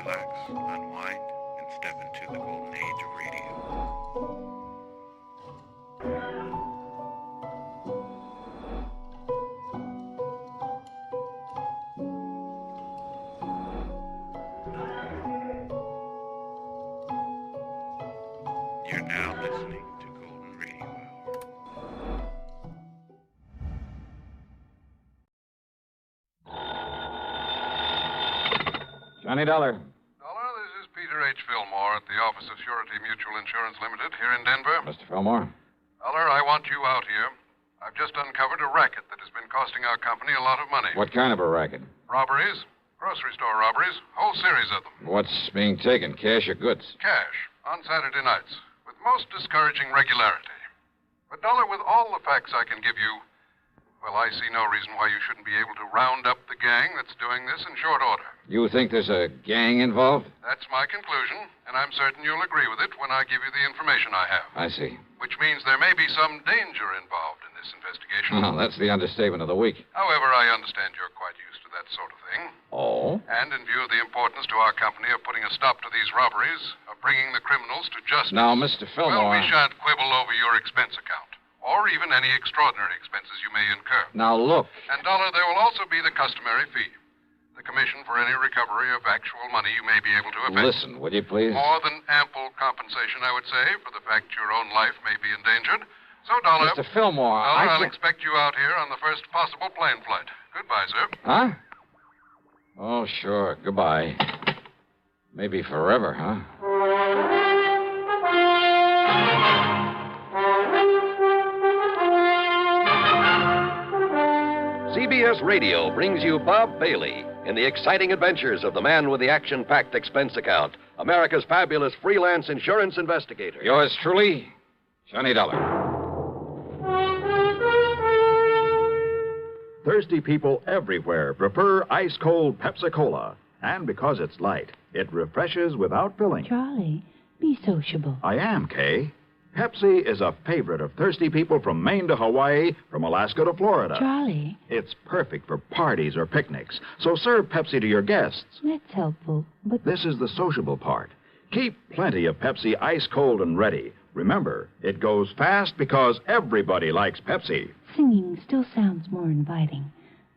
relax, unwind, and step into the golden age of radio. You're now listening to Golden Radio Hour. Johnny Dollar. Dollar, this is Peter H. Fillmore at the Office of Surety Mutual Insurance Limited here in Denver. Mr. Fillmore. Dollar, I want you out here. I've just uncovered a racket that has been costing our company a lot of money. What kind of a racket? Robberies, grocery store robberies, whole series of them. What's being taken, cash or goods? Cash, on Saturday nights, with most discouraging regularity. But, Dollar, with all the facts I can give you, well, I see no reason why you shouldn't be able to round up the gang that's doing this in short order. You think there's a gang involved? That's my conclusion, and I'm certain you'll agree with it when I give you the information I have. I see. Which means there may be some danger involved in this investigation. Oh, that's the understatement of the week. However, I understand you're quite used to that sort of thing. Oh? And in view of the importance to our company of putting a stop to these robberies, of bringing the criminals to justice... Now, Mr. Fillmore... Well, we shan't quibble over your expense account, or even any extraordinary expenses you may incur. Now, look. And, Dollar, there will also be the customary fee. The commission for any recovery of actual money you may be able to effect. Listen, would you please? More than ample compensation, I would say, for the fact your own life may be endangered. So, Dollar... Mr. Fillmore, Dollar, I'll can't... expect you out here on the first possible plane flight. Goodbye, sir. Huh? Oh, sure. Goodbye. Maybe forever, huh? CBS Radio brings you Bob Bailey in the exciting adventures of the man with the action-packed expense account, America's fabulous freelance insurance investigator. Yours truly, Johnny Dollar. Thirsty people everywhere prefer ice-cold Pepsi-Cola. And because it's light, it refreshes without filling. Charlie, be sociable. I am, Kay. Pepsi is a favorite of thirsty people from Maine to Hawaii, from Alaska to Florida. Charlie. It's perfect for parties or picnics, so serve Pepsi to your guests. That's helpful, but... This is the sociable part. Keep plenty of Pepsi ice-cold and ready. Remember, it goes fast because everybody likes Pepsi. Singing still sounds more inviting.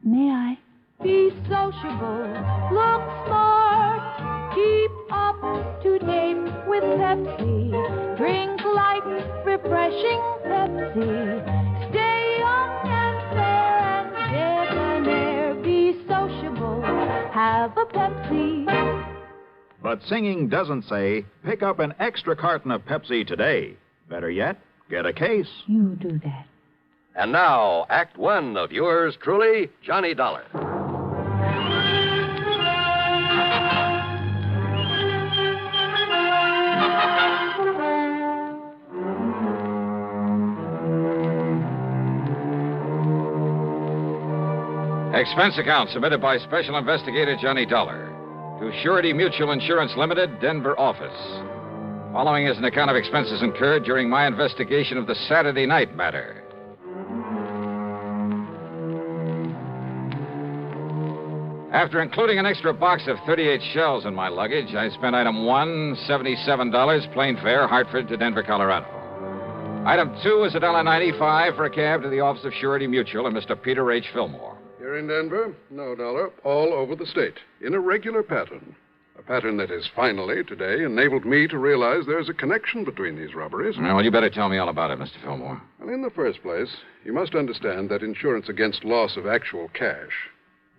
May I? Be sociable, look smart, keep up to date with Pepsi. Drink light, refreshing Pepsi. Stay young and fair and debonair. Be sociable, have a Pepsi. But singing doesn't say, pick up an extra carton of Pepsi today. Better yet, get a case. You do that. And now, Act One of yours truly, Johnny Dollar. Expense account submitted by Special Investigator Johnny Dollar to Surety Mutual Insurance Limited, Denver office. Following is an account of expenses incurred during my investigation of the Saturday night matter. After including an extra box of 38 shells in my luggage, I spent item 1, $77, plane fare, Hartford to Denver, Colorado. Item 2 is $1.95 for a cab to the office of Surety Mutual and Mr. Peter H. Fillmore. Here in Denver? No, Dollar. All over the state. In a regular pattern. A pattern that has finally, today, enabled me to realize there's a connection between these robberies. Well, you better tell me all about it, Mr. Fillmore. Well, in the first place, you must understand that insurance against loss of actual cash,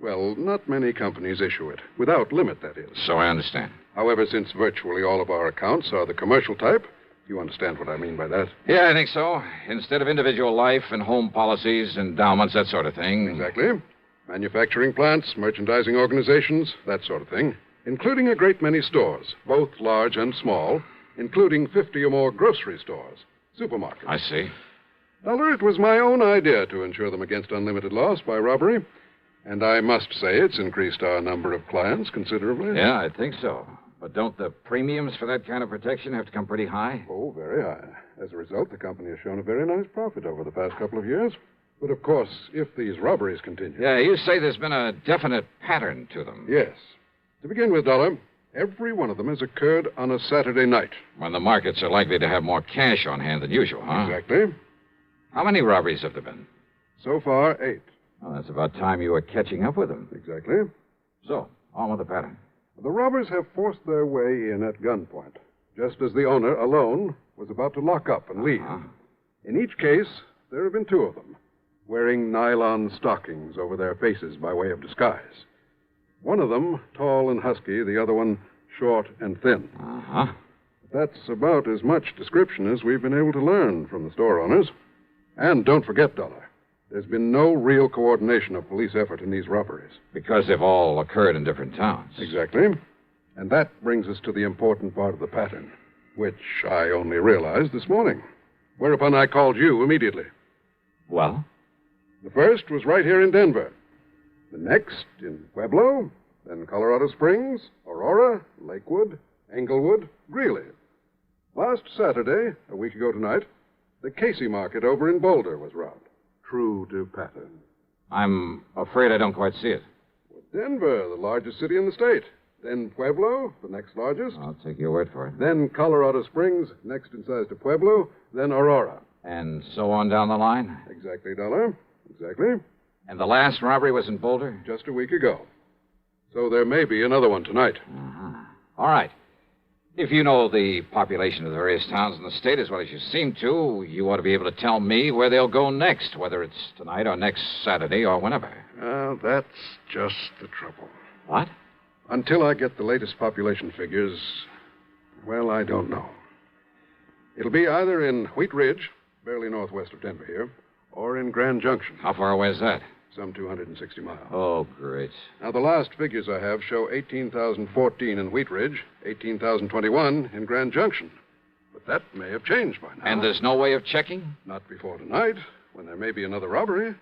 well, not many companies issue it. Without limit, that is. So I understand. However, since virtually all of our accounts are the commercial type, you understand what I mean by that? Yeah, I think so. Instead of individual life and home policies, endowments, that sort of thing. Exactly. Manufacturing plants, merchandising organizations, that sort of thing. Including a great many stores, both large and small, including 50 or more grocery stores, supermarkets. I see. Dollar, it was my own idea to insure them against unlimited loss by robbery. And I must say it's increased our number of clients considerably. Yeah, I think so. But don't the premiums for that kind of protection have to come pretty high? Oh, very high. As a result, the company has shown a very nice profit over the past couple of years. But, of course, if these robberies continue... Yeah, you say there's been a definite pattern to them. Yes. To begin with, Dollar, Every one of them has occurred on a Saturday night. When the markets are likely to have more cash on hand than usual, huh? Exactly. How many robberies have there been? So far, 8. Well, that's about time you were catching up with them. Exactly. So, on with the pattern. The robbers have forced their way in at gunpoint, just as the owner, alone, was about to lock up and leave. In each case, there have been 2 of them, wearing nylon stockings over their faces by way of disguise. One of them, tall and husky, the other one, short and thin. That's about as much description as we've been able to learn from the store owners. And don't forget, Dollar, there's been no real coordination of police effort in these robberies. Because they've all occurred in different towns. Exactly. And that brings us to the important part of the pattern, which I only realized this morning. Whereupon I called you immediately. Well? The first was right here in Denver. The next in Pueblo, then Colorado Springs, Aurora, Lakewood, Englewood, Greeley. Last Saturday, a week ago tonight, the Casey market over in Boulder was robbed. True to pattern. I'm afraid I don't quite see it. Well, Denver, the largest city in the state. Then Pueblo, the next largest. I'll take your word for it. Then Colorado Springs, next in size to Pueblo. Then Aurora. And so on down the line? Exactly, Dollar. Exactly. And the last robbery was in Boulder? Just a week ago. So there may be another one tonight. All right. If you know the population of the various towns in the state as well as you seem to, you ought to be able to tell me where they'll go next, whether it's tonight or next Saturday or whenever. That's just the trouble. What? Until I get the latest population figures, well, I don't know. It'll be either in Wheat Ridge, barely northwest of Denver here, or in Grand Junction. How far away is that? Some 260 miles. Oh, great. Now, the last figures I have show 18,014 in Wheat Ridge, 18,021 in Grand Junction. But that may have changed by now. And there's no way of checking? Not before tonight, when there may be another robbery.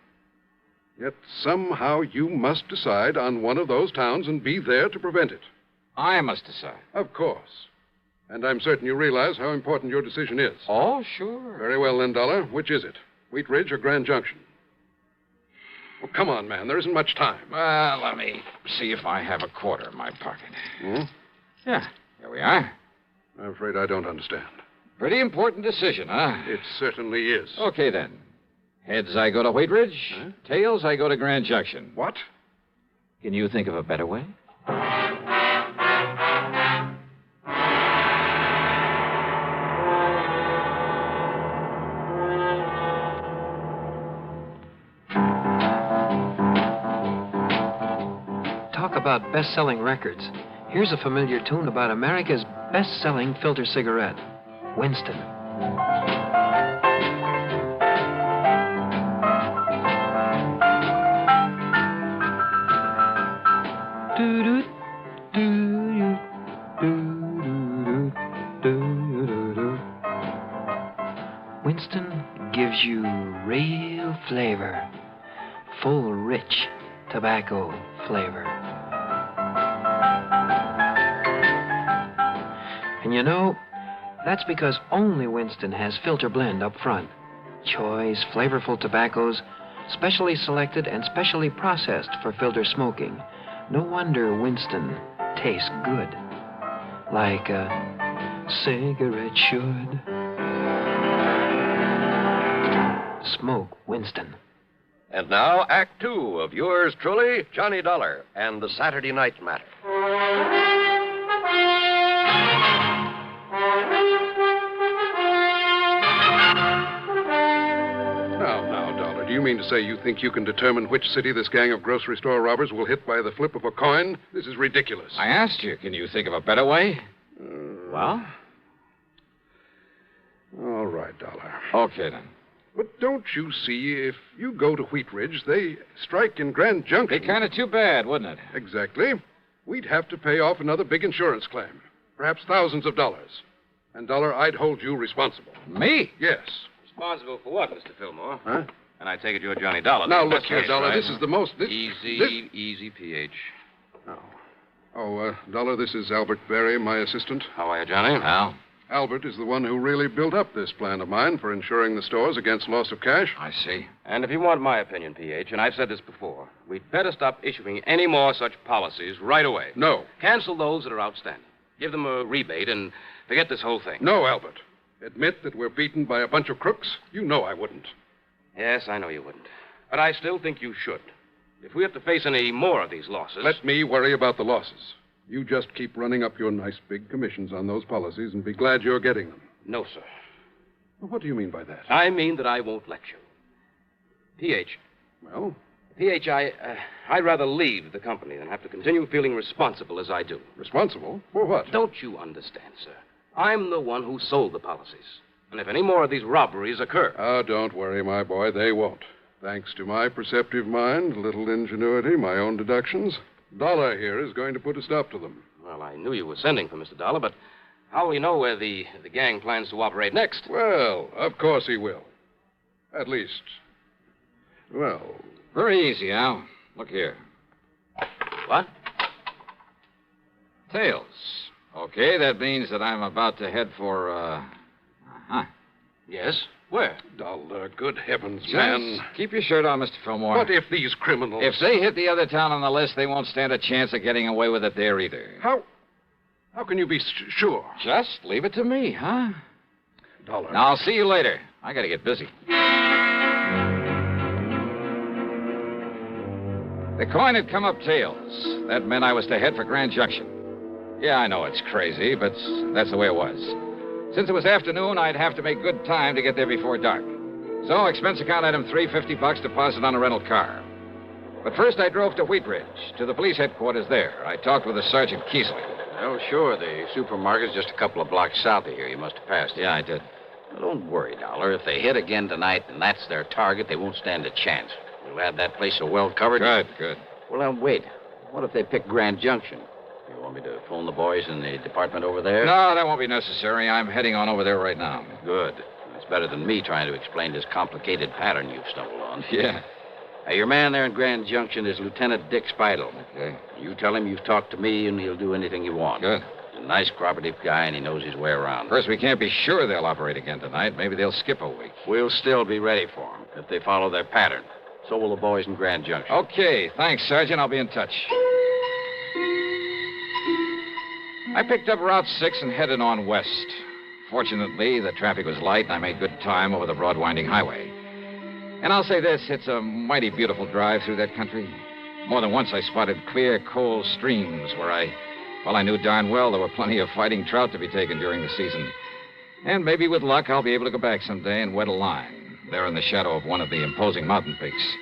Yet somehow you must decide on one of those towns and be there to prevent it. I must decide. Of course. And I'm certain you realize how important your decision is. Oh, sure. Very well, then, Dollar. Which is it? Wheat Ridge or Grand Junction? Well, come on, man. There isn't much time. Well, let me see if I have a quarter in my pocket. Hmm? Yeah, here we are. I'm afraid I don't understand. Pretty important decision, huh? It certainly is. Okay, then. Heads, I go to Wheat Ridge. Huh? Tails, I go to Grand Junction. What? Can you think of a better way? Talk about best-selling records. Here's a familiar tune about America's best-selling filter cigarette, Winston. Winston gives you real flavor, full, rich tobacco flavor. And you know, that's because only Winston has filter blend up front. Choice, flavorful tobaccos, specially selected and specially processed for filter smoking. No wonder Winston tastes good, like a cigarette should. Smoke Winston. And now, Act 2 of yours truly, Johnny Dollar and the Saturday Night Matter. Now, Dollar, do you mean to say you think you can determine which city this gang of grocery store robbers will hit by the flip of a coin? This is ridiculous. I asked you, can you think of a better way? Well? All right, Dollar. Okay, then. But don't you see, if you go to Wheat Ridge, they strike in Grand Junction. Be kind of too bad, wouldn't it? Exactly. We'd have to pay off another big insurance claim. Perhaps thousands of dollars. And, Dollar, I'd hold you responsible. Me? Yes. Responsible for what, Mr. Fillmore? Huh? And I take it you're Johnny Dollar. Now, then. look here, That's Dollar. right. This is the most... Easy, PH. Dollar, this is Albert Berry, my assistant. How are you, Johnny? Al? Albert is the one who really built up this plan of mine for insuring the stores against loss of cash. I see. And if you want my opinion, PH, and I've said this before, we'd better stop issuing any more such policies right away. No. Cancel those that are outstanding. Give them a rebate and forget this whole thing. No, Albert. Admit that we're beaten by a bunch of crooks? You know I wouldn't. Yes, I know you wouldn't. But I still think you should. If we have to face any more of these losses... Let me worry about the losses. You just keep running up your nice big commissions on those policies and be glad you're getting them. No, sir. Well, what do you mean by that? I mean that I won't let you. PH. Well? PH, I'd rather leave the company than have to continue feeling responsible as I do. Responsible? For what? Don't you understand, sir? I'm the one who sold the policies. And if any more of these robberies occur... Oh, don't worry, my boy. They won't. Thanks to my perceptive mind, little ingenuity, my own deductions, Dollar here is going to put a stop to them. Well, I knew you were sending for Mr. Dollar, but how will you know where the gang plans to operate next? Well, of course he will. At least, well... Very easy, Al. Look here. What? Tails. Okay, that means that I'm about to head for, Yes? Where? Dollar, good heavens, Just man. keep your shirt on, Mr. Fillmore. What if these criminals... If they hit the other town on the list, they won't stand a chance of getting away with it there either. How can you be sure? Just leave it to me, huh? Dollar. Now, I'll see you later. I gotta get busy. The coin had come up tails. That meant I was to head for Grand Junction. Yeah, I know it's crazy, but that's the way it was. Since it was afternoon, I'd have to make good time to get there before dark. So, expense account item $350 deposit on a rental car. But first I drove to Wheat Ridge, to the police headquarters there. I talked with the Sergeant Keesley. Oh, sure. The supermarket's just a couple of blocks south of here. You must have passed it. Yeah, I did. Well, don't worry, Dollar. If they hit again tonight and that's their target, they won't stand a chance. We'll have that place so well covered. Good. Well, now, wait. What if they pick Grand Junction? You want me to phone the boys in the department over there? No, that won't be necessary. I'm heading on over there right now. Good. That's better than me trying to explain this complicated pattern you've stumbled on. Yeah. Now, your man there in Grand Junction is Lieutenant Dick Speidel. Okay. You tell him you've talked to me, and he'll do anything you want. Good. He's a nice, cooperative guy, and he knows his way around. First, we can't be sure they'll operate again tonight. Maybe they'll skip a week. We'll still be ready for them if they follow their pattern. So will the boys in Grand Junction. Okay. Thanks, Sergeant. I'll be in touch. I picked up Route 6 and headed on west. Fortunately, the traffic was light, and I made good time over the broad winding highway. And I'll say this, it's a mighty beautiful drive through that country. More than once I spotted clear, cold streams where I knew darn well there were plenty of fighting trout to be taken during the season. And maybe with luck, I'll be able to go back someday and wet a line, there in the shadow of one of the imposing mountain peaks.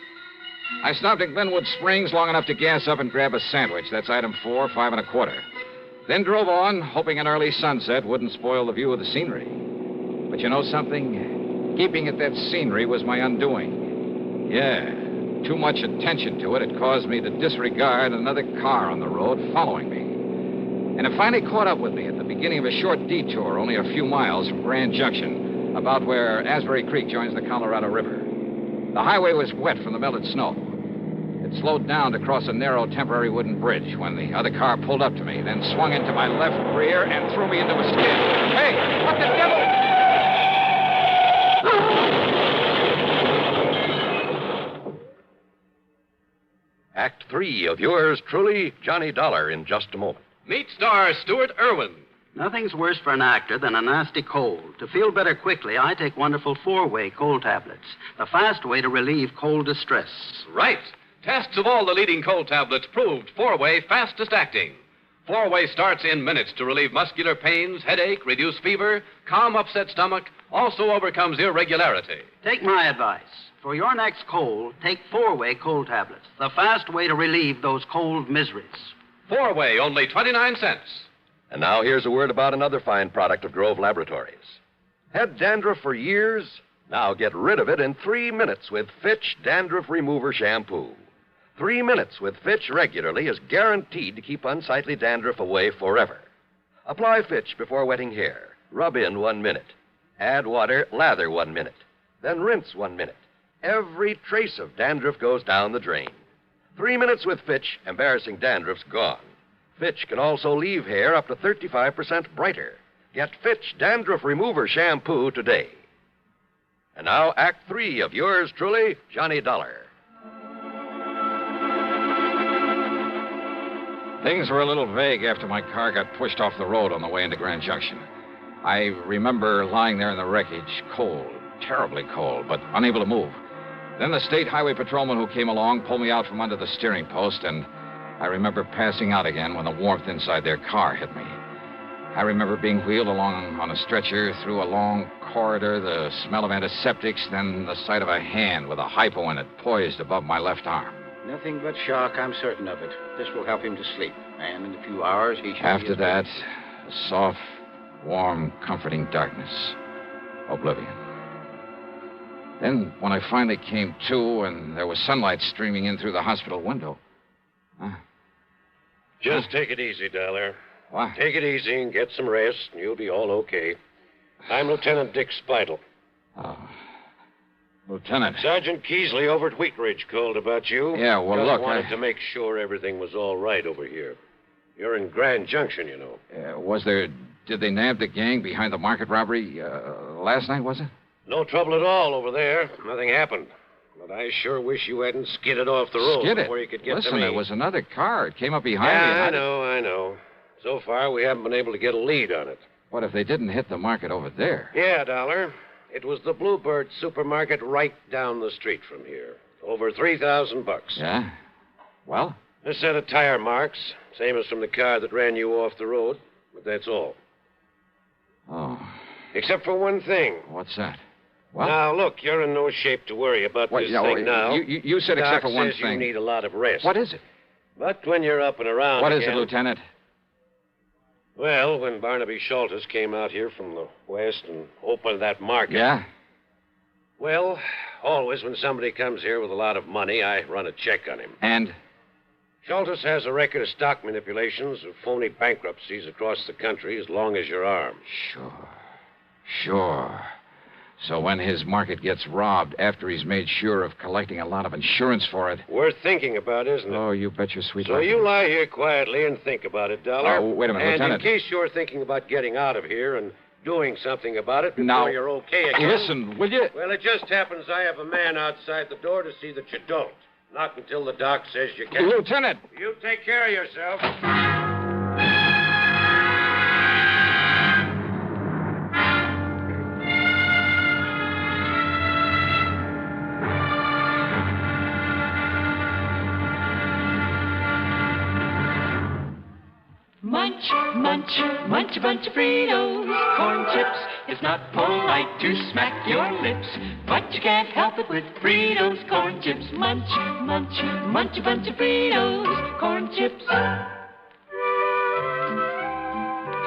I stopped at Glenwood Springs long enough to gas up and grab a sandwich. That's item 4, 5 1/4. Then drove on, hoping an early sunset wouldn't spoil the view of the scenery. But you know something? Keeping at that scenery was my undoing. Yeah, too much attention to it had caused me to disregard another car on the road following me. And it finally caught up with me at the beginning of a short detour, only a few miles from Grand Junction, about where Asbury Creek joins the Colorado River. The highway was wet from the melted snow. It slowed down to cross a narrow temporary wooden bridge when the other car pulled up to me, then swung into my left rear and threw me into a skid. Hey, what the devil? Act 3 of yours truly, Johnny Dollar, in just a moment. Meet star Stuart Irwin. Nothing's worse for an actor than a nasty cold. To feel better quickly, I take wonderful 4-way cold tablets, the fast way to relieve cold distress. Right. Tests of all the leading cold tablets proved 4-way fastest acting. 4-way starts in minutes to relieve muscular pains, headache, reduce fever, calm upset stomach, also overcomes irregularity. Take my advice. For your next cold, take 4-way cold tablets, the fast way to relieve those cold miseries. 4-way, only 29 cents. And now here's a word about another fine product of Grove Laboratories. Had dandruff for years? Now get rid of it in 3 minutes with Fitch Dandruff Remover Shampoo. 3 minutes with Fitch regularly is guaranteed to keep unsightly dandruff away forever. Apply Fitch before wetting hair. Rub in 1 minute. Add water, lather 1 minute. Then rinse 1 minute. Every trace of dandruff goes down the drain. 3 minutes with Fitch, embarrassing dandruff's gone. Fitch can also leave hair up to 35% brighter. Get Fitch Dandruff Remover Shampoo today. And now, Act 3 of yours truly, Johnny Dollar. Things were a little vague after my car got pushed off the road on the way into Grand Junction. I remember lying there in the wreckage, cold, terribly cold, but unable to move. Then the state highway patrolman who came along pulled me out from under the steering post, and I remember passing out again when the warmth inside their car hit me. I remember being wheeled along on a stretcher through a long corridor, the smell of antiseptics, then the sight of a hand with a hypo in it poised above my left arm. Nothing but shock, I'm certain of it. This will help him to sleep, and in a few hours he should After be that, a soft, warm, comforting darkness. Oblivion. Then, when I finally came to and there was sunlight streaming in through the hospital window... Just take it easy, Dollar. What? Take it easy and get some rest, and you'll be all okay. I'm Lieutenant Dick Spidle. Oh. Lieutenant. Sergeant Keesley over at Wheat Ridge called about you. Yeah, well, Just look, wanted to make sure everything was all right over here. You're in Grand Junction, you know. Did they nab the gang behind the market robbery last night, was it? No trouble at all over there. Nothing happened. But I sure wish you hadn't skidded off the road Skidded? before you could get Listen, to me. there was another car. It came up behind me. Yeah, I know. So far, we haven't been able to get a lead on it. What if they didn't hit the market over there? Yeah, Dollar. It was the Bluebird supermarket right down the street from here. Over $3,000. Yeah? Well? A set of tire marks, same as from the car that ran you off the road, but that's all. Oh. Except for one thing. What's that? What? Now, look, you're in no shape to worry about this thing now. You said except for one says thing. You need a lot of rest. What is it? But when you're up and around What is again, it, Lieutenant? Well, when Barnaby Schultes came out here from the west and opened that market... Yeah? Well, always when somebody comes here with a lot of money, I run a check on him. And? Schultes has a record of stock manipulations, of phony bankruptcies across the country as long as your arm. Sure. So when his market gets robbed after he's made sure of collecting a lot of insurance for it... Worth thinking about, isn't it? Oh, you bet your sweet So life. you lie here quietly and think about it, Dollar. Oh, wait a minute, and Lieutenant. in case you're thinking about getting out of here and doing something about it before Now, you're okay again... Listen, will you... Well, it just happens I have a man outside the door to see that you don't. Not until the doc says you can. Lieutenant! You take care of yourself. Munch, munch, munch a bunch of Fritos, corn chips. It's not polite to smack your lips, but you can't help it with Fritos, corn chips. Munch, munch, munch a bunch of Fritos, corn chips.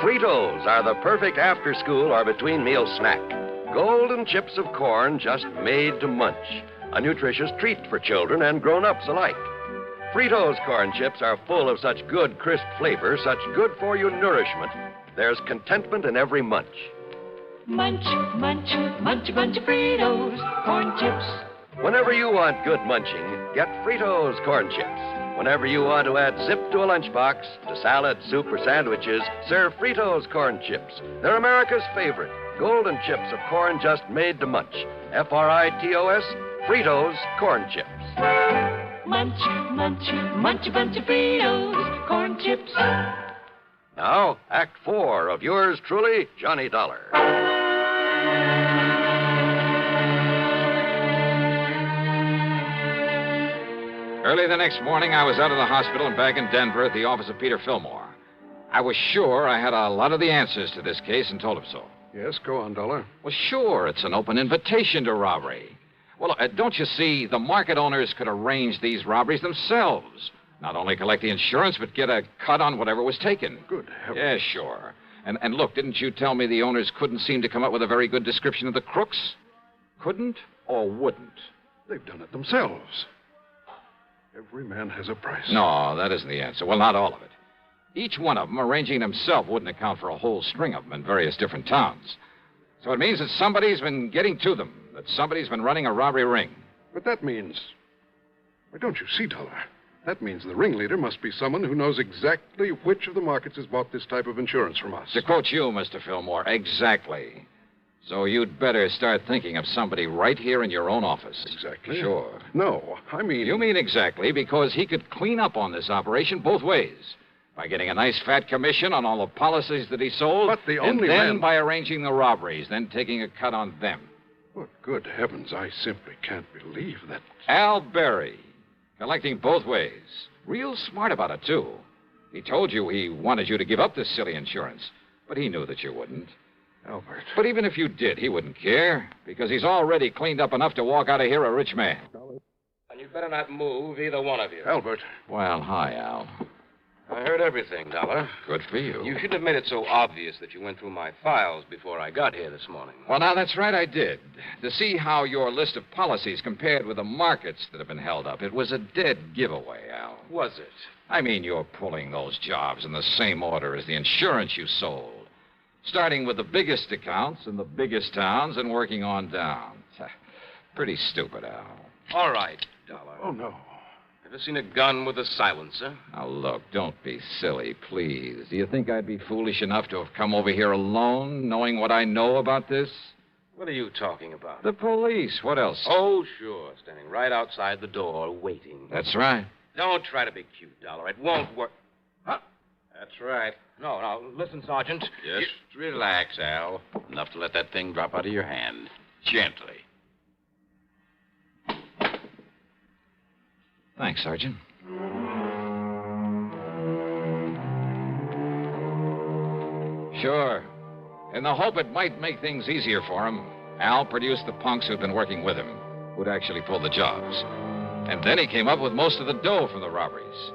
Fritos are the perfect after-school or between-meal snack. Golden chips of corn just made to munch. A nutritious treat for children and grown-ups alike. Fritos corn chips are full of such good, crisp flavor, such good-for-you nourishment. There's contentment in every munch. Munch, munch, munch a bunch of Fritos, corn chips. Whenever you want good munching, get Fritos corn chips. Whenever you want to add zip to a lunchbox, to salad, soup, or sandwiches, serve Fritos corn chips. They're America's favorite. Golden chips of corn just made to munch. Fritos, Fritos corn chips. Munch, munch, munch a bunch of Fritos, corn chips. Now, Act 4 of yours truly, Johnny Dollar. Early the next morning, I was out of the hospital and back in Denver at the office of Peter Fillmore. I was sure I had a lot of the answers to this case and told him so. Yes, go on, Dollar. Well, sure, it's an open invitation to robbery. Well, don't you see, the market owners could arrange these robberies themselves. Not only collect the insurance, but get a cut on whatever was taken. Good heavens. Yeah, sure. And look, didn't you tell me the owners couldn't seem to come up with a very good description of the crooks? Couldn't or wouldn't? They've done it themselves. Every man has a price. No, that isn't the answer. Well, not all of it. Each one of them arranging himself wouldn't account for a whole string of them in various different towns. So it means that somebody's been getting to them, that somebody's been running a robbery ring. But that means... Why, don't you see, Dollar? That means the ringleader must be someone who knows exactly which of the markets has bought this type of insurance from us. To quote you, Mr. Fillmore, exactly. So you'd better start thinking of somebody right here in your own office. Exactly? Sure. No, I mean... You mean exactly, because he could clean up on this operation both ways. By getting a nice fat commission on all the policies that he sold. But the only and then man... by arranging the robberies, then taking a cut on them. Well, good heavens, I simply can't believe that... Al Berry, collecting both ways. Real smart about it, too. He told you he wanted you to give up this silly insurance, but he knew that you wouldn't. Albert. But even if you did, he wouldn't care, because he's already cleaned up enough to walk out of here a rich man. And you'd better not move, either one of you. Albert. Well, hi, Al. I heard everything, Dollar. Good for you. You shouldn't have made it so obvious that you went through my files before I got here this morning. Well, now, that's right, I did. To see how your list of policies compared with the markets that have been held up. It was a dead giveaway, Al. Was it? I mean, you're pulling those jobs in the same order as the insurance you sold. Starting with the biggest accounts in the biggest towns and working on down. Pretty stupid, Al. All right, Dollar. Oh, no. Ever seen a gun with a silencer? Now, look, don't be silly, please. Do you think I'd be foolish enough to have come over here alone, knowing what I know about this? What are you talking about? The police. What else? Oh, sure. Standing right outside the door, waiting. That's right. Don't try to be cute, Dollar. It won't work. Huh? That's right. No, listen, Sergeant. Just relax, Al. Enough to let that thing drop out of your hand. Gently. Thanks, Sergeant. Sure. In the hope it might make things easier for him, Al produced the punks who'd been working with him, who'd actually pulled the jobs. And then he came up with most of the dough from the robberies.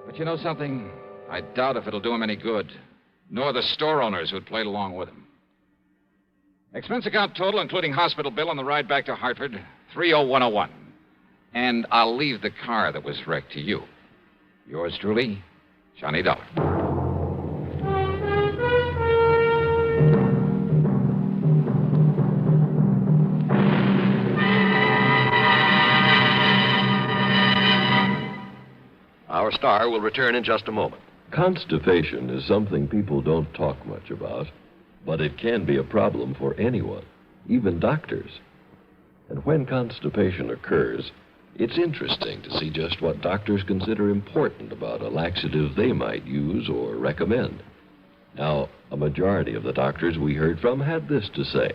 But you know something? I doubt if it'll do him any good, nor the store owners who'd played along with him. Expense account total, including hospital bill on the ride back to Hartford, 30101. And I'll leave the car that was wrecked to you. Yours truly, Johnny Dollar. Our star will return in just a moment. Constipation is something people don't talk much about, but it can be a problem for anyone, even doctors. And when constipation occurs, it's interesting to see just what doctors consider important about a laxative they might use or recommend. Now, a majority of the doctors we heard from had this to say.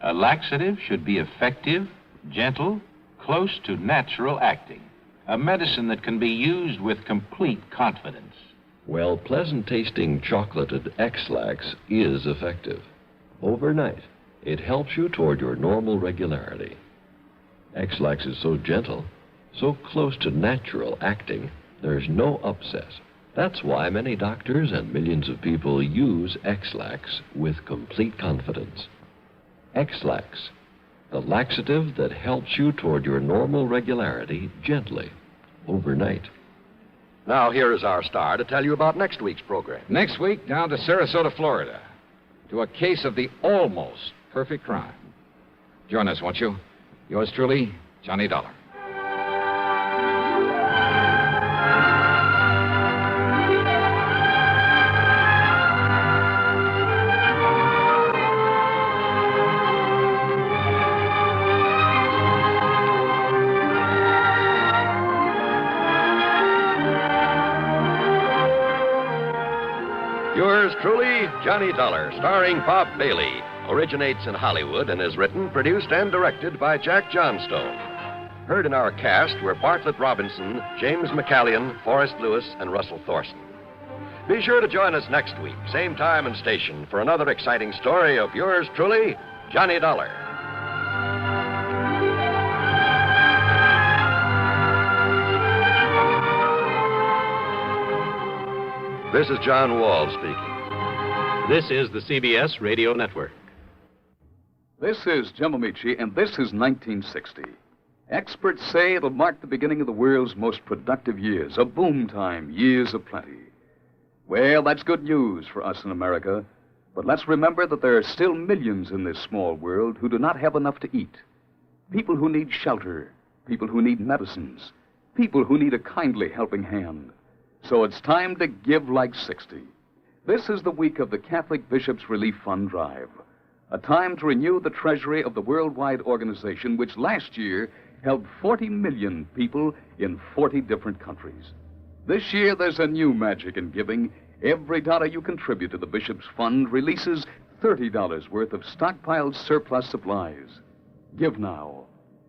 A laxative should be effective, gentle, close to natural acting. A medicine that can be used with complete confidence. Well, pleasant-tasting chocolated X-Lax is effective. Overnight, it helps you toward your normal regularity. X-Lax is so gentle, so close to natural acting, there's no upset. That's why many doctors and millions of people use X-Lax with complete confidence. X-Lax, the laxative that helps you toward your normal regularity gently, overnight. Now, here is our star to tell you about next week's program. Next week, down to Sarasota, Florida, to a case of the almost perfect crime. Join us, won't you? Yours truly, Johnny Dollar. Yours truly, Johnny Dollar, starring Bob Bailey. Originates in Hollywood and is written, produced, and directed by Jack Johnstone. Heard in our cast were Bartlett Robinson, James McCallion, Forrest Lewis, and Russell Thorson. Be sure to join us next week, same time and station, for another exciting story of yours truly, Johnny Dollar. This is John Wall speaking. This is the CBS Radio Network. This is Jim Amici, and this is 1960. Experts say it'll mark the beginning of the world's most productive years, a boom time, years of plenty. Well, that's good news for us in America, but let's remember that there are still millions in this small world who do not have enough to eat. People who need shelter, people who need medicines, people who need a kindly helping hand. So it's time to give like 60. This is the week of the Catholic Bishops' Relief Fund Drive, a time to renew the treasury of the worldwide organization which last year helped 40 million people in 40 different countries. This year, there's a new magic in giving. Every dollar you contribute to the Bishop's Fund releases $30 worth of stockpiled surplus supplies. Give now.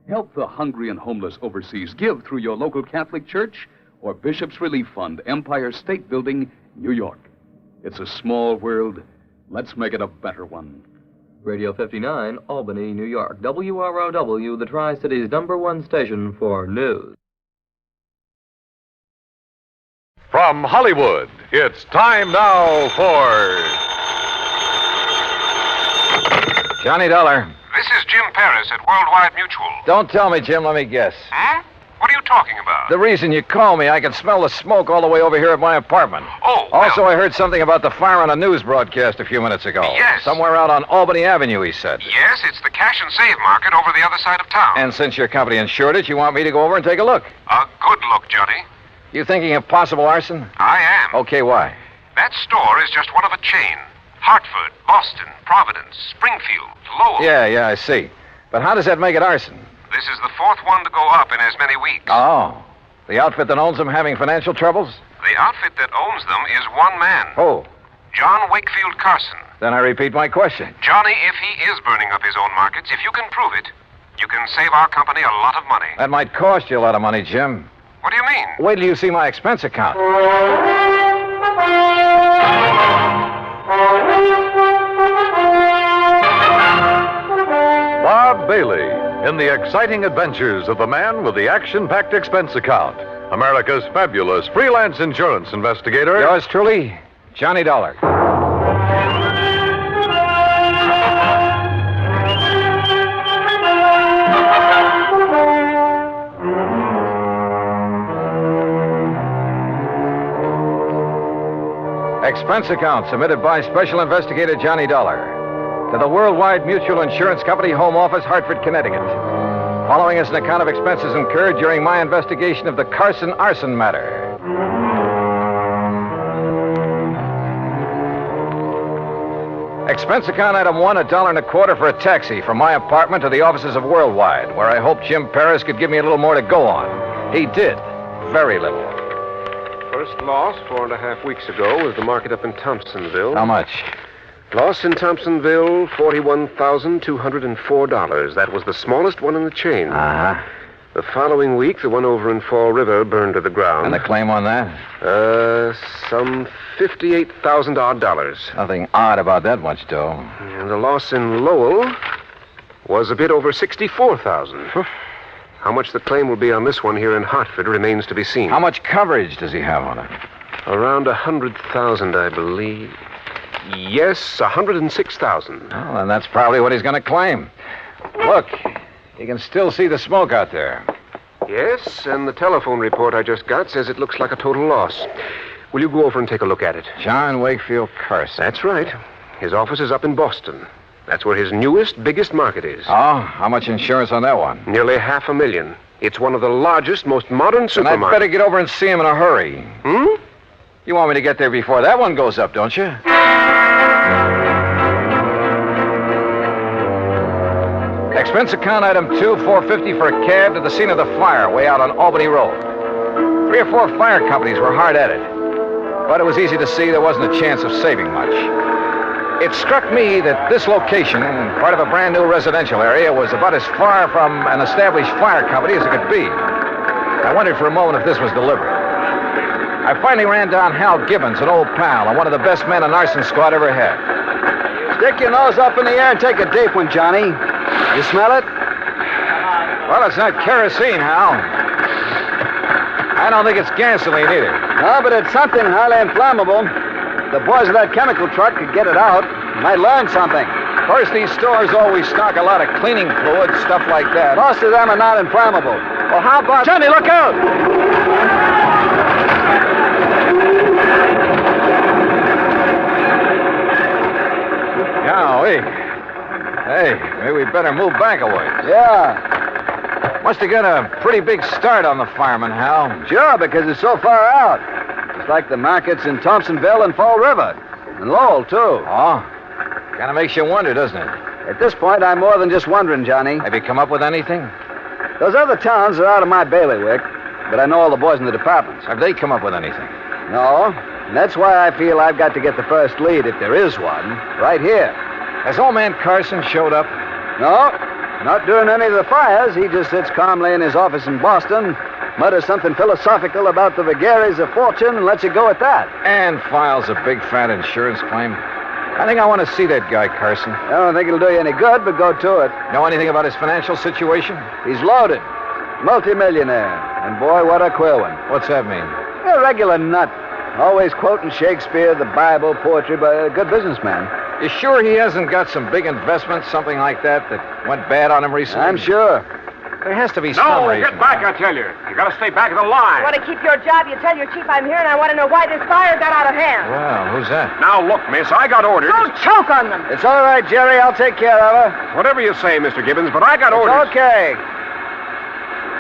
Help the hungry and homeless overseas. Give through your local Catholic church or Bishop's Relief Fund, Empire State Building, New York. It's a small world. Let's make it a better one. Radio 59, Albany, New York. WROW, the Tri-City's #1 station for news. From Hollywood, it's time now for... Johnny Dollar. This is Jim Paris at Worldwide Mutual. Don't tell me, Jim. Let me guess. Huh? What are you talking about? The reason you call me, I can smell the smoke all the way over here at my apartment. Oh, Also, I heard something about the fire on a news broadcast a few minutes ago. Yes. Somewhere out on Albany Avenue, he said. Yes, it's the cash and save market over the other side of town. And since your company insured it, you want me to go over and take a look? A good look, Johnny. You thinking of possible arson? I am. Okay, why? That store is just one of a chain. Hartford, Boston, Providence, Springfield, Lowell. Yeah, I see. But how does that make it arson? This is the fourth one to go up in as many weeks. Oh. The outfit that owns them having financial troubles? The outfit that owns them is one man. Oh. John Wakefield Carson. Then I repeat my question. Johnny, if he is burning up his own markets, if you can prove it, you can save our company a lot of money. That might cost you a lot of money, Jim. What do you mean? Wait till you see my expense account. Bob Bailey in the exciting adventures of the man with the action-packed expense account. America's fabulous freelance insurance investigator. Yours truly, Johnny Dollar. Expense account submitted by Special Investigator Johnny Dollar to the Worldwide Mutual Insurance Company, Home Office, Hartford, Connecticut. Following is an account of expenses incurred during my investigation of the Carson Arson Matter. Expense account item 1, $1.25 for a taxi from my apartment to the offices of Worldwide, where I hoped Jim Paris could give me a little more to go on. He did. Very little. First loss 4.5 weeks ago was the market up in Thompsonville. How much? Loss in Thompsonville, $41,204. That was the smallest one in the chain. Uh-huh. The following week, the one over in Fall River burned to the ground. And the claim on that? Some $58,000 odd. Nothing odd about that much dough. And the loss in Lowell was a bit over $64,000. How much the claim will be on this one here in Hartford remains to be seen. How much coverage does he have on it? Around $100,000, I believe. Yes, $106,000. Well, then that's probably what he's going to claim. Look, you can still see the smoke out there. Yes, and the telephone report I just got says it looks like a total loss. Will you go over and take a look at it? John Wakefield Carson. That's right. His office is up in Boston. That's where his newest, biggest market is. Oh, how much insurance on that one? Nearly $500,000. It's one of the largest, most modern supermarkets. And I'd better get over and see him in a hurry. Hmm? You want me to get there before that one goes up, don't you? Expense account item 2, $450 for a cab to the scene of the fire way out on Albany Road. 3 or 4 fire companies were hard at it. But it was easy to see there wasn't a chance of saving much. It struck me that this location, part of a brand new residential area, was about as far from an established fire company as it could be. I wondered for a moment if this was deliberate. I finally ran down Hal Gibbons, an old pal, and one of the best men an arson squad ever had. Stick your nose up in the air and take a deep one, Johnny. You smell it? Well, it's not kerosene, Hal. I don't think it's gasoline either. No, but it's something highly inflammable. The boys of that chemical truck could get it out. Might learn something. First, these stores always stock a lot of cleaning fluid, stuff like that. Most of them are not inflammable. Well, how about... Johnny, look out! Golly. Hey, maybe we better move back a ways. Yeah. Must have got a pretty big start on the fireman, Hal. Sure, because it's so far out. It's like the markets in Thompsonville and Fall River. And Lowell, too. Oh? Kind of makes you wonder, doesn't it? At this point, I'm more than just wondering, Johnny. Have you come up with anything? Those other towns are out of my bailiwick, but I know all the boys in the departments. Have they come up with anything? No. And that's why I feel I've got to get the first lead, if there is one, right here. Has old man Carson showed up? No. Not during any of the fires. He just sits calmly in his office in Boston, mutters something philosophical about the vagaries of fortune, and lets it go at that. And files a big fat insurance claim. I think I want to see that guy, Carson. I don't think it'll do you any good, but go to it. Know anything about his financial situation? He's loaded. Multimillionaire. And boy, what a queer one. What's that mean? A regular nut. Always quoting Shakespeare, the Bible, poetry, but a good businessman. You sure he hasn't got some big investments, something like that went bad on him recently? I'm sure. There has to be some reason. No, get back, I tell you. You gotta stay back of the line. You want to keep your job, you tell your chief I'm here, and I want to know why this fire got out of hand. Well, who's that? Now, look, miss, I got orders. Don't choke on them. It's all right, Jerry. I'll take care of her. Whatever you say, Mr. Gibbons, but I got orders. Okay.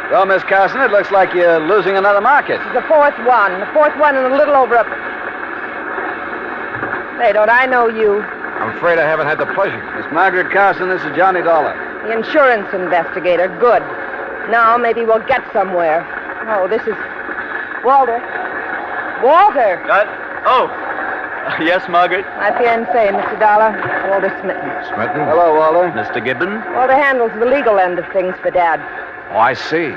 Well, Miss Carson, it looks like you're losing another market. This is the fourth one and a little over a... Hey, don't I know you? I'm afraid I haven't had the pleasure. Miss Margaret Carson, this is Johnny Dollar. The insurance investigator. Good. Now maybe we'll get somewhere. Oh, this is... Walter. Walter! Yes, Margaret? My fiancé, Mr. Dollar. Walter Smitten. Smitten? Hello, Walter. Mr. Gibbon? Walter handles the legal end of things for Dad. Oh, I see.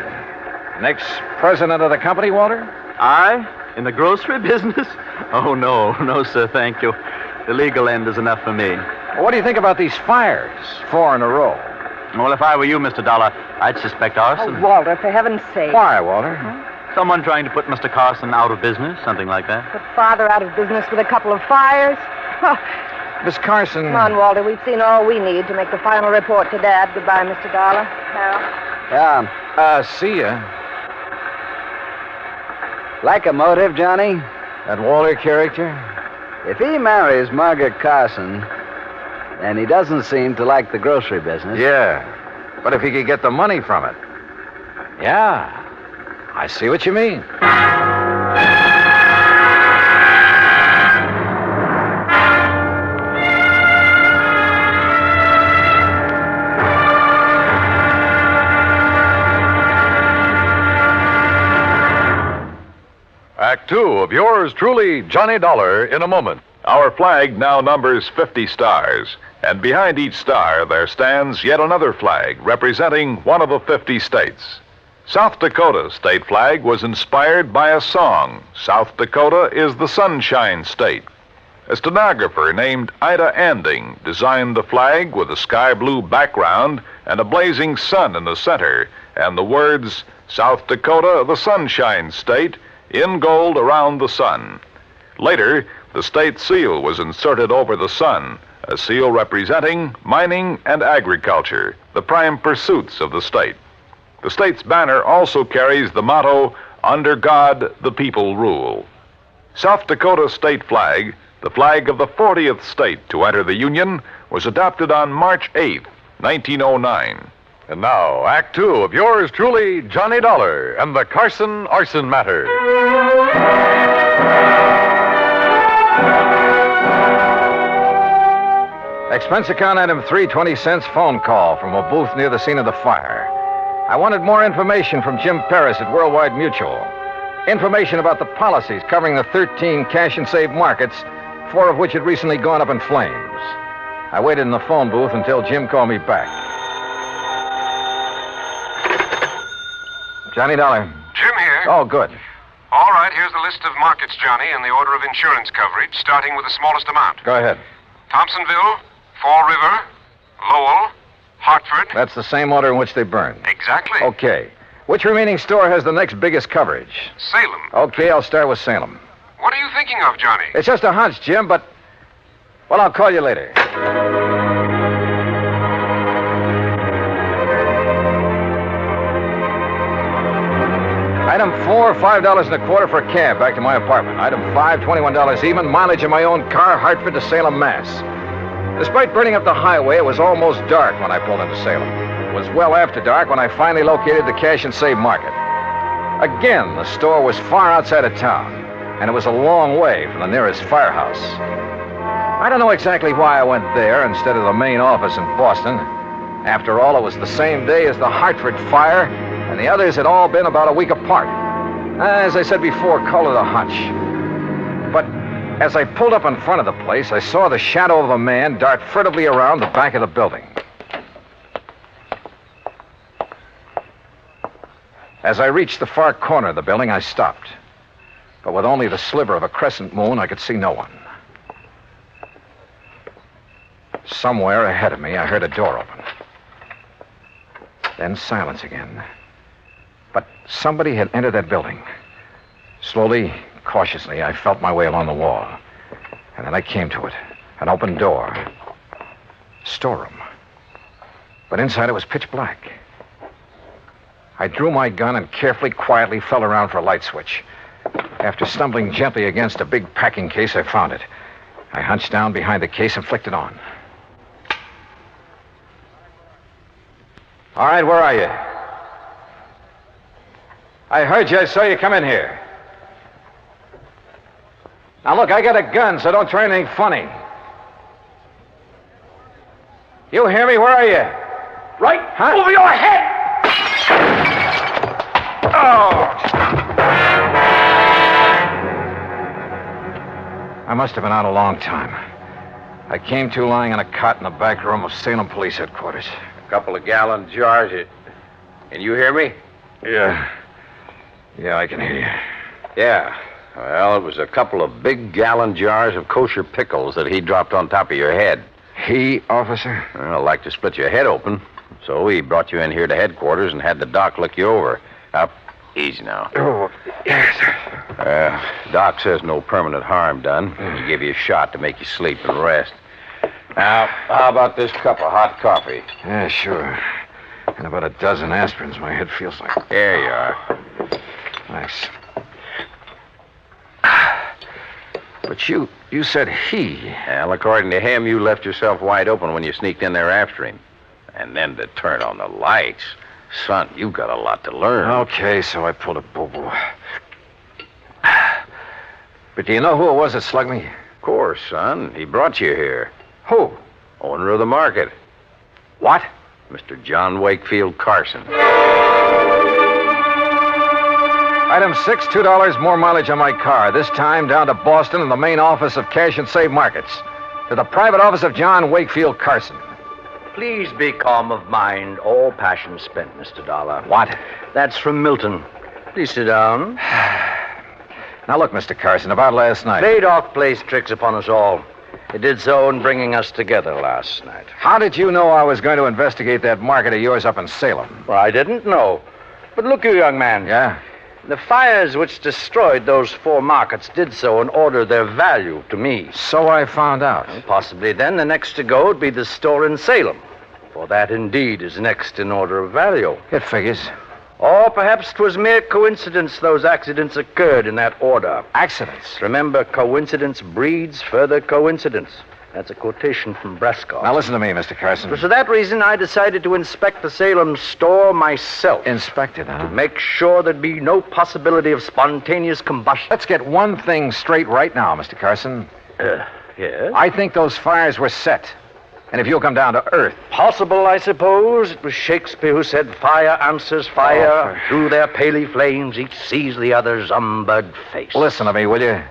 Next president of the company, Walter? I? In the grocery business? Oh, no, sir, thank you. The legal end is enough for me. Well, what do you think about these fires? 4 in a row. Well, if I were you, Mr. Dollar, I'd suspect arson. Oh, Walter, for heaven's sake. Why, Walter? Someone trying to put Mr. Carson out of business, something like that. Put Father out of business with a couple of fires? Miss Carson... Come on, Walter. We've seen all we need to make the final report to Dad. Goodbye, Mr. Dollar. Harold. Yeah. See ya. Like a motive, Johnny? That Walter character? If he marries Margaret Carson, and he doesn't seem to like the grocery business... Yeah, but if he could get the money from it... Yeah, I see what you mean. Act 2 of yours truly, Johnny Dollar, in a moment. Our flag now numbers 50 stars, and behind each star there stands yet another flag representing one of the 50 states. South Dakota's state flag was inspired by a song. South Dakota is the Sunshine State. A stenographer named Ida Anding designed the flag with a sky blue background and a blazing sun in the center, and the words, South Dakota, the Sunshine State, in gold around the sun. Later, the state seal was inserted over the sun, a seal representing mining and agriculture, the prime pursuits of the state. The state's banner also carries the motto, Under God, the People Rule. South Dakota's state flag, the flag of the 40th state to enter the Union, was adopted on March 8, 1909. And now, Act 2 of yours truly, Johnny Dollar and the Carson Arson Matter. Expense account item 320 cents phone call from a booth near the scene of the fire. I wanted more information from Jim Paris at Worldwide Mutual. Information about the policies covering the 13 cash and save markets, 4 of which had recently gone up in flames. I waited in the phone booth until Jim called me back. Johnny Dollar. Jim here. Oh, good. All right, here's the list of markets, Johnny, and the order of insurance coverage, starting with the smallest amount. Go ahead. Thompsonville, Fall River, Lowell, Hartford. That's the same order in which they burned. Exactly. Okay. Which remaining store has the next biggest coverage? Salem. Okay, I'll start with Salem. What are you thinking of, Johnny? It's just a hunch, Jim, but... Well, I'll call you later. Item 4, $5.25 for a cab back to my apartment. Item 5, $21 even, mileage in my own car, Hartford to Salem, Mass. Despite burning up the highway, it was almost dark when I pulled into Salem. It was well after dark when I finally located the Cash and Save Market. Again, the store was far outside of town, and it was a long way from the nearest firehouse. I don't know exactly why I went there instead of the main office in Boston. After all, it was the same day as the Hartford fire, and the others had all been about a week apart. As I said before, call it a hunch. But as I pulled up in front of the place, I saw the shadow of a man dart furtively around the back of the building. As I reached the far corner of the building, I stopped. But with only the sliver of a crescent moon, I could see no one. Somewhere ahead of me, I heard a door open. Then silence again. But somebody had entered that building. Slowly, cautiously, I felt my way along the wall. And then I came to it. An open door. Storeroom. But inside it was pitch black. I drew my gun and carefully, quietly felt around for a light switch. After stumbling gently against a big packing case, I found it. I hunched down behind the case and flicked it on. All right, where are you? I heard you. I saw you come in here. Now, look, I got a gun, so don't try anything funny. You hear me? Where are you? Right over your head! Oh! I must have been out a long time. I came to lying on a cot in the back room of Salem Police Headquarters. A couple of gallon jars. Can you hear me? Yeah. Yeah, I can hear you. Yeah. Well, it was a couple of big gallon jars of kosher pickles that he dropped on top of your head. He, officer? Well, like to split your head open. So he brought you in here to headquarters and had the doc look you over. Up. Easy now. Oh, yes, sir. Doc says no permanent harm done. He gave you a shot to make you sleep and rest. Now, how about this cup of hot coffee? Yeah, sure. And about a dozen aspirins, my head feels like. There you are. Thanks. But you said he. Well, according to him, you left yourself wide open when you sneaked in there after him. And then to turn on the lights. Son, you got a lot to learn. Okay, so I pulled a boo-boo. But do you know who it was that slugged me? Of course, son. He brought you here. Who? Owner of the market. What? Mr. John Wakefield Carson. Item 6, $2 more mileage on my car. This time down to Boston and the main office of Cash and Save Markets. To the private office of John Wakefield Carson. Please be calm of mind, all passion spent, Mr. Dollar. What? That's from Milton. Please sit down. Now look, Mr. Carson, about last night. Madoff plays tricks upon us all. It did so in bringing us together last night. How did you know I was going to investigate that market of yours up in Salem? Well, I didn't know. But look, you young man. Yeah? The fires which destroyed those 4 markets did so in order their value to me. So I found out. Well, possibly then the next to go would be the store in Salem. For that indeed is next in order of value. It figures. Or perhaps 'twas mere coincidence those accidents occurred in that order. Accidents? Remember, coincidence breeds further coincidence. That's a quotation from Brescoff. Now listen to me, Mr. Carson. For that reason, I decided to inspect the Salem store myself. Inspect it, huh? To make sure there'd be no possibility of spontaneous combustion. Let's get one thing straight right now, Mr. Carson. Yes? I think those fires were set. And if you'll come down to earth. Possible, I suppose. It was Shakespeare who said, fire answers fire. Through their paly flames, each sees the other's umbered face. Listen to me, will you?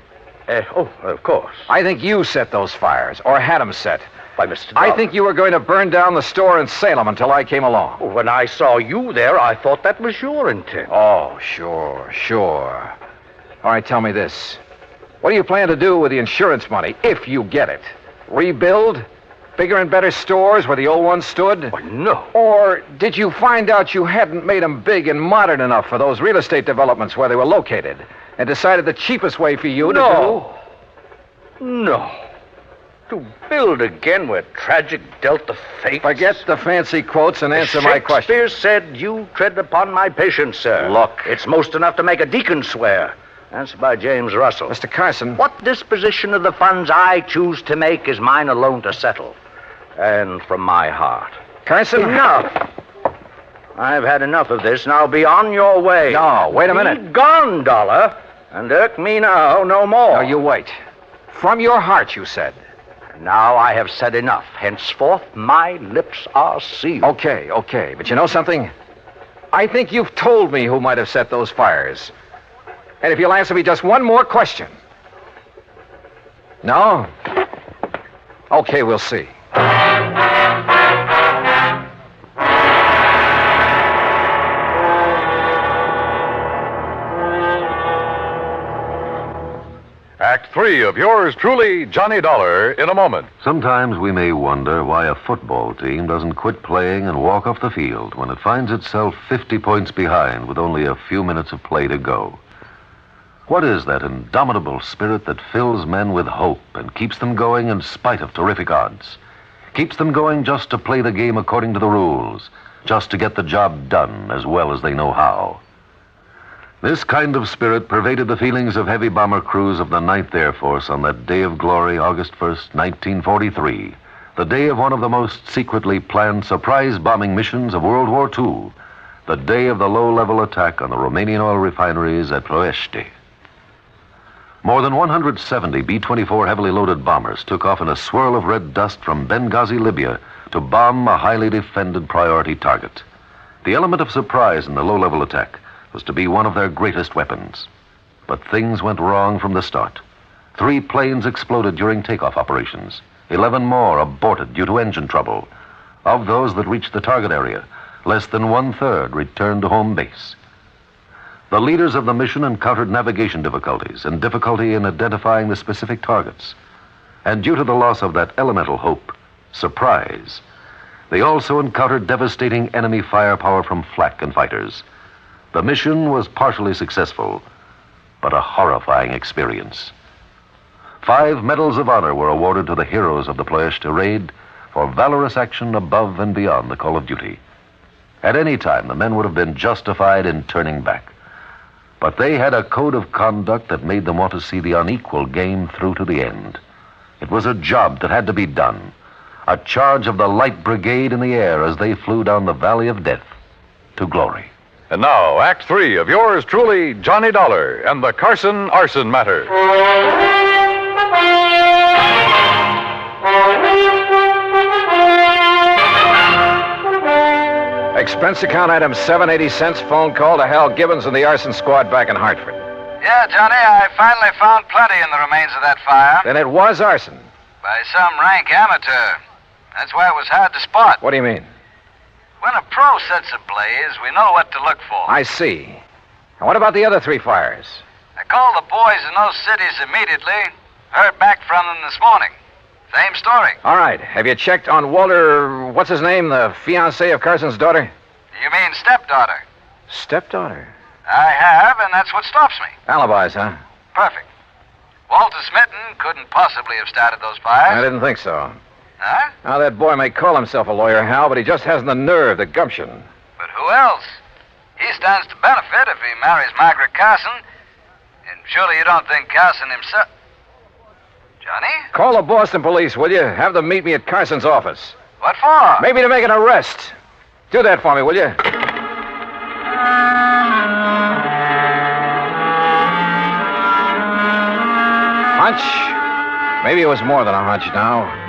Of course. I think you set those fires, or had them set. By Mr. Dollar. I think you were going to burn down the store in Salem until I came along. When I saw you there, I thought that was your intent. Oh, sure. All right, tell me this. What do you plan to do with the insurance money, if you get it? Rebuild? Bigger and better stores where the old ones stood? Oh, no. Or did you find out you hadn't made them big and modern enough for those real estate developments where they were located and decided the cheapest way for you to do? No. To build again where tragic dealt the fate. Forget the fancy quotes and answer my question. Shakespeare said, you tread upon my patience, sir. Look. It's most enough to make a deacon swear. That's by James Russell. Mr. Carson. What disposition of the funds I choose to make is mine alone to settle. And from my heart. Carson? Enough. I've had enough of this. Now be on your way. No, wait a minute. Be gone, Dollar. And irk me now no more. No, you wait. From your heart, you said. Now I have said enough. Henceforth, my lips are sealed. Okay. But you know something? I think you've told me who might have set those fires. And if you'll answer me just one more question. No? Okay, we'll see. Act 3 of yours truly, Johnny Dollar, in a moment. Sometimes we may wonder why a football team doesn't quit playing and walk off the field when it finds itself 50 points behind with only a few minutes of play to go. What is that indomitable spirit that fills men with hope and keeps them going in spite of terrific odds? Keeps them going just to play the game according to the rules, just to get the job done as well as they know how. This kind of spirit pervaded the feelings of heavy bomber crews of the 9th Air Force on that day of glory, August 1st, 1943, the day of one of the most secretly planned surprise bombing missions of World War II, the day of the low-level attack on the Romanian oil refineries at Ploiești. More than 170 B-24 heavily loaded bombers took off in a swirl of red dust from Benghazi, Libya, to bomb a highly defended priority target. The element of surprise in the low-level attack was to be one of their greatest weapons. But things went wrong from the start. 3 planes exploded during takeoff operations. 11 more aborted due to engine trouble. Of those that reached the target area, less than 1/3 returned to home base. The leaders of the mission encountered navigation difficulties and difficulty in identifying the specific targets. And due to the loss of that elemental hope, surprise, they also encountered devastating enemy firepower from flak and fighters. The mission was partially successful, but a horrifying experience. 5 medals of honor were awarded to the heroes of the Ploiești raid for valorous action above and beyond the call of duty. At any time, the men would have been justified in turning back. But they had a code of conduct that made them want to see the unequal game through to the end. It was a job that had to be done, a charge of the Light Brigade in the air as they flew down the Valley of Death to glory. And now, Act 3 of yours truly, Johnny Dollar and the Carson Arson Matter. Expense account item 780 cents, phone call to Hal Gibbons and the arson squad back in Hartford. Yeah, Johnny, I finally found plenty in the remains of that fire. Then it was arson. By some rank amateur. That's why it was hard to spot. What do you mean? When a pro sets ablaze, we know what to look for. I see. And what about the other 3 fires? I called the boys in those cities immediately. Heard back from them this morning. Same story. All right. Have you checked on Walter, what's his name, the fiancé of Carson's daughter? You mean stepdaughter? Stepdaughter? I have, and that's what stops me. Alibis, huh? Perfect. Walter Smitten couldn't possibly have started those fires. I didn't think so. Huh? Now, that boy may call himself a lawyer, Hal, but he just hasn't the nerve, the gumption. But who else? He stands to benefit if he marries Margaret Carson. And surely you don't think Carson himself... Johnny? Call the Boston police, will you? Have them meet me at Carson's office. What for? Maybe to make an arrest. Do that for me, will you? Hunch? Maybe it was more than a hunch now.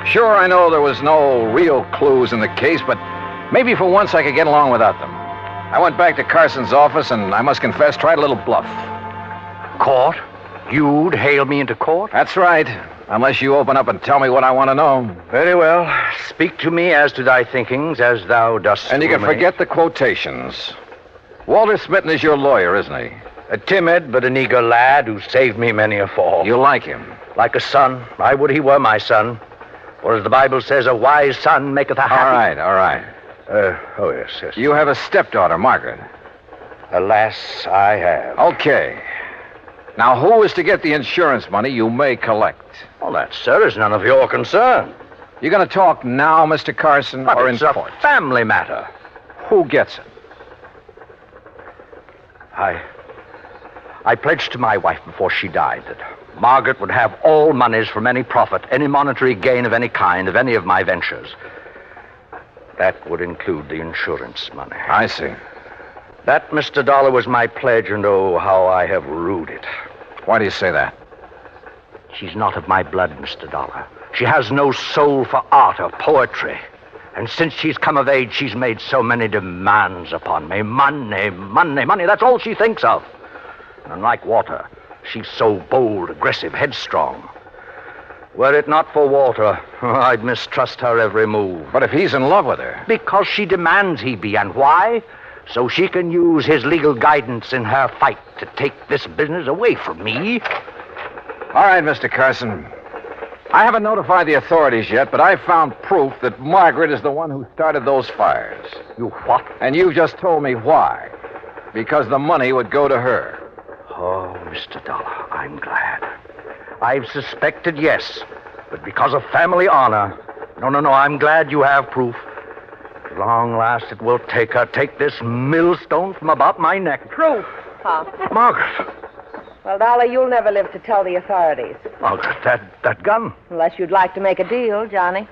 Sure, I know there was no real clues in the case, but maybe for once I could get along without them. I went back to Carson's office and, I must confess, tried a little bluff. Court? You'd hail me into court? That's right. Unless you open up and tell me what I want to know. Very well. Speak to me as to thy thinkings, as thou dost. And you can forget the quotations. Walter Smitten is your lawyer, isn't he? A timid but an eager lad who saved me many a fall. You like him? Like a son. I would he were my son. For as the Bible says, a wise son maketh a happy... All right. Oh, yes. You have a stepdaughter, Margaret. Alas, I have. Okay. Now, who is to get the insurance money you may collect? Well, that, sir, is none of your concern. You going to talk now, Mr. Carson, but or in it's court? A family matter. Who gets it? I pledged to my wife before she died that Margaret would have all monies from any profit, any monetary gain of any kind, of any of my ventures. That would include the insurance money. I see. That, Mr. Dollar, was my pledge, and oh, how I have rued it. Why do you say that? She's not of my blood, Mr. Dollar. She has no soul for art or poetry. And since she's come of age, she's made so many demands upon me. Money, money, money. That's all she thinks of. And like Walter, she's so bold, aggressive, headstrong. Were it not for Walter, I'd mistrust her every move. But if he's in love with her... Because she demands he be. And why? So she can use his legal guidance in her fight to take this business away from me. All right, Mr. Carson. I haven't notified the authorities yet, but I found proof that Margaret is the one who started those fires. You what? And you just told me why. Because the money would go to her. Oh, Mr. Dollar, I'm glad. I've suspected, yes, but because of family honor. No, I'm glad you have proof. At long last, it will take her. Take this millstone from about my neck. Proof, huh? Margaret. Well, Dollar, you'll never live to tell the authorities. Margaret, that gun. Unless you'd like to make a deal, Johnny.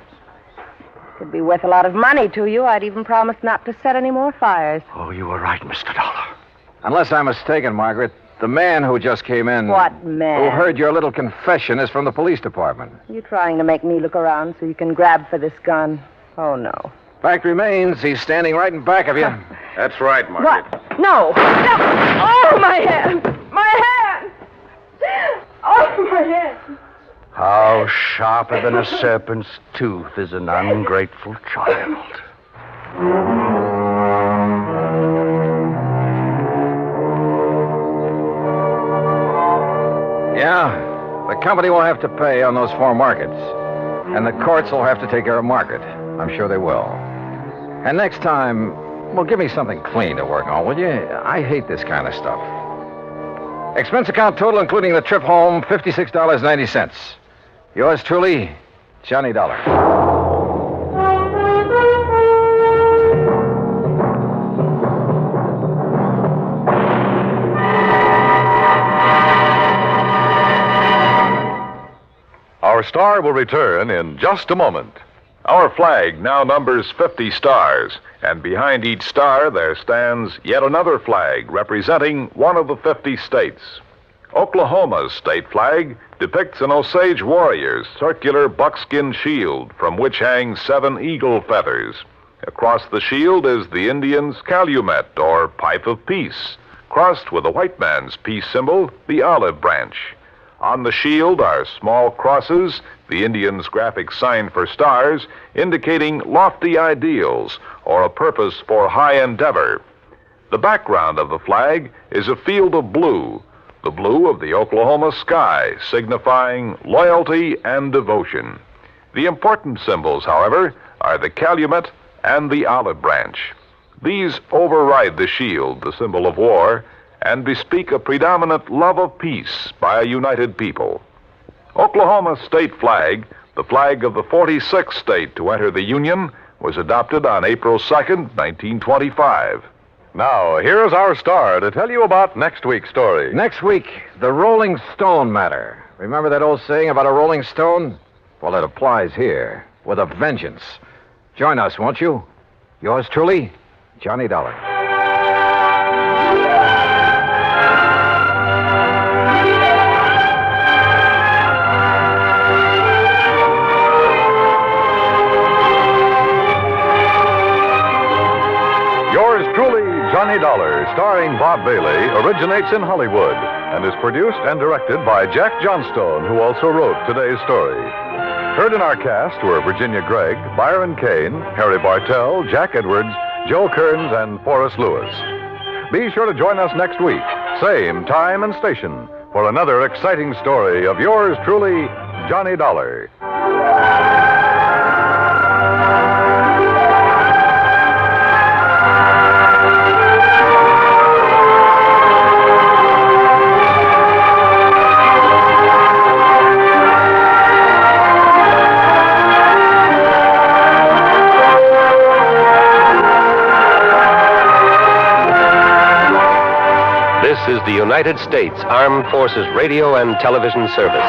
Could be worth a lot of money to you. I'd even promise not to set any more fires. Oh, you were right, Mr. Dollar. Unless I'm mistaken, Margaret, the man who just came in... What man? Who heard your little confession is from the police department. You trying to make me look around so you can grab for this gun? Oh, no. Fact remains, he's standing right in back of you. That's right, Margaret. What? No! Oh, my hand! My hand! Oh, my hand! How sharper than a serpent's tooth is an ungrateful child. Yeah, the company will have to pay on those 4 markets. And the courts will have to take care of Margaret. I'm sure they will. And next time, well, give me something clean to work on, will you? I hate this kind of stuff. Expense account total, including the trip home, $56.90. Yours truly, Johnny Dollar. Our star will return in just a moment. Our flag now numbers 50 stars, and behind each star there stands yet another flag representing one of the 50 states. Oklahoma's state flag depicts an Osage warrior's circular buckskin shield from which hang 7 eagle feathers. Across the shield is the Indian's calumet, or pipe of peace, crossed with a white man's peace symbol, the olive branch. On the shield are small crosses, the Indian's graphic sign for stars, indicating lofty ideals or a purpose for high endeavor. The background of the flag is a field of blue, the blue of the Oklahoma sky, signifying loyalty and devotion. The important symbols, however, are the calumet and the olive branch. These override the shield, the symbol of war, and bespeak a predominant love of peace by a united people. Oklahoma's state flag, the flag of the 46th state to enter the Union, was adopted on April 2nd, 1925. Now, here's our star to tell you about next week's story. Next week, the Rolling Stone Matter. Remember that old saying about a rolling stone? Well, it applies here, with a vengeance. Join us, won't you? Yours truly, Johnny Dollar. Johnny Dollar, starring Bob Bailey, originates in Hollywood and is produced and directed by Jack Johnstone, who also wrote today's story. Heard in our cast were Virginia Gregg, Byron Kane, Harry Bartell, Jack Edwards, Joe Kearns, and Forrest Lewis. Be sure to join us next week, same time and station, for another exciting story of yours truly, Johnny Dollar. This is the United States Armed Forces Radio and Television Service.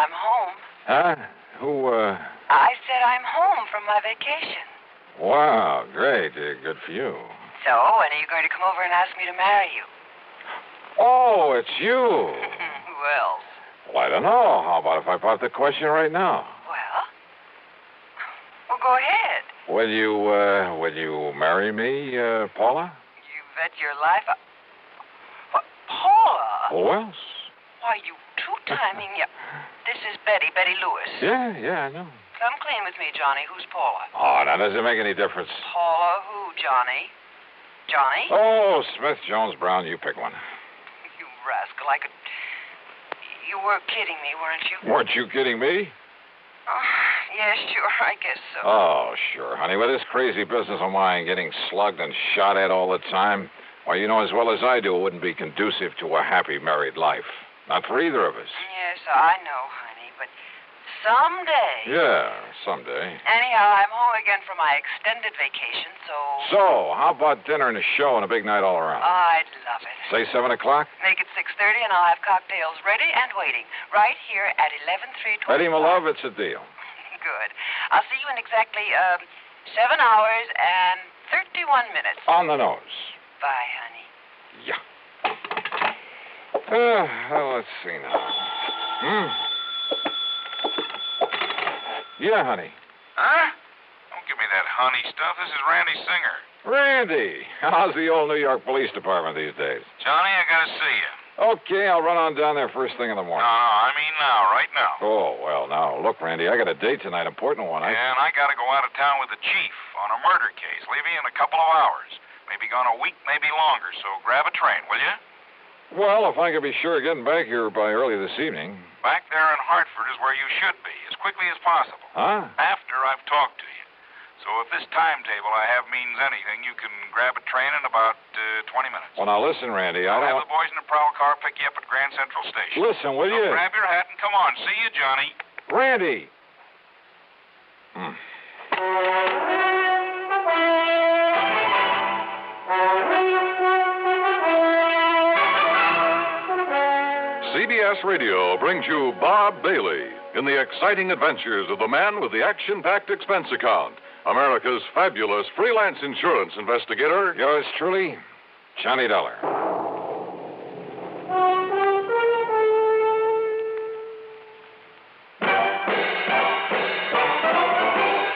I'm home. Huh? Who, I said I'm home from my vacation. Wow, great. Good for you. So, when are you going to come over and ask me to marry you? Oh, it's you. Who else? Well, I don't know. How about if I pop the question right now? Well, go ahead. Will you marry me, Paula? You bet your life. What, Paula? Who else? Why, you two-timing. This is Betty Lewis. Yeah, I know. Come clean with me, Johnny. Who's Paula? Oh, now, does it make any difference? Paula who, Johnny? Johnny? Oh, Smith, Jones, Brown, you pick one. You rascal, I could... You were kidding me, weren't you? Weren't you kidding me? Oh, yeah, sure, I guess so. Oh, sure, honey. With this crazy business of mine getting slugged and shot at all the time, why, you know as well as I do it wouldn't be conducive to a happy married life. Not for either of us. Yes, I know, honey, but someday... Yeah, someday. Anyhow, I'm home again for my extended vacation, so... So, how about dinner and a show and a big night all around? I'd love it. Say 7 o'clock? Make it 6:30 and I'll have cocktails ready and waiting, right here at 11325. Betty, my love, it's a deal. Good. I'll see you in exactly 7 hours and 31 minutes. On the nose. Bye, honey. Yeah. Well, let's see now. Yeah, honey. Huh? Don't give me that honey stuff. This is Randy Singer. Randy, how's the old New York Police Department these days? Johnny, I gotta see you. Okay, I'll run on down there first thing in the morning. No, I mean now, right now. Oh, well, now, look, Randy, I got a date tonight, important one. And I gotta go out of town with the chief on a murder case, leaving in a couple of hours. Maybe gone a week, maybe longer, so grab a train, will you? Well, if I could be sure of getting back here by early this evening. Back there in Hartford is where you should be, as quickly as possible. Huh? After I've talked to you. So if this timetable I have means anything, you can grab a train in about 20 minutes. Well, now listen, Randy, I'll have the boys in the prowl car pick you up at Grand Central Station. Listen, will you? Grab your hat and come on. See you, Johnny. Randy! CBS Radio brings you Bob Bailey in the exciting adventures of the man with the action-packed expense account, America's fabulous freelance insurance investigator. Yours truly, Johnny Dollar.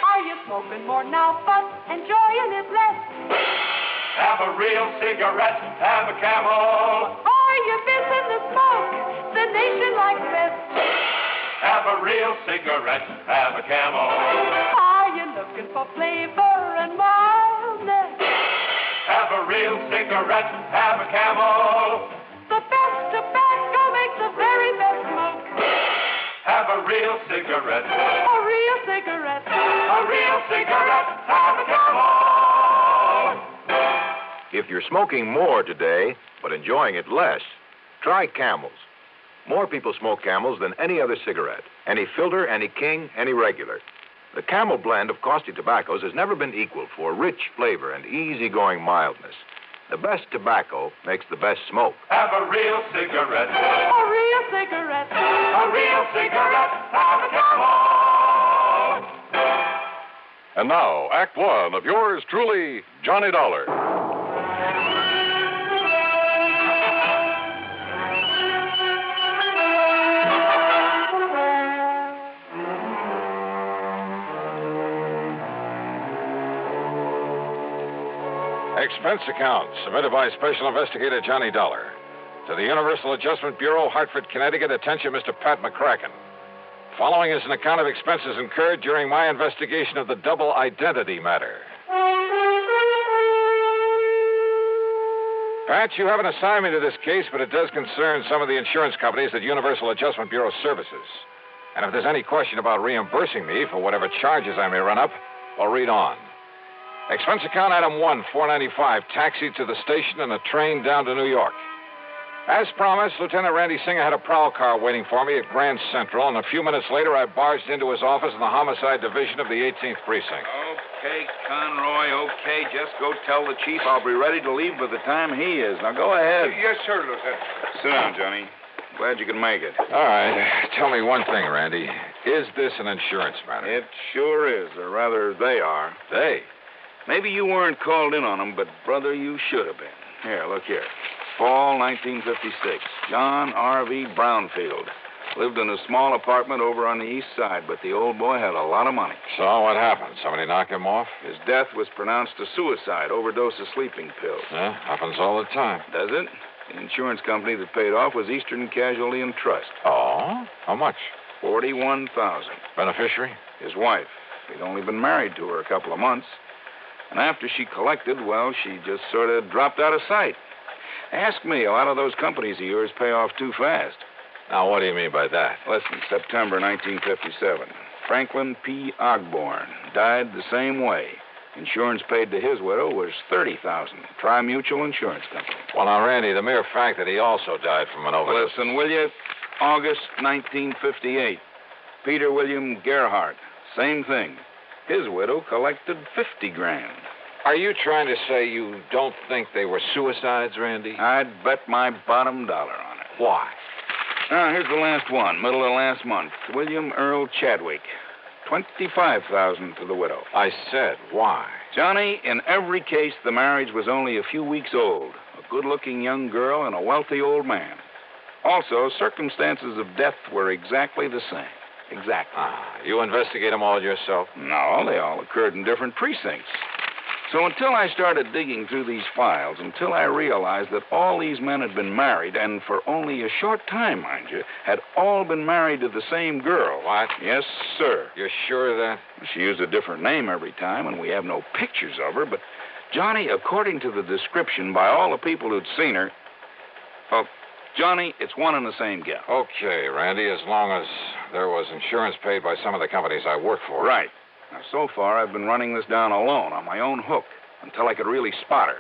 Are you smoking more now, but enjoying it less? Have a real cigarette, have a Camel. Are you missing the smoke the nation likes best? Have a real cigarette, have a Camel. Are you looking for flavor and mildness? Have a real cigarette, have a Camel. The best tobacco makes the very best smoke. Have a real cigarette. A real cigarette. A real cigarette, have a Camel. If you're smoking more today, but enjoying it less, try Camels. More people smoke Camels than any other cigarette. Any filter, any king, any regular. The Camel blend of costly tobaccos has never been equaled for rich flavor and easygoing mildness. The best tobacco makes the best smoke. Have a real cigarette. A real cigarette. A real cigarette, have a Camel. And now, Act One of yours truly, Johnny Dollar. Expense account submitted by Special Investigator Johnny Dollar to the Universal Adjustment Bureau, Hartford, Connecticut. Attention, Mr. Pat McCracken. Following is an account of expenses incurred during my investigation of the double identity matter. Pat, you have an assignment to this case, but it does concern some of the insurance companies that Universal Adjustment Bureau services. And if there's any question about reimbursing me for whatever charges I may run up, well, read on. Expense account item 1, $4.95, taxi to the station and a train down to New York. As promised, Lieutenant Randy Singer had a prowl car waiting for me at Grand Central, and a few minutes later I barged into his office in the Homicide Division of the 18th Precinct. Okay, Conroy, okay. Just go tell the chief I'll be ready to leave by the time he is. Now, go ahead. Yes, sir, Lieutenant. Sit down, Johnny. Glad you could make it. All right. Tell me one thing, Randy. Is this an insurance matter? It sure is, or rather, they are. They? Maybe you weren't called in on them, but, brother, you should have been. Here, look here. Fall 1956. John R.V. Brownfield. Lived in a small apartment over on the east side, but the old boy had a lot of money. So what happened? Somebody knock him off? His death was pronounced a suicide, overdose of sleeping pills. Yeah, happens all the time. Does it? The insurance company that paid off was Eastern Casualty and Trust. Oh? How much? $41,000. Beneficiary? His wife. He'd only been married to her a couple of months. And after she collected, well, she just sort of dropped out of sight. Ask me, a lot of those companies of yours pay off too fast. Now, what do you mean by that? Listen, September 1957. Franklin P. Ogborn died the same way. Insurance paid to his widow was $30,000. Tri-Mutual Insurance Company. Well, now, Randy, the mere fact that he also died from an overdose... Listen, will you? August 1958. Peter William Gerhardt. Same thing. His widow collected $50,000. Are you trying to say you don't think they were suicides, Randy? I'd bet my bottom dollar on it. Why? Now, here's the last one, middle of last month. William Earl Chadwick. $25,000 to the widow. I said, why? Johnny, in every case, the marriage was only a few weeks old. A good-looking young girl and a wealthy old man. Also, circumstances of death were exactly the same. Exactly. You investigate them all yourself? No, they all occurred in different precincts. So until I started digging through these files, until I realized that all these men had been married, and for only a short time, mind you, had all been married to the same girl. What? Yes, sir. You're sure of that? She used a different name every time, and we have no pictures of her, but, Johnny, according to the description by all the people who'd seen her, well, Johnny, it's one and the same gal. Okay, Randy, as long as there was insurance paid by some of the companies I work for. Right. Now, so far, I've been running this down alone on my own hook until I could really spot her.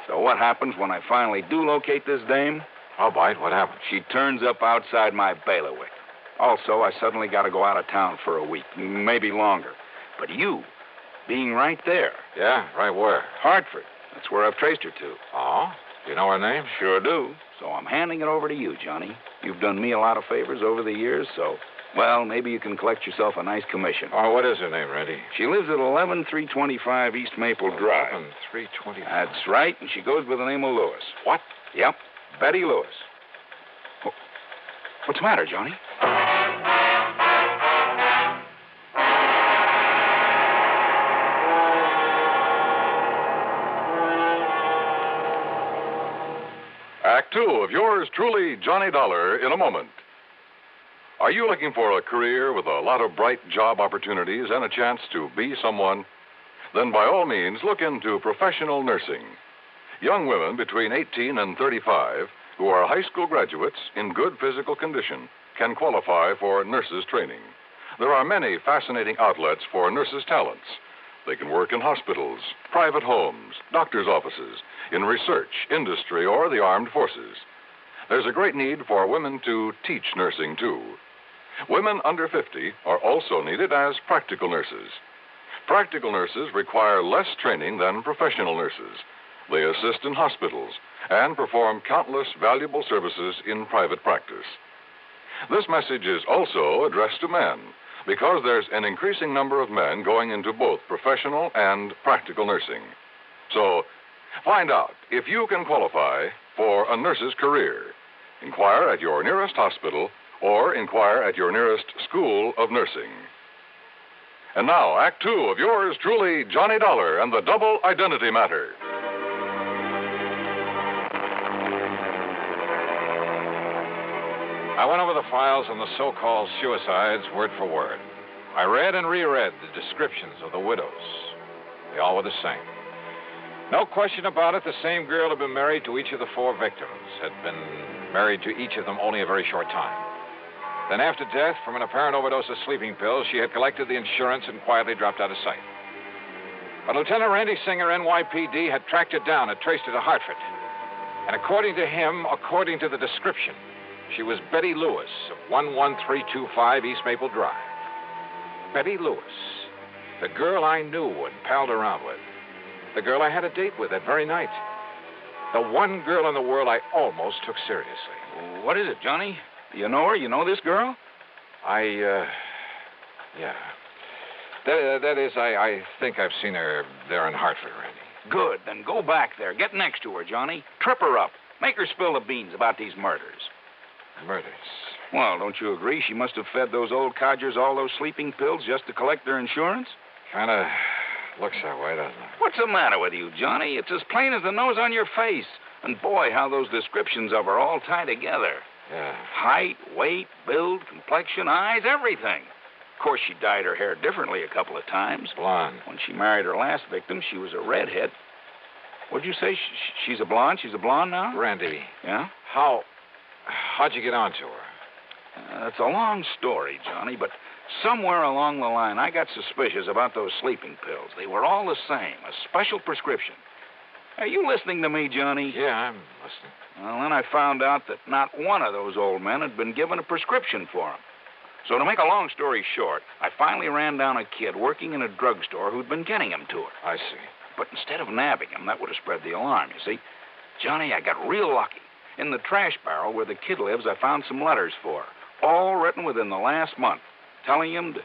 So what happens when I finally do locate this dame? I'll bite. What happens? She turns up outside my bailiwick. Also, I suddenly got to go out of town for a week, maybe longer. But you, being right there. Yeah, right where? Hartford. That's where I've traced her to. Oh? You know her name? Sure do. So I'm handing it over to you, Johnny. You've done me a lot of favors over the years, so... Well, maybe you can collect yourself a nice commission. Oh, what is her name, Randy? She lives at 11325 East Maple Drive. 11325. That's right, and she goes by the name of Lewis. What? Yep, Betty Lewis. Oh, what's the matter, Johnny? Act 2 of yours truly, Johnny Dollar, in a moment. Are you looking for a career with a lot of bright job opportunities and a chance to be someone? Then by all means, look into professional nursing. Young women between 18 and 35 who are high school graduates in good physical condition can qualify for nurses training. There are many fascinating outlets for nurses' talents. They can work in hospitals, private homes, doctors' offices, in research, industry, or the armed forces. There's a great need for women to teach nursing, too. Women under 50 are also needed as practical nurses. Practical nurses require less training than professional nurses. They assist in hospitals and perform countless valuable services in private practice. This message is also addressed to men because there's an increasing number of men going into both professional and practical nursing. So, find out if you can qualify for a nurse's career. Inquire at your nearest hospital or inquire at your nearest school of nursing. And now, Act 2 of yours truly, Johnny Dollar and the Double Identity Matter. I went over the files on the so-called suicides word for word. I read and reread the descriptions of the widows. They all were the same. No question about it, the same girl had been married to each of the four victims, had been married to each of them only a very short time. Then after death, from an apparent overdose of sleeping pills, she had collected the insurance and quietly dropped out of sight. But Lieutenant Randy Singer, NYPD, had tracked her down and traced her to Hartford. And according to him, according to the description, she was Betty Lewis of 11325 East Maple Drive. Betty Lewis, the girl I knew and palled around with. The girl I had a date with that very night. The one girl in the world I almost took seriously. What is it, Johnny? Do you know her? You know this girl? Yeah. That is, I think I've seen her there in Hartford, Randy. Good. Then go back there. Get next to her, Johnny. Trip her up. Make her spill the beans about these murders. Murders? Well, don't you agree she must have fed those old codgers all those sleeping pills just to collect their insurance? Kind of looks that way, doesn't it? What's the matter with you, Johnny? It's as plain as the nose on your face. And boy, how those descriptions of her all tie together. Yeah. Height, weight, build, complexion, eyes, everything. Of course, she dyed her hair differently a couple of times. Blonde. When she married her last victim, she was a redhead. What'd you say? She's a blonde? She's a blonde now? Randy. Yeah? How'd you get onto her? It's a long story, Johnny, but somewhere along the line, I got suspicious about those sleeping pills. They were all the same, a special prescription. Are you listening to me, Johnny? Yeah, I'm listening. Well, then I found out that not one of those old men had been given a prescription for them. So to make a long story short, I finally ran down a kid working in a drugstore who'd been getting them to her. I see. But instead of nabbing him, that would have spread the alarm, you see. Johnny, I got real lucky. In the trash barrel where the kid lives, I found some letters for her, all written within the last month, telling him to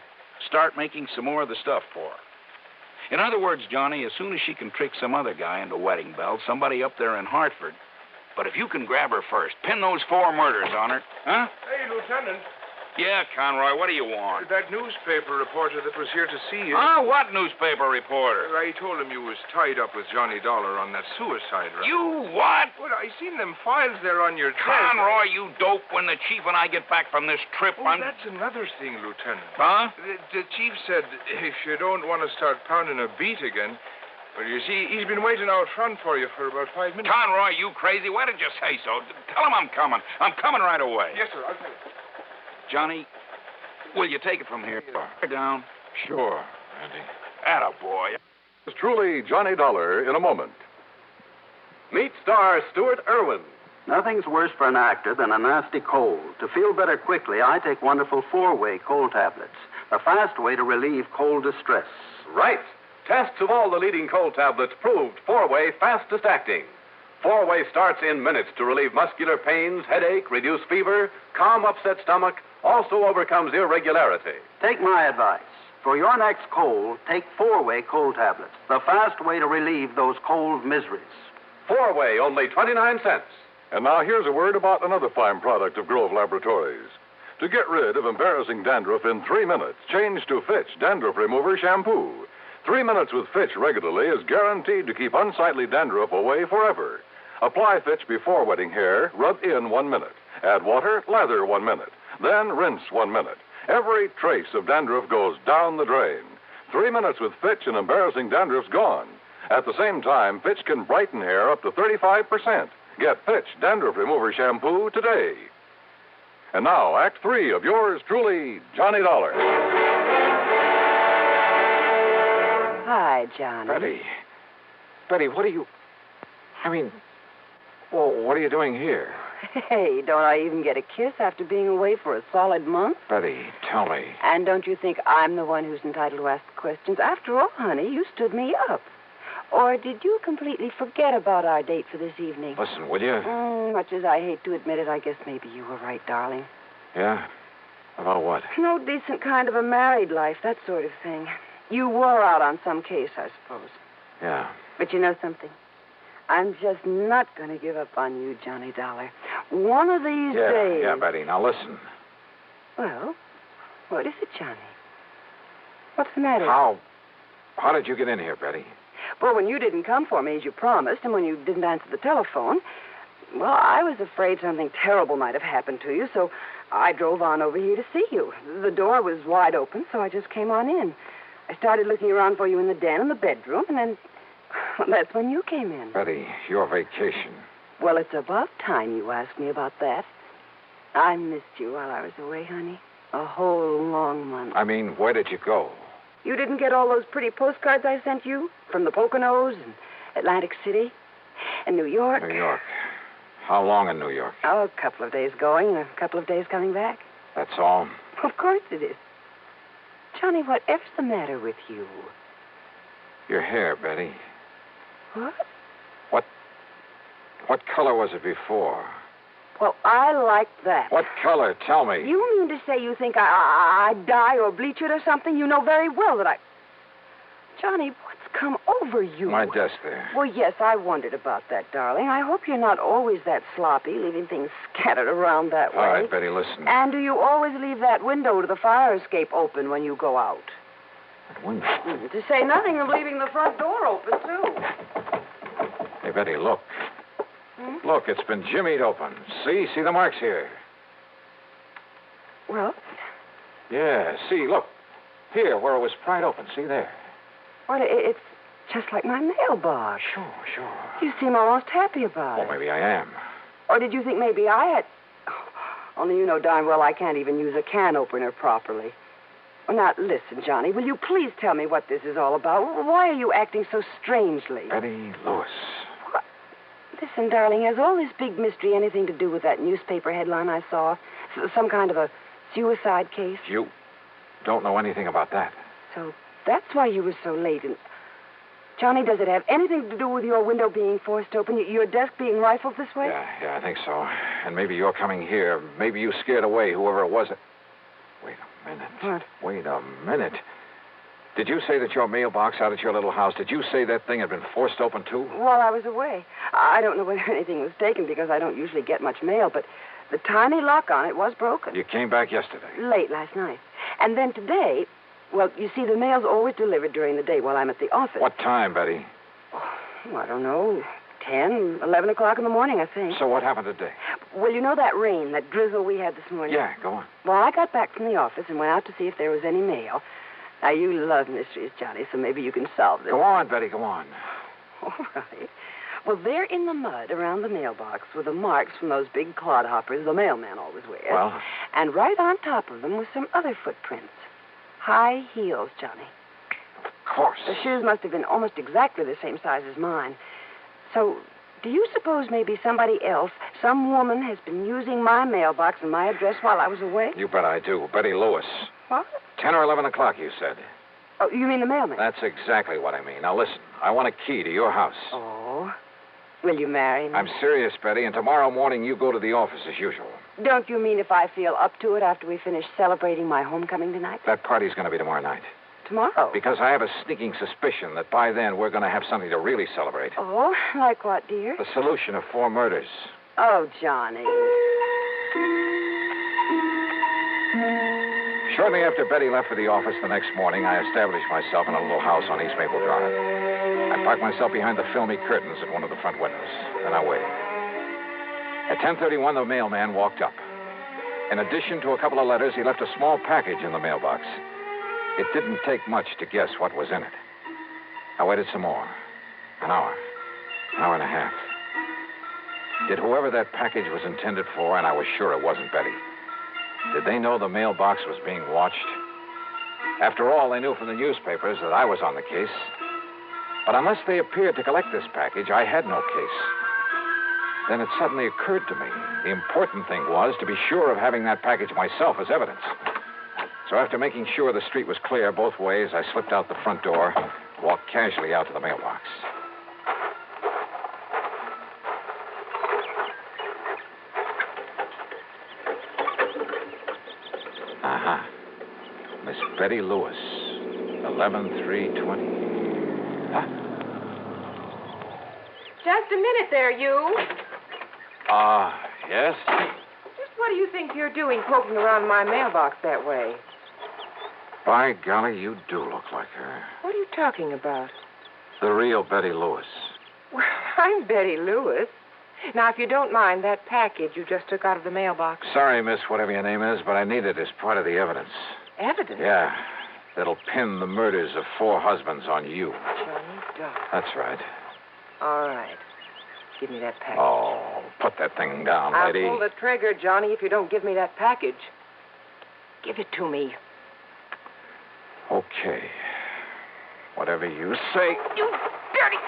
start making some more of the stuff for her. In other words, Johnny, as soon as she can trick some other guy into wedding bells, somebody up there in Hartford, but if you can grab her first, pin those 4 murders on her, huh? Hey, Lieutenant. Yeah, Conroy, what do you want? That newspaper reporter that was here to see you. Ah, what newspaper reporter? I told him you was tied up with Johnny Dollar on that suicide run. You what? Well, I seen them files there on your desk. Conroy, you dope, when the chief and I get back from this trip, That's another thing, Lieutenant. Huh? The chief said if you don't want to start pounding a beat again, well, you see, he's been waiting out front for you for about 5 minutes. Conroy, you crazy? Why did you say so? Tell him I'm coming. I'm coming right away. Yes, sir, I'll tell you. Johnny, will you take it from here? Down. Sure, Randy. Attaboy. It's truly Johnny Dollar in a moment. Meet star Stuart Irwin. Nothing's worse for an actor than a nasty cold. To feel better quickly, I take wonderful 4-way cold tablets, the fast way to relieve cold distress. Right. Tests of all the leading cold tablets proved 4-way fastest acting. 4-way starts in minutes to relieve muscular pains, headache, reduce fever, calm upset stomach, also overcomes irregularity. Take my advice. For your next cold, take 4-way cold tablets, the fast way to relieve those cold miseries. 4-way, only 29 cents. And now here's a word about another fine product of Grove Laboratories. To get rid of embarrassing dandruff in 3 minutes, change to Fitch Dandruff Remover Shampoo. 3 minutes with Fitch regularly is guaranteed to keep unsightly dandruff away forever. Apply Fitch before wetting hair, rub in 1 minute. Add water, lather 1 minute. Then rinse 1 minute. Every trace of dandruff goes down the drain. 3 minutes with Fitch and embarrassing dandruff's gone. At the same time, Fitch can brighten hair up to 35%. Get Fitch Dandruff Remover Shampoo today. And now, Act 3 of yours truly, Johnny Dollar. Hi, Johnny. Betty, what are you... what are you doing here? Hey, don't I even get a kiss after being away for a solid month? Betty, tell me. And don't you think I'm the one who's entitled to ask the questions? After all, honey, you stood me up. Or did you completely forget about our date for this evening? Listen, will you? Much as I hate to admit it, I guess maybe you were right, darling. Yeah? About what? No decent kind of a married life, that sort of thing. You were out on some case, I suppose. Yeah. But you know something? I'm just not going to give up on you, Johnny Dollar. One of these days... Yeah, Betty, now listen. Well, what is it, Johnny? What's the matter? How did you get in here, Betty? Well, when you didn't come for me as you promised, and when you didn't answer the telephone, well, I was afraid something terrible might have happened to you, so I drove on over here to see you. The door was wide open, so I just came on in. I started looking around for you in the den and the bedroom, and then... Well, that's when you came in. Betty, your vacation. Well, it's about time you asked me about that. I missed you while I was away, honey. A whole long month. Where did you go? You didn't get all those pretty postcards I sent you? From the Poconos and Atlantic City and New York? New York. How long in New York? Oh, a couple of days going and a couple of days coming back. That's all? Of course it is. Johnny, whatever's the matter with you? Your hair, Betty. What? What color was it before? Well, I like that. What color? Tell me. You mean to say you think I'd dye or bleach it or something? You know very well that I... Johnny, what's come over you? My desk there. Well, yes, I wondered about that, darling. I hope you're not always that sloppy, leaving things scattered around that way. All right, Betty, listen. And do you always leave that window to the fire escape open when you go out? That window? To say nothing of leaving the front door open, too. Hey, Betty, look. Look, it's been jimmied open. See the marks here. Well? Yeah, see, look. Here, where it was pried open. See there. Well, it's just like my mailbox. Sure. You seem almost happy about it. Well, maybe I am. Or did you think maybe I had... Only you know darn well I can't even use a can opener properly. Well, now, listen, Johnny, will you please tell me what this is all about? Why are you acting so strangely? Betty Lewis. What? Listen, darling, has all this big mystery anything to do with that newspaper headline I saw? Some kind of a suicide case? You don't know anything about that. So that's why you were so late. And Johnny, does it have anything to do with your window being forced open, your desk being rifled this way? Yeah, I think so. And maybe you're coming here. Maybe you scared away whoever it was. Wait a minute. What? Wait a minute. Did you say that your mailbox out at your little house, did you say that thing had been forced open, too? While I was away. I don't know whether anything was taken because I don't usually get much mail, but the tiny lock on it was broken. You came back yesterday? Late last night. And then today, well, you see, the mail's always delivered during the day while I'm at the office. What time, Betty? Oh, I don't know. 10, 11 o'clock in the morning, I think. So what happened today? Well, you know that rain, that drizzle we had this morning? Yeah, go on. Well, I got back from the office and went out to see if there was any mail. Now, you love mysteries, Johnny, so maybe you can solve this. Go on, Betty, go on. All right. Well, there in the mud around the mailbox were the marks from those big clodhoppers the mailman always wears. Well? And right on top of them were some other footprints. High heels, Johnny. Of course. The shoes must have been almost exactly the same size as mine. So, do you suppose maybe somebody else, some woman, has been using my mailbox and my address while I was away? You bet I do. Betty Lewis. What? 10 or 11 o'clock, you said. Oh, you mean the mailman? That's exactly what I mean. Now, listen. I want a key to your house. Oh. Will you marry me? I'm serious, Betty, and tomorrow morning you go to the office as usual. Don't you mean if I feel up to it after we finish celebrating my homecoming tonight? That party's going to be tomorrow night. Tomorrow? Because I have a sneaking suspicion that by then we're going to have something to really celebrate. Oh, like what, dear? The solution of 4 murders. Oh, Johnny. Shortly after Betty left for the office the next morning, I established myself in a little house on East Maple Drive. I parked myself behind the filmy curtains at one of the front windows. Then I waited. At 10:31, the mailman walked up. In addition to a couple of letters, he left a small package in the mailbox. It didn't take much to guess what was in it. I waited some more. An hour and a half. Did whoever that package was intended for, and I was sure it wasn't Betty, did they know the mailbox was being watched? After all, they knew from the newspapers that I was on the case. But unless they appeared to collect this package, I had no case. Then it suddenly occurred to me the important thing was to be sure of having that package myself as evidence. So after making sure the street was clear both ways, I slipped out the front door, walked casually out to the mailbox. Aha. Miss Betty Lewis, 11/3/20. Huh? Just a minute there, you. Yes? Just what do you think you're doing poking around my mailbox that way? By golly, you do look like her. What are you talking about? The real Betty Lewis. Well, I'm Betty Lewis. Now, if you don't mind, that package you just took out of the mailbox. Sorry, miss, whatever your name is, but I need it as part of the evidence. Evidence? Yeah. That'll pin the murders of 4 husbands on you. Johnny Doe. That's right. All right. Give me that package. Oh, put that thing down, lady. I'll pull the trigger, Johnny, if you don't give me that package. Give it to me. Okay. Whatever you say. You dirty...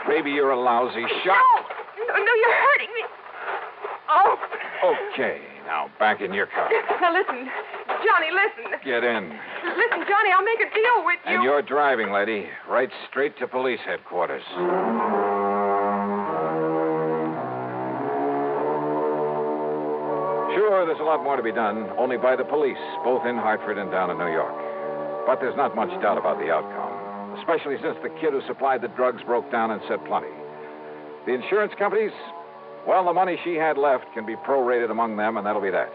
Maybe you're a lousy shot. No, you're hurting me. Oh. Okay, now back in your car. Now listen, Johnny, listen. Get in. Listen, Johnny, I'll make a deal with you. And you're driving, lady. Right straight to police headquarters. Sure, there's a lot more to be done, only by the police, both in Hartford and down in New York. But there's not much doubt about the outcome, especially since the kid who supplied the drugs broke down and said plenty. The insurance companies, well, the money she had left can be prorated among them, and that'll be that.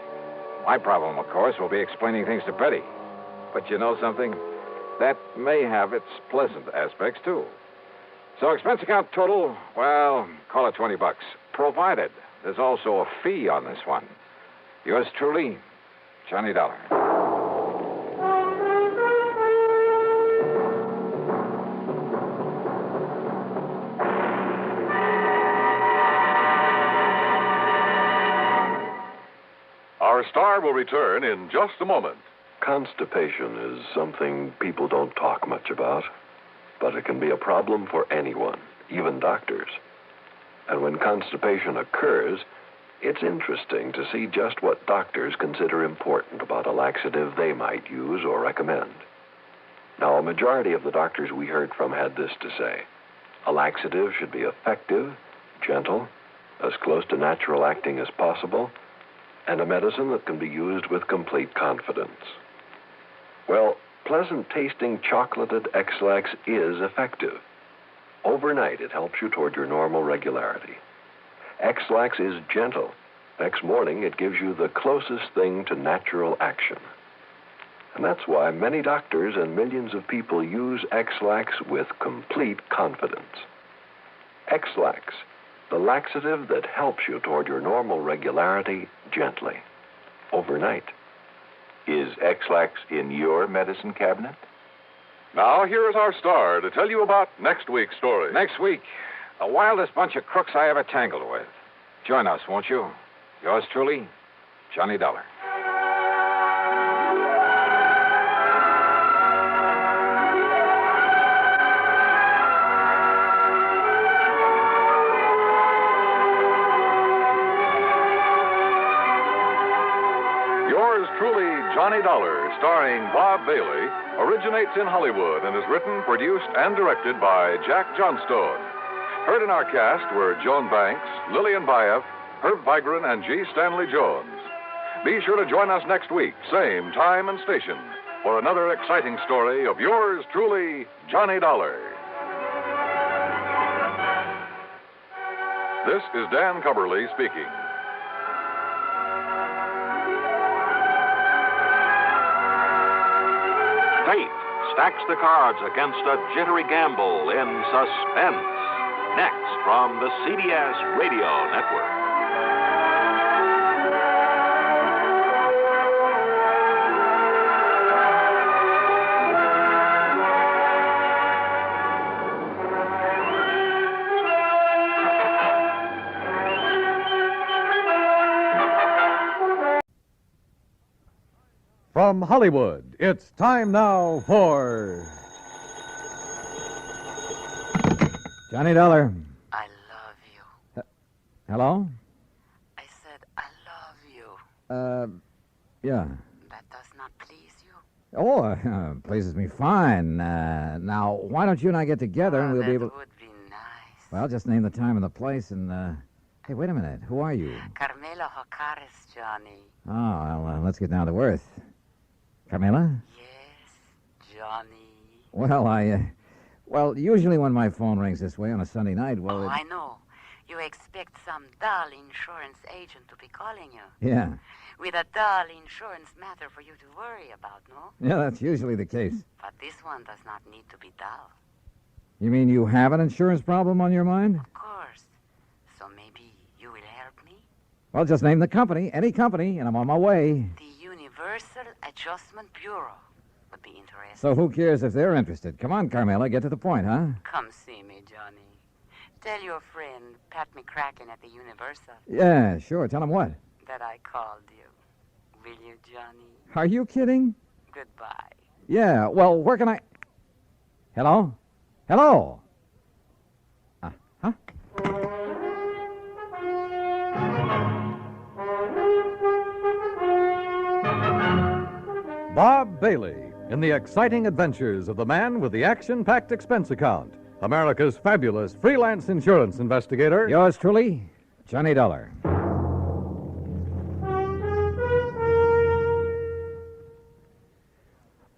My problem, of course, will be explaining things to Betty. But you know something? That may have its pleasant aspects, too. So expense account total, well, call it $20. Provided there's also a fee on this one. Yours truly, Johnny Dollar. Our star will return in just a moment. Constipation is something people don't talk much about, but it can be a problem for anyone, even doctors. And when constipation occurs, it's interesting to see just what doctors consider important about a laxative they might use or recommend. Now, a majority of the doctors we heard from had this to say. A laxative should be effective, gentle, as close to natural acting as possible, and a medicine that can be used with complete confidence. Well, pleasant-tasting chocolated X-Lax is effective. Overnight, it helps you toward your normal regularity. X-Lax is gentle. Next morning, it gives you the closest thing to natural action. And that's why many doctors and millions of people use X-Lax with complete confidence. X-Lax, the laxative that helps you toward your normal regularity gently, overnight. Is X-Lax in your medicine cabinet? Now, here is our star to tell you about next week's story. Next week, the wildest bunch of crooks I ever tangled with. Join us, won't you? Yours truly, Johnny Dollar. Yours truly, Johnny Dollar, starring Bob Bailey, originates in Hollywood and is written, produced, and directed by Jack Johnstone. Heard in our cast were Joan Banks, Lillian Baeff, Herb Vigran, and G. Stanley Jones. Be sure to join us next week, same time and station, for another exciting story of yours truly, Johnny Dollar. This is Dan Cubberly speaking. Fate stacks the cards against a jittery gamble in Suspense. Next from the CBS Radio Network. From Hollywood, it's time now for Johnny Dollar. I love you. Hello? I said I love you. Yeah. That does not please you? Oh, pleases me fine. Now, why don't you and I get together and we'll be able... That would be nice. Well, just name the time and the place and, Hey, wait a minute. Who are you? Carmela Jocares, Johnny. Oh, well, let's get down to earth. Carmela? Yes, Johnny. Well, Well, usually when my phone rings this way on a Sunday night, well... Oh, I know. You expect some dull insurance agent to be calling you. Yeah. With a dull insurance matter for you to worry about, no? Yeah, that's usually the case. But this one does not need to be dull. You mean you have an insurance problem on your mind? Of course. So maybe you will help me? Well, just name the company, any company, and I'm on my way. The Universal Adjustment Bureau would be interesting. So who cares if they're interested? Come on, Carmela, get to the point, huh? Come see me, Johnny. Tell your friend, Pat McCracken at the Universal. Yeah, sure. Tell him what? That I called you. Will you, Johnny? Are you kidding? Goodbye. Yeah, well, where can I... Hello? Hello? Huh? Bob Bailey in the exciting adventures of the man with the action-packed expense account. America's fabulous freelance insurance investigator. Yours truly, Johnny Dollar.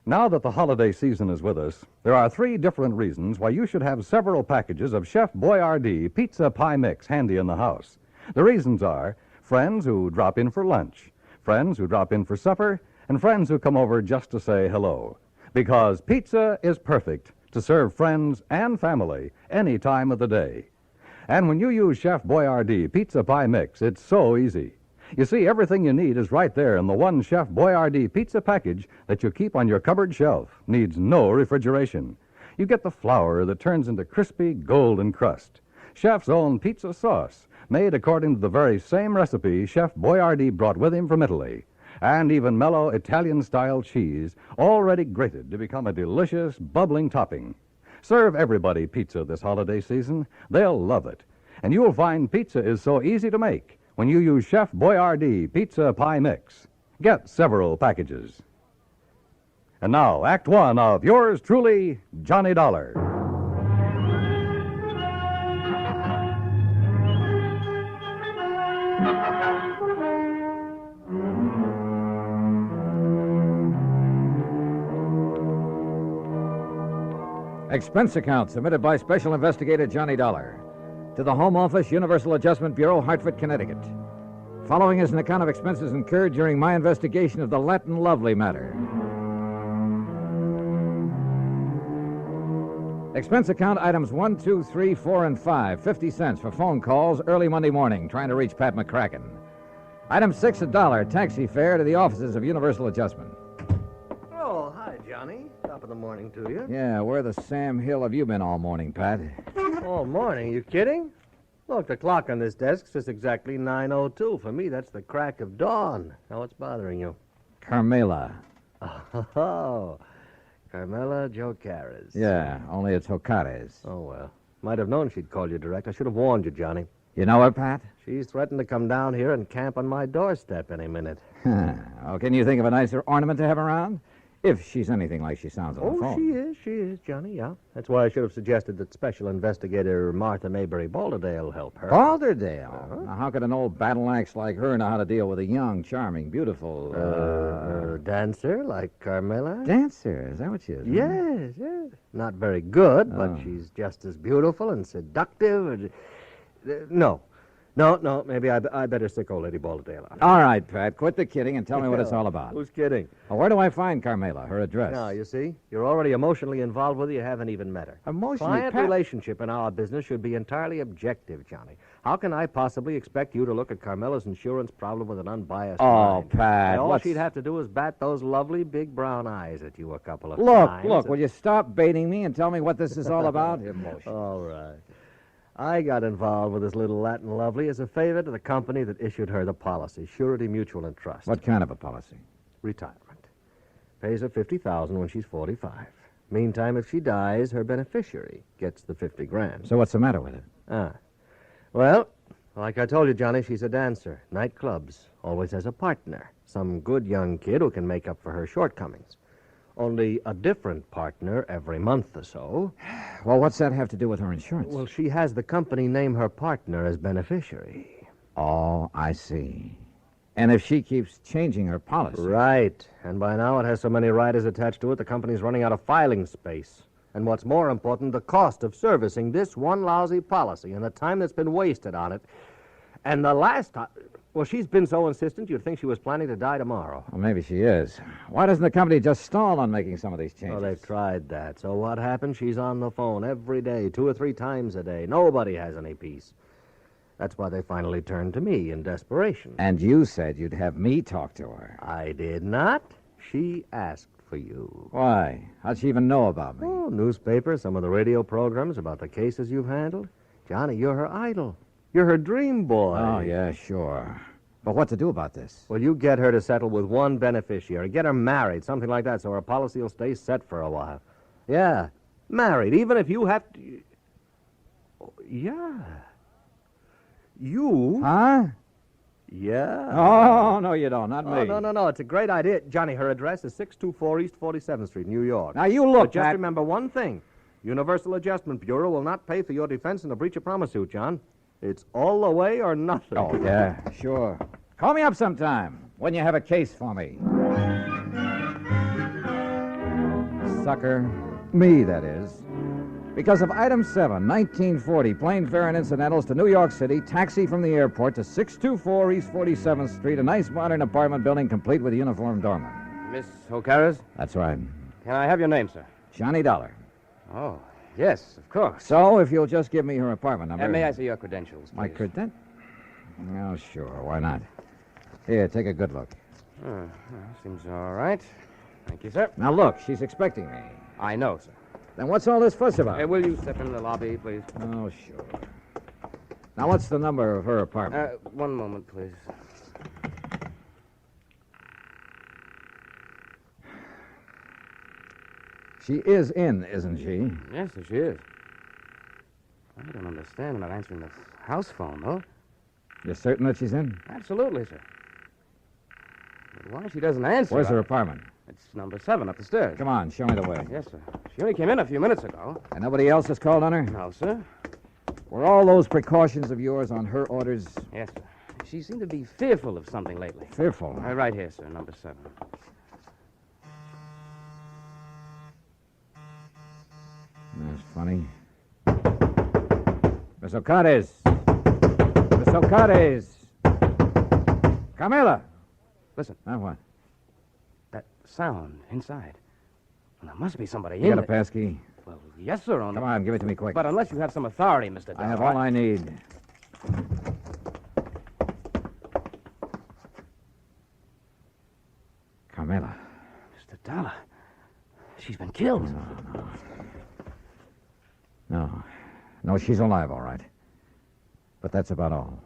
Now that the holiday season is with us, there are 3 different reasons why you should have several packages of Chef Boyardee Pizza Pie Mix handy in the house. The reasons are friends who drop in for lunch, friends who drop in for supper, and friends who come over just to say hello. Because pizza is perfect to serve friends and family any time of the day. And when you use Chef Boyardee Pizza Pie Mix, it's so easy. You see, everything you need is right there in the one Chef Boyardee pizza package that you keep on your cupboard shelf. Needs no refrigeration. You get the flour that turns into crispy golden crust. Chef's own pizza sauce, made according to the very same recipe Chef Boyardee brought with him from Italy. And even mellow Italian-style cheese, already grated to become a delicious, bubbling topping. Serve everybody pizza this holiday season. They'll love it. And you'll find pizza is so easy to make when you use Chef Boyardee Pizza Pie Mix. Get several packages. And now, Act 1 of yours truly, Johnny Dollar. Expense account submitted by Special Investigator Johnny Dollar to the Home Office, Universal Adjustment Bureau, Hartford, Connecticut. Following is an account of expenses incurred during my investigation of the Latin Lovely matter. Expense account items 1, 2, 3, 4, and 5, 50 cents for phone calls early Monday morning trying to reach Pat McCracken. Item 6, $1, taxi fare to the offices of Universal Adjustment. Oh, hi, Johnny. Top of the morning to you. Yeah, where the Sam Hill have you been all morning, Pat? All morning? You kidding? Look, the clock on this desk says exactly 9:02. For me, that's the crack of dawn. Now, what's bothering you? Carmela. Oh, Carmela Jocares. Yeah, only it's Jocares. Oh, well. Might have known she'd call you direct. I should have warned you, Johnny. You know her, Pat? She's threatened to come down here and camp on my doorstep any minute. Oh, can you think of a nicer ornament to have around? If she's anything like she sounds on the phone. She is, Johnny, yeah. That's why I should have suggested that Special Investigator Martha Mayberry Balderdale help her. Balderdale? Now, how could an old battle axe like her know how to deal with a young, charming, beautiful... dancer like Carmela? Dancer? Is that what she is? Yes, yes. Not very good, but she's just as beautiful and seductive. No, maybe I better stick old Lady Balderdale out. All right, Pat, quit the kidding and tell me what it's all about. Who's kidding? Well, where do I find Carmela, her address? Now, you see, you're already emotionally involved with her. You haven't even met her. Emotionally? Client relationship in our business should be entirely objective, Johnny. How can I possibly expect you to look at Carmela's insurance problem with an unbiased mind? Pat, all she'd have to do is bat those lovely big brown eyes at you a couple of times. Look, will you stop baiting me and tell me what this is all about? Emotion. All right. I got involved with this little Latin lovely as a favor to the company that issued her the policy, Surety Mutual and Trust. What kind of a policy? Retirement. Pays her $50,000 when she's 45. Meantime, if she dies, her beneficiary gets the $50,000. So what's the matter with it? Well, like I told you, Johnny, she's a dancer. Nightclubs. Always has a partner. Some good young kid who can make up for her shortcomings. Only a different partner every month or so. Well, what's that have to do with her insurance? Well, she has the company name her partner as beneficiary. Oh, I see. And if she keeps changing her policy... Right. And by now it has so many riders attached to it, the company's running out of filing space. And what's more important, the cost of servicing this one lousy policy and the time that's been wasted on it. And the last time... Well, she's been so insistent you'd think she was planning to die tomorrow. Well, maybe she is. Why doesn't the company just stall on making some of these changes? Well, they've tried that. So what happens? She's on the phone every day, 2 or 3 times a day. Nobody has any peace. That's why they finally turned to me in desperation. And you said you'd have me talk to her. I did not. She asked for you. Why? How'd she even know about me? Oh, newspapers, some of the radio programs about the cases you've handled. Johnny, you're her idol. You're her dream boy. Oh, yeah, sure. But what to do about this? Well, you get her to settle with one beneficiary. Get her married, something like that, so her policy will stay set for a while. Yeah, married, even if you have to... Oh, yeah. You? Huh? Yeah. Oh, no, you don't. Not me. No. It's a great idea. Johnny, her address is 624 East 47th Street, New York. Now, you look, But just remember one thing. Universal Adjustment Bureau will not pay for your defense in a breach of promise suit, John. It's all the way or nothing. Oh, yeah, sure. Call me up sometime when you have a case for me. sucker. Me, that is. Because of item 7, 1940, plane fare and incidentals to New York City, taxi from the airport to 624 East 47th Street, a nice modern apartment building complete with a uniformed doorman. Miss O'Carra's? That's right. Can I have your name, sir? Johnny Dollar. Oh, yes, of course. So, if you'll just give me her apartment number... may I see your credentials, please? My credentials? Oh, sure. Why not? Here, take a good look. Seems all right. Thank you, sir. Now, look, she's expecting me. I know, sir. Then what's all this fuss about? Hey, will you step into the lobby, please? Oh, sure. Now, what's the number of her apartment? One moment, please. She is in, isn't she? Yes, sir, she is. I don't understand her not answering the house phone, though. You're certain that she's in? Absolutely, sir. But why she doesn't answer... Where's her apartment? It's number 7 up the stairs. Come on, show me the way. Yes, sir. She only came in a few minutes ago. And nobody else has called on her? No, sir. Were all those precautions of yours on her orders? Yes, sir. She seemed to be fearful of something lately. Fearful? Right here, sir, number 7. That's funny. Miss Ocades! Miss Ocades! Carmela! Listen. Now what? That sound inside. Well, there must be somebody in You got a there. passkey? Well, yes, sir. Come on, give it to me quick. But unless you have some authority, Mr. Dollar. I have all I need. Carmela. Mr. Dollar. She's been killed. No, she's alive, all right. But that's about all.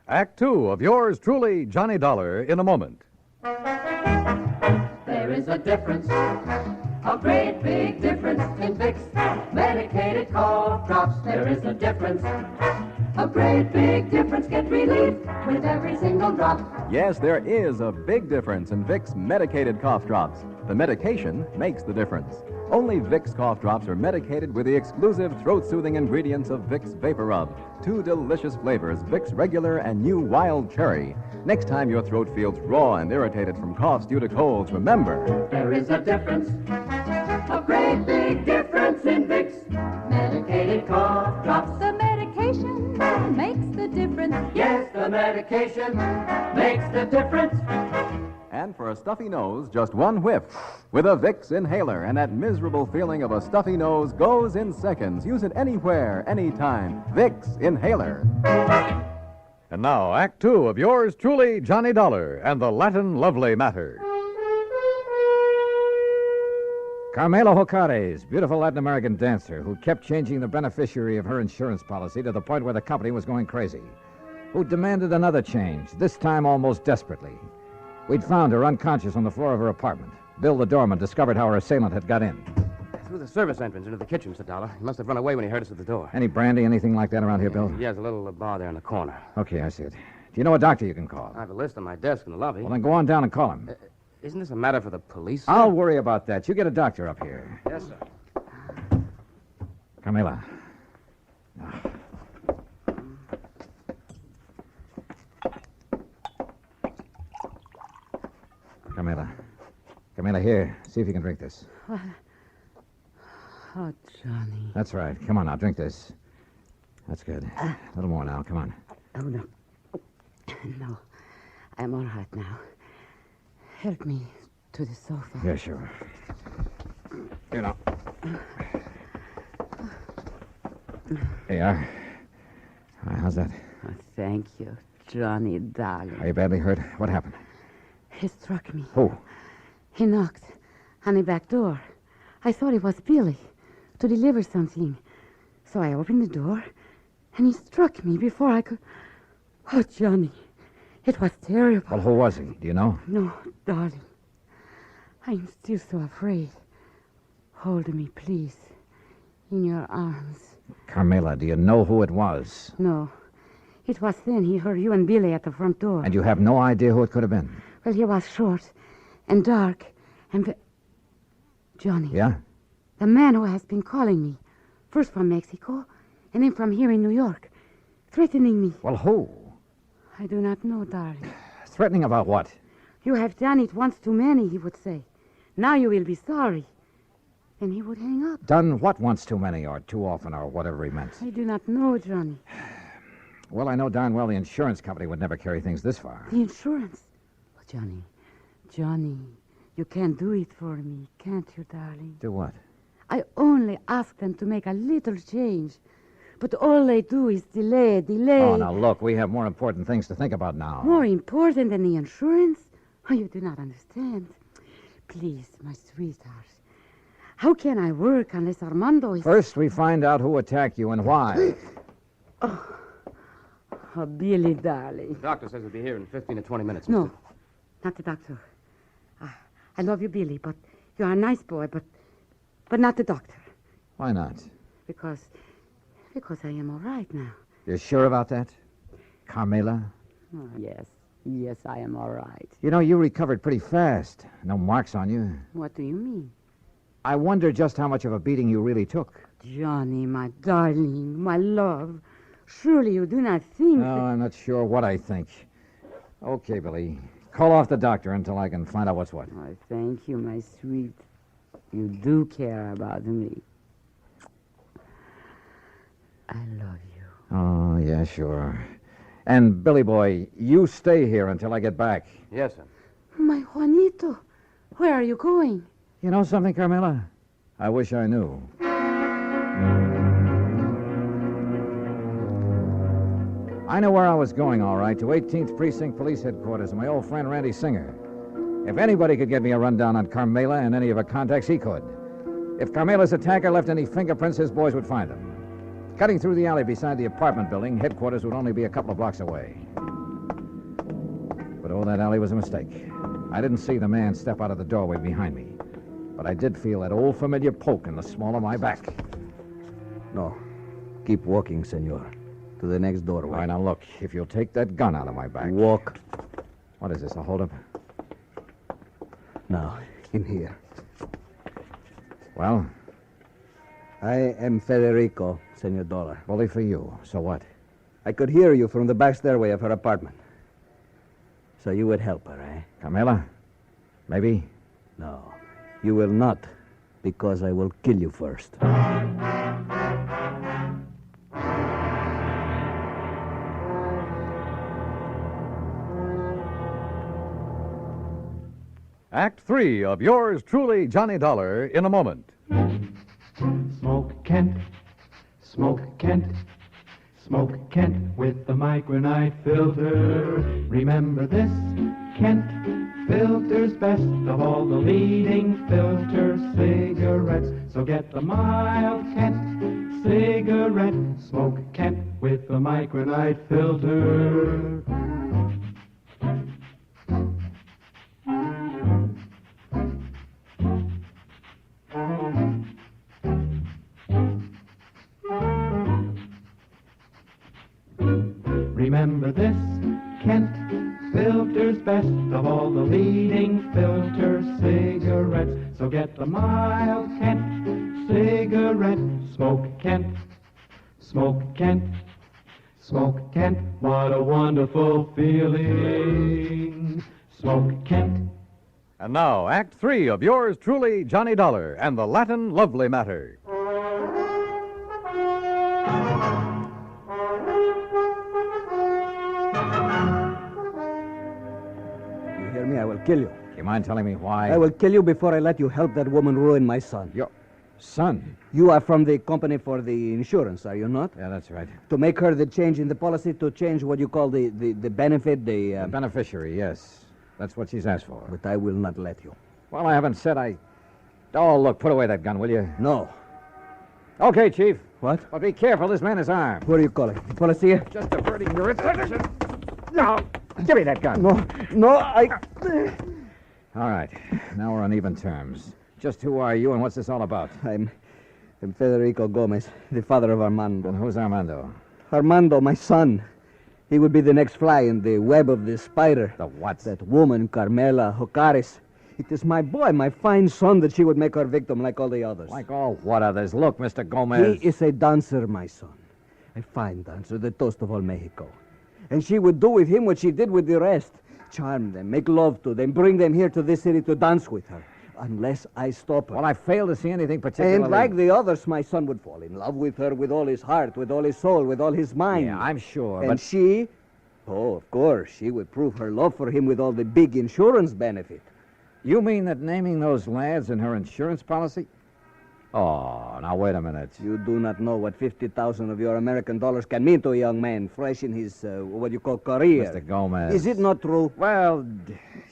Act 2 of yours truly, Johnny Dollar, in a moment. There is a difference, a great big difference in Vicks medicated cough drops. There is a difference, a great big difference. Get relief with every single drop. Yes, there is a big difference in Vicks medicated cough drops. The medication makes the difference. Only Vicks cough drops are medicated with the exclusive throat-soothing ingredients of Vicks Vapor Rub. 2 delicious flavors, Vicks Regular and new Wild Cherry. Next time your throat feels raw and irritated from coughs due to colds, remember... There is a difference, a great big difference in Vicks medicated cough drops. The medication makes the difference. Yes, the medication makes the difference. And for a stuffy nose, just one whiff with a Vicks inhaler, and that miserable feeling of a stuffy nose goes in seconds. Use it anywhere, anytime. Vicks inhaler. And now, Act 2 of yours truly, Johnny Dollar, and the Latin Lovely Matter. Carmela Ocades, beautiful Latin American dancer who kept changing the beneficiary of her insurance policy to the point where the company was going crazy, who demanded another change, this time almost desperately. We'd found her unconscious on the floor of her apartment. Bill, the doorman, discovered how her assailant had got in. Through the service entrance into the kitchen, Mr. Dollar. He must have run away when he heard us at the door. Any brandy, anything like that around here, Bill? Yeah, there's a little bar there in the corner. Okay, I see it. Do you know a doctor you can call? I have a list on my desk in the lobby. Well, then go on down and call him. Isn't this a matter for the police, sir? I'll worry about that. You get a doctor up here. Yes, sir. Carmela. Carmela, here. See if you can drink this. What? Oh, Johnny. That's right. Come on now, drink this. That's good. A little more now. Come on. Oh, no. No. I'm all right now. Help me to the sofa. Yeah, sure. You know. There you are. How's that? Oh, thank you, Johnny, darling. Are you badly hurt? What happened? He struck me. Who? He knocked on the back door. I thought it was Billy to deliver something. So I opened the door, and he struck me before I could... Oh, Johnny, it was terrible. Well, who was he? Do you know? No, darling. I'm still so afraid. Hold me, please, in your arms. Carmela, do you know who it was? No. It was then he heard you and Billy at the front door. And you have no idea who it could have been? Well, he was short and dark and... Johnny. Yeah? The man who has been calling me, first from Mexico, and then from here in New York, threatening me. Well, who? I do not know, darling. Threatening about what? You have done it once too many, he would say. Now you will be sorry. Then he would hang up. Done what once too many, or too often, or whatever he meant? I do not know, Johnny. Well, I know darn well the insurance company would never carry things this far. The insurance? Well, Johnny, you can't do it for me, can't you, darling? Do what? I only ask them to make a little change. But all they do is delay. Oh, now look, we have more important things to think about now. More important than the insurance? Oh, you do not understand. Please, my sweetheart. How can I work unless Armando is... First, we find out who attacked you and why. Oh, Billy, darling. The doctor says he'll be here in 15 to 20 minutes. No, not the doctor. I love you, Billy, but you're a nice boy, but not the doctor. Why not? Because I am all right now. You're sure about that? Carmela? Oh, yes, I am all right. You know, you recovered pretty fast. No marks on you. What do you mean? I wonder just how much of a beating you really took. Johnny, my darling, my love. Surely you do not think... No, I'm not sure what I think. Okay, Billy. Call off the doctor until I can find out what's what. Oh, thank you, my sweet. You do care about me. I love you. Oh, yeah, sure. And, Billy boy, you stay here until I get back. Yes, sir. My Juanito, where are you going? You know something, Carmela? I wish I knew. I know where I was going, all right, to 18th Precinct Police Headquarters and my old friend Randy Singer. If anybody could get me a rundown on Carmela and any of her contacts, he could. If Carmela's attacker left any fingerprints, his boys would find them. Cutting through the alley beside the apartment building, headquarters would only be a couple of blocks away. But oh, that alley was a mistake. I didn't see the man step out of the doorway behind me. But I did feel that old familiar poke in the small of my back. No. Keep walking, senor. To the next doorway. All right, now look. If you'll take that gun out of my back. Walk. What is this, a holdup? Now, in here. Well? I am Federico, Senor Dollar. Bully for you. So what? I could hear you from the back stairway of her apartment. So you would help her, eh? Carmela? Maybe? No. You will not, because I will kill you first. Act 3 of yours truly, Johnny Dollar, in a moment. Smoke Kent, Smoke Kent, Smoke Kent with the micronite filter. Remember this, Kent filters best of all the leading filter cigarettes. So get the mild Kent cigarette. Smoke Kent with the micronite filter. Remember this, Kent filters best of all the leading filter cigarettes. So get the mild Kent cigarette. Smoke Kent, Smoke Kent, Smoke Kent. What a wonderful feeling. Smoke Kent. And now, Act 3 of yours truly, Johnny Dollar, and the Latin Lovely Matter. I will kill you. You mind telling me why? I will kill you before I let you help that woman ruin my son. Your son? You are from the company for the insurance, are you not? Yeah, that's right. To make her the change in the policy, to change what you call the benefit, The beneficiary, yes. That's what she's asked for. But I will not let you. Well, I haven't said I... Oh, look, put away that gun, will you? No. Okay, Chief. What? But be careful, this man is armed. What are you calling? The policy? Just diverting your attention. No, give me that gun. No, I... All right, now we're on even terms. Just who are you and what's this all about? I'm Federico Gomez, the father of Armando. And who's Armando? Armando, my son. He would be the next fly in the web of the spider. The what? That woman, Carmela Jocares. It is my boy, my fine son, that she would make her victim like all the others. Like all what others? Look, Mr. Gomez. He is a dancer, my son. A fine dancer, the toast of all Mexico. And she would do with him what she did with the rest. Charm them, make love to them, bring them here to this city to dance with her. Unless I stop her. Well, I fail to see anything particularly... And like the others, my son would fall in love with her with all his heart, with all his soul, with all his mind. Yeah, I'm sure, And but... she... Oh, of course, she would prove her love for him with all the big insurance benefit. You mean that naming those lads in her insurance policy? Oh, now wait a minute. You do not know what 50,000 of your American dollars can mean to a young man fresh in his, what you call, career. Mr. Gomez. Is it not true? Well,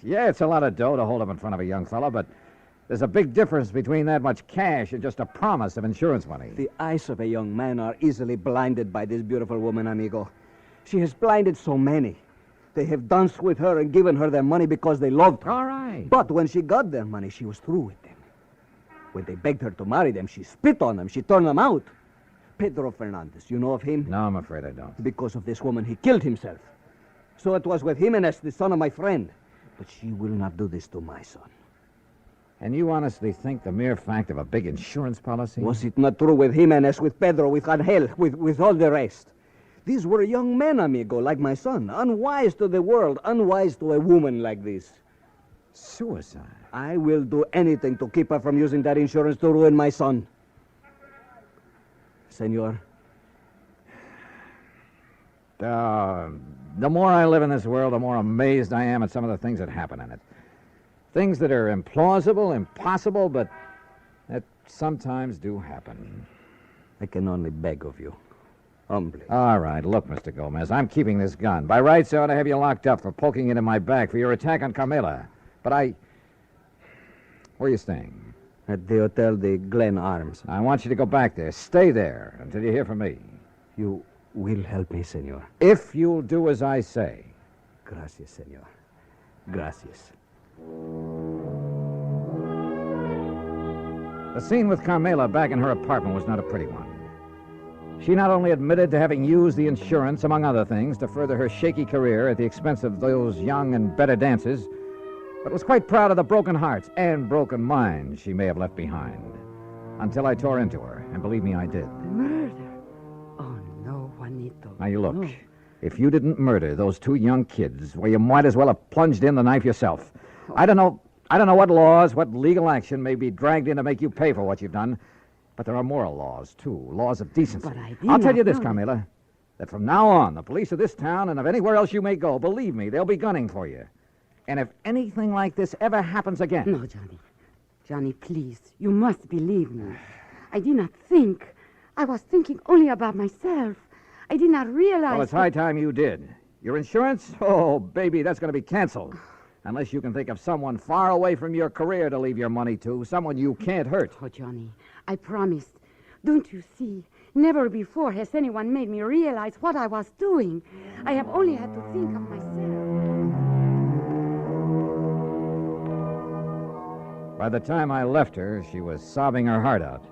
yeah, it's a lot of dough to hold up in front of a young fellow, but there's a big difference between that much cash and just a promise of insurance money. The eyes of a young man are easily blinded by this beautiful woman, amigo. She has blinded so many. They have danced with her and given her their money because they loved her. All right. But when she got their money, she was through with them. When they begged her to marry them, she spit on them. She turned them out. Pedro Fernandez, you know of him? No, I'm afraid I don't. Because of this woman, he killed himself. So it was with Jimenez, the son of my friend. But she will not do this to my son. And you honestly think the mere fact of a big insurance policy? Was it not true with Jimenez, with Pedro, with Angel, with all the rest? These were young men, amigo, like my son. Unwise to the world, unwise to a woman like this. Suicide? I will do anything to keep her from using that insurance to ruin my son. Senor. The more I live in this world, the more amazed I am at some of the things that happen in it. Things that are implausible, impossible, but that sometimes do happen. I can only beg of you. Humbly. All right, look, Mr. Gomez, I'm keeping this gun. By rights, I ought to have you locked up for poking it in my back for your attack on Carmela. But Where are you staying? At the Hotel de Glen Arms. I want you to go back there. Stay there until you hear from me. You will help me, senor. If you'll do as I say. Gracias, senor. Gracias. The scene with Carmela back in her apartment was not a pretty one. She not only admitted to having used the insurance, among other things, to further her shaky career at the expense of those young and better dancers, but was quite proud of the broken hearts and broken minds she may have left behind. Until I tore into her, and believe me, I did. Murder? Oh, no, Juanito. Now, you look. No. If you didn't murder those two young kids, well, you might as well have plunged in the knife yourself. I don't know what laws, what legal action may be dragged in to make you pay for what you've done, but there are moral laws, too, laws of decency. But I did I'll tell not you this, know. Carmela, that from now on, the police of this town and of anywhere else you may go, believe me, they'll be gunning for you. And if anything like this ever happens again... No, Johnny. Johnny, please. You must believe me. I did not think. I was thinking only about myself. I did not realize... Well, it's high time you did. Your insurance? Oh, baby, that's going to be canceled. Unless you can think of someone far away from your career to leave your money to, someone you can't hurt. Oh, Johnny, I promised. Don't you see? Never before has anyone made me realize what I was doing. I have only had to think of myself. By the time I left her, she was sobbing her heart out,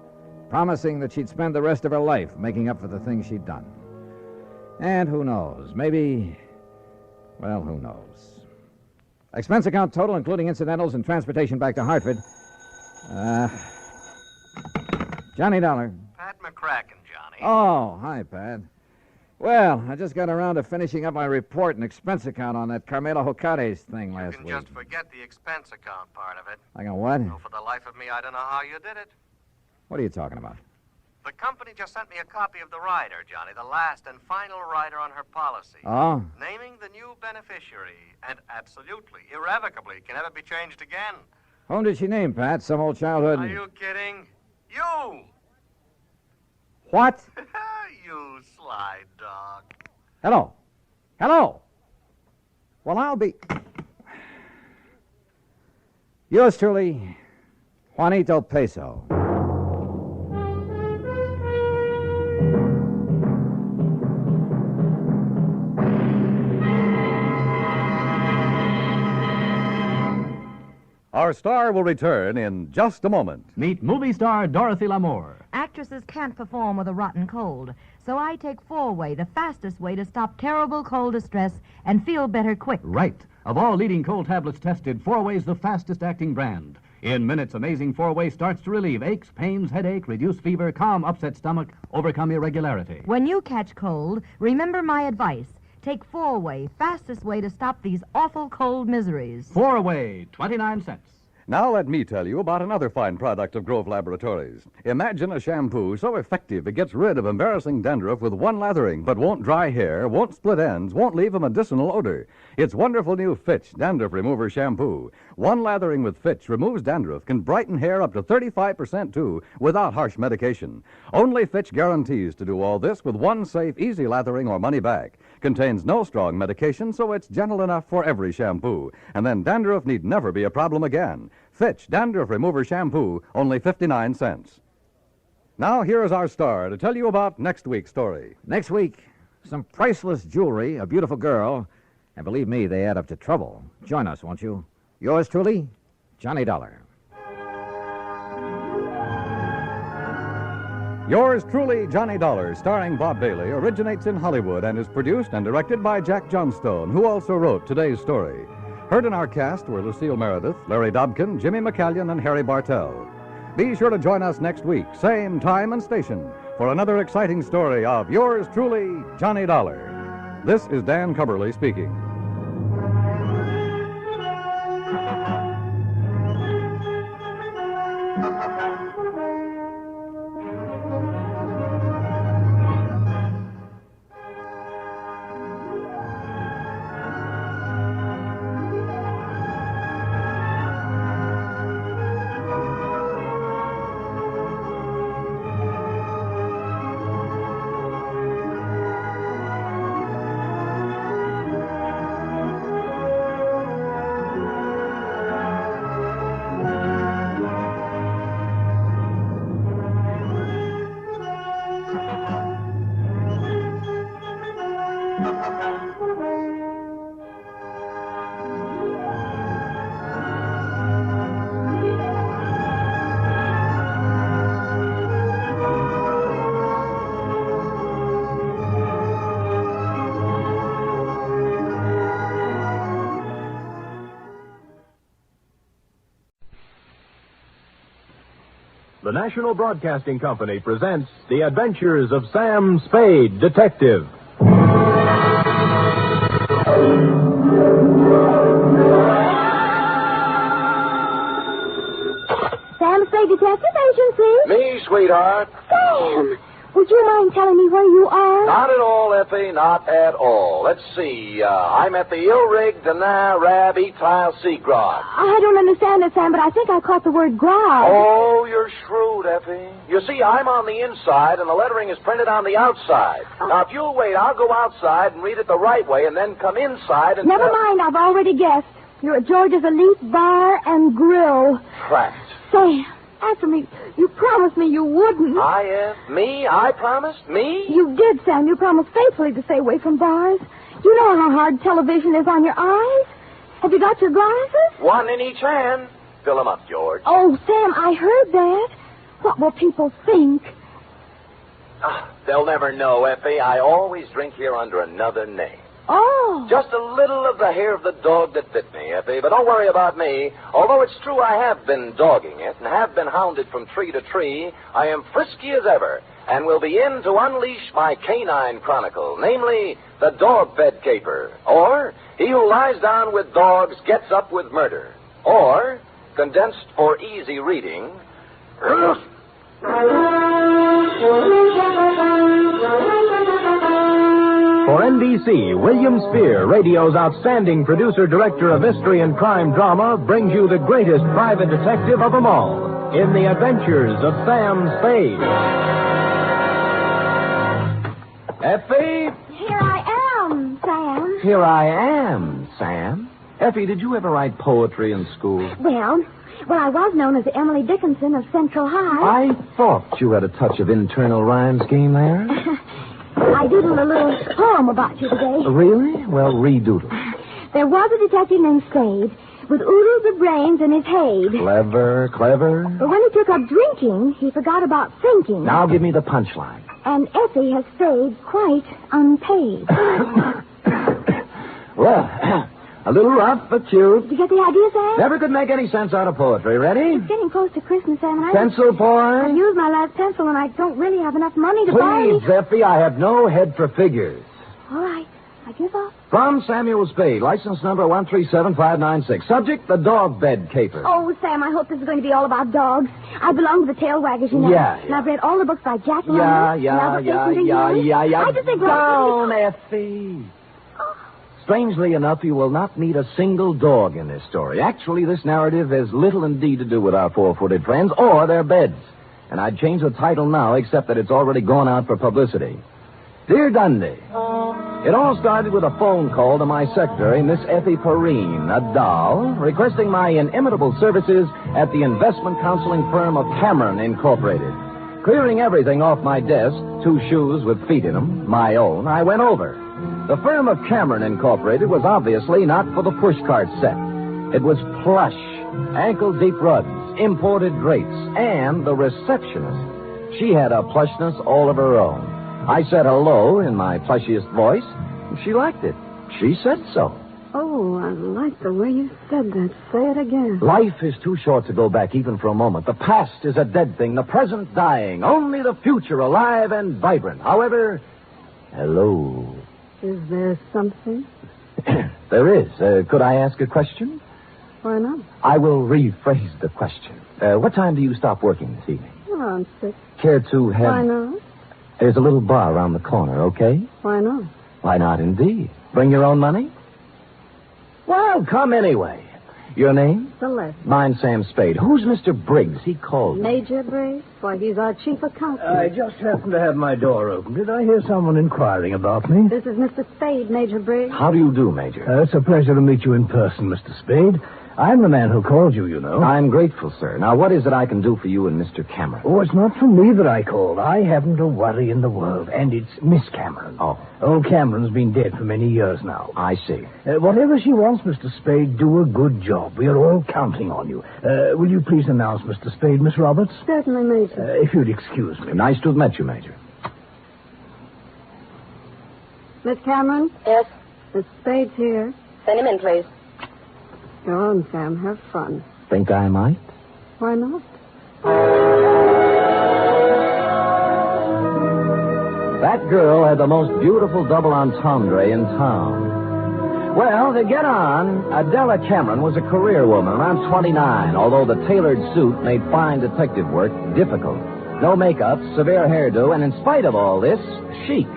promising that she'd spend the rest of her life making up for the things she'd done. And who knows, maybe... Well, who knows? Expense account total, including incidentals and transportation back to Hartford. Johnny Dollar. Pat McCracken, Johnny. Oh, hi, Pat. Well, I just got around to finishing up my report and expense account on that Carmela Jocares thing last You week. can just forget the expense account part of it. Like a what? No, for the life of me, I don't know how you did it. What are you talking about? The company just sent me a copy of the rider, Johnny, the last and final rider on her policy. Oh? Naming the new beneficiary, and absolutely, irrevocably, can never be changed again. Whom did she name, Pat? Some old childhood... Are you kidding? You! What? You sly dog. Hello. Hello. Well, I'll be... Yours truly, Juanito Peso. All Our star will return in just a moment. Meet movie star Dorothy Lamour. Actresses can't perform with a rotten cold, so I take Four-Way, the fastest way to stop terrible cold distress and feel better quick. Right. Of all leading cold tablets tested, Four-Way's the fastest acting brand. In minutes, amazing Four-Way starts to relieve aches, pains, headache, reduce fever, calm upset stomach, overcome irregularity. When you catch cold, remember my advice. Take Four-Way, fastest way to stop these awful cold miseries. Four-Way, 29 cents. Now let me tell you about another fine product of Grove Laboratories. Imagine a shampoo so effective it gets rid of embarrassing dandruff with one lathering, but won't dry hair, won't split ends, won't leave a medicinal odor. It's wonderful new Fitch Dandruff Remover Shampoo. One lathering with Fitch removes dandruff, can brighten hair up to 35% too, without harsh medication. Only Fitch guarantees to do all this with one safe, easy lathering or money back. Contains no strong medication, so it's gentle enough for every shampoo. And then dandruff need never be a problem again. Fitch Dandruff Remover Shampoo, only 59 cents. Now, here is our star to tell you about next week's story. Next week, some priceless jewelry, a beautiful girl, and believe me, they add up to trouble. Join us, won't you? Yours truly, Johnny Dollar. Yours truly, Johnny Dollar, starring Bob Bailey, originates in Hollywood and is produced and directed by Jack Johnstone, who also wrote today's story. Heard in our cast were Lucille Meredith, Larry Dobkin, Jimmy McCallion, and Harry Bartell. Be sure to join us next week, same time and station, for another exciting story of yours truly, Johnny Dollar. This is Dan Cumberly speaking. The National Broadcasting Company presents The Adventures of Sam Spade, Detective. Sam Spade Detective Agency? Me, sweetheart. Sam, would you mind telling me where you are? Not at all, Effie, not at all. Let's see. I'm at the ill-rigged Dana Rab Etile Seagrod. I don't understand it, Sam, but I think I caught the word grog. Oh, you're shrewd, Effie. You see, I'm on the inside, and the lettering is printed on the outside. Now, if you'll wait, I'll go outside and read it the right way, and then come inside and... Never mind, I've already guessed. You're at George's Elite Bar and Grill. Trapped. Sam, answer me. You promised me you wouldn't. Me? I promised? Me? You did, Sam. You promised faithfully to stay away from bars. You know how hard television is on your eyes. Have you got your glasses? One in each hand. Fill 'em up, George. Oh, Sam, I heard that. What will people think? They'll never know, Effie. I always drink here under another name. Oh. Just a little of the hair of the dog that bit me, Effie. But don't worry about me. Although it's true I have been dogging it and have been hounded from tree to tree, I am frisky as ever and will be in to unleash my canine chronicle, namely the dog-fed caper, or he who lies down with dogs gets up with murder, or, condensed for easy reading, For NBC, William Spear, radio's outstanding producer-director of mystery and crime drama, brings you the greatest private detective of them all in The Adventures of Sam Spade. Effie? Here I am, Sam. Here I am, Sam. Effie, did you ever write poetry in school? Well, I was known as Emily Dickinson of Central High. I thought you had a touch of internal rhyme scheme there. I doodled a little poem about you today. Really? Well, redoodle. There was a detective named Spade. with oodles of brains in his head. Clever, clever. But when he took up drinking, he forgot about thinking. Now give me the punchline. And Effie has stayed quite unpaid. Well, a little rough, but cute. Did you get the idea, Sam? Never could make any sense out of poetry. Ready? It's getting close to Christmas, Sam, and Pencil point? I've used my last pencil, and I don't really have enough money to buy Please, Effie, I have no head for figures. All right, I give up. From Samuel Spade, license number 137596. Subject, the dog bed caper. Oh, Sam, I hope this is going to be all about dogs. I belong to the tail waggers, you know. Yeah. And I've read all the books by Jack London. Yeah. I just think... Down, Effie. Strangely enough, you will not meet a single dog in this story. Actually, this narrative has little indeed to do with our four-footed friends or their beds. And I'd change the title now, except that it's already gone out for publicity. Dear Dundee, it all started with a phone call to my secretary, Miss Effie Perrine, a doll, requesting my inimitable services at the investment counseling firm of Cameron Incorporated. Clearing everything off my desk, 2 shoes with feet in them, my own, I went over. The firm of Cameron Incorporated was obviously not for the pushcart set. It was plush, ankle-deep rugs, imported drapes, and the receptionist. She had a plushness all of her own. I said hello in my plushiest voice, and she liked it. She said so. Oh, I like the way you said that. Say it again. Life is too short to go back even for a moment. The past is a dead thing, the present dying. Only the future alive and vibrant. However, hello. Is there something? There is. Could I ask a question? Why not? I will rephrase the question. What time do you stop working this evening? Around 6. Care to have... Why not? There's a little bar around the corner, okay? Why not? Why not, indeed? Bring your own money? Well, come anyway. Your name? Celeste. Mine's Sam Spade. Who's Mr. Briggs? He called me. Major Briggs? Why, he's our chief accountant. I just happened to have my door open. Did I hear someone inquiring about me? This is Mr. Spade, Major Briggs. How do you do, Major? It's a pleasure to meet you in person, Mr. Spade. I'm the man who called you, you know. I'm grateful, sir. Now, what is it I can do for you and Mr. Cameron? Oh, it's not for me that I called. I haven't a worry in the world, and it's Miss Cameron. Oh. Old Cameron's been dead for many years now. I see. Whatever she wants, Mr. Spade, do a good job. We are all counting on you. Will you please announce Mr. Spade, Miss Roberts? Certainly, Major. If you'd excuse me. Nice to have met you, Major. Miss Cameron? Yes? Miss Spade's here. Send him in, please. Go on, Sam. Have fun. Think I might? Why not? That girl had the most beautiful double entendre in town. Well, to get on, Adela Cameron was a career woman, around 29, although the tailored suit made fine detective work difficult. No makeup, severe hairdo, and in spite of all this, chic.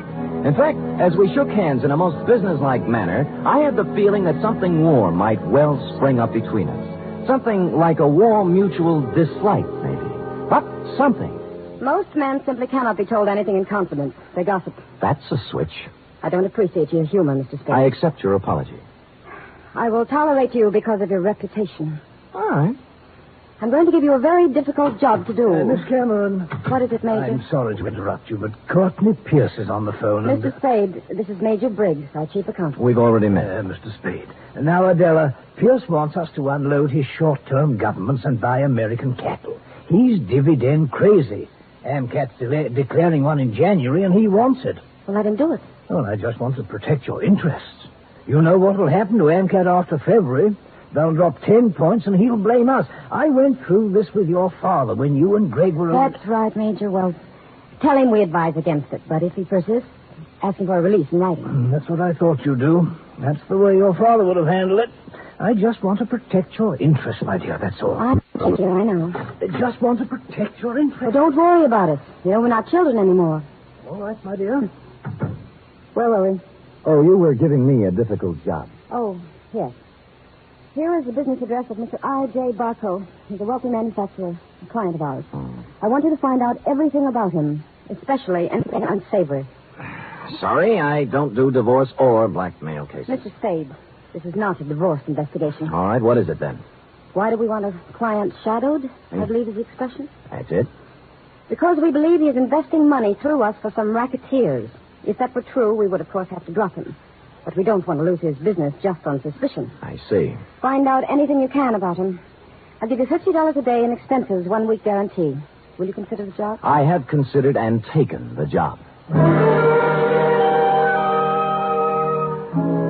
In fact, as we shook hands in a most businesslike manner, I had the feeling that something warm might well spring up between us. Something like a warm mutual dislike, maybe. But something. Most men simply cannot be told anything in confidence. They gossip. That's a switch. I don't appreciate your humor, Mr. Spade. I accept your apology. I will tolerate you because of your reputation. All right. I'm going to give you a very difficult job to do. Miss Cameron. What is it, Major? I'm sorry to interrupt you, but Courtney Pierce is on the phone. Mr. Spade, this is Major Briggs, our chief accountant. We've already met. Mr. Spade. Now, Adela, Pierce wants us to unload his short-term governments and buy American cattle. He's dividend crazy. AMCAT's declaring one in January, and he wants it. Well, let him do it. Well, I just want to protect your interests. You know what will happen to AMCAT after February. They'll drop 10 points, and he'll blame us. I went through this with your father when you and Greg were... That's right, Major. Well, tell him we advise against it. But if he persists, ask him for a release in writing. That's what I thought you'd do. That's the way your father would have handled it. I just want to protect your interests, my dear, that's all. Major, I know. I just want to protect your interests. Well, don't worry about it. You know, we're not children anymore. All right, my dear. Where were we? Oh, you were giving me a difficult job. Oh, yes. Here is the business address of Mr. I.J. Barco. He's a wealthy manufacturer, a client of ours. I want you to find out everything about him, especially anything unsavory. Sorry, I don't do divorce or blackmail cases. Mr. Spade, this is not a divorce investigation. All right, what is it then? Why do we want a client shadowed, I believe is the expression? That's it? Because we believe he is investing money through us for some racketeers. If that were true, we would, of course, have to drop him. But we don't want to lose his business just on suspicion. I see. Find out anything you can about him. I'll give you $50 a day in expenses, 1 week guarantee. Will you consider the job? I have considered and taken the job.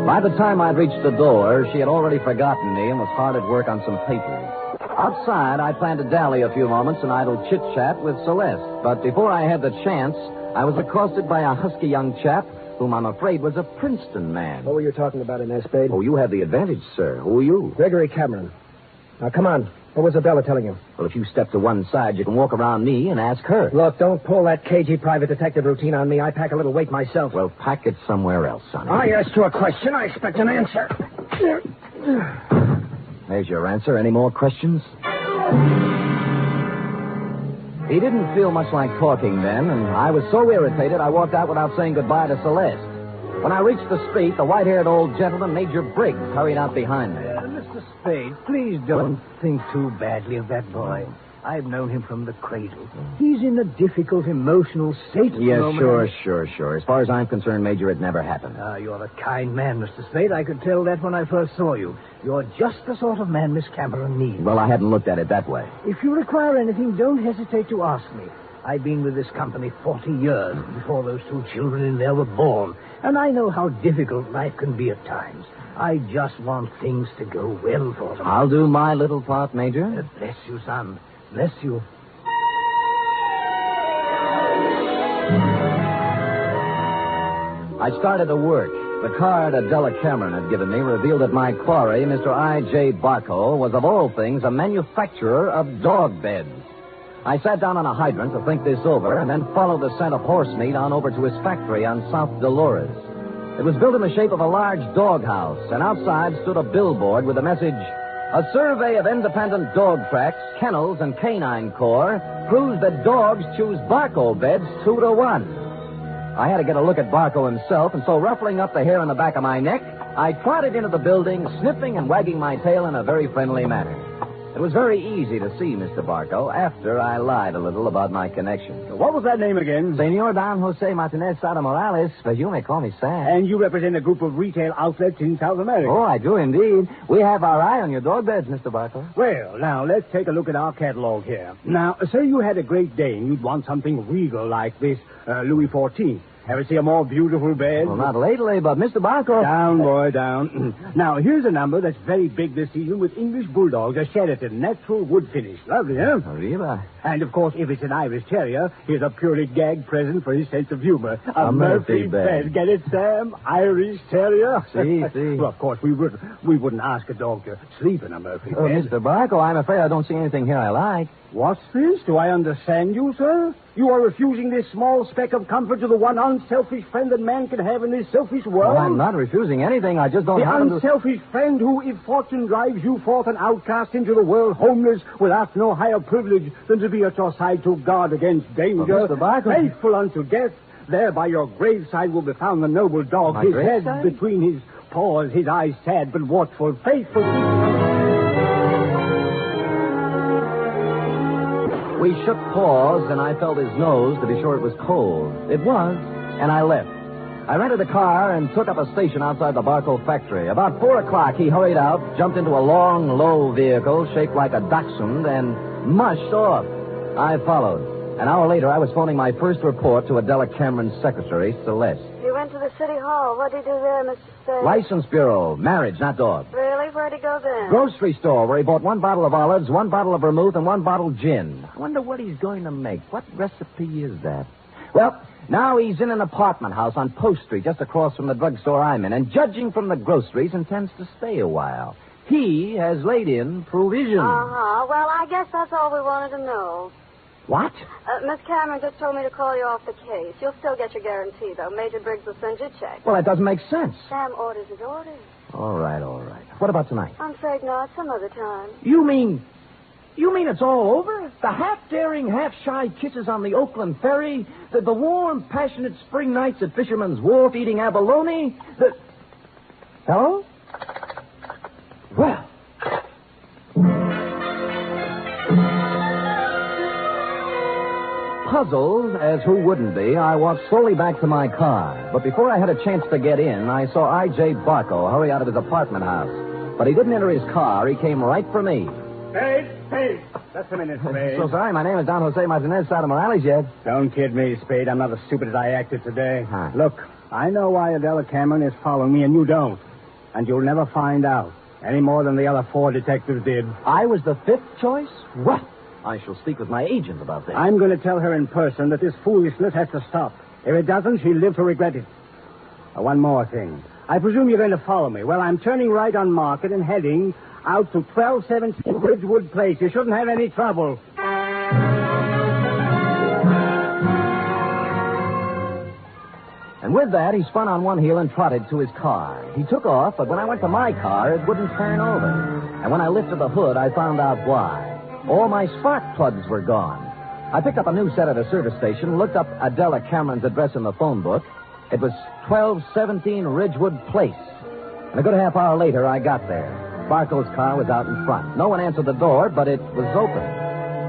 By the time I'd reached the door, she had already forgotten me and was hard at work on some papers. Outside, I planned to dally a few moments in idle chit-chat with Celeste. But before I had the chance, I was accosted by a husky young chap whom I'm afraid was a Princeton man. What were you talking about in A Spade? Oh, you have the advantage, sir. Who are you? Gregory Cameron. Now, come on. What was Adela telling you? Well, if you step to one side, you can walk around me and ask her. Look, don't pull that cagey private detective routine on me. I pack a little weight myself. Well, pack it somewhere else, sonny. I asked you a question. I expect an answer. There's your answer. Any more questions? He didn't feel much like talking then, and I was so irritated I walked out without saying goodbye to Celeste. When I reached the street, the white-haired old gentleman, Major Briggs, hurried out behind me. Mr. Spade, please don't think too badly of that boy. I've known him from the cradle. He's in a difficult emotional state at the Yes, moment. sure. As far as I'm concerned, Major, it never happened. You're a kind man, Mr. Spade. I could tell that when I first saw you. You're just the sort of man Miss Cameron needs. Well, I hadn't looked at it that way. If you require anything, don't hesitate to ask me. I've been with this company 40 years before those two children in there were born, and I know how difficult life can be at times. I just want things to go well for them. I'll do my little part, Major. Bless you, son. Bless you. I started to work. The card Adela Cameron had given me revealed that my quarry, Mr. I.J. Barco, was of all things a manufacturer of dog beds. I sat down on a hydrant to think this over and then followed the scent of horse meat on over to his factory on South Dolores. It was built in the shape of a large doghouse, and outside stood a billboard with the message, "A survey of independent dog tracks, kennels, and canine corps proves that dogs choose Barco beds 2-to-1. I had to get a look at Barco himself, and so ruffling up the hair on the back of my neck, I trotted into the building, sniffing and wagging my tail in a very friendly manner. It was very easy to see Mr. Barco after I lied a little about my connection. What was that name again? Senor Don Jose Martinez Sada Morales, but you may call me Sam. And you represent a group of retail outlets in South America. Oh, I do indeed. We have our eye on your dog beds, Mr. Barco. Well, now, let's take a look at our catalog here. Now, say you had a Great Dane. You'd want something regal like this Louis XIV. Ever see a more beautiful bed? Well, not lately, but Mr. Barco... Down, boy, down. Now, here's a number that's very big this season with English Bulldogs, a Sheraton, natural wood finish. Lovely, huh? Arriba. And, of course, if it's an Irish Terrier, here's a purely gag present for his sense of humor. A Murphy bed. Get it, Sam? Irish Terrier? See. Well, of course, we wouldn't ask a dog to sleep in a Murphy Oh, bed. Mr. Barco, I'm afraid I don't see anything here I like. What's this? Do I understand you, sir? You are refusing this small speck of comfort to the one unselfish friend that man can have in this selfish world? Well, I'm not refusing anything. I just don't The happen to... unselfish friend who, if fortune drives you forth an outcast into the world, homeless, will ask no higher privilege than to be at your side to guard against danger. Mr. Barker... Faithful unto death, there by your graveside will be found the noble dog, My his graveside? head between his paws, his eyes sad but watchful, faithful... We shook paws, and I felt his nose to be sure it was cold. It was, and I left. I rented a car and took up a station outside the Barco factory. About 4 o'clock, he hurried out, jumped into a long, low vehicle shaped like a dachshund, and mushed off. I followed. An hour later, I was phoning my first report to Adela Cameron's secretary, Celeste. You went to the city hall. What did you do there, Mr. Spade? License bureau, marriage, not dog. Really? Where'd he go then? Grocery store, where he bought 1 bottle of olives, 1 bottle of vermouth, and 1 bottle gin. I wonder what he's going to make. What recipe is that? Well, now he's in an apartment house on Post Street, just across from the drugstore I'm in, and judging from the groceries, intends to stay a while. He has laid in provisions. Uh-huh. Well, I guess that's all we wanted to know. What? Miss Cameron just told me to call you off the case. You'll still get your guarantee, though. Major Briggs will send you a check. Well, that doesn't make sense. Sam orders his orders. All right. What about tonight? I'm afraid not. Some other time. You mean it's all over? The half-daring, half-shy kisses on the Oakland ferry? The warm, passionate spring nights at Fisherman's Wharf eating abalone? Hello? Well... Puzzled, as who wouldn't be, I walked slowly back to my car. But before I had a chance to get in, I saw I.J. Barco hurry out of his apartment house. But he didn't enter his car. He came right for me. Spade! Just a minute, Spade. So sorry, my name is Don Jose Martinez Soto Morales, yet. Don't kid me, Spade. I'm not as stupid as I acted today. Look, I know why Adela Cameron is following me, and you don't. And you'll never find out, any more than the other 4 detectives did. I was the 5th choice? What? I shall speak with my agent about this. I'm going to tell her in person that this foolishness has to stop. If it doesn't, she'll live to regret it. One more thing. I presume you're going to follow me. Well, I'm turning right on Market and heading out to 1217 Ridgewood Place. You shouldn't have any trouble. And with that, he spun on one heel and trotted to his car. He took off, but when I went to my car, it wouldn't turn over. And when I lifted the hood, I found out why. All my spark plugs were gone. I picked up a new set at a service station, looked up Adela Cameron's address in the phone book. It was 1217 Ridgewood Place. And a good half hour later, I got there. Barco's car was out in front. No one answered the door, but it was open.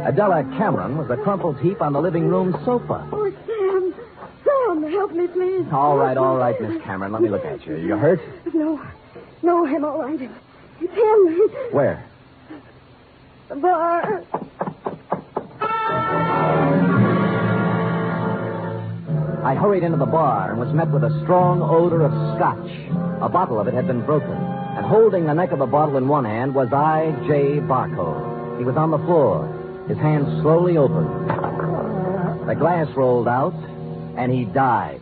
Adela Cameron was a crumpled heap on the living room sofa. Oh, Sam. Sam, help me, please. All right, Miss Cameron. Let me look at you. You hurt? No, I'm all right. It's him. Where? The bar. I hurried into the bar and was met with a strong odor of scotch. A bottle of it had been broken, and holding the neck of the bottle in one hand was I.J. Barco. He was on the floor, his hands slowly opened. The glass rolled out, and he died.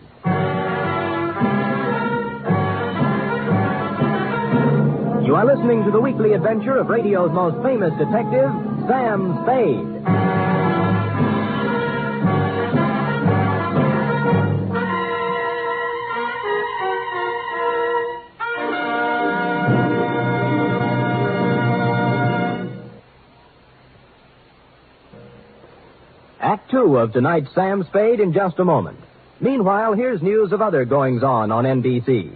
You are listening to the weekly adventure of radio's most famous detective, Sam Spade. Act 2 of tonight's Sam Spade in just a moment. Meanwhile, here's news of other goings-on on NBC.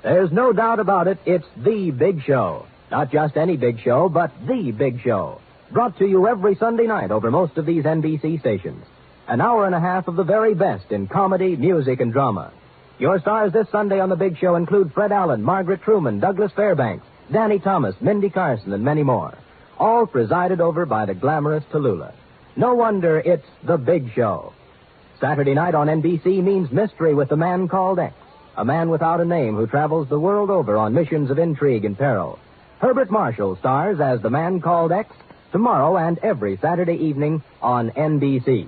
There's no doubt about it, it's the big show. Not just any big show, but the big show. Brought to you every Sunday night over most of these NBC stations. An hour and a half of the very best in comedy, music, and drama. Your stars this Sunday on the big show include Fred Allen, Margaret Truman, Douglas Fairbanks, Danny Thomas, Mindy Carson, and many more. All presided over by the glamorous Tallulah. No wonder it's the big show. Saturday night on NBC means mystery with the man called X. A man without a name who travels the world over on missions of intrigue and peril. Herbert Marshall stars as the man called X tomorrow and every Saturday evening on NBC.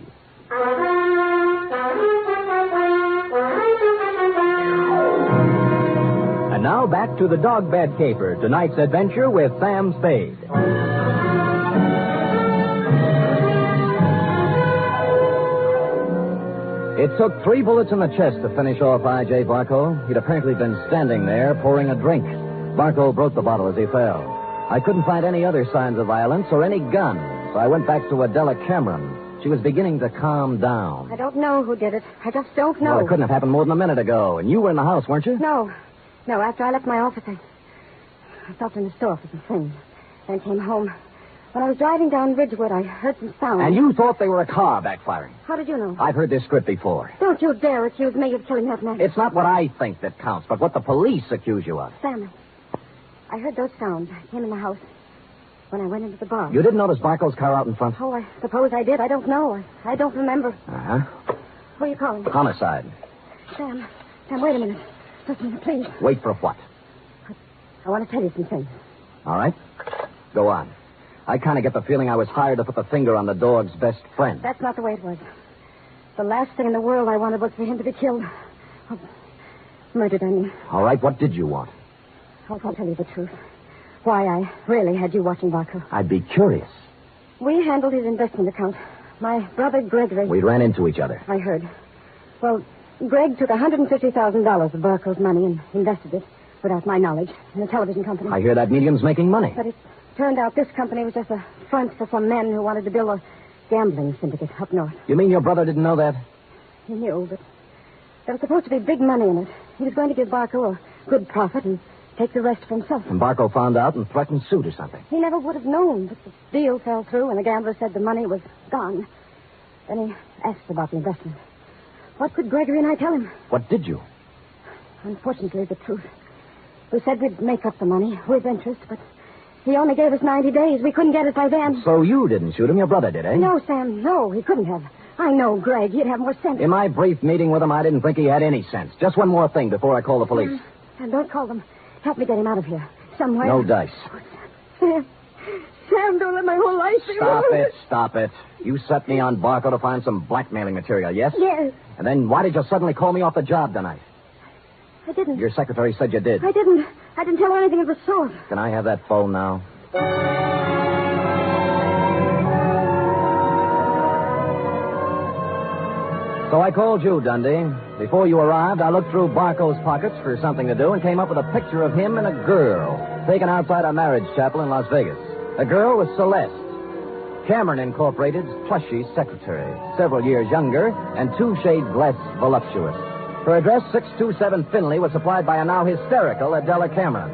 And now back to the Dog Bed Caper, tonight's adventure with Sam Spade. It took 3 bullets in the chest to finish off I.J. Barco. He'd apparently been standing there pouring a drink. Barco broke the bottle as he fell. I couldn't find any other signs of violence or any gun, so I went back to Adela Cameron. She was beginning to calm down. I don't know who did it. I just don't know. Well, it couldn't have happened more than a minute ago, and you were in the house, weren't you? No, after I left my office, I stopped in the store for some things, then came home. When I was driving down Ridgewood, I heard some sound. And you thought they were a car backfiring? How did you know? I've heard this script before. Don't you dare accuse me of killing that man. It's not what I think that counts, but what the police accuse you of. Sam, I heard those sounds. I came in the house when I went into the bar. You didn't notice Barco's car out in front? Oh, I suppose I did. I don't know. I don't remember. Uh-huh. Who are you calling? Homicide. Sam, wait a minute. Listen, please. Wait for what? I want to tell you some things. All right. Go on. I kind of get the feeling I was hired to put the finger on the dog's best friend. That's not the way it was. The last thing in the world I wanted was for him to be killed. Oh, murdered, I mean. All right, what did you want? I'll tell you the truth. Why I really had you watching Barco. I'd be curious. We handled his investment account. My brother Gregory... We ran into each other. I heard. Well, Greg took $150,000 of Barco's money and invested it, without my knowledge, in a television company. I hear that medium's making money. But it turned out this company was just a front for some men who wanted to build a gambling syndicate up north. You mean your brother didn't know that? He knew, but there was supposed to be big money in it. He was going to give Barco a good profit and take the rest for himself. And Barco found out and threatened suit or something. He never would have known, but the deal fell through and the gambler said the money was gone. Then he asked about the investment. What could Gregory and I tell him? What did you? Unfortunately, the truth. We said we'd make up the money with interest, but he only gave us 90 days. We couldn't get it by then. So you didn't shoot him, your brother did, eh? No, Sam, no, he couldn't have. I know Greg. He'd have more sense. In my brief meeting with him, I didn't think he had any sense. Just one more thing before I call the police. Sam, don't call them. Help me get him out of here. Somewhere. No dice. Sam, don't let my whole life be Stop it. You set me on Barco to find some blackmailing material, yes? Yes. And then why did you suddenly call me off the job tonight? I didn't. Your secretary said you did. I didn't tell her anything of the sort. Can I have that phone now? So I called you, Dundee. Before you arrived, I looked through Barco's pockets for something to do and came up with a picture of him and a girl taken outside a marriage chapel in Las Vegas. The girl was Celeste, Cameron Incorporated's plushy secretary, several years younger and 2 shades less voluptuous. Her address, 627 Finley, was supplied by a now hysterical Adela Cameron.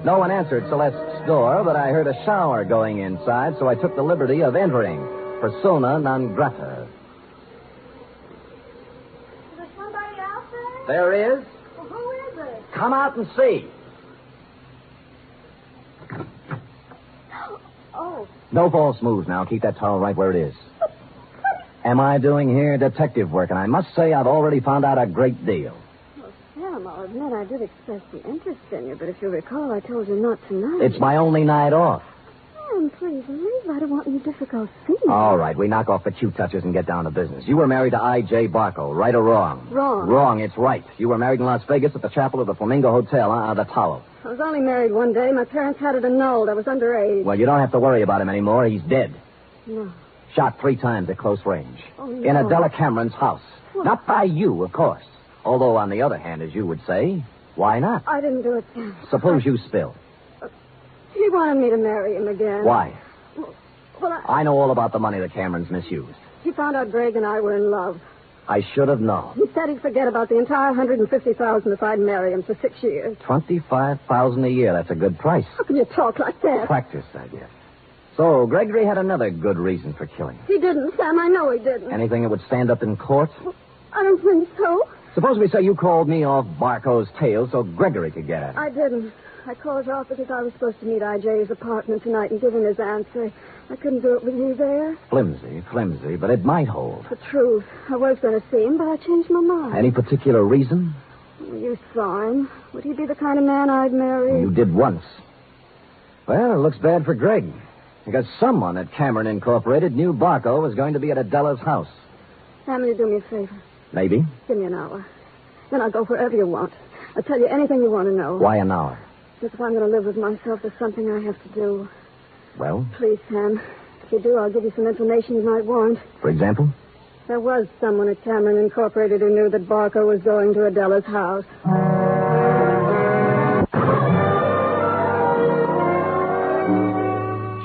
No one answered Celeste's door, but I heard a shower going inside, so I took the liberty of entering. Persona non grata. There is. Well, who is it? Come out and see. Oh. No false moves now. Keep that towel right where it is. Am I doing here detective work? And I must say I've already found out a great deal. Well, Sam, I'll admit I did express the interest in you, but if you recall, I told you not tonight. It's my only night off. Sam, please leave. I don't want any difficult scenes. All right, we knock off the cute touches and get down to business. You were married to I.J. Barco, right or wrong? Wrong. Wrong, it's right. You were married in Las Vegas at the chapel of the Flamingo Hotel, the Towel. I was only married one day. My parents had it annulled. I was underage. Well, you don't have to worry about him anymore. He's dead. No. Shot 3 times at close range. Oh, no. In Adela Cameron's house. What? Not by you, of course. Although, on the other hand, as you would say, why not? I didn't do it, Sam. Suppose you spill. He wanted me to marry him again. Why? Well, I know all about the money the Camerons misused. He found out Greg and I were in love. I should have known. He said he'd forget about the entire $150,000 if I'd marry him for 6 years. $25,000 a year. That's a good price. How can you talk like that? Practice, I guess. So, Gregory had another good reason for killing. He didn't, Sam. I know he didn't. Anything that would stand up in court? I don't think so. Suppose we say you called me off Barco's tail so Gregory could get at it. I didn't. I called off because I was supposed to meet I.J.'s apartment tonight and give him his answer. I couldn't do it with you there. Flimsy, but it might hold. The truth. I was going to see him, but I changed my mind. Any particular reason? You saw him. Would he be the kind of man I'd marry? You did once. Well, it looks bad for Greg. Because someone at Cameron Incorporated knew Barco was going to be at Adela's house. Sam, will you do me a favor? Maybe. Give me an hour. Then I'll go wherever you want. I'll tell you anything you want to know. Why an hour? Because if I'm going to live with myself, there's something I have to do. Well? Please, Sam. If you do, I'll give you some information you might want. For example? There was someone at Cameron Incorporated who knew that Barco was going to Adela's house.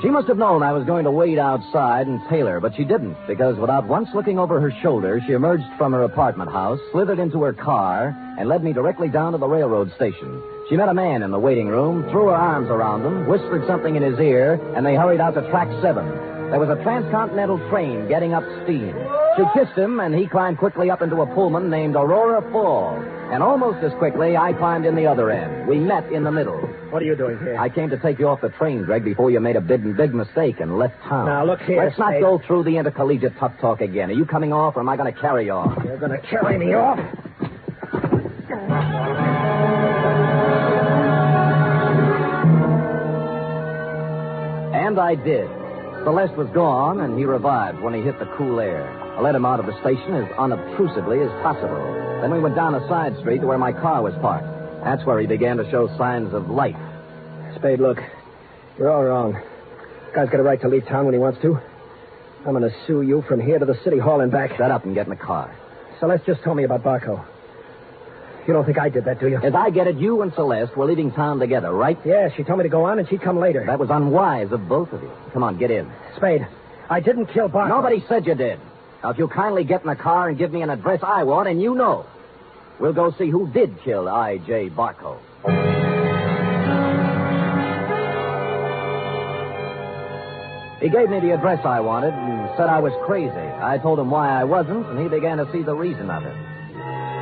She must have known I was going to wait outside and tail her, but she didn't, because without once looking over her shoulder, she emerged from her apartment house, slithered into her car, and led me directly down to the railroad station. She met a man in the waiting room, threw her arms around him, whispered something in his ear, and they hurried out to track 7. There was a transcontinental train getting up steam. She kissed him, and he climbed quickly up into a Pullman named Aurora Falls. And almost as quickly, I climbed in the other end. We met in the middle. What are you doing here? I came to take you off the train, Greg, before you made a big mistake and left town. Now, look here, Let's not Spade. go through the intercollegiate tough talk again. Are you coming off, or am I going to carry you off? You're going to carry me off? And I did. Celeste was gone, and he revived when he hit the cool air. I let him out of the station as unobtrusively as possible. Then we went down a side street to where my car was parked. That's where he began to show signs of life. Spade, look. You're all wrong. Guy's got a right to leave town when he wants to. I'm going to sue you from here to the city hall and back. Shut up and get in the car. Celeste just told me about Barco. You don't think I did that, do you? As I get it, you and Celeste were leaving town together, right? Yeah, she told me to go on and she'd come later. That was unwise of both of you. Come on, get in. Spade, I didn't kill Barco. Nobody said you did. Now, if you'll kindly get in the car and give me an address I want, and you know, we'll go see who did kill I.J. Barco. He gave me the address I wanted and Said I was crazy. I told him why I wasn't, and he began to see the reason of it.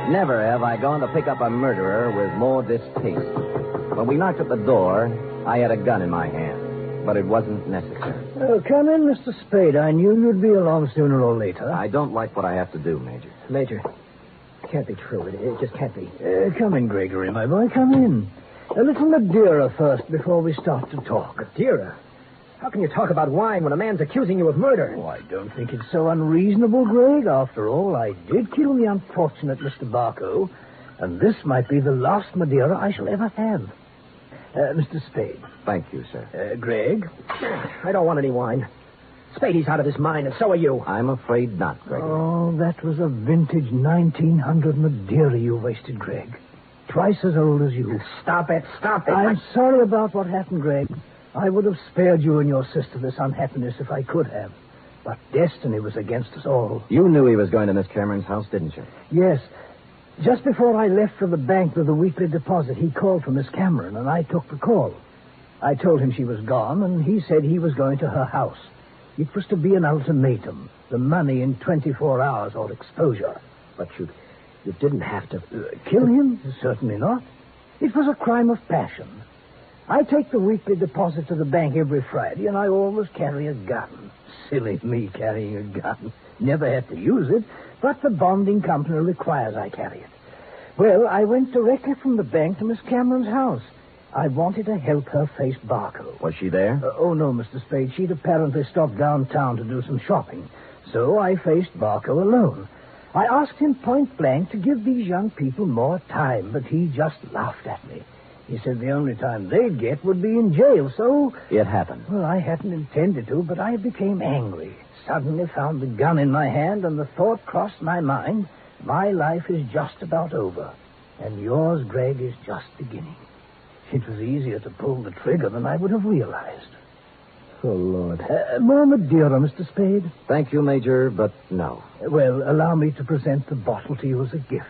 Never have I gone to pick up a murderer with more distaste. When we knocked at the door, I had a gun in my hand, but it wasn't necessary. Oh, come in, Mr. Spade. I knew you'd be along sooner or later. I don't like what I have to do, Major. Major, it can't be true. It just can't be. Come in, Gregory, my boy. Come in. A little Madeira first before we start to talk. Madeira? How can you talk about wine when a man's accusing you of murder? Oh, I don't think it's so unreasonable, Greg. After all, I did kill the unfortunate Mr. Barco, and this might be the last Madeira I shall ever have. Mr. Spade. Thank you, sir. Greg? I don't want any wine. Spadey's out of his mind, and so are you. I'm afraid not, Greg. Oh, that was a vintage 1900 Madeira you wasted, Greg. Twice as old as you. Stop it. I'm sorry about what happened, Greg. I would have spared you and your sister this unhappiness if I could have. But destiny was against us all. You knew he was going to Miss Cameron's house, didn't you? Yes. Just before I left for the bank with the weekly deposit, he called for Miss Cameron, and I took the call. I told him she was gone, and he said he was going to her house. It was to be an ultimatum. The money in 24 hours or exposure. But you didn't have to... Kill him? Certainly not. It was a crime of passion. I take the weekly deposit to the bank every Friday, and I always carry a gun. Silly me carrying a gun. Never had to use it, but the bonding company requires I carry it. Well, I went directly from the bank to Miss Cameron's house. I wanted to help her face Barco. Was she there? Oh, no, Mr. Spade. She'd apparently stopped downtown to do some shopping. So I faced Barco alone. I asked him point blank to give these young people more time, but he just laughed at me. He said the only time they'd get would be in jail, so... It happened. Well, I hadn't intended to, but I became angry. Suddenly found the gun in my hand, and the thought crossed my mind, my life is just about over, and yours, Greg, is just beginning. It was easier to pull the trigger than I would have realized. Oh, Lord. More Madeira, Mr. Spade? Thank you, Major, but no. Well, allow me to present the bottle to you as a gift.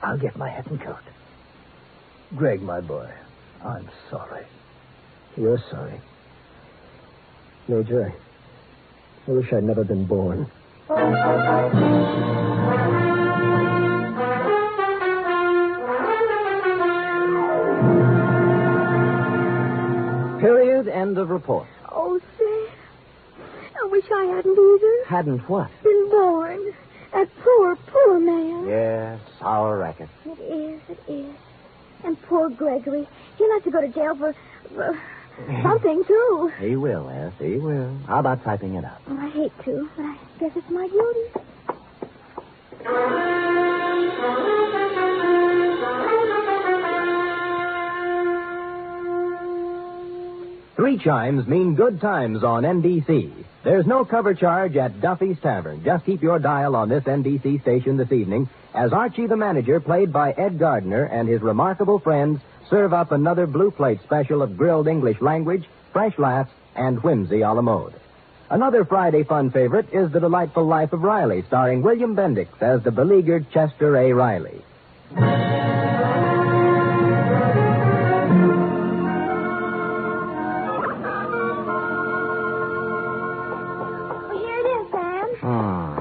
I'll get my hat and coat. Greg, my boy, I'm sorry. You're sorry. Major, I wish I'd never been born. Period. End of report. Oh, Sam, I wish I hadn't either. Hadn't what? Been born. That poor man. Yes, our racket. It is. And poor Gregory. He'll have to go to jail for something, too. He will, Eth. He will. How about typing it up? Well, I hate to, but I guess it's my duty. Three chimes mean good times on NBC. There's no cover charge at Duffy's Tavern. Just keep your dial on this NBC station this evening as Archie the Manager, played by Ed Gardner, and his remarkable friends serve up another Blue Plate special of grilled English language, fresh laughs, and whimsy a la mode. Another Friday fun favorite is The Delightful Life of Riley, starring William Bendix as the beleaguered Chester A. Riley.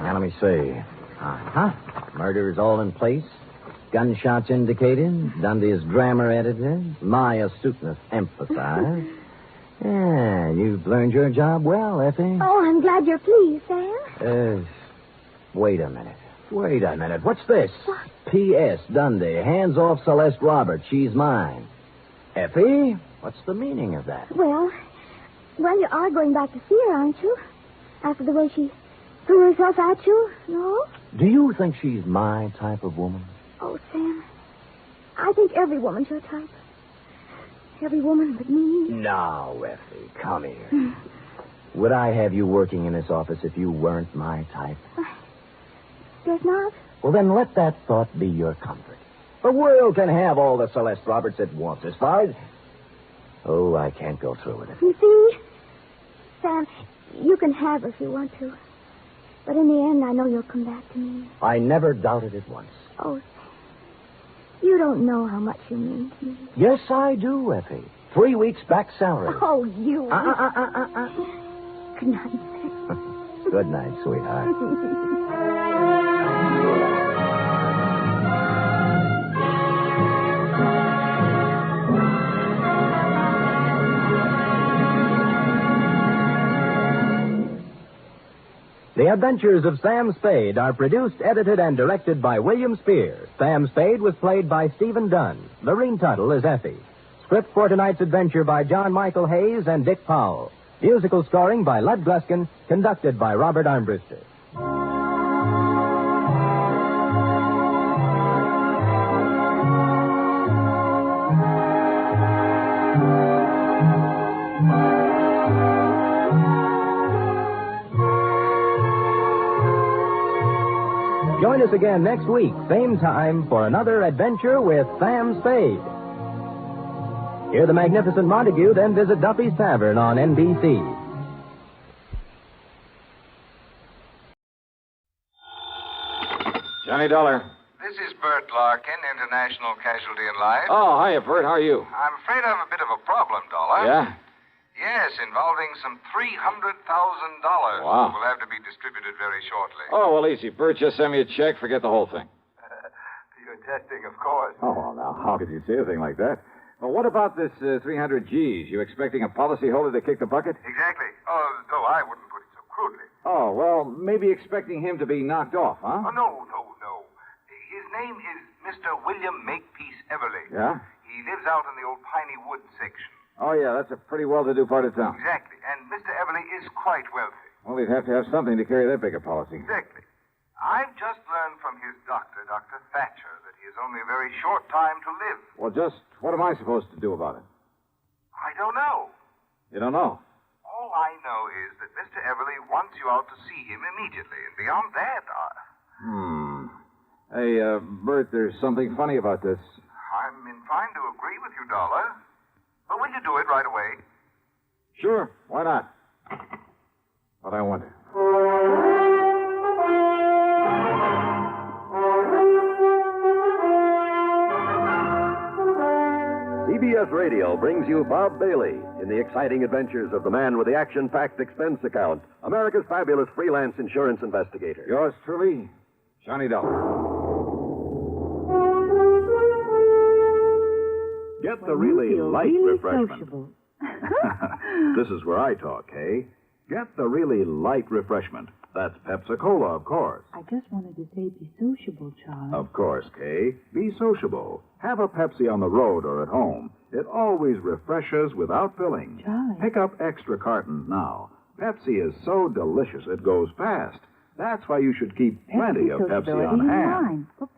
Let me see. Uh-huh. Murder is all in place. Gunshots indicated. Dundee's grammar edited. My astuteness emphasized. Yeah, you've learned your job well, Effie. Oh, I'm glad you're pleased, Sam. Wait a minute. What's this? What? P.S. Dundee, hands off Celeste Roberts. She's mine. Effie, what's the meaning of that? Well, you are going back to see her, aren't you? After the way she threw herself at you, no? Do you think she's my type of woman? Oh, Sam, I think every woman's your type. Every woman but me. Now, Effie, come here. Would I have you working in this office if you weren't my type? Guess not. Well, then let that thought be your comfort. The world can have all the Celeste Roberts it wants as far as... Oh, I can't go through with it. You see, Sam, you can have her if you want to. But in the end, I know you'll come back to me. I never doubted it once. Oh, Sam, you don't know how much you mean to me. Yes, I do, Effie. 3 weeks back salary. Oh, you. Good night, Sam. Good night, sweetheart. The Adventures of Sam Spade are produced, edited, and directed by William Spear. Sam Spade was played by Stephen Dunn. Lorene Tuttle is Effie. Script for tonight's adventure by John Michael Hayes and Dick Powell. Musical scoring by Lud Gluskin, conducted by Robert Armbruster. Join us again next week, same time, for another adventure with Sam Spade. Hear the magnificent Montague, then visit Duffy's Tavern on NBC. Johnny Dollar. This is Bert Larkin, International Casualty in Life. Oh, hiya, Bert. How are you? I'm afraid I have a bit of a problem, Dollar. Yeah? Yes, involving some $300,000. Wow. Will have to be distributed very shortly. Oh, well, easy. Bert, just send me a check. Forget the whole thing. You're testing, of course. Oh, well, now, how could you say a thing like that? Well, what about this 300 G's? You expecting a policyholder to kick the bucket? Exactly. Oh, though I wouldn't put it so crudely. Oh, well, maybe expecting him to be knocked off, huh? Oh, no. His name is Mr. William Makepeace Everly. Yeah? He lives out in the old Piney Woods section. Oh, yeah, that's a pretty well-to-do part of town. Exactly. And Mr. Everly is quite wealthy. Well, he'd have to have something to carry that big a policy. Exactly. I've just learned from his doctor, Dr. Thatcher, that he has only a very short time to live. Well, just what am I supposed to do about it? I don't know. You don't know? All I know is that Mr. Everly wants you out to see him immediately. And beyond that, Hey, Bert, there's something funny about this. I'm inclined to agree with you, Dollar. But will you do it right away? Sure, why not? But I wonder. CBS Radio brings you Bob Bailey in the exciting adventures of the man with the action-packed expense account, America's fabulous freelance insurance investigator. Yours truly, Johnny Dollar. Get the really light refreshment. This is where I talk, Kay. Get the really light refreshment. That's Pepsi-Cola, of course. I just wanted to say be sociable, Charlie. Of course, Kay. Be sociable. Have a Pepsi on the road or at home. It always refreshes without filling. Charlie. Pick up extra cartons now. Pepsi is so delicious it goes fast. That's why you should keep plenty of Pepsi on hand. Oops.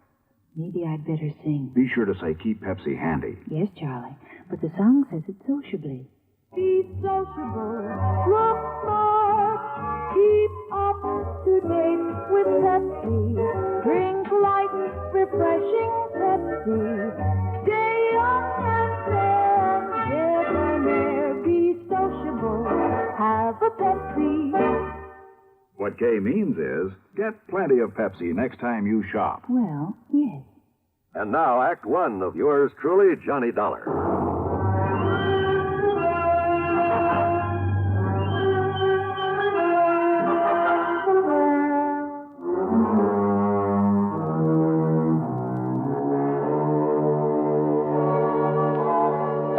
Maybe I'd better sing. Be sure to say keep Pepsi handy. Yes, Charlie. But the song says it sociably. Be sociable, look smart, keep up to date with Pepsi. Drink light, refreshing Pepsi. Stay young and fair and debonair. Be sociable, have a Pepsi. What Kay means is get plenty of Pepsi next time you shop. Well, yes. And now, Act One of yours truly, Johnny Dollar.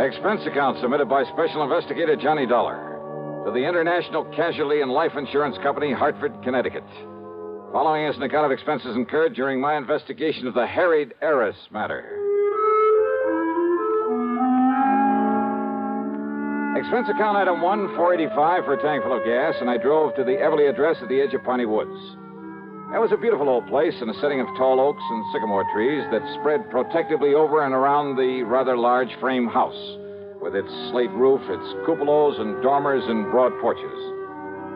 Expense account submitted by Special Investigator Johnny Dollar to the International Casualty and Life Insurance Company, Hartford, Connecticut. Following is an account of expenses incurred during my investigation of the Harried Heiress Matter. Expense account item 1, $4.85 for a tank full of gas, and I drove to the Everly address at the edge of Piney Woods. That was a beautiful old place in a setting of tall oaks and sycamore trees that spread protectively over and around the rather large frame house, with its slate roof, its cupolas and dormers and broad porches.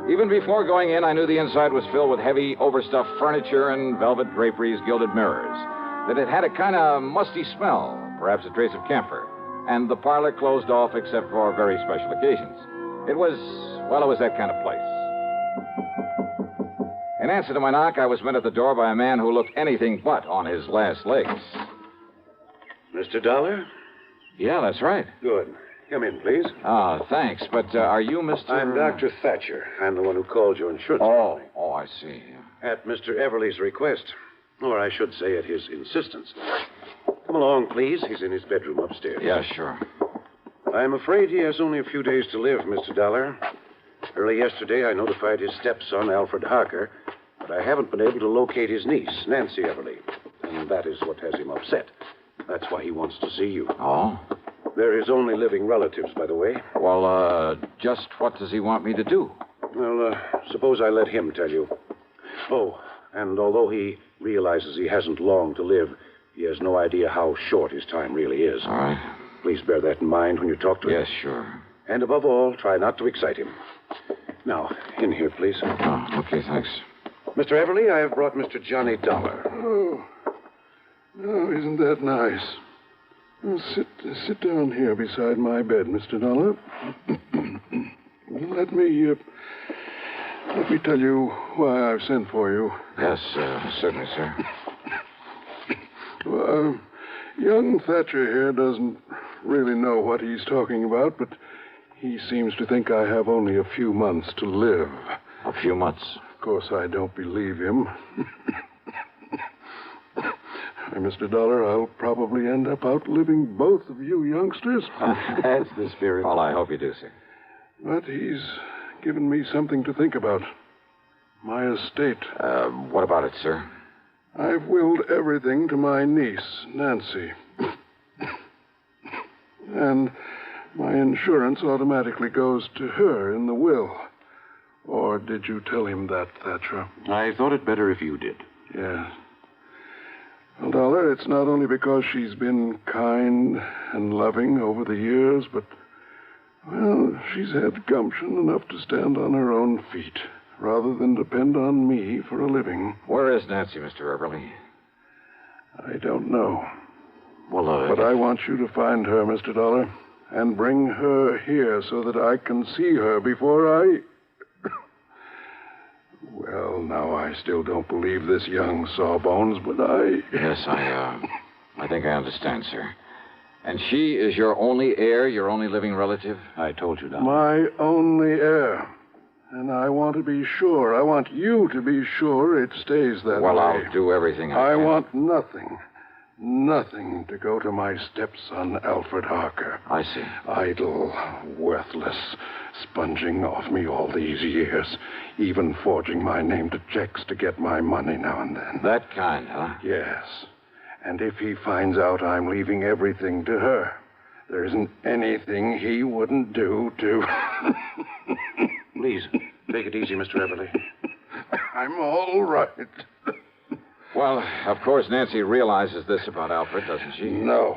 Even before going in, I knew the inside was filled with heavy, overstuffed furniture and velvet draperies, gilded mirrors, that it had a kind of musty smell, perhaps a trace of camphor, and the parlor closed off except for very special occasions. It was that kind of place. In answer to my knock, I was met at the door by a man who looked anything but on his last legs. Mr. Dollar? Yeah, that's right. Good. Come in, please. Oh, thanks. But are you Mr. I'm Dr. Thatcher. I'm the one who called your insurance company. Oh, I see. At Mr. Everly's request. Or I should say at his insistence. Come along, please. He's in his bedroom upstairs. Yeah, sure. I'm afraid he has only a few days to live, Mr. Dollar. Early yesterday, I notified his stepson, Alfred Harker, but I haven't been able to locate his niece, Nancy Everly. And that is what has him upset. That's why he wants to see you. Oh? They're his only living relatives, by the way. Well, just what does he want me to do? Well, suppose I let him tell you. Oh, and although he realizes he hasn't long to live, he has no idea how short his time really is. All right. Please bear that in mind when you talk to him. Yes, sure. And above all, try not to excite him. Now, in here, please. Oh, okay, thanks. Mr. Everly, I have brought Mr. Johnny Dollar. Oh, isn't that nice? Well, sit down here beside my bed, Mr. Dollar. Let me tell you why I've sent for you. Yes, certainly, sir. Well, young Thatcher here doesn't really know what he's talking about, but he seems to think I have only a few months to live. A few months? Of course, I don't believe him. Mr. Dollar, I'll probably end up outliving both of you youngsters. That's the spirit. Well, I hope you do, sir. But he's given me something to think about. My estate. What about it, sir? I've willed everything to my niece, Nancy. And my insurance automatically goes to her in the will. Or did you tell him that, Thatcher? I thought it better if you did. Yes. Well, Dollar, it's not only because she's been kind and loving over the years, but, well, she's had gumption enough to stand on her own feet, rather than depend on me for a living. Where is Nancy, Mr. Everly? I don't know. Well, But I want you to find her, Mr. Dollar, and bring her here so that I can see her before I... Well, now, I still don't believe this young sawbones, but I... Yes, I think I understand, sir. And she is your only heir, your only living relative? I told you, Dollar. My only heir. And I want to be sure. I want you to be sure it stays that way. Well, I'll do everything I can. I want nothing to go to my stepson, Alfred Harker. I see. Idle, worthless, sponging off me all these years, even forging my name to checks to get my money now and then. That kind, huh? Yes. And if he finds out I'm leaving everything to her, there isn't anything he wouldn't do to... Please, take it easy, Mr. Everly. I'm all right. Well, of course, Nancy realizes this about Alfred, doesn't she? No.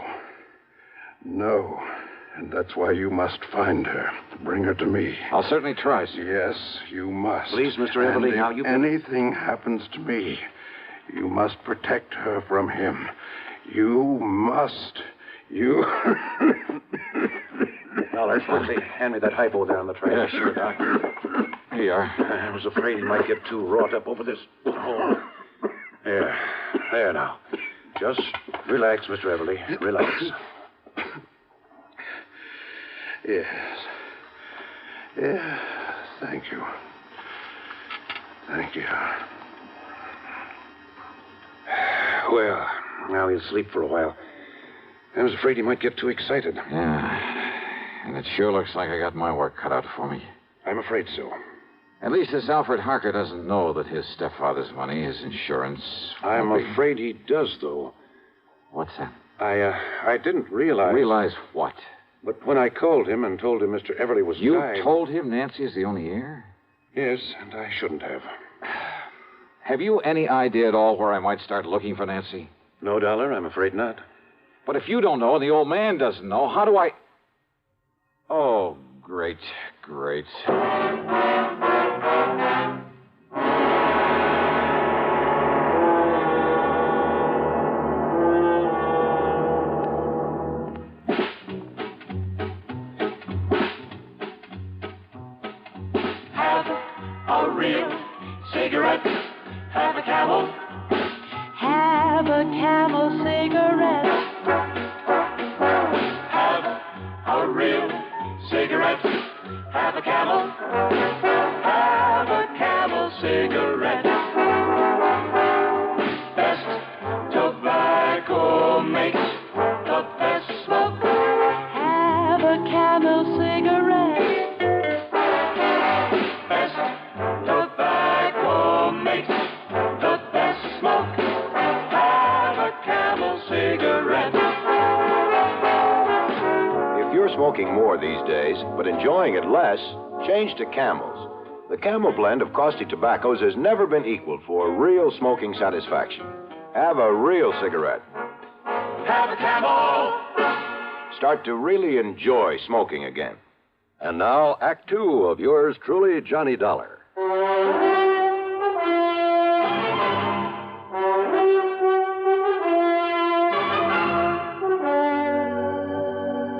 And that's why you must find her. Bring her to me. I'll certainly try, sir. Yes, you must. Please, Mr. Everly, and now if anything happens to me, you must protect her from him. You must. You... Dollar, quickly, hand me that hypo there on the tray. Yeah, sure, Doc. Here you are. I was afraid he might get too wrought up over this. Oh. There now. Just relax, Mr. Everly. Relax. Yes. Thank you. Well, now he'll sleep for a while. I was afraid he might get too excited. Yeah. And it sure looks like I got my work cut out for me. I'm afraid so. At least this Alfred Harker doesn't know that his stepfather's money, his insurance... I'm afraid he does, though. What's that? I didn't realize... Realize what? But when I called him and told him Mr. Everly was You dying... told him Nancy is the only heir? Yes, and I shouldn't have. Have you any idea at all where I might start looking for Nancy? No, Dollar, I'm afraid not. But if you don't know and the old man doesn't know, how do I... Oh, great. Have a real cigarette. Have a Camel. Have a Camel cigarette. Have a real Camel. Have a Camel cigarette. Best tobacco makes the best smoke. Have a Camel cigarette. Best tobacco makes the best smoke. Have a Camel cigarette. If you're smoking more these days, but enjoying it less, change to Camels. The Camel blend of caustic tobaccos has never been equaled for real smoking satisfaction. Have a real cigarette. Have a Camel. Start to really enjoy smoking again. And now, Act Two of yours truly, Johnny Dollar.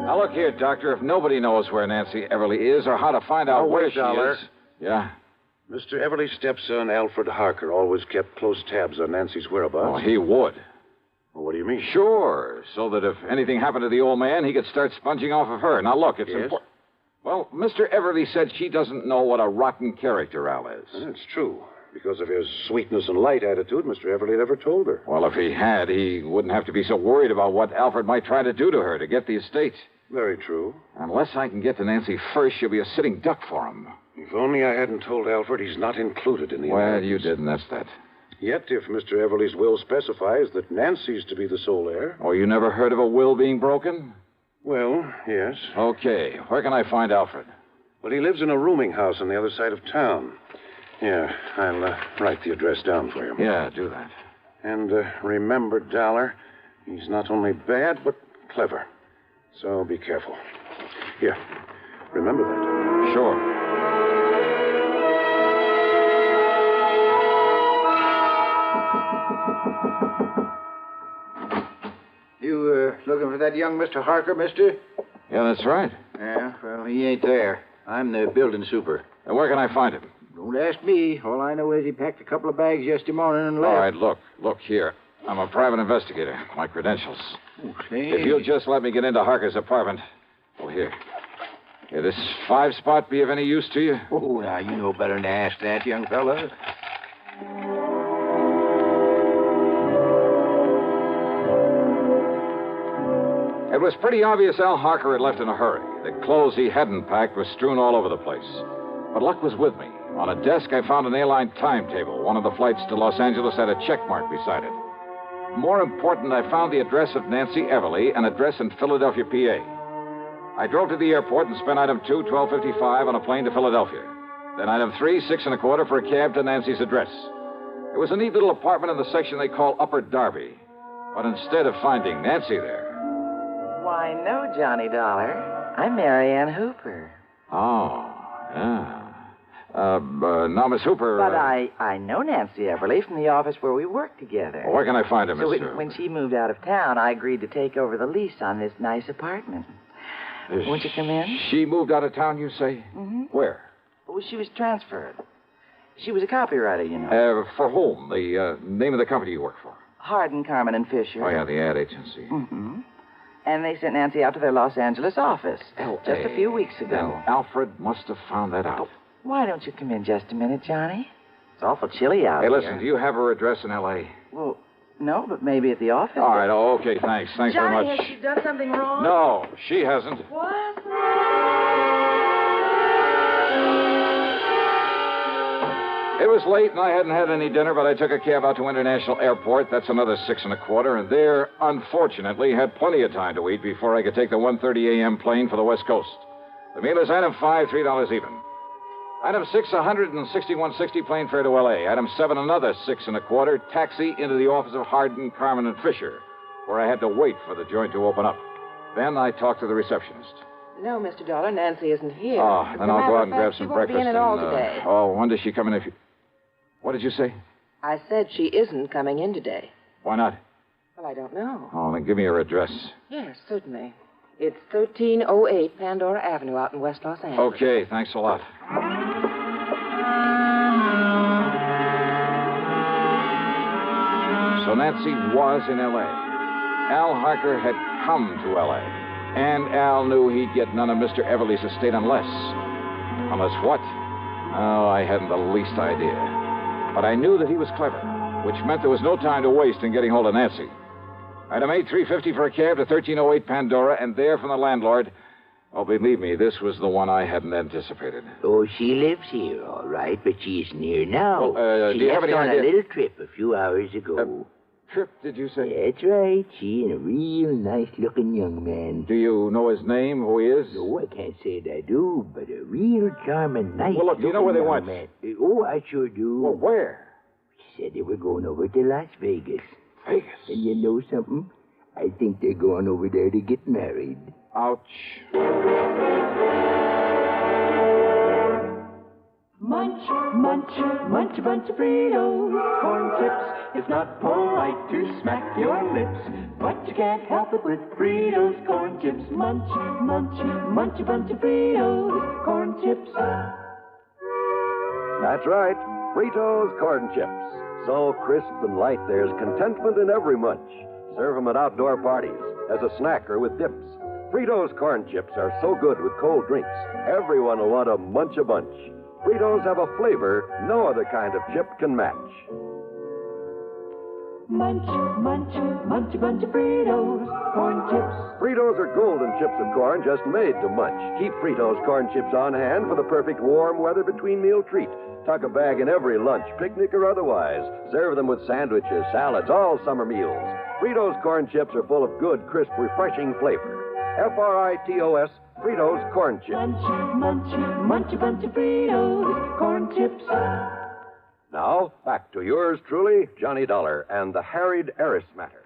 Now, look here, Doctor. If nobody knows where Nancy Everly is or how to find out where she Dollar. is... Yeah? Mr. Everly's stepson, Alfred Harker, always kept close tabs on Nancy's whereabouts. Oh, he would. Well, what do you mean? Sure, so that if anything happened to the old man, he could start sponging off of her. Now, look, it's Yes? important. Well, Mr. Everly said she doesn't know what a rotten character Al is. That's true. Because of his sweetness and light attitude, Mr. Everly never told her. Well, if he had, he wouldn't have to be so worried about what Alfred might try to do to her to get the estate. Very true. Unless I can get to Nancy first, she'll be a sitting duck for him. If only I hadn't told Alfred he's not included in the Well, inheritance. you didn't, that's that. Yet, if Mr. Everly's will specifies that Nancy's to be the sole heir... Oh, you never heard of a will being broken? Well, yes. Okay, where can I find Alfred? Well, he lives in a rooming house on the other side of town. Yeah, I'll write the address down for you. Yeah, do that. And remember, Dollar, he's not only bad, but clever. So be careful. Here, remember that. Sure. You looking for that young Mr. Harker, mister? Yeah, that's right. Yeah, well, he ain't there. I'm the building super. And where can I find him? Don't ask me. All I know is he packed a couple of bags yesterday morning and left. All right, look here. I'm a private investigator. My credentials. Oh, say. If you'll just let me get into Harker's apartment. Oh, here. Here, this 5-spot be of any use to you? Oh, now, you know better than to ask that, young fella. It was pretty obvious Al Harker had left in a hurry. The clothes he hadn't packed were strewn all over the place. But luck was with me. On a desk, I found an airline timetable. One of the flights to Los Angeles had a check mark beside it. More important, I found the address of Nancy Everly, an address in Philadelphia, PA. I drove to the airport and spent item 2, $12.55 on a plane to Philadelphia. Then item 3, $6 1/4 for a cab to Nancy's address. It was a neat little apartment in the section they call Upper Darby. But instead of finding Nancy there... Why, no, Johnny Dollar. I'm Marianne Hooper. Oh, yeah. Now, Miss Hooper... But I know Nancy Everly from the office where we work together. Well, where can I find her, Miss So Hooper? when she moved out of town, I agreed to take over the lease on this nice apartment. Won't you come in? She moved out of town, you say? Mm-hmm. Where? Oh, she was transferred. She was a copywriter, you know. For whom? The name of the company you work for? Hardin, Carman, and Fisher. Oh, yeah, the ad agency. Mm-hmm. And they sent Nancy out to their Los Angeles office just a few weeks ago. Then Alfred must have found that out. Why don't you come in just a minute, Johnny? It's awful chilly out Hey, here. listen, do you have her address in L.A.? Well, no, but maybe at the office. All right, okay, thanks. Thanks very Johnny, much. has she done something wrong? No, she hasn't. What? It was late, and I hadn't had any dinner, but I took a cab out to International Airport. That's another $6 1/4, and there, unfortunately, had plenty of time to eat before I could take the 1:30 a.m. plane for the West Coast. The meal is item 5, $3 even. Item 6, $161.60 plane fare to L.A. Item 7, another $6 1/4, taxi into the office of Hardin, Carman, and Fisher, where I had to wait for the joint to open up. Then I talked to the receptionist. No, Mr. Dollar, Nancy isn't here. Oh, As then a I'll matter go of out and fact, grab she some won't breakfast. Be in at all today. Oh, when does she come in if you... What did you say? I said she isn't coming in today. Why not? Well, I don't know. Oh, then give me her address. Yes, certainly. It's 1308 Pandora Avenue out in West Los Angeles. Okay, thanks a lot. So Nancy was in L.A. Al Harker had come to L.A. And Al knew he'd get none of Mr. Everly's estate unless Unless what? Oh, I hadn't the least idea. But I knew that he was clever, which meant there was no time to waste in getting hold of Nancy. Item 8, $3.50 for a cab to 1308 Pandora, and there from the landlord. Oh, believe me, this was the one I hadn't anticipated. Oh, she lives here, all right, but she isn't here now. Well, she do you have left any on idea? a little trip a few hours ago. Trip, did you say? That's right. She and a real nice-looking young man. Do you know his name, who he is? No, I can't say that I do, but a real charming, nice. Well, look, do you know where they went? Man. Oh, I sure do. Well, where? She said they were going over to Las Vegas. Vegas? And you know something? I think they're going over there to get married. Ouch. Munch, munch, munch a bunch of Fritos, corn chips. It's not polite to smack your lips, but you can't help it with Fritos, corn chips. Munch, munch, munch a bunch of Fritos, corn chips. That's right, Fritos corn chips. So crisp and light, there's contentment in every munch. Serve them at outdoor parties, as a snack or with dips. Fritos corn chips are so good with cold drinks, everyone will want to munch a bunch. Fritos have a flavor no other kind of chip can match. Munch, munch, munch a bunch of Fritos, corn chips. Fritos are golden chips of corn just made to munch. Keep Fritos corn chips on hand for the perfect warm weather between meal treat. Tuck a bag in every lunch, picnic or otherwise. Serve them with sandwiches, salads, all summer meals. Fritos corn chips are full of good, crisp, refreshing flavor. Fritos, Fritos corn chips. Munch, munch, munch a bunch of Fritos, corn chips. Now, back to yours truly, Johnny Dollar and the Harried Heiress Matter.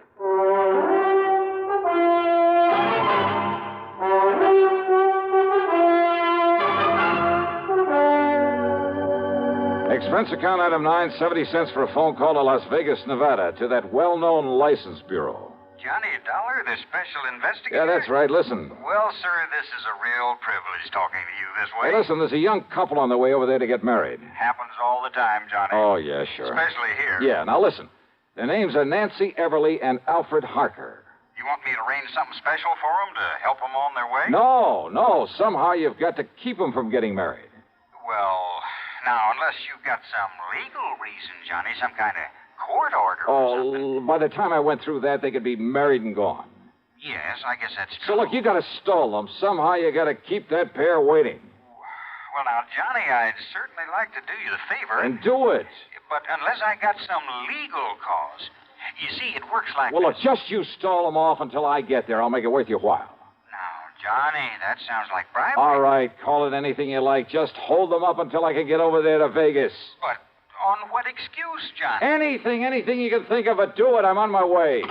Expense account item 9, 70 cents for a phone call to Las Vegas, Nevada, to that well-known license bureau. Johnny Dollar, the special investigator? Yeah, that's right. Listen. Well, sir, this is a real privilege talking to you this way. Hey, listen, there's a young couple on their way over there to get married. Happens all the time, Johnny. Oh, yeah, sure. Especially here. Yeah, now listen. Their names are Nancy Everly and Alfred Harker. You want me to arrange something special for them to help them on their way? No. Somehow you've got to keep them from getting married. Well, now, unless you've got some legal reason, Johnny, some kind of court order or something. By the time I went through that, they could be married and gone. Yes, I guess that's So, true. look, you got to stall them. Somehow you got to keep that pair waiting. Well, now, Johnny, I'd certainly like to do you the favor. And do it. But unless I got some legal cause. You see, it works like Well, look, this. just you stall them off until I get there. I'll make it worth your while. Johnny, that sounds like bribery. All right, call it anything you like. Just hold them up until I can get over there to Vegas. But on what excuse, Johnny? Anything you can think of, but do it. I'm on my way.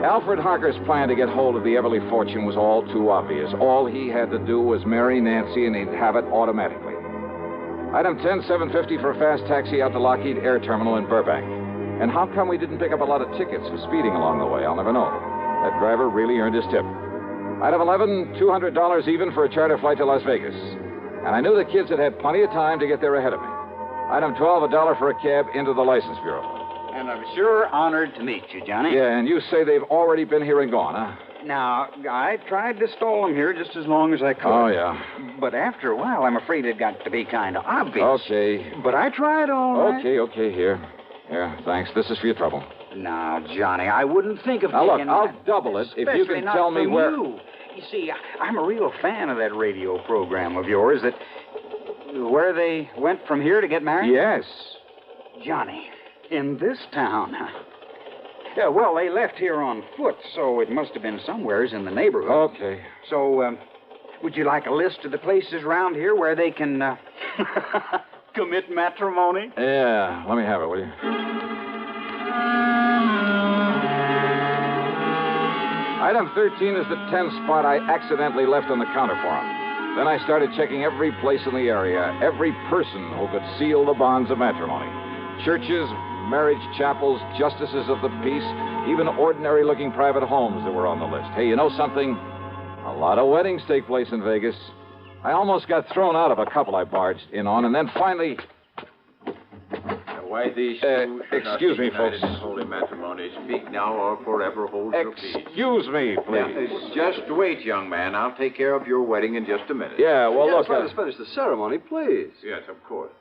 Alfred Harker's plan to get hold of the Everly fortune was all too obvious. All he had to do was marry Nancy, and he'd have it automatically. Item 10, $7.50 for a fast taxi out to Lockheed Air Terminal in Burbank. And how come we didn't pick up a lot of tickets for speeding along the way? I'll never know. That driver really earned his tip. Item 11, $200 even for a charter flight to Las Vegas. And I knew the kids had had plenty of time to get there ahead of me. Item 12, $1 for a cab into the license bureau. And I'm sure honored to meet you, Johnny. Yeah, and you say they've already been here and gone, huh? Now, I tried to stall them here just as long as I could. Oh, yeah. But after a while, I'm afraid it got to be kind of obvious. Okay. But I tried all right. Okay, here. Here, thanks. This is for your trouble. Now, Johnny, I wouldn't think of Now, look, taking I'll that, double it if you especially can not tell me from where... You see, I'm a real fan of that radio program of yours that... Where they went from here to get married? Yes. Johnny, in this town, huh? Yeah, well, they left here on foot, so it must have been somewheres in the neighborhood. Okay. So, would you like a list of the places around here where they can, commit matrimony? Yeah, let me have it, will you? Item 13 is the 10 spot I accidentally left on the counter for him. Then I started checking every place in the area, every person who could seal the bonds of matrimony. Churches, marriage chapels, justices of the peace, even ordinary-looking private homes that were on the list. Hey, you know something? A lot of weddings take place in Vegas. I almost got thrown out of a couple I barged in on, and then finally... Why these two excuse me, folks. in holy matrimony. Speak now or forever hold your peace. Excuse me, please. Just wait, young man. I'll take care of your wedding in just a minute. Yeah, well, look. Let us finish the ceremony, please. Yes, of course.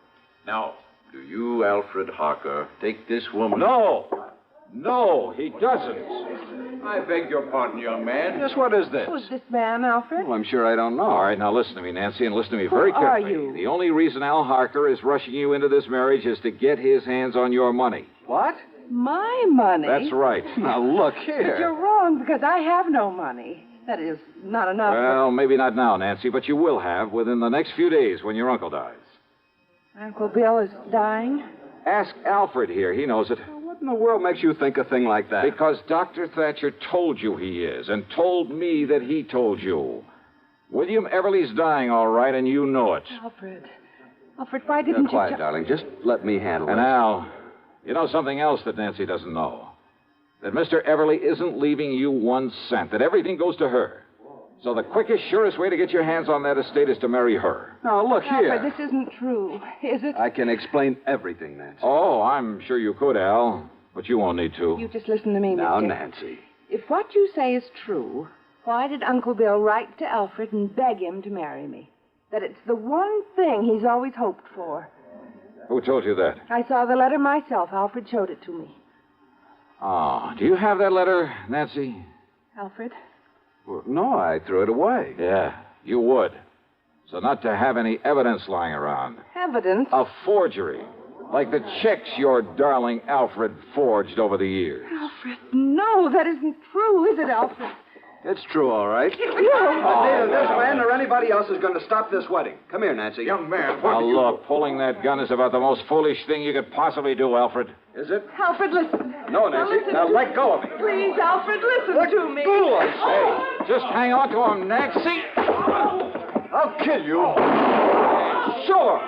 Now, do you, Alfred Harker, take this woman? No, he doesn't. I beg your pardon, young man. Yes, what is this? Who's this man, Alfred? Well, I'm sure I don't know. All right, now listen to me, Nancy, and listen to me very Who are carefully. you? The only reason Al Harker is rushing you into this marriage is to get his hands on your money. What? My money? That's right. Now, look But here. you're wrong, because I have no money. That is, not enough. Well, maybe not now, Nancy, but you will have within the next few days when your uncle dies. Uncle Bill is dying? Ask Alfred here. He knows it. What in the world makes you think a thing like that? Because Dr. Thatcher told you he is, and told me that he told you. William Everly's dying, all right, and you know it. Alfred, why didn't you... Quiet, darling. Just let me handle And it. Al, you know something else that Nancy doesn't know. That Mr. Everly isn't leaving you 1 cent, that everything goes to her. So the quickest, surest way to get your hands on that estate is to marry her. Now, look here. Alfred, this isn't true, is it? I can explain everything, Nancy. Oh, I'm sure you could, Al, but you won't need to. You just listen to me, Now, Mr. Nancy. If what you say is true, why did Uncle Bill write to Alfred and beg him to marry me? That it's the one thing he's always hoped for. Who told you that? I saw the letter myself. Alfred showed it to me. Oh, do you have that letter, Nancy? Alfred? Well, no, I threw it away. Yeah, you would. So not to have any evidence lying around. Evidence? A forgery. Like the checks your darling Alfred forged over the years. Alfred, no, that isn't true, is it, Alfred? It's true, all right. No. But neither this man or anybody else is going to stop this wedding. Come here, Nancy. Young man, Now, look, pulling that gun is about the most foolish thing you could possibly do, Alfred. Is it? Alfred, listen. No, Nancy. Now, let go of me. Please, Alfred, listen to me. Hey, just hang on to him, Nancy. I'll kill you. Sure.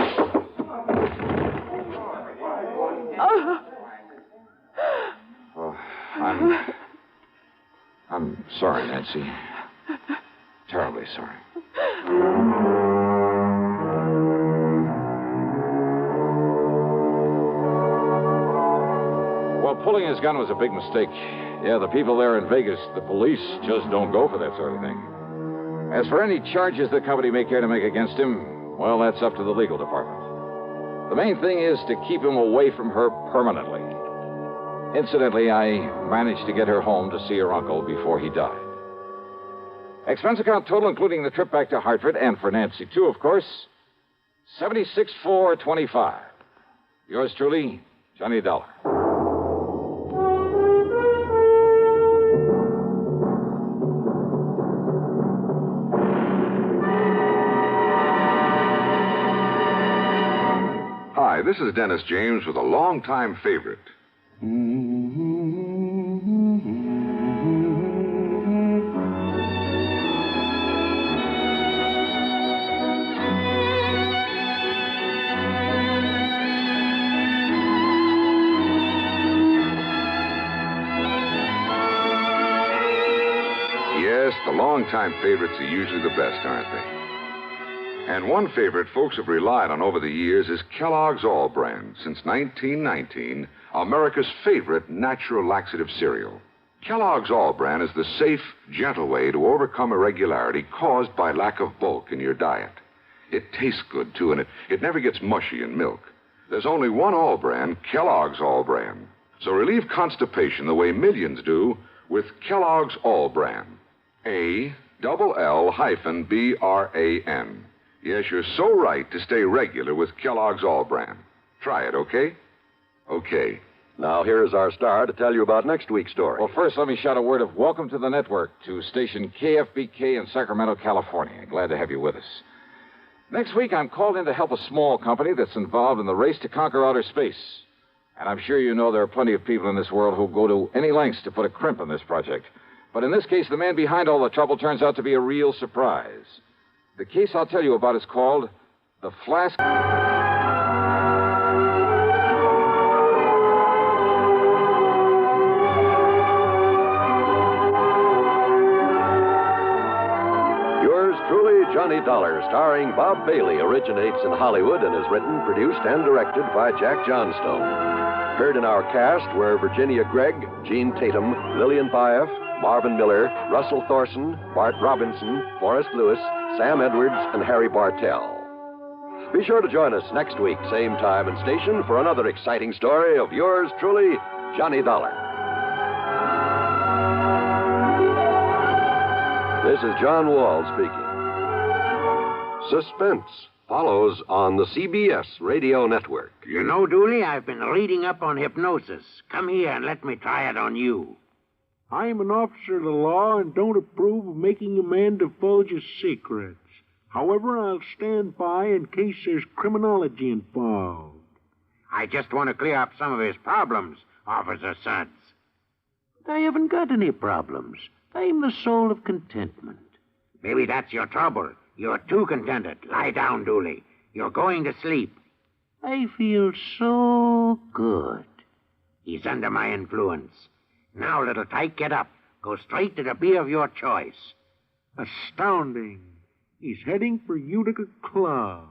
Oh, I'm sorry, Nancy. Terribly sorry. Well, pulling his gun was a big mistake. Yeah, the people there in Vegas, the police, just don't go for that sort of thing. As for any charges the company may care to make against him, well, that's up to the legal department. The main thing is to keep him away from her permanently. Incidentally, I managed to get her home to see her uncle before he died. Expense account total, including the trip back to Hartford, and for Nancy, too, of course, $76,425. Yours truly, Johnny Dollar. Hi, this is Dennis James with a longtime favorite. Yes, the longtime favorites are usually the best, aren't they? And one favorite folks have relied on over the years is Kellogg's All Brand. Since 1919, America's favorite natural laxative cereal. Kellogg's All Brand is the safe, gentle way to overcome irregularity caused by lack of bulk in your diet. It tastes good, too, and it never gets mushy in milk. There's only one All Brand, Kellogg's All Brand. So relieve constipation the way millions do with Kellogg's All Brand. ALL-BRAN. Yes, you're so right to stay regular with Kellogg's All Brand. Try it, okay? Okay. Now, here's our star to tell you about next week's story. Well, first, let me shout a word of welcome to the network to station KFBK in Sacramento, California. Glad to have you with us. Next week, I'm called in to help a small company that's involved in the race to conquer outer space. And I'm sure you know there are plenty of people in this world who go to any lengths to put a crimp in this project. But in this case, the man behind all the trouble turns out to be a real surprise. The case I'll tell you about is called the Flask... Yours truly, Johnny Dollar, starring Bob Bailey, originates in Hollywood and is written, produced, and directed by Jack Johnstone. Heard in our cast were Virginia Gregg, Gene Tatum, Lillian Baeff, Marvin Miller, Russell Thorson, Bart Robinson, Forrest Lewis, Sam Edwards, and Harry Bartell. Be sure to join us next week, same time and station, for another exciting story of yours truly, Johnny Dollar. This is John Wall speaking. Suspense follows on the CBS radio network. You know, Dooley, I've been reading up on hypnosis. Come here and let me try it on you. I am an officer of the law and don't approve of making a man divulge his secrets. However, I'll stand by in case there's criminology involved. I just want to clear up some of his problems, Officer Suds. I haven't got any problems. I'm the soul of contentment. Maybe that's your trouble. You're too contented. Lie down, Dooley. You're going to sleep. I feel so good. He's under my influence. Now, little tyke, get up. Go straight to the beer of your choice. Astounding. He's heading for Utica Club.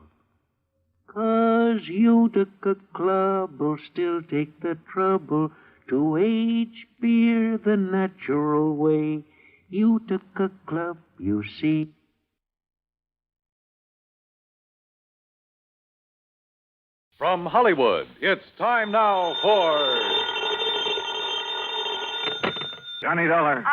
'Cause Utica Club will still take the trouble to age beer the natural way. Utica Club, you see. From Hollywood, it's time now for Johnny Dollar. It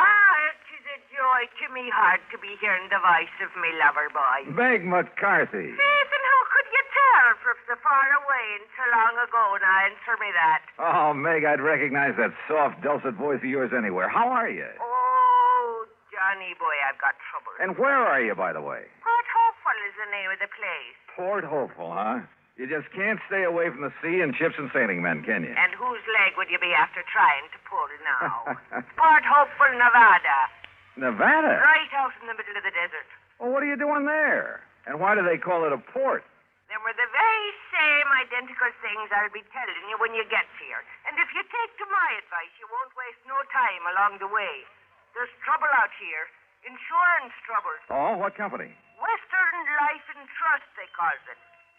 is a joy to me heart to be hearing the voice of me lover boy. Meg McCarthy. Faith, and how could you tell from so far away and so long ago? Now answer me that. Oh, Meg, I'd recognize that soft, dulcet voice of yours anywhere. How are you? Oh, Johnny boy, I've got trouble. And where are you, by the way? Port Hopeful is the name of the place. Port Hopeful, huh? You just can't stay away from the sea and ships and sailing men, can you? And whose leg would you be after trying to pull now? Port Hopeful, Nevada. Nevada? Right out in the middle of the desert. Well, what are you doing there? And why do they call it a port? Them were the very same identical things I'll be telling you when you get here. And if you take to my advice, you won't waste no time along the way. There's trouble out here. Insurance trouble. Oh, what company? Western Life and Trust, they calls it.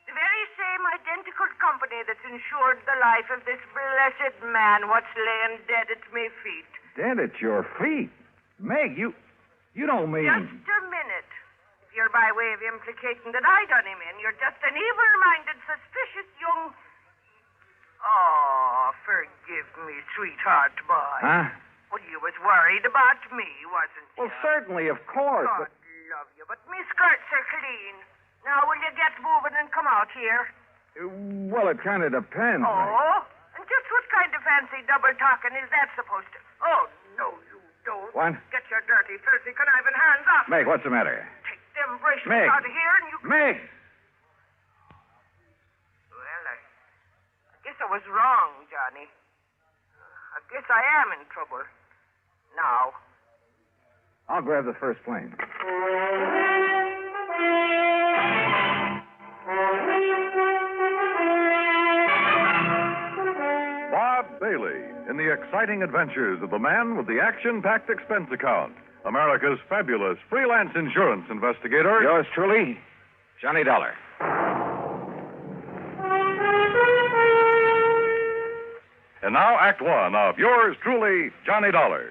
The very same identical company that's insured the life of this blessed man what's laying dead at me feet. Dead at your feet? Meg, you don't mean... Just a minute. If you're by way of implicating that I done him in, you're just an evil-minded, suspicious young... Oh, forgive me, sweetheart boy. Huh? Well, you was worried about me, wasn't you? Well, certainly, of course. God love you, but me skirts are clean. Now, will you get moving and come out here? Well, it kind of depends. Oh? And just what kind of fancy double talking is that supposed to... Oh, no, you don't. What? Get your dirty, filthy, conniving hands off. Meg, what's the matter? Take them bracelets Meg. out of here and you... Meg! Well, I guess I was wrong, Johnny. I guess I am in trouble. Now. I'll grab the first plane. Bob Bailey in the exciting adventures of the man with the action-packed expense account, America's fabulous freelance insurance investigator. Yours truly, Johnny Dollar. And now, Act One of yours truly, Johnny Dollar.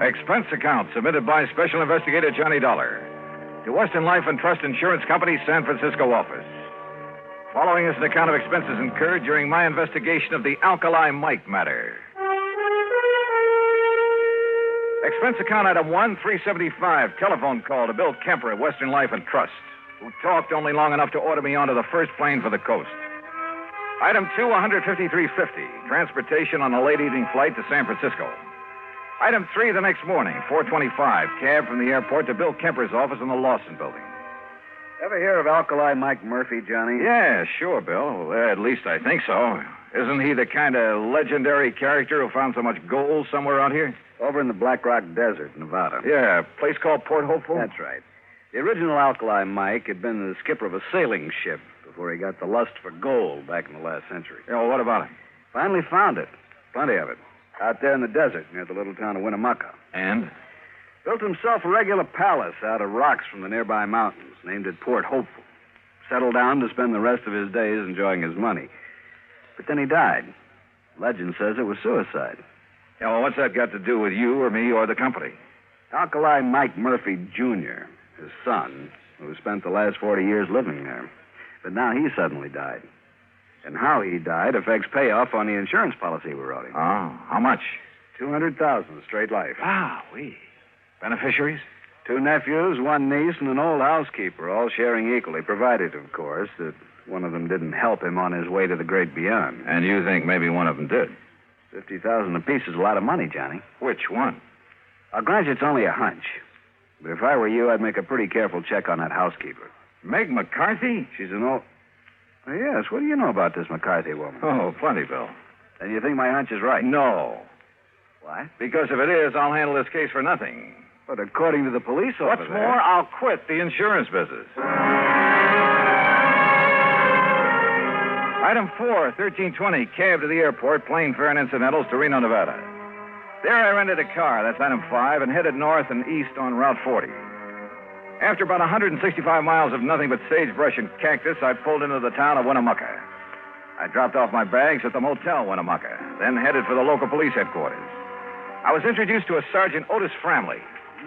Expense account submitted by Special Investigator Johnny Dollar to Western Life and Trust Insurance Company's San Francisco office. Following is an account of expenses incurred during my investigation of the Alkali Mike Matter. Expense account item 1, 375, telephone call to Bill Kemper at Western Life and Trust, who talked only long enough to order me onto the first plane for the coast. Item 2, 153.50, transportation on a late evening flight to San Francisco. Item 3, the next morning, 4:25, cab from the airport to Bill Kemper's office in the Lawson building. Ever hear of Alkali Mike Murphy, Johnny? Yeah, sure, Bill. At least I think so. Isn't he the kind of legendary character who found so much gold somewhere out here? Over in the Black Rock Desert, Nevada. Yeah, a place called Port Hopeful? That's right. The original Alkali Mike had been the skipper of a sailing ship before he got the lust for gold back in the last century. Yeah, well, what about it? Finally found it. Plenty of it. Out there in the desert near the little town of Winnemucca. And? Built himself a regular palace out of rocks from the nearby mountains, named it Port Hopeful. Settled down to spend the rest of his days enjoying his money. But then he died. Legend says it was suicide. Yeah, well, what's that got to do with you or me or the company? Alkali Mike Murphy, Jr., his son, who spent the last 40 years living there. But now he suddenly died. And how he died affects payoff on the insurance policy we wrote him. Oh, how much? $200,000 straight life. Ah, we. Beneficiaries? 2 nephews, 1 niece, and an old housekeeper, all sharing equally, provided, of course, that one of them didn't help him on his way to the great beyond. And you think maybe one of them did? $50,000 apiece is a lot of money, Johnny. Which one? I'll grant you it's only a hunch. But if I were you, I'd make a pretty careful check on that housekeeper. Meg McCarthy? She's an old... Oh, yes, what do you know about this McCarthy woman? Oh, plenty, Bill. Then you think my hunch is right? No. What? Because if it is, I'll handle this case for nothing. But according to the police over What's there... more, I'll quit the insurance business. Item 4, 1320, cab to the airport, plane fare and incidentals to Reno, Nevada. There I rented a car, that's item 5, and headed north and east on Route 40. After about 165 miles of nothing but sagebrush and cactus, I pulled into the town of Winnemucca. I dropped off my bags at the Motel Winnemucca, then headed for the local police headquarters. I was introduced to a Sergeant Otis Framley.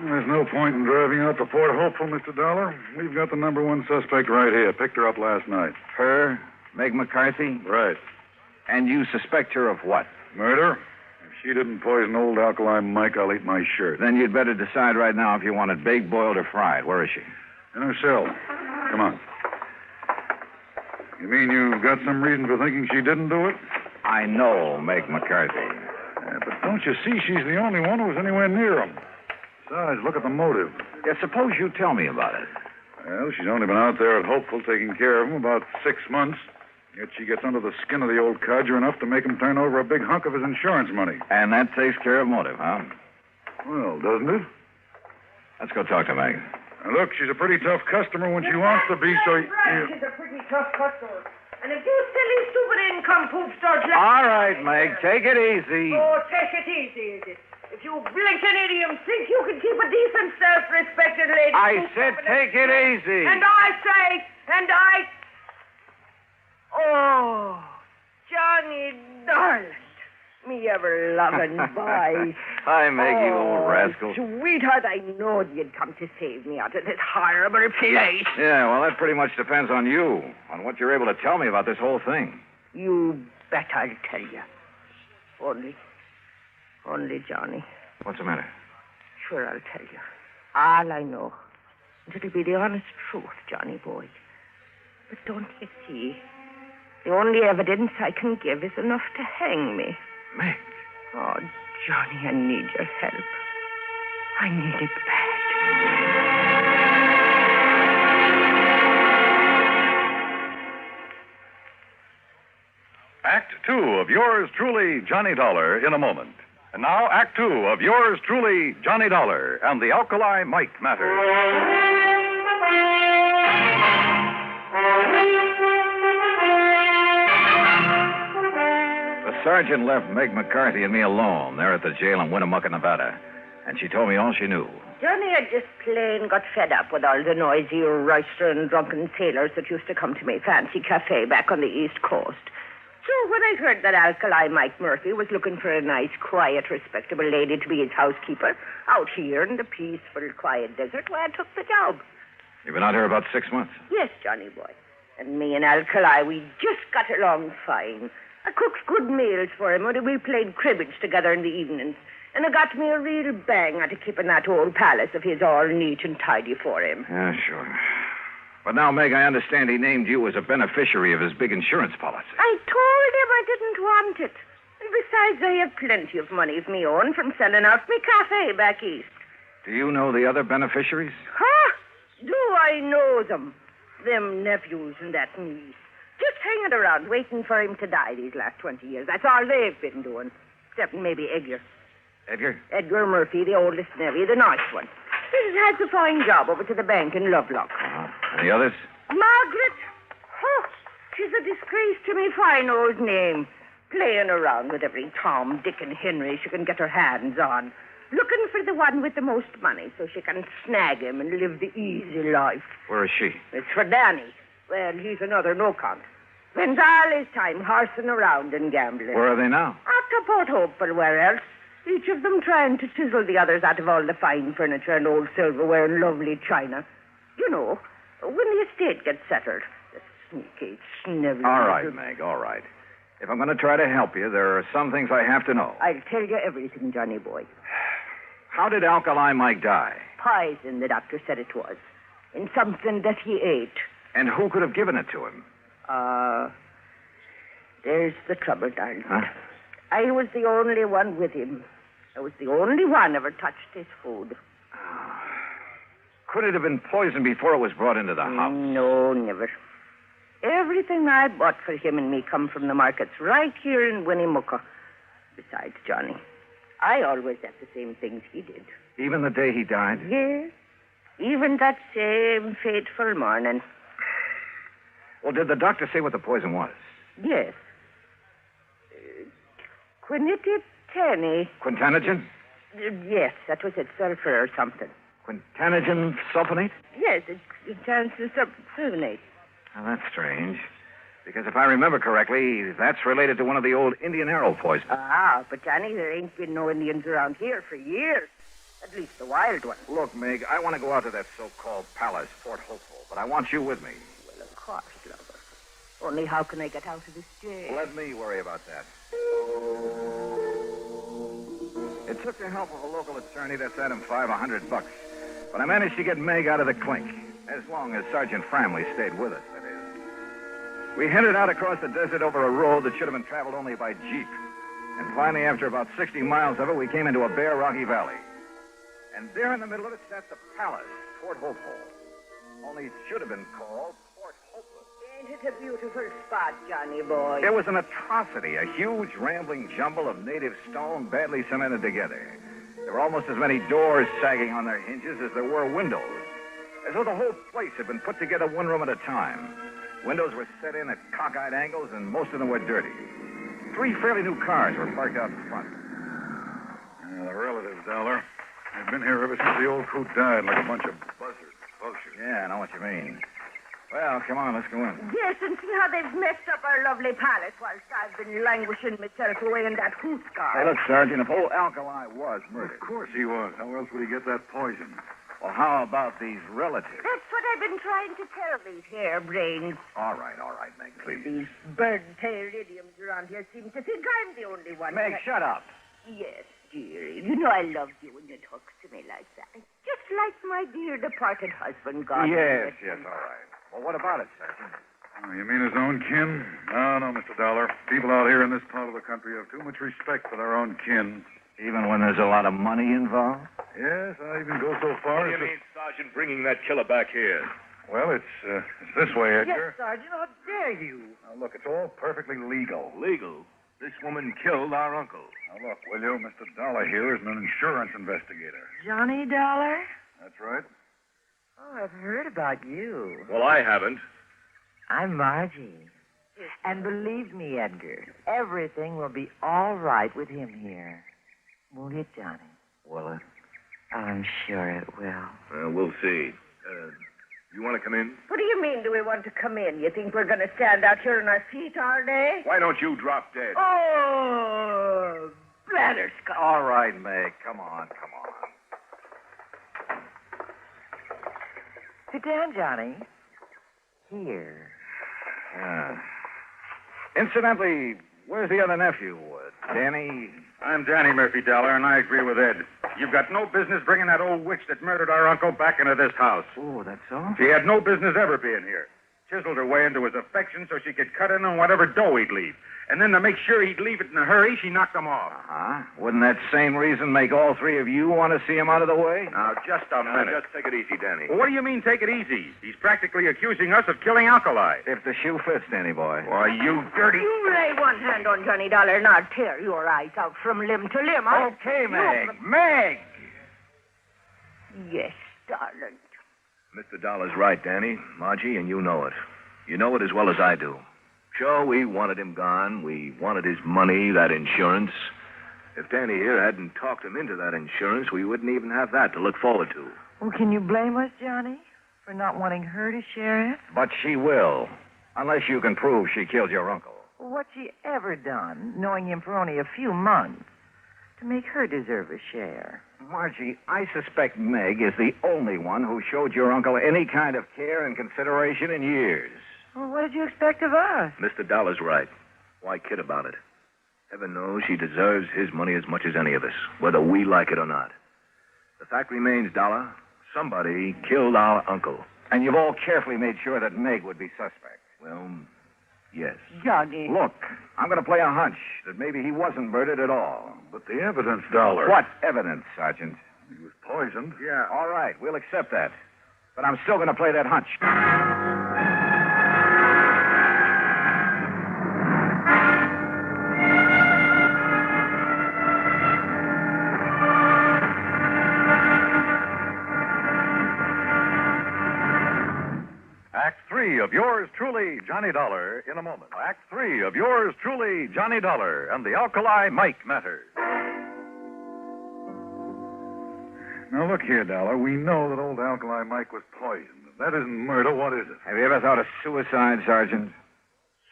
There's no point in driving out to Port Hopeful, Mr. Dollar. We've got the number 1 suspect right here. Picked her up last night. Her? Meg McCarthy? Right. And you suspect her of what? Murder? If she didn't poison old Alkali Mike, I'll eat my shirt. Then you'd better decide right now if you want it baked, boiled, or fried. Where is she? In her cell. Come on. You mean you've got some reason for thinking she didn't do it? I know Meg McCarthy. Yeah, but don't you see she's the only one who was anywhere near him? Besides, look at the motive. Yeah, suppose you tell me about it. Well, she's only been out there at Hopeful taking care of him about 6 months. Yet she gets under the skin of the old codger enough to make him turn over a big hunk of his insurance money. And that takes care of motive, huh? Well, doesn't it? Let's go talk to Meg. Now, look, she's a pretty tough customer when she wants to be, so... Right, she's a pretty tough customer. And if you silly, stupid income poop starts... All right, Meg, take it easy. Oh, take it easy, is it? If you blinking idiom think you can keep a decent, self-respected lady... I said take it easy. And I say, Oh, Johnny, darling. Me ever-loving boy. Hi, Meg, you old rascal. Sweetheart, I knowed you'd come to save me out of this horrible place. Yeah, well, that pretty much depends on you, on what you're able to tell me about this whole thing. You bet I'll tell you. Only, Johnny. What's the matter? Sure, I'll tell you. All I know. And it'll be the honest truth, Johnny boy. But don't you see? The only evidence I can give is enough to hang me. Meg. Oh, Johnny, I need your help. I need it bad. Act 2 of yours truly, Johnny Dollar, in a moment. And now, Act 2 of yours truly, Johnny Dollar, and the Alkali Mike Matter. The sergeant left Meg McCarthy and me alone there at the jail in Winnemucca, Nevada. And she told me all she knew. Johnny had just plain got fed up with all the noisy, roistering, drunken sailors that used to come to my fancy cafe back on the East Coast. So when I heard that Alkali Mike Murphy was looking for a nice, quiet, respectable lady to be his housekeeper out here in the peaceful, quiet desert, well, I took the job. You've been out here about 6 months. Yes, Johnny boy. And me and Alkali, we just got along fine. I cooked good meals for him, and we played cribbage together in the evenings. And it got me a real bang out of keeping that old palace of his all neat and tidy for him. Yeah, sure. But now, Meg, I understand he named you as a beneficiary of his big insurance policy. I told him I didn't want it. And besides, I have plenty of money of me own from selling out my cafe back east. Do you know the other beneficiaries? Huh? Do I know them? Them nephews and that niece. Just hanging around, waiting for him to die these last 20 years. That's all they've been doing. Except maybe Edgar. Edgar? Edgar Murphy, the oldest nephew, the nice one. He has a fine job over to the bank in Lovelock. And the others? Margaret, Oh, she's a disgrace to me fine old name. Playing around with every Tom, Dick, and Henry she can get her hands on. Looking for the one with the most money so she can snag him and live the easy life. Where is she? It's for Danny. Well, he's another no-count. Spends all his time horsing around and gambling. Where are they now? After Port Hopeful, where else? Each of them trying to chisel the others out of all the fine furniture and old silverware and lovely china. You know, when the estate gets settled. The sneaky, snivelly... All right, Meg, all right. If I'm going to try to help you, there are some things I have to know. I'll tell you everything, Johnny boy. How did Alkali Mike die? Poison, the doctor said it was. In something that he ate. And who could have given it to him? There's the trouble, darling. Huh? I was the only one with him. I was the only one ever touched his food. Could it have been poisoned before it was brought into the house? No, never. Everything I bought for him and me come from the markets right here in Winnemucca. Besides, Johnny, I always had the same things he did. Even the day he died? Yes. Even that same fateful morning. Well, did the doctor say what the poison was? Yes. Quinititani. Quintanogen? Yes, that was it. Sulfur or something. Quintanogen sulfonate? Yes, it's sulfonate. Now, that's strange. Because if I remember correctly, that's related to one of the old Indian arrow poisons. Ah, but Johnny, there ain't been no Indians around here for years. At least the wild ones. Look, Meg, I want to go out to that so-called palace, Fort Hopeful, but I want you with me. Well, of course, lover. Only how can I get out of this jail? Let me worry about that. It took the help of a local attorney that set him $500. But I managed to get Meg out of the clink, as long as Sergeant Framley stayed with us, that is. We headed out across the desert over a road that should have been traveled only by jeep. And finally, after about 60 miles of it, we came into a bare, rocky valley. And there in the middle of it sat the palace, Fort Hopeful. Only it should have been called Fort Hopeless. Ain't it a beautiful spot, Johnny boy? It was an atrocity, a huge, rambling jumble of native stone badly cemented together. There were almost as many doors sagging on their hinges as there were windows, as though the whole place had been put together one room at a time. Windows were set in at cockeyed angles, and most of them were dirty. 3 fairly new cars were parked out in front. The relatives, Dollar. They've been here ever since the old coot died, like a bunch of buzzards, vultures. Yeah, I know what you mean. Well, come on, let's go in. Yes, and see how they've messed up our lovely palace whilst I've been languishing myself away in that hoot car. Hey, look, Sergeant, if old Alkali was murdered. Of course he was. How else would he get that poison? Well, how about these relatives? That's what I've been trying to tell these harebrains. All right, Meg, please. These bird-tailed idioms around here seem to think I'm the only one. Meg, shut up. Yes, dearie. You know I loved you when you talked to me like that. Just like my dear departed husband, God. Yes, all right. Well, what about it, Sergeant? Oh, you mean his own kin? No, Mr. Dollar. People out here in this part of the country have too much respect for their own kin. Even when there's a lot of money involved? Yes, I even go so far What do you mean, Sergeant, bringing that killer back here? Well, it's this way, Edgar. Yes, Sergeant, how dare you? Now, look, it's all perfectly legal. Legal? This woman killed our uncle. Now, look, will you? Mr. Dollar here is an insurance investigator. Johnny Dollar? That's right. Oh, I've heard about you. Well, I haven't. I'm Margie. And believe me, Edgar, everything will be all right with him here. Won't it, Johnny? Will it? I'm sure it will. We'll see. You want to come in? What do you mean, do we want to come in? You think we're going to stand out here on our feet all day? Why don't you drop dead? Oh, blatterscotch. All right, Meg, come on. Sit down, Johnny. Here. Incidentally, where's the other nephew? Danny? I'm Danny Murphy, Dollar, and I agree with Ed. You've got no business bringing that old witch that murdered our uncle back into this house. Oh, that's so? She had no business ever being here. Chiseled her way into his affection so she could cut in on whatever dough he'd leave. And then to make sure he'd leave it in a hurry, she knocked him off. Uh-huh. Wouldn't that same reason make all 3 of you want to see him out of the way? Now, just a minute. Just take it easy, Danny. Well, what do you mean, take it easy? He's practically accusing us of killing Alkali. If the shoe fits, Danny boy. Why, you dirty... You lay one hand on Johnny Dollar and I'll tear your eyes out from limb to limb. Okay, Meg. Meg! Yes, darling. Mr. Dollar's right, Danny. Margie, and you know it. You know it as well as I do. Sure, we wanted him gone. We wanted his money, that insurance. If Danny here hadn't talked him into that insurance, we wouldn't even have that to look forward to. Well, can you blame us, Johnny, for not wanting her to share it? But she will, unless you can prove she killed your uncle. What's she ever done, knowing him for only a few months, to make her deserve a share? Margie, I suspect Meg is the only one who showed your uncle any kind of care and consideration in years. Well, what did you expect of us? Mr. Dollar's right. Why kid about it? Heaven knows she deserves his money as much as any of us, whether we like it or not. The fact remains, Dollar, somebody killed our uncle. And you've all carefully made sure that Meg would be suspect. Well, yes. Johnny. Look, I'm going to play a hunch that maybe he wasn't murdered at all. But the evidence, Dollar. What evidence, Sergeant? He was poisoned. Yeah. All right, we'll accept that. But I'm still going to play that hunch. Act 3 of yours truly, Johnny Dollar, in a moment. Act 3 of yours truly, Johnny Dollar, and the Alkali Mike Matter. Now, look here, Dollar. We know that old Alkali Mike was poisoned. If that isn't murder, what is it? Have you ever thought of suicide, Sergeant?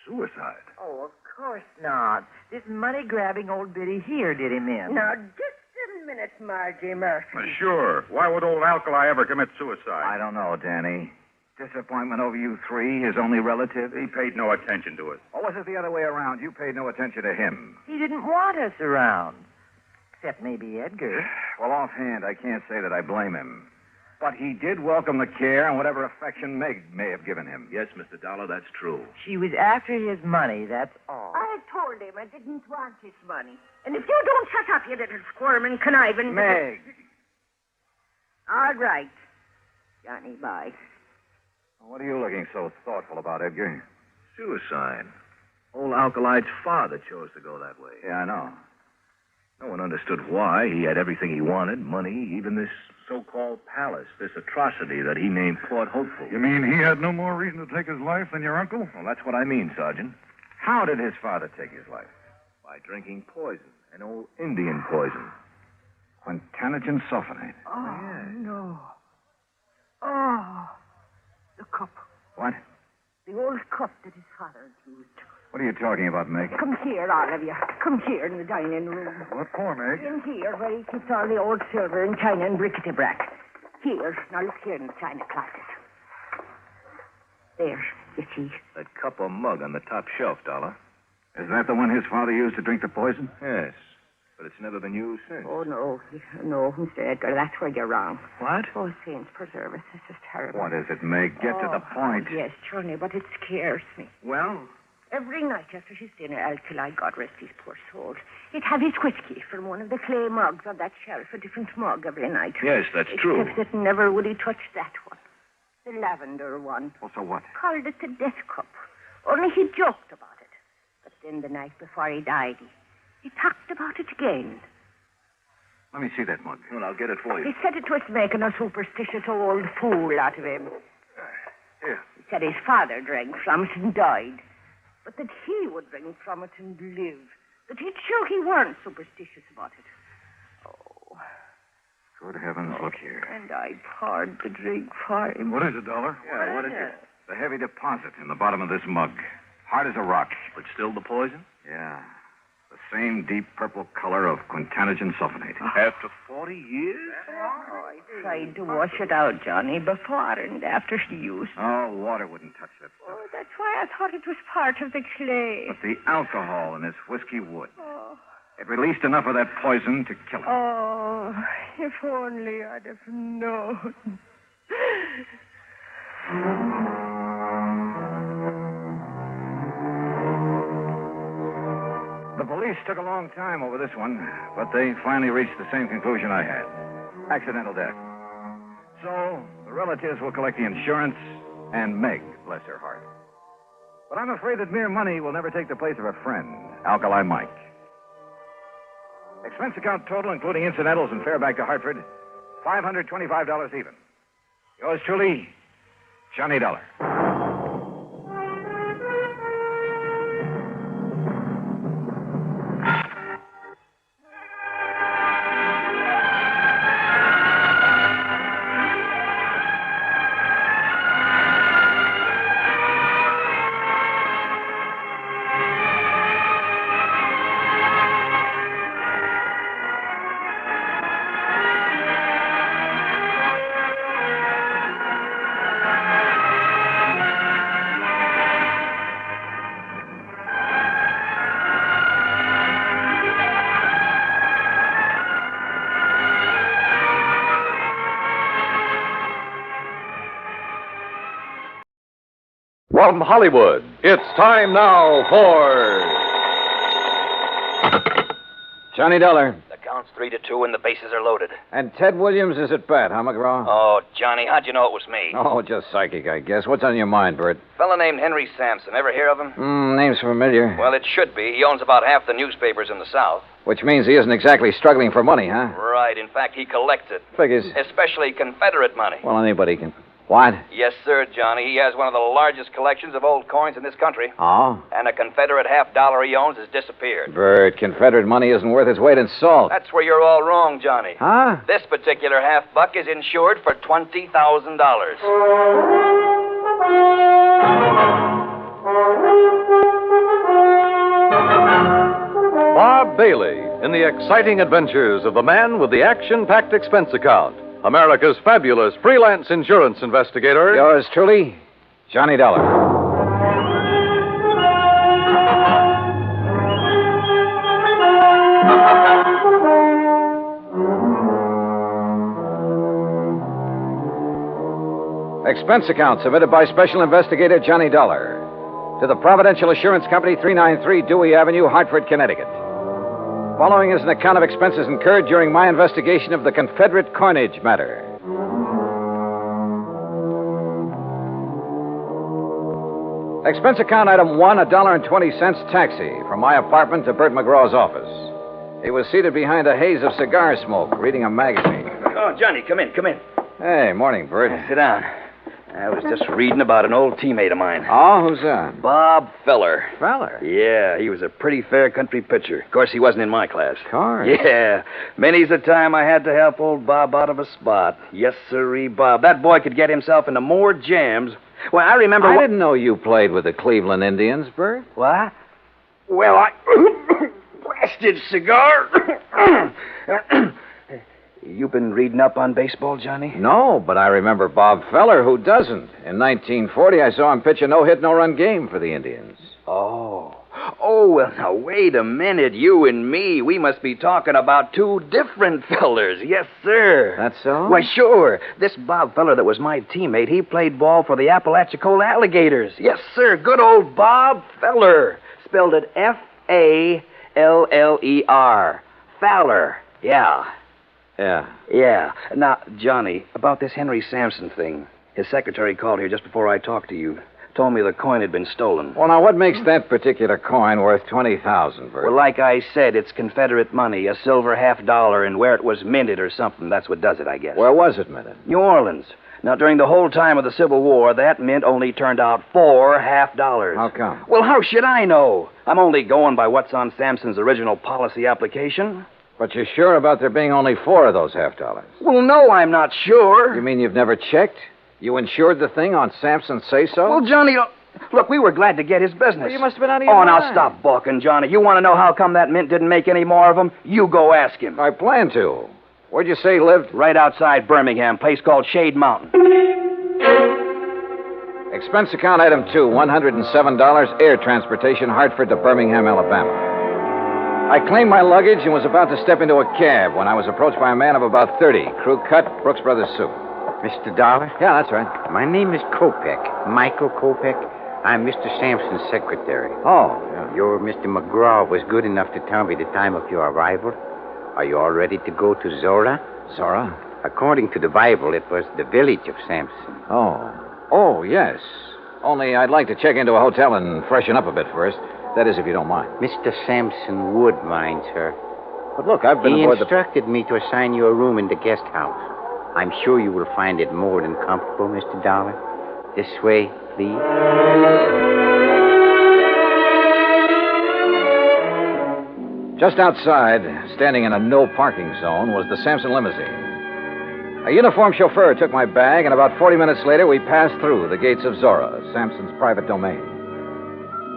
Suicide? Oh, of course not. This money-grabbing old biddy here did him in. Now, just a minute, Margie Murphy. Sure. Why would old Alkali ever commit suicide? I don't know, Danny. Disappointment over you three, his only relative? He paid no attention to us. Or was it the other way around? You paid no attention to him. He didn't want us around. Except maybe Edgar. Well, offhand, I can't say that I blame him. But he did welcome the care and whatever affection Meg may have given him. Yes, Mr. Dollar, that's true. She was after his money, that's all. I told him I didn't want his money. And if you don't shut up, you little squirm and conniving... Meg! All right. Johnny, bye. What are you looking so thoughtful about, Edgar? Suicide. Old Alkali's father chose to go that way. Yeah, I know. No one understood why. He had everything he wanted, money, even this so-called palace, this atrocity that he named Port Hopeful. You mean he had no more reason to take his life than your uncle? Well, that's what I mean, Sergeant. How did his father take his life? By drinking poison, an old Indian poison. Quintanogen sulfonate. Oh, no. Oh, the cup. What? The old cup that his father used. What are you talking about, Meg? Come here, all of you. Come here in the dining room. What for, Meg? In here, where he keeps all the old silver and china and brickety-brack. Here. Now look here in the china closet. There, you see. That cup or mug on the top shelf, Dollar. Is that the one his father used to drink the poison? Yes. But it's never been used since. Oh, no. No, Mr. Edgar, that's where you're wrong. What? Oh, saints preserve us. This is terrible. What is it, Meg? Get to the point. Yes, Johnny, but it scares me. Well? Every night after his dinner, Alkali, God rest his poor soul, he'd have his whiskey from one of the clay mugs on that shelf, a different mug every night. Yes, that's true. Except that never would he touch that one. The lavender one. Well, so what? Called it the death cup. Only he joked about it. But then the night before he died, he talked about it again. Let me see that mug. Well, I'll get it for you. He said it was making a superstitious old fool out of him. Here. He said his father drank from it and died. But that he would drink from it and live. That he'd show he weren't superstitious about it. Oh. Good heavens, look here. And I poured the drink for him. What is it, Dollar? Yeah, what is it? The heavy deposit in the bottom of this mug. Hard as a rock. But still the poison? Yeah. The same deep purple color of quintanogen sulfonate. After 40 years? Oh, I tried to wash it out, Johnny, before and after he used it. Oh, water wouldn't touch that stuff. Oh, that's why I thought it was part of the clay. But the alcohol in this whiskey would. Oh. It released enough of that poison to kill him. Oh, if only I'd have known. The police took a long time over this one, but they finally reached the same conclusion I had. Accidental death. So, the relatives will collect the insurance, and Meg, bless her heart. But I'm afraid that mere money will never take the place of a friend, Alkali Mike. Expense account total, including incidentals and fare back to Hartford, $525 even. Yours truly, Johnny Dollar. From Hollywood, it's time now for... Johnny Dollar. The count's 3-2 and the bases are loaded. And Ted Williams is at bat, huh, McGraw? Oh, Johnny, how'd you know it was me? Oh, just psychic, I guess. What's on your mind, Bert? Fella named Henry Sampson. Ever hear of him? Name's familiar. Well, it should be. He owns about half the newspapers in the South. Which means he isn't exactly struggling for money, huh? Right. In fact, he collects it. Figures. Especially Confederate money. Well, anybody can... What? Yes, sir, Johnny. He has one of the largest collections of old coins in this country. Oh? And a Confederate $50 he owns has disappeared. Bert, Confederate money isn't worth its weight in salt. That's where you're all wrong, Johnny. Huh? This particular $50 is insured for $20,000. Bob Bailey in the exciting adventures of the man with the action-packed expense account. America's fabulous freelance insurance investigator. Yours truly, Johnny Dollar. Expense account submitted by Special Investigator Johnny Dollar to the Providential Assurance Company, 393 Dewey Avenue, Hartford, Connecticut. Following is an account of expenses incurred during my investigation of the Confederate Coinage Matter. Expense account item 1, $1.20 taxi from my apartment to Bert McGraw's office. He was seated behind a haze of cigar smoke, reading a magazine. Oh, Johnny, come in. Hey, morning, Bert. Sit down. I was just reading about an old teammate of mine. Oh, who's that? Bob Feller. Feller? Yeah, he was a pretty fair country pitcher. Of course, he wasn't in my class. Course. Yeah. Many's the time I had to help old Bob out of a spot. Yes, sirree, Bob. That boy could get himself into more jams. Well, I remember... I didn't know you played with the Cleveland Indians, Bert. What? Well, I... Blasted cigar! You been reading up on baseball, Johnny? No, but I remember Bob Feller. Who doesn't? In 1940, I saw him pitch a no-hit, no-run game for the Indians. Oh, well, now, wait a minute. You and me, we must be talking about two different fellers. Yes, sir. That's so? Why, sure. This Bob Feller that was my teammate, he played ball for the Apalachicola Alligators. Yes, sir. Good old Bob Feller. Spelled it Faller. Fowler. Yeah. Yeah. Now, Johnny, about this Henry Sampson thing. His secretary called here just before I talked to you. Told me the coin had been stolen. Well, now, what makes that particular coin worth $20,000, Bert? Well, like I said, it's Confederate money, a silver $50, and where it was minted or something. That's what does it, I guess. Where was it minted? New Orleans. Now, during the whole time of the Civil War, that mint only turned out 4 $50. How come? Well, how should I know? I'm only going by what's on Sampson's original policy application. But you're sure about there being only 4 of those $50? Well, no, I'm not sure. You mean you've never checked? You insured the thing on Sampson's say-so? Well, Johnny, look, we were glad to get his business. Well, you must have been out of your mind. mind. Now stop balking, Johnny. You want to know how come that mint didn't make any more of them? You go ask him. I plan to. Where'd you say he lived? Right outside Birmingham, place called Shade Mountain. Expense account item 2, $107, air transportation, Hartford to Birmingham, Alabama. I claimed my luggage and was about to step into a cab when I was approached by a man of about 30, crew cut, Brooks Brothers suit. Mr. Dollar? Yeah, that's right. My name is Kopek, Michael Kopek. I'm Mr. Sampson's secretary. Oh, yeah. Your Mr. McGraw was good enough to tell me the time of your arrival. Are you all ready to go to Zorah? Zorah? According to the Bible, it was the village of Sampson. Oh, yes. Only I'd like to check into a hotel and freshen up a bit first. That is, if you don't mind. Mr. Sampson would mind, sir. But look, I've been aboard He instructed me to assign you a room in the guest house. I'm sure you will find it more than comfortable, Mr. Dollar. This way, please. Just outside, standing in a no-parking zone, was the Sampson limousine. A uniformed chauffeur took my bag, and about 40 minutes later, we passed through the gates of Zorah, Sampson's private domain.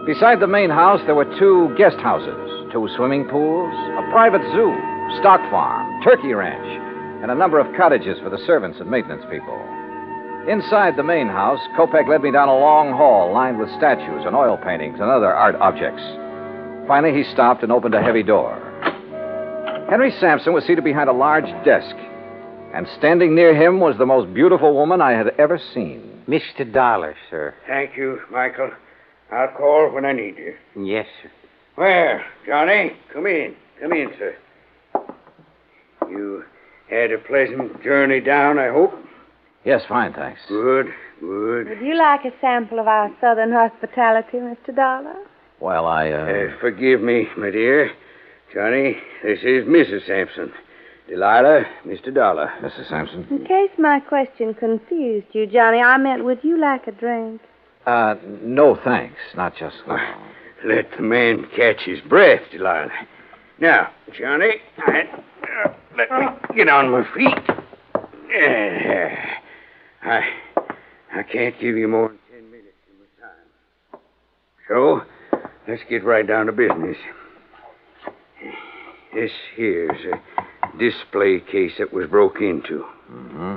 Beside the main house, there were 2 guest houses, 2 swimming pools, a private zoo, stock farm, turkey ranch, and a number of cottages for the servants and maintenance people. Inside the main house, Kopek led me down a long hall lined with statues and oil paintings and other art objects. Finally, he stopped and opened a heavy door. Henry Sampson was seated behind a large desk, and standing near him was the most beautiful woman I had ever seen. Mr. Dollar, sir. Thank you, Michael. I'll call when I need you. Yes, sir. Well, Johnny, come in. Come in, sir. You had a pleasant journey down, I hope? Yes, fine, thanks. Good, good. Would you like a sample of our southern hospitality, Mr. Dollar? Well, Forgive me, my dear. Johnny, this is Mrs. Sampson. Delilah, Mr. Dollar. Mrs. Sampson? In case my question confused you, Johnny, I meant, would you like a drink? No, thanks. Not just now. Let the man catch his breath, Delilah. Now, Johnny, let me get on my feet. I can't give you more than 10 minutes of my time. So, let's get right down to business. This here's a display case that was broke into. Mm-hmm.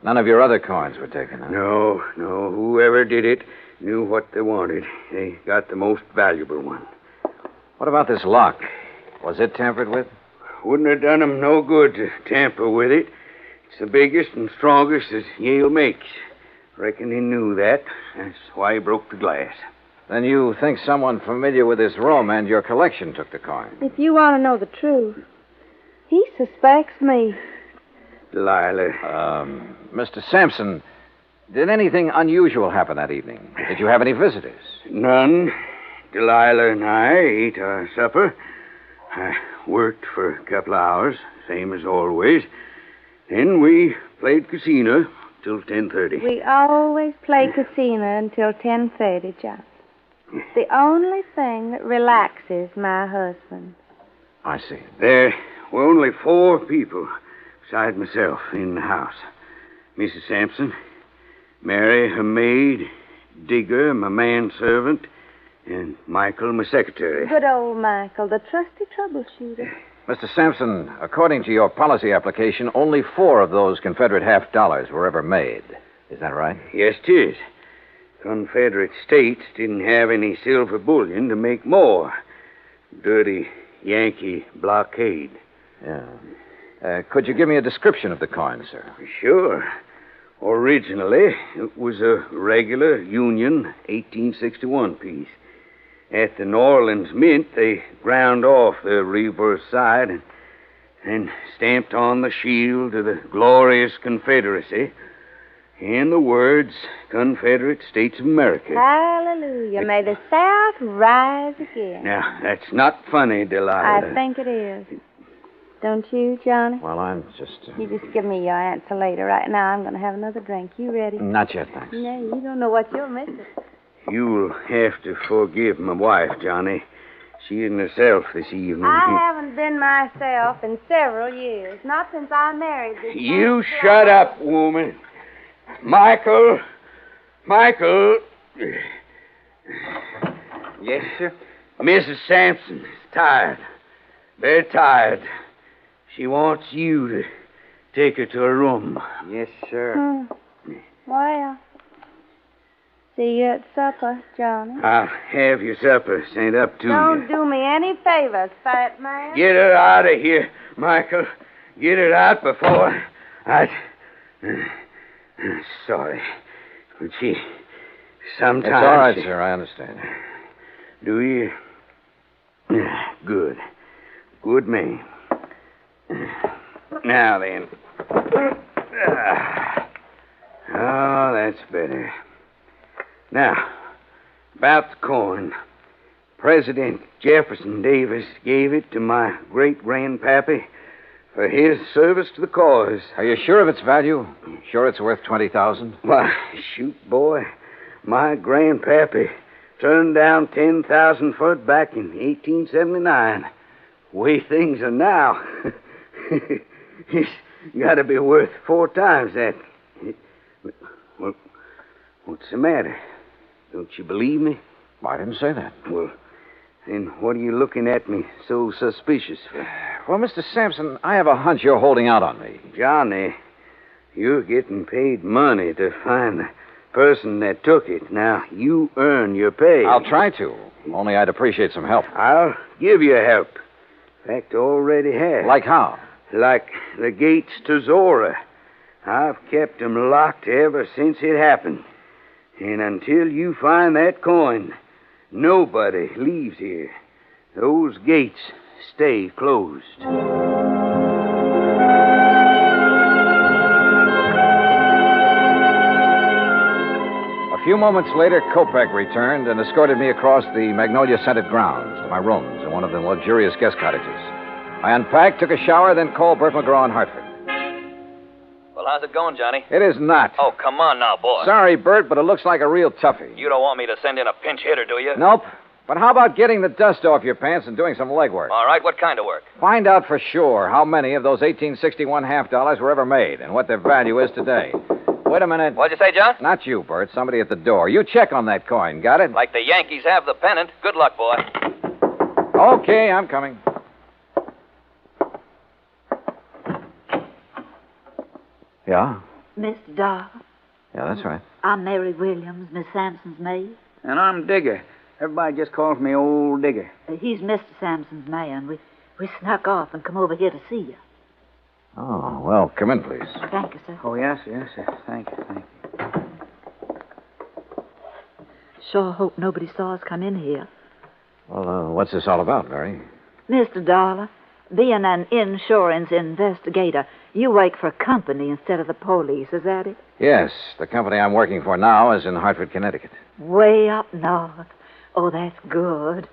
None of your other coins were taken, huh? No. Whoever did it knew what they wanted. They got the most valuable one. What about this lock? Was it tampered with? Wouldn't have done 'em no good to tamper with it. It's the biggest and strongest that Yale makes. Reckon he knew that. That's why he broke the glass. Then you think someone familiar with this room and your collection took the coin? If you want to know the truth, he suspects me. Delilah. Mr. Sampson, did anything unusual happen that evening? Did you have any visitors? None. Delilah and I ate our supper. I worked for a couple of hours, same as always. Then we played casino till 10:30. We always play casino until 10:30, John. It's the only thing that relaxes my husband. I see. There were only 4 people besides myself in the house. Mrs. Sampson, Mary, her maid, Digger, my manservant, and Michael, my secretary. Good old Michael, the trusty troubleshooter. Mr. Sampson, according to your policy application, only 4 of those Confederate $half were ever made. Is that right? Yes, 'tis. Confederate states didn't have any silver bullion to make more. Dirty Yankee blockade. Yeah. Could you give me a description of the coin, sir? Sure. Originally, it was a regular Union 1861 piece. At the New Orleans Mint, they ground off the reverse side and stamped on the shield of the glorious Confederacy and the words Confederate States of America. Hallelujah. May the South rise again. Now, that's not funny, Delilah. I think it is. Don't you, Johnny? Well, I'm just... You just give me your answer later. Right now, I'm going to have another drink. You ready? Not yet, thanks. No, you don't know what you're missing. You'll have to forgive my wife, Johnny. She isn't herself this evening. I haven't been myself in several years. Not since I married this You shut up, woman. Michael. Yes, sir? Mrs. Sampson is tired. Very tired. She wants you to take her to her room. Yes, sir. Well, see you at supper, Johnny. I'll have your supper sent up to you. Don't do me any favors, fat man. Get her out of here, Michael. Get her out before Sorry. But she... Sometimes... It's all right, sir. I understand. Do you? Good. Good man. Now then. Oh, that's better. Now, about the coin. President Jefferson Davis gave it to my great-grandpappy for his service to the cause. Are you sure of its value? Sure it's worth $20,000? Why, shoot, boy. My grandpappy turned down 10,000 for it back in 1879. The way things are now, it's got to be worth 4 times that. Well, what's the matter? Don't you believe me? I didn't say that. Well, then what are you looking at me so suspicious for? Well, Mr. Sampson, I have a hunch you're holding out on me. Johnny, you're getting paid money to find the person that took it. Now, you earn your pay. I'll try to. Only I'd appreciate some help. I'll give you help. In fact, already have. Like how? Like the gates to Zora. I've kept 'em locked ever since it happened. And until you find that coin, nobody leaves here. Those gates stay closed. A few moments later, Kopek returned and escorted me across the magnolia-scented grounds to my rooms in one of the luxurious guest cottages. I unpacked, took a shower, then called Bert McGraw in Hartford. Well, how's it going, Johnny? It is not. Oh, come on now, boy. Sorry, Bert, but it looks like a real toughie. You don't want me to send in a pinch hitter, do you? Nope. But how about getting the dust off your pants and doing some legwork? All right, what kind of work? Find out for sure how many of those 1861 half-dollars were ever made and what their value is today. Wait a minute. What'd you say, John? Not you, Bert. Somebody at the door. You check on that coin. Got it? Like the Yankees have the pennant. Good luck, boy. Okay, I'm coming. Yeah? Mr. Dollar, Yeah, that's right. I'm Mary Williams, Miss Sampson's maid. And I'm Digger. Everybody just calls me Old Digger. He's Mr. Sampson's man. We snuck off and come over here to see you. Oh, well, come in, please. Thank you, sir. Oh, yes, yes, yes. Thank you. Sure hope nobody saw us come in here. Well, what's this all about, Mary? Mr. Dollar, being an insurance investigator, you work for a company instead of the police, is that it? Yes, the company I'm working for now is in Hartford, Connecticut. Way up north. Oh, that's good.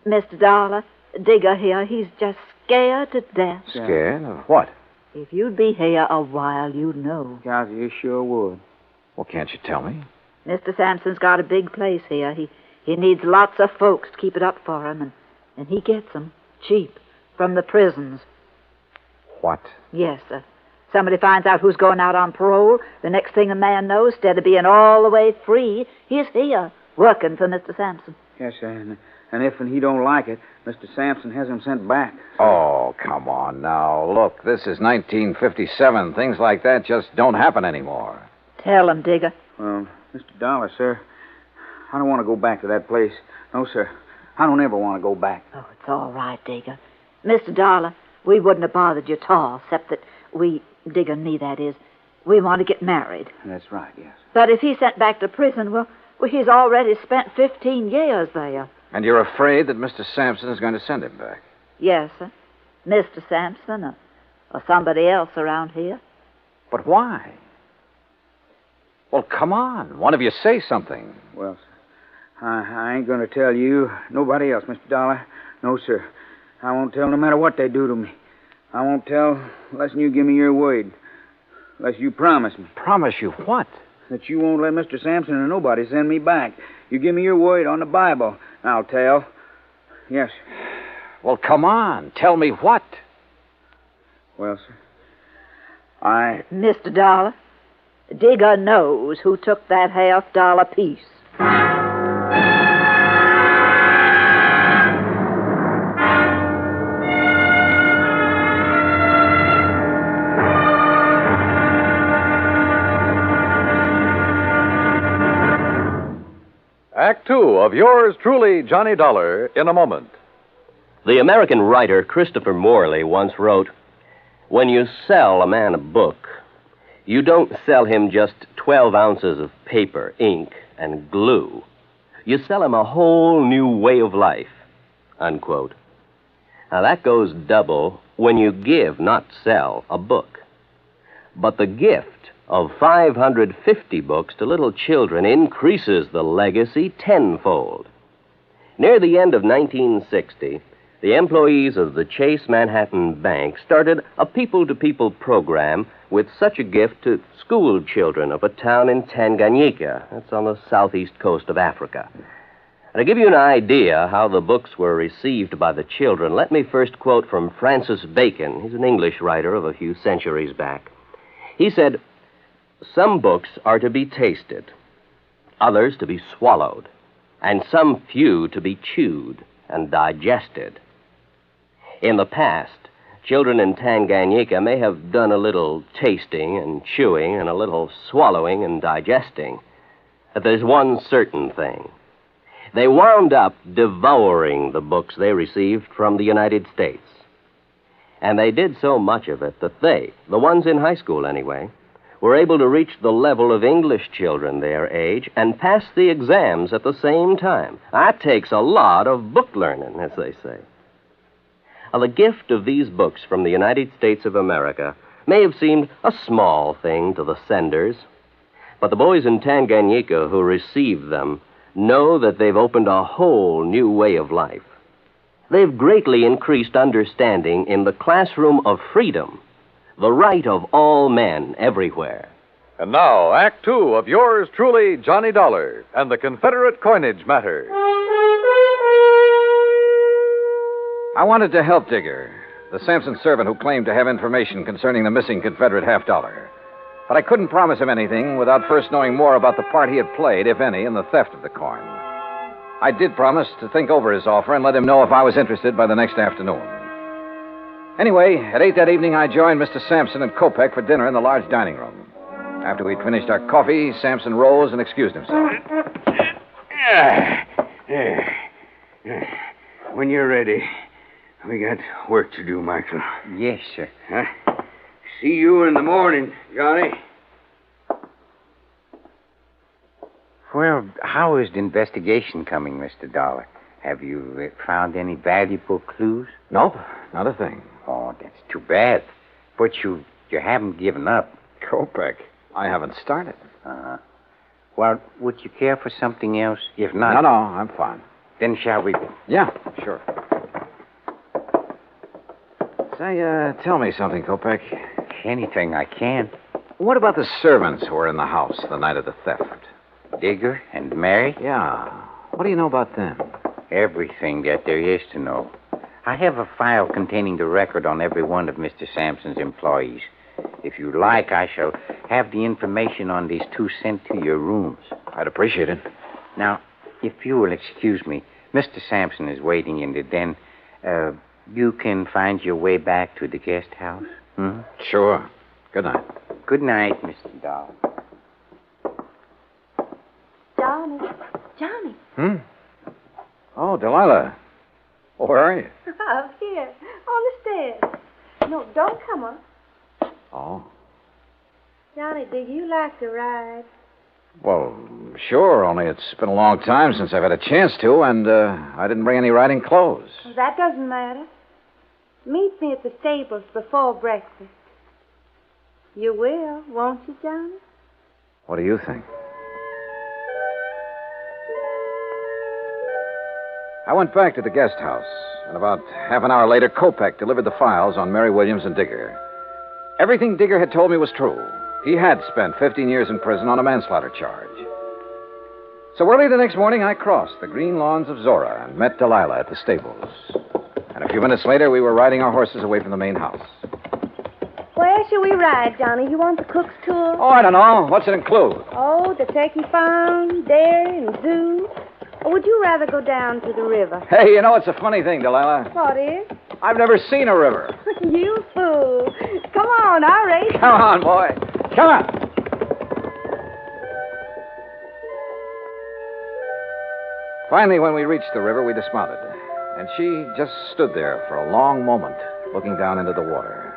Mr. Dollar, Digger here, he's just scared to death. Scared of what? If you'd be here a while, you'd know. God, you sure would. Well, can't you tell me? Mr. Sampson's got a big place here. He needs lots of folks to keep it up for him, and he gets them cheap from the prisons. What? Yes, sir. Somebody finds out who's going out on parole. The next thing a man knows, instead of being all the way free, he's here, working for Mr. Sampson. Yes, sir. And if he don't like it, Mr. Sampson has him sent back. Oh, come on now. Look, this is 1957. Things like that just don't happen anymore. Tell him, Digger. Well, Mr. Dollar, sir, I don't want to go back to that place. No, sir. I don't ever want to go back. Oh, it's all right, Digger. Mr. Dollar, we wouldn't have bothered you at all, except that Digger and me, that is, we want to get married. That's right, yes. But if he's sent back to prison, well, he's already spent 15 years there. And you're afraid that Mr. Sampson is going to send him back? Yes, sir. Mr. Sampson or somebody else around here. But why? Well, come on. One of you say something. Well, sir, I ain't going to tell you, nobody else, Mr. Dollar. No, sir. I won't tell no matter what they do to me. I won't tell unless you give me your word. Unless you promise me. Promise you what? That you won't let Mr. Sampson or nobody send me back. You give me your word on the Bible. I'll tell. Yes. Well, come on. Tell me what. Well, sir, Mr. Dollar, Digger knows who took that $half piece. Act Two of yours truly, Johnny Dollar, in a moment. The American writer Christopher Morley once wrote, "When you sell a man a book, you don't sell him just 12 ounces of paper, ink, and glue. You sell him a whole new way of life," unquote. Now that goes double when you give, not sell, a book. But the gift of 550 books to little children increases the legacy tenfold. Near the end of 1960, the employees of the Chase Manhattan Bank started a people-to-people program with such a gift to school children of a town in Tanganyika. That's on the southeast coast of Africa. And to give you an idea how the books were received by the children, let me first quote from Francis Bacon. He's an English writer of a few centuries back. He said, "Some books are to be tasted, others to be swallowed, and some few to be chewed and digested." In the past, children in Tanganyika may have done a little tasting and chewing and a little swallowing and digesting. But there's one certain thing. They wound up devouring the books they received from the United States. And they did so much of it that they, the ones in high school anyway, were able to reach the level of English children their age and pass the exams at the same time. That takes a lot of book learning, as they say. Now, the gift of these books from the United States of America may have seemed a small thing to the senders, but the boys in Tanganyika who received them know that they've opened a whole new way of life. They've greatly increased understanding in the classroom of freedom, the right of all men everywhere. And now, Act Two of yours truly, Johnny Dollar and the Confederate Coinage Matter. I wanted to help Digger, the Sampson servant who claimed to have information concerning the missing Confederate $50. But I couldn't promise him anything without first knowing more about the part he had played, if any, in the theft of the coin. I did promise to think over his offer and let him know if I was interested by the next afternoon. Anyway, at 8 that evening, I joined Mr. Sampson and Kopek for dinner in the large dining room. After we'd finished our coffee, Sampson rose and excused himself. When you're ready, we got work to do, Michael. Yes, sir. Huh? See you in the morning, Johnny. Well, how is the investigation coming, Mr. Dollar? Have you found any valuable clues? Nope, not a thing. Oh, that's too bad. But you haven't given up. Kopek, I haven't started. Well, would you care for something else? If not... No, I'm fine. Then shall we... Yeah, sure. Say, tell me something, Kopek. Anything I can. What about the servants who were in the house the night of the theft? Digger and Mary? Yeah. What do you know about them? Everything that there is to know. I have a file containing the record on every one of Mr. Sampson's employees. If you like, I shall have the information on these two sent to your rooms. I'd appreciate it. Now, if you will excuse me, Mr. Sampson is waiting in the den. You can find your way back to the guest house? Hmm? Sure. Good night. Good night, Mr. Dollar. Johnny. Oh, Delilah. Oh, where are you? Up here, on the stairs. No, don't come up. Oh. Johnny, do you like to ride? Well, sure, only it's been a long time since I've had a chance to, and I didn't bring any riding clothes. Well, that doesn't matter. Meet me at the stables before breakfast. You will, won't you, Johnny? What do you think? I went back to the guest house, and about half an hour later, Kopek delivered the files on Mary Williams and Digger. Everything Digger had told me was true. He had spent 15 years in prison on a manslaughter charge. So early the next morning, I crossed the green lawns of Zora and met Delilah at the stables. And a few minutes later, we were riding our horses away from the main house. Where shall we ride, Johnny? You want the cook's tour? Oh, I don't know. What's it include? Oh, the turkey farm, dairy, and zoo. Or would you rather go down to the river? Hey, you know, it's a funny thing, Delilah. What is? I've never seen a river. You fool. Come on, I'll race. Come on, boy. Come on. Finally, when we reached the river, we dismounted. And she just stood there for a long moment, looking down into the water.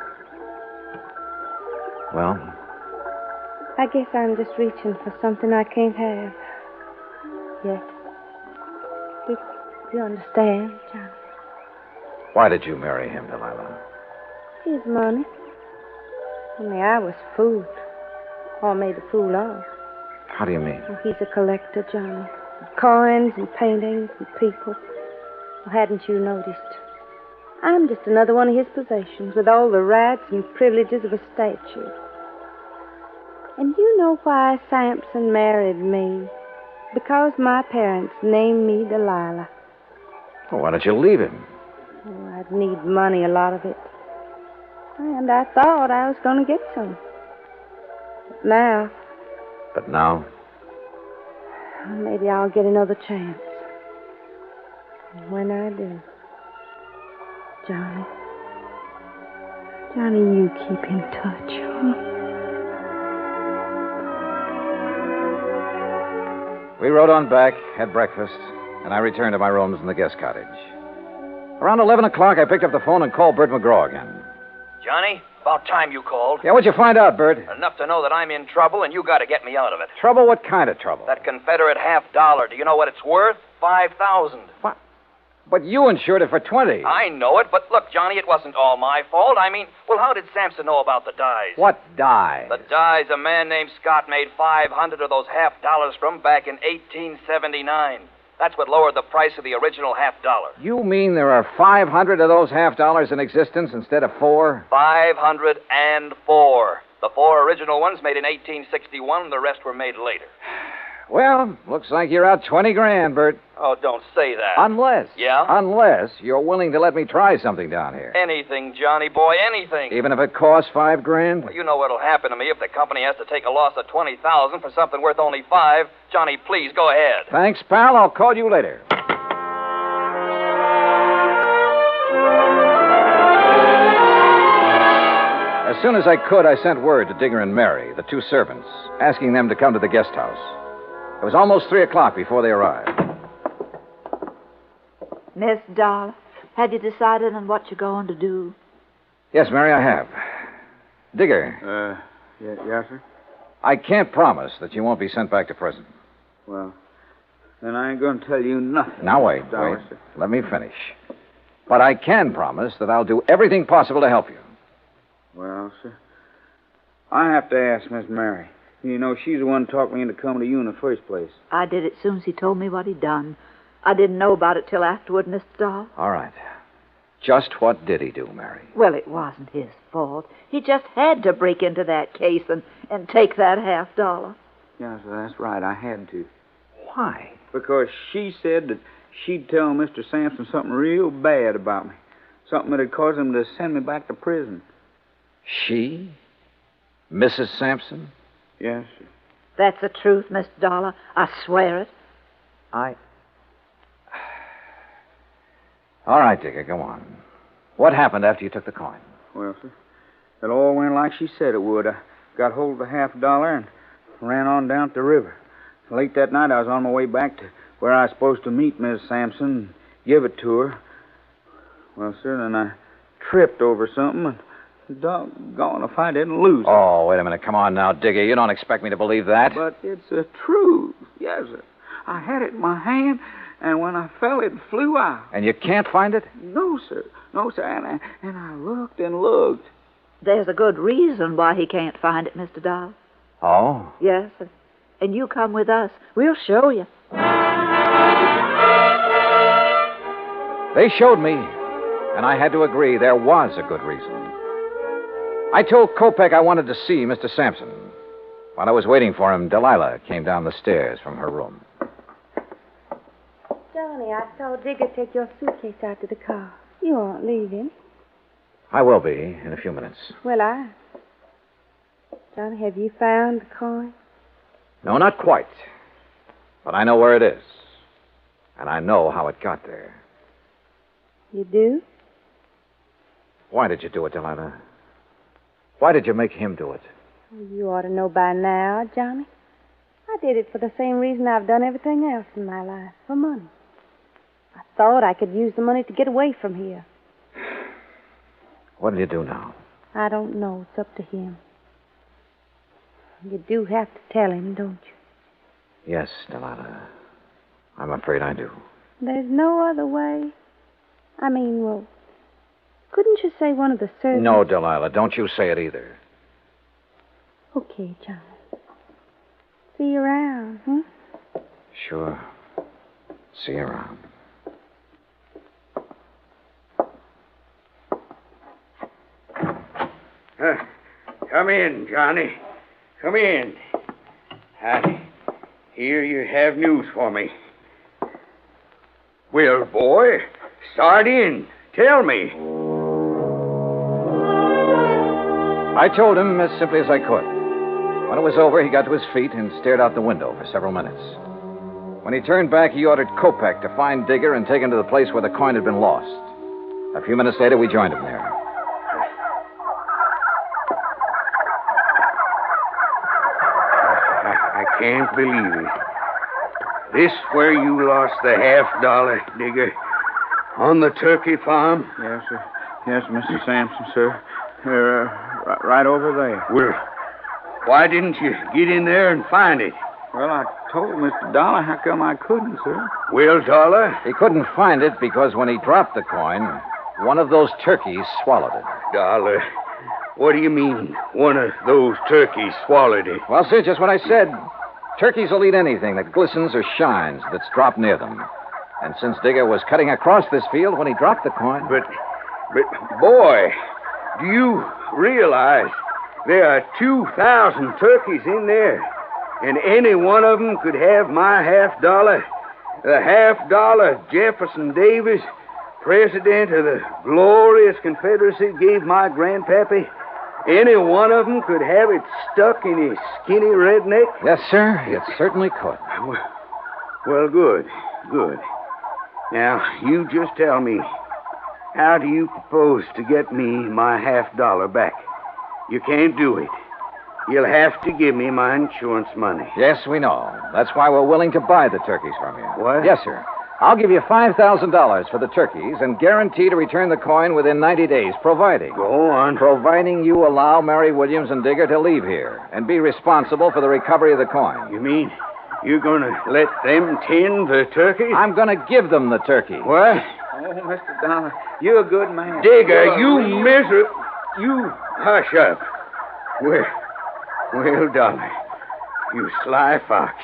Well? I guess I'm just reaching for something I can't have yet. Do you understand, Johnny? Why did you marry him, Delilah? His money. Only I was fooled. Or made a fool of. How do you mean? Well, he's a collector, Johnny. Coins and paintings and people. Well, hadn't you noticed? I'm just another one of his possessions with all the rights and privileges of a statue. And you know why Sampson married me? Because my parents named me Delilah. Well, why don't you leave him? Oh, I'd need money, a lot of it. And I thought I was going to get some. But now? Maybe I'll get another chance. And when I do, Johnny, you keep in touch, huh? We rode on back, had breakfast, and I returned to my rooms in the guest cottage. Around 11 o'clock, I picked up the phone and called Bert McGraw again. Johnny, about time you called. Yeah, what'd you find out, Bert? Enough to know that I'm in trouble, and you got to get me out of it. Trouble? What kind of trouble? That Confederate $50. Do you know what it's worth? $5,000. What? But you insured it for 20. I know it, but look, Johnny, it wasn't all my fault. I mean, well, how did Sampson know about the dies? What dies? The dies a man named Scott made 500 of those $50 from back in 1879. That's what lowered the price of the original $50. You mean there are 500 of those $50 in existence instead of 4? 504. The 4 original ones made in 1861, and the rest were made later. Well, looks like you're out 20 grand, Bert. Oh, don't say that. Unless. Yeah? Unless you're willing to let me try something down here. Anything, Johnny boy, anything. Even if it costs $5 grand? Well, you know what'll happen to me if the company has to take a loss of $20,000 for something worth only $5. Johnny, please, go ahead. Thanks, pal. I'll call you later. As soon as I could, I sent word to Digger and Mary, the 2 servants, asking them to come to the guest house. It was almost 3 o'clock before they arrived. Miss Dollar, have you decided on what you're going to do? Yes, Mary, I have. Digger. Yes, sir? I can't promise that you won't be sent back to prison. Well, then I ain't going to tell you nothing. Now, wait. Sir. Let me finish. But I can promise that I'll do everything possible to help you. Well, sir, I have to ask Miss Mary. You know, she's the one talked me into coming to you in the first place. I did it soon as he told me what he'd done. I didn't know about it till afterward, Mr. Dahl. All right. Just what did he do, Mary? Well, it wasn't his fault. He just had to break into that case and take that $50. Yes, sir, that's right. I had to. Why? Because she said that she'd tell Mr. Sampson something real bad about me. Something that'd cause him to send me back to prison. She? Mrs. Sampson? Yes, sir. That's the truth, Mr. Dollar. I swear it. All right, Digger, go on. What happened after you took the coin? Well, sir, it all went like she said it would. I got hold of the $50 and ran on down to the river. Late that night, I was on my way back to where I was supposed to meet Miss Sampson and give it to her. Well, sir, then I tripped over something and doggone if I didn't lose it. Oh, wait a minute. Come on now, Digger. You don't expect me to believe that. But it's the truth. Yes, sir. I had it in my hand, and when I fell, it flew out. And you can't find it? No, sir. No, sir. And I looked and looked. There's a good reason why he can't find it, Mr. Dahl. Oh? Yes, and you come with us. We'll show you. They showed me, and I had to agree there was a good reason. I told Kopek I wanted to see Mr. Sampson. While I was waiting for him, Delilah came down the stairs from her room. Johnny, I saw Digger take your suitcase out to the car. You aren't leaving. I will be in a few minutes. Well, Johnny, have you found the coin? No, not quite. But I know where it is. And I know how it got there. You do? Why did you do it, Delilah? Why did you make him do it? You ought to know by now, Johnny. I did it for the same reason I've done everything else in my life, for money. I thought I could use the money to get away from here. What'll you do now? I don't know. It's up to him. You do have to tell him, don't you? Yes, Delilah. I'm afraid I do. There's no other way. I mean, well, couldn't you say one of the servants? No, Delilah, don't you say it either. Okay, Johnny. See you around, huh? Sure. See you around. Come in, Johnny. Come in. I hear you have news for me. Well, boy, start in. Tell me. I told him as simply as I could. When it was over, he got to his feet and stared out the window for several minutes. When he turned back, he ordered Kopek to find Digger and take him to the place where the coin had been lost. A few minutes later, we joined him there. I can't believe it. This where you lost the $50, Digger? On the turkey farm? Yes, sir. Yes, Mr. Sampson, sir. Right over there. Well, why didn't you get in there and find it? Well, I told Mr. Dollar. How come I couldn't, sir? Well, Dollar? He couldn't find it because when he dropped the coin, one of those turkeys swallowed it. Dollar, what do you mean, one of those turkeys swallowed it? Well, sir, just what I said. Turkeys will eat anything that glistens or shines that's dropped near them. And since Digger was cutting across this field when he dropped the coin... But, boy, do you realize there are 2,000 turkeys in there, and any one of them could have my $50? The $50 Jefferson Davis, president of the glorious Confederacy, gave my grandpappy. Any one of them could have it stuck in his skinny red neck? Yes, sir, it certainly could. Well, good. Now, you just tell me, how do you propose to get me my $50 back? You can't do it. You'll have to give me my insurance money. Yes, we know. That's why we're willing to buy the turkeys from you. What? Yes, sir. I'll give you $5,000 for the turkeys and guarantee to return the coin within 90 days, providing... Go on. Providing you allow Mary Williams and Digger to leave here and be responsible for the recovery of the coin. You mean you're going to let them tend the turkeys? I'm going to give them the turkey. What? Oh, Mr. Dollar, you're a good man. Digger, you miserable... You hush up. Well, Dollar, you sly fox.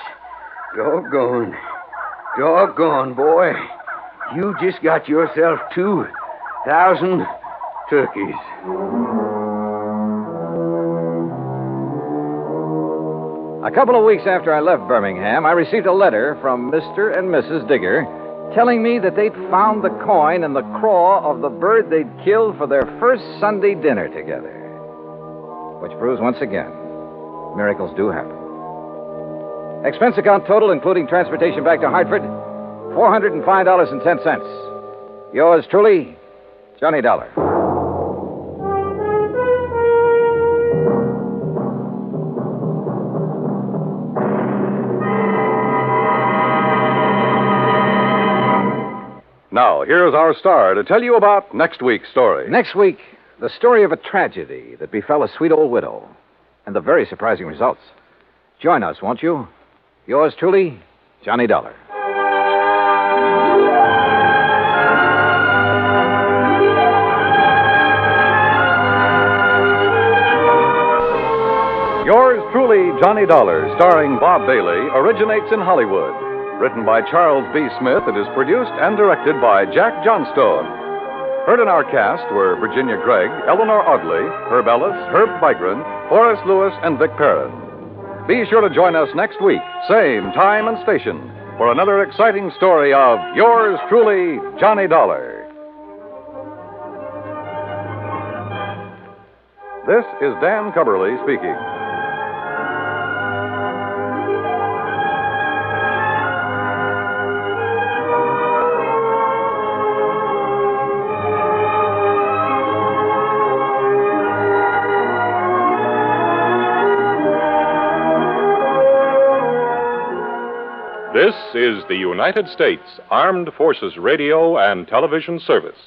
Doggone, boy. You just got yourself 2,000 turkeys. A couple of weeks after I left Birmingham, I received a letter from Mr. and Mrs. Digger telling me that they'd found the coin in the craw of the bird they'd killed for their first Sunday dinner together. Which proves once again, miracles do happen. Expense account total, including transportation back to Hartford, $405.10. Yours truly, Johnny Dollar. Now, here's our star to tell you about next week's story. Next week, the story of a tragedy that befell a sweet old widow, and the very surprising results. Join us, won't you? Yours truly, Johnny Dollar. Yours truly, Johnny Dollar, starring Bob Bailey, originates in Hollywood. Written by Charles B. Smith, it is produced and directed by Jack Johnstone. Heard in our cast were Virginia Gregg, Eleanor Audley, Herb Ellis, Herb Vigran, Horace Lewis, and Vic Perrin. Be sure to join us next week, same time and station, for another exciting story of yours truly, Johnny Dollar. This is Dan Cubberly speaking. This is the United States Armed Forces Radio and Television Service.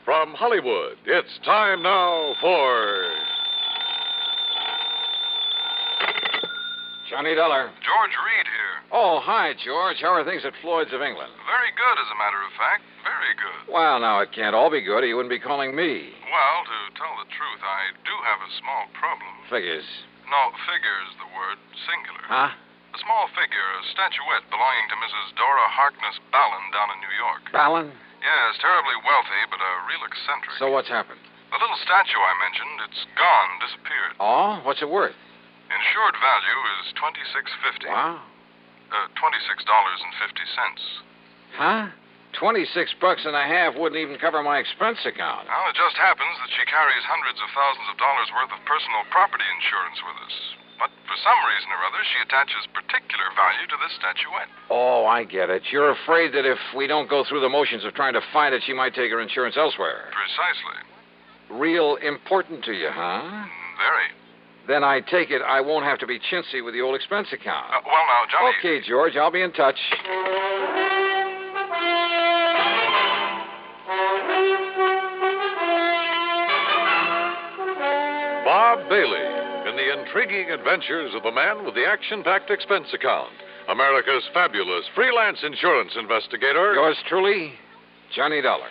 From Hollywood, it's time now for Johnny Dollar. George Reed here. Oh, hi, George. How are things at Floyd's of England? Very good, as a matter of fact. Very good. Well, now, it can't all be good, or you wouldn't be calling me. Well, to tell the truth, I do have a small problem. Figures. No, figure is the word, singular. Huh? A small figure, a statuette belonging to Mrs. Dora Harkness Ballin down in New York. Ballin? Yes, terribly wealthy, but a real eccentric. So what's happened? The little statue I mentioned, it's gone, disappeared. Oh? What's it worth? Insured value is $26.50. Wow. $26.50. Huh? $26.50 wouldn't even cover my expense account. Well, it just happens that she carries hundreds of thousands of dollars worth of personal property insurance with us. But for some reason or other, she attaches particular value to this statuette. Oh, I get it. You're afraid that if we don't go through the motions of trying to find it, she might take her insurance elsewhere. Precisely. Real important to you, huh? Very. Then I take it I won't have to be chintzy with the old expense account. Well, now, Johnny... Okay, George, I'll be in touch. Bob Bailey in the intriguing adventures of the man with the action-packed expense account. America's fabulous freelance insurance investigator. Yours truly, Johnny Dollar.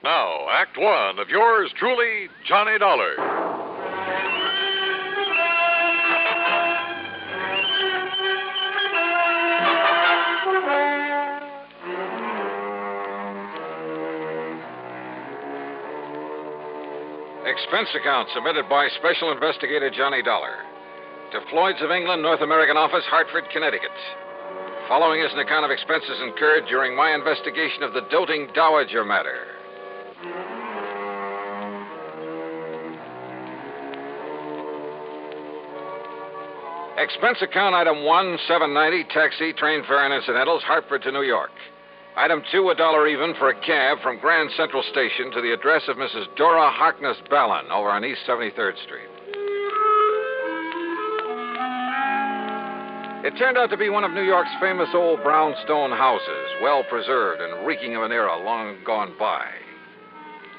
Now, Act One of yours truly, Johnny Dollar. Expense account submitted by Special Investigator Johnny Dollar to Floyd's of England, North American Office, Hartford, Connecticut. Following is an account of expenses incurred during my investigation of the Doting Dowager Matter. Expense account item 1, $7.90, taxi, train fare, and incidentals, Hartford to New York. Item 2, $1 even for a cab from Grand Central Station to the address of Mrs. Dora Harkness Ballin over on East 73rd Street. It turned out to be one of New York's famous old brownstone houses, well preserved and reeking of an era long gone by.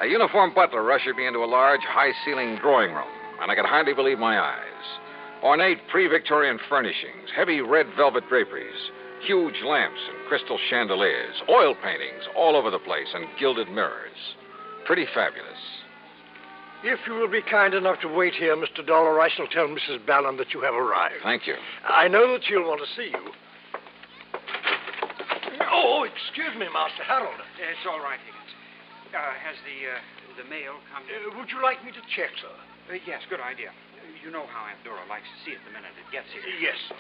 A uniformed butler ushered me into a large, high-ceilinged drawing room, and I could hardly believe my eyes. Ornate pre-Victorian furnishings, heavy red velvet draperies, huge lamps and crystal chandeliers, oil paintings all over the place, and gilded mirrors. Pretty fabulous. If you will be kind enough to wait here, Mr. Dollar, I shall tell Mrs. Ballin that you have arrived. Thank you. I know that she'll want to see you. Oh, excuse me, Master Harold. It's all right, Higgins. Has the mail come? Would you like me to check, sir? Yes, good idea. You know how Aunt Dora likes to see it the minute it gets here. Yes, sir.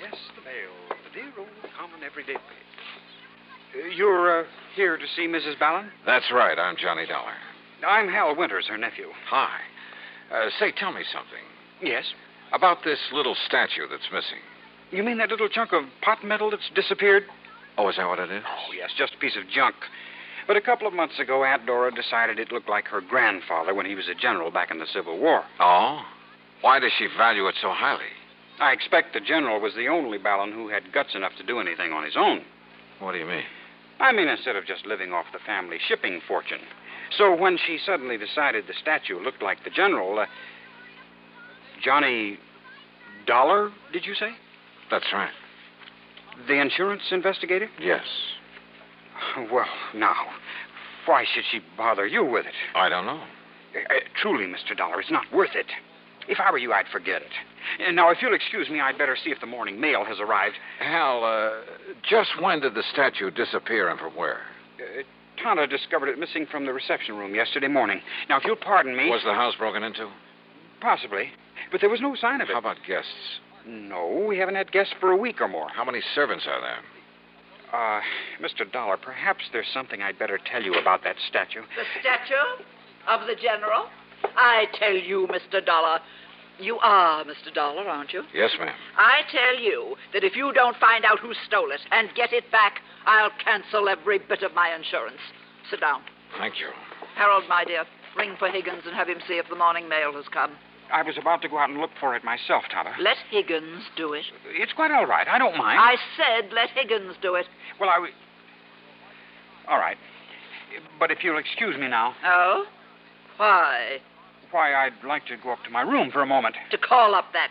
Yes, the mail. The dear old common everyday mail. You're here to see Mrs. Ballin? That's right. I'm Johnny Dollar. I'm Hal Winters, her nephew. Hi. Say, tell me something. Yes? About this little statue that's missing. You mean that little chunk of pot metal that's disappeared? Oh, is that what it is? Oh, yes, just a piece of junk. But a couple of months ago, Aunt Dora decided it looked like her grandfather when he was a general back in the Civil War. Oh? Why does she value it so highly? I expect the general was the only Ballin who had guts enough to do anything on his own. What do you mean? I mean, instead of just living off the family shipping fortune. So when she suddenly decided the statue looked like the general, Johnny Dollar, did you say? That's right. The insurance investigator? Yes. Well, now, why should she bother you with it? I don't know. Truly, Mr. Dollar, it's not worth it. If I were you, I'd forget it. Now, if you'll excuse me, I'd better see if the morning mail has arrived. Hal, just when did the statue disappear and from where? Tana discovered it missing from the reception room yesterday morning. Now, if you'll pardon me... Was the house broken into? Possibly. But there was no sign of it. How about guests? No, we haven't had guests for a week or more. How many servants are there? Mr. Dollar, perhaps there's something I'd better tell you about that statue. The statue of the general? I tell you, Mr. Dollar. You are Mr. Dollar, aren't you? Yes, ma'am. I tell you that if you don't find out who stole it and get it back, I'll cancel every bit of my insurance. Sit down. Thank you. Harold, my dear, ring for Higgins and have him see if the morning mail has come. I was about to go out and look for it myself, Tana. Let Higgins do it. It's quite all right. I don't mind. I said let Higgins do it. Well, all right. But if you'll excuse me now. Oh? Why? why I'd like to go up to my room for a moment. To call up that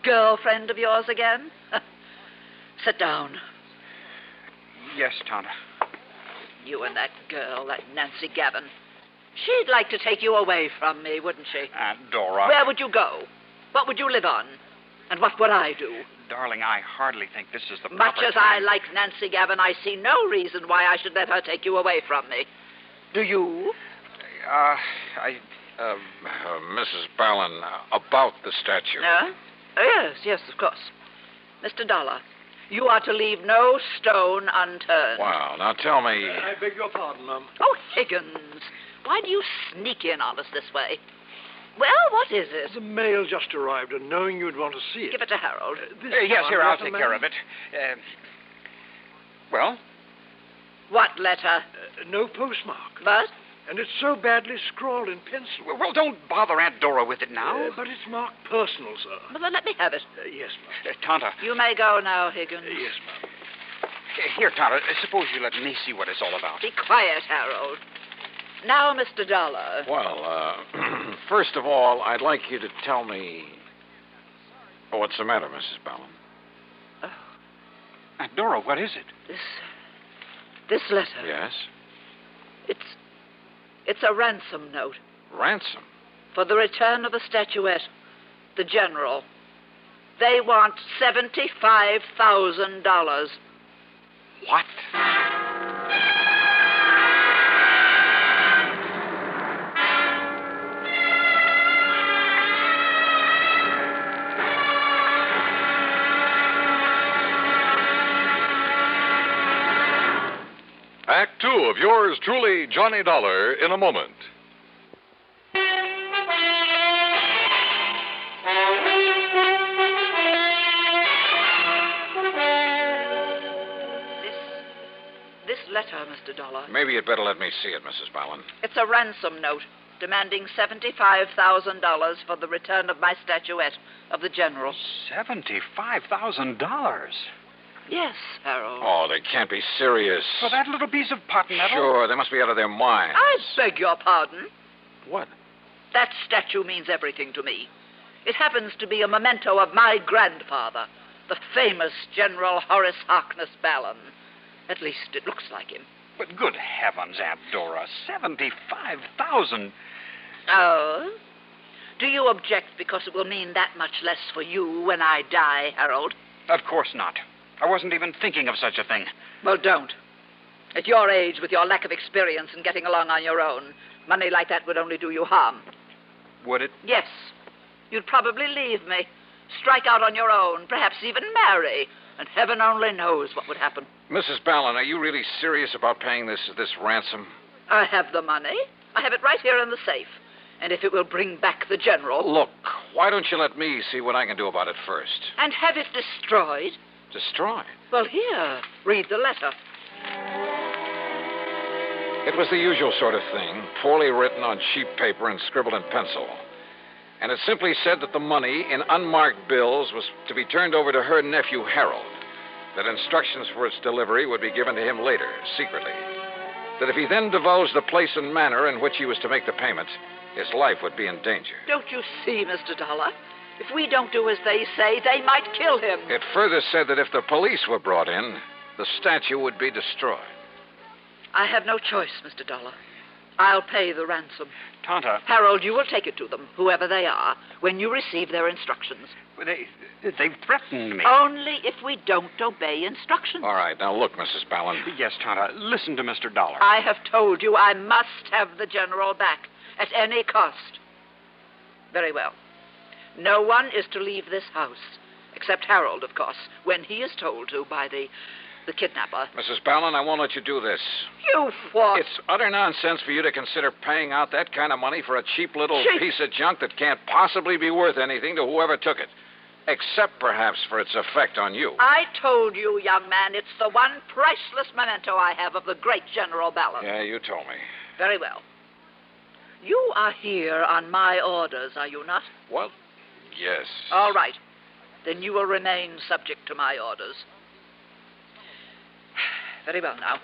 girlfriend of yours again? Sit down. Yes, Tonto. You and that girl, that Nancy Gavin. She'd like to take you away from me, wouldn't she? Aunt Dora. Where would you go? What would you live on? And what would I do? Darling, I hardly think this is the proper Much as I like Nancy Gavin, I see no reason why I should let her take you away from me. Do you? Mrs. Ballin, about the statue. Yes, of course. Mr. Dollar, you are to leave no stone unturned. Wow, now tell me... I beg your pardon, ma'am. Oh, Higgins, why do you sneak in on us this way? Well, what is it? The mail just arrived, and knowing you'd want to see it. Give it to Harold. Yes, here, I'll take care of it. Well? What letter? No postmark. But? And it's so badly scrawled in pencil. Well, don't bother Aunt Dora with it now. But it's marked personal, sir. Well, then let me have it. Yes, ma'am. Tonto. You may go now, Higgins. Yes, ma'am. Here, Tonto, suppose you let me see what it's all about. Be quiet, Harold. Now, Mr. Dollar. Well, first of all, I'd like you to tell me... Oh, what's the matter, Mrs. Ballin? Aunt Dora, what is it? This letter. Yes? It's a ransom note. Ransom? For the return of the statuette. The general. They want $75,000. What? Act 2 of yours truly, Johnny Dollar, in a moment. This letter, Mr. Dollar. Maybe you'd better let me see it, Mrs. Ballin. It's a ransom note demanding $75,000 for the return of my statuette of the general. $75,000? Yes, Harold. Oh, they can't be serious. For that little piece of pot metal? Sure, they must be out of their minds. I beg your pardon. What? That statue means everything to me. It happens to be a memento of my grandfather, the famous General Horace Harkness Ballin. At least it looks like him. But good heavens, Aunt Dora, $75,000. Oh? Do you object because it will mean that much less for you when I die, Harold? Of course not. I wasn't even thinking of such a thing. Well, don't. At your age, with your lack of experience and getting along on your own, money like that would only do you harm. Would it? Yes. You'd probably leave me, strike out on your own, perhaps even marry, and heaven only knows what would happen. Mrs. Ballin, are you really serious about paying this ransom? I have the money. I have it right here in the safe. And if it will bring back the general... Look, why don't you let me see what I can do about it first? And have it destroyed? Destroyed? Well, here, read the letter. It was the usual sort of thing, poorly written on cheap paper and scribbled in pencil. And it simply said that the money in unmarked bills was to be turned over to her nephew, Harold. That instructions for its delivery would be given to him later, secretly. That if he then divulged the place and manner in which he was to make the payment, his life would be in danger. Don't you see, Mr. Dollar? If we don't do as they say, they might kill him. It further said that if the police were brought in, the statue would be destroyed. I have no choice, Mr. Dollar. I'll pay the ransom. Tonto. Harold, you will take it to them, whoever they are, when you receive their instructions. They've threatened me. Only if we don't obey instructions. All right, now look, Mrs. Ballin. Yes, Tonto, listen to Mr. Dollar. I have told you I must have the general back, at any cost. Very well. No one is to leave this house, except Harold, of course, when he is told to by the kidnapper. Mrs. Ballin, I won't let you do this. You what? It's utter nonsense for you to consider paying out that kind of money for a cheap little piece of junk that can't possibly be worth anything to whoever took it. Except, perhaps, for its effect on you. I told you, young man, it's the one priceless memento I have of the great General Ballin. Yeah, you told me. Very well. You are here on my orders, are you not? Well, yes. All right. Then you will remain subject to my orders. Very well now.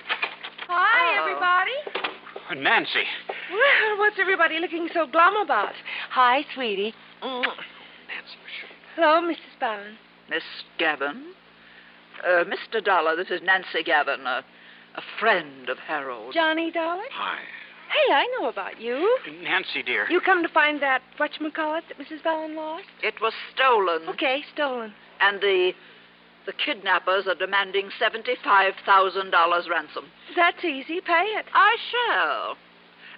Hi, everybody. Nancy, Well, what's everybody looking so glum about? Hi, sweetie. Hello, Mrs. Ballin. Miss Gavin? Mr. Dollar, this is Nancy Gavin, a friend of Harold. Johnny, darling? Hi. Hey, I know about you. Nancy, dear. You come to find that whatchamacallit that Mrs. Ballin lost? It was stolen. Okay, stolen. And the kidnappers are demanding $75,000 ransom. That's easy. Pay it. I shall.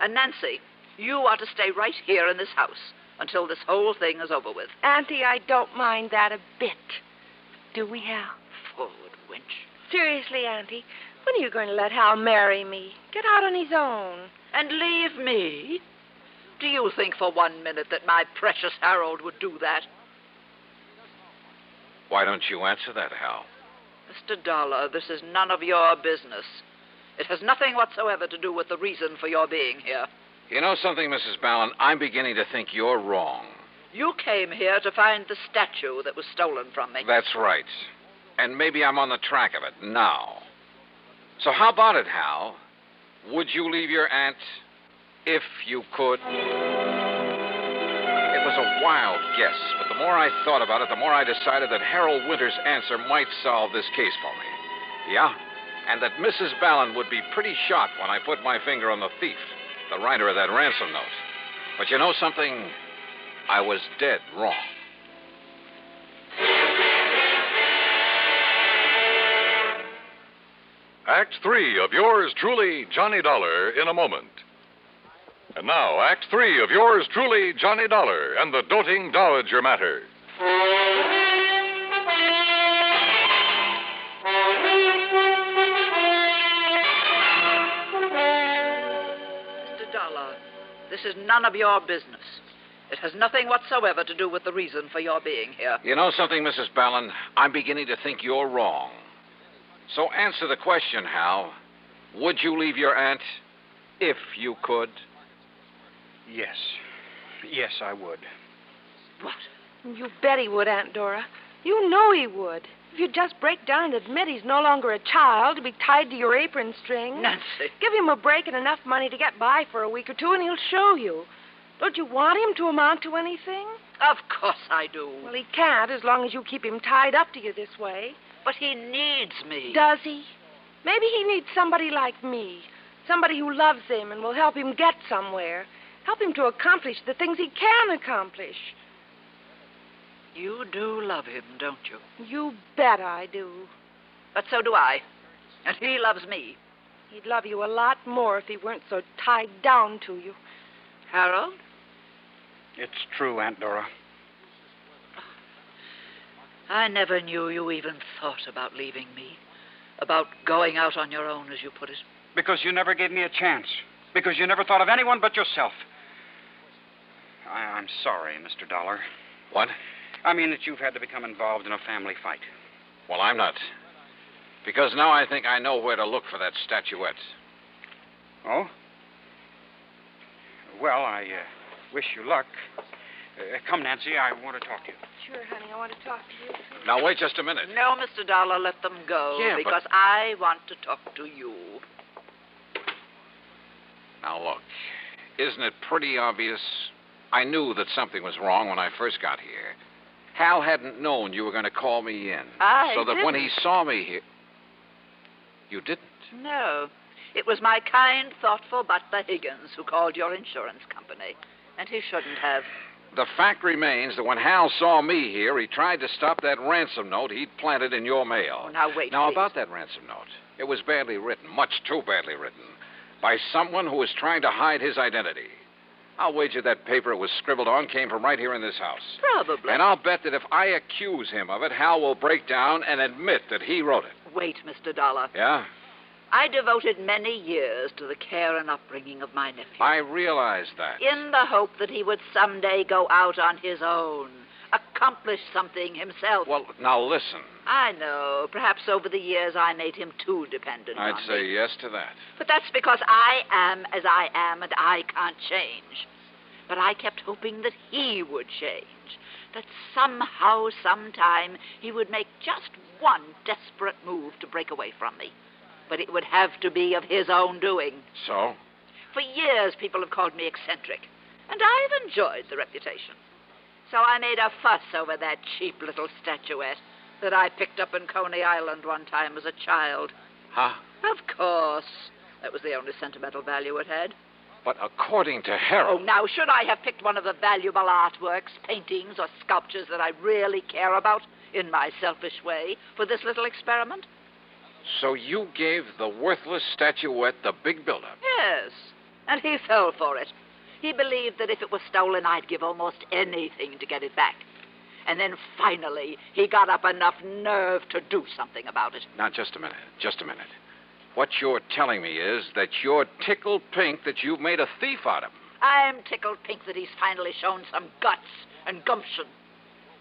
And Nancy, you are to stay right here in this house until this whole thing is over with. Auntie, I don't mind that a bit. Do we, Hal? Forward, wench. Seriously, Auntie, when are you going to let Hal marry me? Get out on his own. And leave me? Do you think for 1 minute that my precious Harold would do that? Why don't you answer that, Hal? Mr. Dollar, this is none of your business. It has nothing whatsoever to do with the reason for your being here. You know something, Mrs. Ballin? I'm beginning to think you're wrong. You came here to find the statue that was stolen from me. That's right. And maybe I'm on the track of it now. So how about it, Hal? Would you leave your aunt if you could? It was a wild guess, but the more I thought about it, the more I decided that Harold Winter's answer might solve this case for me. Yeah? And that Mrs. Ballin would be pretty shocked when I put my finger on the thief, the writer of that ransom note. But you know something? I was dead wrong. Act 3 of yours truly, Johnny Dollar, in a moment. And now, Act 3 of yours truly, Johnny Dollar, and the Doting Dowager Matter. Mr. Dollar, this is none of your business. It has nothing whatsoever to do with the reason for your being here. You know something, Mrs. Ballin? I'm beginning to think you're wrong. So answer the question, Hal. Would you leave your aunt if you could? Yes. Yes, I would. What? You bet he would, Aunt Dora. You know he would. If you'd just break down and admit he's no longer a child to be tied to your apron string. Nancy. Give him a break and enough money to get by for a week or two, and he'll show you. Don't you want him to amount to anything? Of course I do. Well, he can't as long as you keep him tied up to you this way. But he needs me. Does he? Maybe he needs somebody like me. Somebody who loves him and will help him get somewhere. Help him to accomplish the things he can accomplish. You do love him, don't you? You bet I do. But so do I. And he loves me. He'd love you a lot more if he weren't so tied down to you. Harold? It's true, Aunt Dora. I never knew you even thought about leaving me. About going out on your own, as you put it. Because you never gave me a chance. Because you never thought of anyone but yourself. I'm sorry, Mr. Dollar. What? I mean that you've had to become involved in a family fight. Well, I'm not. Because now I think I know where to look for that statuette. Oh? Well, I wish you luck. Come, Nancy, I want to talk to you. Sure, honey, I want to talk to you. Now, wait just a minute. No, Mr. Dollar, let them go. Yeah, because I want to talk to you. Now, look, isn't it pretty obvious? I knew that something was wrong when I first got here. Hal hadn't known you were going to call me in. So that when he saw me here... You didn't? No. It was my kind, thoughtful butler Higgins who called your insurance company. And he shouldn't have. The fact remains that when Hal saw me here, he tried to stop that ransom note he'd planted in your mail. Oh, now, wait, Now, please. about that ransom note. It was badly written, much too badly written, by someone who was trying to hide his identity. I'll wager that paper it was scribbled on came from right here in this house. Probably. And I'll bet that if I accuse him of it, Hal will break down and admit that he wrote it. Wait, Mr. Dollar. Yeah? I devoted many years to the care and upbringing of my nephew. I realize that. In the hope that he would someday go out on his own, accomplish something himself. Well, now listen. I know. Perhaps over the years I made him too dependent on I'd say me. yes to that. But that's because I am as I am and I can't change. But I kept hoping that he would change. That somehow, sometime, he would make just one desperate move to break away from me. But it would have to be of his own doing. So? For years, people have called me eccentric, and I've enjoyed the reputation. So I made a fuss over that cheap little statuette that I picked up in Coney Island one time as a child. Huh? Of course. That was the only sentimental value it had. But according to Harold... Oh, now, should I have picked one of the valuable artworks, paintings, or sculptures that I really care about, in my selfish way, for this little experiment? So you gave the worthless statuette the big build-up? Yes, and he fell for it. He believed that if it was stolen, I'd give almost anything to get it back. And then finally, he got up enough nerve to do something about it. Now, just a minute. What you're telling me is that you're tickled pink that you've made a thief out of him. I'm tickled pink that he's finally shown some guts and gumption.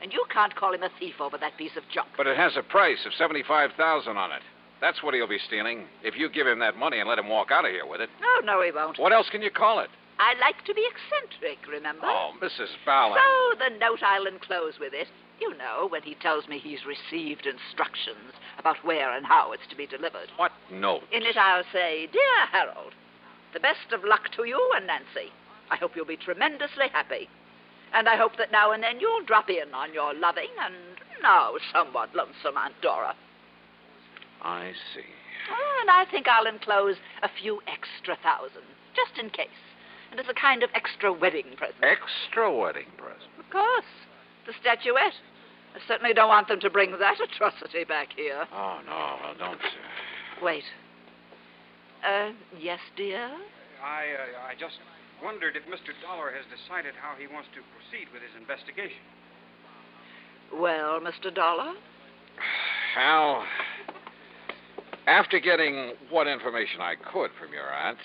And you can't call him a thief over that piece of junk. But it has a price of $75,000 on it. That's what he'll be stealing if you give him that money and let him walk out of here with it. No, he won't. What else can you call it? I like to be eccentric, remember? Oh, Mrs. Ballard. So the note I'll enclose with it, you know, when he tells me he's received instructions about where and how it's to be delivered. What note? In it I'll say, Dear Harold, the best of luck to you and Nancy. I hope you'll be tremendously happy. And I hope that now and then you'll drop in on your loving and now somewhat lonesome Aunt Dora. I see. Oh, and I think I'll enclose a few extra thousand, just in case. And as a kind of extra wedding present. Extra wedding present? Of course. The statuette. I certainly don't want them to bring that atrocity back here. Oh, no, well, don't... Wait. Yes, dear? I just wondered if Mr. Dollar has decided how he wants to proceed with his investigation. Well, Mr. Dollar? Hal, after getting what information I could from your aunt,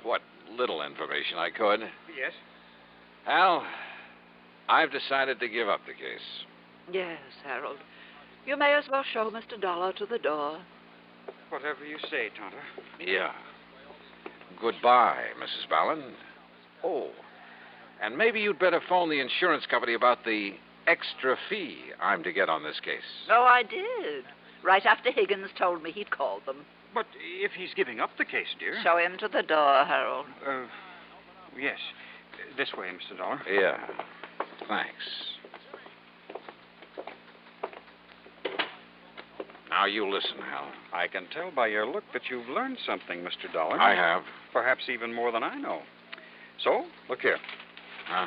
what little information I could... Yes? Hal, I've decided to give up the case. Yes, Harold. You may as well show Mr. Dollar to the door. Whatever you say, Tonto. Yeah. Goodbye, Mrs. Ballard. Oh, and maybe you'd better phone the insurance company about the extra fee I'm to get on this case. Oh, I did. Right after Higgins told me he'd called them. But if he's giving up the case, dear... Show him to the door, Harold. Yes. This way, Mr. Dollar. Yeah. Thanks. Now, you listen, Hal. I can tell by your look that you've learned something, Mr. Dollar. I have. Perhaps even more than I know. So, look here. Huh?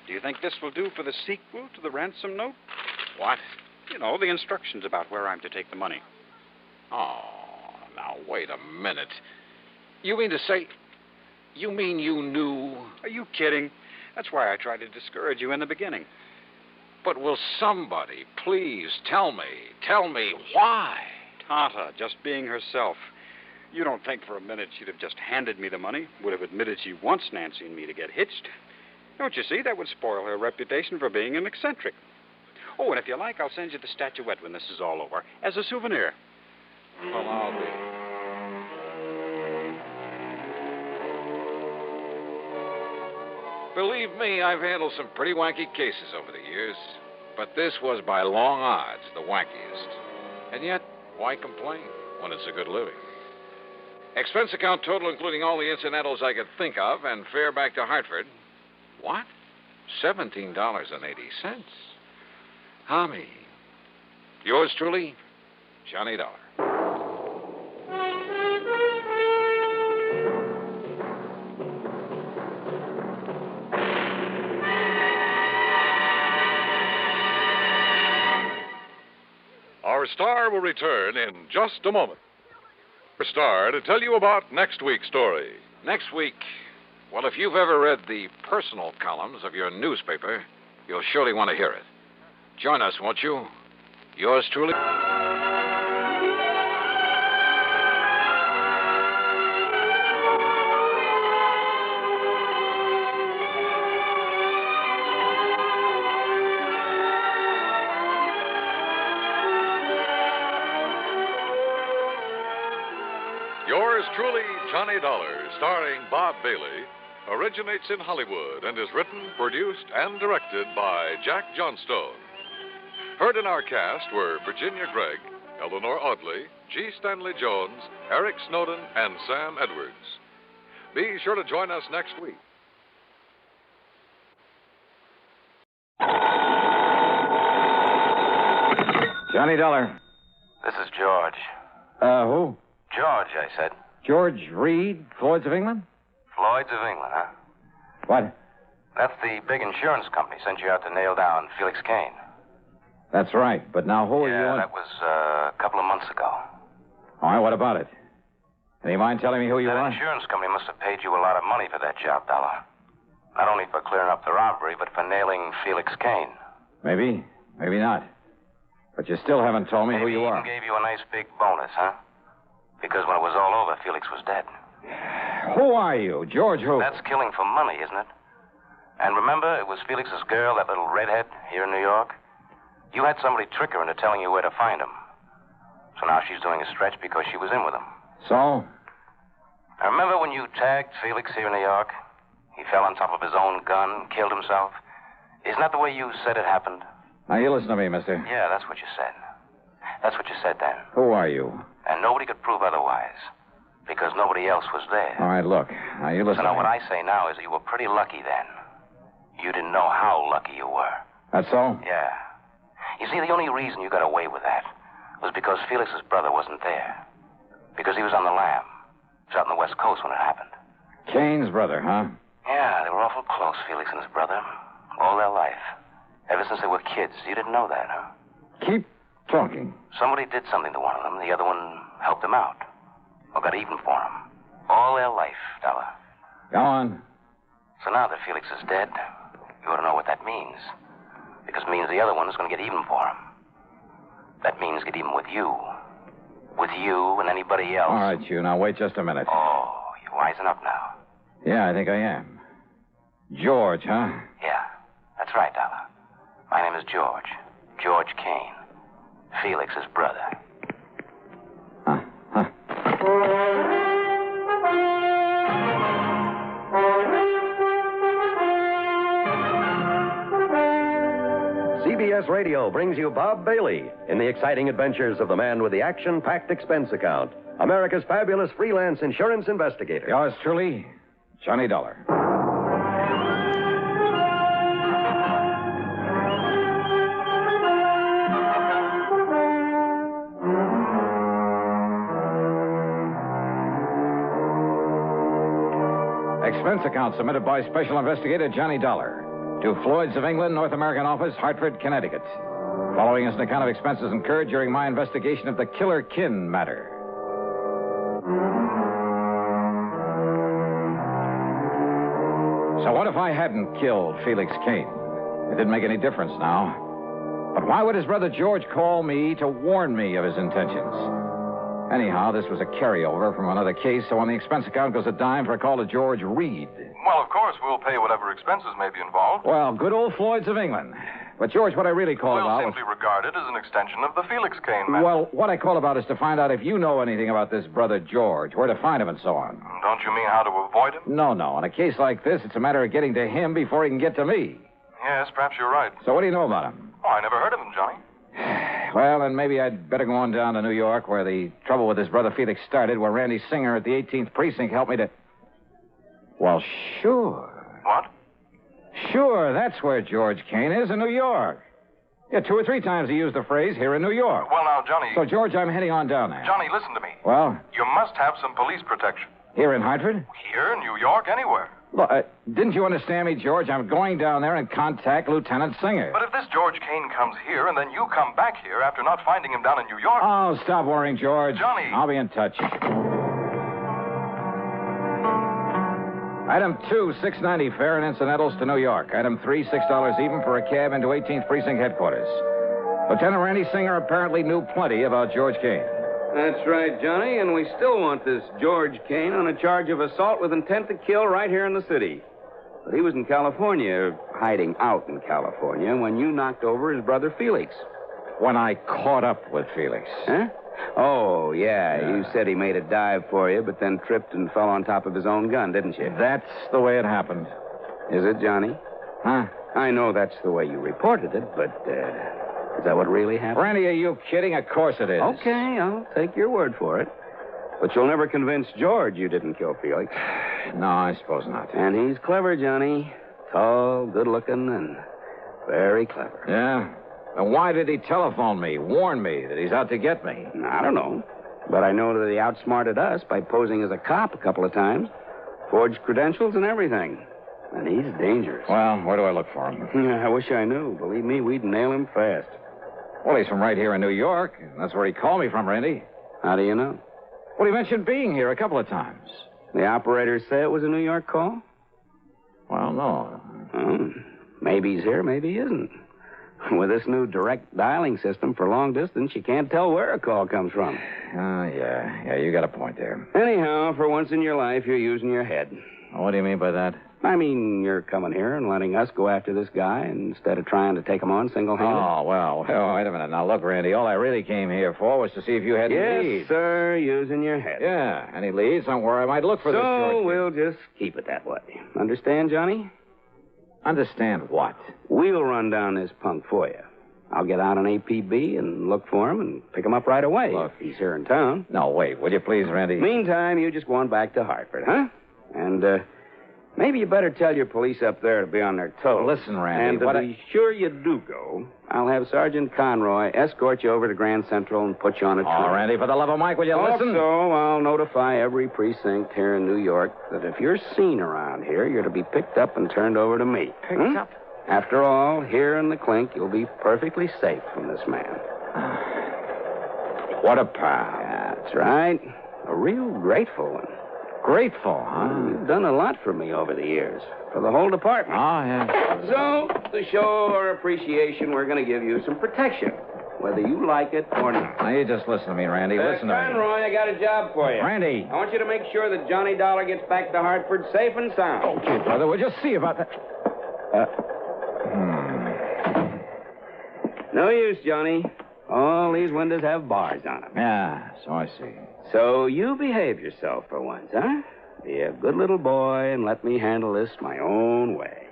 Do you think this will do for the sequel to the ransom note? What? You know, the instructions about where I'm to take the money. Oh, now, wait a minute. You mean to say... You mean you knew... Are you kidding? That's why I tried to discourage you in the beginning. But will somebody please tell me why? Tata, just being herself. You don't think for a minute she'd have just handed me the money, would have admitted she wants Nancy and me to get hitched. Don't you see? That would spoil her reputation for being an eccentric. Oh, and if you like, I'll send you the statuette when this is all over, as a souvenir. Well, I'll be... Believe me, I've handled some pretty wanky cases over the years. But this was by long odds the wankiest. And yet, why complain when it's a good living? Expense account total, including all the incidentals I could think of, and fare back to Hartford. What? $17.80. Homie. Yours truly, Johnny Dollar. Our star will return in just a moment. Our star to tell you about next week's story. Next week, well, if you've ever read the personal columns of your newspaper, you'll surely want to hear it. Join us, won't you? Yours truly. Yours truly, Johnny Dollar, starring Bob Bailey, originates in Hollywood and is written, produced, and directed by Jack Johnstone. Heard in our cast were Virginia Gregg, Eleanor Audley, G. Stanley Jones, Eric Snowden, and Sam Edwards. Be sure to join us next week. Johnny Dollar. This is George. Who? George, I said. George Reed, Floyd's of England? Floyd's of England, huh? What? That's the big insurance company sent you out to nail down Felix Kane. That's right, but now who are you? Yeah, that was a couple of months ago. All right, what about it? Any mind telling me who you That are? insurance company must have paid you a lot of money for that job, Dollar. Not only for clearing up the robbery, but for nailing Felix Kane. Maybe, maybe not. But you still haven't told me who you are. Maybe even gave you a nice big bonus, huh? Because when it was all over, Felix was dead. Who are you? George who? That's killing for money, isn't it? And remember, it was Felix's girl, that little redhead, here in New York? You had somebody trick her into telling you where to find him. So now she's doing a stretch because she was in with him. So? I remember when you tagged Felix here in New York? He fell on top of his own gun, killed himself. Isn't that the way you said it happened? Now, you listen to me, mister. Yeah, that's what you said. That's what you said then. Who are you? And nobody could prove otherwise. Because nobody else was there. All right, look. Now, you listen So now to me. what I say now is that you were pretty lucky then. You didn't know how lucky you were. That's so? Yeah. You see, the only reason you got away with that was because Felix's brother wasn't there. Because he was on the lam. He was out on the West Coast when it happened. Kane's brother, huh? Yeah, they were awful close, Felix and his brother. All their life. Ever since they were kids. You didn't know that, huh? Keep talking. Somebody did something to one of them. The other one helped him out. Or got even for him. All their life, Dollar. Go on. So now that Felix is dead, you ought to know what that means. Because it means the other one is going to get even for him. That means get even with you. With you and anybody else. All right, you. Now, wait just a minute. Oh, you're wising up now. Yeah, I think I am. George, huh? Yeah, that's right, Dollar. My name is George. George Kane. Felix's brother. CBS Radio brings you Bob Bailey in the exciting adventures of the man with the action-packed expense account, America's fabulous freelance insurance investigator. Yours truly, Johnny Dollar. Expense account submitted by Special Investigator Johnny Dollar to Floyd's of England, North American Office, Hartford, Connecticut. Following is an account of expenses incurred during my investigation of the Killer Kin matter. So what if I hadn't killed Felix Kane? It didn't make any difference now. But why would his brother George call me to warn me of his intentions? Anyhow, this was a carryover from another case, so on the expense account goes a dime for a call to George Reed. Well, of course, we'll pay whatever expenses may be involved. Well, good old Floyd's of England. But, George, what I really called about We'll simply regard it as an extension of the Felix Kane matter. Well, what I called about is to find out if you know anything about this brother George, where to find him and so on. Don't you mean how to avoid him? No. In a case like this, it's a matter of getting to him before he can get to me. Yes, perhaps you're right. So what do you know about him? Oh, I never heard of him, Johnny. Well, then maybe I'd better go on down to New York, where the trouble with his brother Felix started, where Randy Singer at the 18th Precinct helped me to... Well, sure. What? Sure, that's where George Kane is, in New York. Yeah, 2 or 3 times he used the phrase, here in New York. Well, now, Johnny... So, George, I'm heading on down there. Johnny, listen to me. Well? You must have some police protection. Here in Hartford? Here, in New York, anywhere. Look, didn't you understand me, George? I'm going down there and contact Lieutenant Singer. But if this George Kane comes here, and then you come back here after not finding him down in New York... Oh, stop worrying, George. Johnny! I'll be in touch. Item 2, $6.90 fare and incidentals to New York. Item 3, $6 even for a cab into 18th Precinct headquarters. Lieutenant Randy Singer apparently knew plenty about George Kane. That's right, Johnny, and we still want this George Kane on a charge of assault with intent to kill right here in the city. But he was in California, hiding out in California, when you knocked over his brother Felix. When I caught up with Felix. Huh? Oh, yeah. You said he made a dive for you, but then tripped and fell on top of his own gun, didn't you? That's the way it happened. Is it, Johnny? Huh? I know that's the way you reported it, but is that what really happened? Randy, are you kidding? Of course it is. Okay, I'll take your word for it. But you'll never convince George you didn't kill Felix. No, I suppose not. And he's clever, Johnny. Tall, good-looking, and very clever. Yeah? Then why did he telephone me, warn me that he's out to get me? I don't know. But I know that he outsmarted us by posing as a cop a couple of times. Forged credentials and everything. And he's dangerous. Well, where do I look for him? I wish I knew. Believe me, we'd nail him fast. Well, he's from right here in New York. That's where he called me from, Randy. How do you know? Well, he mentioned being here a couple of times. The operators say it was a New York call? Well, no. Oh, maybe he's here, maybe he isn't. With this new direct dialing system for long distance, you can't tell where a call comes from. Yeah, you got a point there. Anyhow, for once in your life, you're using your head. What do you mean by that? I mean, you're coming here and letting us go after this guy instead of trying to take him on single-handed. Oh, well, wait a minute. Now, look, Randy, all I really came here for was to see if you had any leads. Yes, sir, using your head. Yeah, any leads on where I might look for this George. So we'll just keep it that way. Understand, Johnny? Understand what? We'll run down this punk for you. I'll get out on APB and look for him and pick him up right away. Look. He's here in town. No, wait, will you please, Randy? Meantime, you just go on back to Hartford, huh? And, maybe you better tell your police up there to be on their toes. Listen, Randy, and to be sure you do go, I'll have Sergeant Conroy escort you over to Grand Central and put you on a train. Oh, Randy, for the love of Mike, will you listen? Also, I'll notify every precinct here in New York that if you're seen around here, you're to be picked up and turned over to me. Picked up? After all, here in the clink, you'll be perfectly safe from this man. What a pal. That's right. A real grateful one. Grateful, huh? You've done a lot for me over the years. For the whole department. Oh, yeah. So, to show our appreciation, we're going to give you some protection, whether you like it or not. Now, you just listen to me, Randy. Listen to me. Conroy, I got a job for you. Randy. I want you to make sure that Johnny Dollar gets back to Hartford safe and sound. Okay, brother. We'll just see about that. No use, Johnny. All these windows have bars on them. Yeah, so I see. So you behave yourself for once, huh? Be a good little boy and let me handle this my own way.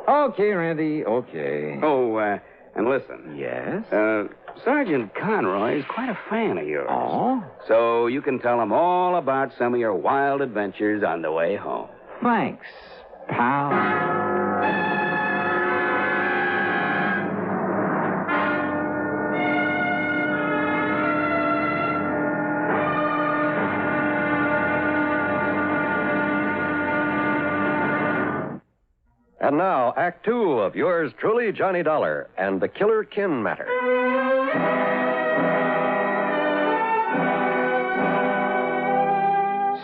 Okay, Randy, okay. Oh, and listen. Yes? Sergeant Conroy is quite a fan of yours. Oh? So you can tell him all about some of your wild adventures on the way home. Thanks, pal. And now, Act Two of yours truly, Johnny Dollar, and the Killer Kin Matter.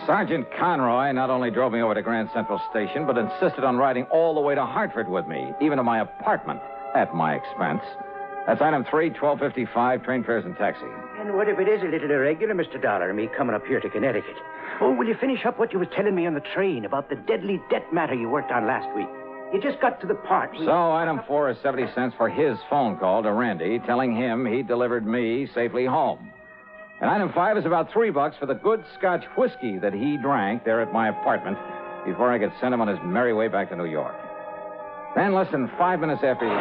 Sergeant Conroy not only drove me over to Grand Central Station, but insisted on riding all the way to Hartford with me, even to my apartment, at my expense. That's item 3, 1255, train fares and taxi. And what if it is a little irregular, Mr. Dollar, me coming up here to Connecticut? Oh, will you finish up what you was telling me on the train about the deadly debt matter you worked on last week? You just got to the part. So, item 4 is 70 cents for his phone call to Randy, telling him he delivered me safely home. And item 5 is about $3 for the good Scotch whiskey that he drank there at my apartment before I could send him on his merry way back to New York. Then, less than 5 minutes after he...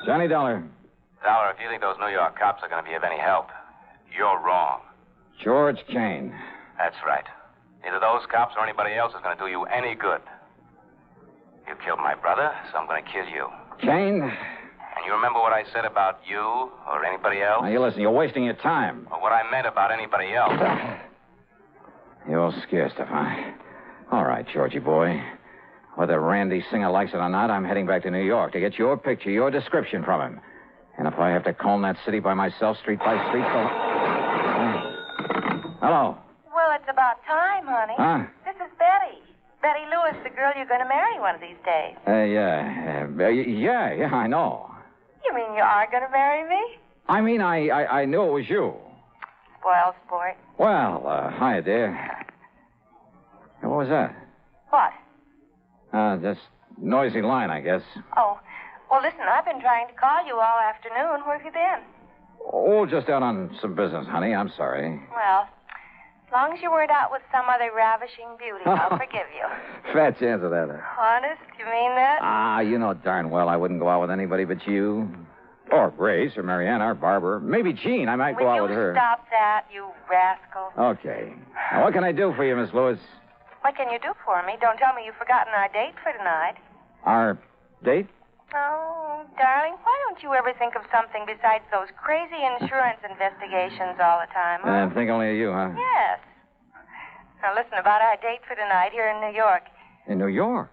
Johnny Dollar. Dollar, if you think those New York cops are going to be of any help, you're wrong. George Kane. That's right. Neither those cops or anybody else is going to do you any good. You killed my brother, so I'm going to kill you. Kane? And you remember what I said about you or anybody else? Now, you listen, you're wasting your time. Or what I meant about anybody else? You're scare stuff, huh? All right, Georgie boy. Whether Randy Singer likes it or not, I'm heading back to New York to get your picture, your description from him. And if I have to comb that city by myself, street by street, Hello. Well, it's about time, honey. Huh? This is Betty. Betty Lewis, the girl you're going to marry one of these days. Yeah, I know. You mean you are going to marry me? I mean, I knew it was you. Spoiled sport. Well, hi, dear. What was that? What? Just noisy line, I guess. Oh, well, listen, I've been trying to call you all afternoon. Where have you been? Oh, just out on some business, honey. I'm sorry. Well, as long as you weren't out with some other ravishing beauty, I'll forgive you. Fat chance of that. Honest? You mean that? You know darn well I wouldn't go out with anybody but you. Or Grace, or Mariana, or Barbara. Maybe Jean. I might go out with her. Stop that, you rascal. Okay. Now, what can I do for you, Miss Lewis? What can you do for me? Don't tell me you've forgotten our date for tonight. Our date? Oh, darling, why don't you ever think of something besides those crazy insurance investigations all the time, huh? I think only of you, huh? Yes. Now, listen, about our date for tonight here in New York. In New York?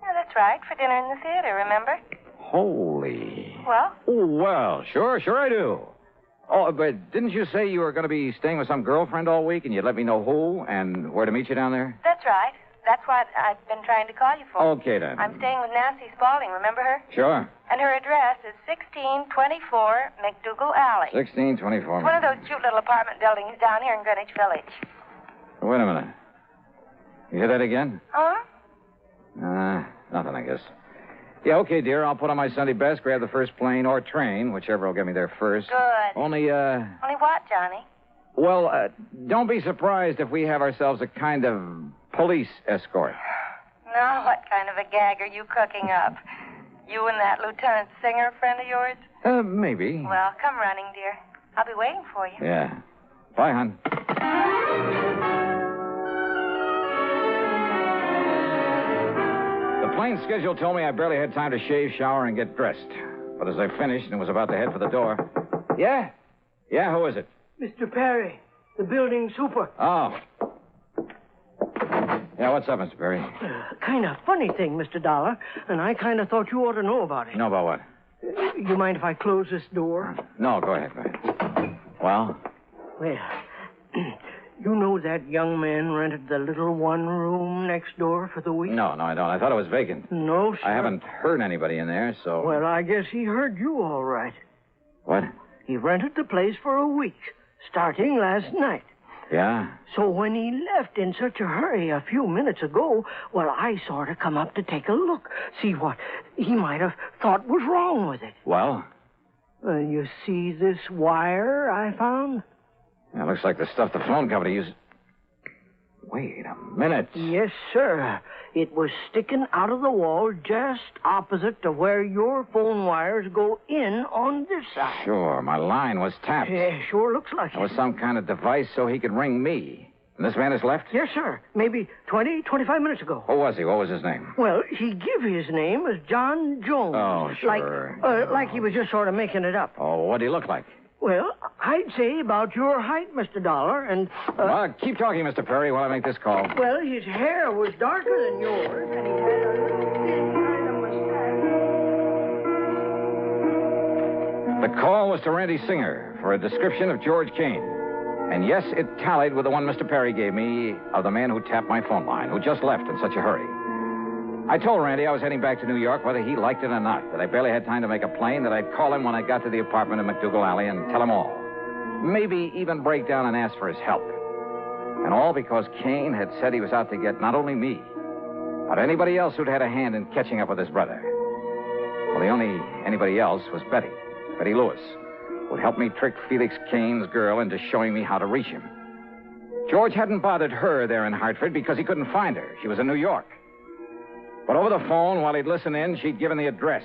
Yeah, that's right, for dinner in the theater, remember? Holy. Well? Oh, well, sure I do. Oh, but didn't you say you were going to be staying with some girlfriend all week and you'd let me know who and where to meet you down there? That's right. That's what I've been trying to call you for. Okay, then. I'm staying with Nancy Spaulding, remember her? Sure. And her address is 1624 McDougal Alley. 1624. It's one of those cute little apartment buildings down here in Greenwich Village. Wait a minute. You hear that again? Huh? Nothing, I guess. Yeah, okay, dear. I'll put on my Sunday best, grab the first plane or train, whichever will get me there first. Good. Only what, Johnny? Well, don't be surprised if we have ourselves a kind of police escort. Now, what kind of a gag are you cooking up? You and that Lieutenant Singer friend of yours? Maybe. Well, come running, dear. I'll be waiting for you. Yeah. Bye, hon. The plane schedule told me I barely had time to shave, shower, and get dressed. But as I finished and was about to head for the door... Yeah? Yeah, who is it? Mr. Perry, the building super. Oh. Yeah, what's up, Mr. Perry? Kind of funny thing, Mr. Dollar, and I kind of thought you ought to know about it. Know about what? You mind if I close this door? No, go ahead. Well? Well, you know that young man rented the little one-room next door for the week? No, I don't. I thought it was vacant. No, sir. I haven't heard anybody in there, so... Well, I guess he heard you all right. What? He rented the place for a week, starting last night. Yeah? So when he left in such a hurry a few minutes ago, well, I sort of come up to take a look, see what he might have thought was wrong with it. Well? You see this wire I found? Yeah, looks like the stuff the phone company uses. Wait a minute. Yes, sir. It was sticking out of the wall just opposite to where your phone wires go in on this side. Sure, my line was tapped. Yeah, sure looks like It was some kind of device so he could ring me. And this man has left? Yes, sir. Maybe 25 minutes ago. Who was he? What was his name? Well, he give his name as John Jones. Oh, sure. Like he was just sort of making it up. Oh, what did he look like? Well, I'd say about your height, Mr. Dollar, and... Well, keep talking, Mr. Perry, while I make this call. Well, his hair was darker than yours, and he had a little thin kind of mustache. The call was to Randy Singer for a description of George Kane. And yes, it tallied with the one Mr. Perry gave me of the man who tapped my phone line, who just left in such a hurry. I told Randy I was heading back to New York, whether he liked it or not, that I barely had time to make a plane, that I'd call him when I got to the apartment in McDougal Alley and tell him all. Maybe even break down and ask for his help. And all because Kane had said he was out to get not only me, but anybody else who'd had a hand in catching up with his brother. Well, the only anybody else was Betty Lewis, who'd helped me trick Felix Kane's girl into showing me how to reach him. George hadn't bothered her there in Hartford because he couldn't find her. She was in New York. But over the phone, while he'd listen in, she'd given the address.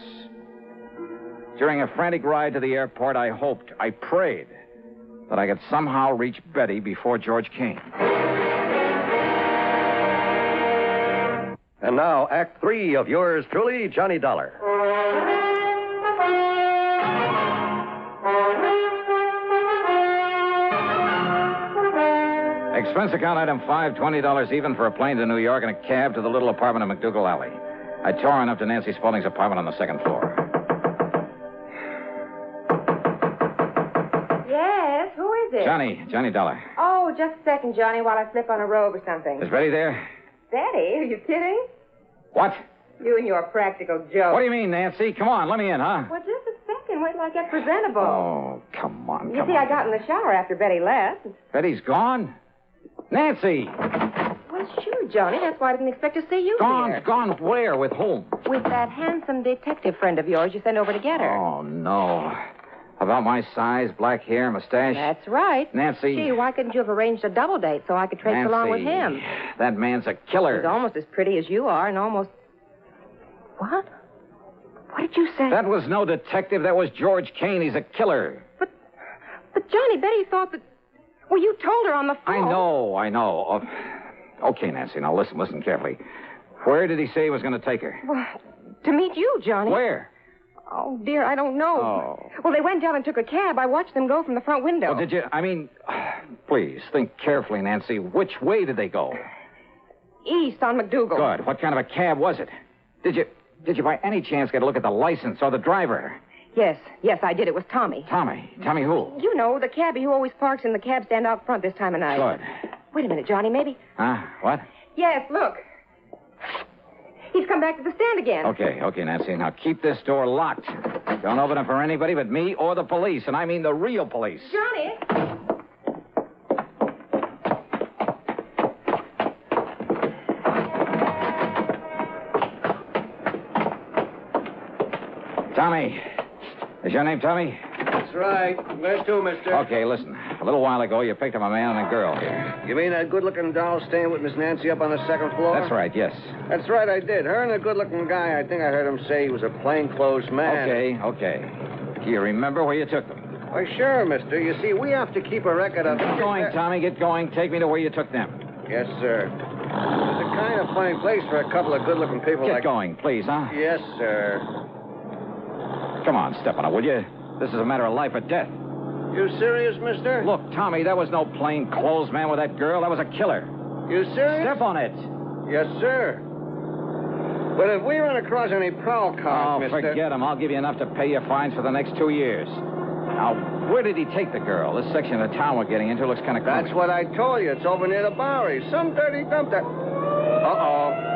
During a frantic ride to the airport, I hoped, I prayed, that I could somehow reach Betty before George came. And now, Act 3 of yours truly, Johnny Dollar. Expense account item 5, $20 even for a plane to New York and a cab to the little apartment in McDougal Alley. I tore on up to Nancy Spaulding's apartment on the second floor. Yes, who is it? Johnny Dollar. Oh, just a second, Johnny, while I slip on a robe or something. Is Betty there? Betty? Are you kidding? What? You and your practical joke. What do you mean, Nancy? Come on, let me in, huh? Well, just a second. Wait till I get presentable. Oh, come on. You see, I got in the shower after Betty left. Betty's gone? Nancy! Well, sure, Johnny. That's why I didn't expect to see you here. Gone where? With whom? With that handsome detective friend of yours you sent over to get her. Oh, no. About my size, black hair, mustache? That's right. Nancy. Gee, why couldn't you have arranged a double date so I could traipse along with him? That man's a killer. He's almost as pretty as you are and almost... What? What did you say? That was no detective. That was George Kane. He's a killer. But Johnny, Betty thought that... Well, you told her on the phone. I know. Okay, Nancy, now listen carefully. Where did he say he was going to take her? Well, to meet you, Johnny. Where? Oh, dear, I don't know. Oh. Well, they went down and took a cab. I watched them go from the front window. Well, did you... please, think carefully, Nancy. Which way did they go? East on McDougal. Good. What kind of a cab was it? Did you by any chance get a look at the license or the driver? Yes, I did. It was Tommy. Tommy who? You know, the cabbie who always parks in the cab stand out front this time of night. Good. Wait a minute, Johnny, maybe... Huh? What? Yes, look. He's come back to the stand again. Okay, Nancy. Now keep this door locked. Don't open it for anybody but me or the police, and I mean the real police. Johnny! Tommy. Is your name Tommy? That's right. Where's to, mister? Okay, listen. A little while ago, you picked up a man and a girl here. You mean that good-looking doll staying with Miss Nancy up on the second floor? That's right, yes. That's right, I did. Her and the good-looking guy, I think I heard him say he was a plainclothes man. Okay. Do you remember where you took them? Why, sure, mister. You see, we have to keep a record of... Get going, Tommy. Get going. Take me to where you took them. Yes, sir. It's a kind of fine place for a couple of good-looking people Get going, please, huh? Yes, sir. Come on, step on it, will you? This is a matter of life or death. You serious, mister? Look, Tommy, that was no plain clothes man with that girl. That was a killer. You serious? Step on it. Yes, sir. But if we run across any prowl cars, mister... forget them. I'll give you enough to pay your fines for the next 2 years. Now, where did he take the girl? This section of town we're getting into looks kind of That's what I told you. It's over near the Bowery. Some dirty dump that... Uh-oh.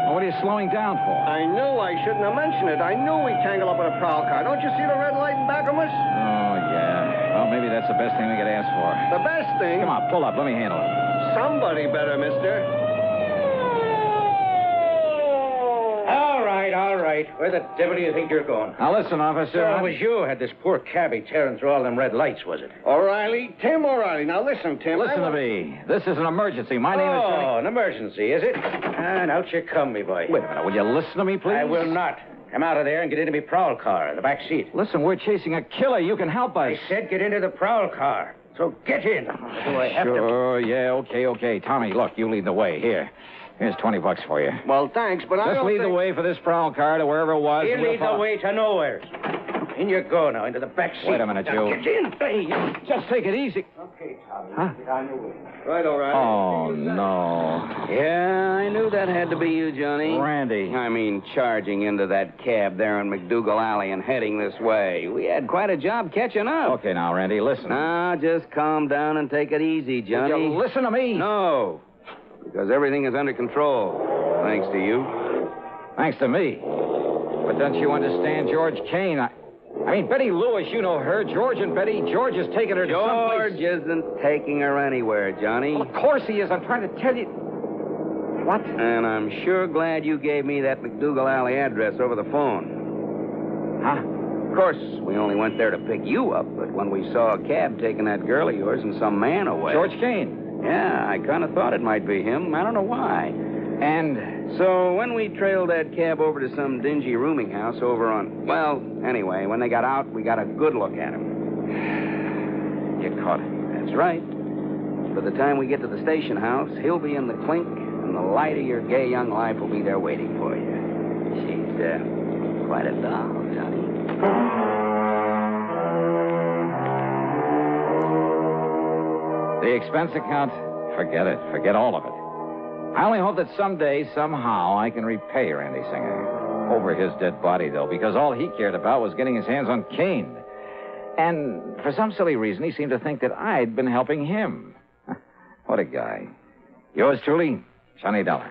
Well, what are you slowing down for? I knew I shouldn't have mentioned it. I knew we'd tangle up with a prowl car. Don't you see the red light in back of us? Oh, yeah. Well, maybe that's the best thing we could ask for. The best thing? Come on, pull up. Let me handle it. Somebody better, mister. All right. Where the devil do you think you're going? Now, listen, officer. So it was you who had this poor cabbie tearing through all them red lights, was it? O'Reilly? Tim O'Reilly. Now, listen, Tim. Listen to me. This is an emergency. My name is... Oh, an emergency, is it? And out you come, me boy. Wait a minute. Will you listen to me, please? I will not. Come out of there and get into me prowl car in the back seat. Listen, we're chasing a killer. You can help us. I said get into the prowl car. So get in. Do I have Sure, yeah, okay. Tommy, look, you lead the way. Here's $20 for you. Well, thanks, but I Just don't lead the way for this prowl car to wherever it was. He'll lead the way to nowhere. In you go now, into the back seat. Wait a minute, now, you. Get in. Hey, just take it easy. Okay, Tommy. Huh? Get on your way. Right, O'Reilly. Oh, no. Yeah, I knew that had to be you, Johnny. Randy. I mean, charging into that cab there in McDougal Alley and heading this way. We had quite a job catching up. Okay, now, Randy, listen. Now, just calm down and take it easy, Johnny. Will you listen to me? No, because everything is under control. Thanks to you. Thanks to me. But don't you understand George Kane? I mean, Betty Lewis, you know her. George and Betty. George has taken her to George someplace... isn't taking her anywhere, Johnny. Well, of course he is. I'm trying to tell you... What? And I'm sure glad you gave me that McDougal Alley address over the phone. Huh? Of course, we only went there to pick you up, but when we saw a cab taking that girl of yours and some man away... George Kane. Yeah, I kind of thought it might be him. I don't know why. And... So when we trailed that cab over to some dingy rooming house over on... Well, anyway, when they got out, we got a good look at him. You caught him. That's right. By the time we get to the station house, he'll be in the clink, and the light of your gay young life will be there waiting for you. She's, quite a doll, Johnny. The expense account, forget it. Forget all of it. I only hope that someday, somehow, I can repay Randy Singer. Over his dead body, though, because all he cared about was getting his hands on Kane. And for some silly reason, he seemed to think that I'd been helping him. What a guy. Yours truly, Johnny Dollar.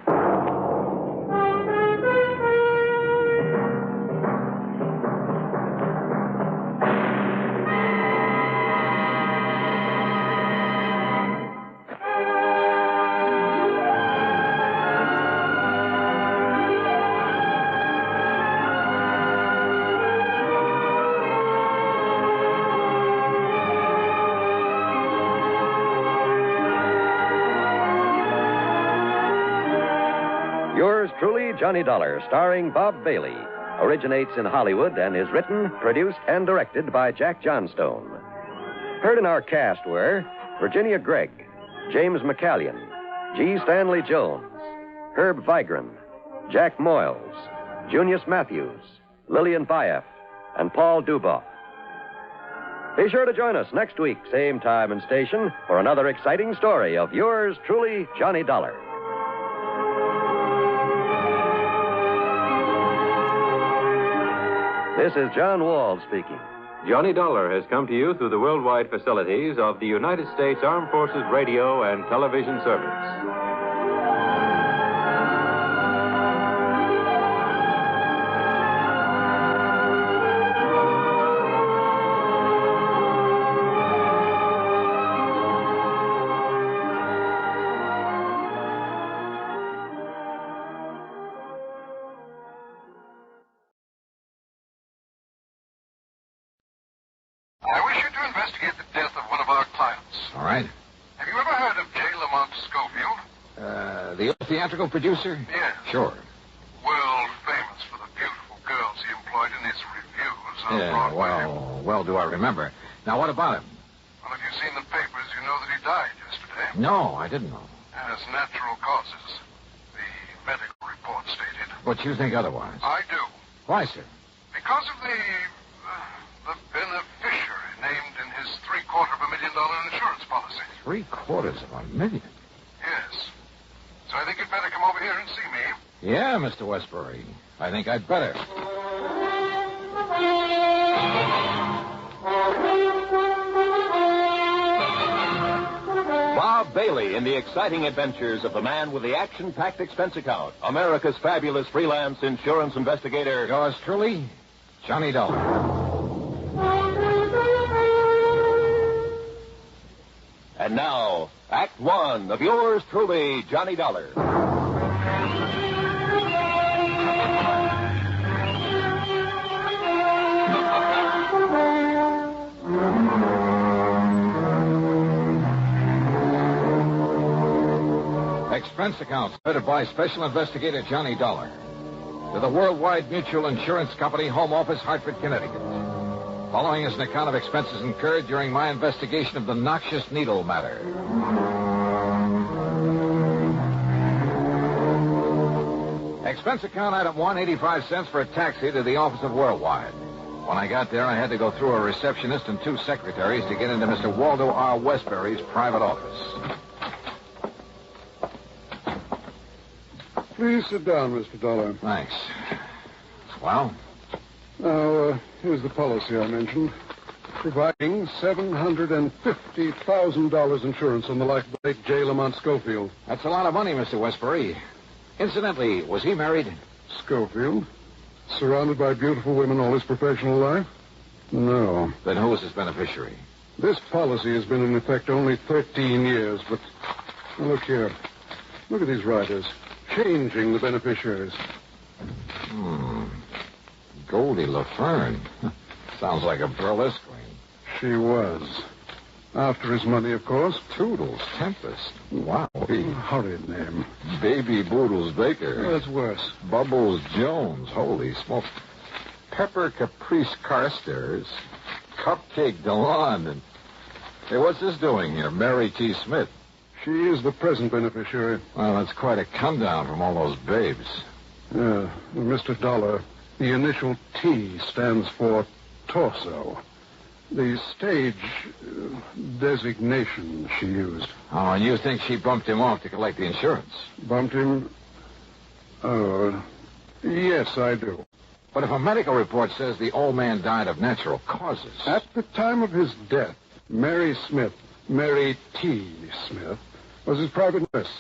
Yours truly, Johnny Dollar, starring Bob Bailey. originates in Hollywood and is written, produced, and directed by Jack Johnstone. Heard in our cast were Virginia Gregg, James McCallion, G. Stanley Jones, Herb Vigran, Jack Moyles, Junius Matthews, Lillian Bayef, and Paul Duboff. Be sure to join us next week, same time and station, for another exciting story of yours truly, Johnny Dollar. This is John Wall speaking. Johnny Dollar has come to you through the worldwide facilities of the United States Armed Forces Radio and Television Service. I wish you to investigate the death of one of our clients. All right. Have you ever heard of J. Lamont Schofield? The theatrical producer? Yes. Sure. World famous for the beautiful girls he employed in his reviews on Broadway. Well, do I remember. Now, what about him? Well, if you've seen the papers, you know that he died yesterday. No, I didn't know. As natural causes, the medical report stated. But you think otherwise? I do. Why, sir? Because of the beneficiary named in his $750,000 insurance policy. $750,000? Yes. So I think you'd better come over here and see me. Yeah, Mr. Westbury. I think I'd better. Bob Bailey in the exciting adventures of the man with the action-packed expense account, America's fabulous freelance insurance investigator. Yours truly, Johnny Dollar. And now, Act One of yours truly, Johnny Dollar. Expense account submitted by Special Investigator Johnny Dollar to the Worldwide Mutual Insurance Company, Home Office, Hartford, Connecticut. Following is an account of expenses incurred during my investigation of the Noxious Needle Matter. Expense account item 1, 85 cents for a taxi to the office of Worldwide. When I got there, I had to go through a receptionist and 2 secretaries to get into Mr. Waldo R. Westbury's private office. Please sit down, Mr. Dollar. Thanks. Well? Now, here's the policy I mentioned. Providing $750,000 insurance on the life of Blake J. Lamont Schofield. That's a lot of money, Mr. Westbury. Incidentally, was he married? Schofield? Surrounded by beautiful women all his professional life? No. Then who was his beneficiary? This policy has been in effect only 13 years, but... Now, look here. Look at these riders. Changing the beneficiaries. Goldie LaFern. Sounds like a burlesque queen. She was. After his money, of course. Toodles Tempest. Wow. Horrid name. Baby Boodles Baker. That's worse. Bubbles Jones. Holy smoke. Pepper Caprice Carstairs. Cupcake DeLon. And... Hey, what's this doing here? Mary T. Smith. She is the present beneficiary. Well, that's quite a come down from all those babes. Yeah. Mr. Dollar, the initial T stands for torso. The stage designation she used. Oh, and you think she bumped him off to collect the insurance? Bumped him? Oh, yes, I do. But if a medical report says the old man died of natural causes... At the time of his death, Mary Smith, Mary T. Smith, was his private nurse,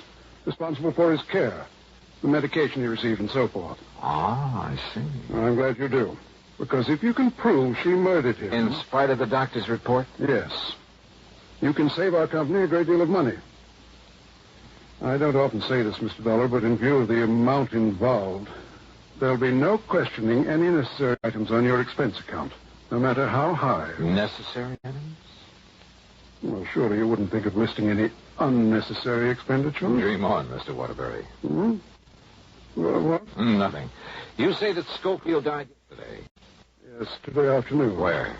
responsible for his care, the medication he received, and so forth. Ah, I see. I'm glad you do. Because if you can prove she murdered him... In spite of the doctor's report? Yes. You can save our company a great deal of money. I don't often say this, Mr. Dollar, but in view of the amount involved, there'll be no questioning any necessary items on your expense account, no matter how high. Necessary items? Well, surely you wouldn't think of listing any unnecessary expenditures. Dream on, Mr. Waterbury. What? Nothing. You say that Schofield died yesterday? Yes, today afternoon. Where?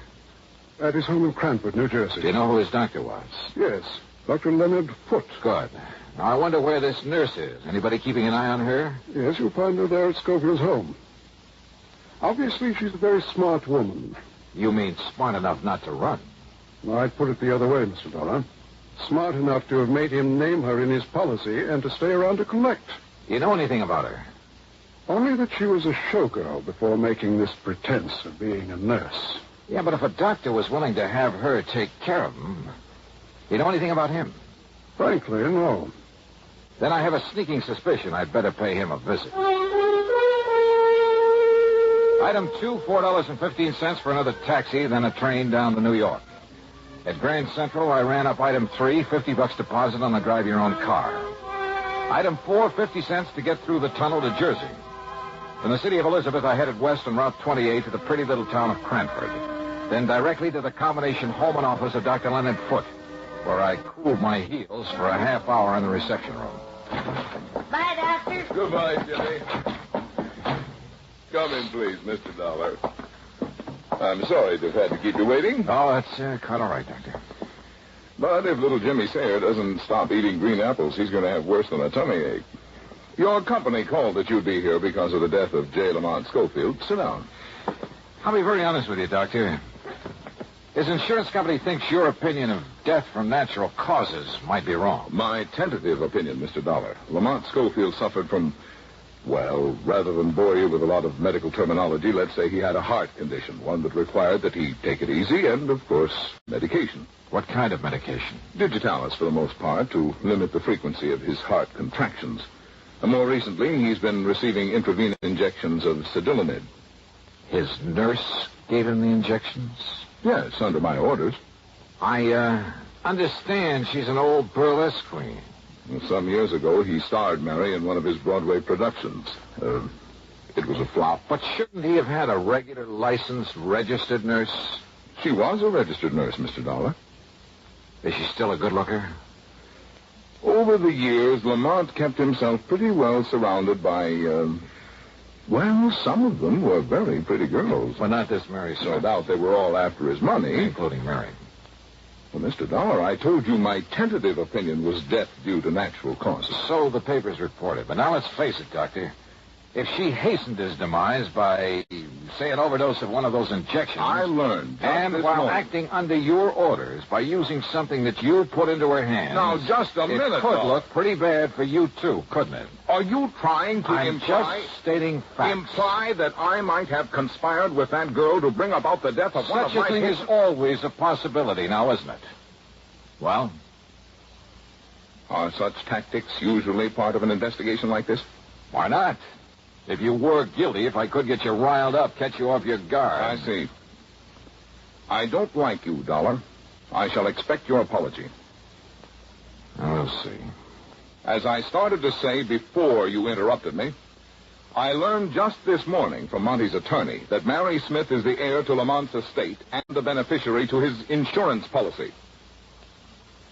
At his home in Cranford, New Jersey. Do you know who his doctor was? Yes, Dr. Leonard Foote. Good. Now, I wonder where this nurse is. Anybody keeping an eye on her? Yes, you'll find her there at Schofield's home. Obviously, she's a very smart woman. You mean smart enough not to run? I'd put it the other way, Mr. Dollar. Smart enough to have made him name her in his policy and to stay around to collect. You know anything about her? Only that she was a showgirl before making this pretense of being a nurse. Yeah, but if a doctor was willing to have her take care of him, you know anything about him? Frankly, no. Then I have a sneaking suspicion I'd better pay him a visit. Item 2, $4.15 for another taxi, then a train down to New York. At Grand Central, I ran up item 3, $50 deposit on the drive-your-own-car. Item 4, 50 cents to get through the tunnel to Jersey. From the city of Elizabeth, I headed west on Route 28 to the pretty little town of Cranford. Then directly to the combination home and office of Dr. Leonard Foote, where I cooled my heels for a half hour in the reception room. Bye, Doctor. Goodbye, Jimmy. Come in, please, Mr. Dollar. I'm sorry to have had to keep you waiting. Oh, that's quite all right, Doctor. But if little Jimmy Sayer doesn't stop eating green apples, he's going to have worse than a tummy ache. Your company called that you'd be here because of the death of J. Lamont Schofield. Sit down. I'll be very honest with you, Doctor. His insurance company thinks your opinion of death from natural causes might be wrong. My tentative opinion, Mr. Dollar. Lamont Schofield suffered from, well, rather than bore you with a lot of medical terminology, let's say he had a heart condition, one that required that he take it easy and, of course, medication. What kind of medication? Digitalis, for the most part, to limit the frequency of his heart contractions. More recently, he's been receiving intravenous injections of Sedulimid. His nurse gave him the injections? Yes, under my orders. I understand she's an old burlesque queen. Some years ago, he starred Mary in one of his Broadway productions. It was a flop. But shouldn't he have had a regular, licensed, registered nurse? She was a registered nurse, Mr. Dollar. Is she still a good looker? Over the years, Lamont kept himself pretty well surrounded by, well, some of them were very pretty girls. Well, not this Mary Smith. No doubt they were all after his money. Including Mary. Well, Mr. Dollar, I told you my tentative opinion was death due to natural causes. So the papers reported. But now let's face it, Doctor. If she hastened his demise by, say, an overdose of one of those injections... I learned. And while acting under your orders by using something that you put into her hands... Now, just a minute, It could look pretty bad for you, too, couldn't it? Are you trying to imply... just stating facts. Imply that I might have conspired with that girl to bring about the death of one of my... Such a thing is always a possibility now, isn't it? Well? Are such tactics usually part of an investigation like this? Why not? If you were guilty, if I could get you riled up, catch you off your guard. I see. I don't like you, Dollar. I shall expect your apology. We'll see. As I started to say before you interrupted me, I learned just this morning from Monty's attorney that Mary Smith is the heir to Lamont's estate and the beneficiary to his insurance policy.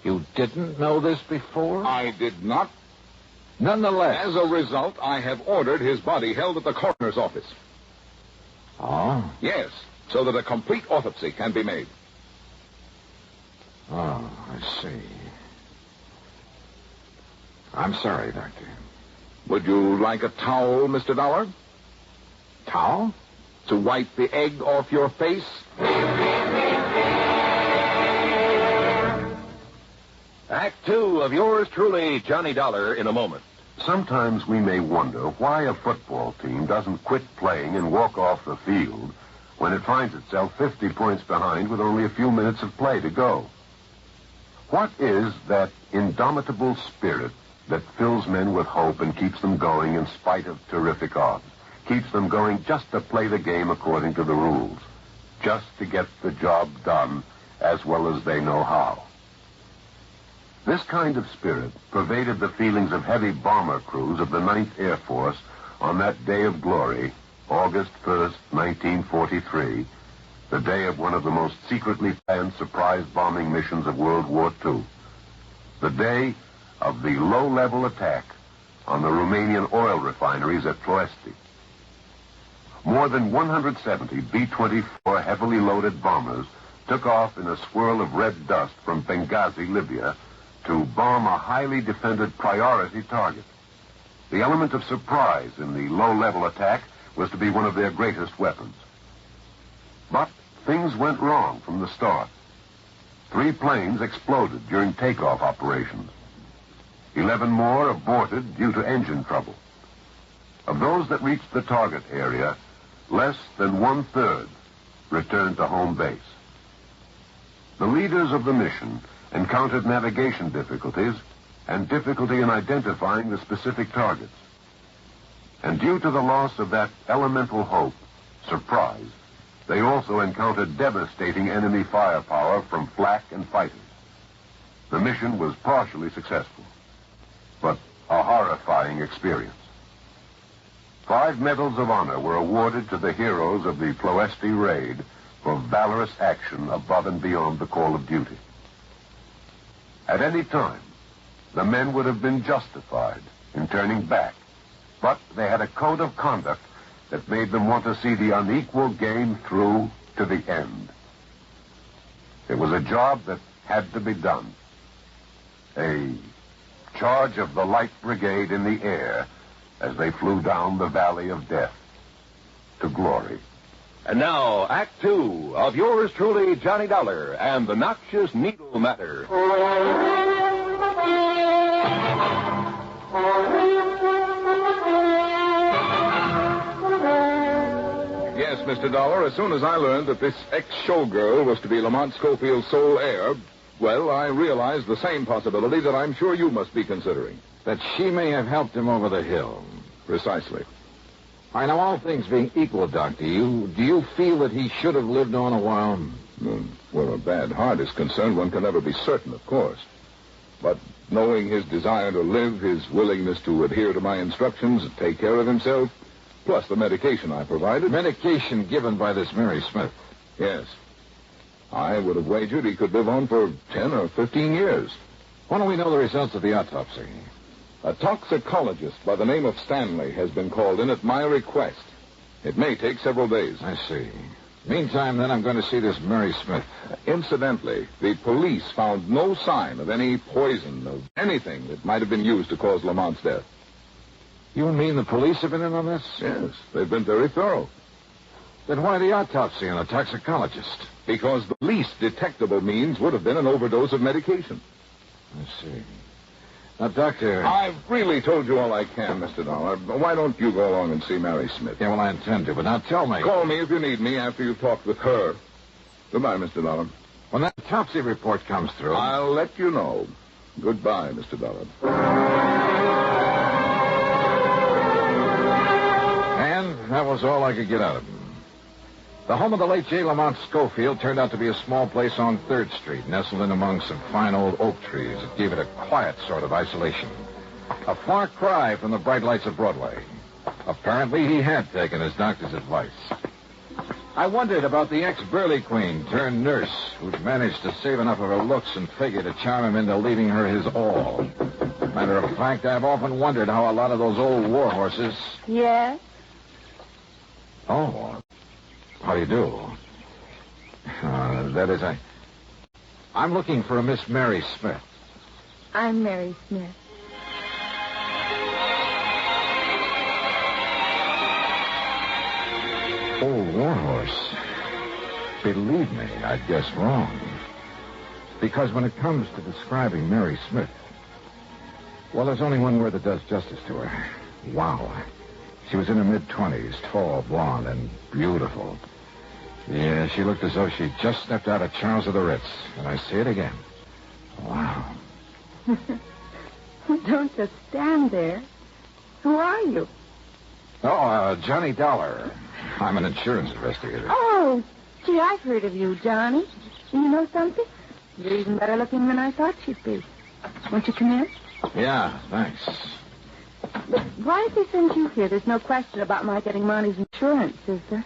You didn't know this before? I did not. Nonetheless. As a result, I have ordered his body held at the coroner's office. Oh? Yes, so that a complete autopsy can be made. Oh, I see. I'm sorry, Doctor. Would you like a towel, Mr. Dollar? Towel? To wipe the egg off your face? Act 2 of yours truly, Johnny Dollar, in a moment. Sometimes we may wonder why a football team doesn't quit playing and walk off the field when it finds itself 50 points behind with only a few minutes of play to go. What is that indomitable spirit that fills men with hope and keeps them going in spite of terrific odds? Keeps them going just to play the game according to the rules, just to get the job done as well as they know how. This kind of spirit pervaded the feelings of heavy bomber crews of the 9th Air Force on that day of glory, August 1st, 1943, the day of one of the most secretly planned surprise bombing missions of World War II. The day of the low-level attack on the Romanian oil refineries at Ploesti. More than 170 B-24 heavily loaded bombers took off in a swirl of red dust from Benghazi, Libya, to bomb a highly defended priority target. The element of surprise in the low-level attack was to be one of their greatest weapons. But things went wrong from the start. 3 planes exploded during takeoff operations. 11 more aborted due to engine trouble. Of those that reached the target area, less than 1/3 returned to home base. The leaders of the mission encountered navigation difficulties and difficulty in identifying the specific targets. And due to the loss of that elemental hope, surprise, they also encountered devastating enemy firepower from flak and fighters. The mission was partially successful, but a horrifying experience. 5 medals of honor were awarded to the heroes of the Ploesti raid for valorous action above and beyond the call of duty. At any time, the men would have been justified in turning back, but they had a code of conduct that made them want to see the unequal game through to the end. It was a job that had to be done. A charge of the Light Brigade in the air as they flew down the valley of death to glory. And now, Act 2 of yours truly, Johnny Dollar, and the Noxious Needle Matter. Yes, Mr. Dollar, as soon as I learned that this ex-showgirl was to be Lamont Schofield's sole heir, well, I realized the same possibility that I'm sure you must be considering. That she may have helped him over the hill. Precisely. I know, all things being equal, Doc, do you feel that he should have lived on a while? Where a bad heart is concerned, one can never be certain, of course. But knowing his desire to live, his willingness to adhere to my instructions and take care of himself, plus the medication I provided. Medication given by this Mary Smith? Yes. I would have wagered he could live on for 10 or 15 years. When do we know the results of the autopsy? A toxicologist by the name of Stanley has been called in at my request. It may take several days. I see. Meantime, then, I'm going to see this Mary Smith. Incidentally, the police found no sign of any poison, of anything that might have been used to cause Lamont's death. You mean the police have been in on this? Yes, they've been very thorough. Then why the autopsy and a toxicologist? Because the least detectable means would have been an overdose of medication. I see. Now, Doctor... I've really told you all I can, Mr. Dollar. Why don't you go along and see Mary Smith? Yeah, well, I intend to, but now tell me... Call me if you need me after you've talked with her. Goodbye, Mr. Dollar. When that autopsy report comes through... I'll let you know. Goodbye, Mr. Dollar. And that was all I could get out of him. The home of the late J. Lamont Schofield turned out to be a small place on 3rd Street, nestled in among some fine old oak trees that gave it a quiet sort of isolation. A far cry from the bright lights of Broadway. Apparently, he had taken his doctor's advice. I wondered about the ex-Burley Queen turned nurse who'd managed to save enough of her looks and figure to charm him into leaving her his all. Matter of fact, I've often wondered how a lot of those old war horses... Yes? Oh, how do you do? That is, I'm looking for a Miss Mary Smith. I'm Mary Smith. Old warhorse. Believe me, I'd guess wrong. Because when it comes to describing Mary Smith, well, there's only one word that does justice to her. Wow. She was in her mid-20s, tall, blonde, and beautiful. Yeah, she looked as though she'd just stepped out of Charles of the Ritz. And I say it again. Wow. Don't just stand there. Who are you? Oh, Johnny Dollar. I'm an insurance investigator. Oh, gee, I've heard of you, Johnny. You know something? You're even better looking than I thought you'd be. Won't you come in? Yeah, thanks. But why did they send you here? There's no question about my getting Monty's insurance, is there?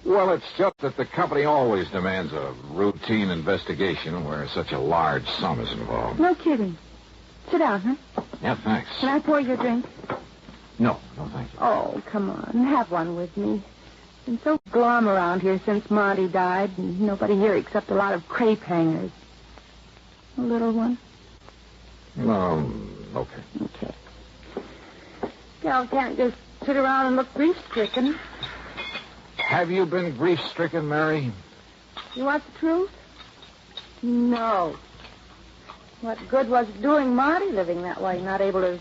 Well, it's just that the company always demands a routine investigation where such a large sum is involved. No kidding. Sit down, huh? Yeah, thanks. Can I pour you a drink? No, thank you. Oh, come on. Have one with me. Been so glum around here since Monty died, and nobody here except a lot of crepe hangers. A little one? Okay. Okay. Gal can't just sit around and look grief-stricken. Have you been grief-stricken, Mary? You want the truth? No. What good was it doing Monty living that way, not able to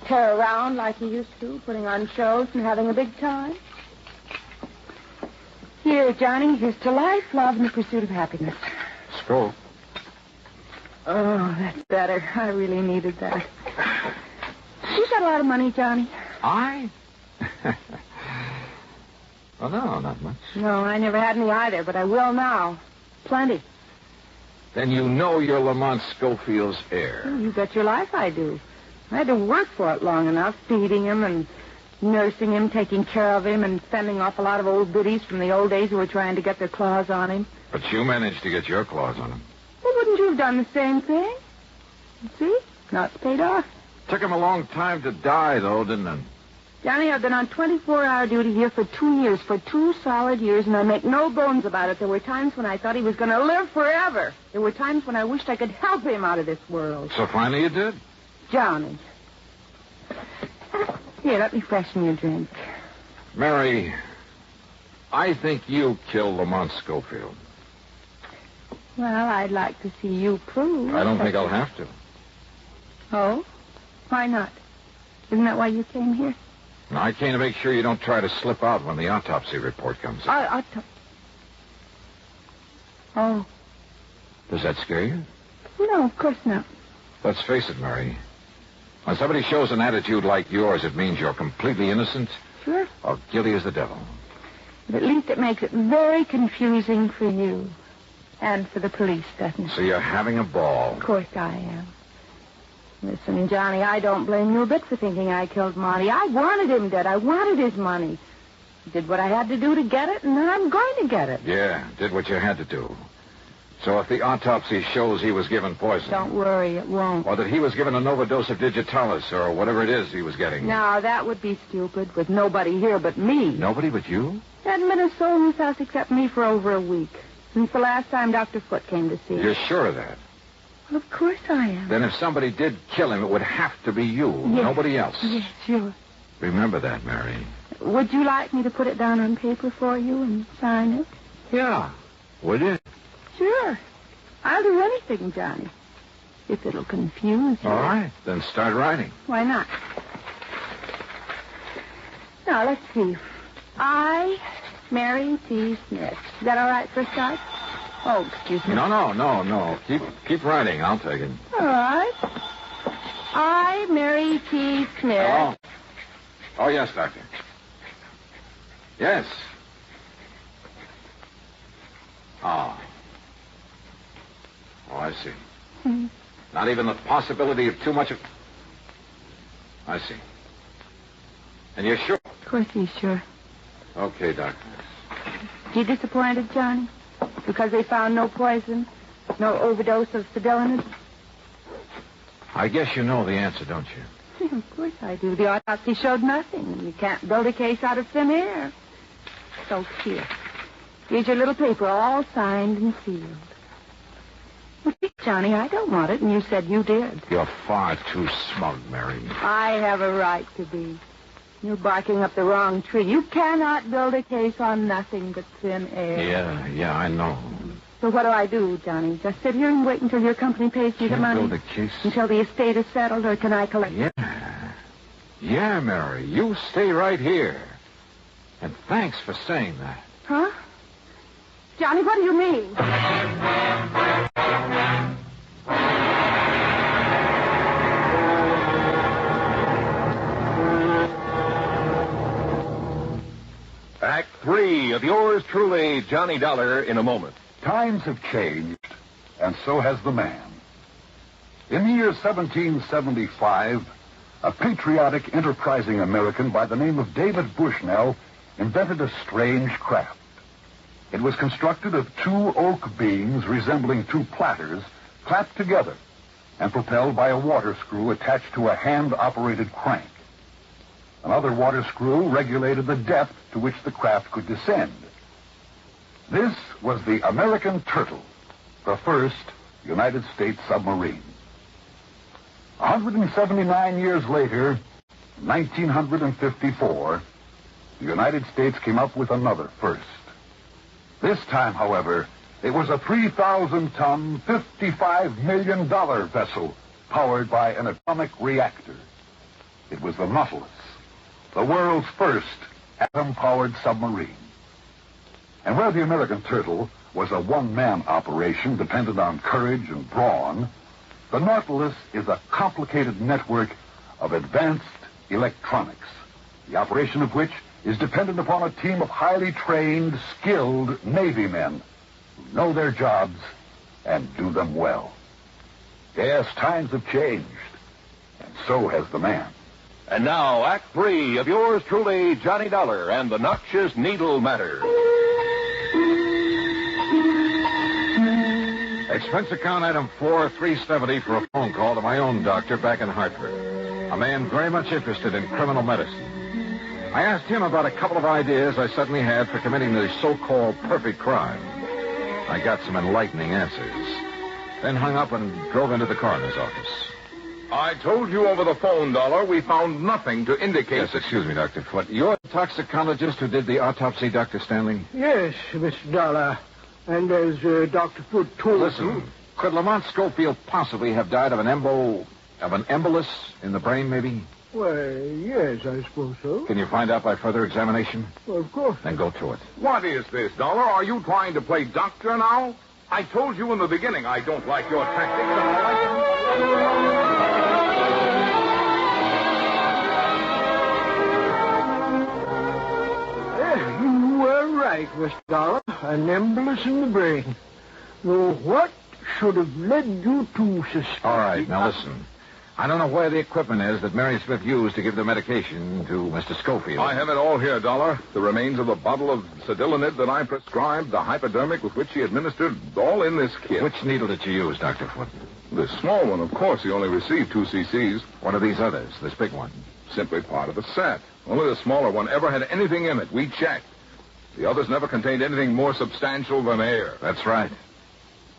tear around like he used to, putting on shows and having a big time? Here, Johnny, here's to life, love, and the pursuit of happiness. Stroke. Oh, that's better. I really needed that. You got a lot of money, Johnny. I? Well, no, not much. No, I never had any either, but I will now. Plenty. Then you know you're Lamont Schofield's heir. Oh, you bet your life I do. I had to work for it long enough, feeding him and nursing him, taking care of him, and fending off a lot of old biddies from the old days who were trying to get their claws on him. But you managed to get your claws on him. Well, wouldn't you have done the same thing? See? Now it's paid off. Took him a long time to die, though, didn't it? Johnny, I've been on 24-hour duty here for 2 years, for 2 solid years, and I make no bones about it. There were times when I thought he was going to live forever. There were times when I wished I could help him out of this world. So finally you did? Johnny. Here, let me freshen your drink. Mary, I think you killed Lamont Schofield. Well, I'd like to see you prove. I don't think I'll have to. Oh? Why not? Isn't that why you came here? No, I came to make sure you don't try to slip out when the autopsy report comes in. Oh. Does that scare you? No, of course not. Let's face it, Mary. When somebody shows an attitude like yours, it means you're completely innocent. Sure. Or guilty as the devil. But at least it makes it very confusing for you. And for the police, doesn't it? So you're having a ball. Of course I am. Listen, Johnny, I don't blame you a bit for thinking I killed Monty. I wanted him dead. I wanted his money. Did what I had to do to get it, and then I'm going to get it. Yeah, did what you had to do. So if the autopsy shows he was given poison... Don't worry, it won't. Or that he was given an overdose of digitalis, or whatever it is he was getting... No, that would be stupid, with nobody here but me. Nobody but you? There hadn't been a soul in this house except me for over a week. Since the last time Dr. Foote came to see us. You're sure of that? Well, of course I am. Then if somebody did kill him, it would have to be you, yes. Nobody else. Yes, sure. Remember that, Mary. Would you like me to put it down on paper for you and sign it? Yeah. Would you? Sure. I'll do anything, Johnny. If it'll confuse you. All right. Then start writing. Why not? Now, let's see. I, Mary T. Smith. Is that all right for a start? Oh, excuse me. No. Keep writing. I'll take it. All right. I, Mary T. Smith. Hello? Oh, yes, Doctor. Yes. Oh, I see. Not even the possibility of too much of... I see. And you're sure? Of course he's sure. Okay, Doctor. You disappointed, Johnny? Because they found no poison? No overdose of Sidelinis? I guess you know the answer, don't you? Of course I do. The autopsy showed nothing. You can't build a case out of thin air. So here. Here's your little paper, all signed and sealed. Well, Johnny, I don't want it, and you said you did. You're far too smug, Mary. I have a right to be. You're barking up the wrong tree. You cannot build a case on nothing but thin air. Yeah, I know. So what do I do, Johnny? Just sit here and wait until your company pays you the money? Build a case. Until the estate is settled, or can I collect it? Yeah, Mary. You stay right here. And thanks for saying that. Huh? Johnny, what do you mean? Act 3 of yours truly, Johnny Dollar, in a moment. Times have changed, and so has the man. In the year 1775, a patriotic, enterprising American by the name of David Bushnell invented a strange craft. It was constructed of 2 oak beams resembling 2 platters clapped together, and propelled by a water screw attached to a hand-operated crank. Another water screw regulated the depth to which the craft could descend. This was the American Turtle, the first United States submarine. 179 years later, 1954, the United States came up with another first. This time, however, it was a 3,000-ton, $55 million vessel powered by an atomic reactor. It was the Nautilus, the world's first atom-powered submarine. And where the American Turtle was a one-man operation dependent on courage and brawn, the Nautilus is a complicated network of advanced electronics, the operation of which is dependent upon a team of highly trained, skilled Navy men who know their jobs and do them well. Yes, times have changed, and so has the man. And now, Act 3 of yours truly, Johnny Dollar and the Noxious Needle Matter. Expense account item 4370 for a phone call to my own doctor back in Hartford. A man very much interested in criminal medicine. I asked him about a couple of ideas I suddenly had for committing the so-called perfect crime. I got some enlightening answers. Then hung up and drove into the coroner's office. I told you over the phone, Dollar, we found nothing to indicate... Yes, excuse me, Dr. Foote. You're the toxicologist who did the autopsy, Dr. Stanley? Yes, Mr. Dollar. And as Dr. Foote told Listen, could Lamont Schofield possibly have died of an embolus in the brain, maybe? Well, yes, I suppose so. Can you find out by further examination? Well, of course. Then go to it. What is this, Dollar? Are you trying to play doctor now? I told you in the beginning I don't like your tactics, and I like them. You were right, Mr. Dollar. An embolus in the brain. Though what should have led you to suspect... All right, now listen. I don't know where the equipment is that Mary Smith used to give the medication to Mr. Schofield. I have it all here, Dollar. The remains of a bottle of Cedilanid that I prescribed, the hypodermic with which he administered, all in this kit. Which needle did you use, Dr. Foote? The small one, of course. He only received 2 cc's. What are these others, this big one? Simply part of the set. Only the smaller one ever had anything in it. We checked. The others never contained anything more substantial than air. That's right.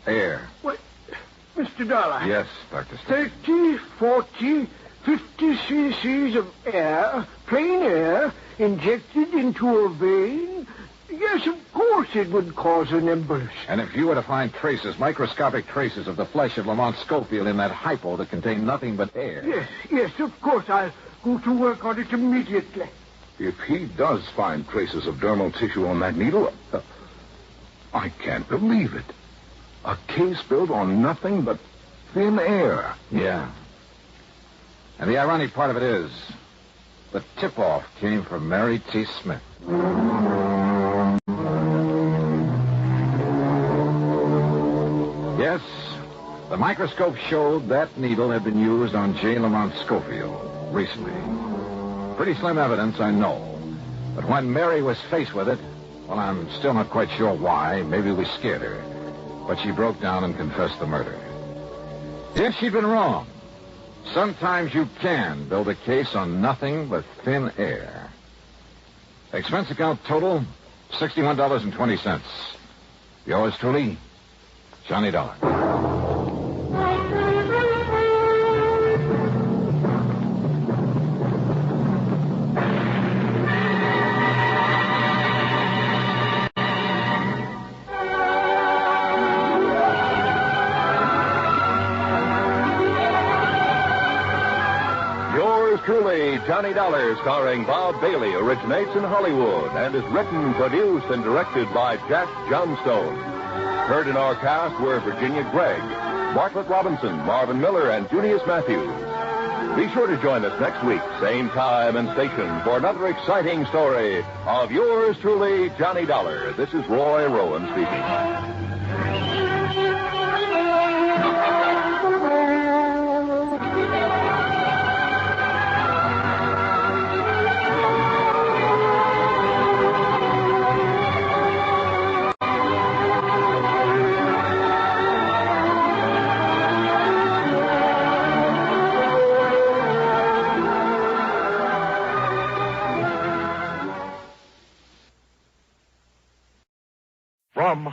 Air. What? Mr. Dollar. Yes, Dr. Stanley. 30, 40, 50 cc's of air, plain air, injected into a vein? Yes, of course it would cause an embolus. And if you were to find traces, microscopic traces of the flesh of Lamont Schofield in that hypo that contained nothing but air... Yes, of course. I'll go to work on it immediately. If he does find traces of dermal tissue on that needle, I can't believe it. A case built on nothing but thin air. Yeah. And the ironic part of it is, the tip-off came from Mary T. Smith. Yes, the microscope showed that needle had been used on J. Lamont Schofield recently. Pretty slim evidence, I know. But when Mary was faced with it, well, I'm still not quite sure why. Maybe we scared her. But she broke down and confessed the murder. Yes, she'd been wrong. Sometimes you can build a case on nothing but thin air. Expense account total, $61.20. Yours truly, Johnny Dollar. Truly, Johnny Dollar, starring Bob Bailey, originates in Hollywood and is written, produced, and directed by Jack Johnstone. Heard in our cast were Virginia Gregg, Bartlett Robinson, Marvin Miller, and Junius Matthews. Be sure to join us next week, same time and station, for another exciting story of yours truly, Johnny Dollar. This is Roy Rowan speaking.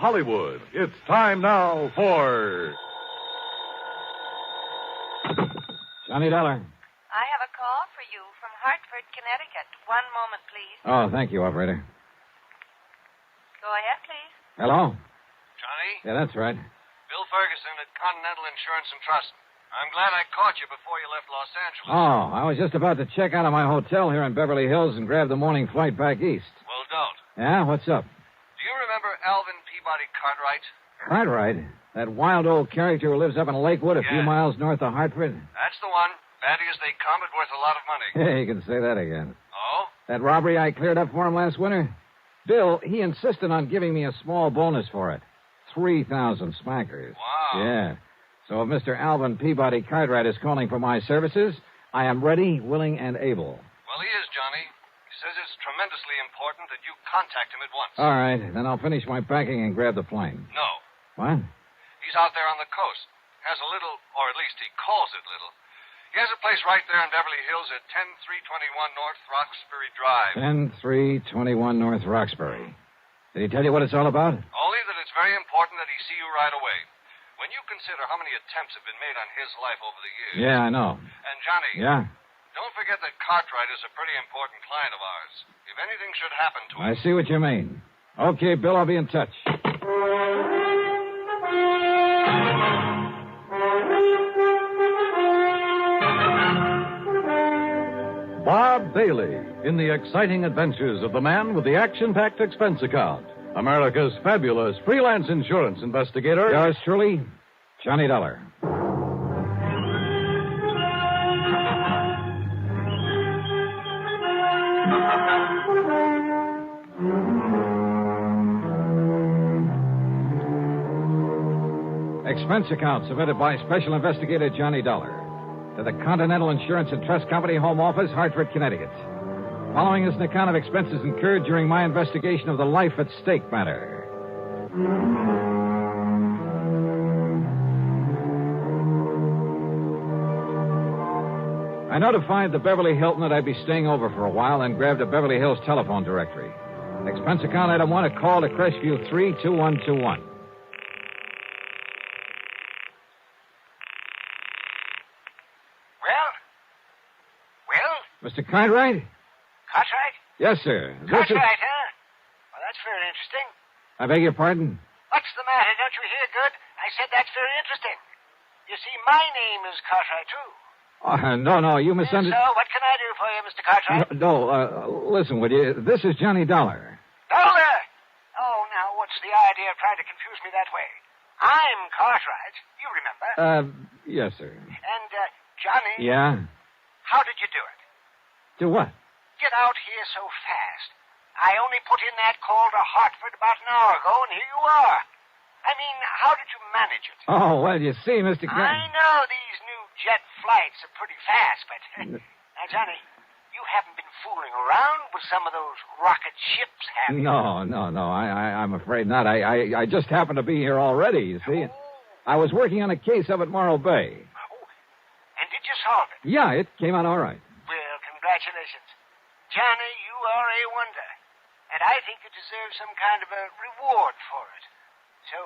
Hollywood. It's time now for... Johnny Dollar. I have a call for you from Hartford, Connecticut. One moment, please. Oh, thank you, operator. Go ahead, please. Hello? Johnny? Yeah, that's right. Bill Ferguson at Continental Insurance and Trust. I'm glad I caught you before you left Los Angeles. Oh, I was just about to check out of my hotel here in Beverly Hills and grab the morning flight back east. Well, don't. Yeah? What's up? Do you remember Alvin Peabody Cartwright? Cartwright? That wild old character who lives up in Lakewood a few Yeah. miles north of Hartford? That's the one. Batty as they come, but worth a lot of money. Hey, you can say that again. Oh? That robbery I cleared up for him last winter? Bill, he insisted on giving me a small bonus for it. 3,000 smackers. Wow. Yeah. So if Mr. Alvin Peabody Cartwright is calling for my services, I am ready, willing, and able. Well, he is, Johnny. He says it's tremendously important that you contact him at once. All right, then I'll finish my packing and grab the plane. No. What? He's out there on the coast. Has a little, or at least he calls it little. He has a place right there in Beverly Hills at 10321 North Roxbury Drive. 10321 North Roxbury. Did he tell you what it's all about? Only that it's very important that he see you right away. When you consider how many attempts have been made on his life over the years. Yeah, I know. And, Johnny. Yeah? Don't forget that Cartwright is a pretty important client of ours. If anything should happen to him... I see what you mean. Okay, Bill, I'll be in touch. Bob Bailey in the exciting adventures of the man with the action-packed expense account. America's fabulous freelance insurance investigator. Yours truly, Johnny Dollar. Expense account submitted by Special Investigator Johnny Dollar to the Continental Insurance and Trust Company Home Office, Hartford, Connecticut. Following is an account of expenses incurred during my investigation of the life at stake matter. I notified the Beverly Hilton that I'd be staying over for a while and grabbed a Beverly Hills telephone directory. Expense account item 1, a call to Crestview 32121. Mr. Cartwright? Cartwright? Yes, sir. Cartwright, huh? Well, that's very interesting. I beg your pardon? What's the matter? Don't you hear good? I said that's very interesting. You see, my name is Cartwright, too. No, you misunderstood. So, what can I do for you, Mr. Cartwright? Listen, would you? This is Johnny Dollar. Dollar? Oh, now, what's the idea of trying to confuse me that way? I'm Cartwright. You remember? Yes, sir. And, Johnny? Yeah? How did you do it? Do what? Get out here so fast. I only put in that call to Hartford about an hour ago, and here you are. I mean, how did you manage it? Oh, well, you see, Mr. I know these new jet flights are pretty fast, but... Now, Johnny, you haven't been fooling around with some of those rocket ships, have you? No. I'm afraid not. I just happened to be here already, you see. I was working on a case up at Morro Bay. Oh, and did you solve it? Yeah, it came out all right. Well, congratulations. Johnny, you are a wonder. And I think you deserve some kind of a reward for it. So,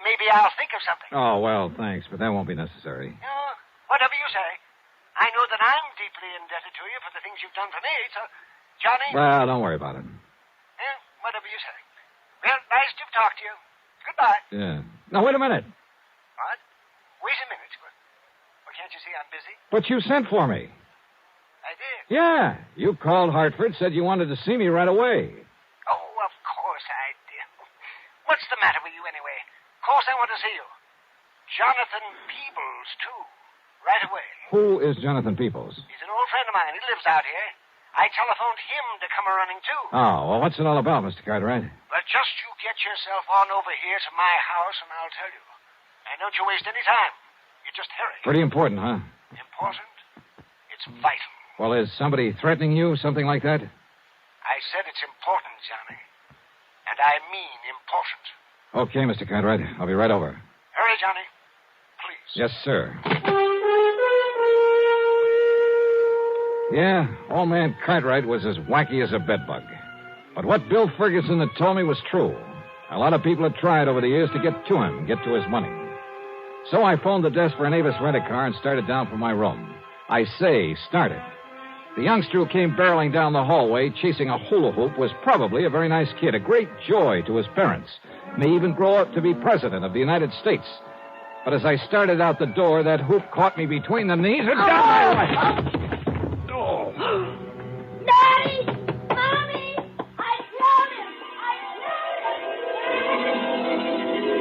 maybe I'll think of something. Oh, well, thanks, but that won't be necessary. Whatever you say. I know that I'm deeply indebted to you for the things you've done for me, so, Johnny... Well, don't worry about it. Whatever you say. Well, nice to talk to you. Goodbye. Yeah. Now, wait a minute. What? Wait a minute. Well, can't you see I'm busy? But you sent for me. I did. Yeah. You called Hartford, said you wanted to see me right away. Oh, of course I did. What's the matter with you, anyway? Of course I want to see you. Jonathan Peebles, too. Right away. Who is Jonathan Peebles? He's an old friend of mine. He lives out here. I telephoned him to come a-running, too. Oh, well, what's it all about, Mr. Cartwright? Well, just you get yourself on over here to my house, and I'll tell you. And don't you waste any time. You just hurry. Pretty important, huh? Important? It's vital. Well, is somebody threatening you, something like that? I said it's important, Johnny. And I mean important. Okay, Mr. Cartwright. I'll be right over. Hurry, Johnny. Please. Yes, sir. Yeah, old man Cartwright was as wacky as a bedbug. But what Bill Ferguson had told me was true. A lot of people have tried over the years to get to him, get to his money. So I phoned the desk for an Avis rent-a-car and started down from my room. I say started. The youngster who came barreling down the hallway, chasing a hula hoop, was probably a very nice kid, a great joy to his parents. May even grow up to be president of the United States. But as I started out the door, that hoop caught me between the knees and got my life. Oh. Daddy! Mommy! I killed him!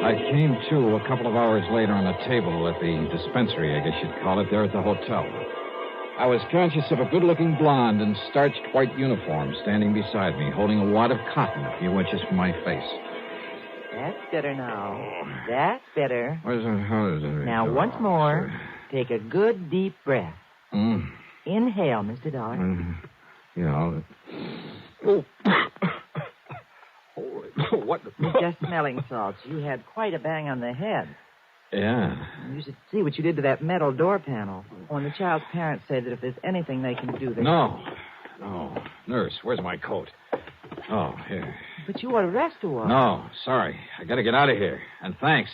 I came to a couple of hours later on a table at the dispensary, I guess you'd call it, there at the hotel. I was conscious of a good-looking blonde in starched white uniform standing beside me, holding a wad of cotton a few inches from my face. That's better now. That's better. How does it Now, once more, take a good, deep breath. Inhale, Mr. Dollar. Yeah. What? You're just smelling salts. You had quite a bang on the head. Yeah. You should see what you did to that metal door panel. When the child's parents say that if there's anything they can do, they... No. Nurse, where's my coat? Oh, here. But you ought to rest a while. No, sorry. I gotta get out of here. And thanks.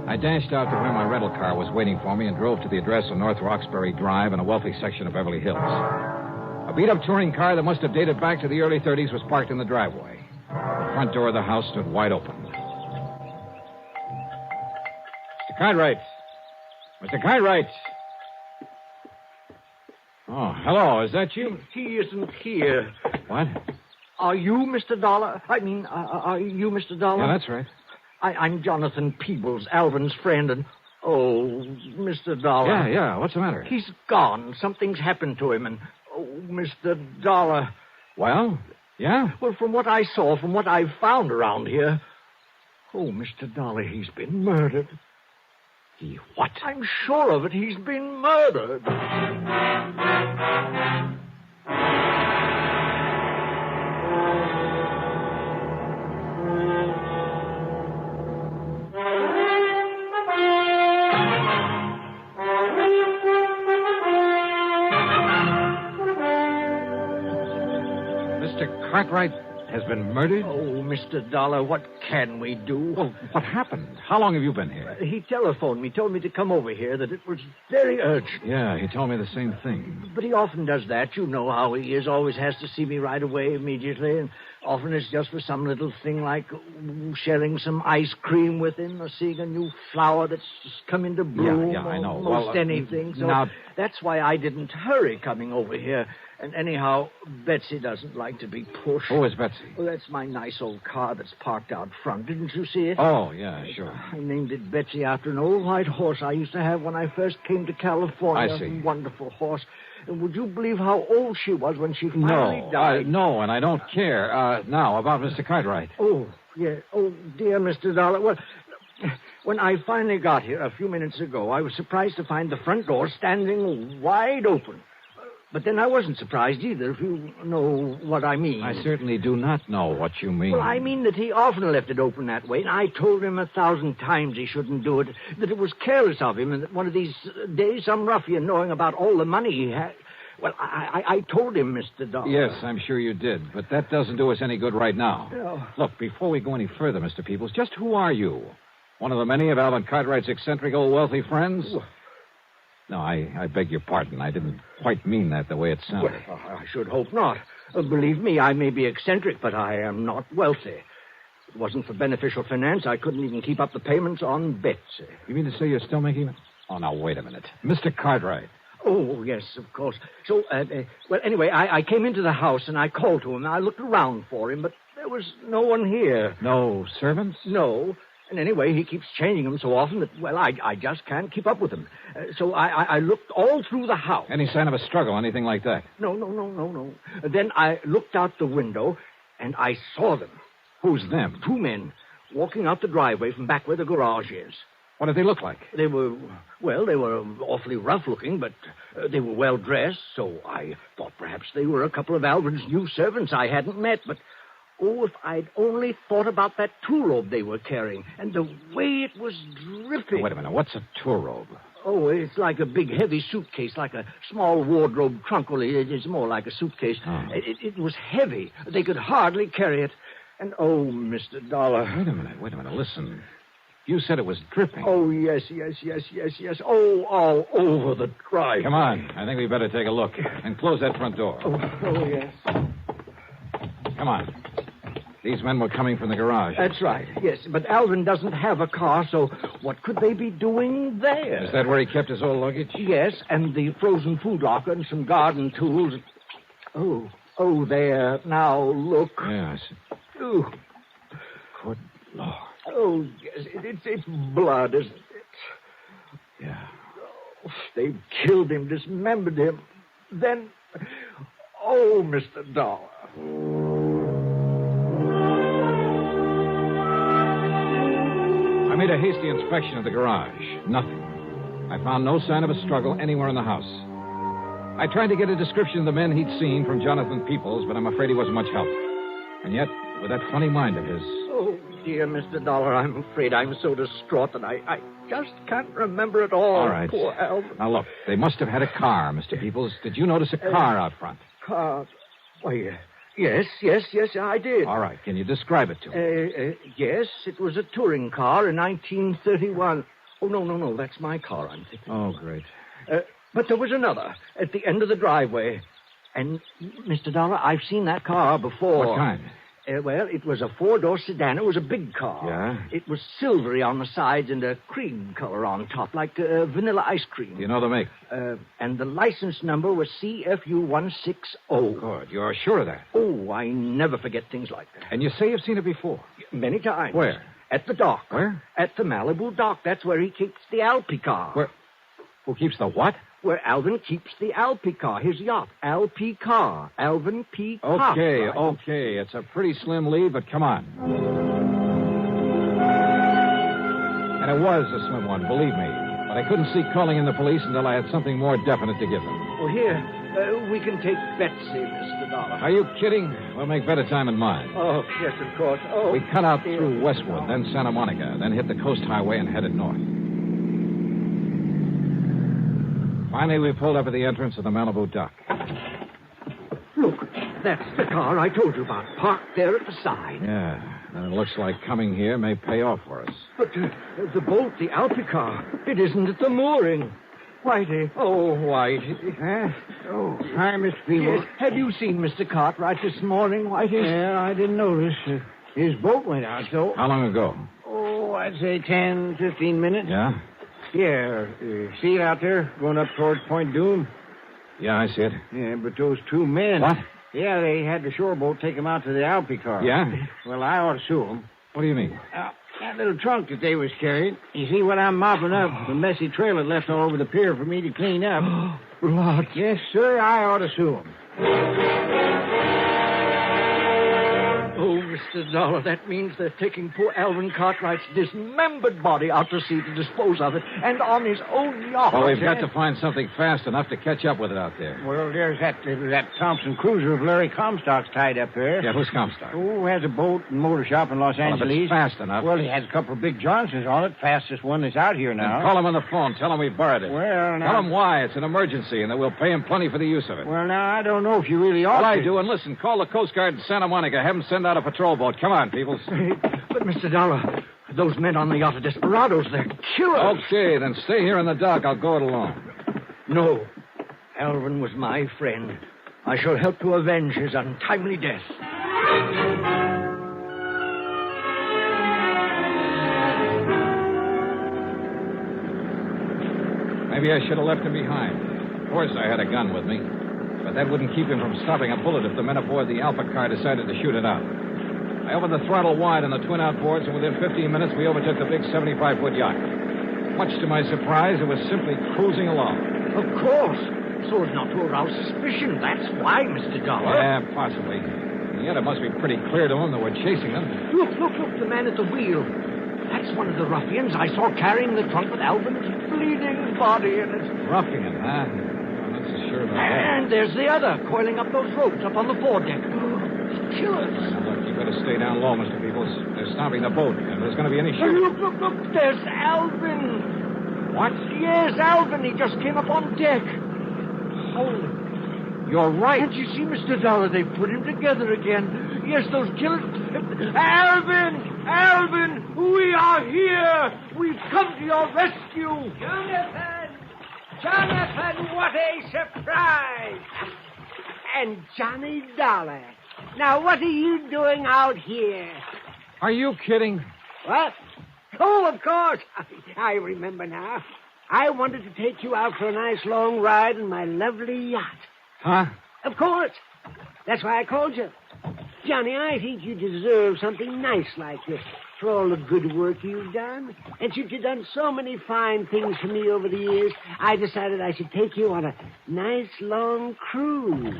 I dashed out to where my rental car was waiting for me and drove to the address of North Roxbury Drive in a wealthy section of Beverly Hills. A beat-up touring car that must have dated back to the early 30s was parked in the driveway. The front door of the house stood wide open. Mr. Cartwright! Mr. Cartwright! Oh, hello. Is that you? He isn't here. What? Are you Mr. Dollar? Are you Mr. Dollar? Yeah, that's right. I'm Jonathan Peebles, Alvin's friend, and... Oh, Mr. Dollar. Yeah. What's the matter? He's gone. Something's happened to him, and... Oh, Mr. Dollar. Well, yeah? Well, from what I saw, from what I've found around here... Oh, Mr. Dollar, he's been murdered. He what? I'm sure of it. He's been murdered. Mr. Cartwright has been murdered? Oh, Mr. Dollar, what can we do? Well, what happened? How long have you been here? He telephoned me, told me to come over here, that it was very urgent. Yeah, he told me the same thing. But he often does that. You know how he is. Always has to see me right away, immediately. And often it's just for some little thing like sharing some ice cream with him or seeing a new flower that's just come into bloom. Yeah, I know. Most anything. So now... that's why I didn't hurry coming over here. And anyhow, Betsy doesn't like to be pushed. Who is Betsy? Well, that's my nice old car that's parked out front. Didn't you see it? Oh, yeah, sure. I named it Betsy after an old white horse I used to have when I first came to California. I see. A wonderful horse. And would you believe how old she was when she finally died? No, and I don't care. Now, about Mr. Cartwright. Oh, yeah. Oh, dear Mr. Dollar. Well, when I finally got here a few minutes ago, I was surprised to find the front door standing wide open. But then I wasn't surprised either, if you know what I mean. I certainly do not know what you mean. Well, I mean that he often left it open that way, and I told him 1,000 times he shouldn't do it, that it was careless of him, and that one of these days some ruffian knowing about all the money he had... Well, I told him, Mr. Dollar. Yes, I'm sure you did, but that doesn't do us any good right now. No. Look, before we go any further, Mr. Peebles, just who are you? One of the many of Alvin Cartwright's eccentric old wealthy friends? No, I beg your pardon. I didn't quite mean that the way it sounded. Well, I should hope not. Believe me, I may be eccentric, but I am not wealthy. If it wasn't for beneficial finance, I couldn't even keep up the payments on Betsy. You mean to say you're still making it? Oh, now, wait a minute. Mr. Cartwright. Oh, yes, of course. So, well, anyway, I came into the house and I called to him. I looked around for him, but there was no one here. No servants? No. And anyway, he keeps changing them so often that, well, I just can't keep up with him. So I looked all through the house. Any sign of a struggle, anything like that? No. Then I looked out the window, and I saw them. Who's them? 2 men walking out the driveway from back where the garage is. What did they look like? They were awfully rough-looking, but they were well-dressed, so I thought perhaps they were a couple of Alvin's new servants I hadn't met, but... Oh, if I'd only thought about that tool robe they were carrying, and the way it was dripping. Wait a minute. What's a tool robe? Oh, it's like a big, heavy suitcase, like a small wardrobe trunk. Well, it's more like a suitcase. Oh. It was heavy. They could hardly carry it. And, oh, Mr. Dollar. Wait a minute. Listen. You said it was dripping. Oh, yes. Oh, all over the drive. Come on. I think we better take a look. And close that front door. Oh, yes. Come on. These men were coming from the garage. That's right, yes. But Alvin doesn't have a car, so what could they be doing there? Is that where he kept his old luggage? Yes, and the frozen food locker and some garden tools. Oh, there. Now, look. Yes. Oh. Good Lord. Oh, yes, it's blood, isn't it? Yeah. Oh, they've killed him, dismembered him. Then, oh, Mr. Dollar. I made a hasty inspection of the garage. Nothing. I found no sign of a struggle anywhere in the house. I tried to get a description of the men he'd seen from Jonathan Peoples, but I'm afraid he wasn't much help. And yet, with that funny mind of his... Oh, dear Mr. Dollar, I'm afraid I'm so distraught that I just can't remember it all. All right. Poor Alvin. Now, look, they must have had a car, Mr. Peoples. Did you notice a car out front? Car? Why, yes, I did. All right. Can you describe it to me? Yes, it was a touring car in 1931. Oh, no, that's my car, I'm thinking. Oh, great. But there was another at the end of the driveway. And, Mr. Dollar, I've seen that car before. What kind? Well, it was a four-door sedan. It was a big car. Yeah? It was silvery on the sides and a cream color on top, like vanilla ice cream. You know the make? And the license number was CFU160. Good. You're sure of that? Oh, I never forget things like that. And you say you've seen it before? Many times. Where? At the dock. Where? At the Malibu dock. That's where he keeps the Alpi car. Where? Who keeps the what? Where Alvin keeps the Alpi car, his yacht. Alpi car. Alvin P. Cox. Okay. It's a pretty slim lead, but come on. And it was a slim one, believe me. But I couldn't see calling in the police until I had something more definite to give them. Oh, here. We can take Betsy, Mr. Dollar. Are you kidding? We'll make better time in mine. Oh, yes, of course. Oh, we cut out through Westwood, then Santa Monica, then hit the coast highway and headed north. Finally, we pulled up at the entrance of the Malibu dock. Look, that's the car I told you about, parked there at the side. Yeah, and it looks like coming here may pay off for us. But the boat, the Alpi car, it isn't at the mooring. Whitey. Oh, Whitey. Oh, hi, Mr. Peebles. Yes. Have you seen Mr. Cartwright this morning, Whitey? Yeah, I didn't notice. His boat went out, though. How long ago? Oh, I'd say 10, 15 minutes. Yeah? Yeah. See it out there, going up towards Point Doom? Yeah, I see it. Yeah, but those two men... What? Yeah, they had the shore boat take them out to the Alpi car. Yeah? Well, I ought to sue them. What do you mean? That little trunk that they was carrying. You see what I'm mopping up? The messy trail it left all over the pier for me to clean up. Blood. Yes, sir, I ought to sue them. Oh, Mr. Dollar, that means they're taking poor Alvin Cartwright's dismembered body out to sea to dispose of it, and on his own yacht. Well, we've got to find something fast enough to catch up with it out there. Well, there's that Thompson cruiser of Larry Comstock's tied up there. Yeah, who's Comstock? Oh, has a boat and motor shop in Los Angeles. If it's fast enough. Well, he has a couple of big Johnsons on it, fastest one that's out here now. Then call him on the phone. Tell him we borrowed it. Well, now... Tell him why. It's an emergency, and that we'll pay him plenty for the use of it. Well, now, I don't know if you really ought to. Well, I do, and listen, call the Coast Guard in Santa Monica. Have them send out a patrol boat. Come on, people. But, Mr. Dollar, those men on the yacht are desperados. They're killers. Okay, then stay here in the dock. I'll go it alone. No. Alvin was my friend. I shall help to avenge his untimely death. Maybe I should have left him behind. Of course, I had a gun with me. But that wouldn't keep him from stopping a bullet if the men aboard the Alpha car decided to shoot it out. I opened the throttle wide on the twin outboards, and within 15 minutes, we overtook the big 75-foot yacht. Much to my surprise, it was simply cruising along. Of course. So as not to arouse suspicion. That's why, Mr. Dollar. Yeah, possibly. And yet it must be pretty clear to them that we're chasing them. Look, the man at the wheel. That's one of the ruffians I saw carrying the trunk with Alvin's bleeding body in it. Ruffian, huh? Well, that's sure about that. And there's the other, coiling up those ropes up on the foredeck. Killers. Now, look, you better stay down low, Mr. Peoples. They're stopping the boat. If there's going to be any shooting... Look, there's Alvin. What? Yes, Alvin. He just came up on deck. Oh, you're right. Can't you see, Mr. Dollar? They put him together again. Yes, those killers. Alvin! Alvin! We are here! We've come to your rescue! Jonathan! Jonathan, what a surprise! And Johnny Dollar. Now, what are you doing out here? Are you kidding? What? Oh, of course. I remember now. I wanted to take you out for a nice long ride in my lovely yacht. Huh? Of course. That's why I called you. Johnny, I think you deserve something nice like this for all the good work you've done. And since you've done so many fine things for me over the years, I decided I should take you on a nice long cruise.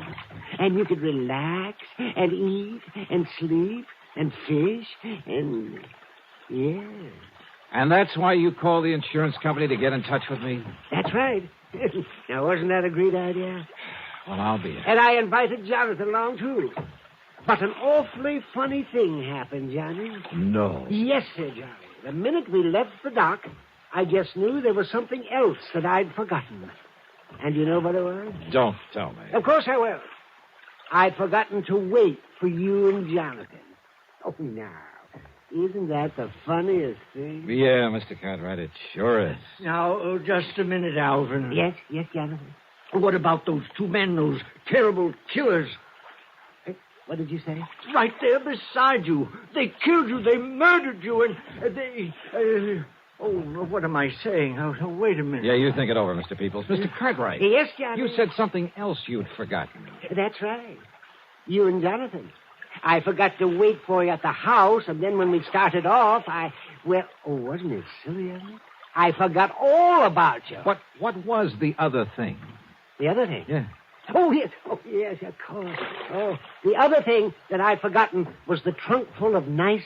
And you could relax and eat and sleep and fish and... yeah. And that's why you called the insurance company to get in touch with me? That's right. Now, wasn't that a great idea? Well, I'll be it. And I invited Jonathan along, too. But an awfully funny thing happened, Johnny. No. Yes, sir, Johnny. The minute we left the dock, I just knew there was something else that I'd forgotten. And you know what it was? Don't tell me. Of course I will. I'd forgotten to wait for you and Jonathan. Oh, now, isn't that the funniest thing? Yeah, Mr. Cartwright, it sure is. Now, just a minute, Alvin. Yes, Jonathan. What about those two men, those terrible killers? What did you say? Right there beside you. They killed you. They murdered you. And they... what am I saying? Oh, wait a minute. Yeah, you think it over, Mr. Peoples. Mr. Cartwright. Yes, Johnny. You said something else you'd forgotten. That's right. You and Jonathan. I forgot to wait for you at the house, and then when we started off, wasn't it silly of me? I forgot all about you. What was the other thing? The other thing? Yeah. Oh, yes, of course. Oh, the other thing that I'd forgotten was the trunk full of nice,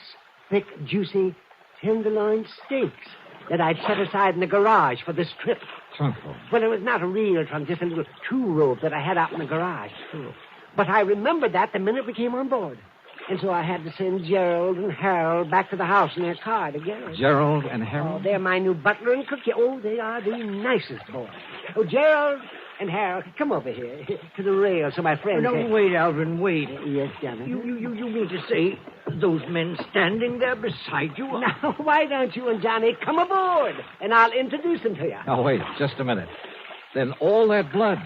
thick, juicy tenderloin steaks that I'd set aside in the garage for this trip. Trunk full? Well, it was not a real trunk, just a little two-rope that I had out in the garage. Oh. But I remembered that the minute we came on board. And so I had to send Gerald and Harold back to the house in their car together. Gerald and Harold? Oh, they're my new butler and cook. Oh, they are the nicest boys. Oh, Gerald and Harold, come over here to the rail so my friend... No, wait, Alvin, wait. Yes, Johnny. You mean to say those men standing there beside you? Now, why don't you and Johnny come aboard, and I'll introduce them to you. Now, wait, just a minute. Then all that blood...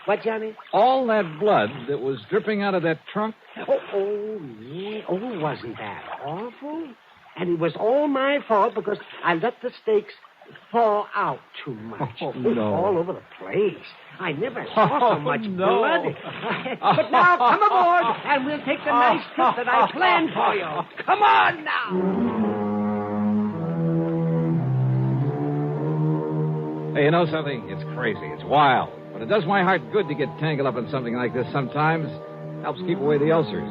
What, Johnny? All that blood that was dripping out of that trunk? Oh, yeah. Oh, wasn't that awful? And it was all my fault because I let the steaks fall out too much. Oh, no. All over the place. I never saw so much blood. But now, come aboard, and we'll take the nice trip that I planned for you. Come on now. Hey, you know something? It's crazy. It's wild. But it does my heart good to get tangled up in something like this sometimes. Helps keep away the ulcers.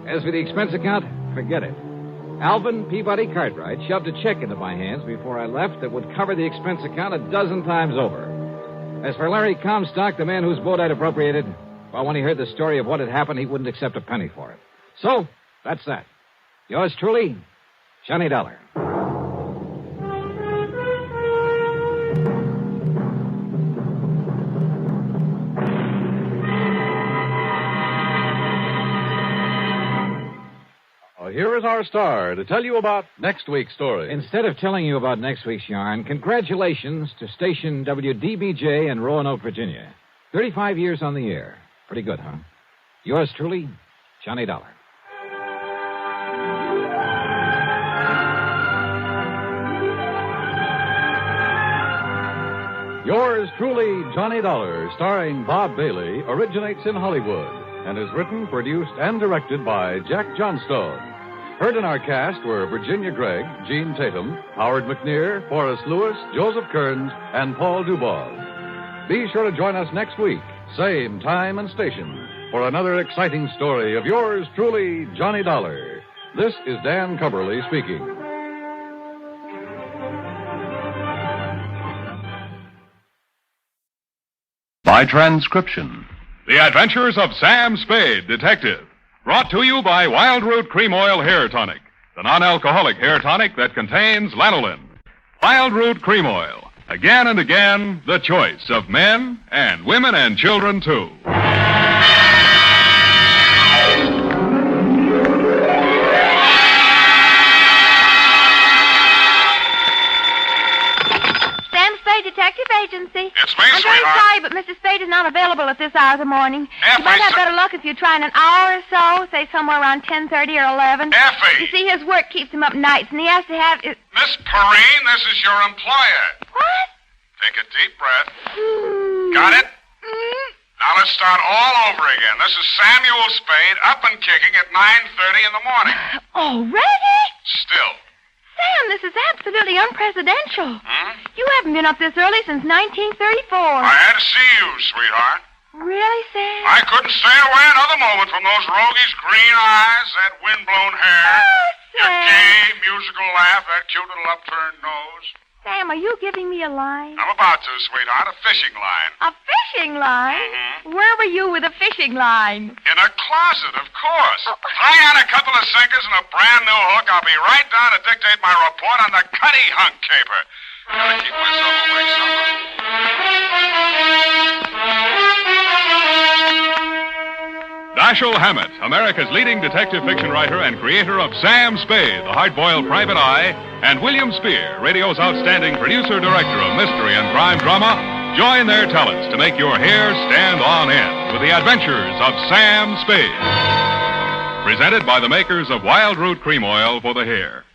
As for the expense account, forget it. Alvin Peabody Cartwright shoved a check into my hands before I left that would cover the expense account 12 times over. As for Larry Comstock, the man whose boat I'd appropriated, well, when he heard the story of what had happened, he wouldn't accept a penny for it. So, that's that. Yours truly, Johnny Dollar. Here is our star to tell you about next week's story. Instead of telling you about next week's yarn, congratulations to station WDBJ in Roanoke, Virginia. 35 years on the air. Pretty good, huh? Yours truly, Johnny Dollar. Yours truly, Johnny Dollar, starring Bob Bailey, originates in Hollywood and is written, produced, and directed by Jack Johnstone. Heard in our cast were Virginia Gregg, Gene Tatum, Howard McNear, Forrest Lewis, Joseph Kearns, and Paul Dubov. Be sure to join us next week, same time and station, for another exciting story of yours truly, Johnny Dollar. This is Dan Cumberly speaking. By transcription. The Adventures of Sam Spade, Detective. Brought to you by Wild Root Cream Oil Hair Tonic, the non-alcoholic hair tonic that contains lanolin. Wild Root Cream Oil, Again and again, the choice of men and women and children, too. Sam Spade Detective Agency. It's me, I'm very sweetheart. sorry, but Mr. Spade is not available at this hour of the morning. You might have better luck if you try in an hour or so, say somewhere around 10:30 or 11. Effie! You see, his work keeps him up nights, and he has to have... Miss Perrine, this is your employer. What? Take a deep breath. Got it? Now let's start all over again. This is Samuel Spade, up and kicking at 9:30 in the morning. Already? Still. Sam, this is absolutely unpresidential. You haven't been up this early since 1934. I had to see you, sweetheart. Really, Sam? I couldn't stay away another moment from those roguish green eyes, that windblown hair, your Sam. gay musical laugh, that cute little upturned nose. Sam, are you giving me a line? I'm about to, sweetheart, a fishing line. A fishing line? Where were you with a fishing line? In a closet, of course. Tie on a couple of sinkers and a brand new hook. I'll be right down to dictate my report on the Cuttyhunk Caper. Gotta keep myself awake Dashiell Hammett, America's leading detective fiction writer and creator of Sam Spade, the hard-boiled private eye, and William Spear, radio's outstanding producer-director of mystery and crime drama, join their talents to make your hair stand on end with the adventures of Sam Spade. Presented by the makers of Wild Root Cream Oil for the hair.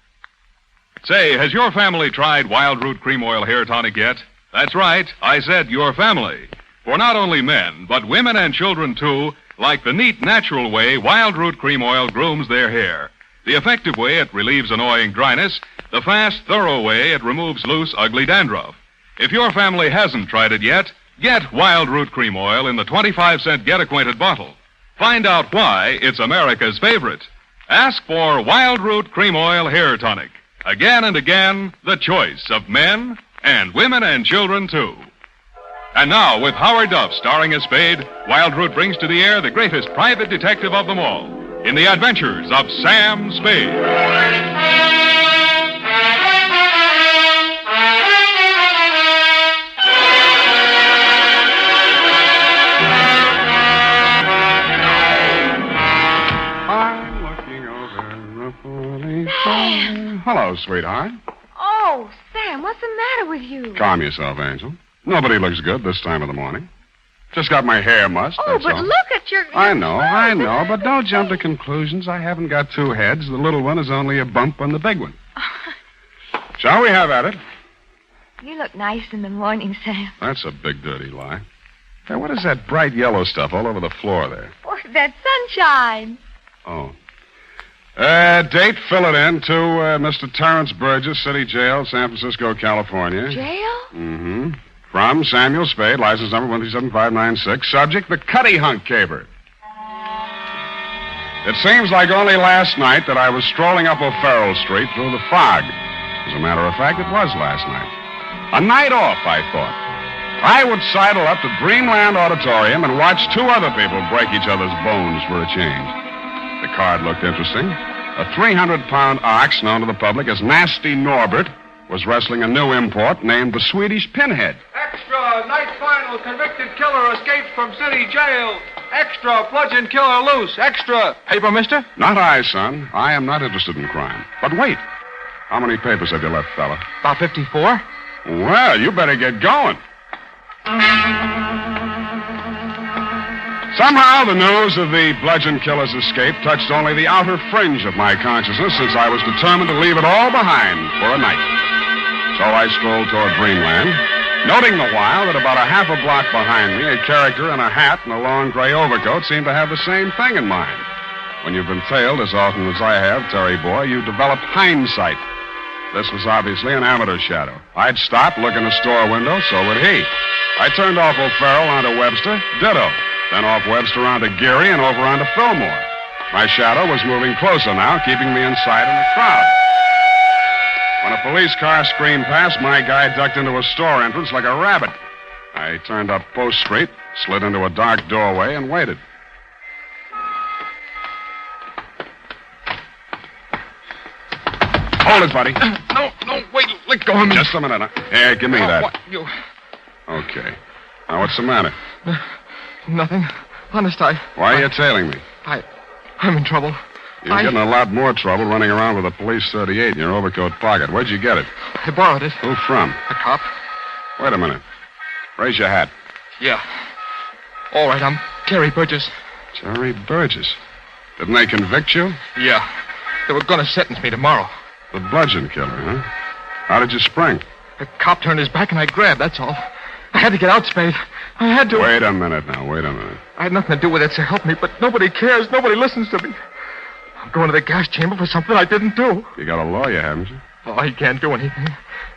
Say, has your family tried Wild Root Cream Oil hair tonic yet? That's right, I said your family. For not only men, but women and children, too, like the neat, natural way Wild Root Cream Oil grooms their hair. The effective way it relieves annoying dryness. The fast, thorough way it removes loose, ugly dandruff. If your family hasn't tried it yet, get Wild Root Cream Oil in the 25-cent get-acquainted bottle. Find out why it's America's favorite. Ask for Wild Root Cream Oil hair tonic. Again and again, the choice of men and women and children, too. And now, with Howard Duff starring as Spade, Wild Root brings to the air the greatest private detective of them all in the adventures of Sam Spade. I'm looking over the police. Hello, sweetheart. Oh, Sam, what's the matter with you? Calm yourself, Angel. Nobody looks good this time of the morning. Just got my hair mussed. Oh, that's but all. look at your... I know, but don't jump to conclusions. I haven't got two heads. The little one is only a bump on the big one. Shall we have at it? You look nice in the morning, Sam. That's a big, dirty lie. Hey, what is that bright yellow stuff all over the floor there? Oh, that sunshine. Oh. Date, fill it in to Mr. Terrence Burgess, City Jail, San Francisco, California. Jail? Mm-hmm. From Samuel Spade, license number 137596. Subject, the Cuttyhunk Caper. It seems like only last night that I was strolling up O'Farrell Street through the fog. As a matter of fact, it was last night. A night off, I thought. I would sidle up to Dreamland Auditorium and watch two other people break each other's bones for a change. The card looked interesting. A 300-pound ox known to the public as Nasty Norbert was wrestling a new import named the Swedish Pinhead. Extra! Night final! Convicted killer escapes from city jail! Extra! Bludgeon killer loose! Extra! Paper, mister? Not I, son. I am not interested in crime. But wait. How many papers have you left, fella? About 54. Well, you better get going. Somehow the news of the bludgeon killer's escape touched only the outer fringe of my consciousness since I was determined to leave it all behind for a night. So I strolled toward Dreamland, noting the while that about a half a block behind me, a character in a hat and a long gray overcoat seemed to have the same thing in mind. When you've been tailed as often as I have, Terry boy, you develop hindsight. This was obviously an amateur shadow. I'd stop, look in the store window, so would he. I turned off O'Farrell onto Webster, ditto. Then off Webster onto Geary and over onto Fillmore. My shadow was moving closer now, keeping me in sight in the crowd. When a police car screamed past, my guy ducked into a store entrance like a rabbit. I turned up Post Street, slid into a dark doorway, and waited. Hold it, buddy. No, wait. Let go of me. Just a minute. Here, give me that. What? You... Okay. Now, what's the matter? Nothing. Honest, Why are you tailing me? I'm in trouble. You're getting a lot more trouble running around with a police 38 in your overcoat pocket. Where'd you get it? I borrowed it. Who from? A cop. Wait a minute. Raise your hat. Yeah. All right, I'm Terry Burgess. Terry Burgess. Didn't they convict you? Yeah. They were going to sentence me tomorrow. The bludgeon killer, huh? How did you spring? The cop turned his back and I grabbed, that's all. I had to get out, Spade. I had to. Wait a minute now, wait a minute. I had nothing to do with it, so help me, but nobody cares. Nobody listens to me. I'm going to the gas chamber for something I didn't do. You got a lawyer, haven't you? Oh, he can't do anything.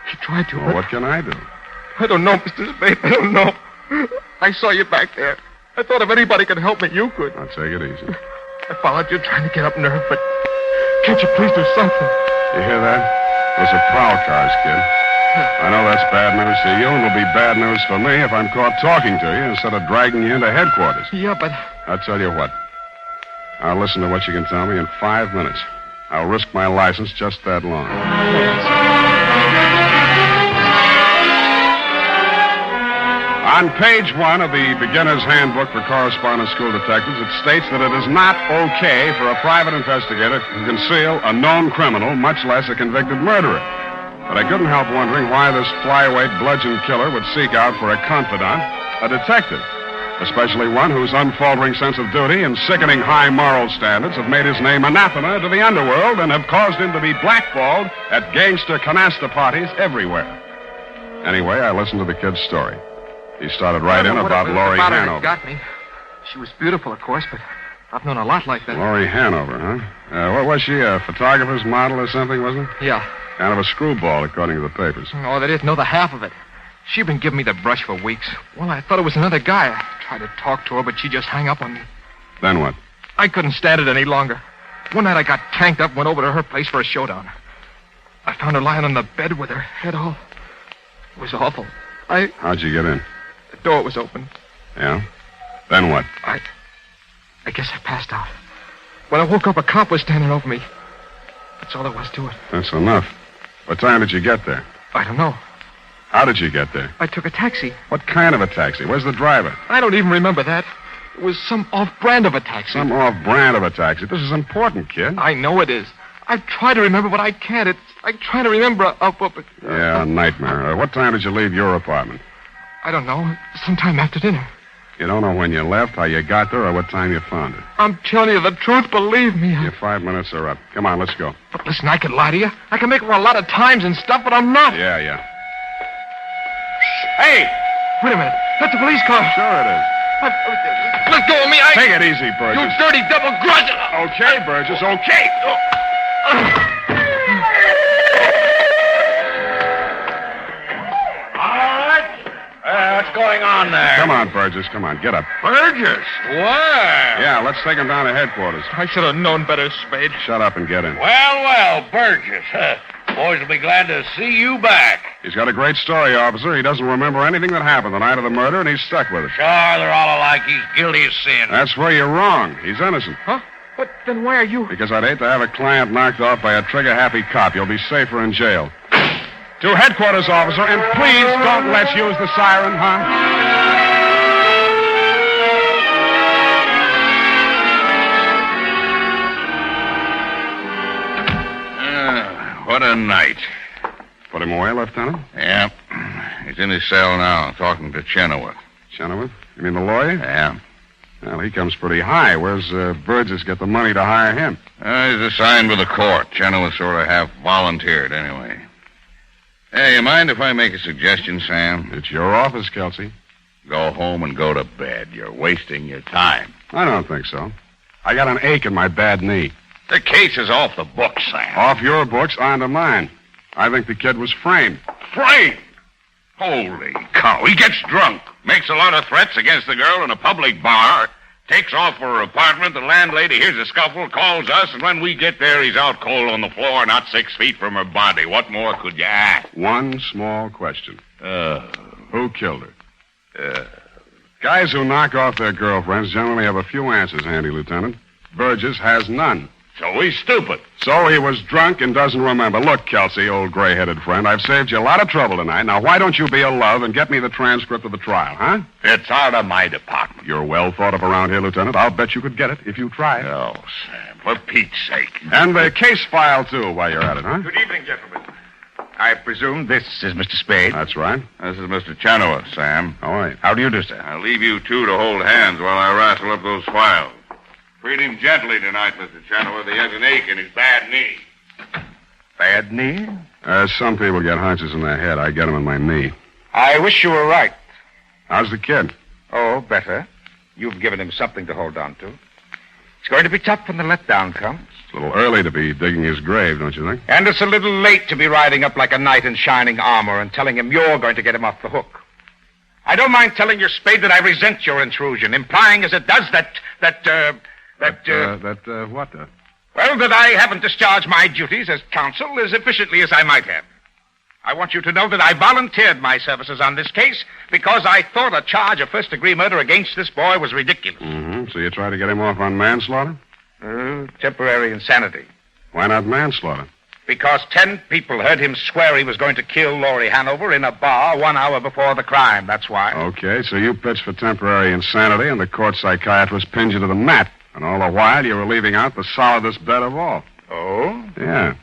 He tried to, Well, but... what can I do? I don't know, Mr. Spade. I don't know. I saw you back there. I thought if anybody could help me, you could. Now, take it easy. I followed you trying to get up nerve, but can't you please do something? You hear that? Those are prowl cars, kid. I know that's bad news to you, and it'll be bad news for me if I'm caught talking to you instead of dragging you into headquarters. Yeah, but... I'll tell you what. I'll listen to what you can tell me in 5 minutes. I'll risk my license just that long. On page 1 of the Beginner's Handbook for Correspondence School Detectives, it states that it is not okay for a private investigator to conceal a known criminal, much less a convicted murderer. But I couldn't help wondering why this flyweight bludgeon killer would seek out for a confidant, a detective, especially one whose unfaltering sense of duty and sickening high moral standards have made his name anathema to the underworld and have caused him to be blackballed at gangster canasta parties everywhere. Anyway, I listened to the kid's story. He started right in about Laurie Hanover. Got me. She was beautiful, of course, but I've known a lot like that. Laurie Hanover, huh? What was she, a photographer's model or something, wasn't it? Yeah. Kind of a screwball, according to the papers. Oh, they didn't know the half of it. She'd been giving me the brush for weeks. Well, I thought it was another guy. I tried to talk to her, but she just hung up on me. Then what? I couldn't stand it any longer. One night I got tanked up and went over to her place for a showdown. I found her lying on the bed with her head all... It was awful. How'd you get in? The door was open. Yeah? Then what? I guess I passed out. When I woke up, a cop was standing over me. That's all there was to it. That's enough. What time did you get there? I don't know. How did you get there? I took a taxi. What kind of a taxi? Where's the driver? I don't even remember that. It was some off-brand of a taxi. Some off-brand of a taxi. This is important, kid. I know it is. I've tried to remember, but I can't. It's like trying to remember Yeah, a nightmare. What time did you leave your apartment? I don't know. Sometime after dinner. You don't know when you left, how you got there, or what time you found it? I'm telling you the truth. Believe me. Your 5 minutes are up. Come on, let's go. But listen, I can lie to you. I can make up a lot of times and stuff, but I'm not. Yeah. Hey! Wait a minute. That's a police car. Sure it is. Let go of me. Take it easy, Burgess. You dirty double grudge. Okay, Burgess, okay. What's going on there? Come on, Burgess. Come on. Get up. Burgess? Where? Yeah, let's take him down to headquarters. I should have known better, Spade. Shut up and get in. Well, Burgess. Boys will be glad to see you back. He's got a great story, officer. He doesn't remember anything that happened the night of the murder, and he's stuck with it. Sure, they're all alike. He's guilty as sin. That's where you're wrong. He's innocent. Huh? But then why are you... Because I'd hate to have a client knocked off by a trigger-happy cop. You'll be safer in jail. To headquarters, officer, and please don't let's use the siren, What a night. Put him away, Lieutenant? Yeah. He's in his cell now, talking to Chenoweth. Chenoweth? You mean the lawyer? Yeah. Well, he comes pretty high. Where's Burgess get the money to hire him? He's assigned with the court. Chenoweth sort of half volunteered, anyway. Hey, you mind if I make a suggestion, Sam? It's your office, Kelsey. Go home and go to bed. You're wasting your time. I don't think so. I got an ache in my bad knee. The case is off the books, Sam. Off your books, onto mine. I think the kid was framed. Framed? Holy cow. He gets drunk, makes a lot of threats against the girl in a public bar, takes off for her apartment. The landlady hears a scuffle, calls us, and when we get there, he's out cold on the floor, not 6 feet from her body. What more could you ask? One small question. Who killed her? Guys who knock off their girlfriends generally have a few answers handy, Lieutenant. Burgess has none. So he's stupid. So he was drunk and doesn't remember. Look, Kelsey, old gray-headed friend, I've saved you a lot of trouble tonight. Now, why don't you be a love and get me the transcript of the trial, huh? It's out of my department. You're well thought of around here, Lieutenant. I'll bet you could get it if you tried. Oh, Sam, for Pete's sake. And the case file, too, while you're at it, huh? Good evening, gentlemen. I presume this is Mr. Spade? That's right. This is Mr. Chenoweth, Sam. All right. How do you do, sir? I'll leave you two to hold hands while I wrestle up those files. Treat him gently tonight, Mr. Chenoweth. He has an ache in his bad knee. Bad knee? Some people get hunches in their head. I get them in my knee. I wish you were right. How's the kid? Oh, better. You've given him something to hold on to. It's going to be tough when the letdown comes. It's a little early to be digging his grave, don't you think? And it's a little late to be riding up like a knight in shining armor and telling him you're going to get him off the hook. I don't mind telling your Spade that I resent your intrusion, implying as it does that I haven't discharged my duties as counsel as efficiently as I might have. I want you to know that I volunteered my services on this case because I thought a charge of first-degree murder against this boy was ridiculous. Mm-hmm. So you tried to get him off on manslaughter? Temporary insanity. Why not manslaughter? Because 10 people heard him swear he was going to kill Laurie Hanover in a bar 1 hour before the crime. That's why. Okay, so you pitched for temporary insanity, and the court psychiatrist pinned you to the mat. And all the while, you were leaving out the solidest bet of all. Oh? Yeah.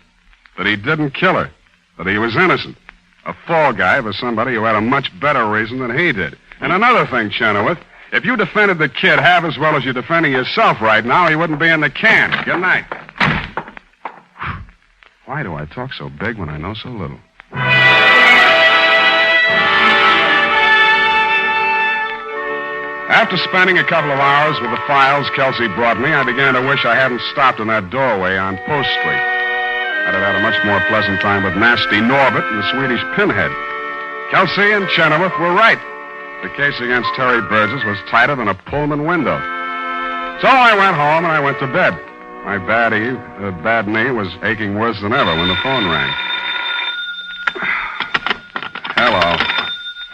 That he didn't kill her. That he was innocent. A fall guy for somebody who had a much better reason than he did. And another thing, Chenoweth, if you defended the kid half as well as you're defending yourself right now, he wouldn't be in the can. Good night. Why do I talk so big when I know so little? After spending a couple of hours with the files Kelsey brought me, I began to wish I hadn't stopped in that doorway on Post Street. I'd have had a much more pleasant time with Nasty Norbert and the Swedish Pinhead. Kelsey and Chenoweth were right. The case against Terry Burgess was tighter than a Pullman window. So I went home and I went to bed. My bad knee was aching worse than ever when the phone rang. Hello.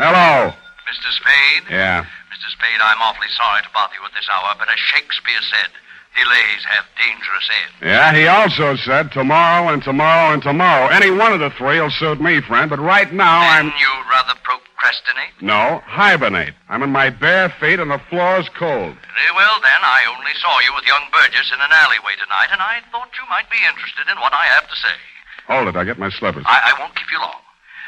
Hello. Mr. Spade? Yeah. Mr. Spade, I'm awfully sorry to bother you at this hour, but as Shakespeare said, delays have dangerous ends. Yeah, he also said tomorrow and tomorrow and tomorrow. Any one of the three will suit me, friend, but right now Then you'd rather procrastinate? No, hibernate. I'm in my bare feet and the floor's cold. Very well, then. I only saw you with young Burgess in an alleyway tonight, and I thought you might be interested in what I have to say. Hold it, I'll get my slippers. I won't keep you long.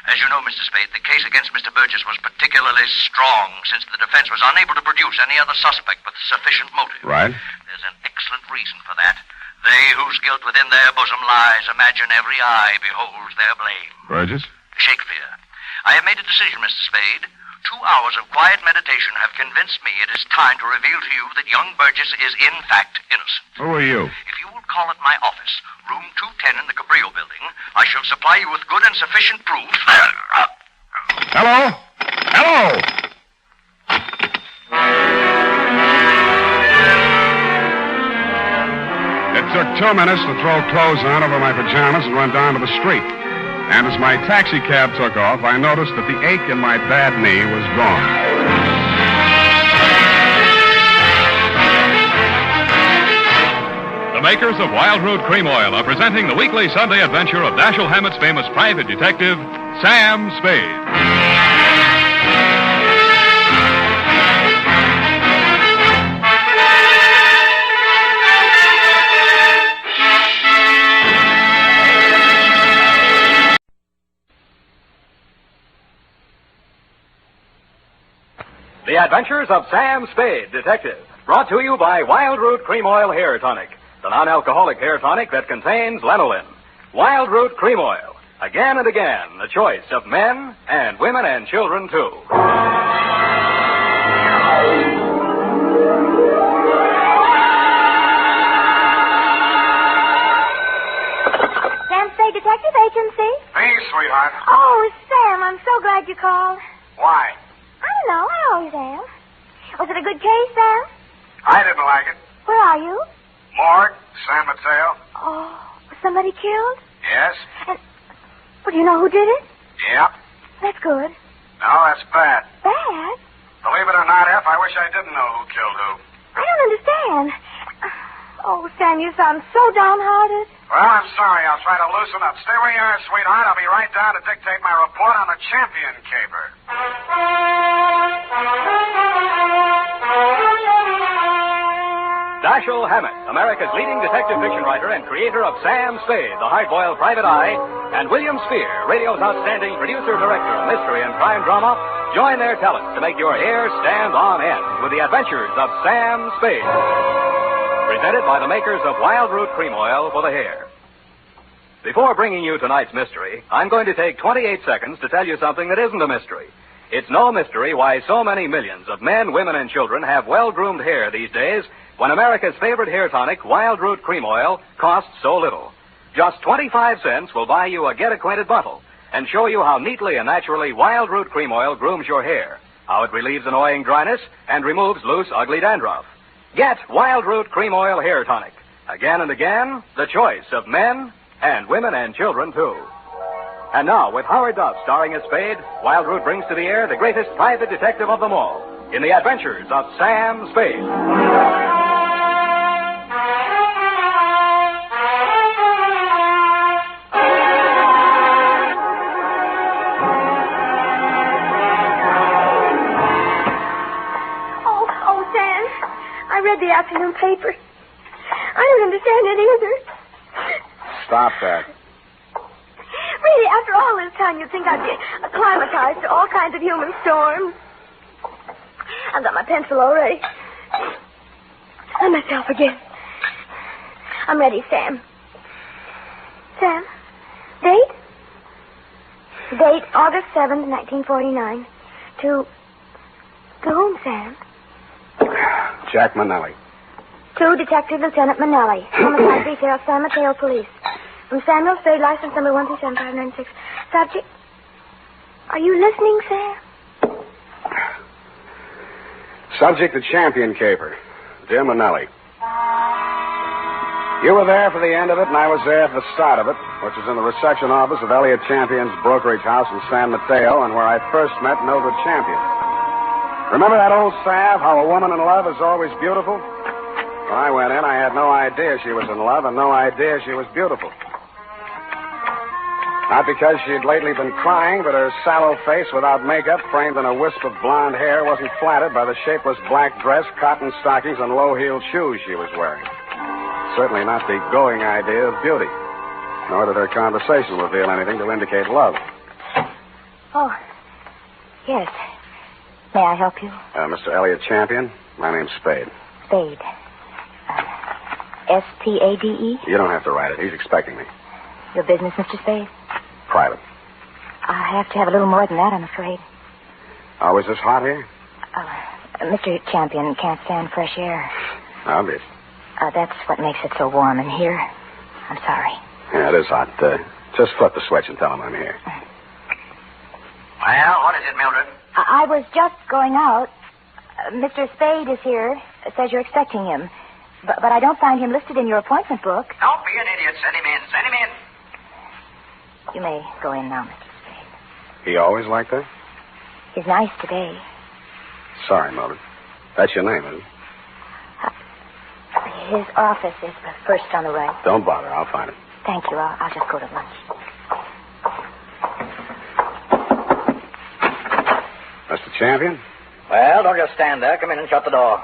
As you know, Mr. Spade, the case against Mr. Burgess was particularly strong since the defense was unable to produce any other suspect with sufficient motive. Right. There's an excellent reason for that. They whose guilt within their bosom lies imagine every eye beholds their blame. Burgess? Shakespeare. I have made a decision, Mr. Spade. 2 hours of quiet meditation have convinced me it is time to reveal to you that young Burgess is in fact innocent. Who are you? If you will call at my office, room 210 in the Cabrillo building, I shall supply you with good and sufficient proof. Hello? Hello? It took 2 minutes to throw clothes on over my pajamas and run down to the street. And as my taxi cab took off, I noticed that the ache in my bad knee was gone. The makers of Wild Root Cream Oil are presenting the weekly Sunday adventure of Dashiell Hammett's famous private detective, Sam Spade. The Adventures of Sam Spade, Detective, brought to you by Wild Root Cream Oil Hair Tonic, the non-alcoholic hair tonic that contains lanolin. Wild Root Cream Oil, again and again, the choice of men and women and children, too. Sam Spade Detective Agency? Hey, sweetheart. Oh, Sam, I'm so glad you called. Why? I don't know. I always am. Was it a good case, Sam? I didn't like it. Where are you? Morgue, San Mateo. Oh, was somebody killed? Yes. And, well, do you know who did it? Yep. That's good. No, that's bad. Bad? Believe it or not, F, I wish I didn't know who killed who. I don't understand. Oh, Sam, you sound so downhearted. Well, I'm sorry. I'll try to loosen up. Stay where you are, sweetheart. I'll be right down to dictate my report on the champion caper. Dashiell Hammett, America's leading detective fiction writer and creator of Sam Spade, the hard-boiled private eye, and William Spear, radio's outstanding producer-director of mystery and crime drama, join their talents to make your hair stand on end with the adventures of Sam Spade. Presented by the makers of Wild Root Cream Oil for the hair. Before bringing you tonight's mystery, I'm going to take 28 seconds to tell you something that isn't a mystery. It's no mystery why so many millions of men, women, and children have well-groomed hair these days when America's favorite hair tonic, Wild Root Cream Oil, costs so little. Just 25 cents will buy you a get-acquainted bottle and show you how neatly and naturally Wild Root Cream Oil grooms your hair, how it relieves annoying dryness and removes loose, ugly dandruff. Get Wild Root Cream Oil Hair Tonic. Again and again, the choice of men and women and children, too. And now, with Howard Duff starring as Spade, Wild Root brings to the air the greatest private detective of them all in the adventures of Sam Spade. I read the afternoon paper. I don't understand it either. Stop that. Really, after all this time, you'd think I'd be acclimatized to all kinds of human storms. I've got my pencil already. I'm myself again. I'm ready, Sam. Sam, date? Date August 7th, 1949. To whom, Sam? Jack Manelli. To Detective Lieutenant Manelli, Homicide Detail, San Mateo Police. From Samuel Spade, license number 1375596. Subject. Are you listening, Sam? Subject, the champion caper. Dear Manelli. You were there for the end of it, and I was there for the start of it, which is in the reception office of Elliot Champion's brokerage house in San Mateo, and where I first met Mildred Champion. Remember that old salve, how a woman in love is always beautiful? When I went in, I had no idea she was in love and no idea she was beautiful. Not because she had lately been crying, but her sallow face without makeup, framed in a wisp of blonde hair, wasn't flattered by the shapeless black dress, cotton stockings, and low-heeled shoes she was wearing. Certainly not the going idea of beauty. Nor did her conversation reveal anything to indicate love. Oh, yes. May I help you? Mr. Elliot Champion, my name's Spade. Spade. S-P-A-D-E? You don't have to write it. He's expecting me. Your business, Mr. Spade? Private. I have to have a little more than that, I'm afraid. Oh, is this hot here? Mr. Champion can't stand fresh air. Obvious. That's what makes it so warm in here. I'm sorry. Yeah, it is hot. Just flip the switch and tell him I'm here. Well, what is it, Mildred? I was just going out. Mr. Spade is here. Says you're expecting him. But I don't find him listed in your appointment book. Don't be an idiot. Send him in. Send him in. You may go in now, Mr. Spade. He always like that? He's nice today. Sorry, Mildred. That's your name, isn't it? His office is the first on the right. Don't bother. I'll find it. Thank you. I'll just go to lunch. Mr. Champion? Well, don't just stand there. Come in and shut the door.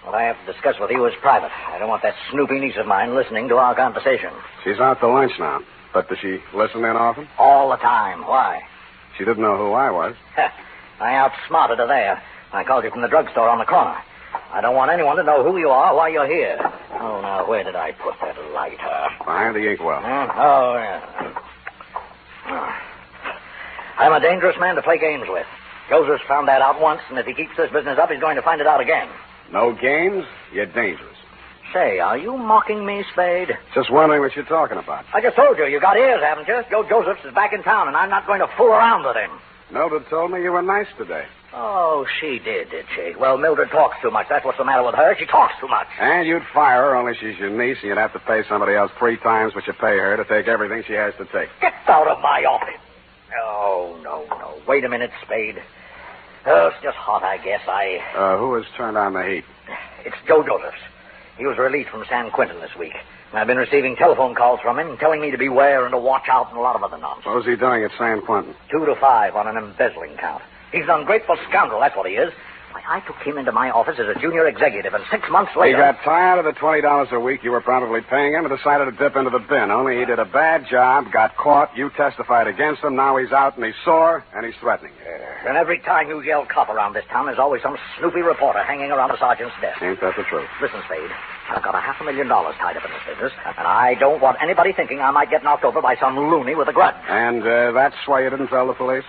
What I have to discuss with you is private. I don't want that snoopy niece of mine listening to our conversation. She's out to lunch now. But does she listen in often? All the time. Why? She didn't know who I was. I outsmarted her there. I called you from the drugstore on the corner. I don't want anyone to know who you are, why you're here. Oh, now, where did I put that lighter? Behind the inkwell. Oh, yeah. I'm a dangerous man to play games with. Joseph's found that out once, and if he keeps this business up, he's going to find it out again. No games? You're dangerous. Say, are you mocking me, Spade? Just wondering what you're talking about. I just told you. You got ears, haven't you? Joe Josephs is back in town, and I'm not going to fool around with him. Mildred told me you were nice today. Oh, she did she? Well, Mildred talks too much. That's what's the matter with her. She talks too much. And you'd fire her, only she's your niece, and you'd have to pay somebody else 3 times what you pay her to take everything she has to take. Get out of my office. Oh, no. Wait a minute, Spade. Oh, it's just hot, I guess. Who has turned on the heat? It's Joe Josephs. He was released from San Quentin this week. And I've been receiving telephone calls from him telling me to beware and to watch out and a lot of other nonsense. What was he doing at San Quentin? 2 to 5 on an embezzling count. He's an ungrateful scoundrel, that's what he is. Why, I took him into my office as a junior executive, and 6 months later... He got tired of the $20 a week you were probably paying him and decided to dip into the bin. Only he did a bad job, got caught, you testified against him, now he's out and he's sore, and he's threatening you. And every time you yell cop around this town, there's always some snoopy reporter hanging around the sergeant's desk. Ain't that the truth? Listen, Spade, I've got $500,000 tied up in this business, and I don't want anybody thinking I might get knocked over by some loony with a grudge. And that's why you didn't tell the police?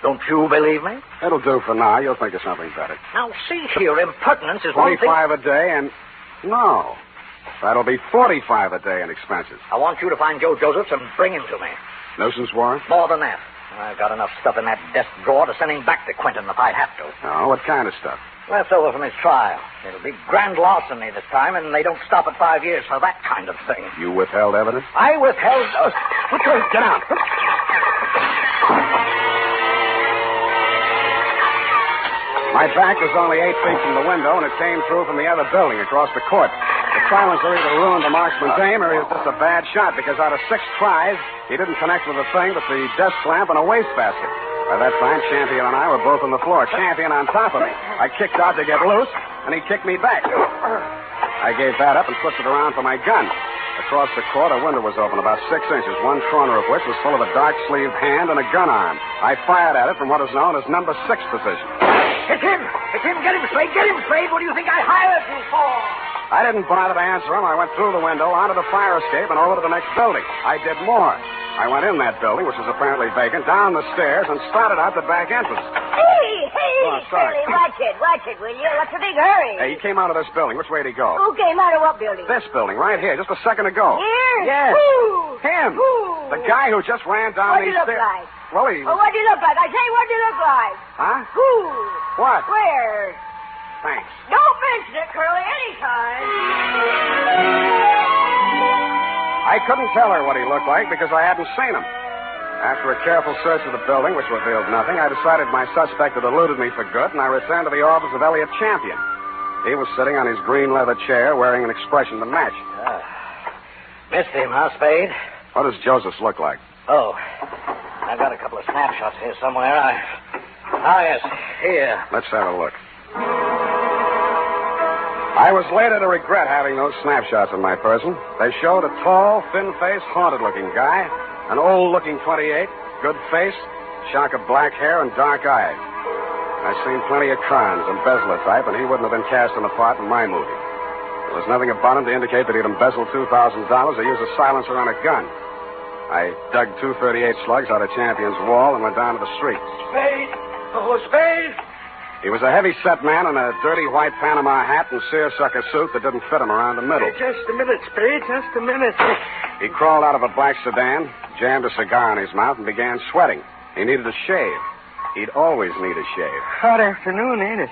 Don't you believe me? It'll do for now. You'll think of something better. Now, see here, impertinence is one thing... 25 a day and... No. That'll be 45 a day in expenses. I want you to find Joe Josephs and bring him to me. Nuisance warrant? More than that. I've got enough stuff in that desk drawer to send him back to Quentin if I have to. Oh, what kind of stuff? Left over from his trial. It'll be grand larceny this time, and they don't stop at 5 years for that kind of thing. You withheld evidence? I withheld... Get out. My back was only 8 feet from the window, and it came through from the other building across the court. The silencer either ruined the marksman's aim, or he was just a bad shot, because out of 6 tries, he didn't connect with a thing but the desk lamp and a wastebasket. By that time, Champion and I were both on the floor, Champion on top of me. I kicked out to get loose, and he kicked me back. I gave that up and twisted around for my gun. Across the court, a window was open about 6 inches, one corner of which was full of a dark-sleeved hand and a gun arm. I fired at it from what is known as number 6 position. It's him! It's him! Get him, Spade! Get him, Spade! What do you think I hired you for? I didn't bother to answer him. I went through the window, onto the fire escape, and over to the next building. I did more. I went in that building, which was apparently vacant, down the stairs, and started out the back entrance. Hey! Oh, sorry. Shirley, watch it, will you? What's the big hurry? Hey, he came out of this building. Which way did he go? Who came out of what building? This building, right here, just a second ago. Here? Yes. Who? Him. Who? The guy who just ran down What'd these he look stairs. like? Well, he... Oh, what'd he look like? I say, what'd he look like? Huh? Who? What? Where? Thanks. Don't mention it, Curly, anytime. I couldn't tell her what he looked like because I hadn't seen him. After a careful search of the building, which revealed nothing, I decided my suspect had eluded me for good, and I returned to the office of Elliot Champion. He was sitting on his green leather chair, wearing an expression to match. Missed him, huh, Spade? What does Joseph look like? Oh, I've got a couple of snapshots here somewhere. Yes, here. Let's have a look. I was later to regret having those snapshots of my person. They showed a tall, thin-faced, haunted-looking guy, an old-looking 28, good face, shock of black hair, and dark eyes. I've seen plenty of crowns, embezzler type, and he wouldn't have been cast in a part in my movie. There was nothing about him to indicate that he'd embezzled $2,000 or used a silencer on a gun. I dug 238 slugs out of Champion's wall and went down to the street. Spade! Oh, Spade! He was a heavy-set man in a dirty white Panama hat and seersucker suit that didn't fit him around the middle. Just a minute, Spade, just a minute. He crawled out of a black sedan, jammed a cigar in his mouth, and began sweating. He needed a shave. He'd always need a shave. Hot afternoon, ain't it?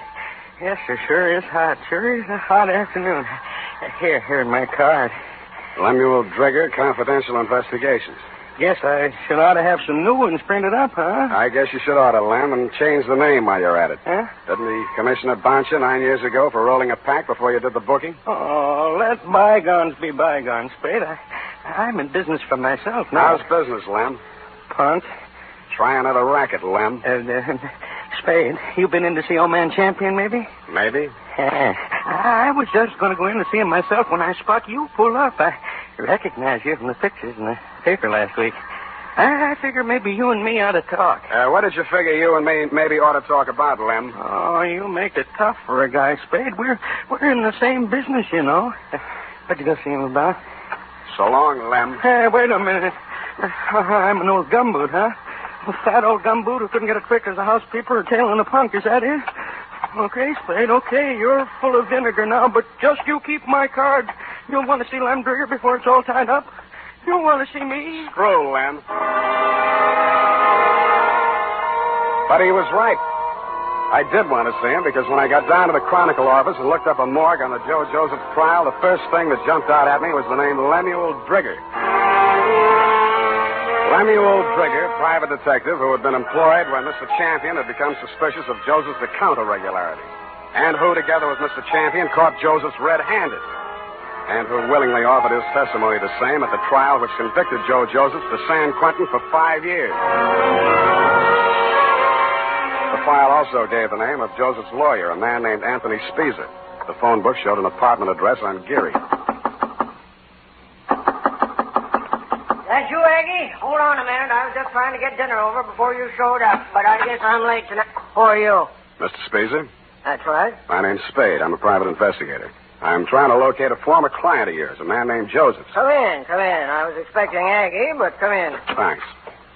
Yes, sir, sure is hot. Sure is a hot afternoon. Here, my card. Lemuel Drigger, Confidential Investigations. Guess I should ought to have some new ones printed up, huh? I guess you should ought to, Lem, and change the name while you're at it. Huh? Didn't the commissioner bounce you 9 years ago for rolling a pack before you did the booking? Oh, let bygones be bygones, Spade. I'm in business for myself now. How's business, Lem? Punt. Try another racket, Lem. Spade, you been in to see old man Champion, maybe? Maybe. I was just going to go in to see him myself when I spot you pull up. I recognize you from the pictures in the paper last week. I figure maybe you and me ought to talk. What did you figure you and me maybe ought to talk about, Lem? Oh, you make it tough for a guy, Spade. We're in the same business, you know. What'd you go see him about? So long, Lem. Wait a minute. I'm an old gumboot, huh? A fat old gumboot who couldn't get a trick as a housekeeper or tailing a punk. Is that it? Okay, Spade, okay. You're full of vinegar now, but just you keep my card. You'll want to see Lem Drigger before it's all tied up. You'll want to see me. Screw, Lem. But he was right. I did want to see him because when I got down to the Chronicle office and looked up a morgue on the Joe Joseph trial, the first thing that jumped out at me was the name Lemuel Drigger. Lemuel Drigger, private detective who had been employed when Mr. Champion had become suspicious of Joseph's account irregularities, and who, together with Mr. Champion, caught Joseph's red-handed. and who willingly offered his testimony the same at the trial which convicted Joe Joseph to San Quentin for 5 years. The file also gave the name of Joseph's lawyer, a man named Anthony Speezer. The phone book showed an apartment address on Geary. That's you, Aggie? Hold on a minute. I was just trying to get dinner over before you showed up, but I guess I'm late tonight. Who are you? Mr. Speezer? That's right. My name's Spade. I'm a private investigator. I'm trying to locate a former client of yours, a man named Joseph. Come in. I was expecting Aggie, but come in. Thanks.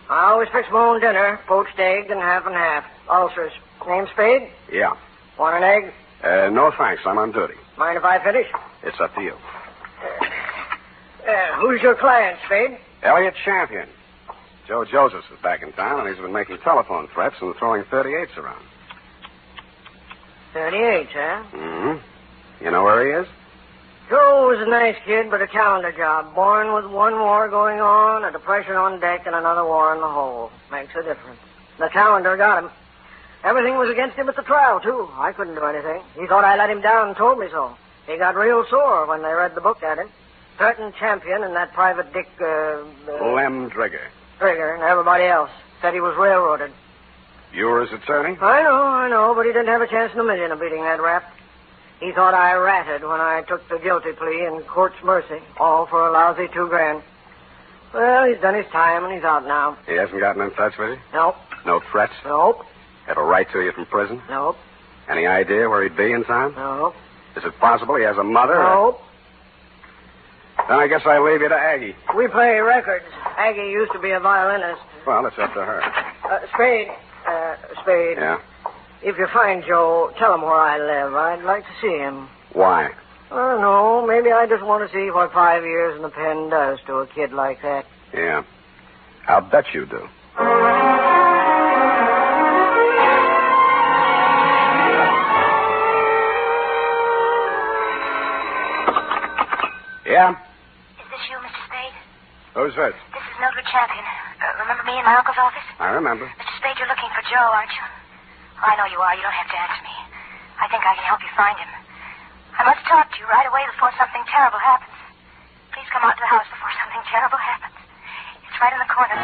I always fix my own dinner, poached egg and half and half. Ulcers. Name Spade? Yeah. Want an egg? No thanks. I'm on duty. Mind if I finish? It's up to you. Who's your client, Spade? Elliot Champion. Joe Josephs is back in town, and he's been making telephone threats and throwing 38s around. 38, huh? Mm-hmm. You know where he is? Joe was a nice kid, but a calendar job. Born with one war going on, a depression on deck, and another war in the hole. Makes a difference. The calendar got him. Everything was against him at the trial, too. I couldn't do anything. He thought I let him down and told me so. He got real sore when they read the book at him. Certain Champion and that private Dick, Lem Trigger. Trigger and everybody else said he was railroaded. You were his attorney? I know, but he didn't have a chance in a million of beating that rap. He thought I ratted when I took the guilty plea in court's mercy, all for a lousy $2,000. Well, he's done his time and he's out now. He hasn't gotten in touch with you? Nope. No threats? Nope. Have a write to you from prison? Nope. Any idea where he'd be in town? Nope. Is it possible he has a mother? Nope. Then I guess I leave you to Aggie. We play records. Aggie used to be a violinist. Well, it's up to her. Spade. Spade. Yeah? If you find Joe, tell him where I live. I'd like to see him. Why? I don't know. Maybe I just want to see what 5 years in the pen does to a kid like that. Yeah. I'll bet you do. Yeah? Is this you, Mr. Spade? Who's this? This is Mildred Champion. Remember me in my uncle's office? I remember. Mr. Spade, you're looking for Joe, aren't you? Well, I know you are. You don't have to answer me. I think I can help you find him. I must talk to you right away before something terrible happens. Please come out to the house before something terrible happens. It's right in the corner.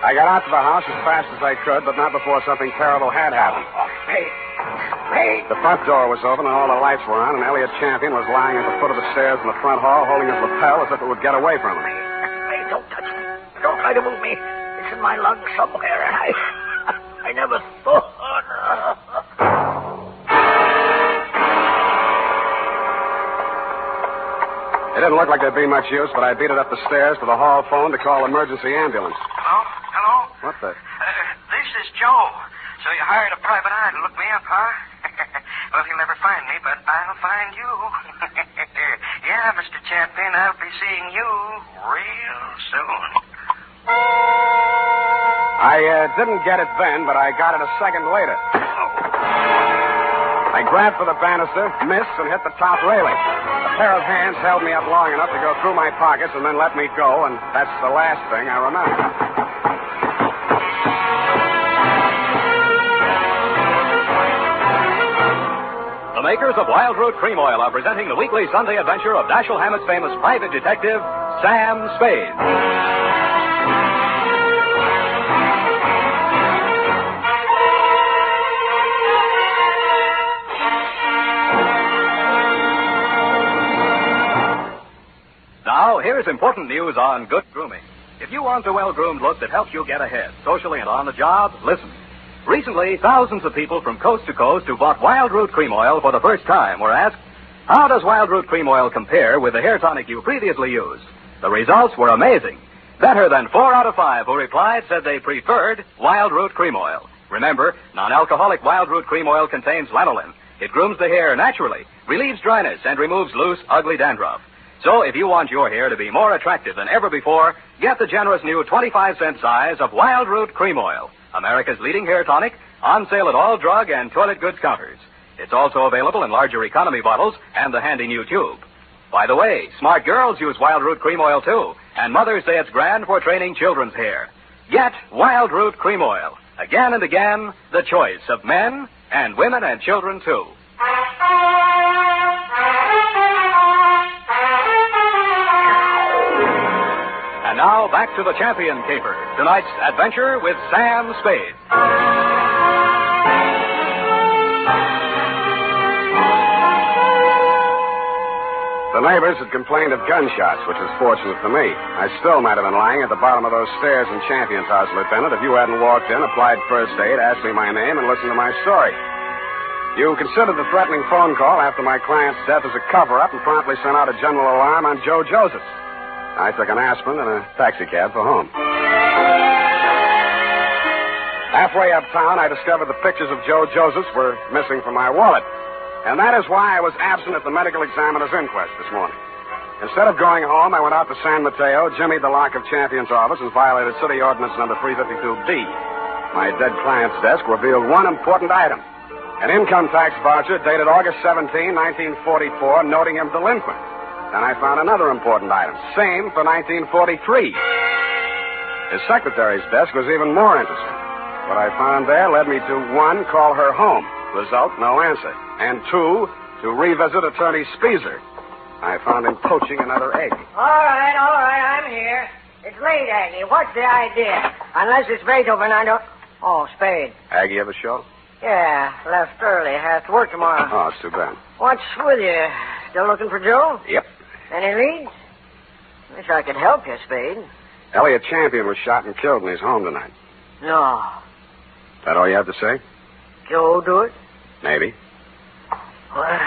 I got out to the house as fast as I could, but not before something terrible had happened. Hey. The front door was open and all the lights were on, and Elliot Champion was lying at the foot of the stairs in the front hall, holding his lapel as if it would get away from him. Hey, don't touch me. Don't try to move me. It's in my lungs somewhere, and I never thought. It didn't look like there'd be much use, but I beat it up the stairs to the hall phone to call emergency ambulance. Hello? What the? This is Joe. So you hired a private eye to look me up, huh? Well, he'll never find me, but I'll find you. Yeah, Mr. Champion, I'll be seeing you real soon. I didn't get it then, but I got it a second later. I grabbed for the banister, missed, and hit the top railing. A pair of hands held me up long enough to go through my pockets and then let me go, and that's the last thing I remember. The makers of Wild Root Cream Oil are presenting the weekly Sunday adventure of Dashiell Hammett's famous private detective, Sam Spade. Now, here's important news on good grooming. If you want a well-groomed look that helps you get ahead, socially and on the job, listen. Recently, thousands of people from coast to coast who bought Wild Root Cream Oil for the first time were asked, how does Wild Root Cream Oil compare with the hair tonic you previously used? The results were amazing. Better than 4 out of 5 who replied said they preferred Wild Root Cream Oil. Remember, non-alcoholic Wild Root Cream Oil contains lanolin. It grooms the hair naturally, relieves dryness, and removes loose, ugly dandruff. So if you want your hair to be more attractive than ever before, get the generous new 25-cent size of Wild Root Cream Oil, America's leading hair tonic, on sale at all drug and toilet goods counters. It's also available in larger economy bottles and the handy new tube. By the way, smart girls use Wild Root Cream Oil, too, and mothers say it's grand for training children's hair. Get Wild Root Cream Oil. Again and again, the choice of men and women and children, too. And now, back to the Champion Caper. Tonight's adventure with Sam Spade. The neighbors had complained of gunshots, which was fortunate for me. I still might have been lying at the bottom of those stairs in Champion's house, Lieutenant, if you hadn't walked in, applied first aid, asked me my name, and listened to my story. You considered the threatening phone call after my client's death as a cover-up and promptly sent out a general alarm on Joe Joseph. I took an aspirin and a taxicab for home. Halfway uptown, I discovered the pictures of Joe Josephs were missing from my wallet. And that is why I was absent at the medical examiner's inquest this morning. Instead of going home, I went out to San Mateo, jimmied the lock of Champion's office, and violated City Ordinance number 352B. My dead client's desk revealed one important item. An income tax voucher dated August 17, 1944, noting him delinquent. Then I found another important item, same for 1943. His secretary's desk was even more interesting. What I found there led me to, 1, call her home. Result, no answer. And 2, to revisit Attorney Speezer. I found him poaching another egg. All right, I'm here. It's late, Aggie. What's the idea? Unless it's Beethoven, I don't... Oh, Spade. Aggie ever show? Yeah, left early. Has to work tomorrow. Oh, it's too bad. What's with you? Still looking for Joe? Yep. Any leads? Wish I could help you, Spade. Elliot Champion was shot and killed in his home tonight. No. That all you have to say? Joe do it? Maybe. Well,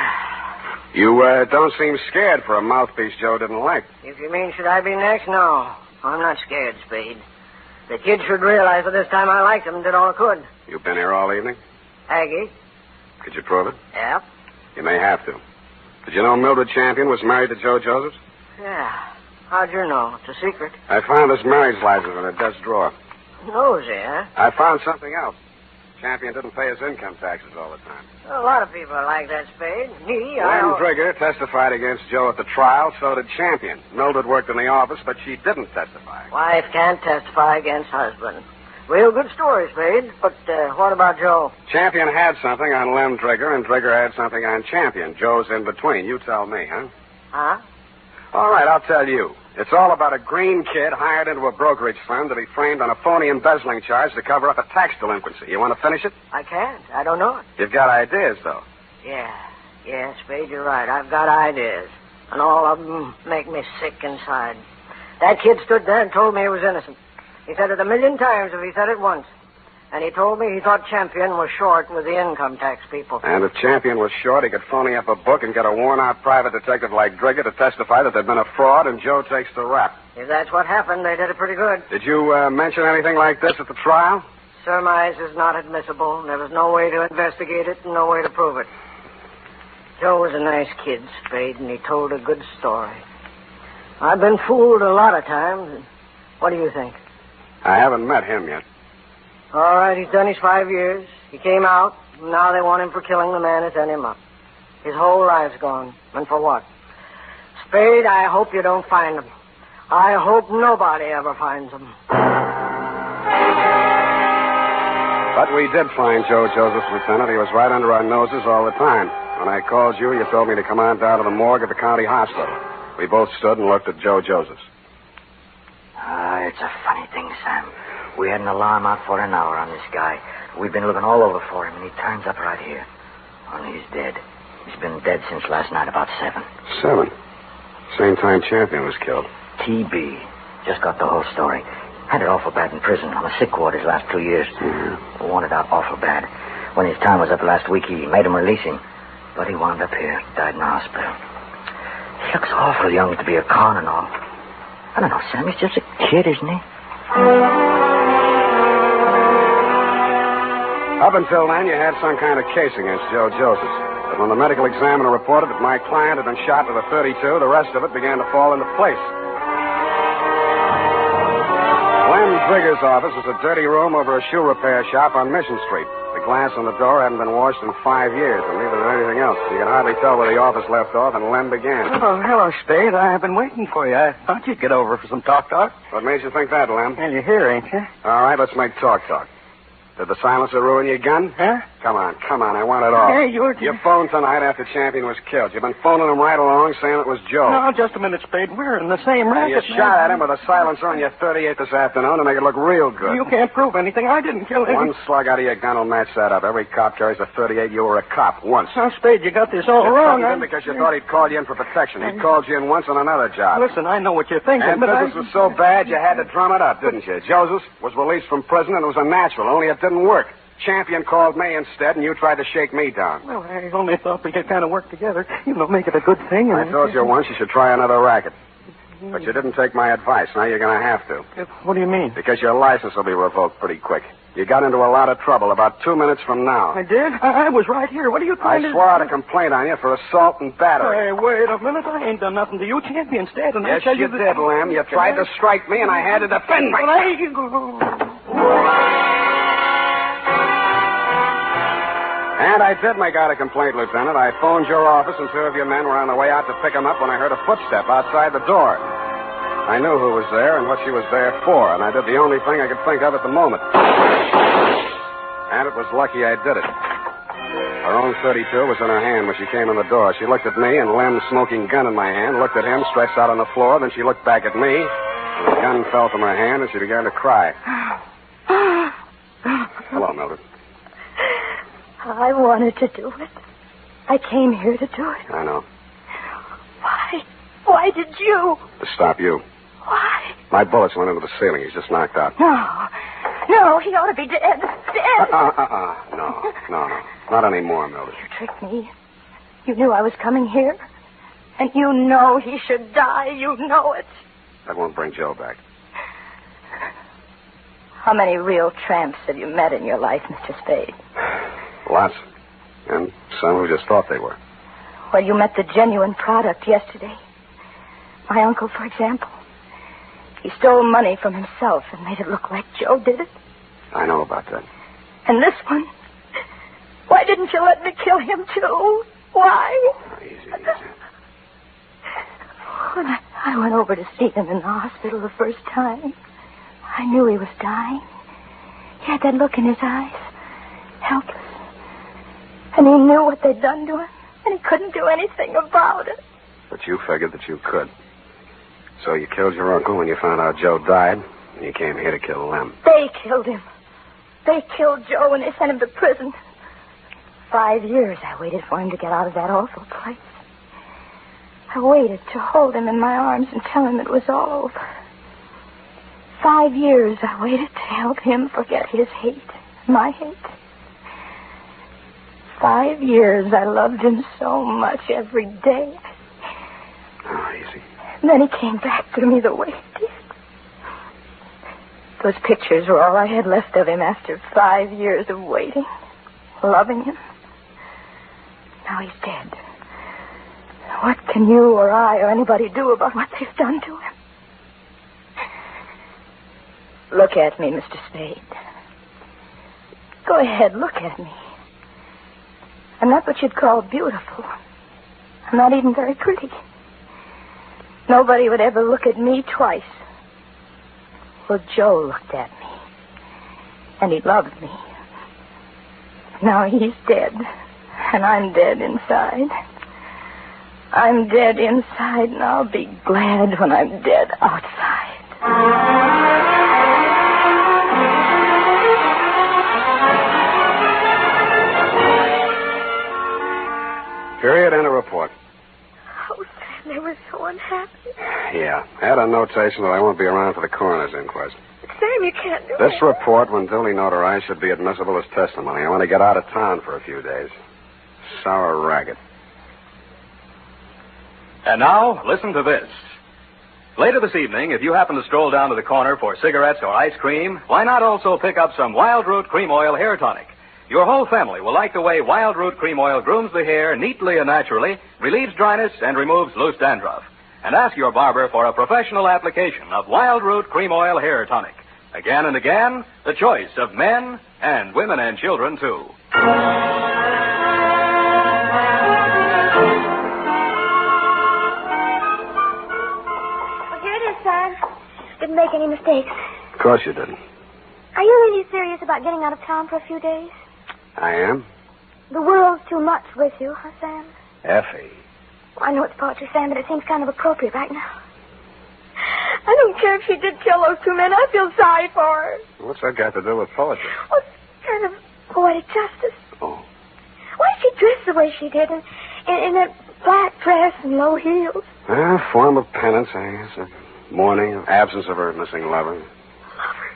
You don't seem scared for a mouthpiece Joe didn't like. if you mean should I be next, no. I'm not scared, Spade. The kid should realize that this time I liked him and did all I could. You've been here all evening? Aggie? Could you prove it? Yep. You may have to. Did you know Mildred Champion was married to Joe Josephs? Yeah. How'd you know? It's a secret. I found this marriage license in a desk drawer. Nosy, huh? I found something else. Champion didn't pay his income taxes all the time. A lot of people are like that, Spade. Me, Lynn Drigger testified against Joe at the trial, so did Champion. Mildred worked in the office, but she didn't testify. Wife can't testify against husband. Real good story, Spade. But what about Joe? Champion had something on Lem Drigger, and Drigger had something on Champion. Joe's in between. You tell me, huh? Huh? All right, I'll tell you. It's all about a green kid hired into a brokerage firm to be framed on a phony embezzling charge to cover up a tax delinquency. You want to finish it? I can't. I don't know it. You've got ideas, though. Yeah, Spade, you're right. I've got ideas. And all of them make me sick inside. That kid stood there and told me he was innocent. He said it 1,000,000 times if he said it once. And he told me he thought Champion was short with the income tax people. And if Champion was short, he could phony up a book and get a worn-out private detective like Drigger to testify that there'd been a fraud, and Joe takes the rap. If that's what happened, they did it pretty good. Did you mention anything like this at the trial? Surmise is not admissible. There was no way to investigate it and no way to prove it. Joe was a nice kid, Spade, and he told a good story. I've been fooled a lot of times. What do you think? I haven't met him yet. All right, he's done his 5 years. He came out, and now they want him for killing the man who sent him up. His whole life's gone. And for what? Spade, I hope you don't find him. I hope nobody ever finds him. But we did find Joe Josephs, Lieutenant. He was right under our noses all the time. When I called you, you told me to come on down to the morgue at the county hospital. We both stood and looked at Joe Josephs. It's a funny thing, Sam. We had an alarm out for an hour on this guy. We've been looking all over for him, and he turns up right here. Only he's dead. He's been dead since last night about 7. 7? Same time Champion was killed. TB. Just got the whole story. Had it awful bad in prison on the sick ward his last 2 years. Wanted out awful bad. When his time was up last week, he made him release him. But he wound up here, died in the hospital. He looks awful young to be a con and all. I don't know, Sam. He's just a kid, isn't he? Up until then, you had some kind of case against Joe Josephs. But when the medical examiner reported that my client had been shot with a .32, the rest of it began to fall into place. Lem Drigger's office was a dirty room over a shoe repair shop on Mission Street. The glass on the door hadn't been washed in 5 years, and neither had anything else. You could hardly tell where the office left off and Lem began. Oh, hello, Spade. I've been waiting for you. I thought you'd get over for some talk. What made you think that, Lem? Well, you're here, ain't you? All right, let's make talk. Did the silencer ruin your gun? Huh? Come on, I want it all. Hey, you're... You phoned tonight after Champion was killed. You've been phoning him right along saying it was Joe. No, just a minute, Spade. We're in the same racket. You shot at him with a silencer on your 38 this afternoon to make it look real good. You can't prove anything. I didn't kill him. One slug out of your gun will match that up. Every cop carries a 38. You were a cop once. Now, Spade, you got this all You wrong. phoned him because you thought he'd called you in for protection. He called you in once on another job. Listen, I know what you're thinking, And but business was so bad you had to drum it up, didn't you? Joseph was released from prison and it was a natural, only it didn't work. Champion called me instead, and you tried to shake me down. Well, I only thought we could kind of work together. You know, make it a good thing. I told you once you should try another racket. But you didn't take my advice. Now you're going to have to. What do you mean? Because your license will be revoked pretty quick. You got into a lot of trouble about 2 minutes from now. I did? I was right here. What are you trying to... I swore out a complaint on you for assault and battery. Hey, wait a minute. I ain't done nothing to you, Champion. Instead, and Yes, I tell you you did, Lem. You tried to strike me, and I had to defend myself. And I did make out a complaint, Lieutenant. I phoned your office, and 2 of your men were on the way out to pick him up when I heard a footstep outside the door. I knew who was there and what she was there for, and I did the only thing I could think of at the moment. And it was lucky I did it. Her own 32 was in her hand when she came in the door. She looked at me, and Lem's smoking gun in my hand, looked at him stretched out on the floor, then she looked back at me, and the gun fell from her hand, and she began to cry. Hello, Mildred. I wanted to do it. I came here to do it. I know. Why? Why did you? To stop you. Why? My bullets went into the ceiling. He's just knocked out. No, he ought to be dead. Dead. No. Not anymore, Mildred. You tricked me. You knew I was coming here. And you know he should die. You know it. That won't bring Joe back. How many real tramps have you met in your life, Mr. Spade? Lots. And some who just thought they were. Well, you met the genuine product yesterday. My uncle, for example. He stole money from himself and made it look like Joe did it. I know about that. And this one? Why didn't you let me kill him, too? Why? Easy. When I went over to see him in the hospital the first time, I knew he was dying. He had that look in his eyes. Helpless. And he knew what they'd done to him, and he couldn't do anything about it. But you figured that you could. So you killed your uncle when you found out Joe died, and you came here to kill Lem. They killed him. They killed Joe, and they sent him to prison. 5 years I waited for him to get out of that awful place. I waited to hold him in my arms and tell him it was all over. 5 years I waited to help him forget his hate, my hate. 5 years I loved him so much every day. Oh, easy. And then he came back to me the way he did. Those pictures were all I had left of him after 5 years of waiting, loving him. Now he's dead. What can you or I or anybody do about what they've done to him? Look at me, Mr. Spade. Go ahead, look at me. I'm not what you'd call beautiful. I'm not even very pretty. Nobody would ever look at me twice. Well, Joe looked at me. And he loved me. Now he's dead. And I'm dead inside. I'm dead inside, and I'll be glad when I'm dead outside. Period and a report. Oh, Sam, they were so unhappy. Yeah. Add a notation that I won't be around for the coroner's inquest. Sam, you can't do This that. report, when duly notarized, should be admissible as testimony. I want to get out of town for a few days. Sour racket. And now, listen to this. Later this evening, if you happen to stroll down to the corner for cigarettes or ice cream, why not also pick up some Wild Root Cream Oil Hair Tonic? Your whole family will like the way Wild Root Cream Oil grooms the hair neatly and naturally, relieves dryness, and removes loose dandruff. And ask your barber for a professional application of Wild Root Cream Oil Hair Tonic. Again and again, the choice of men and women and children, too. Well, here it is, Sam. Didn't make any mistakes. Of course you didn't. Are you really serious about getting out of town for a few days? I am. The world's too much with you, huh, Sam? Effie. I know it's paltry, Sam, but it seems kind of appropriate right now. I don't care if she did kill those two men. I feel sorry for her. What's that got to do with poetry? Well, it's kind of poetic justice. Oh. Why did she dress the way she did in that black dress and low heels? A form of penance, I guess. A mourning, absence of her missing lover. Lover?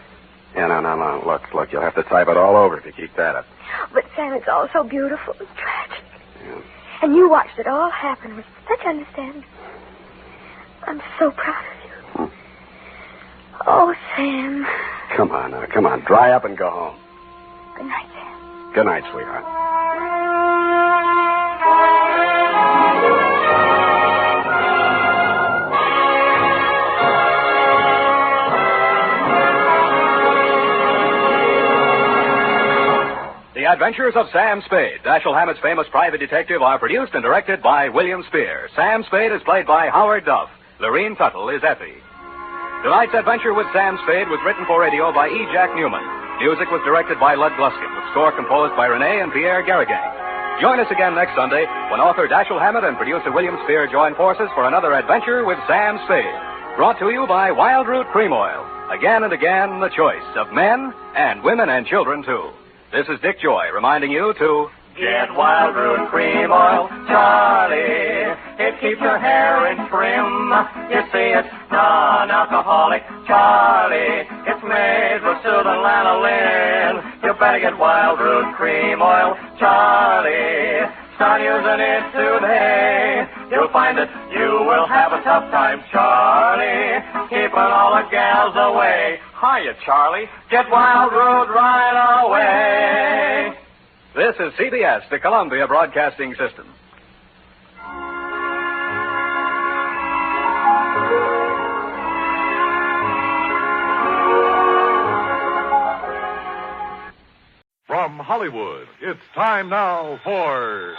Yeah, no. Look, you'll have to type it all over if you keep that up. But, Sam, it's all so beautiful and tragic. Yeah. And you watched it all happen with such understanding. I'm so proud of you. Oh, Sam. Come on now, come on. Dry up and go home. Good night, Sam. Good night, sweetheart. The Adventures of Sam Spade, Dashiell Hammett's famous private detective, are produced and directed by William Spear. Sam Spade is played by Howard Duff. Lorene Tuttle is Effie. Tonight's adventure with Sam Spade was written for radio by E. Jack Newman. Music was directed by Lud Gluskin, with score composed by Renee and Pierre Garrigang. Join us again next Sunday when author Dashiell Hammett and producer William Spear join forces for another adventure with Sam Spade. Brought to you by Wild Root Cream Oil. Again and again, the choice of men and women and children, too. This is Dick Joy reminding you to get Wild Root Cream Oil, Charlie. It keeps your hair in trim. You see, it's non-alcoholic, Charlie. It's made with soothing lanolin. You better get Wild Root Cream Oil, Charlie. Start using it today. You'll find that you will have a tough time, Charlie, keeping all the gals away. Hiya, Charlie. Get Wild Root right away. This is CBS, the Columbia Broadcasting System. From Hollywood, it's time now for...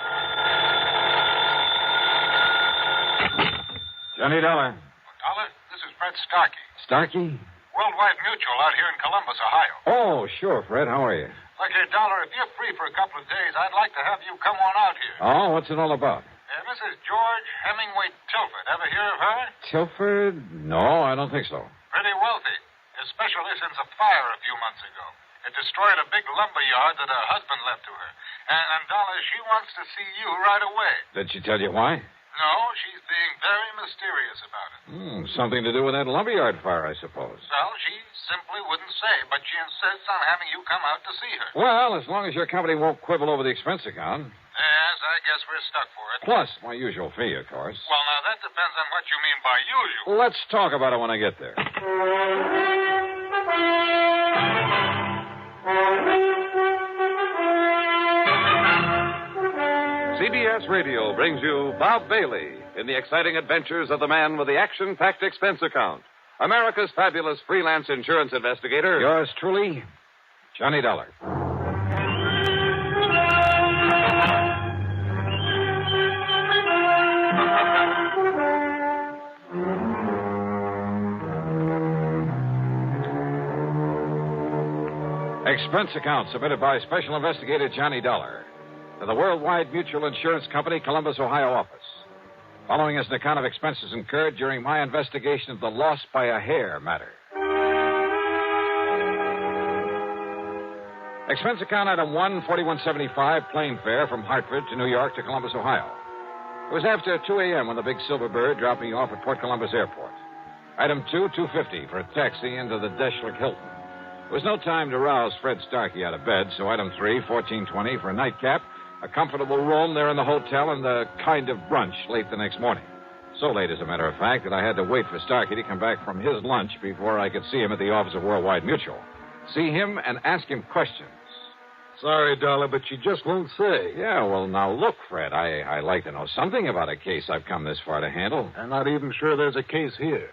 Johnny Dollar. Dollar, this is Fred Starkey. Starkey? Worldwide Mutual out here in Columbus, Ohio. Oh, sure, Fred. How are you? Look here, Dollar, if you're free for a couple of days, I'd like to have you come on out here. Oh, what's it all about? Mrs. George Hemingway Tilford. Ever hear of her? Tilford? No, I don't think so. Pretty wealthy, especially since a fire a few months ago. It destroyed a big lumber yard that her husband left to her. And Dollar, she wants to see you right away. Did she tell you why? No, she's being very mysterious about it. Something to do with that lumberyard fire, I suppose. Well, she simply wouldn't say, but she insists on having you come out to see her. Well, as long as your company won't quibble over the expense account. Yes, I guess we're stuck for it. Plus my usual fee, of course. Well, now, that depends on what you mean by usual. Let's talk about it when I get there. CBS Radio brings you Bob Bailey in the exciting adventures of the man with the action-packed expense account. America's fabulous freelance insurance investigator. Yours truly, Johnny Dollar. Expense account submitted by Special Investigator Johnny Dollar to the Worldwide Mutual Insurance Company, Columbus, Ohio office. Following is an account of expenses incurred during my investigation of the loss by a hair matter. Expense account item 1, 4175, plane fare from Hartford to New York to Columbus, Ohio. It was after 2 a.m. when the big Silver Bird dropped me off at Port Columbus Airport. Item 2, 250 for a taxi into the Deschler Hilton. There was no time to rouse Fred Starkey out of bed, so item 3, 1420 for a nightcap, a comfortable room there in the hotel, and a kind of brunch late the next morning. So late, as a matter of fact, that I had to wait for Starkey to come back from his lunch before I could see him at the office of Worldwide Mutual. See him and ask him questions. Sorry, Dollar, but you just won't say. Yeah, well, now look, Fred, I like to know something about a case I've come this far to handle. I'm not even sure there's a case here.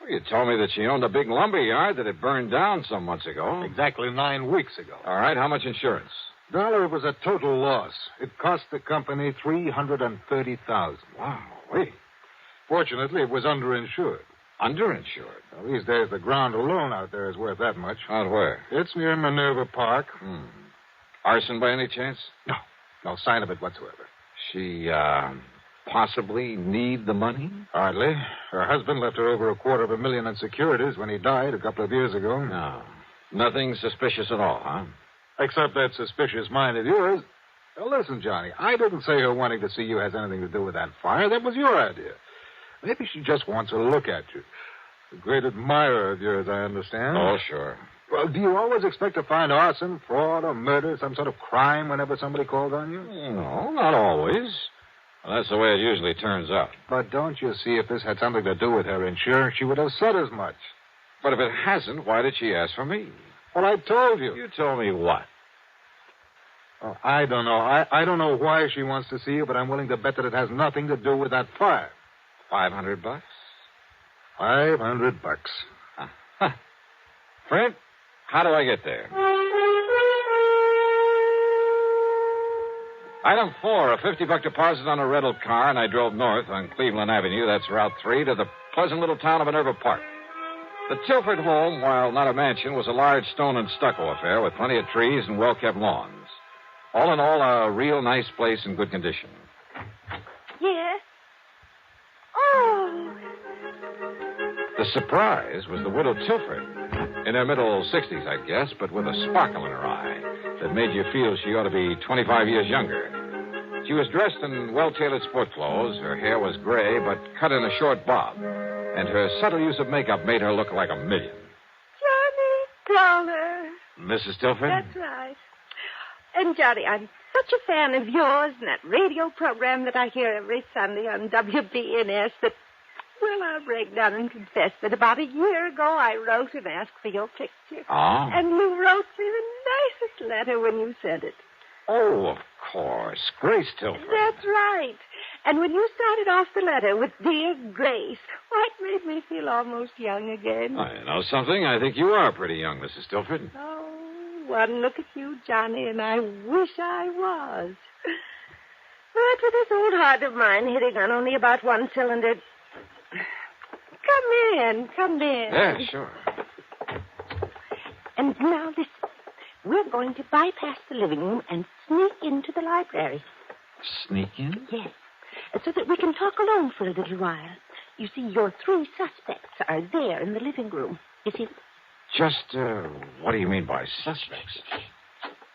Well, you told me that she owned a big lumber yard that had burned down some months ago. Exactly 9 weeks ago. All right, how much insurance? Dollar, it was a total loss. It cost the company $330,000. Wow, wait. Fortunately, it was underinsured. Underinsured? Well, these days, the ground alone out there is worth that much. Out where? It's near Minerva Park. Arson by any chance? No. No sign of it whatsoever. She, possibly need the money? Hardly. Her husband left her over $250,000 in securities when he died a couple of years ago. No. Nothing suspicious at all, huh? Except that suspicious mind of yours. Now, listen, Johnny, I didn't say her wanting to see you has anything to do with that fire. That was your idea. Maybe she just wants a look at you. A great admirer of yours, I understand. Oh, sure. Well, do you always expect to find arson, fraud, or murder, some sort of crime whenever somebody calls on you? No, not always. Well, that's the way it usually turns out. But don't you see, if this had something to do with her insurance, she would have said as much. But if it hasn't, why did she ask for me? Well, I told you. You told me what? Oh, I don't know. I don't know why she wants to see you, but I'm willing to bet that it has nothing to do with that fire. $500? $500. Huh. Fred, how do I get there? Item 4, a $50 deposit on a rental car, and I drove north on Cleveland Avenue, that's Route 3, to the pleasant little town of Minerva Park. The Tilford home, while not a mansion, was a large stone and stucco affair with plenty of trees and well-kept lawns. All in all, a real nice place in good condition. Yes? Oh. The surprise was the widow Tilford. In her middle 60s, I guess, but with a sparkle in her eye that made you feel she ought to be 25 years younger. She was dressed in well-tailored sport clothes. Her hair was gray, but cut in a short bob. And her subtle use of makeup made her look like a million. Johnny Dollar. Mrs. Tilford? That's right. And, Johnny, I'm such a fan of yours and that radio program that I hear every Sunday on WBNS that, well, I'll break down and confess that about a year ago I wrote and asked for your picture. Oh? And you wrote me the nicest letter when you sent it. Oh, of course. Grace Tilford. That's right. And when you started off the letter with Dear Grace, why, it made me feel almost young again. I know something. I think you are pretty young, Mrs. Tilford. Oh, one look at you, Johnny, and I wish I was. But with this old heart of mine hitting on only about one cylinder... Come in. Yeah, sure. And now listen. We're going to bypass the living room and sneak into the library. Sneak in? Yes. So that we can talk alone for a little while. You see, your 3 suspects are there in the living room. You see? Just, what do you mean by suspects?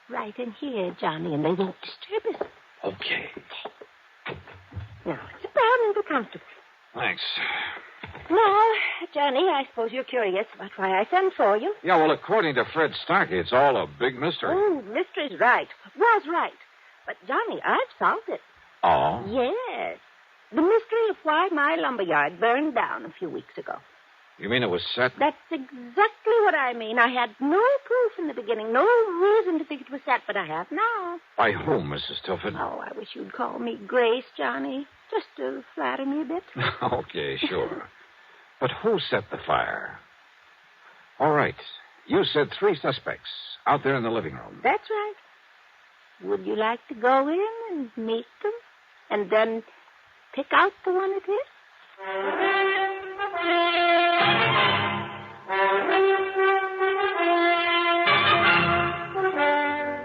Right in here, Johnny, and they won't disturb us. Okay. Now, sit down and be comfortable. Thanks. Now, Johnny, I suppose you're curious about why I sent for you. Yeah, well, according to Fred Starkey, it's all a big mystery. Oh, mystery's right. Was right. But, Johnny, I've solved it. Oh? Yes. The mystery of why my lumberyard burned down a few weeks ago. You mean it was set? That's exactly what I mean. I had no proof in the beginning, no reason to think it was set, but I have now. By whom, Mrs. Tilford? Oh, I wish you'd call me Grace, Johnny, just to flatter me a bit. Okay, sure. But who set the fire? All right. You said 3 suspects out there in the living room. That's right. Would you like to go in and meet them? And then pick out the one it is?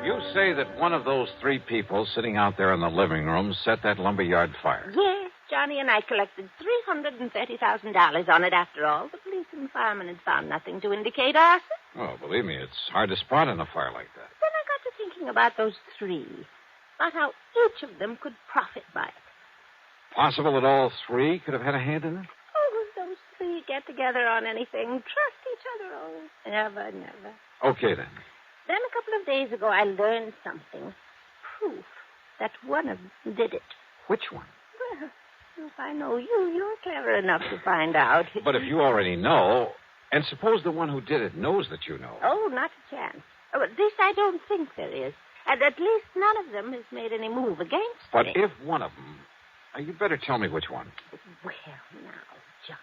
You say that one of those 3 people sitting out there in the living room set that lumberyard fire. Yes, Johnny, and I collected $330,000 on it after all. The police and firemen had found nothing to indicate arson. Oh, believe me, it's hard to spot in a fire like that. Then I got to thinking about those 3, about how each of them could profit by it. Possible that all 3 could have had a hand in it? Oh, those 3 get together on anything, trust each other. Oh, never, never. Okay, then. Then a couple of days ago, I learned something. Proof that one of them did it. Which one? Well, if I know you, you're clever enough to find out. But if you already know, and suppose the one who did it knows that you know. Oh, not a chance. Oh, this I don't think there is. And at least none of them has made any move against But me. if one of them... you better tell me which one. Well, now, Johnny,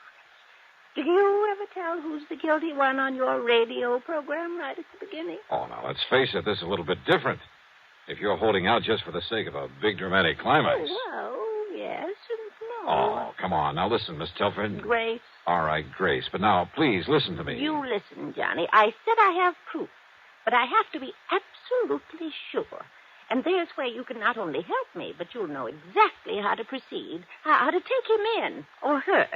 do you ever tell who's the guilty one on your radio program right at the beginning? Oh, now, let's face it, this is a little bit different. If you're holding out just for the sake of a big dramatic climax. Oh, well, yes and Oh, come on. Now listen, Miss Telford. Grace. All right, Grace. But now, please, listen to me. You listen, Johnny. I said I have proof, but I have to be absolutely sure. And there's where you can not only help me, but you'll know exactly how to proceed, how to take him in, or her,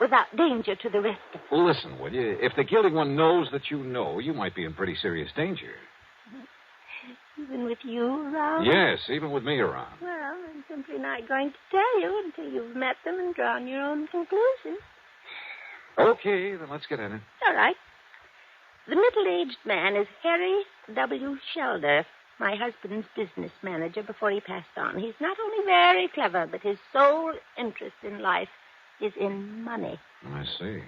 without danger to the rest of us. Listen, will you? If the guilty one knows that you know, you might be in pretty serious danger. Even with you around? Yes, even with me around. Well, I'm simply not going to tell you until you've met them and drawn your own conclusions. Okay, then let's get in it. All right. The middle-aged man is Harry W. Shelder, my husband's business manager before he passed on. He's not only very clever, but his sole interest in life is in money. I see.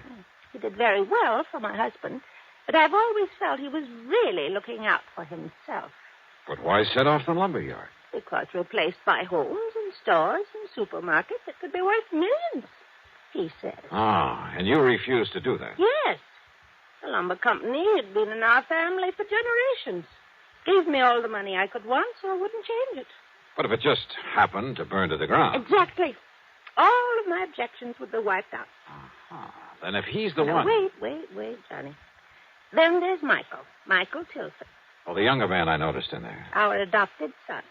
He did very well for my husband, but I've always felt he was really looking out for himself. But why set off the lumber yard? Because replaced by homes and stores and supermarkets that could be worth millions, he said. Ah, and you refused to do that? Yes. The lumber company had been in our family for generations. Gave me all the money I could want, so I wouldn't change it. But if it just happened to burn to the ground? Exactly. All of my objections would be wiped out. Then if he's the Now, one... Wait, Johnny. Then there's Michael Tilford. Oh, the younger man I noticed in there. Our adopted son.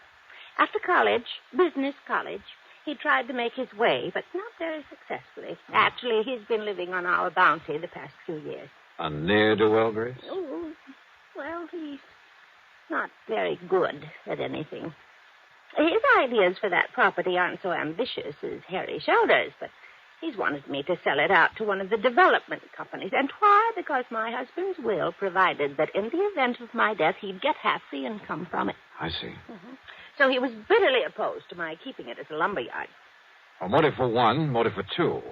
After college, business college, he tried to make his way, but not very successfully. Actually, he's been living on our bounty the past few years. A ne'er-do-well, Grace? Oh, well, he's not very good at anything. His ideas for that property aren't so ambitious as Harry Shelder's, but he's wanted me to sell it out to one of the development companies. And why? Because my husband's will provided that in the event of my death, he'd get half the income from it. I see. So he was bitterly opposed to my keeping it as a lumberyard. Well, motive for one, motive for two.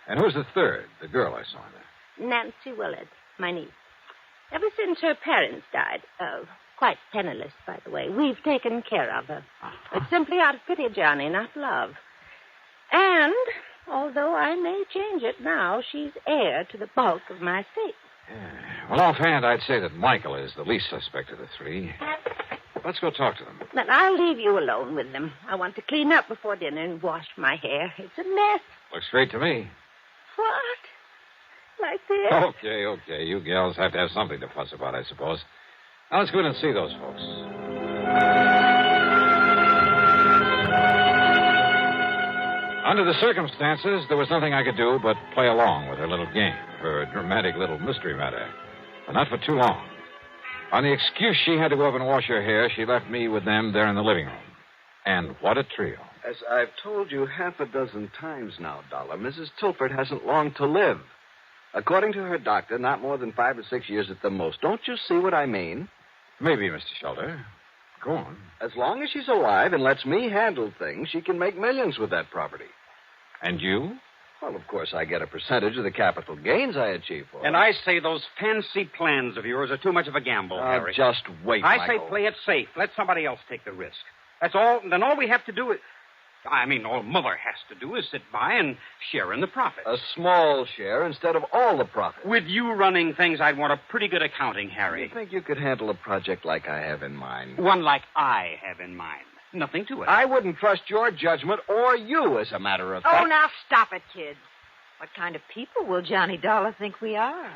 And who's the third, the girl I saw there? Nancy Willard, my niece. Ever since her parents died, quite penniless, by the way, we've taken care of her. It's simply out of pity, Johnny, not love. And, although I may change it now, she's heir to the bulk of my estate. Well, offhand, I'd say that Michael is the least suspect of the three. Let's go talk to them. But I'll leave you alone with them. I want to clean up before dinner and wash my hair. It's a mess. Looks great to me. What? Like this? Okay. You gals have to have something to fuss about, I suppose. Now, let's go in and see those folks. Under the circumstances, there was nothing I could do but play along with her little game, her dramatic little mystery matter. But not for too long. On the excuse she had to go up and wash her hair, she left me with them there in the living room. And what a trio. As I've told you half a dozen times now, Dollar, Mrs. Tilford hasn't long to live. According to her doctor, not more than 5 or 6 years at the most. Don't you see what I mean? Maybe, Mr. Shelder. Go on. As long as she's alive and lets me handle things, she can make millions with that property. And you? Well, of course, I get a percentage of the capital gains I achieve for her. And I say those fancy plans of yours are too much of a gamble, Harry. Just wait, I Michael. say play it safe. Let somebody else take the risk. That's all. Then all we have to do is... all Mother has to do is sit by and share in the profit. A small share instead of all the profit. With you running things, I'd want a pretty good accounting, Harry. You think you could handle a project like I have in mind? One like I have in mind. Nothing to it. I wouldn't trust your judgment or you, as a matter of fact. Oh, now stop it, kids. What kind of people will Johnny Dollar think we are?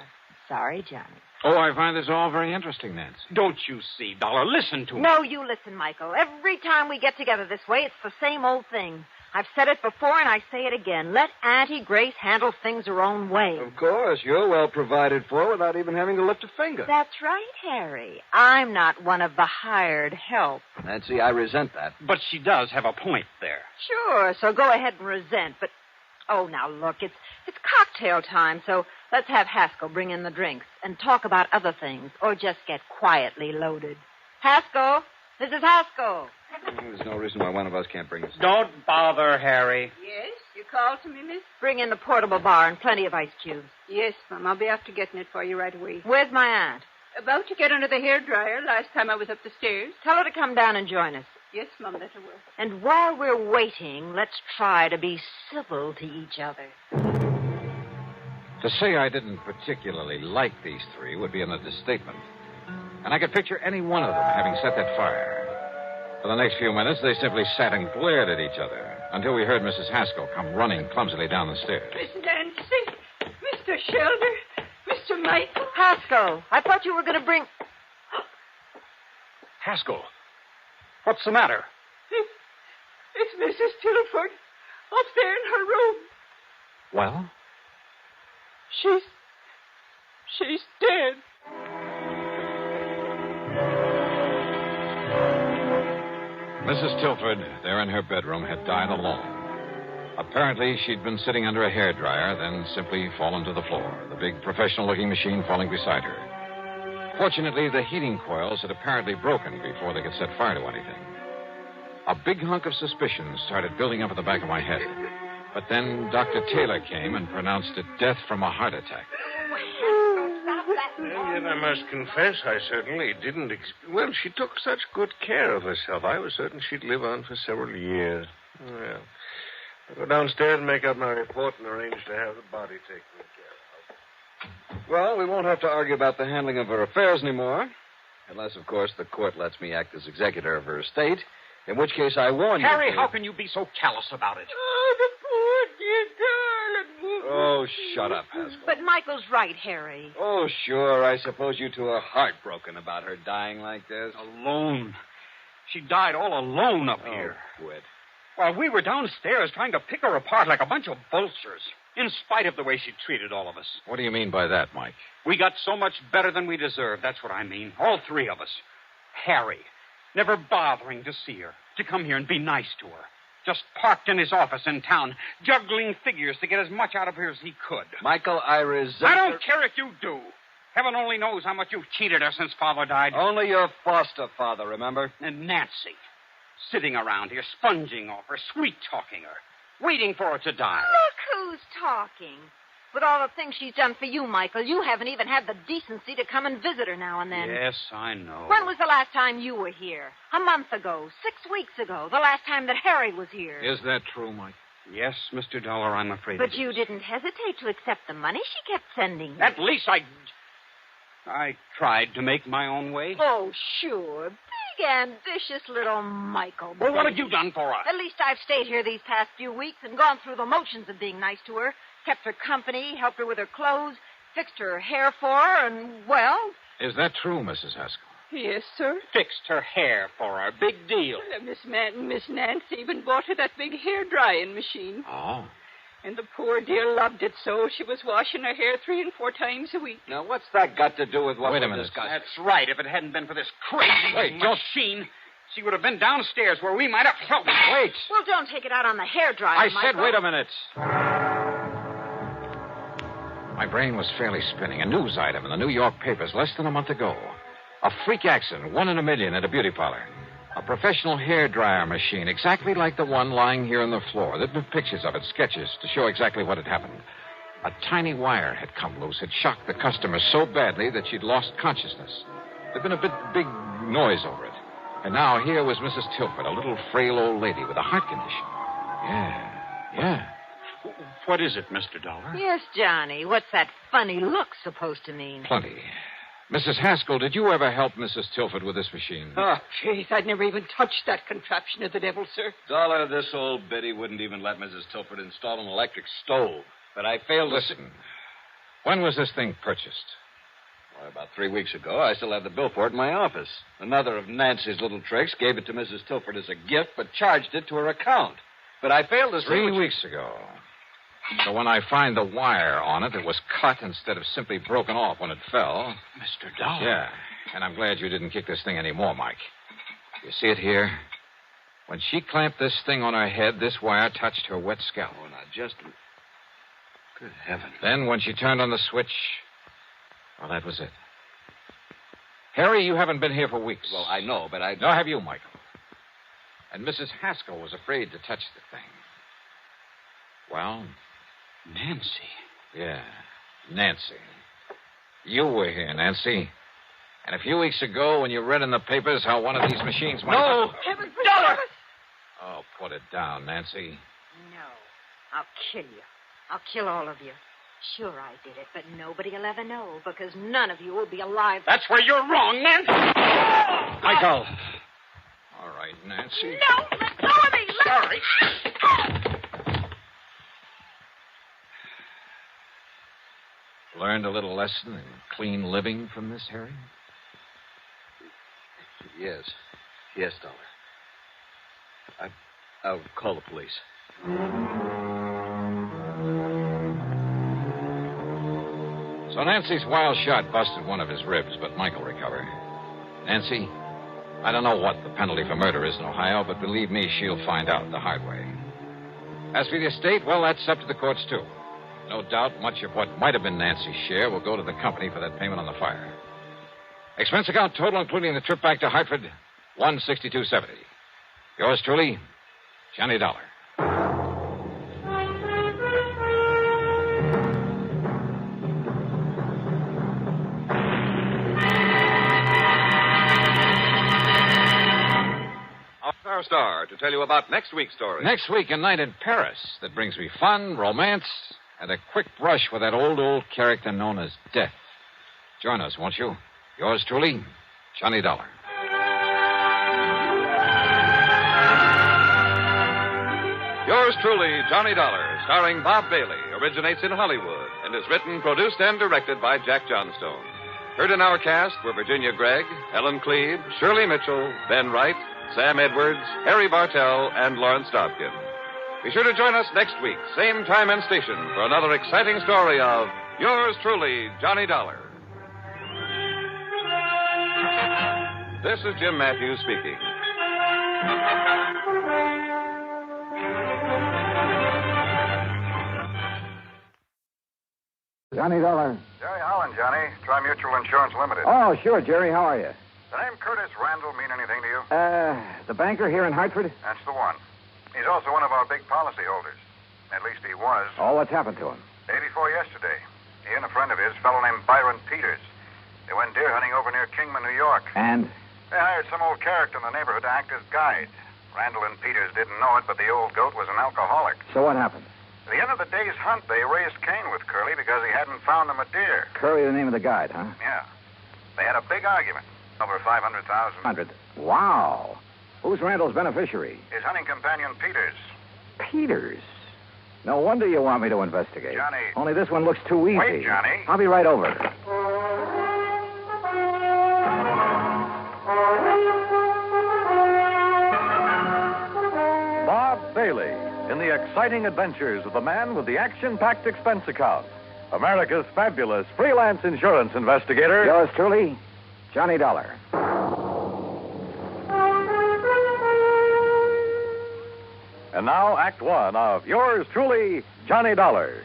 Sorry, Johnny. Oh, I find this all very interesting, Nancy. Don't you see, Dollar? Listen to me. No, you listen, Michael. Every time we get together this way, it's the same old thing. I've said it before, and I say it again. Let Auntie Grace handle things her own way. Of course, you're well provided for without even having to lift a finger. That's right, Harry. I'm not one of the hired help. Nancy, I resent that. But she does have a point there. Sure, so go ahead and resent, but... Oh, now, look, it's cocktail time, so let's have Haskell bring in the drinks and talk about other things, or just get quietly loaded. Haskell! Mrs. Haskell! There's no reason why one of us can't bring us. Don't bother, Harry. Yes? You called to me, miss? Bring in the portable bar and plenty of ice cubes. Yes, Mum. I'll be after getting it for you right away. Where's my aunt? About to get under the hairdryer last time I was up the stairs. Tell her to come down and join us. Yes, Mum, that I will. And while we're waiting, let's try to be civil to each other. To say I didn't particularly like these three would be an understatement. And I could picture any one of them having set that fire. For the next few minutes, they simply sat and glared at each other. until we heard Mrs. Haskell come running clumsily down the stairs. Miss Nancy, Mr. Shelder, Mr. Michael. Haskell, I thought you were going to bring... Haskell, what's the matter? It's Mrs. Tilford up there in her room. Well? She's dead. Mrs. Tilford, there in her bedroom, had died alone. Apparently, she'd been sitting under a hairdryer, then simply fallen to the floor, the big professional-looking machine falling beside her. Fortunately, the heating coils had apparently broken before they could set fire to anything. A big hunk of suspicion started building up at the back of my head. But then Dr. Taylor came and pronounced it death from a heart attack. And yet I must confess I certainly didn't... Well, she took such good care of herself. I was certain she'd live on for several years. Well, I'll go downstairs and make up my report and arrange to have the body taken care of. Well, we won't have to argue about the handling of her affairs anymore. Unless, of course, the court lets me act as executor of her estate. In which case, I warn you... Harry, how can you be so callous about it? Oh, the poor dear darling. Oh, shut up, Haskell. But Michael's right, Harry. Oh, sure. I suppose you two are heartbroken about her dying like this. Alone. She died all alone up here. Quit. While we were downstairs trying to pick her apart like a bunch of vultures, in spite of the way she treated all of us. What do you mean by that, Mike? We got so much better than we deserved. That's what I mean. All three of us. Harry, never bothering to see her, to come here and be nice to her. Just parked in his office in town, juggling figures to get as much out of her as he could. Michael, I resent... I don't care if you do. Heaven only knows how much you've cheated her since Father died. Only your foster father, remember? And Nancy, sitting around here, sponging off her, sweet-talking her, waiting for her to die. Look who's talking. With all the things she's done for you, Michael, you haven't even had the decency to come and visit her now and then. Yes, I know. When was the last time you were here? A month ago, 6 weeks ago, the last time that Harry was here. Is that true, Mike? Yes, Mr. Dollar, I'm afraid But it you is. didn't hesitate to accept the money she kept sending you. At least I tried to make my own way. Oh, sure. Big, ambitious little Michael. Well, what baby. have you done for us? At least I've stayed here these past few weeks and gone through the motions of being nice to her. Kept her company, helped her with her clothes, fixed her hair for her, and, well... Is that true, Mrs. Haskell? Yes, sir. Fixed her hair for her. Big deal. Miss Nancy even bought her that big hair-drying machine. Oh. And the poor dear loved it so she was washing her hair 3 and 4 times a week. Now, what's that got to do with what Wait a we're minute. discussing? That's right. If it hadn't been for this crazy Wait, machine, she would have been downstairs where we might have... Wait. Well, don't take it out on the hairdryer, I Michael. said wait a minute. My brain was fairly spinning. A news item in the New York papers less than a month ago. A freak accident, 1 in a million at a beauty parlor. A professional hairdryer machine, exactly like the one lying here on the floor. There'd been pictures of it, sketches, to show exactly what had happened. A tiny wire had come loose, had shocked the customer so badly that she'd lost consciousness. There'd been a big noise over it. And now here was Mrs. Tilford, a little frail old lady with a heart condition. Yeah. What is it, Mr. Dollar? Yes, Johnny. What's that funny look supposed to mean? Plenty. Mrs. Haskell, did you ever help Mrs. Tilford with this machine? Oh, jeez, I'd never even touched that contraption of the devil, sir. Dollar, this old biddy wouldn't even let Mrs. Tilford install an electric stove. But I failed to... Listen, when was this thing purchased? Well, about 3 weeks ago. I still have the bill for it in my office. Another of Nancy's little tricks gave it to Mrs. Tilford as a gift, but charged it to her account. But I failed to see... 3 weeks ago. So when I find the wire on it, it was cut instead of simply broken off when it fell. Mr. Dollar? Yeah, and I'm glad you didn't kick this thing anymore, Mike. You see it here? When she clamped this thing on her head, this wire touched her wet scalp. Oh, now, just... Good heavens. Then when she turned on the switch, well, that was it. Harry, you haven't been here for weeks. Well, I know, but I... Nor have you, Michael. And Mrs. Haskell was afraid to touch the thing. Well... Nancy. Yeah, Nancy. You were here, Nancy. And a few weeks ago, when you read in the papers how one of these machines might... No! Heaven Dollar! Oh, put it down, Nancy. No. I'll kill you. I'll kill all of you. Sure, I did it, but nobody will ever know because none of you will be alive. That's where you're wrong, Nancy! Michael. All right, Nancy. No! Let go of me! Sorry. learned a little lesson in clean living from this, Harry? Yes. Yes, Dollar. I'll call the police. So Nancy's wild shot busted one of his ribs, but Mike will recover. Nancy, I don't know what the penalty for murder is in Ohio, but believe me, she'll find out the hard way. As for the estate, well, that's up to the courts, too. No doubt much of what might have been Nancy's share will go to the company for that payment on the fire. Expense account total, including the trip back to Hartford, $162.70. Yours truly, Johnny Dollar. Our star to tell you about next week's story. Next week, a night in Paris that brings me fun, romance, and a quick brush with that old character known as Death. Join us, won't you? Yours truly, Johnny Dollar. Yours truly, Johnny Dollar, starring Bob Bailey, originates in Hollywood and is written, produced, and directed by Jack Johnstone. Heard in our cast were Virginia Gregg, Ellen Cleve, Shirley Mitchell, Ben Wright, Sam Edwards, Harry Bartell, and Lawrence Dobkin. Be sure to join us next week, same time and station, for another exciting story of Yours truly, Johnny Dollar. This is Jim Matthews speaking. Johnny Dollar. Jerry Holland, Johnny. Tri-Mutual Insurance Limited. Oh, sure, Jerry. How are you? The name Curtis Randall mean anything to you? The banker here in Hartford? That's the one. He's also one of our big policy holders. At least he was. Oh, what's happened to him? Day before yesterday. He and a friend of his, a fellow named Byron Peters. They went deer hunting over near Kingman, New York. And? They hired some old character in the neighborhood to act as guide. Randall and Peters didn't know it, but the old goat was an alcoholic. So what happened? At the end of the day's hunt, they raised Cain with Curly because he hadn't found them a deer. Curly, the name of the guide, huh? Yeah. They had a big argument. Over 500,000. 100. Wow. Who's Randall's beneficiary? His hunting companion, Peters. Peters? No wonder you want me to investigate. Johnny. Only this one looks too easy. Wait, Johnny. I'll be right over. Bob Bailey in the exciting adventures of the man with the action-packed expense account. America's fabulous freelance insurance investigator. Yours truly, Johnny Dollar. And now, Act One of Yours truly, Johnny Dollar.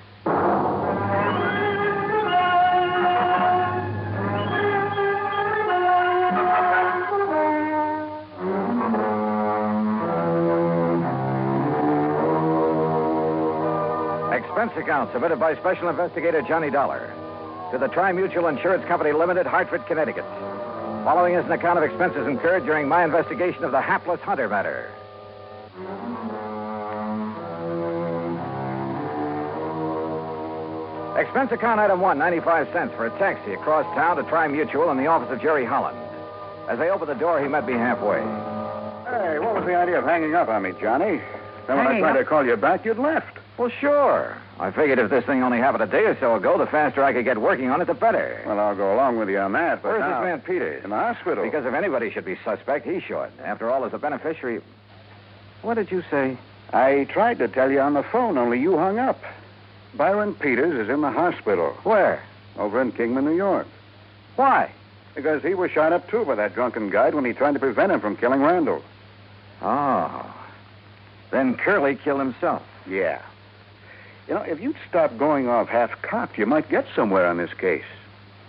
Expense account submitted by Special Investigator Johnny Dollar to the Tri-Mutual Insurance Company Limited, Hartford, Connecticut. Following is an account of expenses incurred during my investigation of the Hapless Hunter Matter. Expense account item 1, 95 cents for a taxi across town to Tri-Mutual in the office of Jerry Holland. As I opened the door, he met me halfway. Hey, what was the idea of hanging up on me, Johnny? Then when I tried to call you back, you'd left. Well, sure. I figured if this thing only happened a day or so ago, the faster I could get working on it, the better. Well, I'll go along with you on that, but Where's now... this man Peters? In the hospital. Because if anybody should be suspect, he should. After all, as a beneficiary... What did you say? I tried to tell you on the phone, only you hung up. Byron Peters is in the hospital. Where? Over in Kingman, New York. Why? Because he was shot up, too, by that drunken guide when he tried to prevent him from killing Randall. Oh. Then Curly killed himself. Yeah. You know, if you'd stop going off half-cocked, you might get somewhere on this case.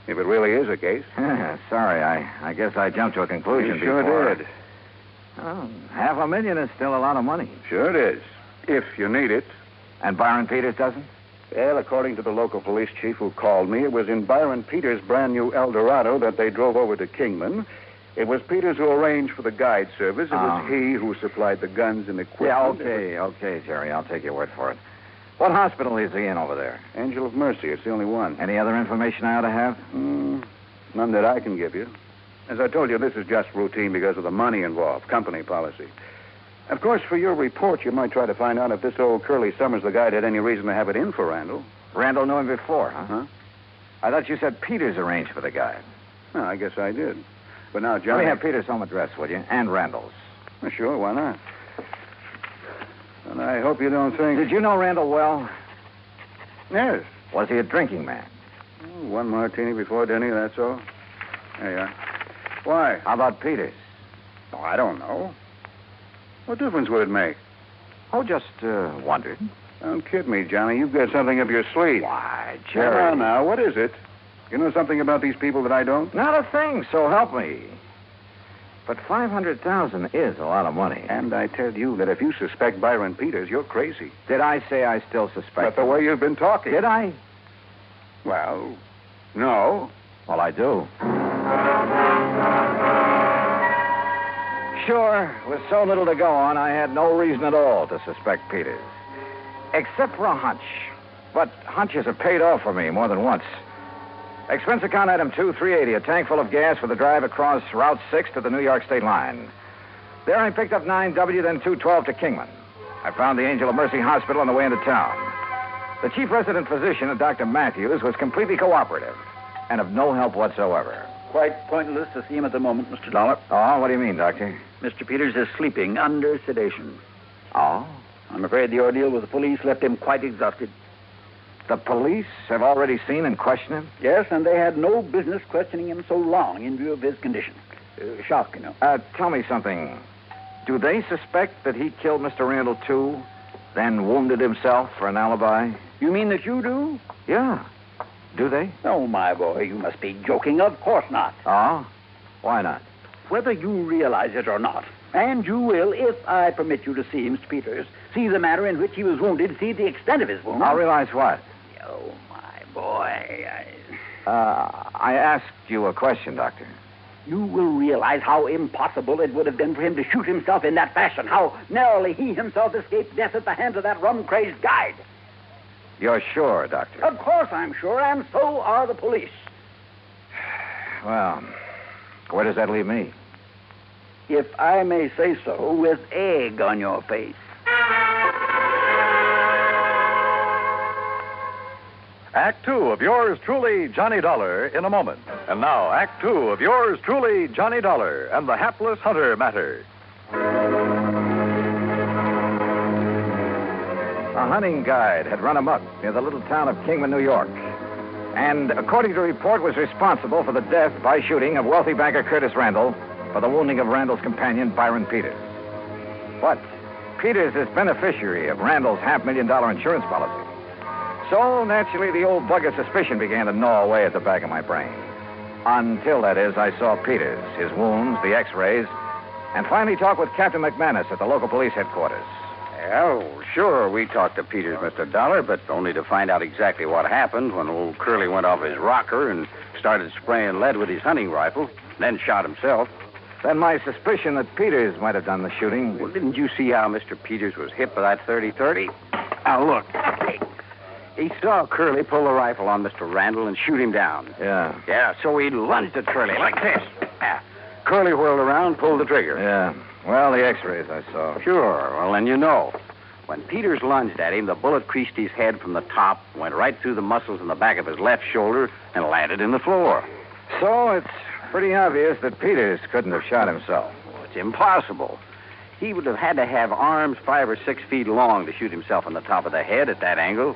If it really is a case. Sorry, I guess I jumped to a conclusion You sure before. did. Oh, $500,000 is still a lot of money. Sure it is. If you need it. And Byron Peters doesn't? Well, according to the local police chief who called me, it was in Byron Peters' brand new Eldorado that they drove over to Kingman. It was Peters who arranged for the guide service. It was he who supplied the guns and equipment. Yeah, okay, Jerry. I'll take your word for it. What hospital is he in over there? Angel of Mercy. It's the only one. Any other information I ought to have? None that I can give you. As I told you, this is just routine because of the money involved, company policy. Of course, for your report, you might try to find out if this old Curly Summers, the guide, had any reason to have it in for Randall. Randall knew him before, huh? I thought you said Peters arranged for the guy. Well, I guess I did. But now, Let Johnny... me have Peters' home address, will you? And Randall's. Well, sure, why not? And I hope you don't think... Did you know Randall well? Yes. Was he a drinking man? Oh, one martini before dinner, that's all. There you are. Why? How about Peters? Oh, I don't know. What difference would it make? Oh, just wondered. Don't kid me, Johnny. You've got something up your sleeve. Why, Jerry. Now, what is it? You know something about these people that I don't? Not a thing, so help me. But $500,000 is a lot of money. And I tell you that if you suspect Byron Peters, you're crazy. Did I say I still suspect But the him? way you've been talking. Did I? Well, no. Well, I do. Sure, with so little to go on, I had no reason at all to suspect Peters. Except for a hunch. But hunches have paid off for me more than once. Expense account item 2, $380, a tank full of gas for the drive across Route 6 to the New York state line. There I picked up 9W, then 212 to Kingman. I found the Angel of Mercy Hospital on the way into town. The chief resident physician, Dr. Matthews, was completely cooperative and of no help whatsoever. Quite pointless to see him at the moment, Mr. Dollar. Oh, what do you mean, Doctor? Mr. Peters is sleeping under sedation. Oh? I'm afraid the ordeal with the police left him quite exhausted. The police have already seen and questioned him? Yes, and they had no business questioning him so long in view of his condition. Shock, you know. Tell me something. Do they suspect that he killed Mr. Randall, too, then wounded himself for an alibi? You mean that you do? Yeah. Do they? Oh, my boy, you must be joking. Of course not. Oh? Why not? Whether you realize it or not, and you will, if I permit you to see Mr. Peters, see the manner in which he was wounded, see the extent of his wound. I'll realize what? Oh, my boy, I asked you a question, Doctor. You will realize how impossible it would have been for him to shoot himself in that fashion, how narrowly he himself escaped death at the hands of that rum-crazed guide. You're sure, Doctor? Of course I'm sure, and so are the police. Well, where does that leave me? If I may say so, with egg on your face. Act 2 of yours truly, Johnny Dollar, in a moment. And now, Act 2 of yours truly, Johnny Dollar, and the Hapless Hunter Matter. A hunting guide had run amok near the little town of Kingman, New York. And, according to report, was responsible for the death by shooting of wealthy banker Curtis Randall for the wounding of Randall's companion, Byron Peters. But Peters is beneficiary of Randall's $500,000 insurance policy. So, naturally, the old bug of suspicion began to gnaw away at the back of my brain. Until, that is, I saw Peters, his wounds, the x-rays, and finally talked with Captain McManus at the local police headquarters. Well, sure, we talked to Peters, Mr. Dollar, but only to find out exactly what happened when old Curly went off his rocker and started spraying lead with his hunting rifle, then shot himself. Then my suspicion that Peters might have done the shooting... Well, didn't you see how Mr. Peters was hit by that .30-30? Now, look. He saw Curly pull the rifle on Mr. Randall and shoot him down. Yeah. Yeah, so he lunged at Curly like this. Curly whirled around, pulled the trigger. Yeah. Well, the x-rays I saw. Sure. Well, then you know. When Peters lunged at him, the bullet creased his head from the top, went right through the muscles in the back of his left shoulder, and landed in the floor. So it's pretty obvious that Peters couldn't have shot himself. Well, it's impossible. He would have had to have arms 5 or 6 feet long to shoot himself on the top of the head at that angle.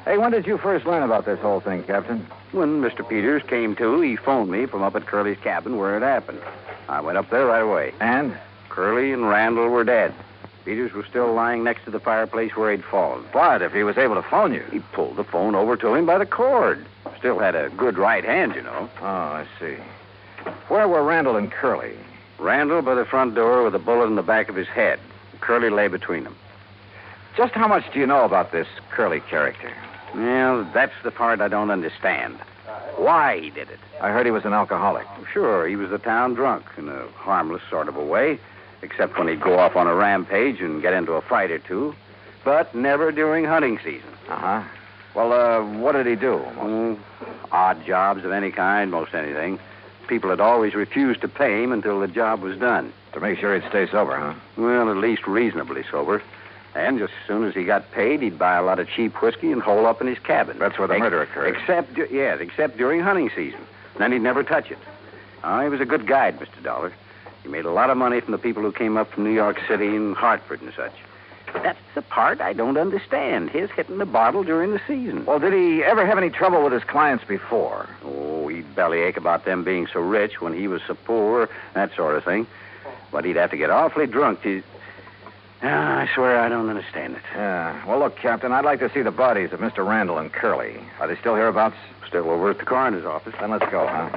Hey, when did you first learn about this whole thing, Captain? When Mr. Peters came to, he phoned me from up at Curly's cabin where it happened. I went up there right away. And? Curly and Randall were dead. Peters was still lying next to the fireplace where he'd fallen. But if he was able to phone you? He pulled the phone over to him by the cord. Still had a good right hand, you know. Oh, I see. Where were Randall and Curly? Randall by the front door with a bullet in the back of his head. Curly lay between them. Just how much do you know about this Curly character? Well, that's the part I don't understand. Why he did it. I heard he was an alcoholic. Sure, he was a town drunk in a harmless sort of a way, except when he'd go off on a rampage and get into a fight or two, but never during hunting season. Uh-huh. Well, what did he do? Odd jobs of any kind, most anything. People had always refused to pay him until the job was done. To make sure he'd stay sober, huh? Well, at least reasonably sober. And just as soon as he got paid, he'd buy a lot of cheap whiskey and hole up in his cabin. That's where the murder occurred. Except during hunting season. Then he'd never touch it. He was a good guide, Mr. Dollar. He made a lot of money from the people who came up from New York City and Hartford and such. But that's the part I don't understand, his hitting the bottle during the season. Well, did he ever have any trouble with his clients before? Oh, he'd bellyache about them being so rich when he was so poor, that sort of thing. But he'd have to get awfully drunk to... I swear I don't understand it. Yeah. Well, look, Captain, I'd like to see the bodies of Mr. Randall and Curly. Are they still hereabouts? Still over at the coroner's office. Then let's go, huh?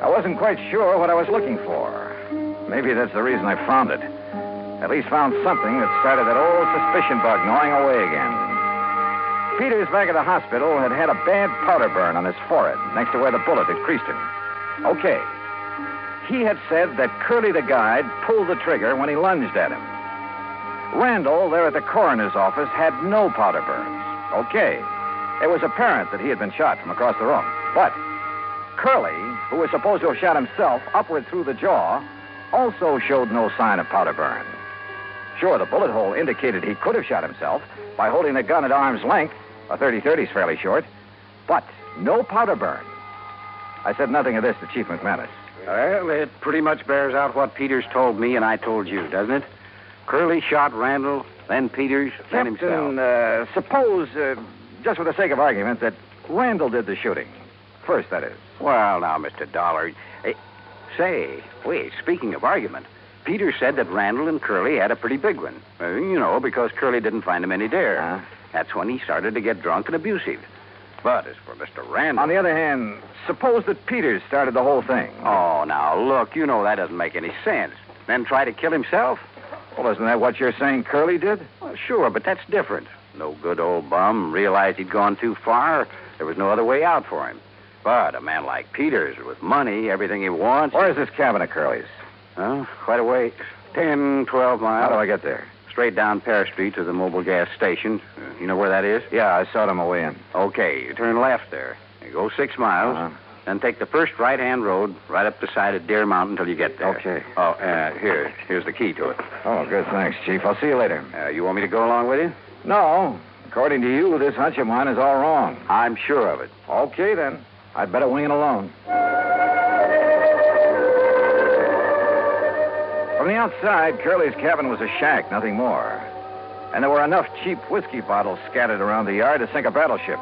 I wasn't quite sure what I was looking for. Maybe that's the reason I found it. At least found something that started that old suspicion bug gnawing away again. Peters, back at the hospital, had had a bad powder burn on his forehead, next to where the bullet had creased him. Okay. He had said that Curly the guide pulled the trigger when he lunged at him. Randall, there at the coroner's office, had no powder burns. Okay. It was apparent that he had been shot from across the room. But Curly, who was supposed to have shot himself upward through the jaw, also showed no sign of powder burn. Sure, the bullet hole indicated he could have shot himself by holding the gun at arm's length. A .30-30 is fairly short. But no powder burn. I said nothing of this to Chief McManus. Well, it pretty much bears out what Peters told me and I told you, doesn't it? Curly shot Randall, then Peters, then himself. Captain, suppose, just for the sake of argument, that Randall did the shooting. First, that is. Well, now, Mr. Dollar... Wait, speaking of argument, Peters said that Randall and Curly had a pretty big one. Because Curly didn't find him any there. That's when he started to get drunk and abusive. But as for Mr. Randall... On the other hand, suppose that Peters started the whole thing. Oh, now, look, that doesn't make any sense. Then try to kill himself? Well, isn't that what you're saying Curly did? Well, sure, but that's different. No good old bum realized he'd gone too far. There was no other way out for him. But a man like Peters, with money, everything he wants... Where's this cabin of Curly's? Quite a way. 10, 12 miles. How do I get there? Straight down Paris Street to the mobile gas station. You know where that is? Yeah, I saw it on my way in. Okay, you turn left there. You go 6 miles. Then take the first right-hand road right up the side of Deer Mountain until you get there. Okay. Oh, here's the key to it. Oh, good. Thanks, Chief. I'll see you later. You want me to go along with you? No. According to you, this hunch of mine is all wrong. I'm sure of it. Okay, then. I'd better wing it alone. From the outside, Curly's cabin was a shack, nothing more. And there were enough cheap whiskey bottles scattered around the yard to sink a battleship.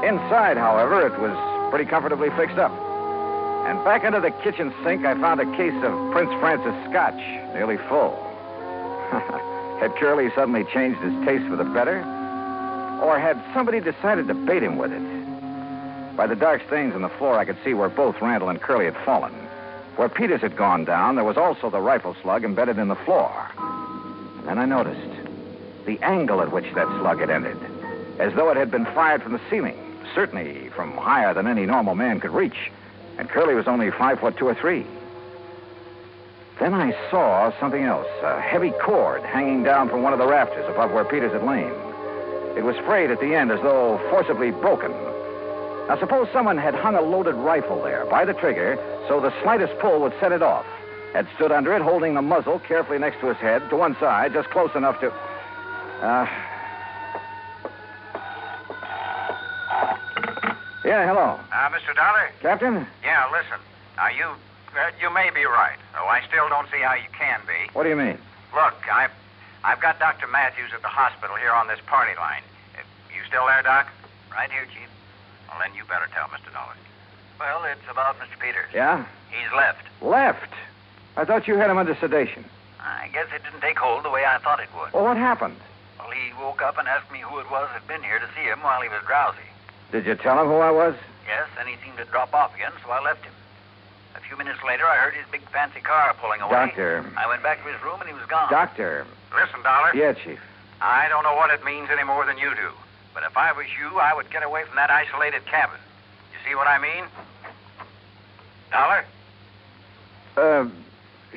Inside, however, it was pretty comfortably fixed up. And back under the kitchen sink, I found a case of Prince Francis Scotch, nearly full. Had Curly suddenly changed his taste for the better? Or had somebody decided to bait him with it? By the dark stains on the floor, I could see where both Randall and Curly had fallen. Where Peters had gone down, there was also the rifle slug embedded in the floor. And I noticed the angle at which that slug had ended, as though it had been fired from the ceiling, certainly from higher than any normal man could reach. And Curly was only 5 foot 2 or 3. Then I saw something else, a heavy cord hanging down from one of the rafters above where Peters had lain. It was frayed at the end as though forcibly broken. Now, suppose someone had hung a loaded rifle there by the trigger so the slightest pull would set it off, had stood under it holding the muzzle carefully next to his head, to one side, just close enough to... Yeah, hello. Mr. Dollar? Captain? Yeah, listen. Now, you may be right, though I still don't see how you can be. What do you mean? Look, I've got Dr. Matthews at the hospital here on this party line. You still there, Doc? Right here, Chief. Well, then you better tell Mr. Dollar. Well, it's about Mr. Peters. Yeah? He's left. Left? I thought you had him under sedation. I guess it didn't take hold the way I thought it would. Well, what happened? Well, he woke up and asked me who it was that had been here to see him while he was drowsy. Did you tell him who I was? Yes, and he seemed to drop off again, so I left him. A few minutes later, I heard his big fancy car pulling away. Doctor. I went back to his room, and he was gone. Doctor. Listen, Dollar. Yeah, Chief. I don't know what it means any more than you do. But if I was you, I would get away from that isolated cabin. You see what I mean? Dollar?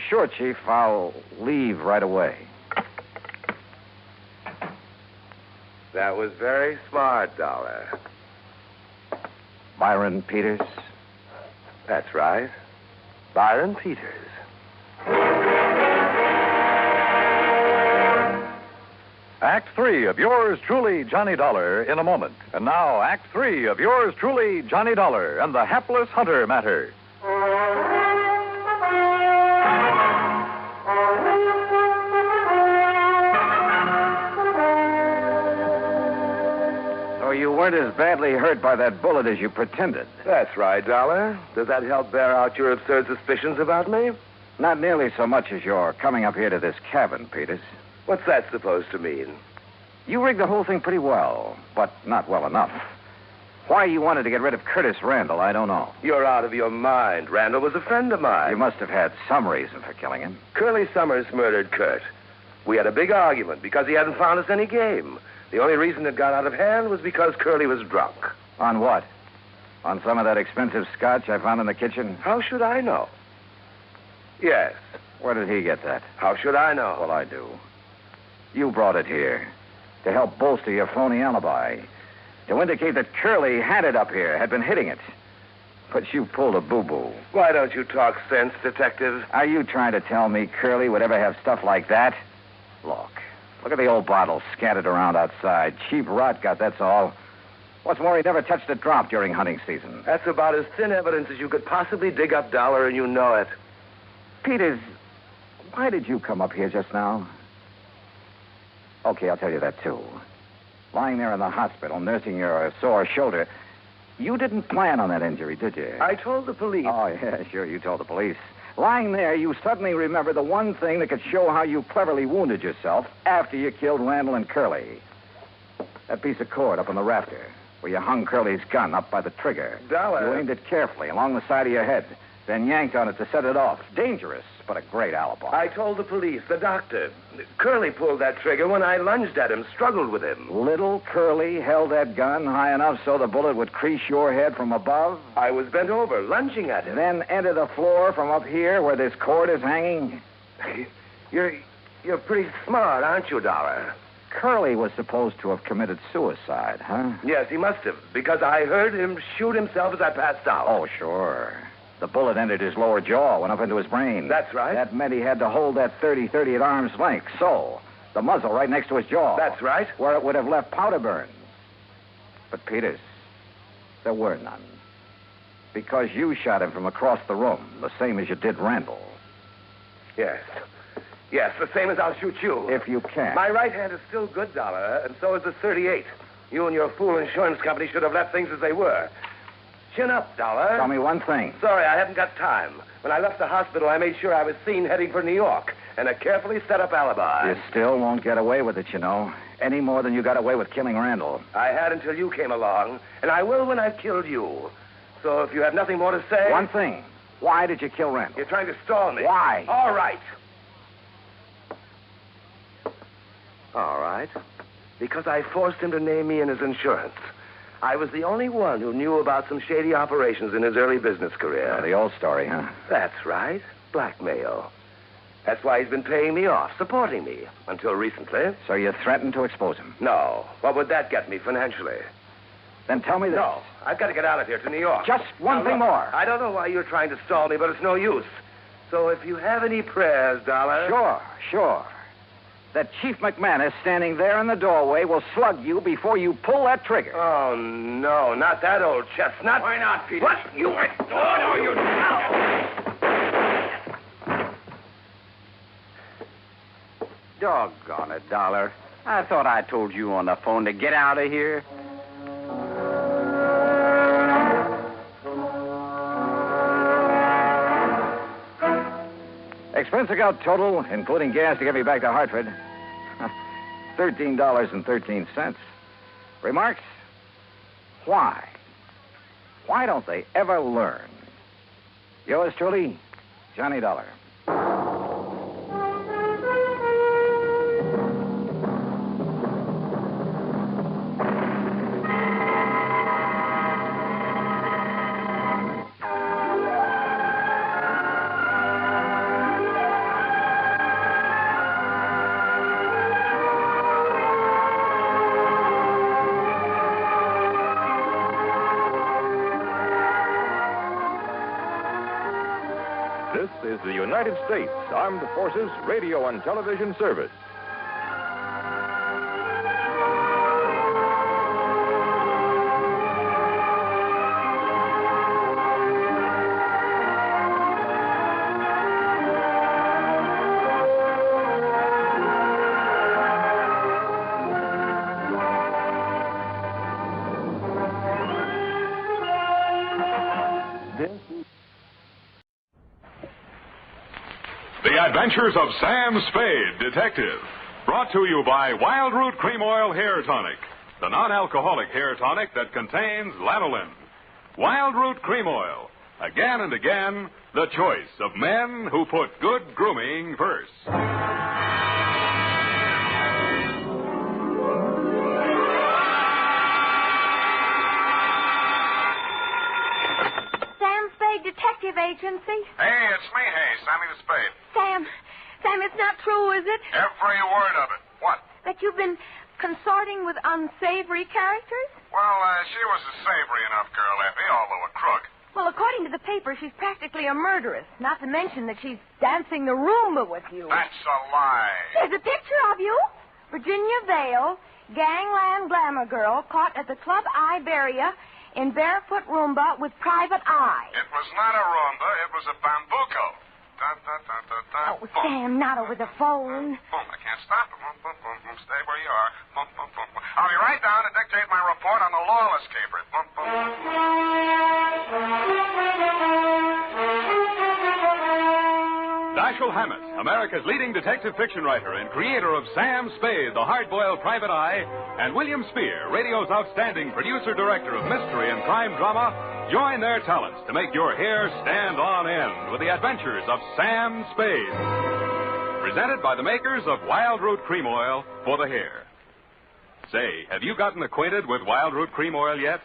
Sure, Chief. I'll leave right away. That was very smart, Dollar. Byron Peters? That's right. Byron Peters. Act 3 of yours truly, Johnny Dollar, in a moment. And now, Act 3 of yours truly, Johnny Dollar, and the Hapless Hunter Matter. So you weren't as badly hurt by that bullet as you pretended. That's right, Dollar. Does that help bear out your absurd suspicions about me? Not nearly so much as your coming up here to this cabin, Peters. What's that supposed to mean? You rigged the whole thing pretty well, but not well enough. Why you wanted to get rid of Curtis Randall, I don't know. You're out of your mind. Randall was a friend of mine. You must have had some reason for killing him. Curly Summers murdered Kurt. We had a big argument because he hadn't found us any game. The only reason it got out of hand was because Curly was drunk. On what? On some of that expensive scotch I found in the kitchen? How should I know? Yes. Where did he get that? How should I know? Well, I do. You brought it here to help bolster your phony alibi, to indicate that Curly had it up here, had been hitting it. But you pulled a boo-boo. Why don't you talk sense, Detective? Are you trying to tell me Curly would ever have stuff like that? Look at the old bottles scattered around outside. Cheap rot gut, that's all. What's more, he never touched a drop during hunting season. That's about as thin evidence as you could possibly dig up, Dollar, and you know it. Peters, why did you come up here just now? Okay, I'll tell you that, too. Lying there in the hospital, nursing your sore shoulder, you didn't plan on that injury, did you? I told the police. Oh, yeah, sure, you told the police. Lying there, you suddenly remember the one thing that could show how you cleverly wounded yourself after you killed Randall and Curly. That piece of cord up on the rafter, where you hung Curly's gun up by the trigger. Dollar. You aimed it carefully along the side of your head, then yanked on it to set it off. Dangerous, but a great alibi. I told the police, the doctor. Curly pulled that trigger when I lunged at him, struggled with him. Little Curly held that gun high enough so the bullet would crease your head from above? I was bent over, lunging at him. Then enter the floor from up here where this cord is hanging? You're pretty smart, aren't you, Dollar? Curly was supposed to have committed suicide, huh? Yes, he must have, because I heard him shoot himself as I passed out. Oh, sure. The bullet entered his lower jaw, went up into his brain. That's right. That meant he had to hold that 30-30 at arm's length, so the muzzle right next to his jaw. That's right. Where it would have left powder burns. But, Peters, there were none. Because you shot him from across the room, the same as you did Randall. Yes. Yes, the same as I'll shoot you. If you can. My right hand is still good, Dollar, and so is the 38. You and your fool insurance company should have left things as they were. Chin up, Dollar. Tell me one thing. Sorry, I haven't got time. When I left the hospital, I made sure I was seen heading for New York and a carefully set up alibi. You still won't get away with it, you know. Any more than you got away with killing Randall. I had until you came along, and I will when I've killed you. So if you have nothing more to say... One thing. Why did you kill Randall? You're trying to stall me. Why? All right. All right. Because I forced him to name me in his insurance. I was the only one who knew about some shady operations in his early business career. Oh, the old story, huh? That's right. Blackmail. That's why he's been paying me off, supporting me, until recently. So you threatened to expose him? No. What would that get me financially? Then tell me this. No. I've got to get out of here to New York. Just one thing more. I don't know why you're trying to stall me, but it's no use. So if you have any prayers, Dollar... Sure. That Chief McManus standing there in the doorway will slug you before you pull that trigger. Oh, no, not that old chestnut. Why not, Peter? What? You... Oh, no, you... Doggone it, Dollar. I thought I told you on the phone to get out of here. Expense account total, including gas to get me back to Hartford, $13.13. Remarks? Why? Why don't they ever learn? Yours truly, Johnny Dollar. This is the United States Armed Forces Radio and Television Service. The Adventures of Sam Spade, Detective. Brought to you by Wild Root Cream Oil Hair Tonic, the non-alcoholic hair tonic that contains lanolin. Wild Root Cream Oil. Again and again, the choice of men who put good grooming first. Sam Spade Detective Agency. Hey, it's me, Sammy the Spade. Sam, it's not true, is it? Every word of it. What? That you've been consorting with unsavory characters? Well, she was a savory enough girl, Effie, although a crook. Well, according to the paper, she's practically a murderess. Not to mention that she's dancing the Roomba with you. That's a lie. There's a picture of you. Virginia Vale, gangland glamour girl, caught at the Club Iberia in barefoot Roomba with private eye. It was not a Roomba. It was a bambuco. Dun, dun, dun, dun, dun. Oh, Sam, not over the phone. Boom, I can't stop it. Boom, boom, boom, boom. Stay where you are. Boom, boom, boom, boom. I'll be right down to dictate my report on the Lawless Caper. Boom, boom. Dashiell Hammett, America's leading detective fiction writer and creator of Sam Spade, the Hardboiled Private Eye, and William Spear, radio's outstanding producer-director of mystery and crime drama, join their talents to make your hair stand on end with the adventures of Sam Spade. Presented by the makers of Wild Root Cream Oil for the hair. Say, have you gotten acquainted with Wild Root Cream Oil yet?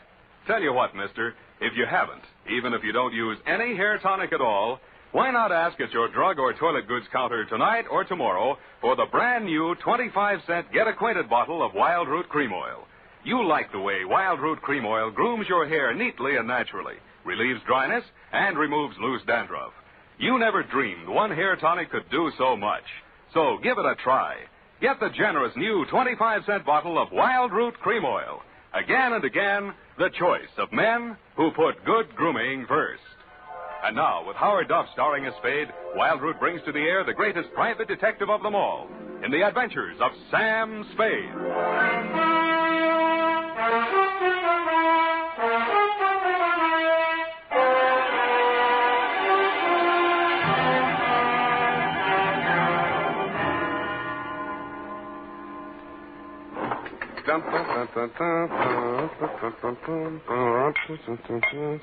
Tell you what, mister, if you haven't, even if you don't use any hair tonic at all, why not ask at your drug or toilet goods counter tonight or tomorrow for the brand new 25-cent Get Acquainted bottle of Wild Root Cream Oil. You'll like the way Wild Root Cream Oil grooms your hair neatly and naturally, relieves dryness, and removes loose dandruff. You never dreamed one hair tonic could do so much. So give it a try. Get the generous new 25-cent bottle of Wild Root Cream Oil. Again and again, the choice of men who put good grooming first. And now, with Howard Duff starring as Spade, Wild Root brings to the air the greatest private detective of them all in the adventures of Sam Spade.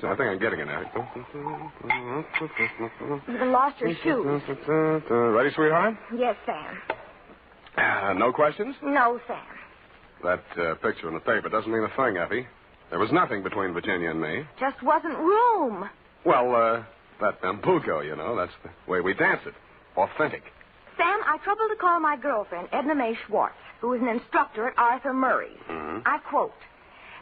I think I'm getting it now. You lost your shoes. Ready, sweetheart? Yes, Sam. No questions? No, Sam. That picture in the paper doesn't mean a thing, Effie. There was nothing between Virginia and me. Just wasn't room. Well, that bambuco, you know, that's the way we dance it. Authentic. Sam, I troubled to call my girlfriend, Edna Mae Schwartz, who is an instructor at Arthur Murray's. Mm-hmm. I quote,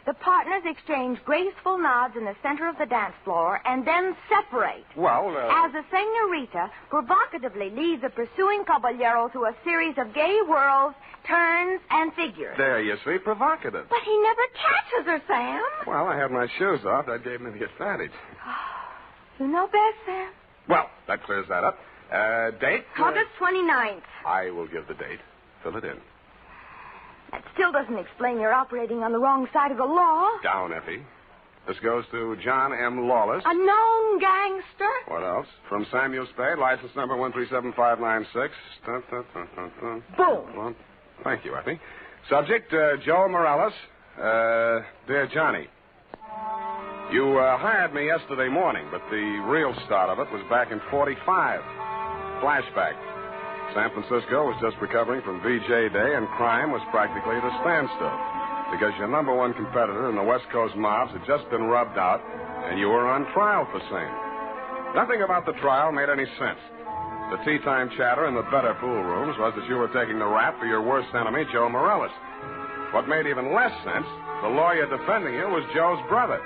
"The partners exchange graceful nods in the center of the dance floor and then separate. Well, As the senorita provocatively leads the pursuing caballero through a series of gay whirls, turns, and figures." There you see, provocative. But he never catches her, Sam. Well, I had my shoes off. That gave me the advantage. You know best, Sam. Well, that clears that up. Date? August 29th. I will give the date. Fill it in. That still doesn't explain your operating on the wrong side of the law. Down, Effie. This goes to John M. Lawless. A known gangster. What else? From Samuel Spade, license number 137596. Boom. Well, thank you, Effie. Subject, Joe Morales. Dear Johnny, you hired me yesterday morning, but the real start of it was back in 45. Flashback. San Francisco was just recovering from VJ Day, and crime was practically at a standstill because your number one competitor in the West Coast mobs had just been rubbed out, and you were on trial for same. Nothing about the trial made any sense. The tea-time chatter in the better pool rooms was that you were taking the rap for your worst enemy, Joe Morales. What made even less sense, the lawyer defending you was Joe's brother.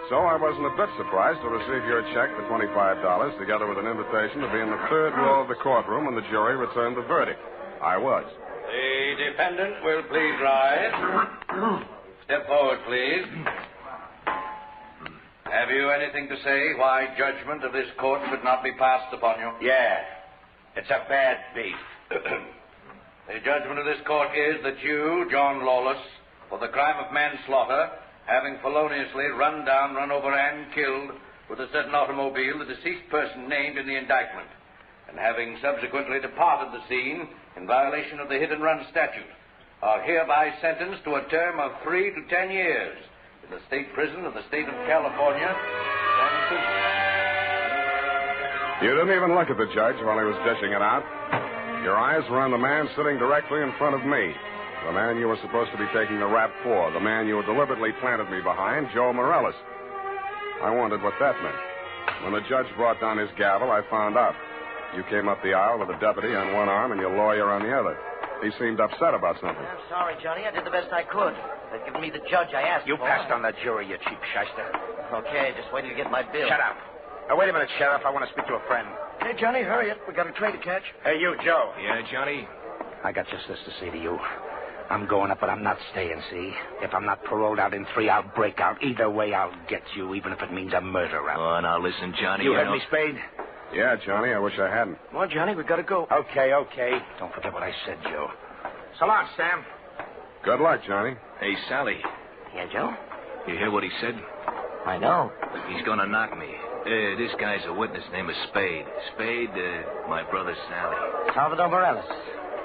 So I wasn't a bit surprised to receive your check for $25, together with an invitation to be in the third row of the courtroom when the jury returned the verdict. I was. The defendant will please rise. Step forward, please. Have you anything to say why judgment of this court should not be passed upon you? Yeah. It's a bad beef. The judgment of this court is that you, John Lawless, for the crime of manslaughter, having feloniously run over, and killed with a certain automobile the deceased person named in the indictment, and having subsequently departed the scene in violation of the hit and run statute, are hereby sentenced to a term of 3 to 10 years in the state prison of the state of California, San Francisco. You didn't even look at the judge while he was dishing it out. Your eyes were on the man sitting directly in front of me. The man you were supposed to be taking the rap for. The man you deliberately planted me behind, Joe Morales. I wondered what that meant. When the judge brought down his gavel, I found out. You came up the aisle with a deputy on one arm and your lawyer on the other. He seemed upset about something. I'm sorry, Johnny. I did the best I could. They've given me the judge I asked for. You passed on the jury, you cheap shyster. Okay, just wait till you get my bill. Shut up. Now, wait a minute, Sheriff. I want to speak to a friend. Hey, Johnny, hurry it. We got a train to catch. Hey, you, Joe. Yeah, Johnny? I got just this to say to you. I'm going up, but I'm not staying, see? If I'm not paroled out in 3, I'll break out. Either way, I'll get you, even if it means a murder rap. Oh, now listen, Johnny. You heard me, Spade? Yeah, Johnny, I wish I hadn't. Come on, Johnny, we gotta go. Okay. Don't forget what I said, Joe. So long, Sam. Good luck, Johnny. Hey, Sally. Yeah, Joe? You hear what he said? I know. He's gonna knock me. This guy's a witness named Spade. Spade, my brother Sally. Salvador Morales.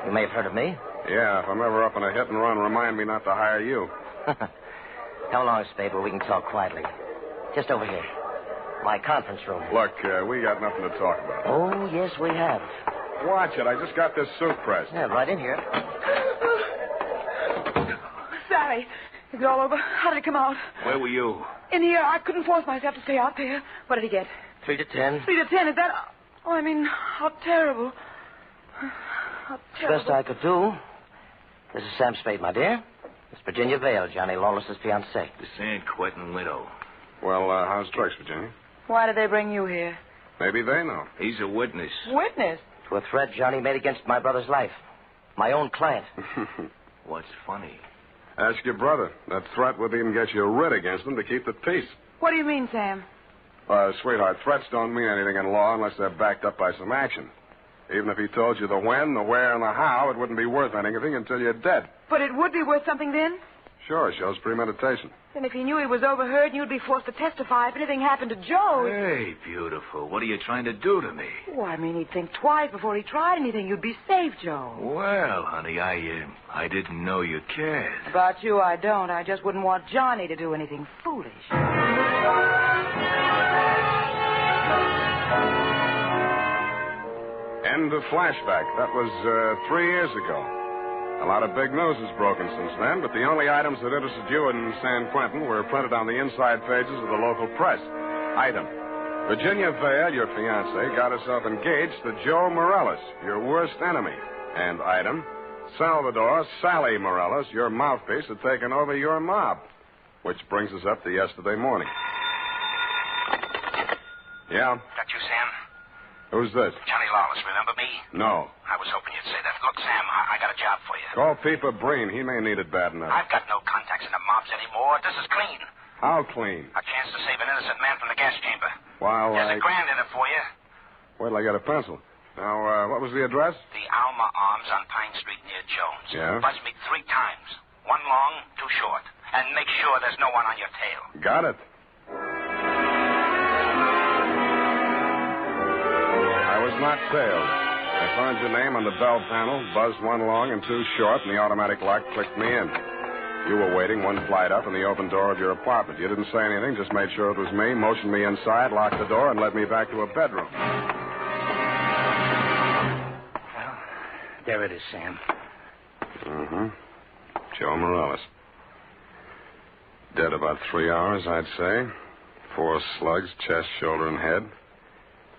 You may have heard of me. Yeah, if I'm ever up in a hit and run, remind me not to hire you. Come along, Spade, where we can talk quietly. Just over here. My conference room. Look, we got nothing to talk about. Oh, yes, we have. Watch it. I just got this suit pressed. Yeah, right in here. Sally, is it all over? How did it come out? Where were you? In here. I couldn't force myself to stay out there. What did he get? 3 to 10. 3 to 10. Is that... Oh, I mean, how terrible. How terrible. Best I could do. This is Sam Spade, my dear. It's Virginia Vale, Johnny Lawless's fiancée. The San Quentin widow. Well, how's tricks, Virginia? Why did they bring you here? Maybe they know. He's a witness. Witness? To a threat Johnny made against my brother's life. My own client. What's funny? Ask your brother. That threat would even get you a writ against him to keep the peace. What do you mean, Sam? Sweetheart, threats don't mean anything in law unless they're backed up by some action. Even if he told you the when, the where, and the how, it wouldn't be worth anything until you're dead. But it would be worth something then? Sure, shows premeditation. Then if he knew he was overheard, you'd be forced to testify if anything happened to Joe. Hey, beautiful. What are you trying to do to me? Oh, I mean, he'd think twice before he tried anything. You'd be safe, Joe. Well, honey, I didn't know you cared. About you, I don't. I just wouldn't want Johnny to do anything foolish. End of flashback. That was 3 years ago. A lot of big news has broken since then, but the only items that interested you in San Quentin were printed on the inside pages of the local press. Item: Virginia Vale, your fiancée, got herself engaged to Joe Morales, your worst enemy. And item: Salvador Sally Morales, your mouthpiece, had taken over your mob. Which brings us up to yesterday morning. Yeah? That you, Sam? Who's this? Johnny Lawless, remember me? No. I was hoping you'd say that. Look, Sam, I got a job for you. Call Peeper Breen. He may need it bad enough. I've got no contacts in the mobs anymore. This is clean. How clean? A chance to save an innocent man from the gas chamber. While There's $1,000 in it for you. Wait till I get a pencil. Now, what was the address? The Alma Arms on Pine Street near Jones. Yeah? Buzz me 3 times. 1 long, 2 short. And make sure there's no one on your tail. Got it. I was not tailed. I found your name on the bell panel, buzzed 1 long and 2 short, and the automatic lock clicked me in. You were waiting 1 flight up in the open door of your apartment. You didn't say anything, just made sure it was me, motioned me inside, locked the door, and led me back to a bedroom. Well, there it is, Sam. Mm-hmm. Joe Morales. Dead about 3 hours, I'd say. 4 slugs, chest, shoulder, and head.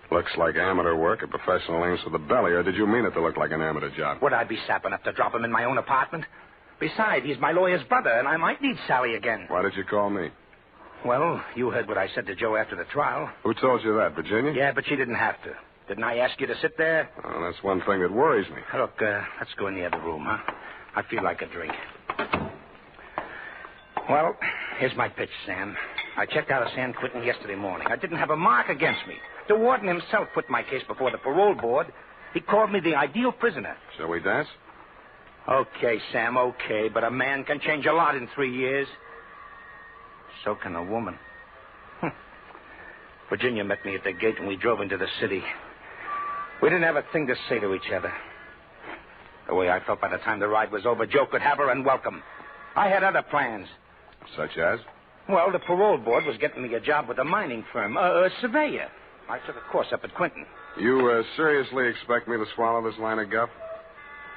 Looks like amateur work, a professional aims for the belly, or did you mean it to look like an amateur job? Would I be sap enough to drop him in my own apartment? Besides, he's my lawyer's brother, and I might need Sally again. Why did you call me? Well, you heard what I said to Joe after the trial. Who told you that, Virginia? Yeah, but she didn't have to. Didn't I ask you to sit there? Oh, that's one thing that worries me. Look, let's go in the other room, huh? I feel like a drink. Well, here's my pitch, Sam. I checked out of San Quentin yesterday morning. I didn't have a mark against me. The warden himself put my case before the parole board. He called me the ideal prisoner. Shall we dance? Okay, Sam, okay. But a man can change a lot in 3 years. So can a woman. Virginia met me at the gate and we drove into the city. We didn't have a thing to say to each other. The way I felt by the time the ride was over, Joe could have her and welcome. I had other plans. Such as? Well, the parole board was getting me a job with a mining firm, a surveyor. I took a course up at Quinton. You seriously expect me to swallow this line of guff?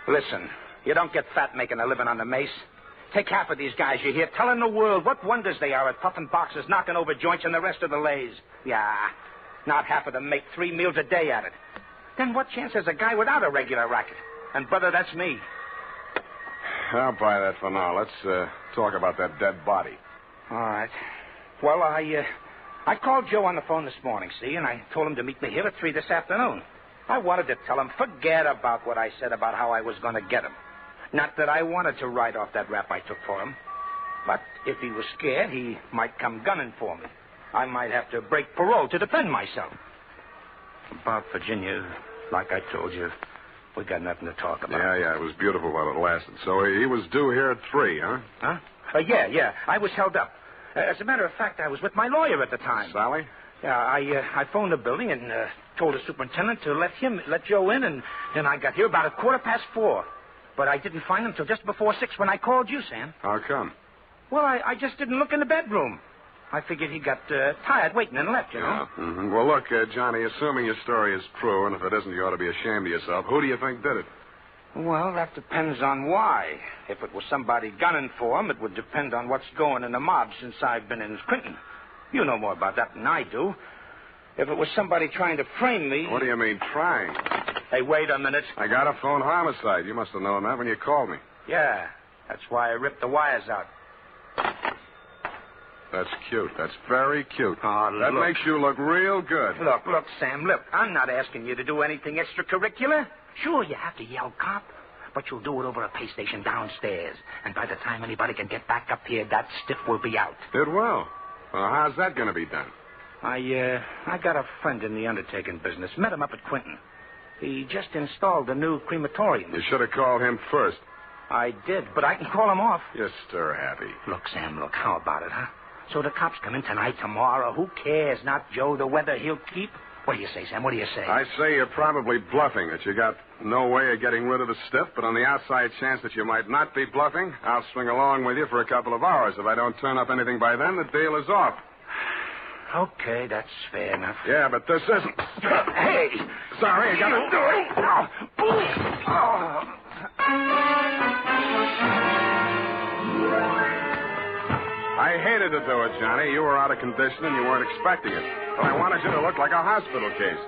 Listen, you don't get fat making a living on the mace. Take half of these guys you hear telling the world what wonders they are at puffing boxes, knocking over joints, and the rest of the lays. Yeah, not half of them make 3 meals a day at it. Then what chance has a guy without a regular racket? And, brother, that's me. I'll buy that for now. Let's talk about that dead body. All right. Well, I called Joe on the phone this morning, see, and I told him to meet me here at 3 this afternoon. I wanted to tell him, forget about what I said about how I was going to get him. Not that I wanted to write off that rap I took for him. But if he was scared, he might come gunning for me. I might have to break parole to defend myself. About Virginia, like I told you, we got nothing to talk about. Yeah, it was beautiful while it lasted. So he was due here at 3, huh? Huh? Yeah. I was held up. As a matter of fact, I was with my lawyer at the time. Sally? Yeah, I phoned the building and told the superintendent to let Joe in, and then I got here about 4:15. But I didn't find him till just before 6 when I called you, Sam. How come? Well, I just didn't look in the bedroom. I figured he got tired waiting and left, you know. Yeah. Mm-hmm. Well, look, Johnny, assuming your story is true, and if it isn't, you ought to be ashamed of yourself, who do you think did it? Well, that depends on why. If it was somebody gunning for him, it would depend on what's going in the mob since I've been in Clinton. You know more about that than I do. If it was somebody trying to frame me... What do you mean, trying? Hey, wait a minute. I got a phone homicide. You must have known that when you called me. Yeah, that's why I ripped the wires out. That's cute. That's very cute. Oh, that look. makes you look real good. Look, Sam, look. I'm not asking you to do anything extracurricular. Sure, you have to yell cop, but you'll do it over a pay station downstairs. And by the time anybody can get back up here, that stiff will be out. It will. Well, how's that going to be done? I got a friend in the undertaking business. Met him up at Quinton. He just installed a new crematorium. You should have called him first. I did, but I can call him off. You're stir-happy. Look, Sam, how about it, huh? So the cops come in tonight, tomorrow. Who cares? Not Joe, the weather he'll keep. What do you say, Sam? What do you say? I say you're probably bluffing, that you got no way of getting rid of the stiff, but on the outside chance that you might not be bluffing, I'll swing along with you for a couple of hours. If I don't turn up anything by then, the deal is off. Okay, that's fair enough. Yeah, but this isn't... Hey! Sorry, I gotta do it. I hated to do it, Johnny. You were out of condition and you weren't expecting it. But I wanted you to look like a hospital case.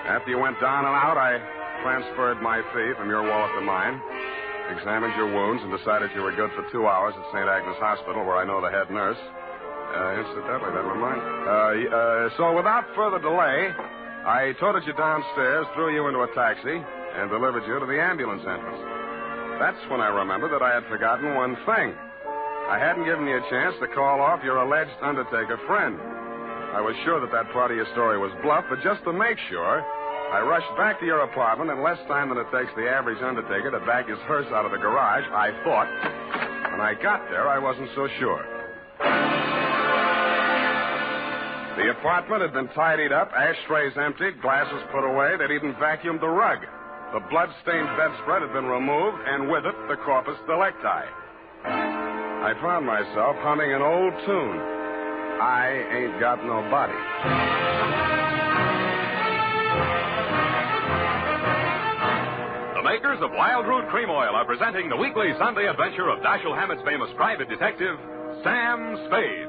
After you went down and out, I transferred my fee from your wallet to mine, examined your wounds, and decided you were good for 2 hours at St. Agnes Hospital, where I know the head nurse. Incidentally, that reminds me. So without further delay, I toted you downstairs, threw you into a taxi, and delivered you to the ambulance entrance. That's when I remembered that I had forgotten one thing. I hadn't given you a chance to call off your alleged undertaker friend. I was sure that part of your story was bluff, but just to make sure, I rushed back to your apartment in less time than it takes the average undertaker to back his hearse out of the garage, I thought. When I got there, I wasn't so sure. The apartment had been tidied up, ashtrays emptied, glasses put away. They'd even vacuumed the rug. The blood-stained bedspread had been removed, and with it, the corpus delicti. I found myself humming an old tune. I ain't got no body. The makers of Wild Root Cream Oil are presenting the weekly Sunday adventure of Dashiell Hammett's famous private detective, Sam Spade.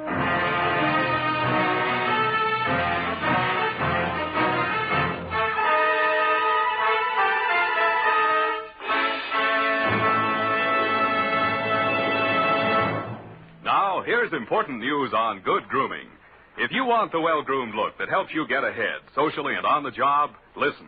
Now, here's important news on good grooming. If you want the well-groomed look that helps you get ahead, socially and on the job, listen.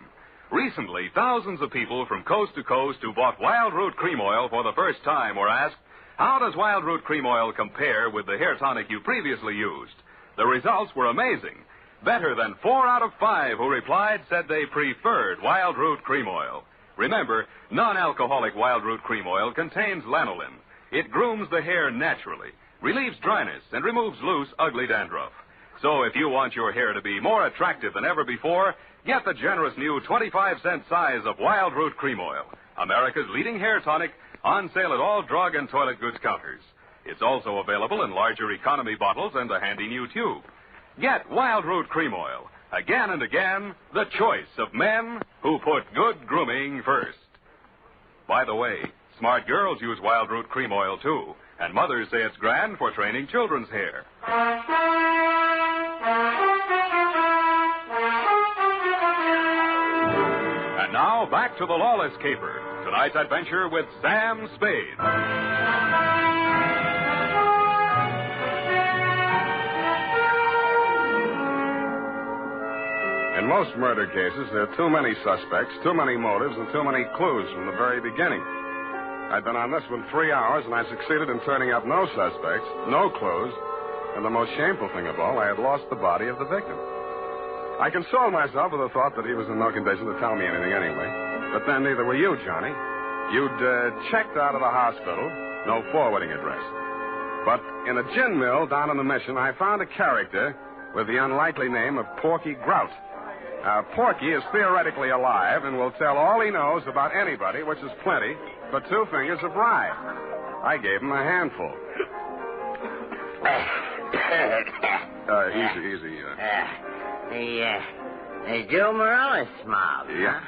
Recently, thousands of people from coast to coast who bought Wild Root Cream Oil for the first time were asked, how does Wild Root Cream Oil compare with the hair tonic you previously used? The results were amazing. Better than 4 out of 5 who replied said they preferred Wild Root Cream Oil. Remember, non-alcoholic Wild Root Cream Oil contains lanolin. It grooms the hair naturally, relieves dryness, and removes loose, ugly dandruff. So if you want your hair to be more attractive than ever before, Get the generous new 25-cent size of Wild Root Cream Oil, America's leading hair tonic, on sale at all drug and toilet goods counters. It's also available in larger economy bottles and a handy new tube. Get Wild Root Cream Oil. Again and again, the choice of men who put good grooming first. By the way, smart girls use Wild Root Cream Oil, too, and mothers say it's grand for training children's hair. And now, back to the Lawless Caper. Tonight's adventure with Sam Spade. In most murder cases, there are too many suspects, too many motives, and too many clues from the very beginning. I'd been on this one 3 hours, and I succeeded in turning up no suspects, no clues, and the most shameful thing of all, I had lost the body of the victim. I consoled myself with the thought that he was in no condition to tell me anything anyway. But then neither were you, Johnny. You'd checked out of the hospital, no forwarding address. But in a gin mill down in the Mission, I found a character with the unlikely name of Porky Grout. Porky is theoretically alive and will tell all he knows about anybody, which is plenty, for 2 fingers of rye. I gave him a handful. Easy. Joe Morales mob. Yeah.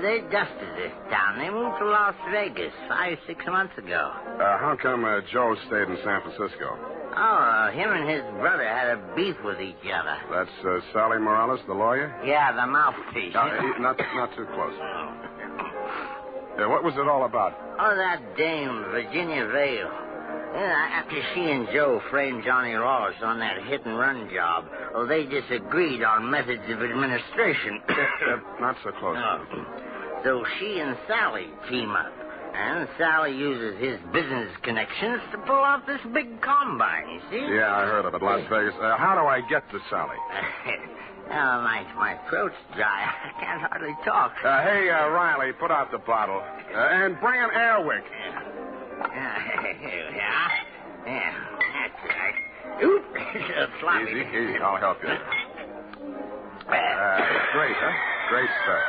They dusted this town. They moved to Las Vegas 5-6 months ago. How come Joe stayed in San Francisco? Him and his brother had a beef with each other. That's Sally Morales, the lawyer? Yeah, the mouthpiece. Not too close. What was it all about? Oh, that dame, Virginia Vale. After she and Joe framed Johnny Lawless on that hit-and-run job, they disagreed on methods of administration. Not so close. So she and Sally team up. And Sally uses his business connections to pull off this big combine, you see? Yeah, I heard of it, Las Vegas. How do I get to Sally? My throat's dry. I can't hardly talk. Hey, Riley, put out the bottle. And bring an air wick. Yeah, that's right. Oop, it's sloppy. Easy, I'll help you. Great, huh? Great stuff.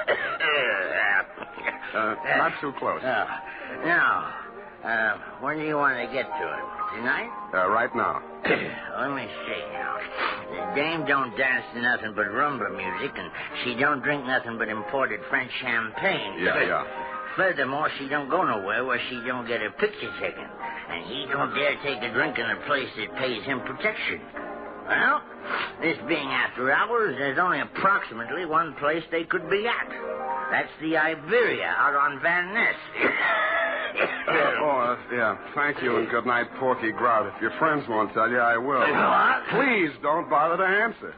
Not too close. Now, when do you want to get to it? Tonight? Right now. Let me see now. The dame don't dance to nothing but rumba music, and she don't drink nothing but imported French champagne. Yeah. Furthermore, she don't go nowhere where she don't get her picture taken. And he don't dare take a drink in a place that pays him protection. Well, this being after hours, there's only approximately one place they could be at. That's the Iberia out on Van Ness. Yeah. Thank you and good night, Porky Grout. If your friends won't tell you, I will. What? Please don't bother to answer.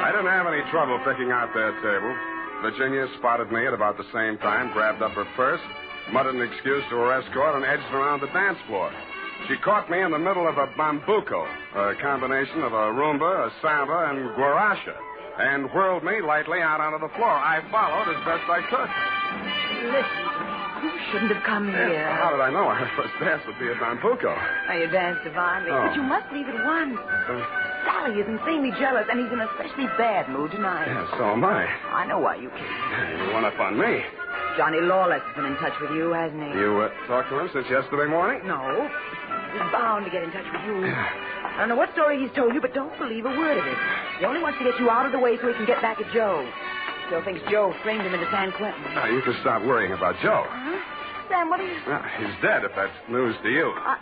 I didn't have any trouble picking out their table. Virginia spotted me at about the same time, grabbed up her purse, muttered an excuse to her escort, and edged around the dance floor. She caught me in the middle of a bambuco, a combination of a rumba, a samba, and guaracha, and whirled me lightly out onto the floor. I followed as best I could. Listen, you shouldn't have come here. How did I know our first dance would be a bambuco? You danced divinely, but you must leave at once. Sally is insanely jealous, and he's in an especially bad mood tonight. Yeah, so am I. I know why you came. You run up on me. Johnny Lawless has been in touch with you, hasn't he? You talked to him since yesterday morning? No. He's bound to get in touch with you. I don't know what story he's told you, but don't believe a word of it. He only wants to get you out of the way so he can get back at Joe. Still thinks Joe framed him into San Quentin. Now, you can stop worrying about Joe. Huh? Sam, what are you... Well, he's dead, if that's news to you. I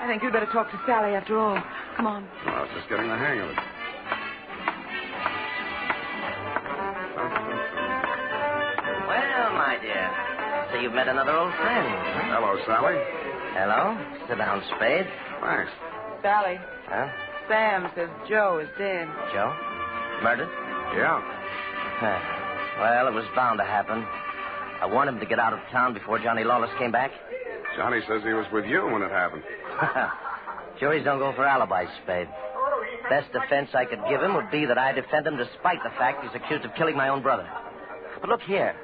think you'd better talk to Sally after all. Come on. Well, I was just getting the hang of it. Well, my dear, so you've met another old friend. Hello, Sally. Hello. Sit down, Spade. Thanks. Sally. Huh? Sam says Joe is dead. Joe? Murdered? Yeah. Well, it was bound to happen. I warned him to get out of town before Johnny Lawless came back. Johnny says he was with you when it happened. Juries don't go for alibis, Spade. Best defense I could give him would be that I defend him despite the fact he's accused of killing my own brother. But look here.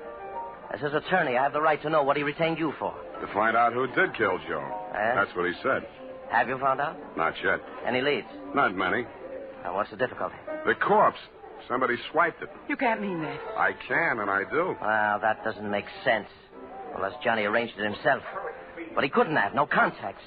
As his attorney, I have the right to know what he retained you for. To find out who did kill Joe. That's what he said. Have you found out? Not yet. Any leads? Not many. Now, what's the difficulty? The corpse. Somebody swiped it. You can't mean that. I can, and I do. Well, that doesn't make sense. Unless Johnny arranged it himself. But he couldn't have. No contacts.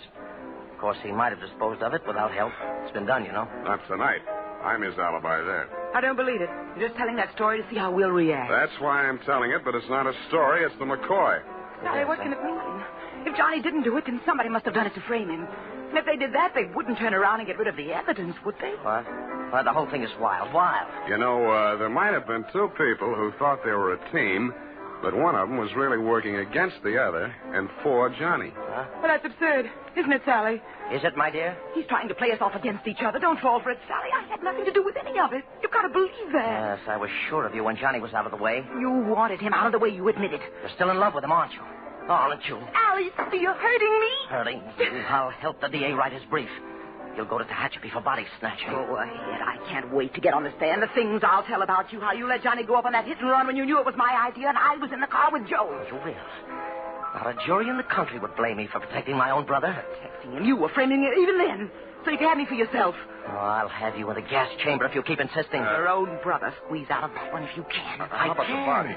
Of course, he might have disposed of it without help. It's been done, you know. Not tonight. I'm his alibi there. I don't believe it. You're just telling that story to see how we'll react. That's why I'm telling it, but it's not a story. It's the McCoy. Hey, what can it mean? If Johnny didn't do it, then somebody must have done it to frame him. And if they did that, they wouldn't turn around and get rid of the evidence, would they? What? Well, the whole thing is wild. Wild. You know, there might have been two people who thought they were a team, but one of them was really working against the other and for Johnny. Huh? Well, that's absurd, isn't it, Sally? Is it, my dear? He's trying to play us off against each other. Don't fall for it, Sally. I had nothing to do with any of it. You've got to believe that. Yes, I was sure of you when Johnny was out of the way. You wanted him out of the way. You admit it. You're still in love with him, aren't you? Aren't you? Alice, you're hurting me. Hurting you? I'll help the DA write his brief. You'll go to Tehachapi for body snatching. Go ahead. I can't wait to get on the stand. The things I'll tell about you. How you let Johnny go up on that hit and run when you knew it was my idea and I was in the car with Joe. You will. Not a jury in the country would blame me for protecting my own brother. Protecting him? You were framing it even then. So you can have me for yourself. Oh, I'll have you in the gas chamber if you keep insisting. Your own brother. Squeeze out of that one if you can. How about the body?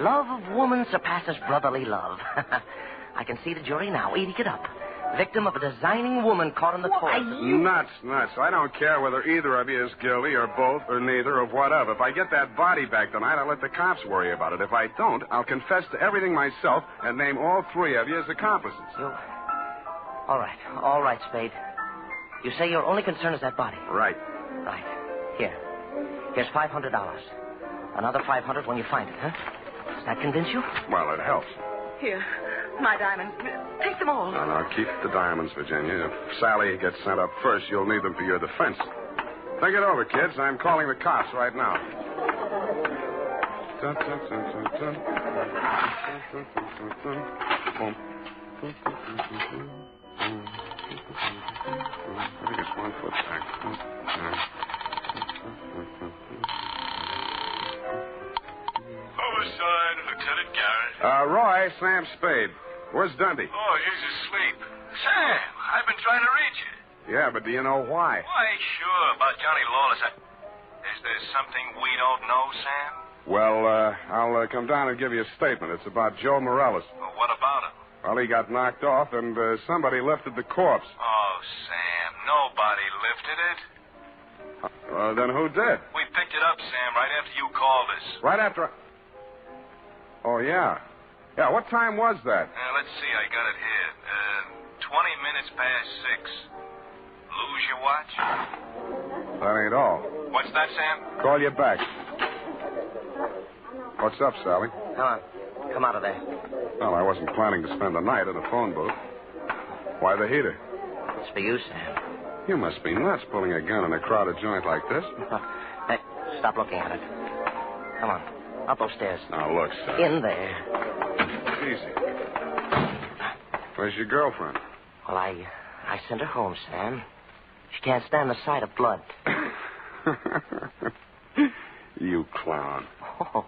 Love of woman surpasses brotherly love. I can see the jury now eating it up. Victim of a designing woman caught in the court. Nuts. I don't care whether either of you is guilty or both or neither or whatever. If I get that body back tonight, I'll let the cops worry about it. If I don't, I'll confess to everything myself and name all three of you as accomplices. All right, Spade. You say your only concern is that body. Right. Here's $500. Another $500 when you find it, huh? Does that convince you? Well, it helps. Here, my diamonds. Take them all. No, keep the diamonds, Virginia. If Sally gets sent up first, you'll need them for your defense. Think it over, kids. I'm calling the cops right now. I think it's 1 foot back. Homicide, Lieutenant Garrett. Roy, Sam Spade. Where's Dundee? Oh, he's asleep. Sam, I've been trying to reach you. Yeah, but do you know why? Why, sure, about Johnny Lawless. Is there something we don't know, Sam? Well, I'll come down and give you a statement. It's about Joe Morales. Well, what about him? Well, he got knocked off, and somebody lifted the corpse. Oh, Sam, nobody lifted it. Then who did? We picked it up, Sam, right after you called us. Right after... Oh, yeah. Yeah, what time was that? Let's see, I got it here. 20 minutes past 6. Lose your watch? That ain't all. What's that, Sam? Call you back. What's up, Sally? Come out of there. Well, I wasn't planning to spend the night in a phone booth. Why the heater? It's for you, Sam. You must be nuts pulling a gun in a crowded joint like this. Hey, stop looking at it. Come on. Up those stairs. Now, look, Sally. In there. Easy. Where's your girlfriend? Well, I sent her home, Sam. She can't stand the sight of blood. You clown. Oh.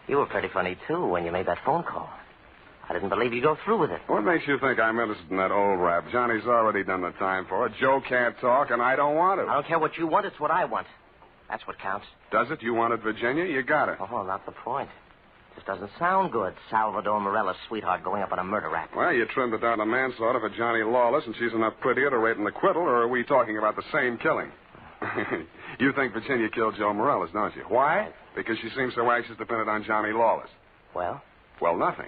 You were pretty funny, too, when you made that phone call. I didn't believe you'd go through with it. What makes you think I'm interested in that old rap? Johnny's already done the time for it. Joe can't talk, and I don't want to. I don't care what you want. It's what I want. That's what counts. Does it? You want it, Virginia? You got it. Oh, not the point. Just doesn't sound good. Salvador Morella's sweetheart going up on a murder rap. Well, you trimmed it down to manslaughter for Johnny Lawless, and she's enough prettier to rate an acquittal, or are we talking about the same killing? You think Virginia killed Joe Morales, don't you? Why? Because she seems so anxious to pin it on Johnny Lawless. Well? Well, nothing.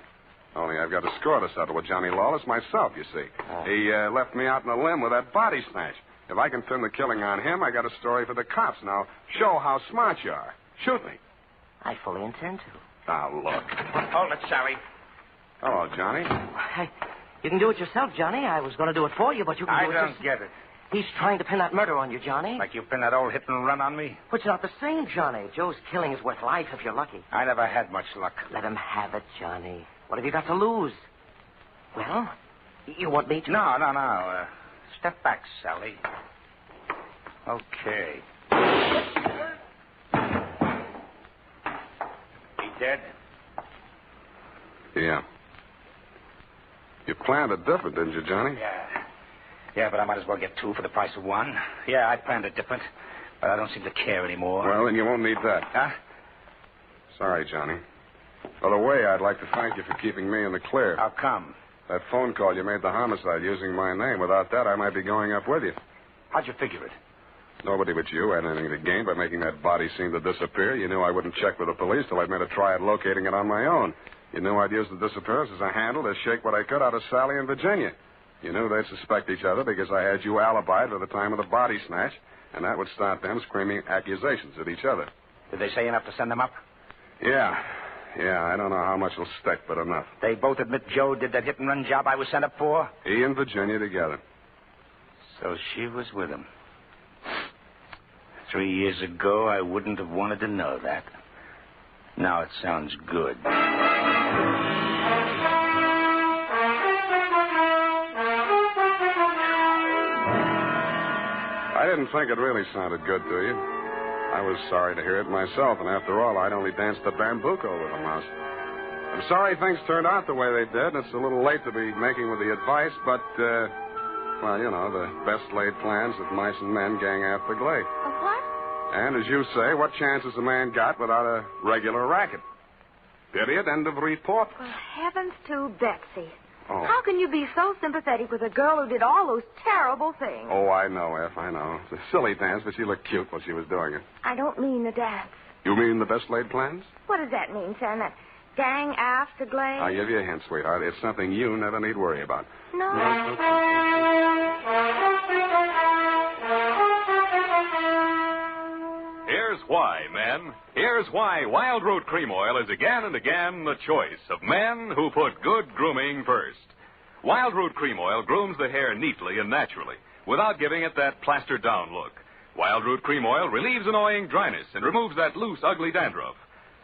Only I've got a score to settle with Johnny Lawless myself, you see. He left me out in a limb with that body snatch. If I can pin the killing on him, I got a story for the cops. Now, show how smart you are. Shoot me. I fully intend to. Now, look. Hold it, Sally. Hello, Johnny. Hey, you can do it yourself, Johnny. I was going to do it for you, but you can do it yourself. I don't get it. He's trying to pin that murder on you, Johnny. Like you pinned that old hit and run on me? But it's not the same, Johnny. Joe's killing is worth life if you're lucky. I never had much luck. Let him have it, Johnny. What have you got to lose? Well, you want me to... No. Step back, Sally. Okay. He dead? Yeah. You planned it different, didn't you, Johnny? Yeah, but I might as well get two for the price of one. Yeah, I planned it different, but I don't seem to care anymore. Well, then you won't need that. Huh? Sorry, Johnny. By the way, I'd like to thank you for keeping me in the clear. How come? That phone call you made the homicide using my name. Without that, I might be going up with you. How'd you figure it? Nobody but you had anything to gain by making that body seem to disappear. You knew I wouldn't check with the police till I'd made a try at locating it on my own. You knew I'd use the disappearance as a handle to shake what I could out of Sally and Virginia. You knew they'd suspect each other because I had you alibied for the time of the body snatch, and that would start them screaming accusations at each other. Did they say enough to send them up? Yeah, I don't know how much will stick, but enough. They both admit Joe did that hit-and-run job I was sent up for? He and Virginia together. So she was with him. 3 years ago, I wouldn't have wanted to know that. Now it sounds good. I didn't think it really sounded good to you. I was sorry to hear it myself, and after all, I'd only danced the bambuco with a mouse. I'm sorry things turned out the way they did. It's a little late to be making with the advice, but, well, you know, the best laid plans of mice and men gang after glade. What? And as you say, what chance has a man got without a regular racket? Period. End of report. Well, heavens to Betsy. Oh. How can you be so sympathetic with a girl who did all those terrible things? Oh, I know, F, I know. It's a silly dance, but she looked cute while she was doing it. I don't mean the dance. You mean the best laid plans? What does that mean, Sam? That gang after glade? I'll give you a hint, sweetheart. It's something you never need worry about. No. Here's why, men. Here's why Wild Root Cream Oil is again and again the choice of men who put good grooming first. Wild Root Cream Oil grooms the hair neatly and naturally without giving it that plastered-down look. Wild Root Cream Oil relieves annoying dryness and removes that loose, ugly dandruff.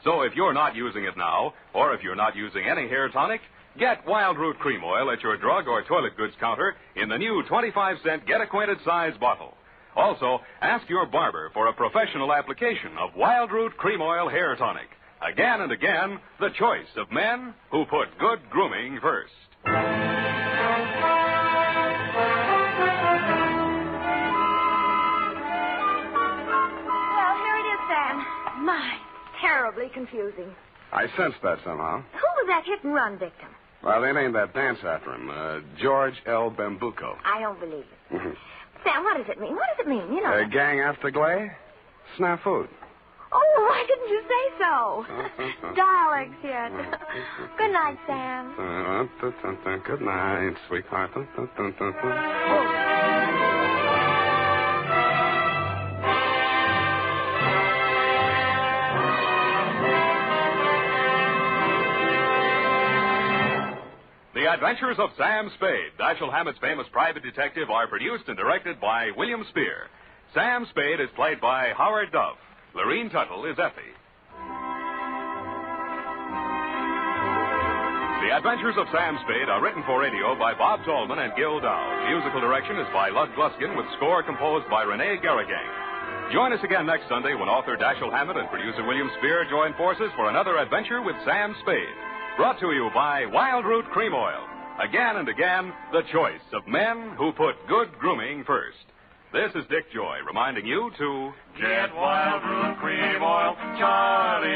So if you're not using it now, or if you're not using any hair tonic, get Wild Root Cream Oil at your drug or toilet goods counter in the new 25-cent Get Acquainted size bottle. Also, ask your barber for a professional application of Wild Root Cream Oil Hair Tonic. Again and again, the choice of men who put good grooming first. Well, here it is, Sam. My, terribly confusing. I sensed that somehow. Who was that hit-and-run victim? Well, they named that dance after him, George L. Bambuco. I don't believe it. Sam, what does it mean? What does it mean? You know. Gang after glade? Snafu. Oh, why didn't you say so? Darling, shit. Good night, Sam. Good night, sweetheart. The Adventures of Sam Spade, Dashiell Hammett's famous private detective, are produced and directed by William Spear. Sam Spade is played by Howard Duff. Lorene Tuttle is Effie. The Adventures of Sam Spade are written for radio by Bob Tallman and Gil Dow. Musical direction is by Lud Gluskin with score composed by Renee Garrigang. Join us again next Sunday when author Dashiell Hammett and producer William Spear join forces for another adventure with Sam Spade. Brought to you by Wild Root Cream Oil. Again and again, the choice of men who put good grooming first. This is Dick Joy reminding you to get Wild Root Cream Oil, Charlie.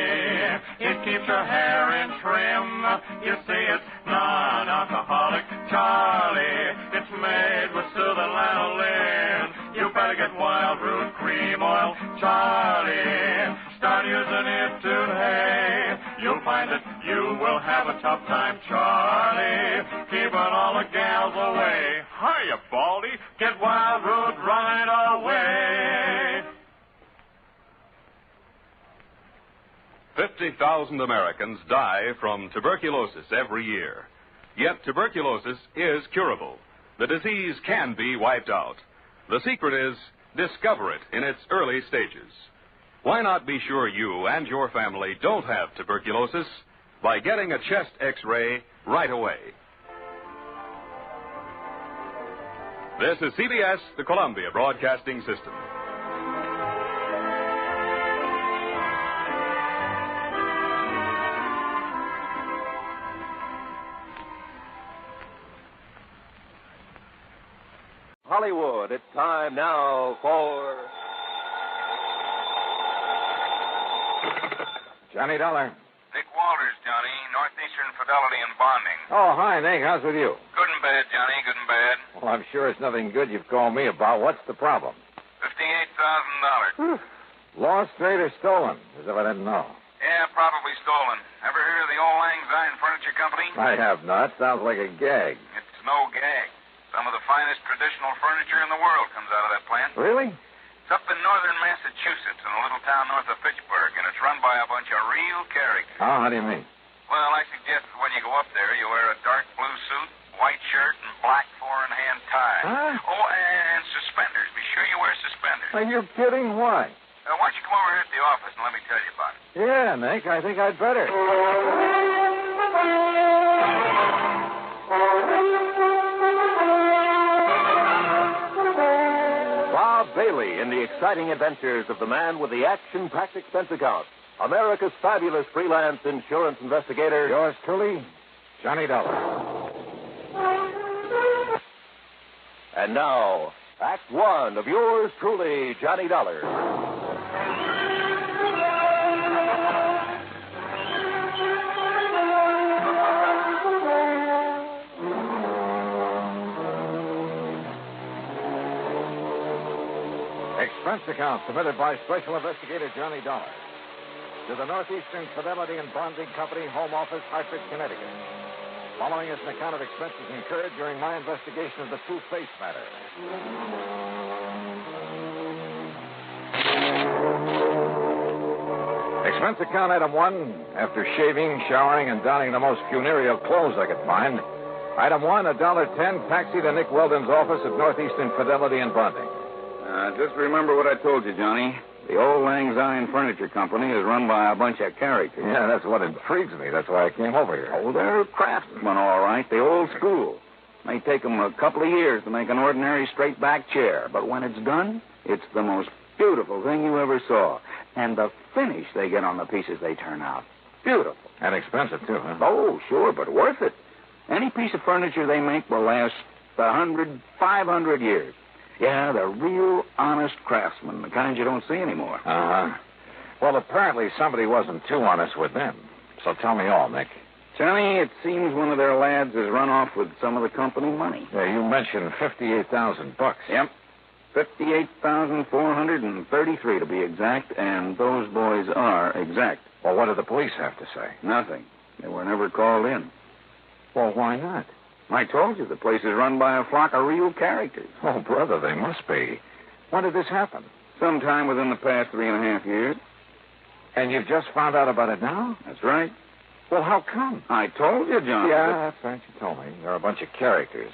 It keeps your hair in trim. You see, it's non-alcoholic, Charlie. It's made with soothing lanolin. You better get Wild Root Cream Oil, Charlie. Start using it today. You'll find that you will have a tough time, Charlie. Keeping all the gals away. Hiya, Baldy. Get Wild Root right away. 50,000 Americans die from tuberculosis every year. Yet tuberculosis is curable. The disease can be wiped out. The secret is discover it in its early stages. Why not be sure you and your family don't have tuberculosis by getting a chest X-ray right away? This is CBS, the Columbia Broadcasting System. Hollywood. It's time now for... Johnny Dollar. Nick Walters, Johnny. Northeastern Fidelity and Bonding. Oh, hi, Nick. How's with you? Good and bad, Johnny. Good and bad. Well, I'm sure it's nothing good you've called me about. What's the problem? $58,000. Lost, straight, or stolen? As if I didn't know. Yeah, probably stolen. Ever hear of the Old Lang Syne Furniture Company? I have not. Sounds like a gag. It's no gag. Some of the finest traditional furniture in the world comes out of that plant. Really? It's up in northern Massachusetts in a little town north of Fitchburg, and it's run by a bunch of real characters. Oh, how do you mean? Well, I suggest that when you go up there, you wear a dark blue suit, white shirt, and black four-in-hand tie. Huh? Oh, and suspenders. Be sure you wear suspenders. Are you kidding? Why? Why don't you come over here at the office and let me tell you about it? Yeah, Nick, I think I'd better. Bob Bailey in the exciting adventures of the man with the action-packed expense account. America's fabulous freelance insurance investigator. Yours truly, Johnny Dollar. And now, Act One of yours truly, Johnny Dollar. Expense account submitted by Special Investigator Johnny Dollar to the Northeastern Fidelity and Bonding Company, Home Office, Hartford, Connecticut. Following is an account of expenses incurred during my investigation of the Two-Face matter. Expense account item 1, after shaving, showering, and donning the most funereal clothes I could find. Item 1, $1.10, taxi to Nick Weldon's office at Northeastern Fidelity and Bonding. Just remember what I told you, Johnny. The Old Lang Syne Furniture Company is run by a bunch of characters. Yeah, that's what intrigues me. That's why I came over here. Oh, they're craftsmen, all right. The old school. May take them a couple of years to make an ordinary straight-back chair, but when it's done, it's the most beautiful thing you ever saw. And the finish they get on the pieces they turn out. Beautiful. And expensive, too, huh? Oh, sure, but worth it. Any piece of furniture they make will last 100, 500 years. Yeah, they're real honest craftsmen, the kind you don't see anymore. Uh-huh. Well, apparently somebody wasn't too honest with them. So tell me all, Nick. Johnny, it seems one of their lads has run off with some of the company money. Yeah, you mentioned $58,000. Yep. 58,433 to be exact, and those boys are exact. Well, what did the police have to say? Nothing. They were never called in. Well, why not? I told you, the place is run by a flock of real characters. Oh, brother, they must be. When did this happen? Sometime within the past 3.5 years. And you've just found out about it now? That's right. Well, how come? I told you, John. Yeah, that's right. You told me. They're a bunch of characters.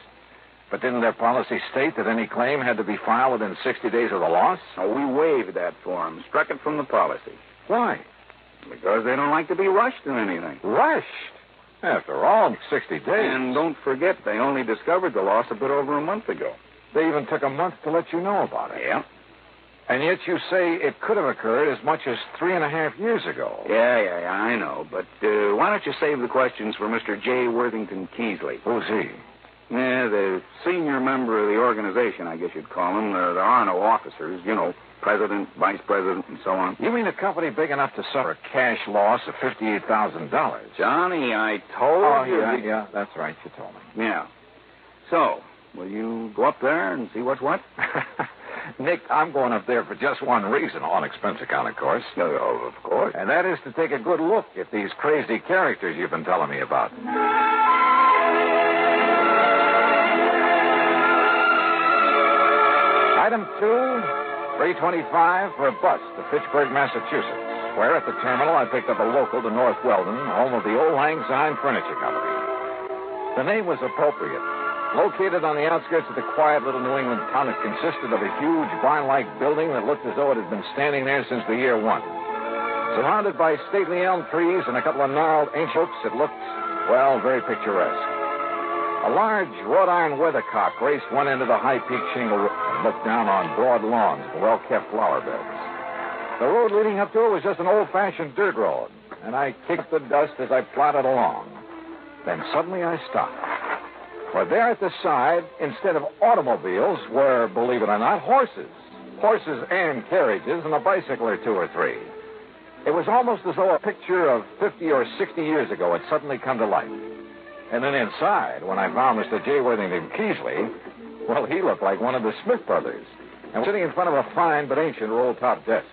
But didn't their policy state that any claim had to be filed within 60 days of the loss? Oh, we waived that for them. Struck it from the policy. Why? Because they don't like to be rushed in anything. Rushed? After all, 60 days. And don't forget, they only discovered the loss a bit over a month ago. They even took a month to let you know about it. Yeah. And yet you say it could have occurred as much as 3.5 years ago. Yeah, I know. But why don't you save the questions for Mr. J. Worthington Keesley? Who's he? Yeah, the senior member of the organization, I guess you'd call him. There are no officers, you know, president, vice president, and so on. You mean a company big enough to suffer a cash loss of $58,000? Johnny, I told you. Yeah, that's right. You told me. Yeah. So, will you go up there and see what's what? Nick, I'm going up there for just one reason, on expense account, of course. Oh, of course. And that is to take a good look at these crazy characters you've been telling me about. Item 2, $3.25 for a bus to Fitchburg, Massachusetts, where at the terminal I picked up a local to North Weldon, home of the Old Lang Syne Furniture Company. The name was appropriate. Located on the outskirts of the quiet little New England town, it consisted of a huge barn-like building that looked as though it had been standing there since the year 1. Surrounded by stately elm trees and a couple of gnarled ancient oaks, it looked, well, very picturesque. A large wrought iron weathercock raced one end of the high-peaked shingle roof and looked down on broad lawns and well-kept flower beds. The road leading up to it was just an old-fashioned dirt road, and I kicked the dust as I plodded along. Then suddenly I stopped. For there at the side, instead of automobiles, were, believe it or not, horses. Horses and carriages and a bicycle or two or three. It was almost as though a picture of 50 or 60 years ago had suddenly come to life. And then inside, when I found Mr. J. Worthington Keesley, well, he looked like one of the Smith brothers, and sitting in front of a fine but ancient roll-top desk.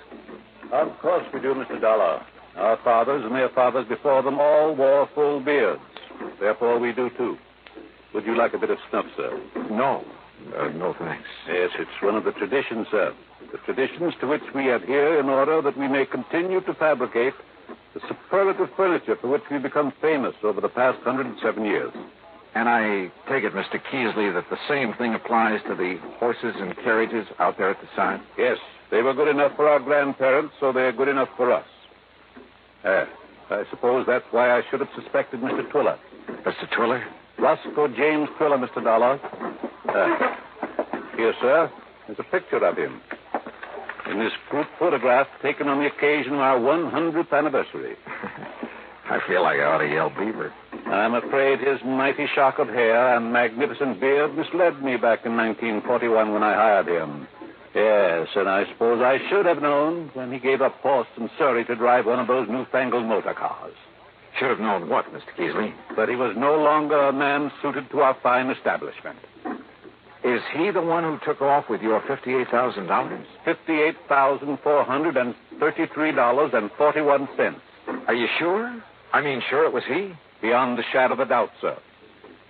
Of course we do, Mr. Dollar. Our fathers and their fathers before them all wore full beards. Therefore, we do, too. Would you like a bit of snuff, sir? No. No, thanks. Yes, it's one of the traditions, sir. The traditions to which we adhere in order that we may continue to fabricate the superlative furniture for which we've become famous over the past 107 years. And I take it, Mr. Keesley, that the same thing applies to the horses and carriages out there at the side? Yes, they were good enough for our grandparents, so they're good enough for us. I suppose that's why I should have suspected Mr. Twiller. Mr. Twiller? Roscoe James Twiller, Mr. Dollar. Here, sir, there's a picture of him. In this group photograph taken on the occasion of our 100th anniversary. I feel like I ought to yell beaver. I'm afraid his mighty shock of hair and magnificent beard misled me back in 1941 when I hired him. Yes, and I suppose I should have known when he gave up horse and Surrey to drive one of those newfangled motor cars. Should have known what, Mr. Keesley? That he was no longer a man suited to our fine establishment. Is he the one who took off with your $58,000? $58,433.41. Are you sure? I mean, sure it was he? Beyond a shadow of a doubt, sir.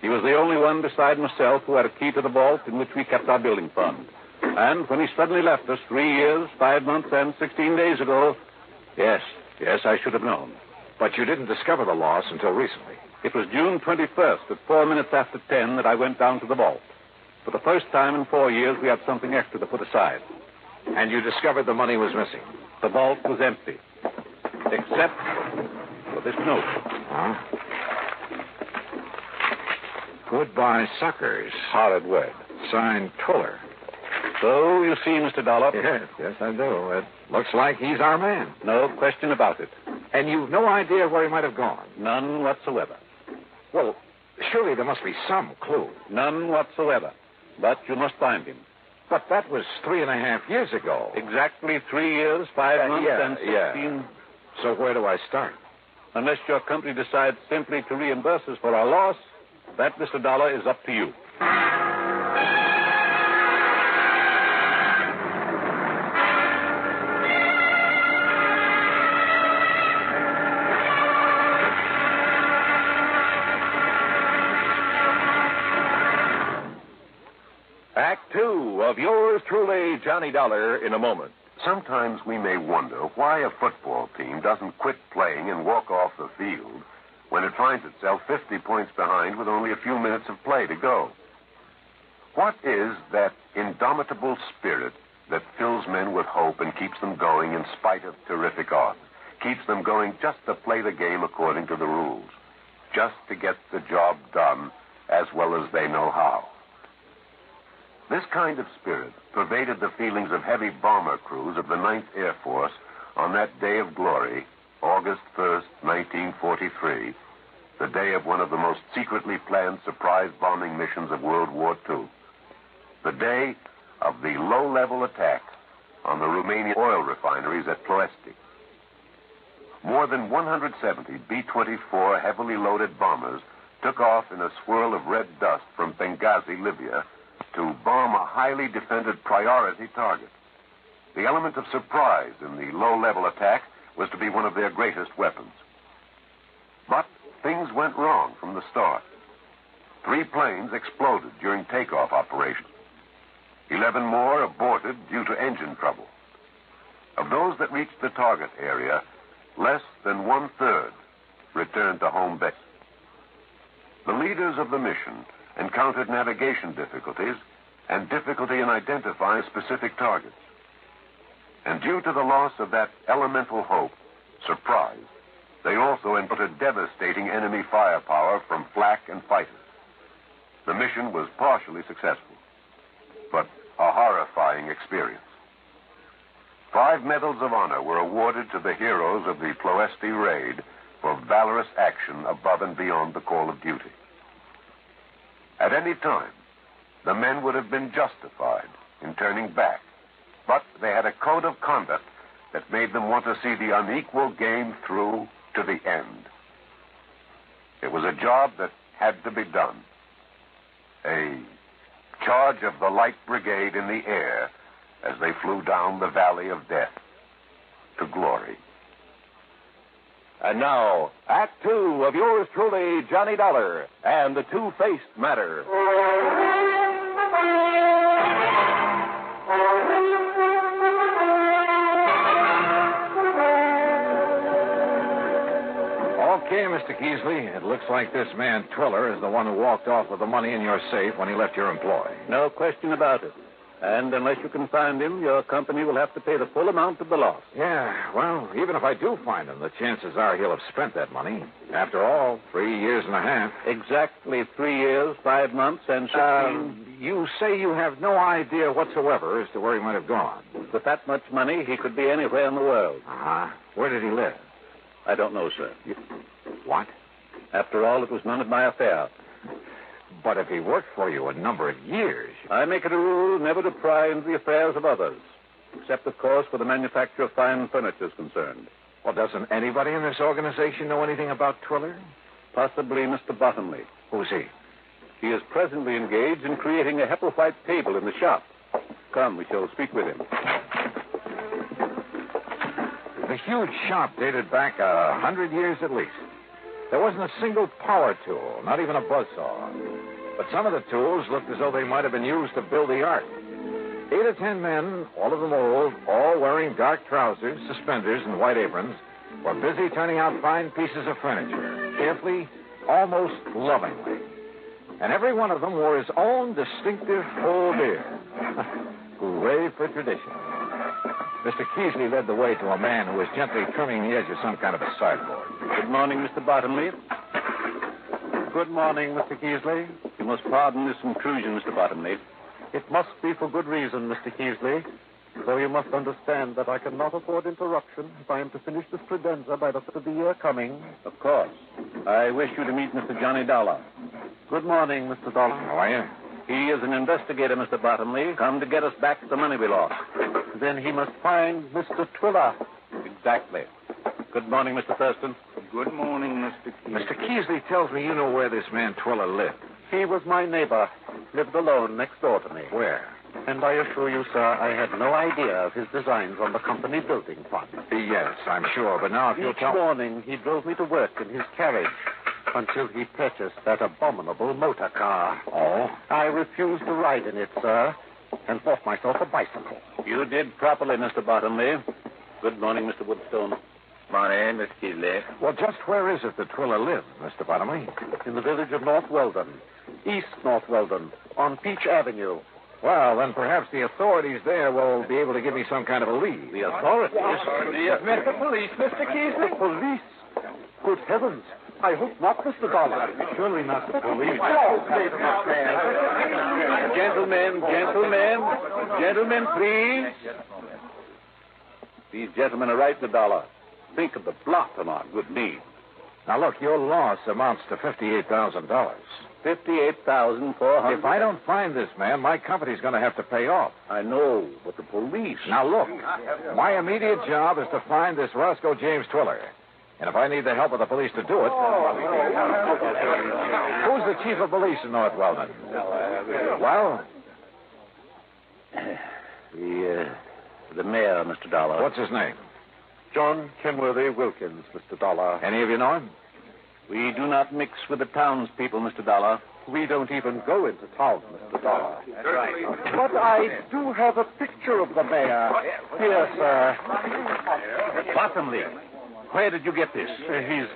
He was the only one beside myself who had a key to the vault in which we kept our building fund. And when he suddenly left us 3 years, 5 months, and 16 days ago, yes, I should have known. But you didn't discover the loss until recently. It was June 21st at 4 minutes after 10 that I went down to the vault. For the first time in 4 years, we had something extra to put aside. And you discovered the money was missing? The vault was empty. Except for this note. Huh? Goodbye, suckers. Horrid word. Signed Twiller. So, you see, Mr. Dollar? Yes, I do. It looks like he's our man. No question about it. And you've no idea where he might have gone? None whatsoever. Well, surely there must be some clue. None whatsoever. But you must find him. But that was 3.5 years ago. Exactly 3 years, 5 months, and 16... Yeah. So where do I start? Unless your company decides simply to reimburse us for our loss, that, Mr. Dollar, is up to you. Act 2 of yours truly, Johnny Dollar, in a moment. Sometimes we may wonder why a football team doesn't quit playing and walk off the field when it finds itself 50 points behind with only a few minutes of play to go. What is that indomitable spirit that fills men with hope and keeps them going in spite of terrific odds, keeps them going just to play the game according to the rules, just to get the job done as well as they know how? This kind of spirit pervaded the feelings of heavy bomber crews of the 9th Air Force on that day of glory, August 1st, 1943, the day of one of the most secretly planned surprise bombing missions of World War II. The day of the low-level attack on the Romanian oil refineries at Ploiești. More than 170 B-24 heavily loaded bombers took off in a swirl of red dust from Benghazi, Libya, to bomb a highly defended priority target. The element of surprise in the low-level attack was to be one of their greatest weapons. But things went wrong from the start. 3 planes exploded during takeoff operations. 11 more aborted due to engine trouble. Of those that reached the target area, less than 1/3 returned to home base. The leaders of the mission encountered navigation difficulties and difficulty in identifying specific targets. And due to the loss of that elemental hope, surprise, they also encountered devastating enemy firepower from flak and fighters. The mission was partially successful, but a horrifying experience. 5 medals of honor were awarded to the heroes of the Ploiești raid for valorous action above and beyond the call of duty. At any time, the men would have been justified in turning back. But they had a code of conduct that made them want to see the unequal game through to the end. It was a job that had to be done. A charge of the Light Brigade in the air as they flew down the valley of death to glory. And now, Act Two of yours truly, Johnny Dollar, and the Two-Faced Matter. Okay, Mr. Keesley, it looks like this man Twiller is the one who walked off with the money in your safe when he left your employ. No question about it. And unless you can find him, your company will have to pay the full amount of the loss. Yeah, well, even if I do find him, the chances are he'll have spent that money. After all, 3 years and a half. Exactly 3 years, 5 months, and 16... You say you have no idea whatsoever as to where he might have gone. With that much money, he could be anywhere in the world. Uh-huh. Where did he live? I don't know, sir. What? After all, it was none of my affair. But if he worked for you a number of years... I make it a rule never to pry into the affairs of others. Except, of course, where the manufacture of fine furniture is concerned. Well, doesn't anybody in this organization know anything about Twiller? Possibly Mr. Bottomley. Who's he? He is presently engaged in creating a Hepplewhite table in the shop. Come, we shall speak with him. The huge shop dated back 100 years at least. There wasn't a single power tool, not even a buzzsaw. But some of the tools looked as though they might have been used to build the ark. 8 or 10 men, all of them old, all wearing dark trousers, suspenders, and white aprons, were busy turning out fine pieces of furniture, carefully, almost lovingly. And every one of them wore his own distinctive full beard. Hooray for tradition. Mr. Keesley led the way to a man who was gently trimming the edge of some kind of a sideboard. Good morning, Mr. Bottomley. Good morning, Mr. Keesley. You must pardon this intrusion, Mr. Bottomley. It must be for good reason, Mr. Keesley. So you must understand that I cannot afford interruption if I am to finish this credenza by the end of the year coming. Of course. I wish you to meet Mr. Johnny Dollar. Good morning, Mr. Dollar. How are you? He is an investigator, Mr. Bottomley, come to get us back the money we lost. Then he must find Mr. Twiller. Exactly. Good morning, Mr. Thurston. Good morning, Mr. Keesley. Mr. Keesley tells me you know where this man Twiller lived. He was my neighbor. Lived alone next door to me. Where? And I assure you, sir, I had no idea of his designs on the company building fund. Yes, I'm sure. But now if you'll tell... Each morning, he drove me to work in his carriage until he purchased that abominable motor car. Oh? I refused to ride in it, sir, and bought myself a bicycle. You did properly, Mr. Bottomley. Good morning, Mr. Woodstone. Morning, Mr. Keesley. Well, just where is it that Twiller lived, Mr. Bottomley? In the village of North Weldon. East North Weldon, on Peach Avenue. Well, then perhaps the authorities there will be able to give me some kind of a lead. The authorities? Mr. Police, Mr. Keesley. The police? Good heavens. I hope not, Mr. Dollar. Surely not the police. Gentlemen, please. These gentlemen are right, Mr. Dollar. Think of the blot on our good name. Now, look, your loss amounts to $58,000. $58,400. If I don't find this man, my company's going to have to pay off. I know, but the police... Now, look, my immediate job is to find this Roscoe James Twiller. And if I need the help of the police to do it... Who's the chief of police in North Weldon? Well? The mayor, Mr. Dollar. What's his name? John Kenworthy Wilkins, Mr. Dollar. Any of you know him? We do not mix with the townspeople, Mr. Dollar. We don't even go into town, Mr. Dollar. That's right. But I do have a picture of the mayor. Here, sir. Bottomley. Where did you get this?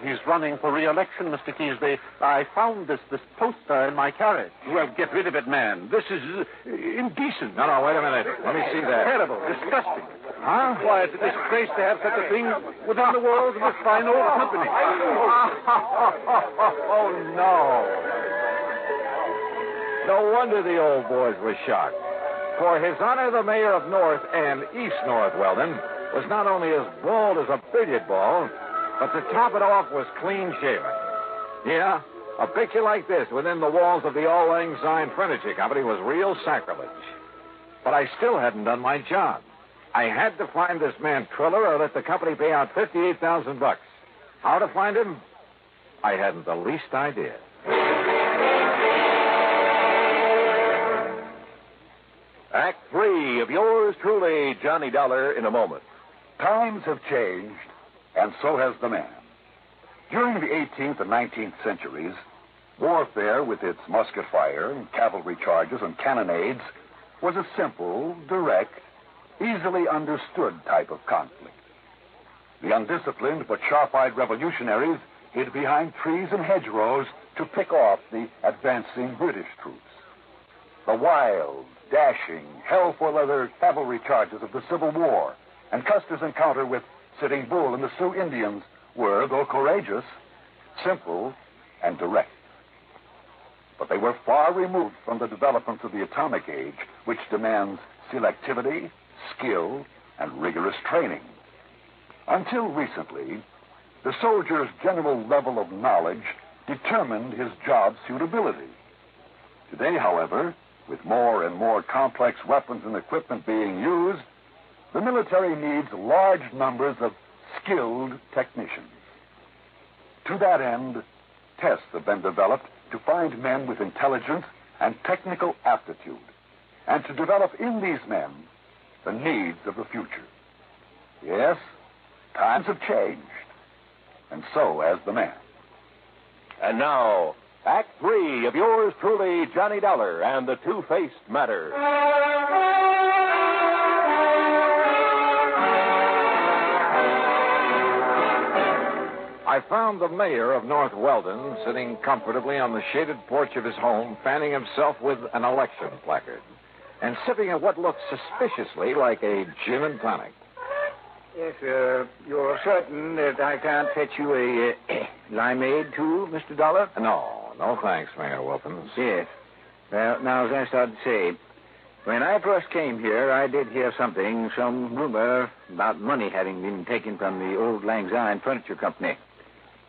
He's running for re-election, Mr. Keesley. I found this poster in my carriage. Well, get rid of it, man. This is indecent. No, wait a minute. Let me see that. Terrible. Disgusting. Huh? Why, it's a disgrace to have such a thing within the walls of this fine old company. Oh, no. No wonder the old boys were shocked. For His Honor the Mayor of North and East North Weldon was not only as bald as a billiard ball, but to top it off was clean shaven. Yeah, A picture like this within the walls of the Auld Lang Syne Furniture Company was real sacrilege. But I still hadn't done my job. I had to find this man Triller or let the company pay out $58,000. How to find him? I hadn't the least idea. Act 3 of yours truly, Johnny Dollar, in a moment. Times have changed, and so has the man. During the 18th and 19th centuries, warfare with its musket fire, cavalry charges, and cannonades was a simple, direct, easily understood type of conflict. The undisciplined but sharp-eyed revolutionaries hid behind trees and hedgerows to pick off the advancing British troops. The wild, dashing, hell-for-leather cavalry charges of the Civil War and Custer's encounter with Sitting Bull and the Sioux Indians were, though courageous, simple and direct. But they were far removed from the developments of the atomic age, which demands selectivity, skill, and rigorous training. Until recently, the soldier's general level of knowledge determined his job suitability. Today, however, with more and more complex weapons and equipment being used, the military needs large numbers of skilled technicians. To that end, tests have been developed to find men with intelligence and technical aptitude, and to develop in these men the needs of the future. Yes, times have changed, and so has the man. And now, Act 3 of yours truly, Johnny Dollar and the Two-Faced Matter. I found the mayor of North Weldon sitting comfortably on the shaded porch of his home, fanning himself with an election placard and sipping at what looked suspiciously like a gin and tonic. Yes, you're certain that I can't fetch you a limeade, too, Mr. Dollar? No thanks, Mayor Wilkins. Yes. Well, now, as I started to say, when I first came here, I did hear some rumor about money having been taken from the Auld Lang Syne Furniture Company.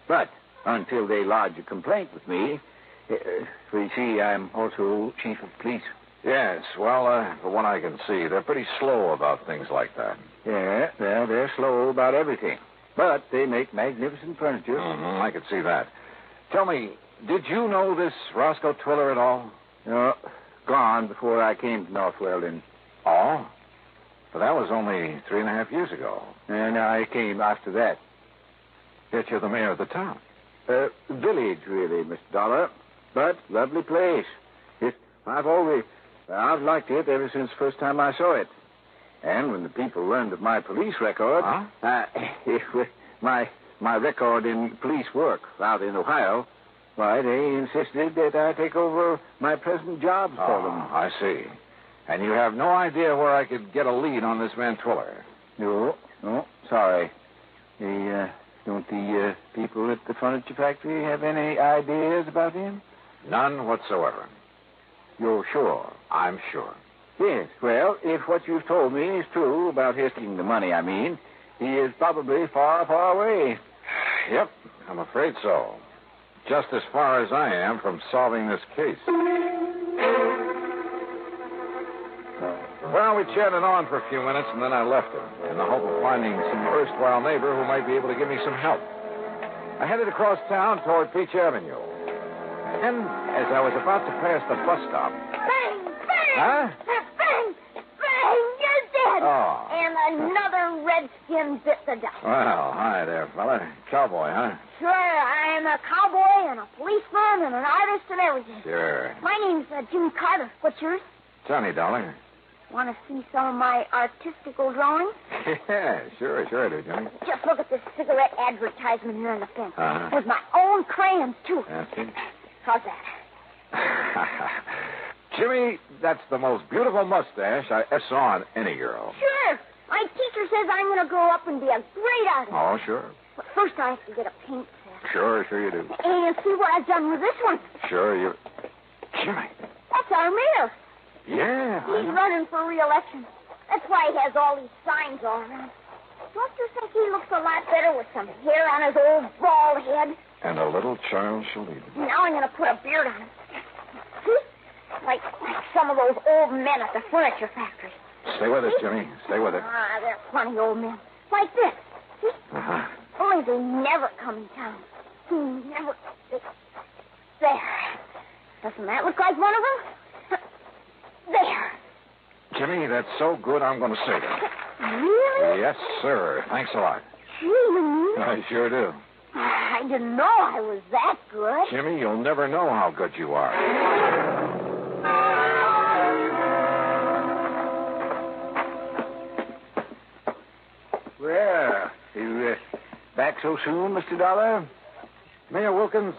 But until they lodged a complaint with me, you see, I'm also chief of police. Yes, well, from what I can see, they're pretty slow about things like that. Yeah, well, they're slow about everything. But they make magnificent furniture. I could see that. Tell me, did you know this Roscoe Twiller at all? No, gone before I came to North Weldon. Oh? But that was only 3.5 years ago. And I came after that. Yet you're the mayor of the town. Village, really, Mr. Dollar. But lovely place. I've liked it ever since the first time I saw it. And when the people learned of my police record, my record in police work out in Ohio, why, they insisted that I take over my present jobs for them. I see. And you have no idea where I could get a lead on this man Twiller? No, sorry. Don't the people at the furniture factory have any ideas about him? None whatsoever. You're sure? I'm sure. Yes, well, if what you've told me is true about his taking the money, he is probably far, far away. Yep, I'm afraid so. Just as far as I am from solving this case. Well, we chatted on for a few minutes, and then I left him in the hope of finding some erstwhile neighbor who might be able to give me some help. I headed across town toward Peach Avenue. And as I was about to pass the bus stop... Bang! Bang! Huh? Bang! Bang! You're dead! Oh. And another redskin bit the dust. Well, hi there, fella. Cowboy, huh? Sure, I'm a cowboy and a policeman and an artist and everything. Sure. My name's Jimmy Carter. What's yours? Johnny Dollar. Want to see some of my artistical drawings? Yeah, sure I do, Johnny. Just look at this cigarette advertisement here on the fence. Uh-huh. With my own crayons, too. That's it. How's that? Jimmy, that's the most beautiful mustache I ever saw on any girl. Sure. My teacher says I'm going to grow up and be a great artist. Oh, sure. But first I have to get a paint set. Sure you do. And see what I've done with this one. Sure, you... Jimmy. That's our mayor. Yeah. He's running for re-election. That's why he has all these signs all around. Don't you think he looks a lot better with some hair on his old bald head? And a little child shall lead it. Now I'm going to put a beard on it. See? Like some of those old men at the furniture factory. Stay with us, Jimmy. Stay with it. Ah, they're funny old men. Like this. See? Uh-huh. Only they never come in town. Never. There. Doesn't that look like one of them? There. Jimmy, that's so good I'm going to save it. Really? Yes, sir. Thanks a lot. Gee, you? I sure do. I didn't know I was that good. Jimmy, you'll never know how good you are. Well, you back so soon, Mr. Dollar? Mayor Wilkins,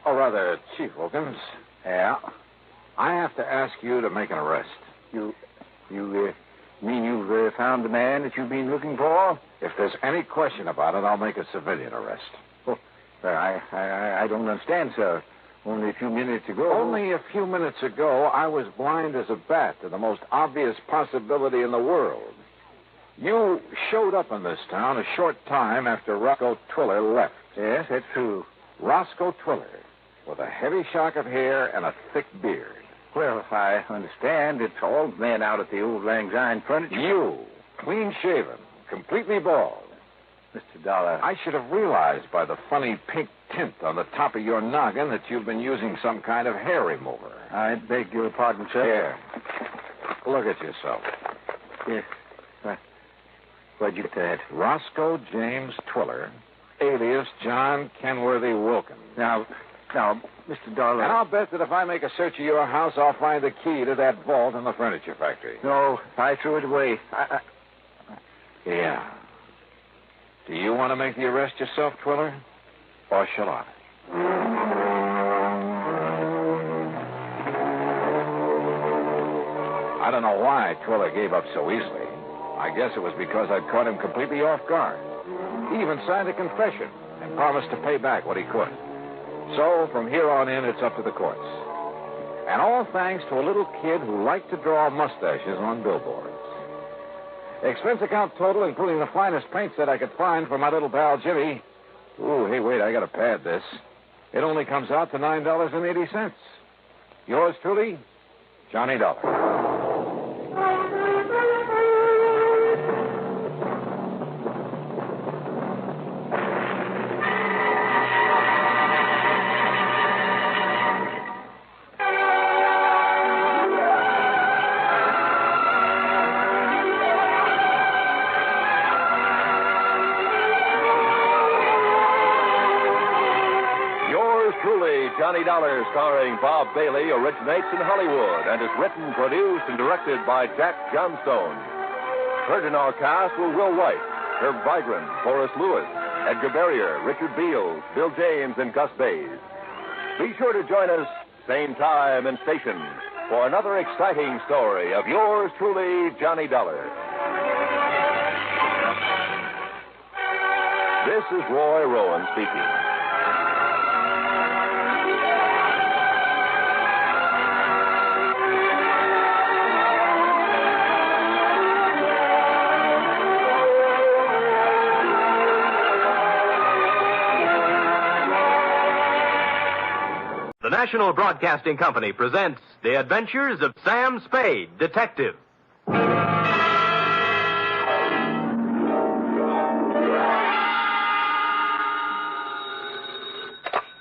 or rather, Chief Wilkins. Yeah? I have to ask you to make an arrest. You mean you've found the man that you've been looking for? If there's any question about it, I'll make a civilian arrest. Oh, I don't understand, sir. Only a few minutes ago. Only a few minutes ago, I was blind as a bat to the most obvious possibility in the world. You showed up in this town a short time after Roscoe Twiller left. Yes, that's true. Roscoe Twiller, with a heavy shock of hair and a thick beard. Well, I understand it's all men out at the old Lang Syne furniture. You, clean-shaven, completely bald. Mr. Dollar. I should have realized by the funny pink tint on the top of your noggin that you've been using some kind of hair remover. I beg your pardon, sir. Here. Look at yourself. Yes. Where'd you get that? Roscoe James Twiller, alias John Kenworthy Wilkins. Now, Mr. Dollar. And I'll bet that if I make a search of your house, I'll find the key to that vault in the furniture factory. No, I threw it away. Yeah. Do you want to make the arrest yourself, Twiller? Or shall I? I don't know why Twiller gave up so easily. I guess it was because I'd caught him completely off guard. He even signed a confession and promised to pay back what he could. So, from here on in, it's up to the courts. And all thanks to a little kid who liked to draw mustaches on billboards. Expense account total, including the finest paint set I could find for my little pal Jimmy. Ooh, hey, wait, I gotta pad this. It only comes out to $9.80. Yours truly, Johnny Dollar. Johnny Dollar, starring Bob Bailey, originates in Hollywood and is written, produced, and directed by Jack Johnstone. Heard in our cast were Will White, Herb Vigran, Forrest Lewis, Edgar Barrier, Richard Beals, Bill James, and Gus Bays. Be sure to join us, same time and station, for another exciting story of yours truly, Johnny Dollar. This is Roy Rowan speaking. The National Broadcasting Company presents The Adventures of Sam Spade, Detective.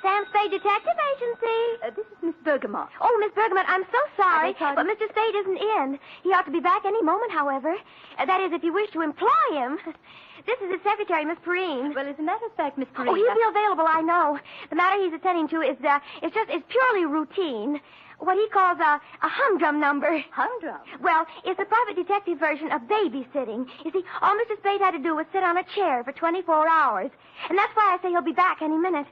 Sam Spade Detective Agency. This is Miss Bergamot. Oh, Miss Bergamot, I'm so sorry, I beg pardon? but Mr. Spade isn't in. He ought to be back any moment, however. That is, if you wish to employ him. This is his secretary, Miss Perrine. Well, as a matter of fact, Miss Perrine... Oh, he'll be available, I know. The matter he's attending to is purely routine. What he calls a humdrum number. Humdrum? Well, it's a private detective version of babysitting. You see, all Mr. Spade had to do was sit on a chair for 24 hours. And that's why I say he'll be back any minute.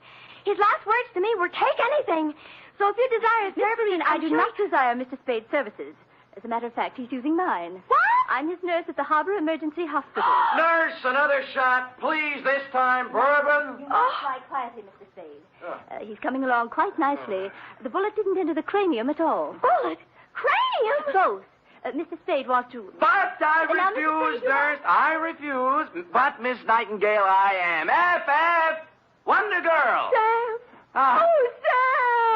His last words to me were, take anything. So if you desire his services... I do not desire Mr. Spade's services. As a matter of fact, he's using mine. What? I'm his nurse at the Harbor Emergency Hospital. Nurse, another shot. Please, this time, bourbon. You must lie quietly, Mr. Spade. He's coming along quite nicely. The bullet didn't enter the cranium at all. Bullet? Cranium? Both. Mr. Spade wants to... But I refuse, nurse. I refuse. But, Miss Nightingale, I am. F. Wonder Girl. Sam. Ah. Oh, Sam.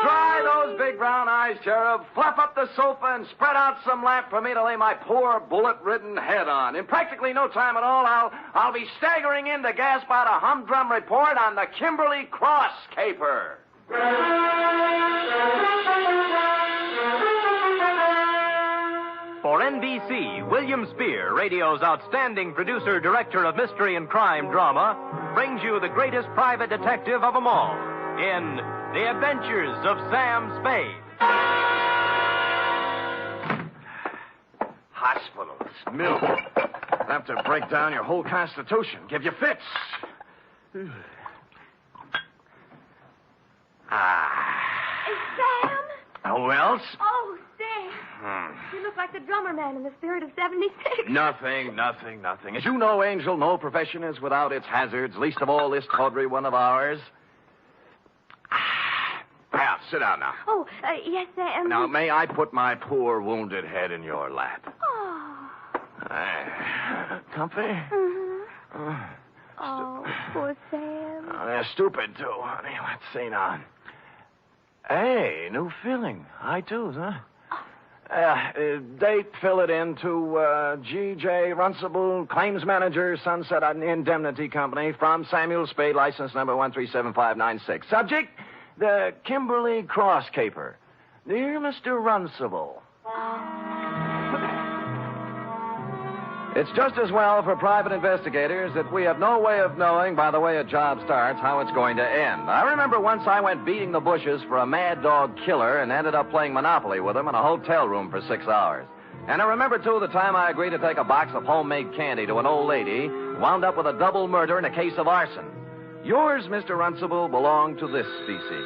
Dry those big brown eyes, Cherub. Fluff up the sofa and spread out some lamp for me to lay my poor bullet-ridden head on. In practically no time at all, I'll be staggering in to gasp out a humdrum report on the Kimberley Cross Caper. For NBC, William Spear, radio's outstanding producer, director of mystery and crime drama, brings you the greatest private detective of them all in The Adventures of Sam Spade. Hospitals, milk. Have to break down your whole constitution, give you fits. Sam. Who else? Oh, Sam. You look like the drummer man in the Spirit of 76. Nothing. As you know, Angel, no profession is without its hazards, least of all this tawdry one of ours. Now, sit down now. Oh, yes, Sam. Now, may I put my poor wounded head in your lap? Oh. Comfy? Mm-hmm. Oh, poor Sam. They're stupid, too, honey. Let's see now. Hey, new filling. High twos, huh? Date, fill it in to G.J. Runcible, Claims Manager, Sunset Indemnity Company, from Samuel Spade, license number 137596. Subject, the Kimberley Cross Caper. Dear Mr. Runcible. It's just as well for private investigators that we have no way of knowing, by the way a job starts, how it's going to end. I remember once I went beating the bushes for a mad dog killer and ended up playing Monopoly with him in a hotel room for 6 hours. And I remember, too, the time I agreed to take a box of homemade candy to an old lady, wound up with a double murder and a case of arson. Yours, Mr. Runcible, belong to this species.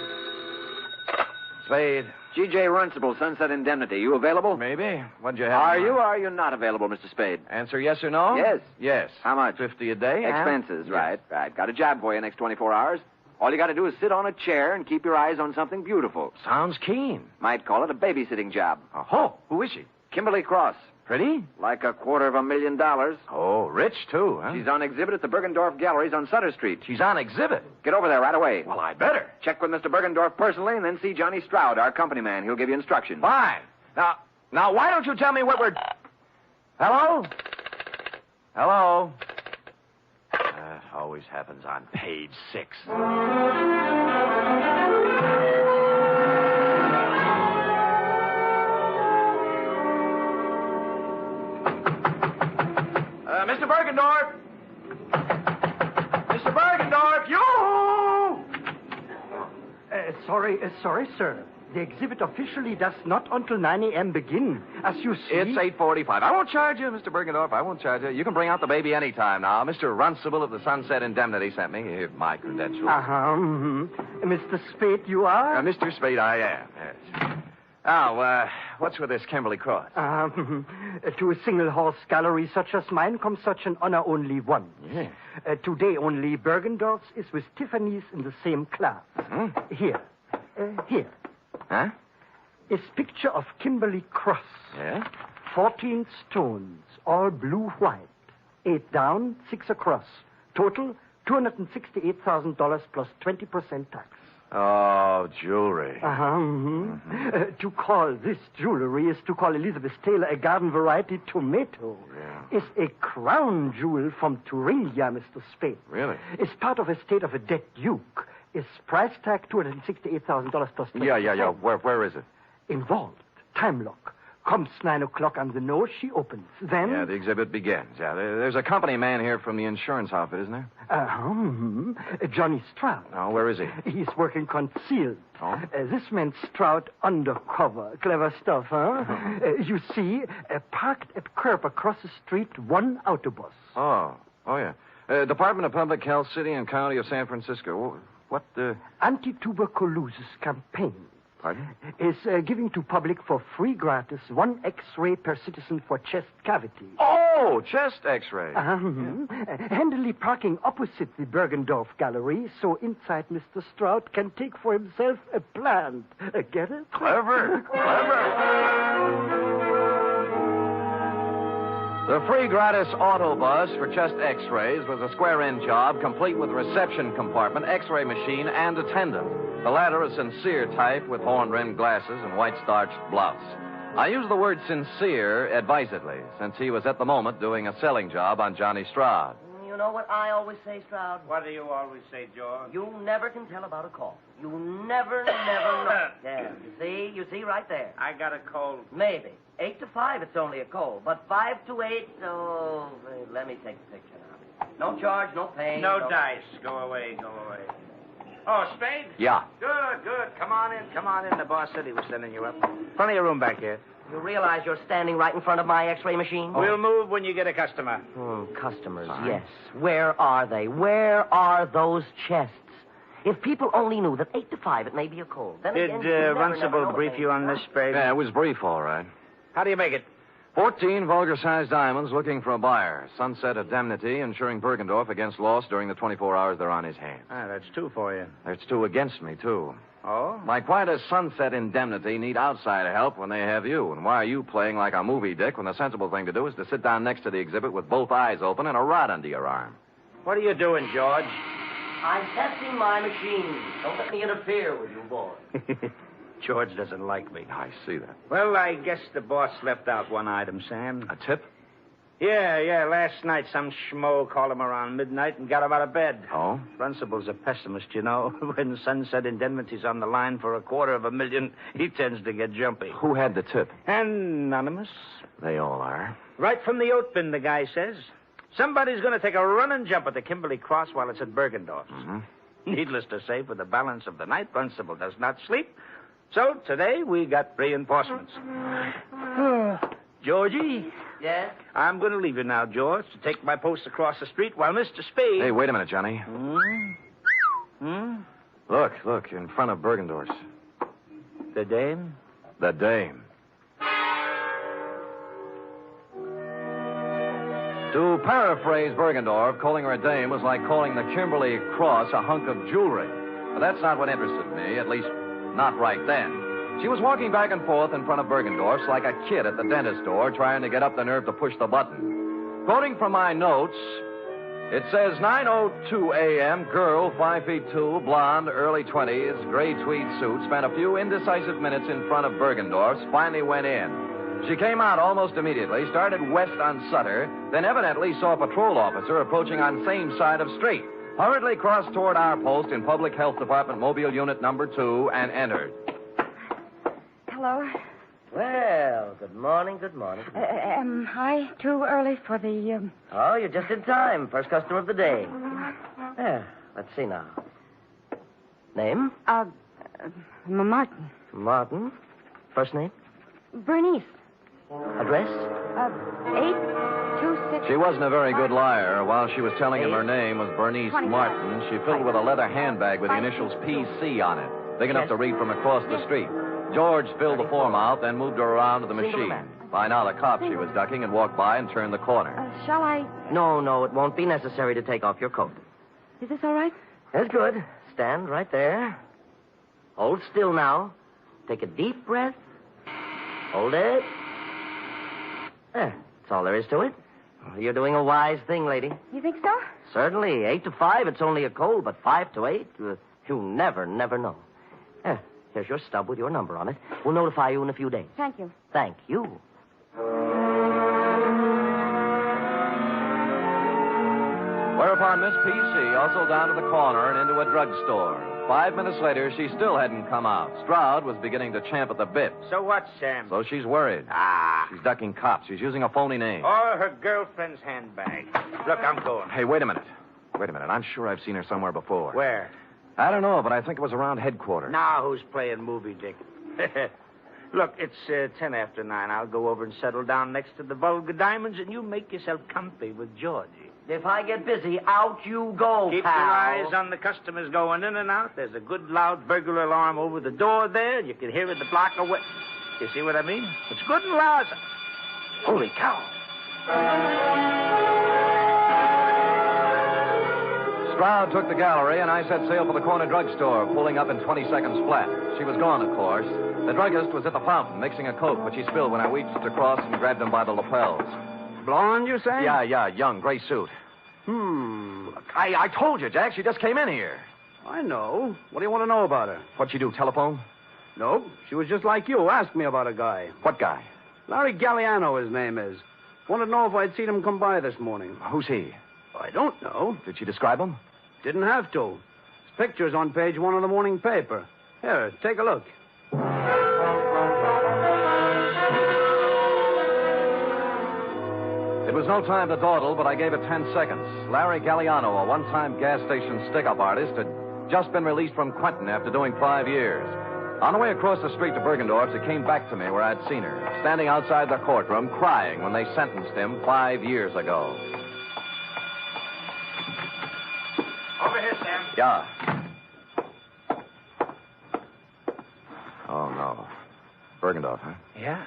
Spade. G.J. Runcible, Sunset Indemnity. You available? Maybe. What'd you have? Are you or are you not available, Mr. Spade? Answer yes or no? Yes. Yes. How much? $50 a day. Expenses, Yes. right. Got a job for you next 24 hours. All you got to do is sit on a chair and keep your eyes on something beautiful. Sounds keen. Might call it a babysitting job. Oh, who is she? Kimberley Cross. Pretty? Like $250,000. Oh, rich, too, huh? She's on exhibit at the Bergendorf Galleries on Sutter Street. She's on exhibit? Get over there right away. Well, I'd better. Check with Mr. Bergendorf personally and then see Johnny Stroud, our company man. He'll give you instructions. Fine. Now, why don't you tell me what we're... Hello? Hello? Always happens on page 6. Mr. Bergendorf! Mr. Bergendorf, you! Sorry, sir. The exhibit officially does not until 9 a.m. begin. As you see... It's 8:45. I won't charge you, Mr. Bergendorf. I won't charge you. You can bring out the baby any time now. Mr. Runcible of the Sunset Indemnity sent me. Here's my credentials. Mr. Spade, you are? Mr. Spade, I am, yes. Now, what's with this Kimberley Cross? To a single-horse gallery such as mine comes such an honor only once. Yeah. Today only Bergendorf's is with Tiffany's in the same class. Here. Huh? Is picture of Kimberley Cross. Yeah? 14 stones, all blue-white. 8 down, 6 across. Total, $268,000 plus 20% tax. Oh, jewelry. To call this jewelry is to call Elizabeth Taylor a garden variety tomato. Yeah. Is a crown jewel from Thuringia, Mr. Spade. Really? Is part of estate of a dead duke. Is price tag $268,000 plus 20%. Yeah. Where is it? Involved. Time lock. Comes 9 o'clock on the nose, she opens. Then... Yeah, the exhibit begins. Yeah, there's a company man here from the insurance outfit, isn't there? Johnny Stroud. Oh, where is he? He's working concealed. Oh? This man Stroud undercover. Clever stuff, huh? You see, parked at curb across the street, one autobus. Oh, yeah. Department of Public Health, City and County of San Francisco. What, Anti-tuberculosis campaign. Pardon? Is giving to public for free gratis 1 X-ray per citizen for chest cavity. Oh, chest X-ray. Handily parking opposite the Bergendorf Gallery, so inside Mr. Stroud can take for himself a plant. Get it? Clever. The free gratis auto bus for chest x-rays was a square-end job, complete with reception compartment, x-ray machine, and attendant. The latter a sincere type with horn-rimmed glasses and white-starched blouse. I use the word sincere advisedly, since he was at the moment doing a selling job on Johnny Stroud. You know what I always say, Stroud? What do you always say, George? You never can tell about a call. You never know. Yeah, you see right there. I got a cold. Maybe. 8 to 5, it's only a cold. But 5 to 8, oh, let me take the picture now. No charge, no pay. No dice. Go away. Oh, Spade? Yeah. Good. Come on in. The boss said he was sending you up. Plenty of room back here. You realize you're standing right in front of my x-ray machine? We'll move when you get a customer. Customers, yes. Where are they? Where are those chests? If people only knew that 8 to 5, it may be a cold. Then Did Runcible brief you on this, Spade? Yeah, it was brief, all right. How do you make it? 14 vulgar-sized diamonds looking for a buyer. Sunset indemnity insuring Bergendorf against loss during the 24 hours they're on his hands. That's 2 for you. There's 2 against me, too. Oh? Like, why does Sunset Indemnity need outside help when they have you? And why are you playing like a movie dick when the sensible thing to do is to sit down next to the exhibit with both eyes open and a rod under your arm? What are you doing, George? I'm testing my machine. Don't let me interfere with you, boy. George doesn't like me. I see that. Well, I guess the boss left out one item, Sam. A tip? Yeah. Last night, some schmo called him around midnight and got him out of bed. Oh? Runcible's a pessimist, you know. When Sunset Indemnity's on the line for $250,000, he tends to get jumpy. Who had the tip? Anonymous. They all are. Right from the oat bin, the guy says. Somebody's going to take a running jump at the Kimberley Cross while it's at Bergendorf's. Mm-hmm. Needless to say, for the balance of the night, Runcible does not sleep. So today we got reinforcements. Georgie? Yes? I'm going to leave you now, George, to take my post across the street while Mr. Spade... Hey, wait a minute, Johnny. Look, in front of Bergendorf's. The dame? The dame. To paraphrase Bergendorf, calling her a dame was like calling the Kimberley Cross a hunk of jewelry. But that's not what interested me, at least not right then. She was walking back and forth in front of Bergendorf's like a kid at the dentist door trying to get up the nerve to push the button. Quoting from my notes, it says 9:02 a.m., girl, 5'2", blonde, early 20s, gray tweed suit, spent a few indecisive minutes in front of Bergendorf's, finally went in. She came out almost immediately, started west on Sutter, then evidently saw a patrol officer approaching on same side of street, hurriedly crossed toward our post in Public Health Department Mobile Unit number 2, and entered. Hello. Well, good morning. Am I too early for the... Oh, you're just in time. First customer of the day. Yeah, let's see now. Name? Martin. Martin. First name? Bernice. Address? 826... She wasn't a very good liar. While she was telling him her name was Bernice Martin, she filled with a leather handbag with the initials PC on it, big enough to read from across the street. George filled the form out, then moved her around to the machine. By now, the cop she was ducking had walked by and turned the corner. Shall I... No, it won't be necessary to take off your coat. Is this all right? That's good. Stand right there. Hold still now. Take a deep breath. Hold it. There. That's all there is to it. You're doing a wise thing, lady. You think so? Certainly. 8 to 5, it's only a cold, but 5 to 8, you never know. Here's your stub with your number on it. We'll notify you in a few days. Thank you. Thank you. Whereupon Miss PC hustled down to the corner and into a drugstore. 5 minutes later, she still hadn't come out. Stroud was beginning to champ at the bit. So what, Sam? So she's worried. She's ducking cops. She's using a phony name. Or her girlfriend's handbag. Look, I'm going. Hey, wait a minute. I'm sure I've seen her somewhere before. Where? I don't know, but I think it was around headquarters. Now who's playing movie dick? Look, it's 10 after 9. I'll go over and settle down next to the vulgar diamonds, and you make yourself comfy with Georgie. If I get busy, out you go, Keep pal. your eyes on the customers going in and out. There's a good loud burglar alarm over the door there. You can hear it the block away. You see what I mean? It's good and loud. Holy cow. Stroud took the gallery, and I set sail for the corner drugstore, pulling up in 20 seconds flat. She was gone, of course. The druggist was at the fountain, mixing a Coke, which he spilled when I reached across and grabbed him by the lapels. Blonde, you say? Yeah, young, gray suit. Look, I told you, Jack. She just came in here. I know. What do you want to know about her? What'd she do, telephone? Nope. She was just like you. Asked me about a guy. What guy? Larry Galliano, his name is. Wanted to know if I'd seen him come by this morning. Who's he? I don't know. Did she describe him? Didn't have to. His picture's on page 1 of the morning paper. Here, take a look. It was no time to dawdle, but I gave it 10 seconds. Larry Galliano, a one-time gas station stick-up artist, had just been released from Quentin after doing 5 years. On the way across the street to Bergendorf's, it came back to me where I'd seen her, standing outside the courtroom, crying when they sentenced him 5 years ago. Over here, Sam. Yeah. Oh, no. Bergendorf, huh? Yeah,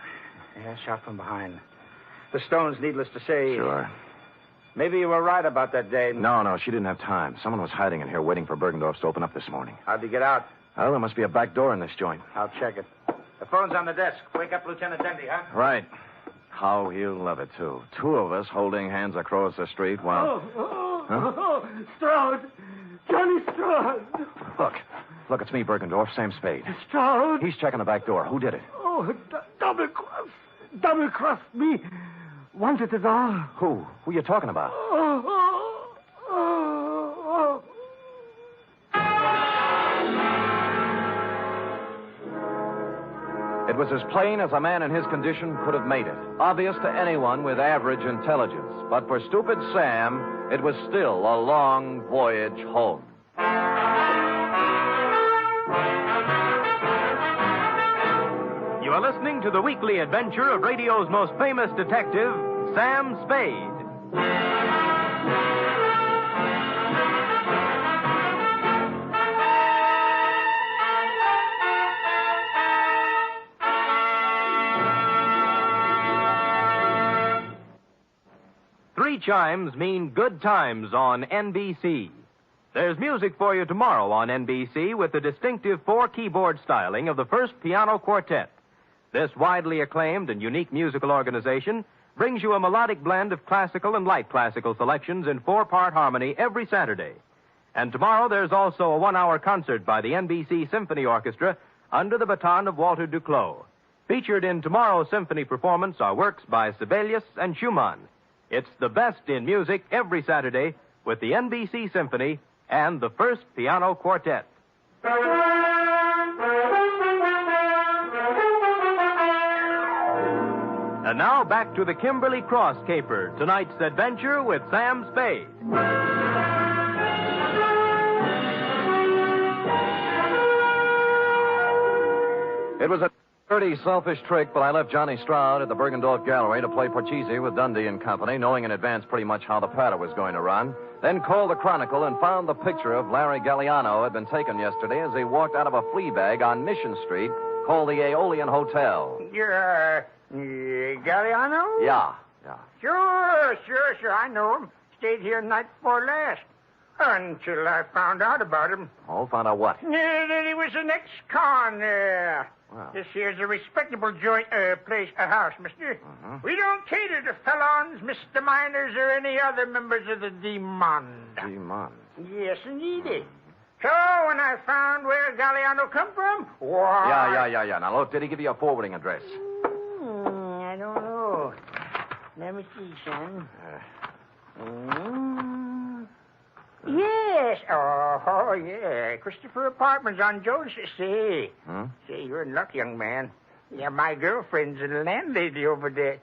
shot from behind. The stones, needless to say. Sure. Maybe you were right about that day. No, she didn't have time. Someone was hiding in here waiting for Bergendorf's to open up this morning. How'd he get out? Well, there must be a back door in this joint. I'll check it. The phone's on the desk. Wake up Lieutenant Dendy, huh? Right. How he'll love it, too. 2 of us holding hands across the street while... Stroud! Johnny Stroud! Look, it's me, Bergendorf, Sam Spade. Stroud! He's checking the back door. Who did it? Oh, double-cross me. Wanted it all. Who? Who you talking about? It was as plain as a man in his condition could have made it. Obvious to anyone with average intelligence. But for stupid Sam, it was still a long voyage home. You are listening to the weekly adventure of radio's most famous detective, Sam Spade. Three chimes mean good times on NBC. There's music for you tomorrow on NBC with the distinctive 4-keyboard styling of the First Piano Quartet. This widely acclaimed and unique musical organization brings you a melodic blend of classical and light classical selections in 4-part harmony every Saturday. And tomorrow there's also a 1-hour concert by the NBC Symphony Orchestra under the baton of Walter Duclos. Featured in tomorrow's symphony performance are works by Sibelius and Schumann. It's the best in music every Saturday with the NBC Symphony and the First Piano Quartet. And now back to the Kimberley Cross Caper, tonight's adventure with Sam Spade. It was a dirty, selfish trick, but I left Johnny Stroud at the Bergendorf Gallery to play Porchese with Dundee and Company, knowing in advance pretty much how the patter was going to run. Then called the Chronicle and found the picture of Larry Galliano had been taken yesterday as he walked out of a flea bag on Mission Street called the Aeolian Hotel. You're, Galliano? Yeah. Sure. I know him. Stayed here the night before last. Until I found out about him. Oh, found out what? That he was an ex-con. Wow. This here's a respectable joint, a house, mister. Mm-hmm. We don't cater to felons, misdemeanors, or any other members of the demon. Demon? Yes, indeed. So, when I found where Galliano come from, why... Yeah. Now, look, did he give you a forwarding address? I don't know. Let me see, son. Yes. Oh, yeah. Christopher Apartments on Jones. Say, you're in luck, young man. Yeah, my girlfriend's a landlady over there.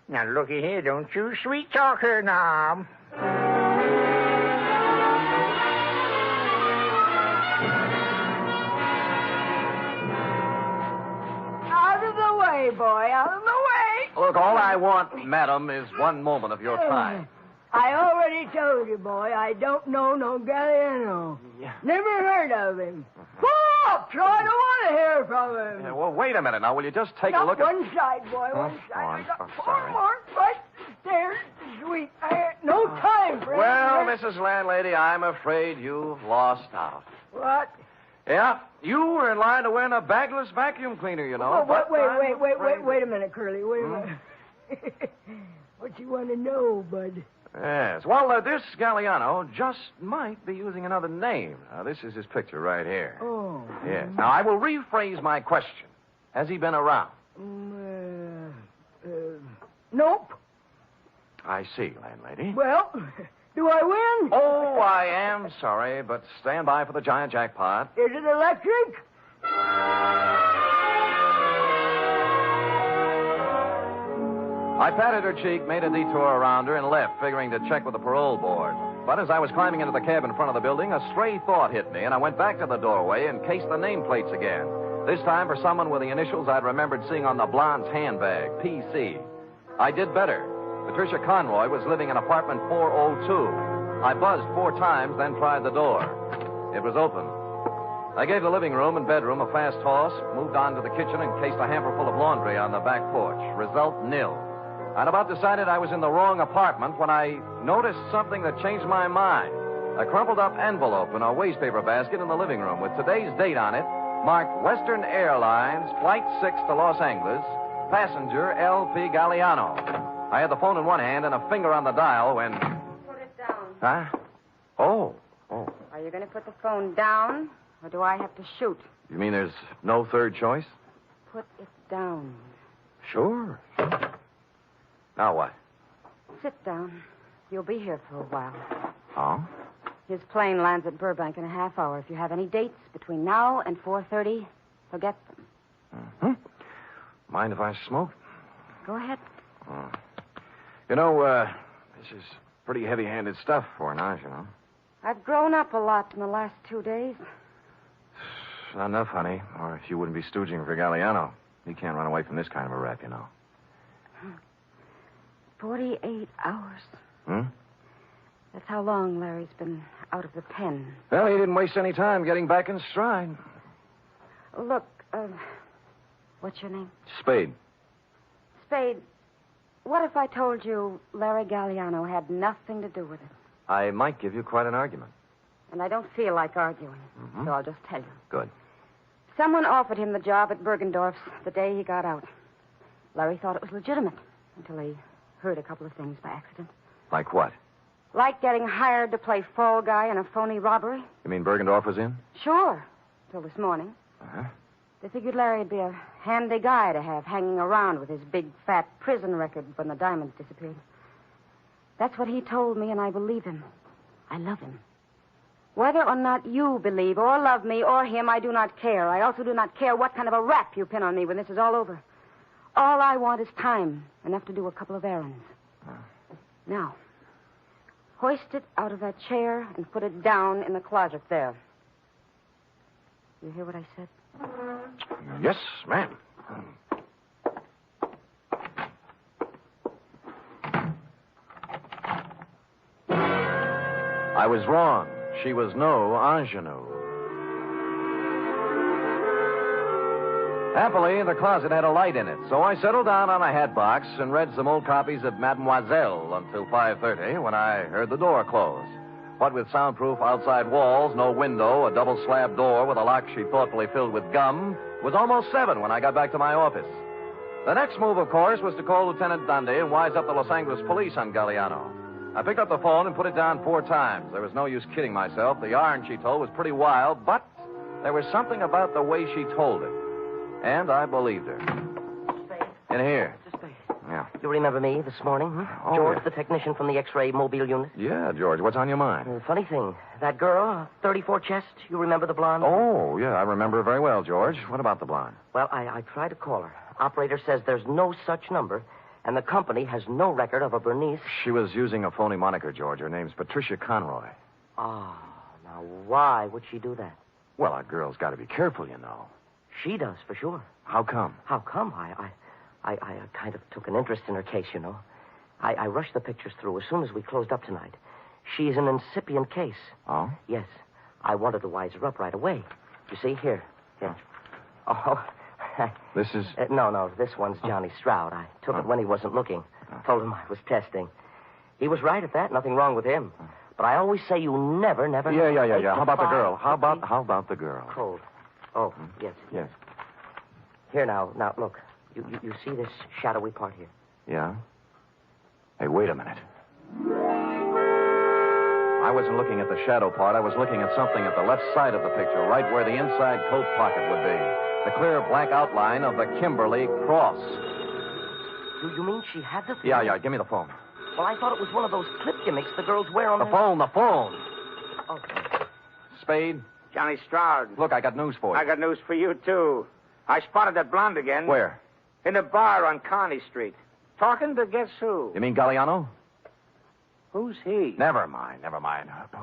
Now, looky here. Don't you sweet-talk her now. Out of the way, boy. Out of the way. Look, all I want, madam, is one moment of your time. I already told you, boy, I don't know no Galliano. Yeah. Never heard of him. Flopsey, I don't want to hear from him. Yeah, well, wait a minute now. Will you just take Not a look at... one side, boy, one side. I got four more right there. Sweet. I had no time for Well, anything. Mrs. Landlady, I'm afraid you've lost out. What? Yeah, you were in line to win a bagless vacuum cleaner, you know. Oh, wait a minute, Curly. Wait a minute. What you want to know, bud? Yes. Well, this Galliano just might be using another name. Now, this is his picture right here. Oh. Yes. Now, I will rephrase my question. Has he been around? Nope. I see, landlady. Well, do I win? Oh, I am sorry, but stand by for the giant jackpot. Is it electric? I patted her cheek, made a detour around her, and left, figuring to check with the parole board. But as I was climbing into the cab in front of the building, a stray thought hit me, and I went back to the doorway and cased the nameplates again. This time for someone with the initials I'd remembered seeing on the blonde's handbag, PC. I did better. Patricia Conroy was living in apartment 402. I buzzed 4 times, then tried the door. It was open. I gave the living room and bedroom a fast toss, moved on to the kitchen, and cased a hamper full of laundry on the back porch. Result, nil. I'd about decided I was in the wrong apartment when I noticed something that changed my mind. A crumpled up envelope in a wastepaper basket in the living room with today's date on it, marked Western Airlines, Flight 6 to Los Angeles, passenger L.P. Galliano. I had the phone in one hand and a finger on the dial when... Put it down. Huh? Oh. Are you going to put the phone down, or do I have to shoot? You mean there's no third choice? Put it down. Sure. Now what? Sit down. You'll be here for a while. Oh? His plane lands at Burbank in a half hour. If you have any dates between now and 4:30, forget them. Mm-hmm. Mind if I smoke? Go ahead. Oh. You know, this is pretty heavy-handed stuff for an you. I've grown up a lot in the last 2 days. Not enough, honey, or you wouldn't be stooging for Galliano. He can't run away from this kind of a rap, 48 hours. Hmm? That's how long Larry's been out of the pen. Well, he didn't waste any time getting back in stride. Look, what's your name? Spade. Spade, what if I told you Larry Galliano had nothing to do with it? I might give you quite an argument. And I don't feel like arguing, so I'll just tell you. Good. Someone offered him the job at Bergendorf's the day he got out. Larry thought it was legitimate until he heard a couple of things by accident. Like what? Like getting hired to play fall guy in a phony robbery. You mean Bergendorf was in? Sure, till this morning. Uh-huh. They figured Larry'd be a handy guy to have hanging around with his big, fat prison record when the diamonds disappeared. That's what he told me, and I believe him. I love him. Whether or not you believe or love me or him, I do not care. I also do not care what kind of a rap you pin on me when this is all over. All I want is time, enough to do a couple of errands. Now, hoist it out of that chair and put it down in the closet there. You hear what I said? Yes, ma'am. I was wrong. She was no ingenue. Happily, the closet had a light in it, so I settled down on a hat box and read some old copies of Mademoiselle until 5:30 when I heard the door close. What with soundproof outside walls, no window, a double slab door with a lock she thoughtfully filled with gum, it was almost 7 when I got back to my office. The next move, of course, was to call Lieutenant Dundee and wise up the Los Angeles police on Galliano. I picked up the phone and put it down 4 times. There was no use kidding myself. The yarn she told was pretty wild, but there was something about the way she told it. And I believed her. In here. Yeah. You remember me this morning, huh? Oh, George, yeah. the technician from the X-ray mobile unit? Yeah, George, what's on your mind? Funny thing, that girl, 34 chest, you remember the blonde? Oh, yeah, I remember her very well, George. What about the blonde? Well, I tried to call her. Operator says there's no such number, and the company has no record of a Bernice. She was using a phony moniker, George. Her name's Patricia Conroy. Ah, now why would she do that? Well, a girl's got to be careful, you know. She does, for sure. How come? How come? I kind of took an interest in her case, you know. I rushed the pictures through as soon as we closed up tonight. She's an incipient case. Oh? Yes. I wanted to wise her up right away. You see, here. Oh. This is... No, this one's Johnny Stroud. I took it when he wasn't looking. Told him I was testing. He was right at that. Nothing wrong with him. But I always say you never... Yeah. How about the girl? How about the girl? Cold. Oh, yes. Yes. Here, now, look. You see this shadowy part here? Yeah? Hey, wait a minute. I wasn't looking at the shadow part. I was looking at something at the left side of the picture, right where the inside coat pocket would be. The clear black outline of the Kimberley Cross. You mean she had the thing? Yeah, give me the phone. Well, I thought it was one of those clip gimmicks the girls wear on The phone. Okay. Spade? Johnny Stroud. Look, I got news for you. I got news for you, too. I spotted that blonde again. Where? In a bar on Kearney Street. Talking to guess who? You mean Galliano? Who's he? Never mind.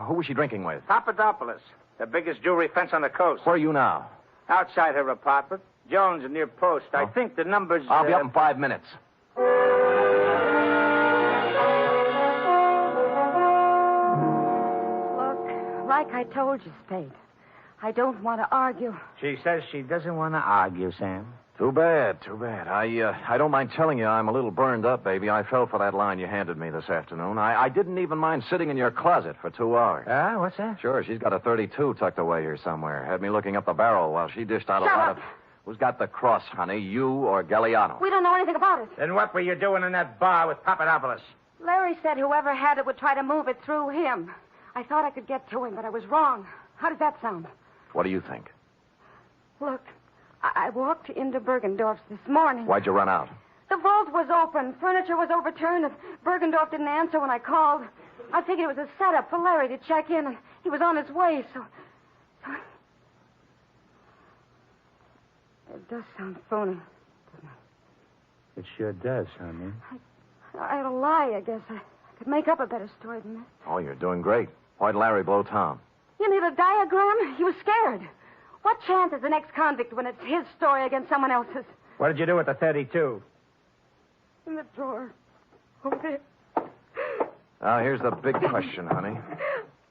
Who was she drinking with? Papadopoulos, the biggest jewelry fence on the coast. Where are you now? Outside her apartment. Jones near Post. I think the number's... I'll be up in 5 minutes. Look, like I told you, Spade, I don't want to argue. She says she doesn't want to argue, Sam. Too bad. I don't mind telling you I'm a little burned up, baby. I fell for that line you handed me this afternoon. I didn't even mind sitting in your closet for 2 hours. What's that? Sure, she's got a 32 tucked away here somewhere. Had me looking up the barrel while she dished out a lot of... Who's got the cross, honey, you or Galliano? We don't know anything about it. Then what were you doing in that bar with Papadopoulos? Larry said whoever had it would try to move it through him. I thought I could get to him, but I was wrong. How does that sound? What do you think? Look, I walked into Bergendorf's this morning. Why'd you run out? The vault was open. Furniture was overturned, and Bergendorf didn't answer when I called. I figured it was a setup for Larry to check in, and he was on his way, so... It does sound phony, doesn't it? It sure does, honey. I had a lie, I guess. I could make up a better story than this. Oh, you're doing great. Why'd Larry blow Tom? You need a diagram? He was scared. What chance is an ex-convict when it's his story against someone else's? What did you do with the 32? In the drawer. Over there. Now, here's the big question, honey.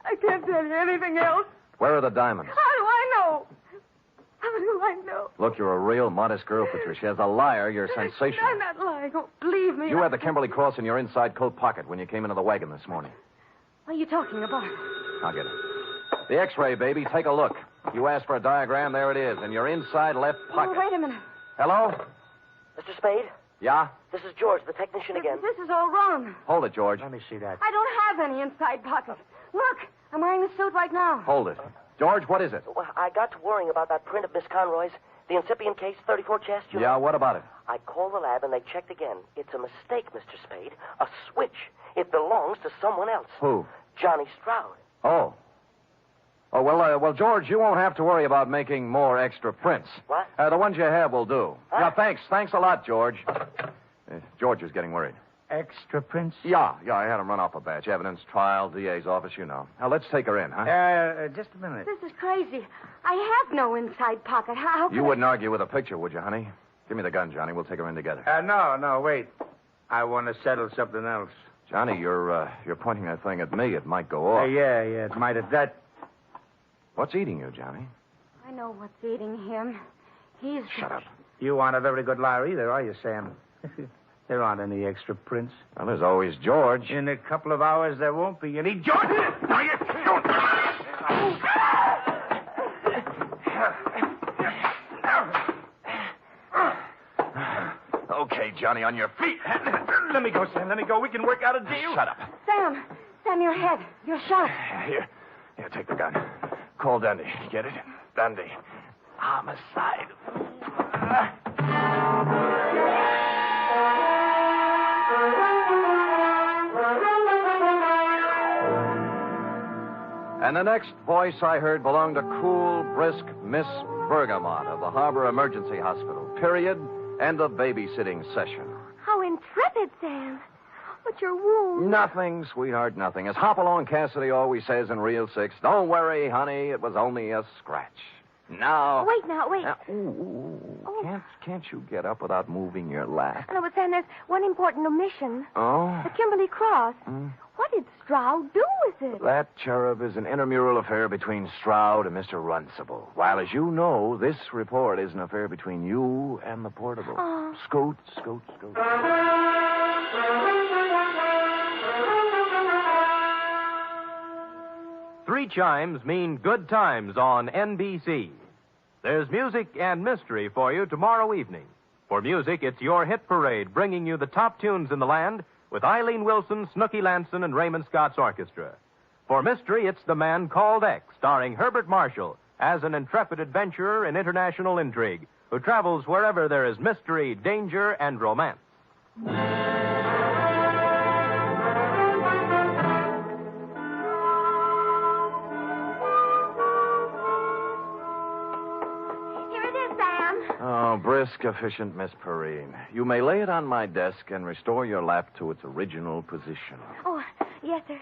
I can't tell you anything else. Where are the diamonds? How do I know? How do I know? Look, you're a real modest girl, Patricia. As a liar, you're sensational. I'm not lying. Oh, believe me. You had the Kimberley Cross in your inside coat pocket when you came into the wagon this morning. What are you talking about? I'll get it. The X-ray, baby. Take a look. You asked for a diagram. There it is, in your inside left pocket. Oh, wait a minute. Hello? Mr. Spade? Yeah? This is George, the technician again. This is all wrong. Hold it, George. Let me see that. I don't have any inside pocket. Look, I'm wearing the suit right now. Hold it. George, what is it? Well, I got to worrying about that print of Miss Conroy's, the incipient case, 34 chest. Yeah, what about it? I called the lab and they checked again. It's a mistake, Mr. Spade. A switch. It belongs to someone else. Who? Johnny Stroud. Oh. Oh, well, George, you won't have to worry about making more extra prints. What? The ones you have will do. Huh? Yeah, thanks. Thanks a lot, George. George is getting worried. Extra prints? Yeah, I had him run off a batch. Evidence, trial, DA's office, you know. Now, let's take her in, huh? Just a minute. This is crazy. I have no inside pocket. How You wouldn't argue with a picture, would you, honey? Give me the gun, Johnny. We'll take her in together. No, wait. I want to settle something else. Johnny, you're pointing that thing at me. It might go off. Yeah, it might have that. What's eating you, Johnny? I know what's eating him. He's... Shut up. You aren't a very good liar either, are you, Sam? There aren't any extra prints. Well, there's always George. In a couple of hours, there won't be any. George! No, you don't. Okay, Johnny, on your feet. Let me go, Sam. Let me go. We can work out a deal. Shut up. Sam, your head. You're shot. Here, take the gun. Call Dundee. Get it? Dundee. Homicide. And the next voice I heard belonged to cool, brisk Miss Bergamot of the Harbor Emergency Hospital. Period. End of babysitting session. How intrepid, Sam. What's your wound? Nothing, sweetheart, nothing. As Hopalong Cassidy always says in Reel 6, don't worry, honey, it was only a scratch. Now... Wait. Now, can't you get up without moving your lap? No, but Sam, there's one important omission. Oh? The Kimberley Cross. What did Stroud do with it? That, cherub, is an intramural affair between Stroud and Mr. Runcible. While, as you know, this report is an affair between you and the portable. Oh. Scoot. 3 chimes mean good times on NBC. There's music and mystery for you tomorrow evening. For music, it's your hit parade, bringing you the top tunes in the land, with Eileen Wilson, Snooky Lanson, and Raymond Scott's orchestra. For mystery, it's The Man Called X, starring Herbert Marshall as an intrepid adventurer in international intrigue who travels wherever there is mystery, danger, and romance. Here it is, Sam. Oh, brisk, efficient Miss Perrine. You may lay it on my desk and restore your lap to its original position. Oh, yes, sir.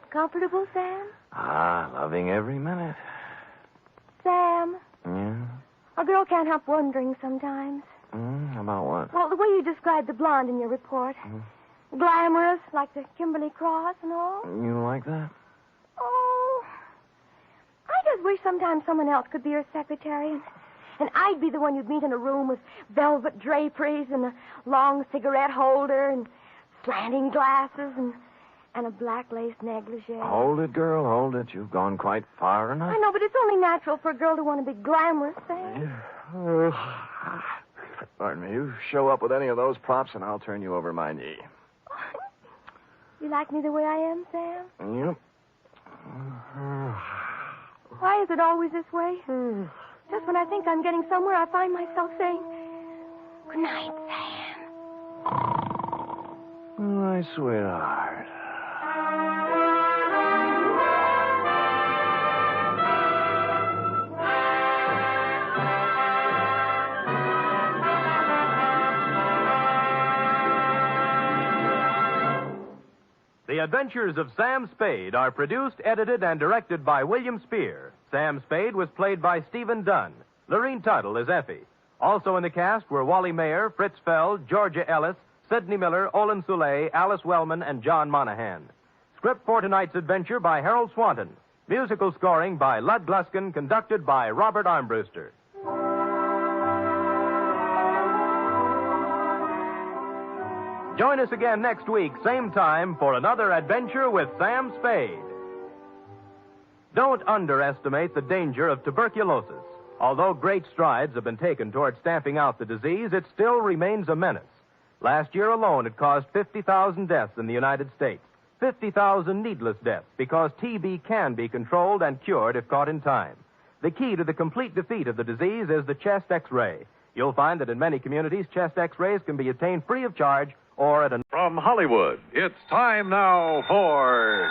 Comfortable, Sam? Ah, loving every minute. Sam, Yeah? a girl can't help wondering sometimes. About what? Well, the way you described the blonde in your report. Glamorous, like the Kimberley Cross and all. You like that? Oh, I just wish sometimes someone else could be your secretary. And I'd be the one you'd meet in a room with velvet draperies and a long cigarette holder and slanting glasses and a black lace negligee. Hold it, girl, hold it. You've gone quite far enough. I know, but it's only natural for a girl to want to be glamorous, Sam. Pardon me. You show up with any of those props, and I'll turn you over my knee. You like me the way I am, Sam? Yep. Why is it always this way? Just when I think I'm getting somewhere, I find myself saying, "Good night, Sam." My sweetheart. The Adventures of Sam Spade are produced, edited, and directed by William Spear. Sam Spade was played by Stephen Dunn. Lorene Tuttle is Effie. Also in the cast were Wally Mayer, Fritz Feld, Georgia Ellis, Sidney Miller, Olin Soule, Alice Wellman, and John Monahan. Script for tonight's adventure by Harold Swanton. Musical scoring by Lud Gluskin, conducted by Robert Armbruster. Join us again next week, same time, for another adventure with Sam Spade. Don't underestimate the danger of tuberculosis. Although great strides have been taken toward stamping out the disease, it still remains a menace. Last year alone, it caused 50,000 deaths in the United States. 50,000 needless deaths, because TB can be controlled and cured if caught in time. The key to the complete defeat of the disease is the chest X-ray. You'll find that in many communities, chest X-rays can be obtained free of charge or at a... From Hollywood, it's time now for...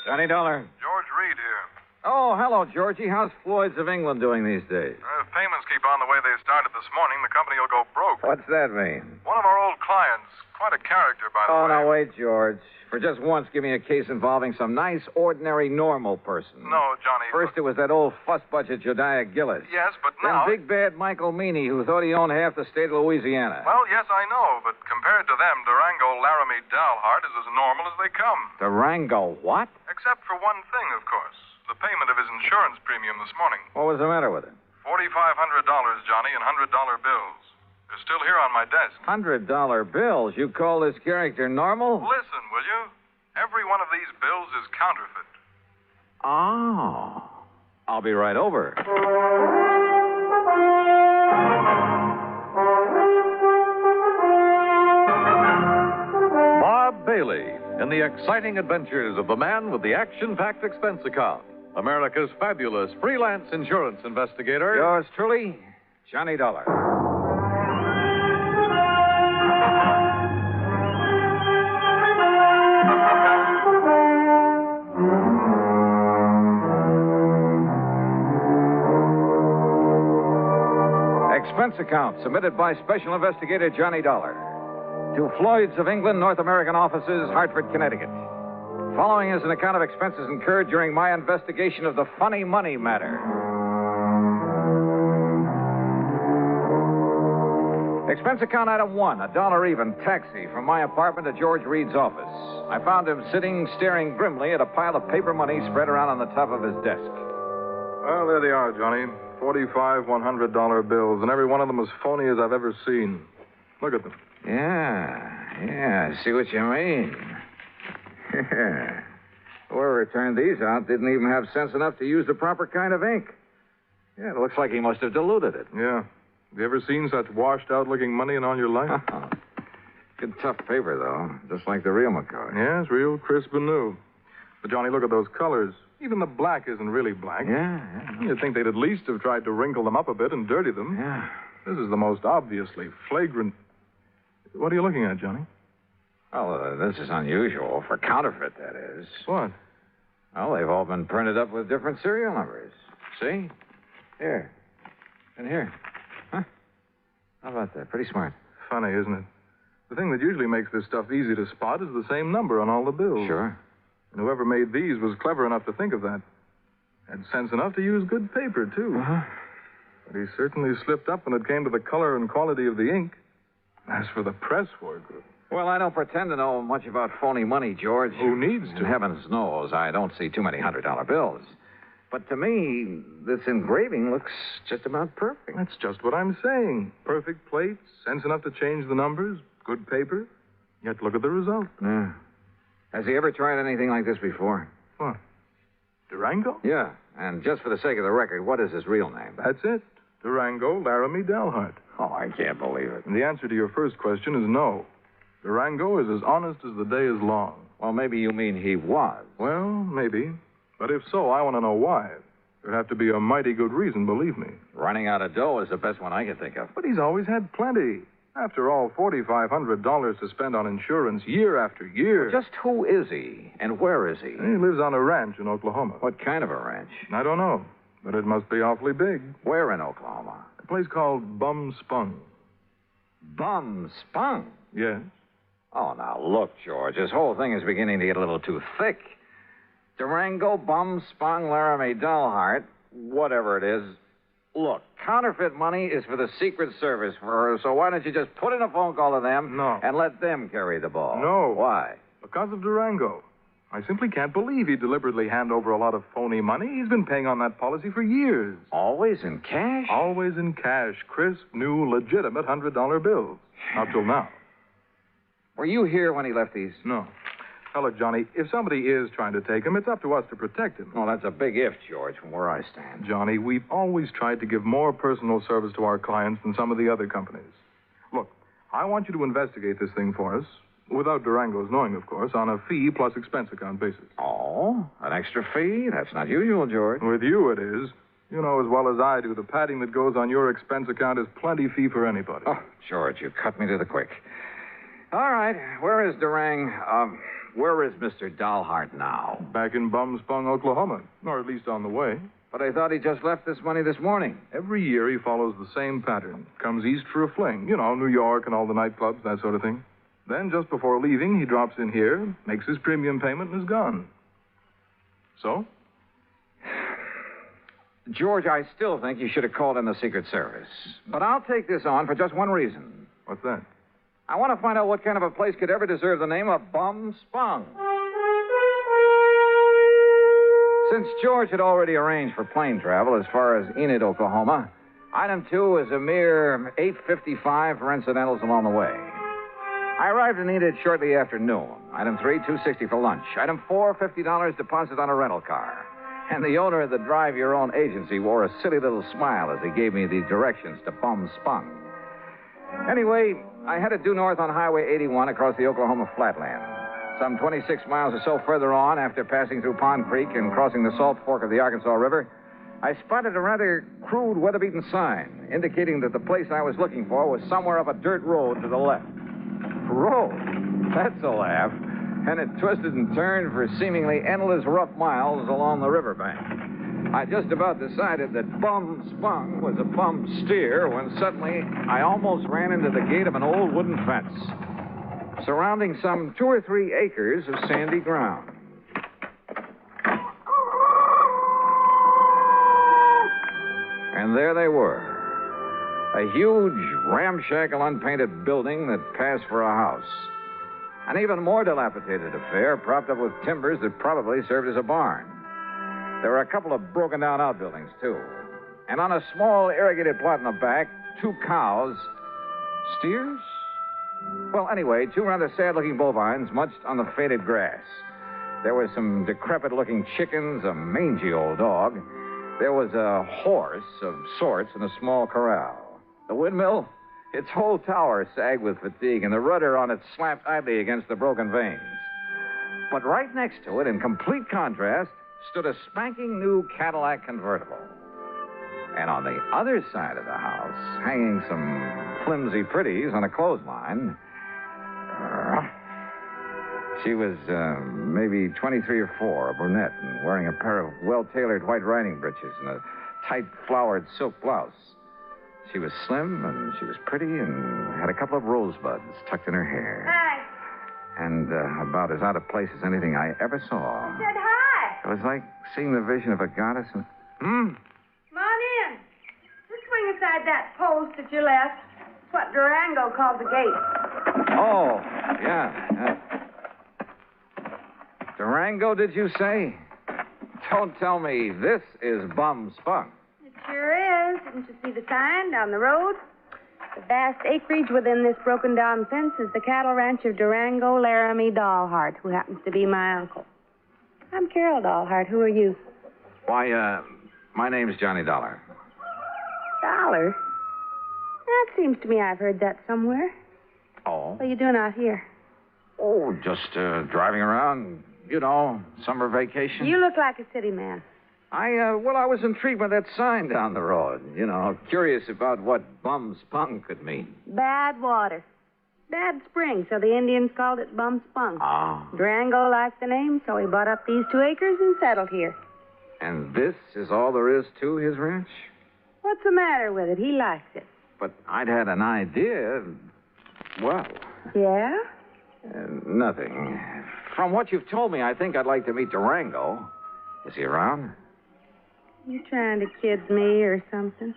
Johnny Dollar. George Reed here. Oh, hello, Georgie. How's Floyd's of England doing these days? If payments keep on the way they started this morning, the company will go broke. What's that mean? One of our old clients, quite a character, by the way. Oh, now, wait, George. For just once, give me a case involving some nice, ordinary, normal person. No, Johnny. First, it was that old fuss-budget Jediah Gillis. Yes, but now... Then big bad Michael Meany, who thought he owned half the state of Louisiana. Well, yes, I know, but compared to them, Durango Laramie Dalhart is as normal as they come. Durango what? Except for one thing, of course. The payment of his insurance premium this morning. What was the matter with it? $4,500, Johnny, in $100 bills. They're still here on my desk. $100 bills? You call this character normal? Listen, will you? Every one of these bills is counterfeit. Oh. I'll be right over. Bob Bailey in the exciting adventures of the man with the action-packed expense account. America's fabulous freelance insurance investigator. Yours truly, Johnny Dollar. Expense account submitted by Special Investigator Johnny Dollar to Floyd's of England, North American offices, Hartford, Connecticut. Following is an account of expenses incurred during my investigation of the Funny Money Matter. Expense account item 1, $1 even, taxi from my apartment to George Reed's office. I found him sitting, staring grimly at a pile of paper money spread around on the top of his desk. Well, there they are, Johnny. 45 $100 bills, and every one of them as phony as I've ever seen. Look at them. Yeah, I see what you mean. Whoever turned these out didn't even have sense enough to use the proper kind of ink. Yeah, it looks like he must have diluted it. Yeah. Have you ever seen such washed-out-looking money in all your life? Good tough paper, though, just like the real McCoy. Yeah, it's real crisp and new. But, Johnny, look at those colors. Even the black isn't really black. Yeah. You'd think they'd at least have tried to wrinkle them up a bit and dirty them. Yeah. This is the most obviously flagrant... What are you looking at, Johnny? Well, this is unusual. For counterfeit, that is. What? Well, they've all been printed up with different serial numbers. See? Here. And here. Huh? How about that? Pretty smart. Funny, isn't it? The thing that usually makes this stuff easy to spot is the same number on all the bills. Sure. And whoever made these was clever enough to think of that. Had sense enough to use good paper, too. Uh-huh. But he certainly slipped up when it came to the color and quality of the ink. As for the press work... Well, I don't pretend to know much about phony money, George. Who needs to? Heavens knows I don't see too many $100 bills. But to me, this engraving looks just about perfect. That's just what I'm saying. Perfect plates, sense enough to change the numbers, good paper. Yet look at the result. Yeah. Has he ever tried anything like this before? What? Durango? Yeah. And just for the sake of the record, what is his real name? That's it. Durango Laramie Dalhart. Oh, I can't believe it. And the answer to your first question is no. Durango is as honest as the day is long. Well, maybe you mean he was. Well, maybe. But if so, I want to know why. There'd have to be a mighty good reason, believe me. Running out of dough is the best one I can think of. But he's always had plenty. After all, $4,500 to spend on insurance year after year. Well, just who is he? And where is he? He lives on a ranch in Oklahoma. What kind of a ranch? I don't know. But it must be awfully big. Where in Oklahoma? A place called Bum Spung. Bum Spung? Yes. Oh, now, look, George, this whole thing is beginning to get a little too thick. Durango, Bum, Spung, Laramie, Dalhart, whatever it is. Look, counterfeit money is for the Secret Service, so why don't you just put in a phone call to them and let them carry the ball? No. Why? Because of Durango. I simply can't believe he'd deliberately hand over a lot of phony money. He's been paying on that policy for years. Always in cash? Always in cash. Crisp, new, legitimate $100 bills. Up till now. Were you here when he left these? No. Now, look, Johnny, if somebody is trying to take him, it's up to us to protect him. Well, that's a big if, George, from where I stand. Johnny, we've always tried to give more personal service to our clients than some of the other companies. Look, I want you to investigate this thing for us, without Durango's knowing, of course, on a fee plus expense account basis. Oh, an extra fee? That's not usual, George. With you, it is. You know as well as I do, the padding that goes on your expense account is plenty fee for anybody. Oh, George, you cut me to the quick. All right, where is where is Mr. Dalhart now? Back in Bum Spung, Oklahoma, or at least on the way. But I thought he just left this money this morning. Every year he follows the same pattern. Comes east for a fling. You know, New York and all the nightclubs, that sort of thing. Then, just before leaving, he drops in here, makes his premium payment, and is gone. So? George, I still think you should have called in the Secret Service. But I'll take this on for just one reason. What's that? I want to find out what kind of a place could ever deserve the name of Bum Spung. Since George had already arranged for plane travel as far as Enid, Oklahoma, item 2 is a mere $8.55 for incidentals along the way. I arrived in Enid shortly after noon. Item 3, $2.60 for lunch. Item 4, $50 deposit on a rental car. And the owner of the drive-your-own agency wore a silly little smile as he gave me the directions to Bum Spung. Anyway, I headed due north on Highway 81 across the Oklahoma flatland. Some 26 miles or so further on, after passing through Pond Creek and crossing the Salt Fork of the Arkansas River, I spotted a rather crude, weather-beaten sign indicating that the place I was looking for was somewhere up a dirt road to the left. Road? That's a laugh. And it twisted and turned for seemingly endless rough miles along the riverbank. I just about decided that Bum Spung was a bum steer when suddenly I almost ran into the gate of an old wooden fence, surrounding some 2 or 3 acres of sandy ground. And there they were. A huge, ramshackle, unpainted building that passed for a house. An even more dilapidated affair, propped up with timbers that probably served as a barn. There were a couple of broken-down outbuildings, too. And on a small irrigated plot in the back, 2 cows. Steers? Well, anyway, 2 rather sad-looking bovines munched on the faded grass. There were some decrepit-looking chickens, a mangy old dog, There was a horse of sorts in a small corral. The windmill, its whole tower sagged with fatigue, and the rudder on it slapped idly against the broken vanes. But right next to it, in complete contrast, stood a spanking new Cadillac convertible. And on the other side of the house, hanging some flimsy pretties on a clothesline, she was maybe 23 or 4, a brunette, and wearing a pair of well-tailored white riding breeches and a tight flowered silk blouse. She was slim, and she was pretty, and had a couple of rosebuds tucked in her hair. Hi. And about as out of place as anything I ever saw. I said hi. It was like seeing the vision of a goddess. And... Come on in. Just swing aside that post that you left. It's what Durango called the gate. Oh, yeah. Durango, did you say? Don't tell me this is bum spunk. It sure is. Didn't you see the sign down the road? The vast acreage within this broken-down fence is the cattle ranch of Durango Laramie Dahlhart, who happens to be my uncle. I'm Carol Dahlhart. Who are you? Why, my name's Johnny Dollar. Dollar? That seems to me I've heard that somewhere. Oh? What are you doing out here? Oh, just driving around, summer vacation. You look like a city man. I was intrigued by that sign down the road. Curious about what bum spunk could mean. Bad water. Bad spring, so the Indians called it Bum Spunk. Ah. Durango liked the name, so he bought up these 2 acres and settled here. And this is all there is to his ranch? What's the matter with it? He likes it. But I'd had an idea. Well. Yeah? Nothing. From what you've told me, I think I'd like to meet Durango. Is he around? You trying to kid me or something?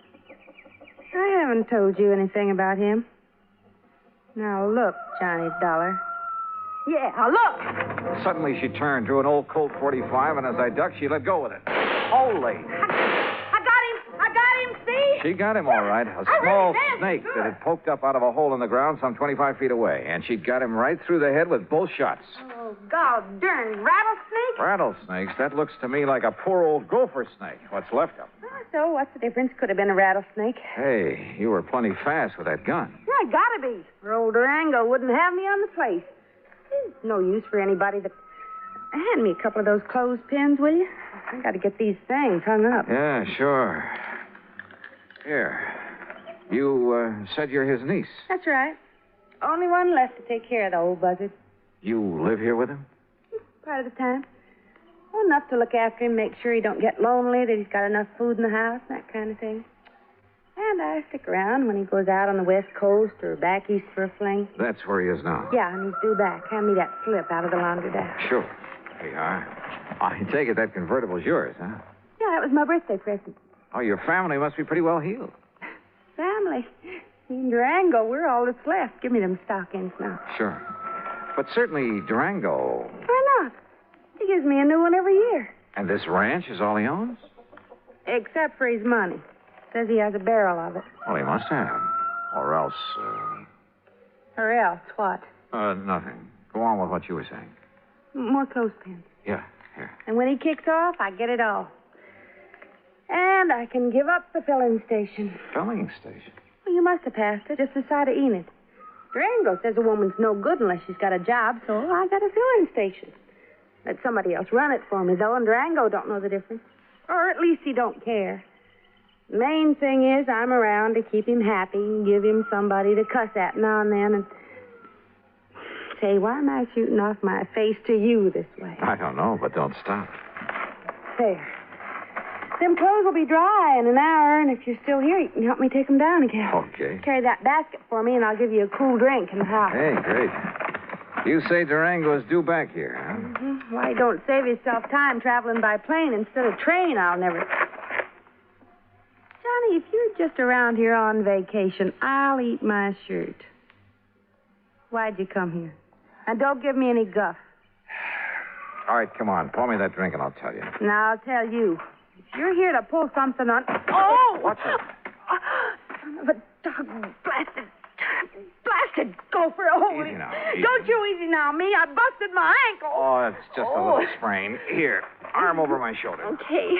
I haven't told you anything about him. Now look, Johnny Dollar. Yeah, look! Suddenly she turned, drew an old Colt 45, and as I ducked, she let go with it. Holy! I got him, see? She got him all right. A small snake that had poked up out of a hole in the ground some 25 feet away. And she'd got him right through the head with both shots. Oh, God darn rattlesnake? Rattlesnakes? That looks to me like a poor old gopher snake. What's left of him. So what's the difference? Could have been a rattlesnake. Hey, you were plenty fast with that gun. Yeah, gotta be. Or old Durango wouldn't have me on the place. It's no use for anybody to... Hand me a couple of those clothespins, will you? I gotta get these things hung up. Yeah, sure. Here. You said you're his niece. That's right. Only one left to take care of the old buzzard. You live here with him? Part of the time. Well, enough to look after him, make sure he don't get lonely, that he's got enough food in the house, that kind of thing. And I stick around when he goes out on the West Coast or back east for a fling. That's where he is now. Yeah, and he's due back. Hand me that slip out of the laundry desk. Sure. Here you are. I take it that convertible's yours, huh? Yeah, that was my birthday present. Oh, your family must be pretty well heeled. Family? Me and Durango, we're all that's left. Give me them stockings now. Sure. But certainly Durango... Why not? He gives me a new one every year. And this ranch is all he owns? Except for his money. Says he has a barrel of it. Well, he must have. Or else... Or else what? Nothing. Go on with what you were saying. More clothespins. Yeah, here. And when he kicks off, I get it all. And I can give up the filling station. Filling station? Well, you must have passed it, just the side of Enid. Durango says a woman's no good unless she's got a job, so I got a filling station. Let somebody else run it for me, though, and Durango don't know the difference. Or at least he don't care. The main thing is I'm around to keep him happy and give him somebody to cuss at now and then. And say, why am I shooting off my face to you this way? I don't know, but don't stop. There. Them clothes will be dry in an hour, and if you're still here, you can help me take them down again. Okay. Carry that basket for me, and I'll give you a cool drink in the house. Hey, great. You say Durango is due back here, huh? Mm-hmm. Why, don't save yourself time traveling by plane instead of train, I'll never... Johnny, if you're just around here on vacation, I'll eat my shirt. Why'd you come here? And don't give me any guff. All right, come on. Pour me that drink, and I'll tell you. Now, I'll tell you. If you're here to pull something on... Oh! What's it? Son of a dog, blasted gopher. Oh, Easy now. Easy. Don't you easy now, me. I busted my ankle. Oh, it's just a little sprain. Here, arm over my shoulder. Okay.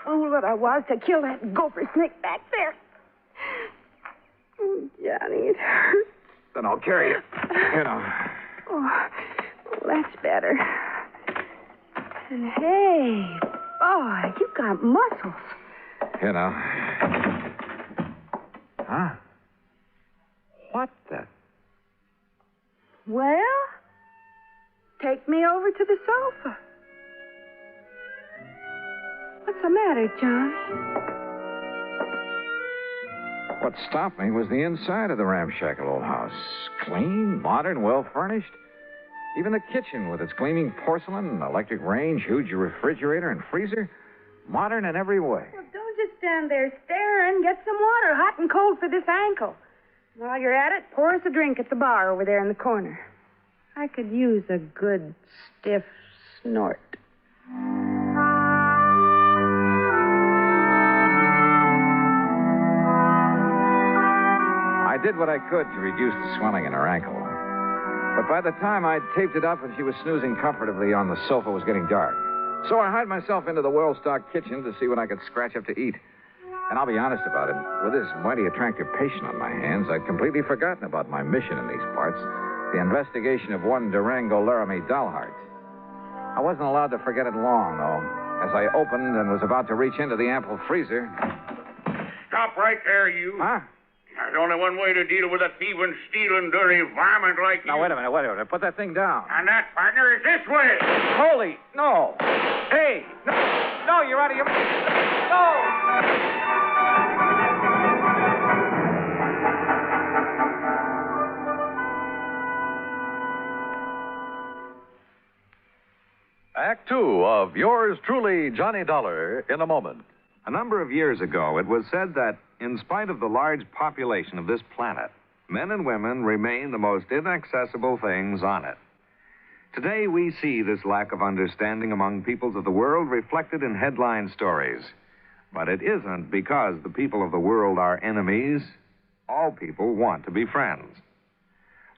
fool that I was to kill that gopher snake back there. Oh, Johnny, it hurts. Then I'll carry you. You know. Oh, that's better. And hey, boy, you got muscles. You know. Huh? What the? Well, take me over to the sofa. What's the matter, Johnny? What stopped me was the inside of the ramshackle old house. Clean, modern, well-furnished. Even the kitchen with its gleaming porcelain, electric range, huge refrigerator, and freezer. Modern in every way. Well, don't just stand there staring. Get some water, hot and cold for this ankle. While you're at it, pour us a drink at the bar over there in the corner. I could use a good, stiff snort. I did what I could to reduce the swelling in her ankle. But by the time I'd taped it up and she was snoozing comfortably on the sofa, it was getting dark. So I hied myself into the well-stocked kitchen to see what I could scratch up to eat. And I'll be honest about it. With this mighty attractive patient on my hands, I'd completely forgotten about my mission in these parts, the investigation of one Durango Laramie Dollheart. I wasn't allowed to forget it long, though. As I opened and was about to reach into the ample freezer... Stop right there, you. Huh? There's only one way to deal with a thieving, stealing, dirty varmint like you. Now, wait a minute. Put that thing down. And that, partner, is this way. Holy, no. Hey, no, you're out of your... No! Act two of yours truly, Johnny Dollar, in a moment. A number of years ago, it was said that, in spite of the large population of this planet, men and women remain the most inaccessible things on it. Today, we see this lack of understanding among peoples of the world reflected in headline stories. But it isn't because the people of the world are enemies. All people want to be friends.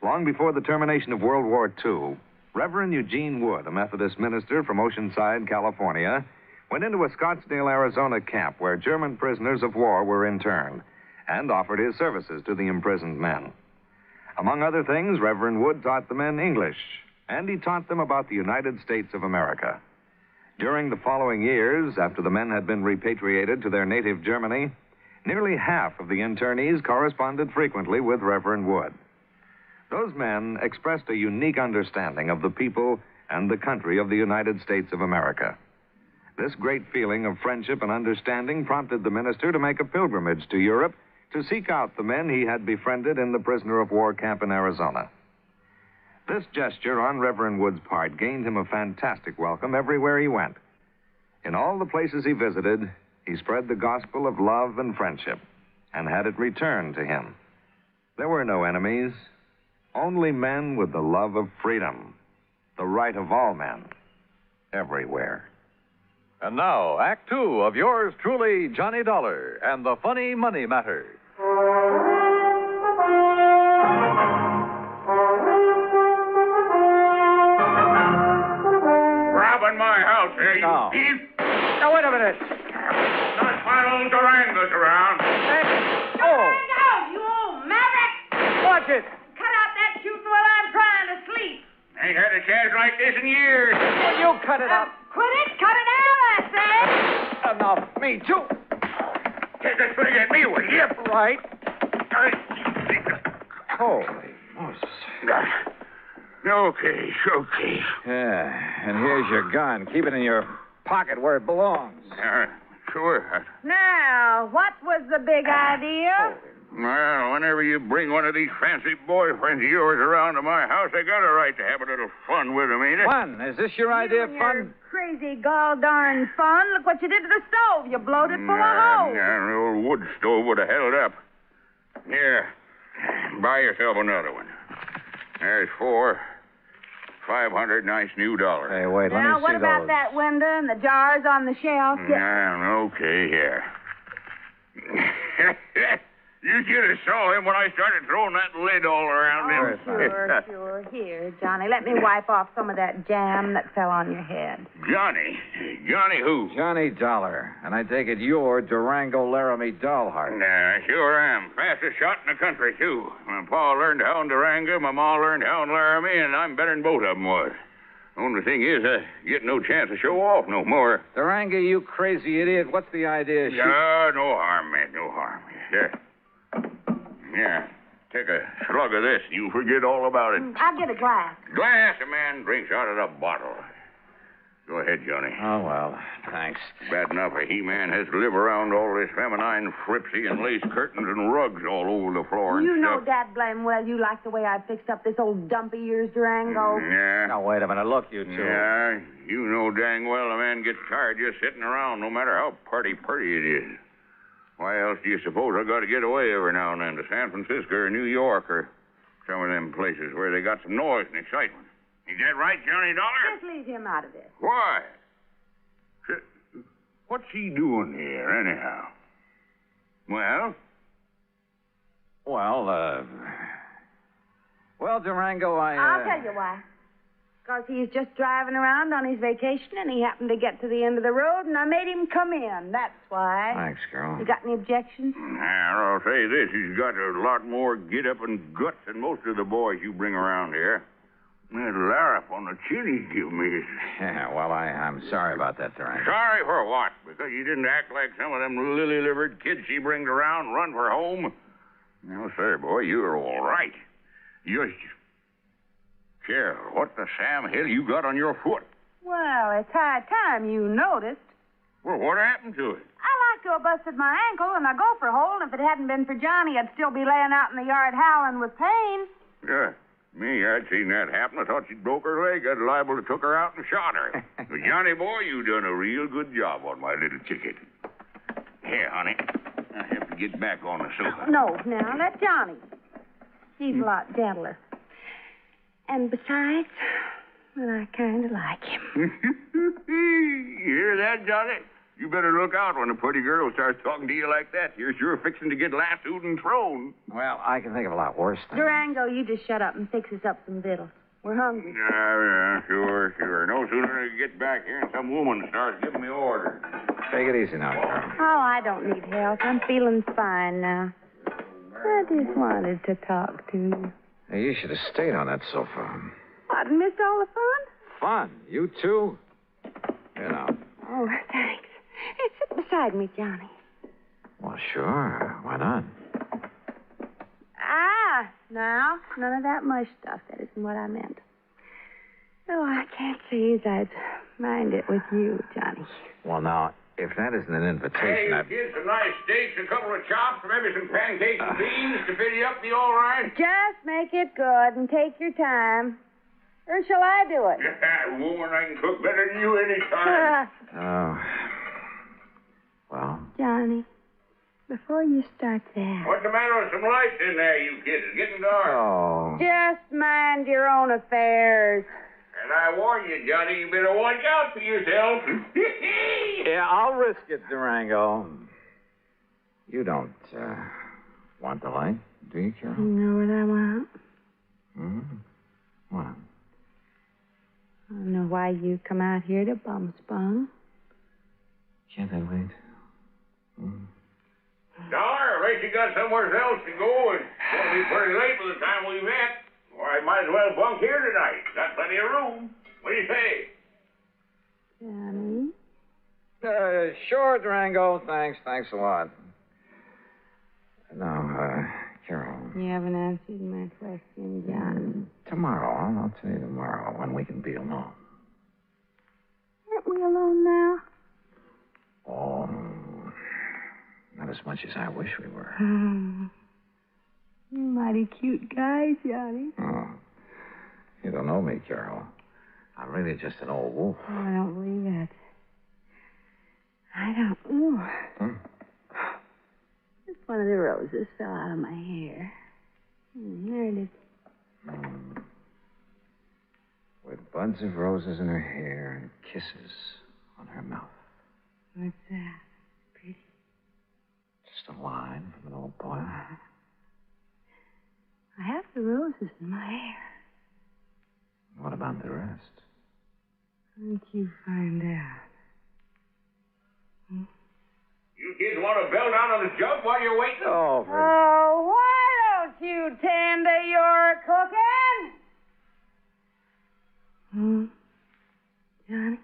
Long before the termination of World War II, Reverend Eugene Wood, a Methodist minister from Oceanside, California, went into a Scottsdale, Arizona camp where German prisoners of war were interned and offered his services to the imprisoned men. Among other things, Reverend Wood taught the men English, and he taught them about the United States of America. During the following years, after the men had been repatriated to their native Germany, nearly half of the internees corresponded frequently with Reverend Wood. Those men expressed a unique understanding of the people and the country of the United States of America. This great feeling of friendship and understanding prompted the minister to make a pilgrimage to Europe to seek out the men he had befriended in the prisoner of war camp in Arizona. This gesture on Reverend Wood's part gained him a fantastic welcome everywhere he went. In all the places he visited, he spread the gospel of love and friendship and had it returned to him. There were no enemies, only men with the love of freedom, the right of all men, everywhere. And now, Act two of yours truly, Johnny Dollar, and the Funny Money Matter. Robbing my house, eh, you thief? Now, wait a minute. Not my old Durango's around. Durango, you old maverick! Watch it! Cut out that shooting while I'm trying to sleep. Ain't had a chance like this in years. Well, you cut it out. Quit it! Cut it out, I say! Enough. Me, too. Take a swing at me, will you? Right. Holy Moses. Okay. Yeah, and here's your gun. Keep it in your pocket where it belongs. Sure. Now, what was the big idea? Well, whenever you bring one of these fancy boyfriends of yours around to my house, I got a right to have a little fun with them, ain't it? Fun? Is this your idea of fun? Crazy gall darn fun. Look what you did to the stove. You blowed it full of holes. An old wood stove would have held up. Here, buy yourself another one. There's $500 nice new dollars. Hey, wait, let me see Now, what about that window and the jars on the shelf? Okay, here. You should have saw him when I started throwing that lid all around him. Sure. Here, Johnny, let me wipe off some of that jam that fell on your head. Johnny? Johnny who? Johnny Dollar. And I take it you're Durango Laramie Dollheart. Nah, sure am. Fastest shot in the country, too. My pa learned how in Durango, my ma learned how in Laramie, and I'm better than both of them was. Only thing is, I get no chance to show off no more. Durango, you crazy idiot. What's the idea? No harm, man, no harm. Yeah, take a slug of this. You forget all about it. I'll get a glass. Glass, a man drinks out of the bottle. Go ahead, Johnny. Oh, well, thanks. Bad enough a he-man has to live around all this feminine fripsy and lace curtains and rugs all over the floor and You know, stuff. Dad, blame well, you like the way I fixed up this old dumpy ears Durango. Yeah. Now, wait a minute. Look, you two. Yeah, you know dang well a man gets tired just sitting around, no matter how pretty it is. Why else do you suppose I got to get away every now and then to San Francisco or New York or some of them places where they got some noise and excitement? Is that right, Johnny Dollar? Just leave him out of this. Why? What's he doing here, anyhow? Well, Durango, I'll tell you why. Because he's just driving around on his vacation, and he happened to get to the end of the road, and I made him come in. That's why. Thanks, girl. You got any objections? Now, I'll say this. He's got a lot more get-up and guts than most of the boys you bring around here. That larrup on the chin he give me is... Yeah, well, I'm sorry about that, Durango. Sorry for what? Because you didn't act like some of them lily-livered kids she brings around and run for home? No, sir, boy, you're all right. Cheryl, what the Sam hell you got on your foot? Well, it's high time you noticed. Well, what happened to it? I like to have busted my ankle in a gopher hole, and if it hadn't been for Johnny, I'd still be laying out in the yard howling with pain. Yeah, me, I'd seen that happen. I thought she'd broke her leg. I'd liable to took her out and shot her. But Johnny, boy, you done a real good job on my little ticket. Here, honey, I have to get back on the sofa. No, now, let Johnny. He's a lot gentler. And besides, well, I kind of like him. You hear that, Johnny? You better look out when a pretty girl starts talking to you like that. You're sure fixing to get lassoed and thrown. Well, I can think of a lot worse things. Durango, you just shut up and fix us up some victuals. We're hungry. Yeah, sure. No sooner than I get back here and some woman starts giving me orders. Take it easy now, girl. Oh, I don't need help. I'm feeling fine now. I just wanted to talk to you. Hey, you should have stayed on that sofa. What, missed all the fun? Fun? You too? You know. Oh, thanks. Hey, sit beside me, Johnny. Well, sure. Why not? Now, none of that mush stuff. That isn't what I meant. Oh, I can't say as I'd mind it with you, Johnny. Well, now, if that isn't an invitation, Hey, you kids, some nice steaks, a couple of chops, maybe some pancakes and beans to fill you up, be all right? Just make it good and take your time. Or shall I do it? Yeah, woman, I can cook better than you any time. Oh. Well? Johnny, before you start that... What's the matter with some lights in there, you kids? It's getting dark. Oh. Just mind your own affairs. And I warn you, Johnny, you better watch out for yourself. Yeah, I'll risk it, Durango. You don't, want the light, do you, Carol? You know what I want? What? I don't know why you come out here to bum spun. Can't I wait? Dollar, I bet you got somewhere else to go, and it's going to be pretty late by the time we met. Why, I might as well bunk here tonight. Got plenty of room. What do you say? Johnny? Sure, Durango. Thanks a lot. No, Carol. You haven't answered my question, John. Tomorrow. I'll tell you tomorrow when we can be alone. Aren't we alone now? Oh, not as much as I wish we were. You're a mighty cute guy, Johnny. Oh, you don't know me, Carol. I'm really just an old wolf. Oh, I don't believe that. I don't. Ooh. Just one of the roses fell out of my hair. There it is. With buds of roses in her hair and kisses on her mouth. What's that? Pretty. Just a line from an old poem. I have the roses in my hair. What about the rest? Won't you find out? You kids want to bell down on the jug while you're waiting? Oh, Oh, why don't you tend to your cooking? Johnny?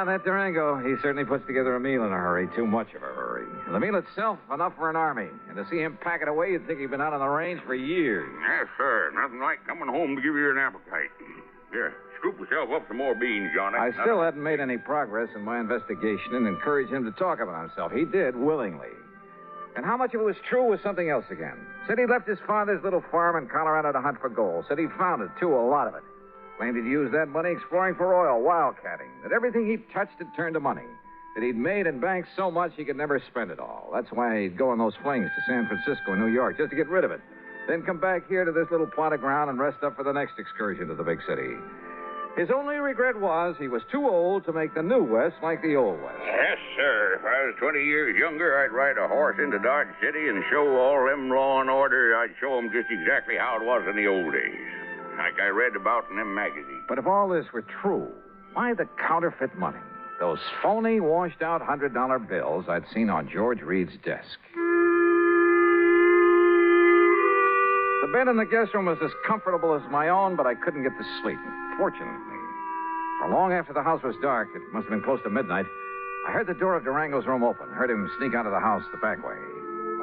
That Durango, he certainly puts together a meal in a hurry. Too much of a hurry. And the meal itself, enough for an army. And to see him pack it away, you'd think he'd been out on the range for years. Yes, sir. Nothing like coming home to give you an appetite. Here, scoop yourself up some more beans, Johnny. I still hadn't made any progress in my investigation and encouraged him to talk about himself. He did, willingly. And how much of it was true was something else again. Said he left his father's little farm in Colorado to hunt for gold. Said he found it, too, a lot of it. Claimed he'd used that money exploring for oil, wildcatting. That everything he touched had turned to money. That he'd made and banked so much he could never spend it all. That's why he'd go on those flings to San Francisco and New York, just to get rid of it. Then come back here to this little plot of ground and rest up for the next excursion to the big city. His only regret was he was too old to make the new West like the old West. Yes, sir. If I was 20 years younger, I'd ride a horse into Dodge City and show all them law and order. I'd show them just exactly how it was in the old days. Like I read about in them magazines. But if all this were true, why the counterfeit money? Those phony, washed-out $100 bills I'd seen on George Reed's desk. The bed in the guest room was as comfortable as my own, but I couldn't get to sleep. Fortunately, for long after the house was dark, it must have been close to midnight, I heard the door of Durango's room open, heard him sneak out of the house the back way.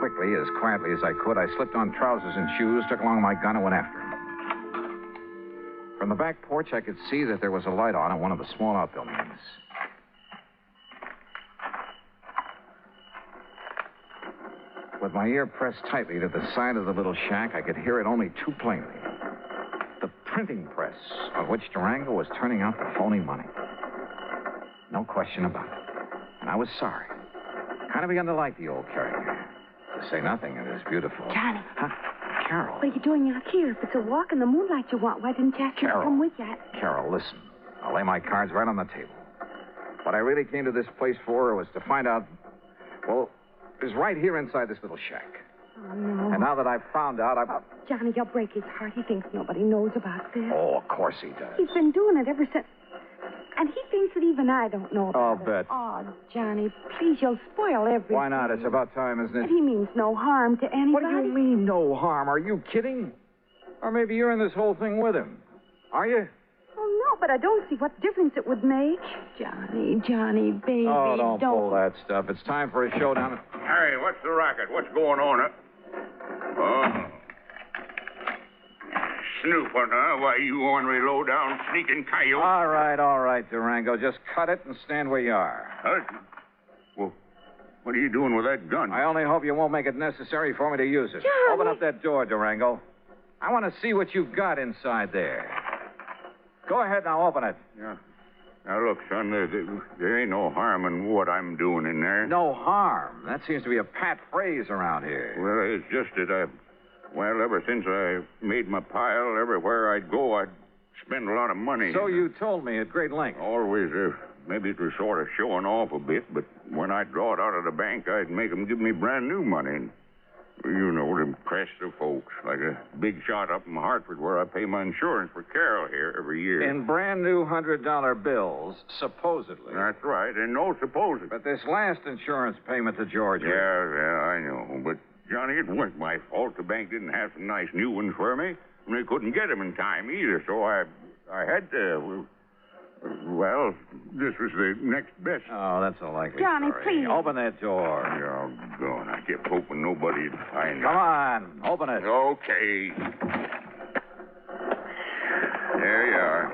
Quickly, as quietly as I could, I slipped on trousers and shoes, took along my gun, and went after him. From the back porch, I could see that there was a light on in one of the small outbuildings. With my ear pressed tightly to the side of the little shack, I could hear it only too plainly. The printing press on which Durango was turning out the phony money. No question about it. And I was sorry. Kind of begun to like the old character. To say nothing of his beautiful... Johnny. Huh? Carol. What are you doing out here? If it's a walk in the moonlight you want, why didn't you ask me to come with you? Carol, listen. I'll lay my cards right on the table. What I really came to this place for was to find out... Well, it was right here inside this little shack. Oh, no. And now that I've found out, Johnny, you'll break his heart. He thinks nobody knows about this. Oh, of course he does. He's been doing it ever since... And he thinks that even I don't know about I'll bet. Oh, Johnny, please, you'll spoil everything. Why not? It's about time, isn't it? And he means no harm to anybody. What do you mean, no harm? Are you kidding? Or maybe you're in this whole thing with him. Are you? Oh, no, but I don't see what difference it would make. Johnny, baby, Oh, don't pull that stuff. It's time for a showdown. Harry, what's the racket? What's going on? Oh. Snooping, huh? Why, you ornery, low-down, sneaking coyote. All right, Durango. Just cut it and stand where you are. Well, what are you doing with that gun? I only hope you won't make it necessary for me to use it. Johnny. Open up that door, Durango. I want to see what you've got inside there. Go ahead now, open it. Yeah. Now, look, son, there ain't no harm in what I'm doing in there. No harm? That seems to be a pat phrase around here. Well, it's just that well, ever since I made my pile, everywhere I'd go, I'd spend a lot of money. So you told me at great length. Always. Maybe it was sort of showing off a bit, but when I'd draw it out of the bank, I'd make them give me brand new money. And, you know, to impress the folks. Like a big shot up in Hartford where I pay my insurance for Carol here every year. In brand new $100 bills, supposedly. That's right, and no supposedly. But this last insurance payment to Georgia. Yeah, I know. But, Johnny, it wasn't my fault. The bank didn't have some nice new ones for me. And they couldn't get them in time either, so I had to... Well, this was the next best. Oh, that's a likely Johnny, story. please. Open that door. Oh, God, I kept hoping nobody'd find Come out. on, open it. Okay. There you are.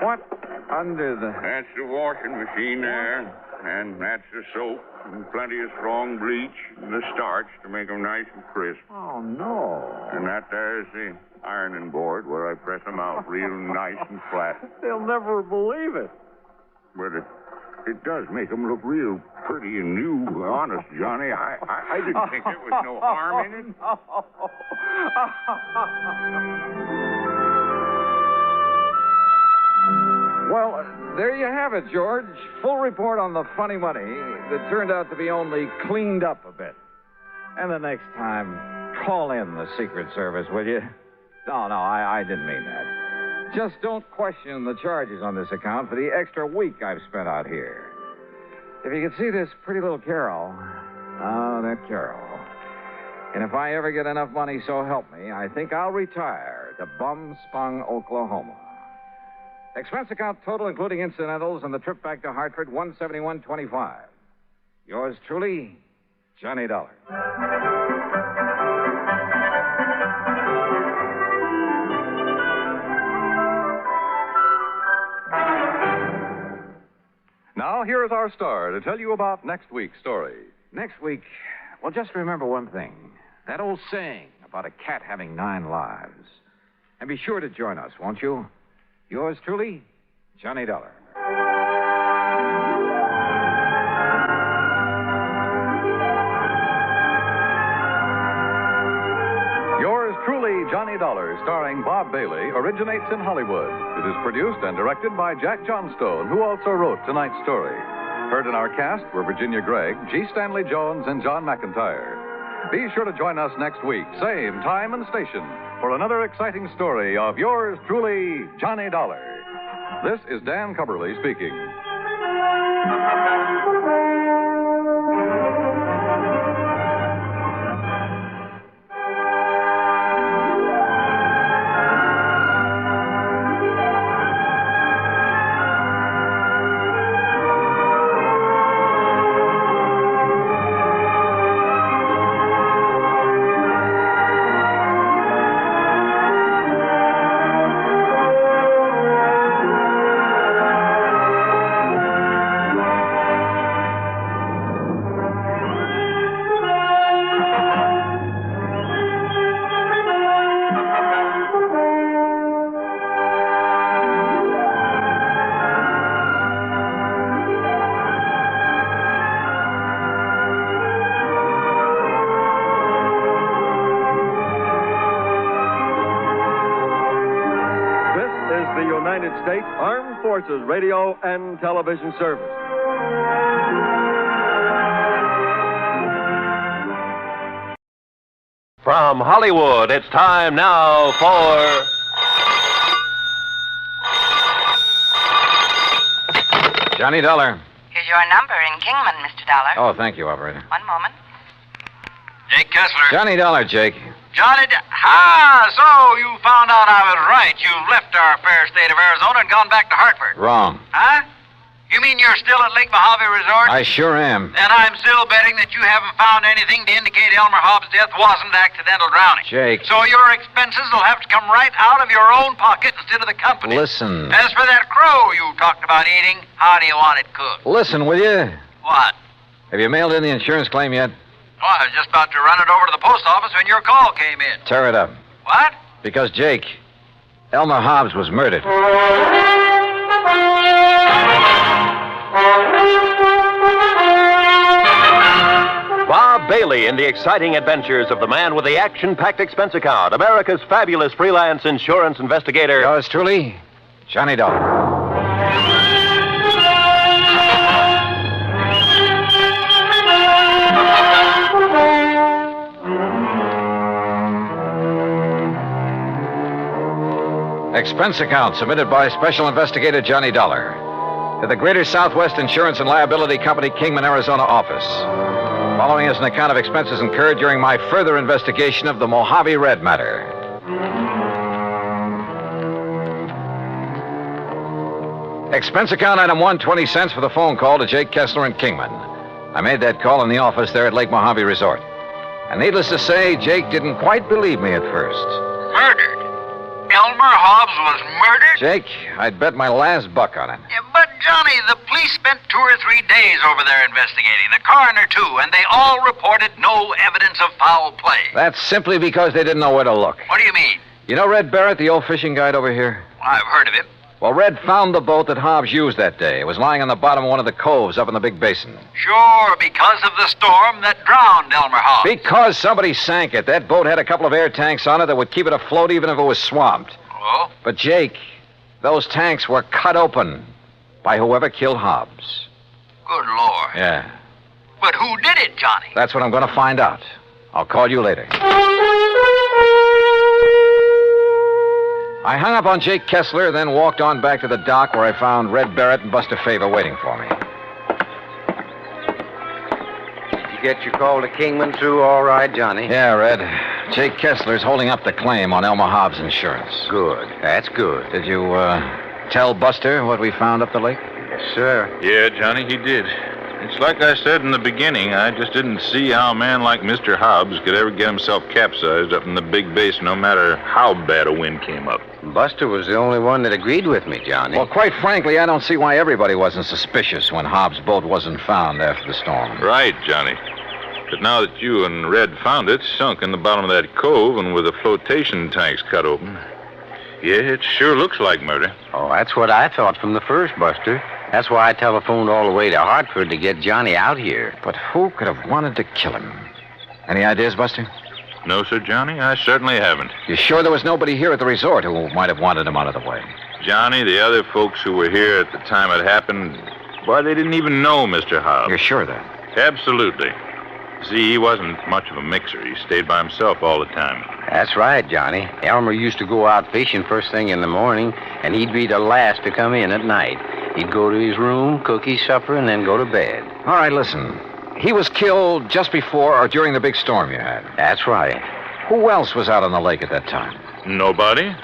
What under the... That's the washing machine there. And that's the soap and plenty of strong bleach and the starch to make them nice and crisp. Oh, no. And that there's the ironing board where I press them out real nice and flat. They'll never believe it. But it does make them look real pretty and new. Honest, Johnny, I didn't think there was no harm in it. Well, there you have it, George. Full report on the funny money that turned out to be only cleaned up a bit. And the next time, call in the Secret Service, will you? No, I didn't mean that. Just don't question the charges on this account for the extra week I've spent out here. If you could see this pretty little Carol. Oh, that Carol. And if I ever get enough money, so help me, I think I'll retire to Bum-Spung, Oklahoma. Expense account total, including incidentals, and the trip back to Hartford, $171.25. Yours truly, Johnny Dollar. Now, here is our star to tell you about next week's story. Next week, well, just remember one thing. That old saying about a cat having 9 lives. And be sure to join us, won't you? Yours truly, Johnny Dollar. Yours truly, Johnny Dollar, starring Bob Bailey, originates in Hollywood. It is produced and directed by Jack Johnstone, who also wrote tonight's story. Heard in our cast were Virginia Gregg, G. Stanley Jones, and John McIntyre. Be sure to join us next week, same time and station, for another exciting story of yours truly, Johnny Dollar. This is Dan Cubberly speaking. United States Armed Forces Radio and Television Service. From Hollywood, it's time now for... Johnny Dollar. Here's your number in Kingman, Mr. Dollar. Oh, thank you, operator. One moment. Jake Kessler. Johnny Dollar, Jake. So you found out I was right. You've left our fair state of Arizona and gone back to Hartford. Wrong. Huh? You mean you're still at Lake Mojave Resort? I sure am. Then I'm still betting that you haven't found anything to indicate Elmer Hobbs' death wasn't accidental drowning. Jake. So your expenses will have to come right out of your own pocket instead of the company. Listen. As for that crow you talked about eating, how do you want it cooked? Listen, will you? What? Have you mailed in the insurance claim yet? Oh, I was just about to run it over to the post office when your call came in. Tear it up. What? Because, Jake, Elmer Hobbs was murdered. Bob Bailey in the exciting adventures of the man with the action-packed expense account, America's fabulous freelance insurance investigator. Yours truly, Johnny Dollar. Expense account submitted by Special Investigator Johnny Dollar to the Greater Southwest Insurance and Liability Company, Kingman, Arizona office. Following is an account of expenses incurred during my further investigation of the Mojave Red Matter. Expense account item 1, 20 cents for the phone call to Jake Kessler in Kingman. I made that call in the office there at Lake Mojave Resort. And needless to say, Jake didn't quite believe me at first. Murdered? Elmer Hobbs was murdered? Jake, I'd bet my last buck on it. Yeah, but, Johnny, the police spent 2 or 3 days over there investigating. The coroner, too, and they all reported no evidence of foul play. That's simply because they didn't know where to look. What do you mean? You know Red Barrett, the old fishing guide over here? Well, I've heard of him. Well, Red found the boat that Hobbs used that day. It was lying on the bottom of one of the coves up in the big basin. Sure, because of the storm that drowned Elmer Hobbs. Because somebody sank it. That boat had a couple of air tanks on it that would keep it afloat even if it was swamped. Oh? But, Jake, Those tanks were cut open by whoever killed Hobbs. Good Lord. Yeah. But who did it, Johnny? That's what I'm going to find out. I'll call you later. I hung up on Jake Kessler, then walked on back to the dock where I found Red Barrett and Buster Favor waiting for me. You get your call to Kingman through all right, Johnny? Yeah, Red. Jake Kessler's holding up the claim on Elmer Hobbs' insurance. Good. That's good. Did you, tell Buster what we found up the lake? Yes, sir. Yeah, Johnny, he did. It's like I said in the beginning. I just didn't see how a man like Mr. Hobbs could ever get himself capsized up in the big basin, no matter how bad a wind came up. Buster was the only one that agreed with me, Johnny. Well, quite frankly, I don't see why everybody wasn't suspicious when Hobbs' boat wasn't found after the storm. Right, Johnny. But now that you and Red found it, sunk in the bottom of that cove and with the flotation tanks cut open, yeah, it sure looks like murder. Oh, that's what I thought from the first, Buster. That's why I telephoned all the way to Hartford to get Johnny out here. But who could have wanted to kill him? Any ideas, Buster? No, sir, Johnny, I certainly haven't. You sure there was nobody here at the resort who might have wanted him out of the way? Johnny, the other folks who were here at the time it happened, why, they didn't even know Mr. Hobbs. You're sure of that? Absolutely. See, he wasn't much of a mixer. He stayed by himself all the time. That's right, Johnny. Elmer used to go out fishing first thing in the morning, and he'd be the last to come in at night. He'd go to his room, cook his supper, and then go to bed. All right, listen. He was killed just before or during the big storm you had. That's right. Who else was out on the lake at that time? Nobody.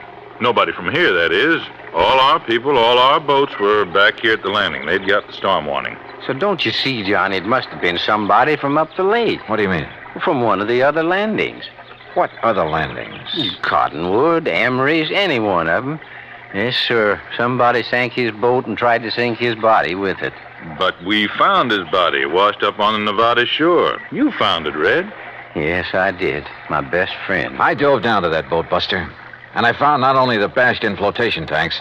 Nobody from here, that is. All our people, all our boats were back here at the landing. They'd got the storm warning. So don't you see, Johnny, it must have been somebody from up the lake. What do you mean? From one of the other landings. What other landings? Cottonwood, Emery's, any one of them. Yes, sir. Somebody sank his boat and tried to sink his body with it. But we found his body washed up on the Nevada shore. You found it, Red. Yes, I did. My best friend. I dove down to that boat, Buster. And I found not only the bashed-in flotation tanks,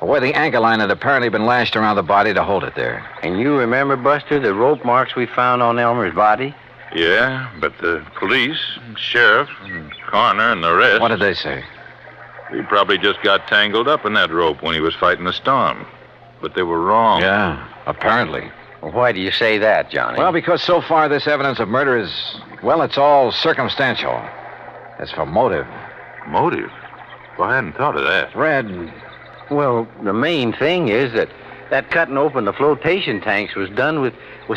but where the anchor line had apparently been lashed around the body to hold it there. And you remember, Buster, the rope marks we found on Elmer's body? Yeah, but the police, sheriff, and coroner, and the rest... What did they say? He probably just got tangled up in that rope when he was fighting the storm. But they were wrong. Yeah, apparently. Well, why do you say that, Johnny? Well, because so far this evidence of murder is, well, it's all circumstantial. As for motive... Motive? Well, I hadn't thought of that. Red... Well, the main thing is that cutting open the flotation tanks was done with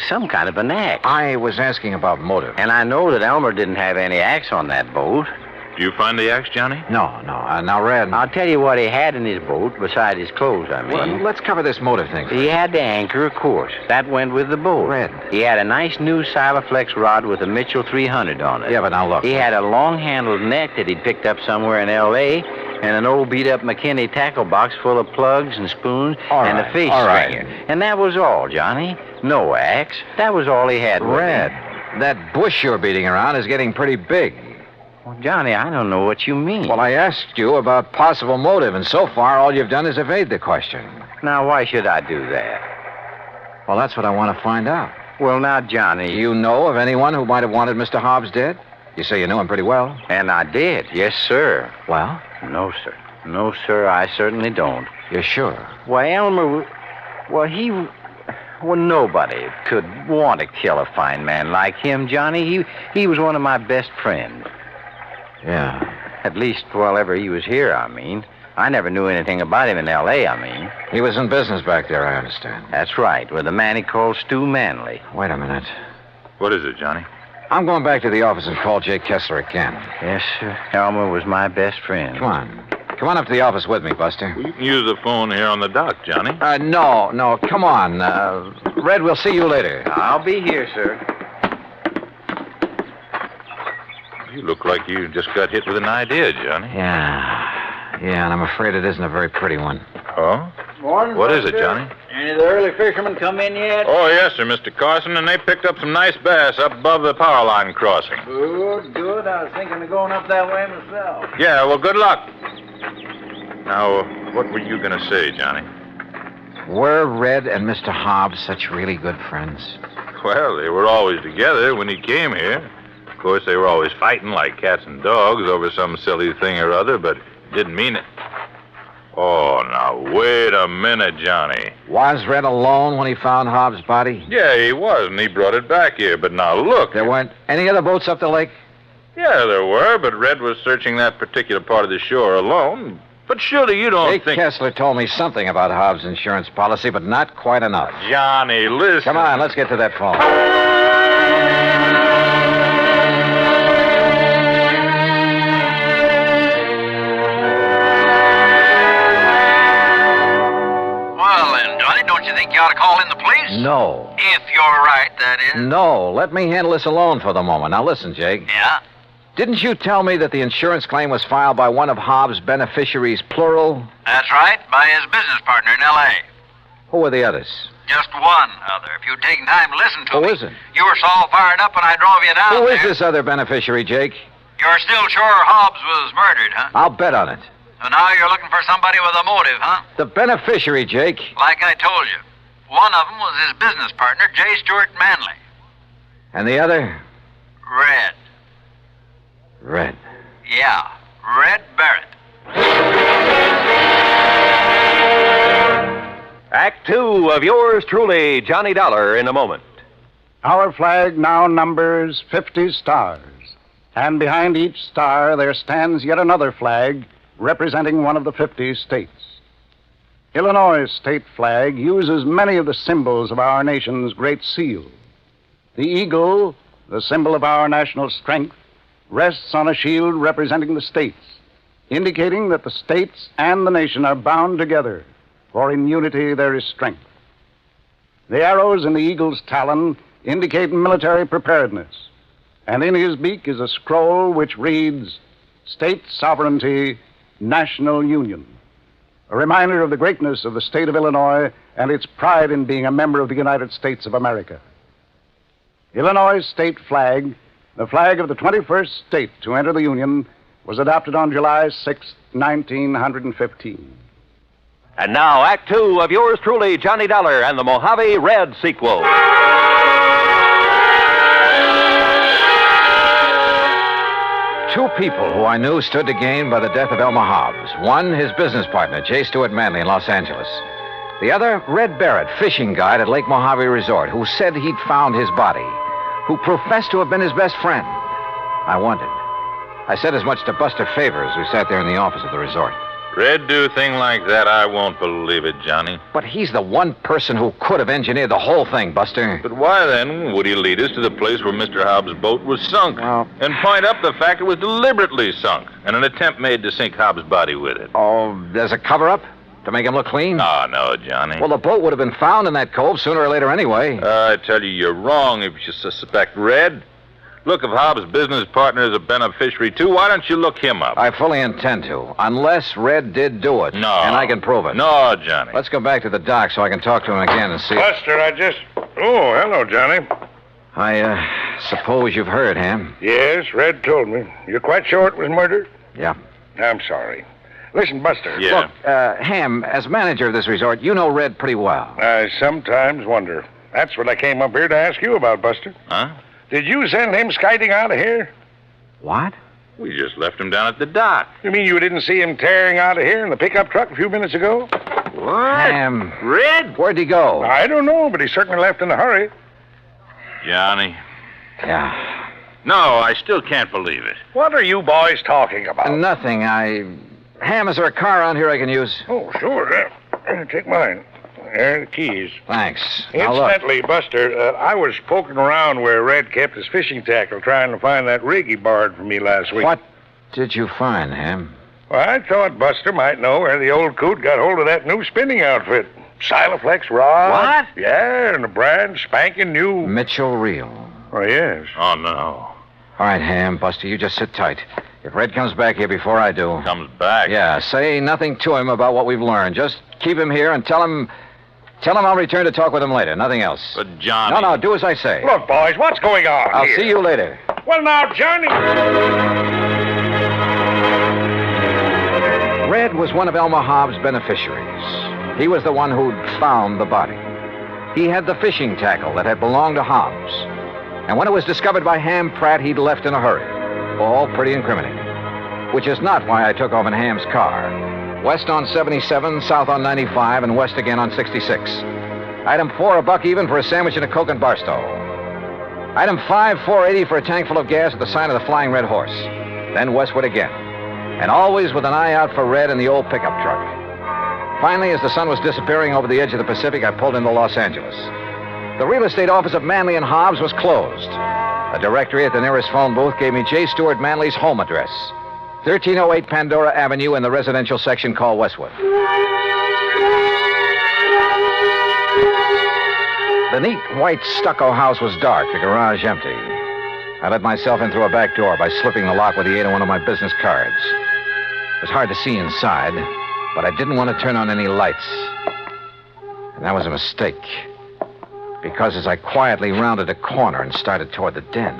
some kind of an axe. I was asking about motive. And I know that Elmer didn't have any axe on that boat. Did you find the axe, Johnny? No. Now, Red... I'll tell you what he had in his boat, beside his clothes, I mean. Well, let's cover this motive thing. He had the anchor, of course. That went with the boat. Red. He had a nice new Silaflex rod with a Mitchell 300 on it. Yeah, but now look. He had a long-handled net that he'd picked up somewhere in L.A., and an old beat-up McKinney tackle box full of plugs and spoons and a fish stringer. And that was all, Johnny. No axe. That was all he had. Red, that bush you're beating around is getting pretty big. Well, Johnny, I don't know what you mean. Well, I asked you about possible motive, and so far all you've done is evade the question. Now, why should I do that? Well, that's what I want to find out. Well, now, Johnny... Do you know of anyone who might have wanted Mr. Hobbs dead? You say you knew him pretty well. And I did, yes, sir. Well? No, sir. No, sir, I certainly don't. You're sure? Why, Elmer... Well, nobody could want to kill a fine man like him, Johnny. He was one of my best friends. Yeah. At least while ever he was here, I mean. I never knew anything about him in L.A., I mean. He was in business back there, I understand. That's right, with a man he called Stu Manley. Wait a minute. What is it, Johnny? I'm going back to the office and call Jake Kessler again. Yes, sir. Elmer was my best friend. Come on up to the office with me, Buster. Well, you can use the phone here on the dock, Johnny. No. Come on. Red, we'll see you later. I'll be here, sir. You look like you just got hit with an idea, Johnny. Yeah, and I'm afraid it isn't a very pretty one. Oh? Morning, What Buster. is it, Johnny? Any of the early fishermen come in yet? Oh, yes, sir, Mr. Carson, and they picked up some nice bass up above the power line crossing. Good. I was thinking of going up that way myself. Yeah, well, good luck. Now, what were you going to say, Johnny? Were Red and Mr. Hobbs such really good friends? Well, they were always together when he came here. Of course, they were always fighting like cats and dogs over some silly thing or other, but didn't mean it. Oh, now, wait a minute, Johnny. Was Red alone when he found Hobbs' body? Yeah, he was, and he brought it back here. But now, look. There weren't any other boats up the lake? Yeah, there were, but Red was searching that particular part of the shore alone. But surely you don't Jake think... Kessler told me something about Hobbs' insurance policy, but not quite enough. Johnny, listen. Come on, let's get to that phone. Well, then, Johnny, don't you think you ought to call in the police? No. If you're right, that is. No, let me handle this alone for the moment. Now listen, Jake. Yeah? Didn't you tell me that the insurance claim was filed by one of Hobbs' beneficiaries, plural? That's right, by his business partner in L.A. Who were the others? Just one other. If you'd taken time to listen to Who me. is it? You were so all fired up when I drove you down Who there. is this other beneficiary, Jake? You're still sure Hobbs was murdered, huh? I'll bet on it. So now you're looking for somebody with a motive, huh? The beneficiary, Jake. Like I told you. One of them was his business partner, J. Stuart Manley. And the other? Red. Red. Yeah, Red Barrett. Act 2 of yours truly, Johnny Dollar, in a moment. Our flag now numbers 50 stars, and behind each star there stands yet another flag representing one of the 50 states. Illinois' state flag uses many of the symbols of our nation's great seal. The eagle, the symbol of our national strength, rests on a shield representing the states, indicating that the states and the nation are bound together, for in unity there is strength. The arrows in the eagle's talon indicate military preparedness, and in his beak is a scroll which reads, State Sovereignty, National Union, a reminder of the greatness of the state of Illinois and its pride in being a member of the United States of America. Illinois' state flag, the flag of the 21st state to enter the Union, was adopted on July 6, 1915. And now, Act 2 of yours truly, Johnny Dollar and the Mojave Red Sequel. Two people who I knew stood to gain by the death of Elmer Hobbs. One, his business partner, J. Stuart Manley in Los Angeles. The other, Red Barrett, fishing guide at Lake Mojave Resort, who said he'd found his body, who professed to have been his best friend. I wondered. I said as much to Buster Favors, who sat there in the office of the resort. Red do a thing like that, I won't believe it, Johnny. But he's the one person who could have engineered the whole thing, Buster. But why, then, would he lead us to the place where Mr. Hobbs' boat was sunk? And point up the fact it was deliberately sunk, and an attempt made to sink Hobbs' body with it? Oh, there's a cover-up? To make him look clean? Oh, no, Johnny. Well, the boat would have been found in that cove sooner or later anyway. I tell you, you're wrong if you suspect Red. Look, if Hobbs' business partner is a beneficiary, too, why don't you look him up? I fully intend to, unless Red did do it. No. And I can prove it. No, Johnny. Let's go back to the dock so I can talk to him again and see... Buster, Oh, hello, Johnny. I suppose you've heard, Ham? Yes, Red told me. You're quite sure it was murder? Yeah. I'm sorry. Listen, Buster. Yeah. Look, Ham, as manager of this resort, you know Red pretty well. I sometimes wonder. That's what I came up here to ask you about, Buster. Huh? Did you send him skiting out of here? What? We just left him down at the dock. You mean you didn't see him tearing out of here in the pickup truck a few minutes ago? What? Ham. Red? Where'd he go? I don't know, but he certainly left in a hurry. Johnny. Yeah. No, I still can't believe it. What are you boys talking about? Nothing. Ham, is there a car around here I can use? Oh, sure. Take mine. There are the keys. Thanks. Now, look. Incidentally, Buster, I was poking around where Red kept his fishing tackle trying to find that rig he borrowed from me last week. What did you find, Ham? Well, I thought Buster might know where the old coot got hold of that new spinning outfit. Silaflex rod. What? Yeah, and a brand spanking new... Mitchell Reel. Oh, yes. Oh, no. All right, Ham, Buster, you just sit tight. If Red comes back here before I do... Comes back? Yeah, say nothing to him about what we've learned. Just keep him here and tell him I'll return to talk with him later. Nothing else. But, Johnny... No, do as I say. Look, boys, what's going on I'll here? see you later. Well, now, Johnny... Red was one of Elmer Hobbs' beneficiaries. He was the one who'd found the body. He had the fishing tackle that had belonged to Hobbs. And when it was discovered by Ham Pratt, he'd left in a hurry. All pretty incriminating. Which is not why I took off in Ham's car. West on 77, south on 95, and west again on 66. Item 4, a buck even for a sandwich and a Coke and Barstow. Item 5, $4.80 for a tank full of gas at the sign of the Flying Red Horse. Then westward again. And always with an eye out for Red in the old pickup truck. Finally, as the sun was disappearing over the edge of the Pacific, I pulled into Los Angeles. The real estate office of Manley and Hobbs was closed. A directory at the nearest phone booth gave me J. Stuart Manley's home address, 1308 Pandora Avenue in the residential section called Westwood. The neat white stucco house was dark, the garage empty. I let myself in through a back door by slipping the lock with the aid of one of my business cards. It was hard to see inside, but I didn't want to turn on any lights. And that was a mistake. Because as I quietly rounded a corner and started toward the den,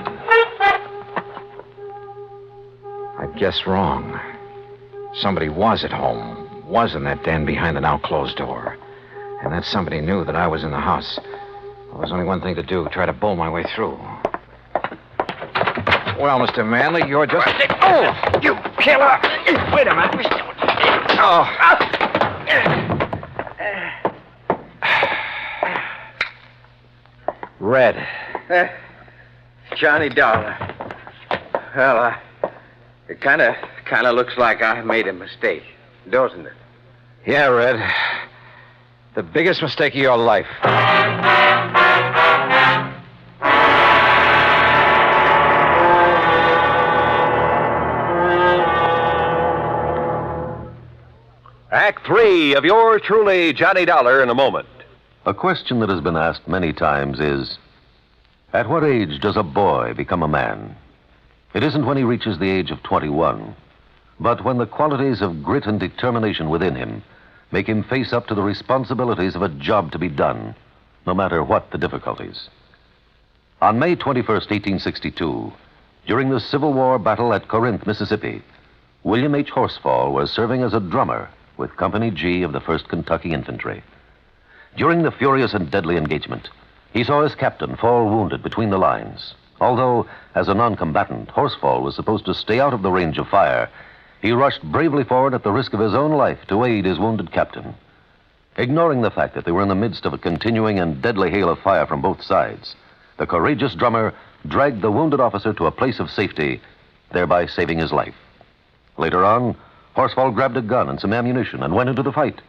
I guessed wrong. Somebody was at home, was in that den behind the now closed door. And that somebody knew that I was in the house. There was only one thing to do, try to bull my way through. Well, Mr. Manley, you're just... Oh, you killer! Wait a minute. Oh. Red. Johnny Dollar. Well, it kind of looks like I made a mistake, doesn't it? Yeah, Red. The biggest mistake of your life. Act 3 of yours truly, Johnny Dollar, in a moment. A question that has been asked many times is, at what age does a boy become a man? It isn't when he reaches the age of 21, but when the qualities of grit and determination within him make him face up to the responsibilities of a job to be done, no matter what the difficulties. On May 21st, 1862, during the Civil War battle at Corinth, Mississippi, William H. Horsfall was serving as a drummer with Company G of the 1st Kentucky Infantry. During the furious and deadly engagement, he saw his captain fall wounded between the lines. Although, as a non-combatant, Horsfall was supposed to stay out of the range of fire, he rushed bravely forward at the risk of his own life to aid his wounded captain. Ignoring the fact that they were in the midst of a continuing and deadly hail of fire from both sides, the courageous drummer dragged the wounded officer to a place of safety, thereby saving his life. Later on, Horsfall grabbed a gun and some ammunition and went into the fight.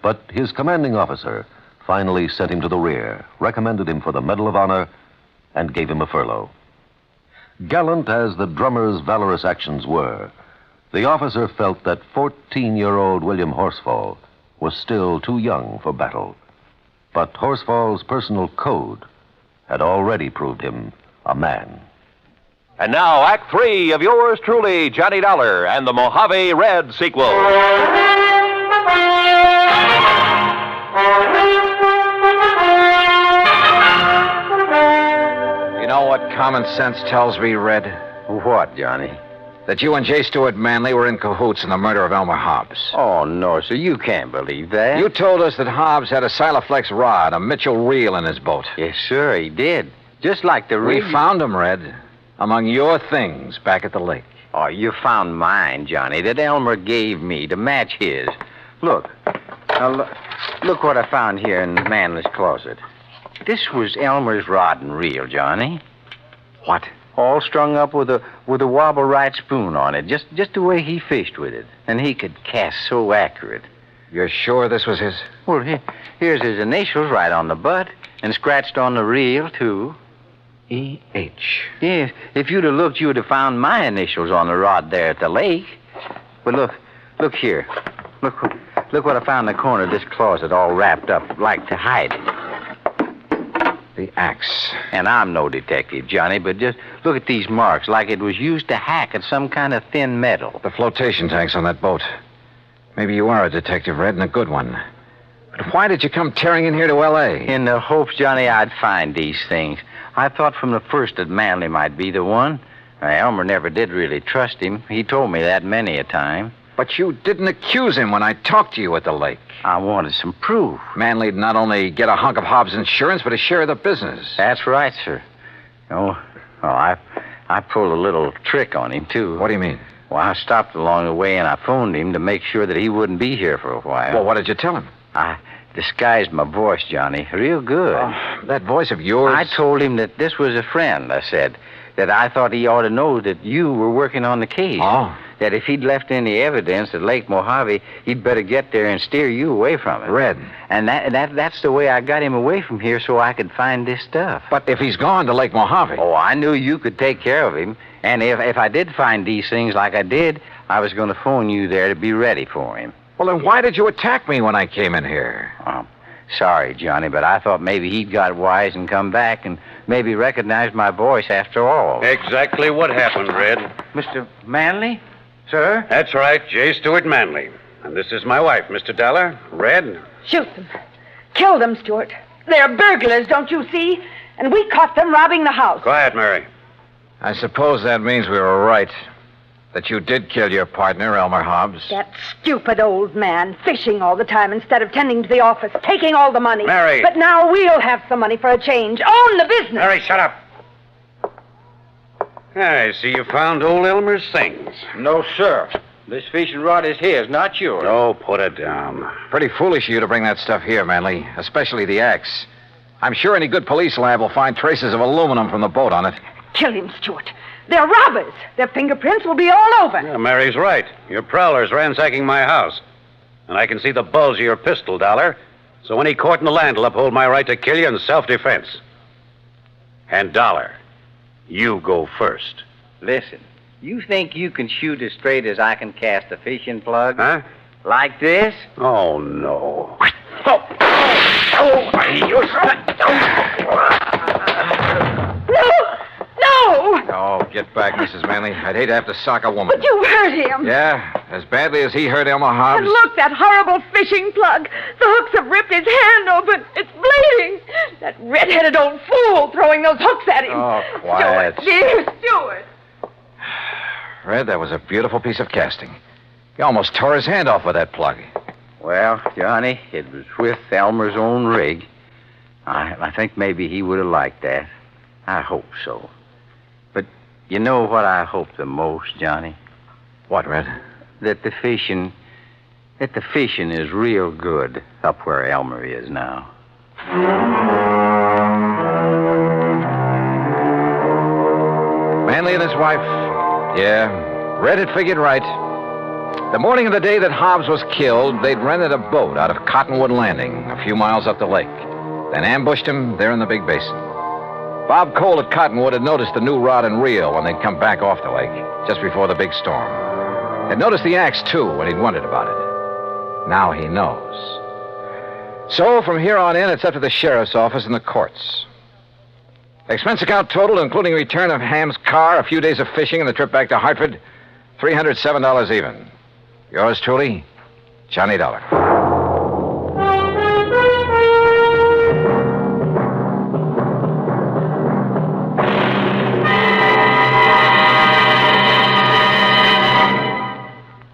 But his commanding officer finally sent him to the rear, recommended him for the Medal of Honor, and gave him a furlough. Gallant as the drummer's valorous actions were, the officer felt that 14-year-old William Horsfall was still too young for battle. But Horsfall's personal code had already proved him a man. And now, Act 3 of yours truly, Johnny Dollar, and the Mojave Red Sequel. You know what common sense tells me, Red? What, Johnny? That you and J. Stuart Manley were in cahoots in the murder of Elmer Hobbs. Oh, no, sir. You can't believe that. You told us that Hobbs had a Silaflex rod, a Mitchell reel in his boat. Yes, sir, he did. Just like the We rig. found him, Red, among your things back at the lake. Oh, you found mine, Johnny, that Elmer gave me to match his. Look. Now, look what I found here in Manley's closet. This was Elmer's rod and reel, Johnny. What? All strung up with a wobble right spoon on it, just the way he fished with it. And he could cast so accurate. You're sure this was his? Well, here's his initials right on the butt, and scratched on the reel, too. E.H. Yes, if you'd have looked, you would have found my initials on the rod there at the lake. But look here. Look what I found in the corner of this closet, all wrapped up, like to hide it. The axe. And I'm no detective, Johnny, but just look at these marks, like it was used to hack at some kind of thin metal. The flotation tanks on that boat. Maybe you are a detective, Red, and a good one. But why did you come tearing in here to L.A.? In the hopes, Johnny, I'd find these things. I thought from the first that Manley might be the one. Elmer never did really trust him. He told me that many a time. But you didn't accuse him when I talked to you at the lake. I wanted some proof. Manley'd not only get a hunk of Hobbs' insurance, but a share of the business. That's right, sir. I pulled a little trick on him, too. What do you mean? Well, I stopped along the way and I phoned him to make sure that he wouldn't be here for a while. Well, what did you tell him? I disguised my voice, Johnny, real good. That voice of yours? I told him that this was a friend, I said. That I thought he ought to know that you were working on the case. Oh. That if he'd left any evidence at Lake Mojave, he'd better get there and steer you away from it. Red. And that's the way I got him away from here so I could find this stuff. But if he's gone to Lake Mojave... Oh, I knew you could take care of him. And if I did find these things like I did, I was going to phone you there to be ready for him. Well, then why did you attack me when I came in here? Sorry, Johnny, but I thought maybe he'd got wise and come back and maybe recognized my voice after all. Exactly what happened, Red. Mr. Manley? Sir? That's right, J. Stewart Manley. And this is my wife, Mr. Dollar. Red. Shoot them. Kill them, Stuart. They're burglars, don't you see? And we caught them robbing the house. Quiet, Mary. I suppose that means we were right. That you did kill your partner, Elmer Hobbs. That stupid old man, fishing all the time instead of tending to the office, taking all the money. Mary. But now we'll have some money for a change. Own the business. Mary, shut up. I see you found old Elmer's things. No, sir. This fishing rod is his, not yours. Oh, put it down. Pretty foolish of you to bring that stuff here, Manley. Especially the axe. I'm sure any good police lab will find traces of aluminum from the boat on it. Kill him, Stuart. They're robbers. Their fingerprints will be all over. Yeah, Mary's right. Your prowler's ransacking my house. And I can see the bulge of your pistol, Dollar. So any court in the land will uphold my right to kill you in self-defense. And Dollar, you go first. Listen, you think you can shoot as straight as I can cast a fishing plug? Huh? Like this? Oh, no. No! Oh, get back, Mrs. Manley. I'd hate to have to sock a woman. But you hurt him. Yeah, as badly as he hurt Elmer Hobbs. And look, that horrible fishing plug. The hooks have ripped his hand open. It's bleeding. That red-headed old fool throwing those hooks at him. Oh, quiet. Stuart, dear Stuart. Red, that was a beautiful piece of casting. He almost tore his hand off with that plug. Well, Johnny, it was with Elmer's own rig. I think maybe he would have liked that. I hope so. But you know what I hope the most, Johnny? What, Red? That the fishing is real good up where Elmer is now. Manley and his wife. Yeah, Red had figured right. The morning of the day that Hobbs was killed, they'd rented a boat out of Cottonwood Landing, a few miles up the lake. Then ambushed him there in the big basin. Bob Cole at Cottonwood had noticed the new rod and reel when they'd come back off the lake, just before the big storm. Had noticed the axe, too, when he'd wondered about it. Now he knows. So, from here on in, it's up to the sheriff's office and the courts. Expense account total, including return of Ham's car, a few days of fishing, and the trip back to Hartford, $307 even. Yours truly, Johnny Dollar.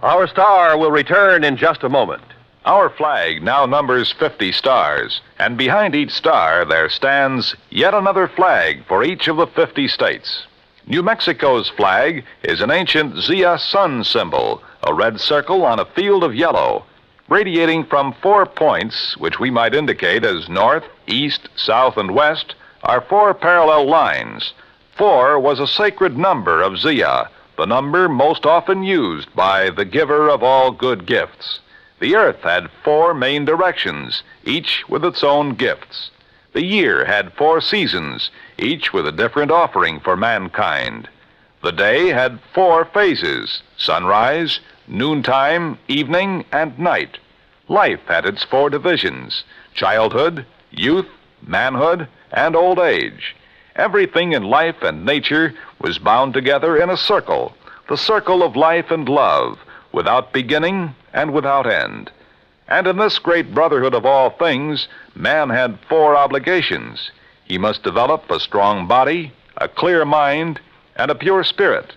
Our star will return in just a moment. Our flag now numbers 50 stars, and behind each star there stands yet another flag for each of the 50 states. New Mexico's flag is an ancient Zia sun symbol, a red circle on a field of yellow. Radiating from 4 points, which we might indicate as north, east, south, and west, are 4 parallel lines. 4 was a sacred number of Zia, the number most often used by the giver of all good gifts. The earth had 4 main directions, each with its own gifts. The year had 4 seasons, each with a different offering for mankind. The day had 4 phases: sunrise, noontime, evening, and night. Life had its 4 divisions: childhood, youth, manhood, and old age. Everything in life and nature was bound together in a circle, the circle of life and love, without beginning and without end. And in this great brotherhood of all things, man had 4 obligations. He must develop a strong body, a clear mind, and a pure spirit.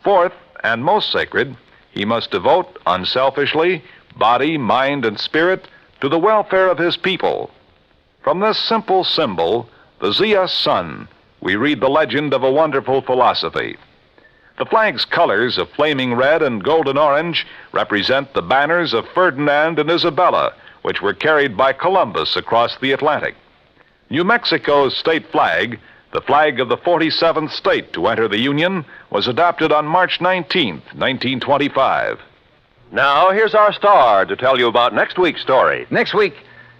4th, and most sacred, he must devote unselfishly body, mind, and spirit to the welfare of his people. From this simple symbol, the Zia sun, we read the legend of a wonderful philosophy. The flag's colors of flaming red and golden orange represent the banners of Ferdinand and Isabella, which were carried by Columbus across the Atlantic. New Mexico's state flag, the flag of the 47th state to enter the Union, was adopted on March 19th, 1925. Now, here's our star to tell you about next week's story. Next week,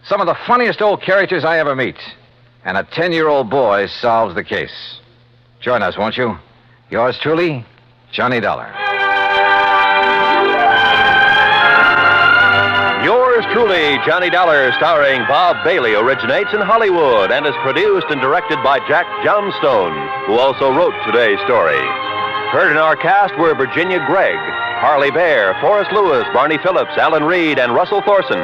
some of the funniest old characters I ever meet. And a 10-year-old boy solves the case. Join us, won't you? Yours truly, Johnny Dollar. Yours truly, Johnny Dollar, starring Bob Bailey, originates in Hollywood and is produced and directed by Jack Johnstone, who also wrote today's story. Heard in our cast were Virginia Gregg, Harley Bear, Forrest Lewis, Barney Phillips, Alan Reed, and Russell Thorson.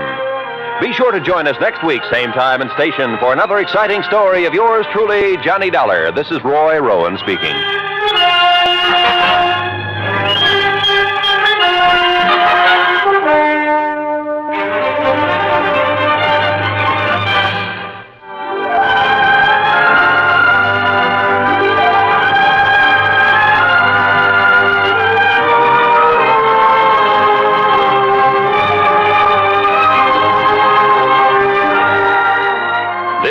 Be sure to join us next week, same time and station, for another exciting story of yours truly, Johnny Dollar. This is Roy Rowan speaking.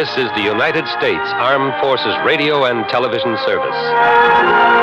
This is the United States Armed Forces Radio and Television Service.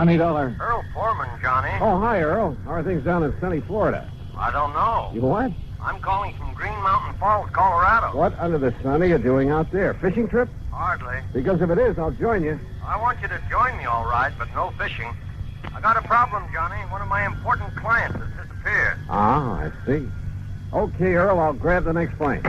Johnny Dollar. Earl Foreman, Johnny. Oh, hi, Earl. How are things down in sunny Florida? I don't know. You what? I'm calling from Green Mountain Falls, Colorado. What under the sun are you doing out there? Fishing trip? Hardly. Because if it is, I'll join you. I want you to join me, all right, but no fishing. I got a problem, Johnny. One of my important clients has disappeared. Ah, I see. Okay, Earl, I'll grab the next plane.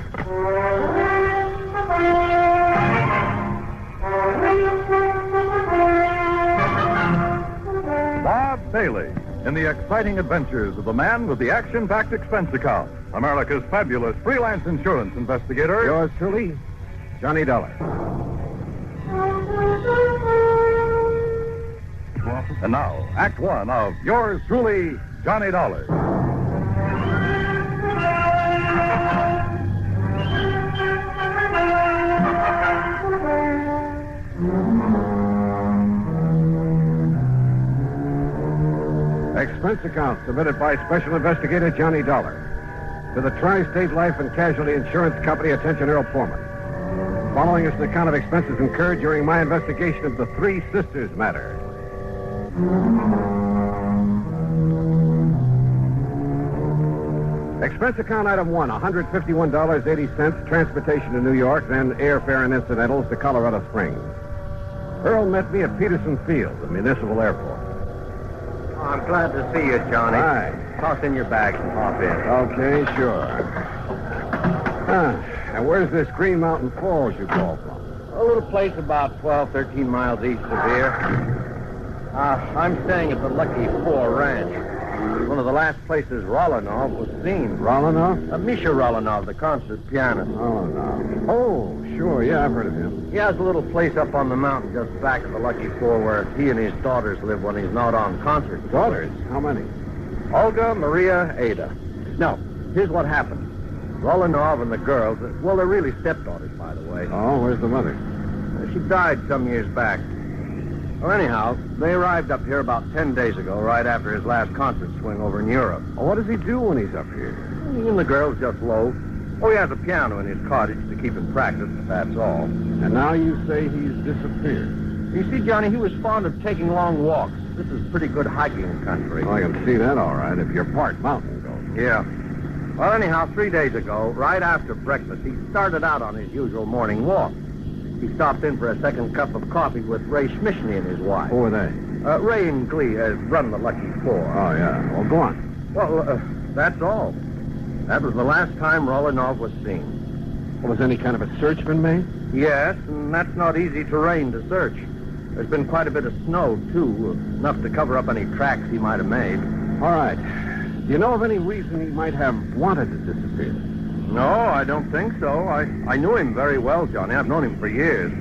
Bob Bailey in the exciting adventures of the man with the action-packed expense account, America's fabulous freelance insurance investigator. Yours truly, Johnny Dollar. And now, Act One of yours truly, Johnny Dollar. Expense account submitted by Special Investigator Johnny Dollar to the Tri-State Life and Casualty Insurance Company. Attention, Earl Foreman. Following is an account of expenses incurred during my investigation of the Three Sisters matter. Expense account item 1, $151.80, transportation to New York, then airfare and incidentals to Colorado Springs. Earl met me at Peterson Field, the municipal airport. Oh, I'm glad to see you, Johnny. Hi. Toss in your bags and hop in. Okay, sure. And where's this Green Mountain Falls you call from? A little place about 12, 13 miles east of here. I'm staying at the Lucky Four Ranch. One of the last places Rolanov was seen. Rolanov? Misha Rolanov, the concert pianist. Rolanov. Oh, sure. Yeah, I've heard of him. He has a little place up on the mountain just back of the Lucky Four where he and his daughters live when he's not on concert. Daughters? How many? Olga, Maria, Ada. Now, here's what happened. Rolanov and the girls, well, they're really stepdaughters, by the way. Oh, where's the mother? She died some years back. Well, anyhow, they arrived up here about 10 days ago, right after his last concert swing over in Europe. Well, what does he do when he's up here? He and the girls just loaf. Oh, he has a piano in his cottage to keep him practiced, that's all. And now you say he's disappeared. You see, Johnny, he was fond of taking long walks. This is pretty good hiking country. Well, I can see that all right if you're part mountain goat. Yeah. Well, anyhow, 3 days ago, right after breakfast, he started out on his usual morning walk. He stopped in for a second cup of coffee with Ray Schmishny and his wife. Who are they? Ray and Glee run the Lucky Four. Oh, yeah. Well, go on. Well, that's all. That was the last time Rolanov was seen. Well, has any kind of a search been made? Yes, and that's not easy terrain to search. There's been quite a bit of snow, too, enough to cover up any tracks he might have made. All right. Do you know of any reason he might have wanted to disappear? No, I don't think so. I knew him very well, Johnny. I've known him for years.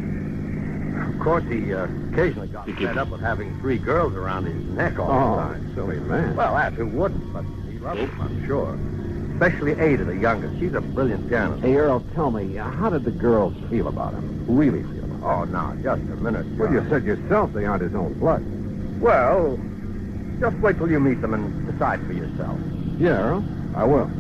Of course, he occasionally got fed up with having 3 girls around his neck all the time. Silly man. Well, that who wouldn't, but he loved them, I'm sure. Especially Ada, the youngest. She's a brilliant pianist. Hey, Earl, tell me, how did the girls feel about him? Really feel about him? Oh, now, just a minute. Well, you said yourself they aren't his own blood. Well, just wait till you meet them and decide for yourself. Yeah, Earl, I will.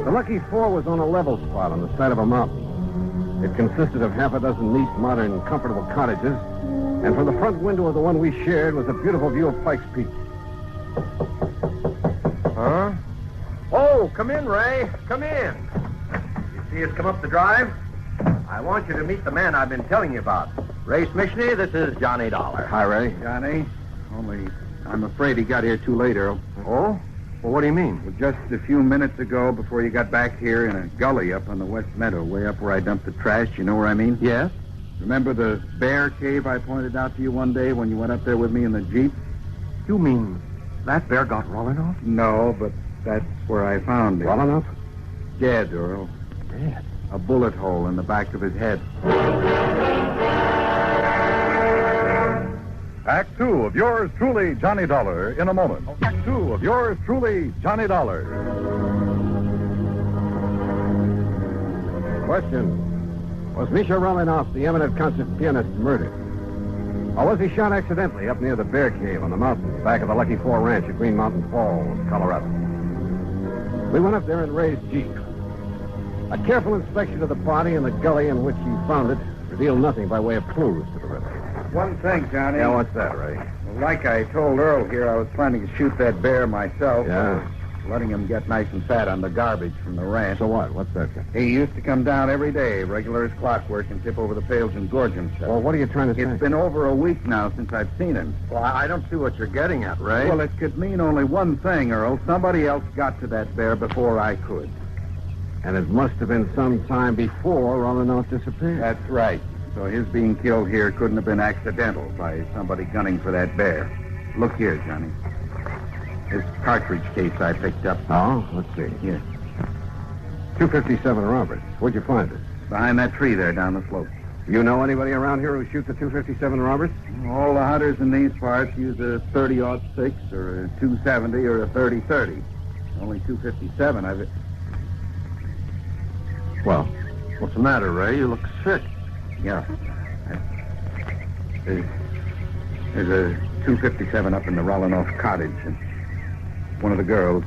The Lucky Four was on a level spot on the side of a mountain. It consisted of half a dozen neat, modern, comfortable cottages, and from the front window of the one we shared was a beautiful view of Pike's Peak. Huh? Oh, come in, Ray. Come in. You see us come up the drive? I want you to meet the man I've been telling you about. Ray Schmishny, this is Johnny Dollar. Hi, Ray. Johnny, only I'm afraid he got here too late, Earl. Oh? Well, what do you mean? Well, just a few minutes ago, before you got back here in a gully up on the West Meadow, way up where I dumped the trash, you know where I mean? Yes. Remember the bear cave I pointed out to you one day when you went up there with me in the Jeep? You mean that bear got Rolanov? No, but that's where I found him. Rolanov? Dead, Earl. Dead? A bullet hole in the back of his head. Act 2 of yours truly, Johnny Dollar, in a moment. Act 2 of yours truly, Johnny Dollar. Question. Was Misha Rolanov, the eminent concert pianist, murdered? Or was he shot accidentally up near the Bear Cave on the mountain, back of the Lucky Four Ranch at Green Mountain Falls, Colorado? We went up there in Ray's Jeep. A careful inspection of the body and the gully in which he found it revealed nothing by way of clues to the riddle. One thing, Johnny. Yeah, what's that, Ray? Well, like I told Earl here, I was planning to shoot that bear myself. Yeah. Letting him get nice and fat on the garbage from the ranch. So what? What's that? He used to come down every day, regular as clockwork, and tip over the pails and gorge himself. Well, what are you trying to say? It's been over a week now since I've seen him. Well, I don't see what you're getting at, Ray. Well, it could mean only one thing, Earl. Somebody else got to that bear before I could. And it must have been some time before Rolanov disappeared. That's right. So his being killed here couldn't have been accidental by somebody gunning for that bear. Look here, Johnny. This cartridge case I picked up. Oh, let's see. Here. 257 Roberts. Where'd you find it? Behind that tree there down the slope. You know anybody around here who shoots a 257 Roberts? All the hunters in these parts use a 30-06 or a 270 or a 30-30. Only 257 I've... Well, what's the matter, Ray? You look sick. Yeah. There's a 257 up in the Rolanov cottage, and one of the girls,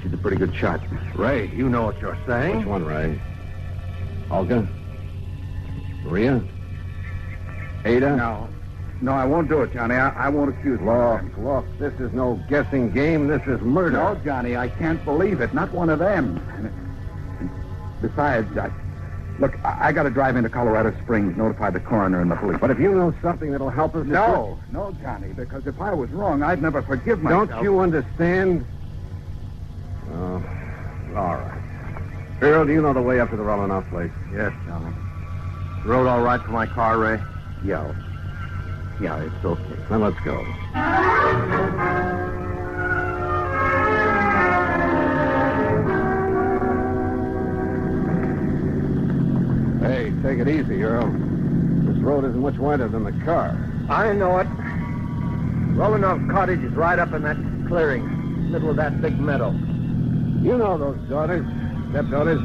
she's a pretty good shot. Ray, you know what you're saying? Which one, Ray? Olga? Maria? Ada? No, I won't do it, Johnny. I won't accuse you. Look, this is no guessing game. This is murder. No, Johnny, I can't believe it. Not one of them. Besides, I got to drive into Colorado Springs, notify the coroner and the police. But if you know something that'll help us... No, Johnny, because if I was wrong, I'd never forgive myself. Don't you understand? Oh, all right. Earl, do you know the way up to the Rolanov place? Yes, Johnny. Road all right for my car, Ray? Yeah, it's okay. Then let's go. Hey, take it easy, Earl. This road isn't much wider than the car. I know it. Rollinov Cottage is right up in that clearing, middle of that big meadow. You know those daughters, stepdaughters.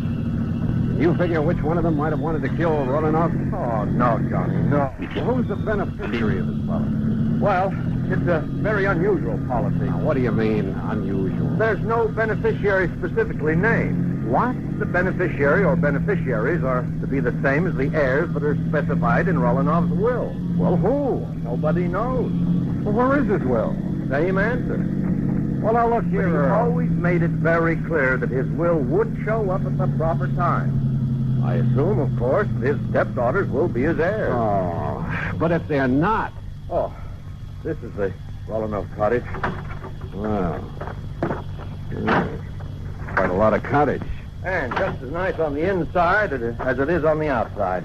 You figure which one of them might have wanted to kill Rollinov? Oh, no, Johnny, no. Who's the beneficiary of this policy? Well, it's a very unusual policy. Now, what do you mean, unusual? There's no beneficiary specifically named. What? The beneficiary or beneficiaries are to be the same as the heirs that are specified in Rollinov's will. Well, who? Nobody knows. Well, where is his will? Same answer. Well, now, look But here. he always made it very clear that his will would show up at the proper time. I assume, of course, that his stepdaughters will be his heirs. Oh, but if they're not... Oh, this is the Rollinov Cottage. Well, quite a lot of cottage. And just as nice on the inside as it is on the outside.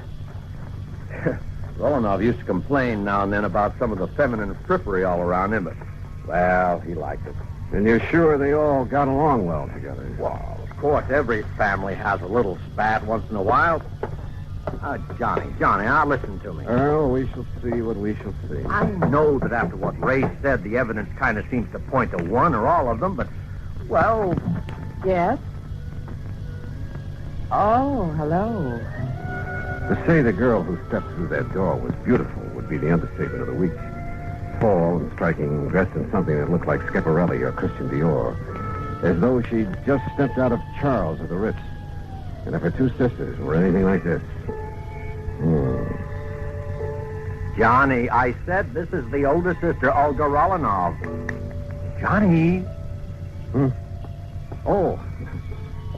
Rollinov used to complain now and then about some of the feminine frippery all around him, but, well, he liked it. And you're sure they all got along well together? Well, of course, every family has a little spat once in a while. Johnny, now listen to me. Well, we shall see what we shall see. I know that after what Ray said, the evidence kind of seems to point to one or all of them, but, well... Yes? Oh, hello. To say the girl who stepped through that door was beautiful would be the understatement of the week. Tall and striking, dressed in something that looked like Schiaparelli or Christian Dior, as though she'd just stepped out of Charles or the Ritz. And if her two sisters were anything like this... Johnny, I said this is the older sister, Olga Rollinov. Johnny. Oh,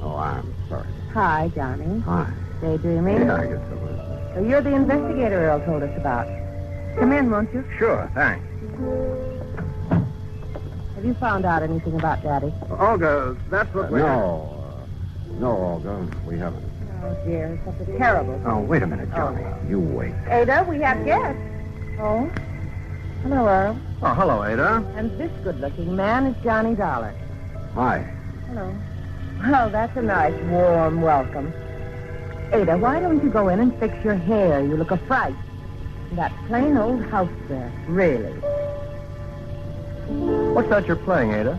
I'm sorry. Hi, Johnny. Hi. Daydreaming? Yeah, I guess so. So you're the investigator Earl told us about. Come in, won't you? Sure, thanks. Have you found out anything about Daddy? Olga, that's what we... No, Olga, we haven't. Oh, dear, it's such a terrible... Oh, wait a minute, Johnny. You wait. Ada, we have guests. Oh? Hello, Earl. Oh, hello, Ada. And this good-looking man is Johnny Dollar. Hi. Hello. Well, that's a nice, warm welcome. Ada, why don't you go in and fix your hair? You look a fright. That plain old house there, really. What's that you're playing, Ada?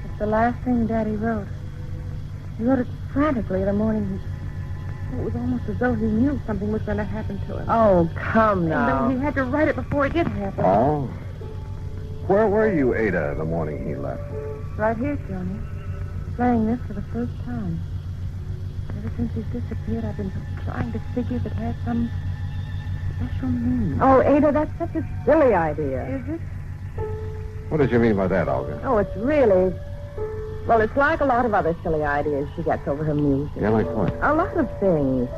It's the last thing Daddy wrote. He wrote it frantically the morning it was almost as though he knew something was going to happen to him. Oh, come now. And then he had to write it before it did happen. Oh? Where were you, Ada, the morning he left? Right here, Johnny. Playing this for the first time. Ever since he's disappeared, I've been trying to figure if it had some special meaning. Oh, Ada, that's such a silly idea. Is it? What did you mean by that, Olga? Oh, it's really... Well, it's like a lot of other silly ideas she gets over her music. Yeah, like what? A lot of things.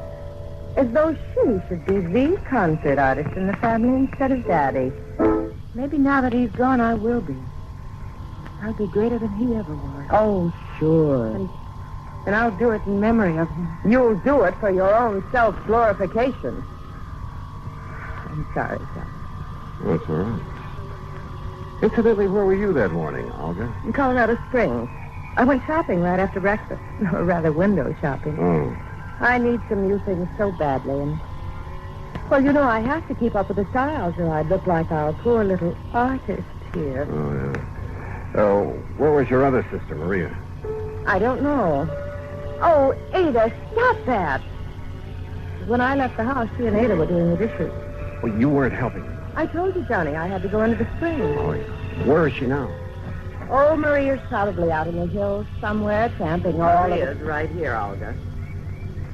As though she should be the concert artist in the family instead of Daddy. Maybe now that he's gone, I will be. I'll be greater than he ever was. Oh, sure. And I'll do it in memory of him. You'll do it for your own self-glorification. I'm sorry, son. That's all right. Incidentally, where were you that morning, Olga? In Colorado Springs. I went shopping right after breakfast. Or rather, window shopping. Oh. I need some new things so badly, and... Well, you know, I have to keep up with the styles, or I'd look like our poor little artist here. Oh, yeah. Where was your other sister, Maria? I don't know. Oh, Ada, stop that. When I left the house, she and Ada were doing the dishes. Well, you weren't helping. I told you, Johnny, I had to go into the spring. Oh, yeah. Where is she now? Oh, Maria's probably out in the hills somewhere, camping all Maria's right here, Olga.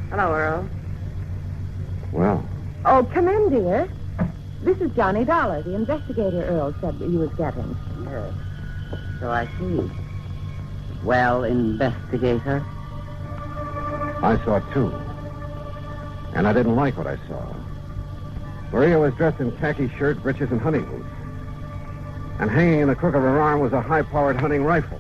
Hello, Earl. Well. Oh, come in, dear. This is Johnny Dollar, the investigator Earl said that you was getting. Yes. So I see. Well, investigator? I saw two. And I didn't like what I saw. Maria was dressed in khaki shirt, breeches, and hunting boots. And hanging in the crook of her arm was a high-powered hunting rifle.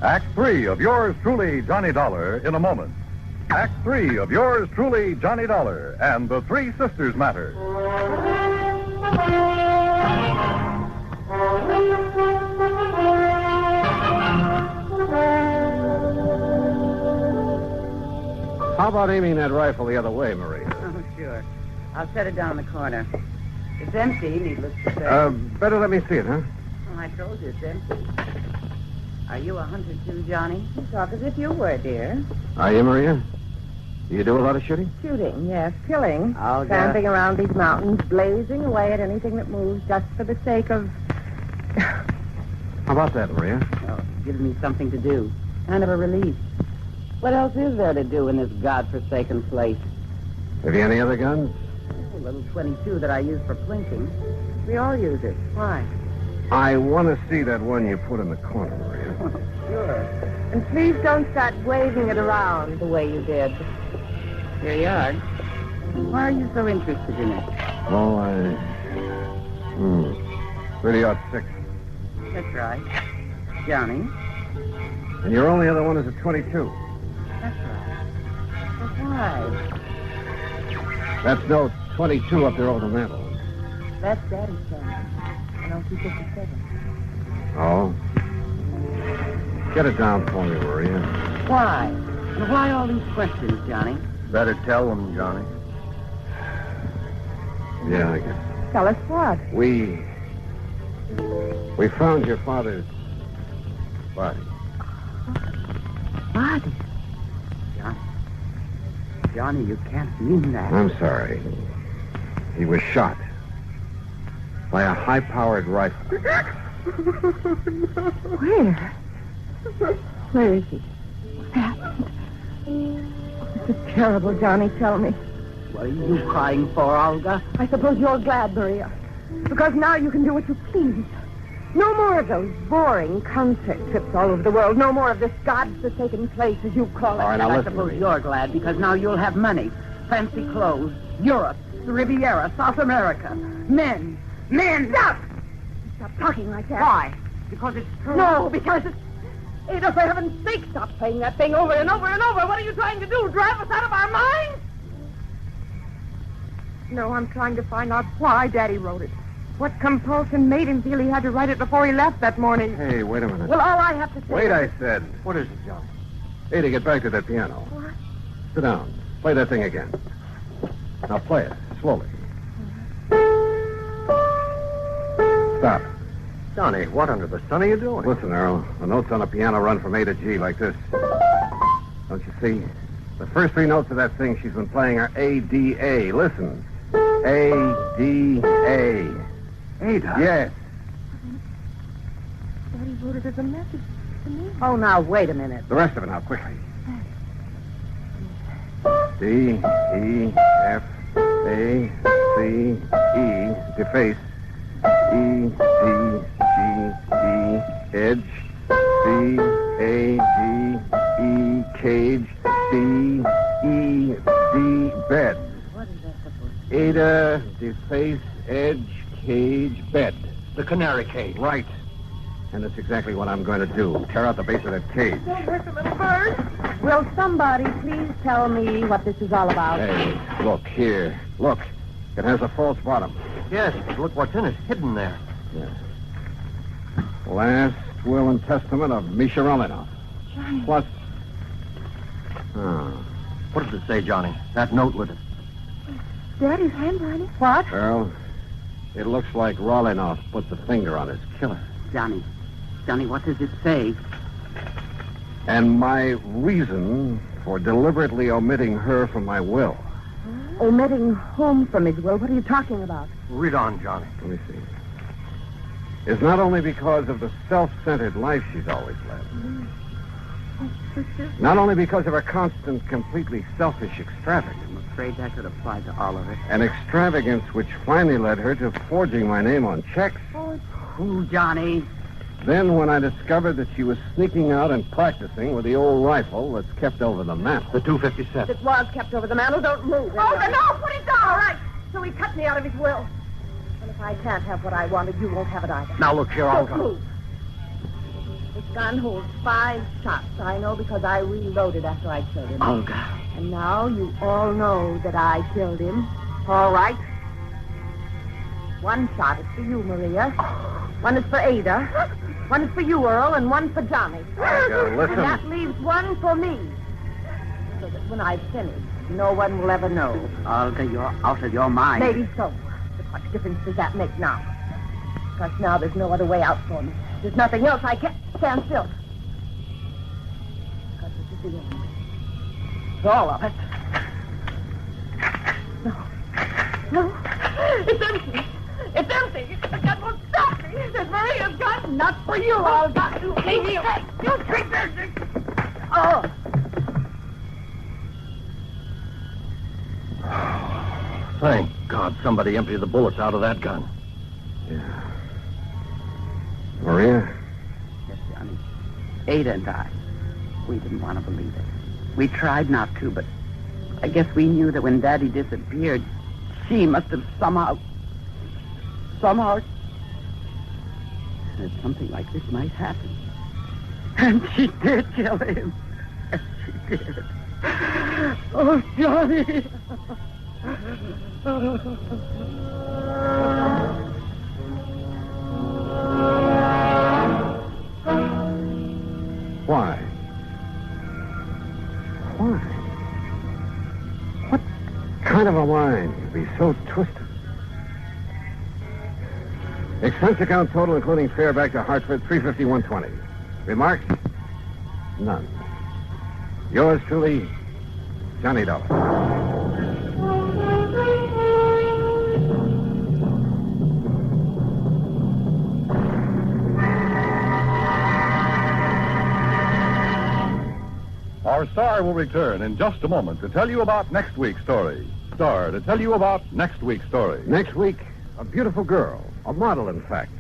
Act 3 of yours truly, Johnny Dollar, in a moment. Act 3 of yours truly, Johnny Dollar, and the Three Sisters Matter. How about aiming that rifle the other way, Maria? Oh, sure. I'll set it down in the corner. It's empty, needless to say. Better let me see it, huh? Oh, I told you it's empty. Are you a hunter too, Johnny? You talk as if you were, dear. Are you, Maria? Do you do a lot of shooting? Shooting, yes. Killing. Oh, Camping around these mountains, blazing away at anything that moves just for the sake of... How about that, Maria? Oh, it gives me something to do. Kind of a relief. What else is there to do in this godforsaken place? Have you any other guns? A little 22 that I use for plinking. We all use it. Why? I want to see that one you put in the corner, Maria. Sure. And please don't start waving it around the way you did. Here you are. Why are you so interested in it? Oh, I... 30-06. That's right. Johnny? And your only other one is a 22. That's right. But why? That's no 22 up there over the mantel. That's Daddy's son. An LT-57. Oh? Get it down for me, Maria. Why? And why all these questions, Johnny? Better tell them, Johnny. Yeah, I guess. Tell us what? We found your father's body. Body? Johnny, you can't mean that. I'm sorry. He was shot by a high-powered rifle. Where? Where is he? What happened? This is terrible, Johnny. Tell me. What are you crying for, Olga? I suppose you're glad, Maria. Because now you can do what you please. No more of those boring concert trips all over the world. No more of this godforsaken place, as you call it. All right, now I listen, suppose Maria. you're glad because now you'll have money, fancy clothes, Europe, the Riviera, South America, men. Stop! Stop talking like that. Why? Because it's true. No, because it's... Ada, for heaven's sake, stop playing that thing over and over and over. What are you trying to do? Drive us out of our minds? No, I'm trying to find out why Daddy wrote it. What compulsion made him feel he had to write it before he left that morning? Hey, wait a minute. Well, all I have to say... Wait, I said. What is it, Johnny? Ada, get back to that piano. What? Sit down. Play that thing again. Now play it, slowly. Stop. Johnny, what under the sun are you doing? Listen, Earl. The notes on the piano run from A to G like this. Don't you see? The first three notes of that thing she's been playing are A, D, A. Listen. A, D, A. Ada? Yes. Daddy wrote it as a message to me. Oh, now, wait a minute. The rest of it now, quickly. D, E, F, A, C, E, deface. E, D, G, E, edge. C, A, G, E, cage. C, E, D, bed. What is that supposed to be? Ada, deface, edge, cage, bed. The canary cage. Right. And that's exactly what I'm going to do. Tear out the base of that cage. Don't hurt the little bird. Will somebody please tell me what this is all about? Hey, look here. Look. It has a false bottom. Yes, but look what's in it, hidden there. Yeah. Last will and testament of Misha Romanov. Johnny. Plus... What does it say, Johnny? That note with it. Daddy's handwriting? What? Earl, it looks like Romanov put the finger on his killer. Johnny, what does it say? And my reason for deliberately omitting her from my will. Omitting whom from his will? What are you talking about? Read on, Johnny. Let me see. Is not only because of the self-centered life she's always led. Not only because of her constant, completely selfish extravagance. I'm afraid that could apply to all of it. An extravagance which finally led her to forging my name on checks. Who, Johnny? Then when I discovered that she was sneaking out and practicing with the old rifle that's kept over the mantel. The 257. It was kept over the mantel. Don't move. Oh, no, put it down. All right. So he cut me out of his will. And if I can't have what I wanted, you won't have it either. Now look here, Don't Olga. move. This gun holds 5 shots. I know because I reloaded after I killed him. Olga. And now you all know that I killed him. All right. 1 shot is for you, Maria. 1 is for Ada. 1 is for you, Earl, and 1 for Johnny. Olga, listen. And that leaves 1 for me. so that when I've finished, no one will ever know. Olga, you're out of your mind. Maybe so. But what difference does that make now? Because now there's no other way out for me. There's nothing else I can't stand still. Because this is the end. All of it. No. It's empty. It's empty. The gun won't stop me. There's Maria's gun. Not for you, Olga. Leave me. You creature. Oh. Thank God somebody emptied the bullets out of that gun. Yeah. Maria? Yes, Johnny. Ada and I, we didn't want to believe it. We tried not to, but I guess we knew that when Daddy disappeared, she must have somehow said something like this might happen. And she did kill him. Yes, she did. Oh, Johnny. Why? What kind of a mind could be so twisted? Expense account total, including fare back to Hartford, $351.20. Remarks? None. Yours truly, Johnny Dollar. Our star will return in just a moment to tell you about next week's story. Star to tell you about next week's story. Next week, a beautiful girl, a model, in fact.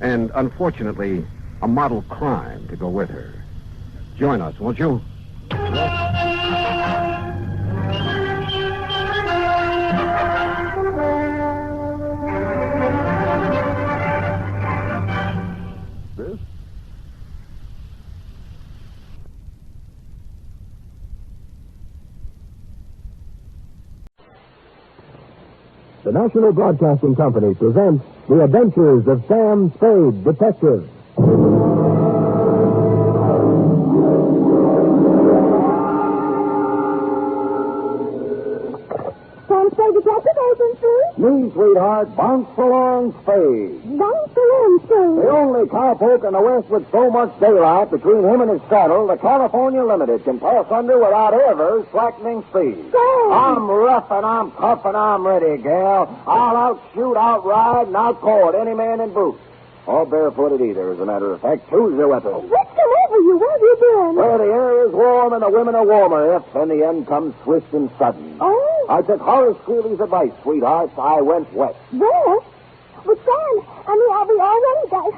And, unfortunately, a model crime to go with her. Join us, won't you? This? The National Broadcasting Company presents The Adventures of Sam Spade, Detective. Sam Spade, Detective Agency. Me, sweetheart, bounce along Spade. Bounce along Spade. The only cowpoke in the West with so much daylight between him and his saddle, the California Limited, can pass under without ever slackening speed. Sam! I'm rough and I'm tough and I'm ready, gal. I'll outshoot, outride, and outcourt any man in boots. Or barefooted either, as a matter of fact. Choose your weapon. What's come over you? Where have you been? Where the air is warm and the women are warmer, if then the end comes swift and sudden. Oh? I took Horace Greeley's advice, sweetheart. I went west. West? But Sam, I'll be all ready,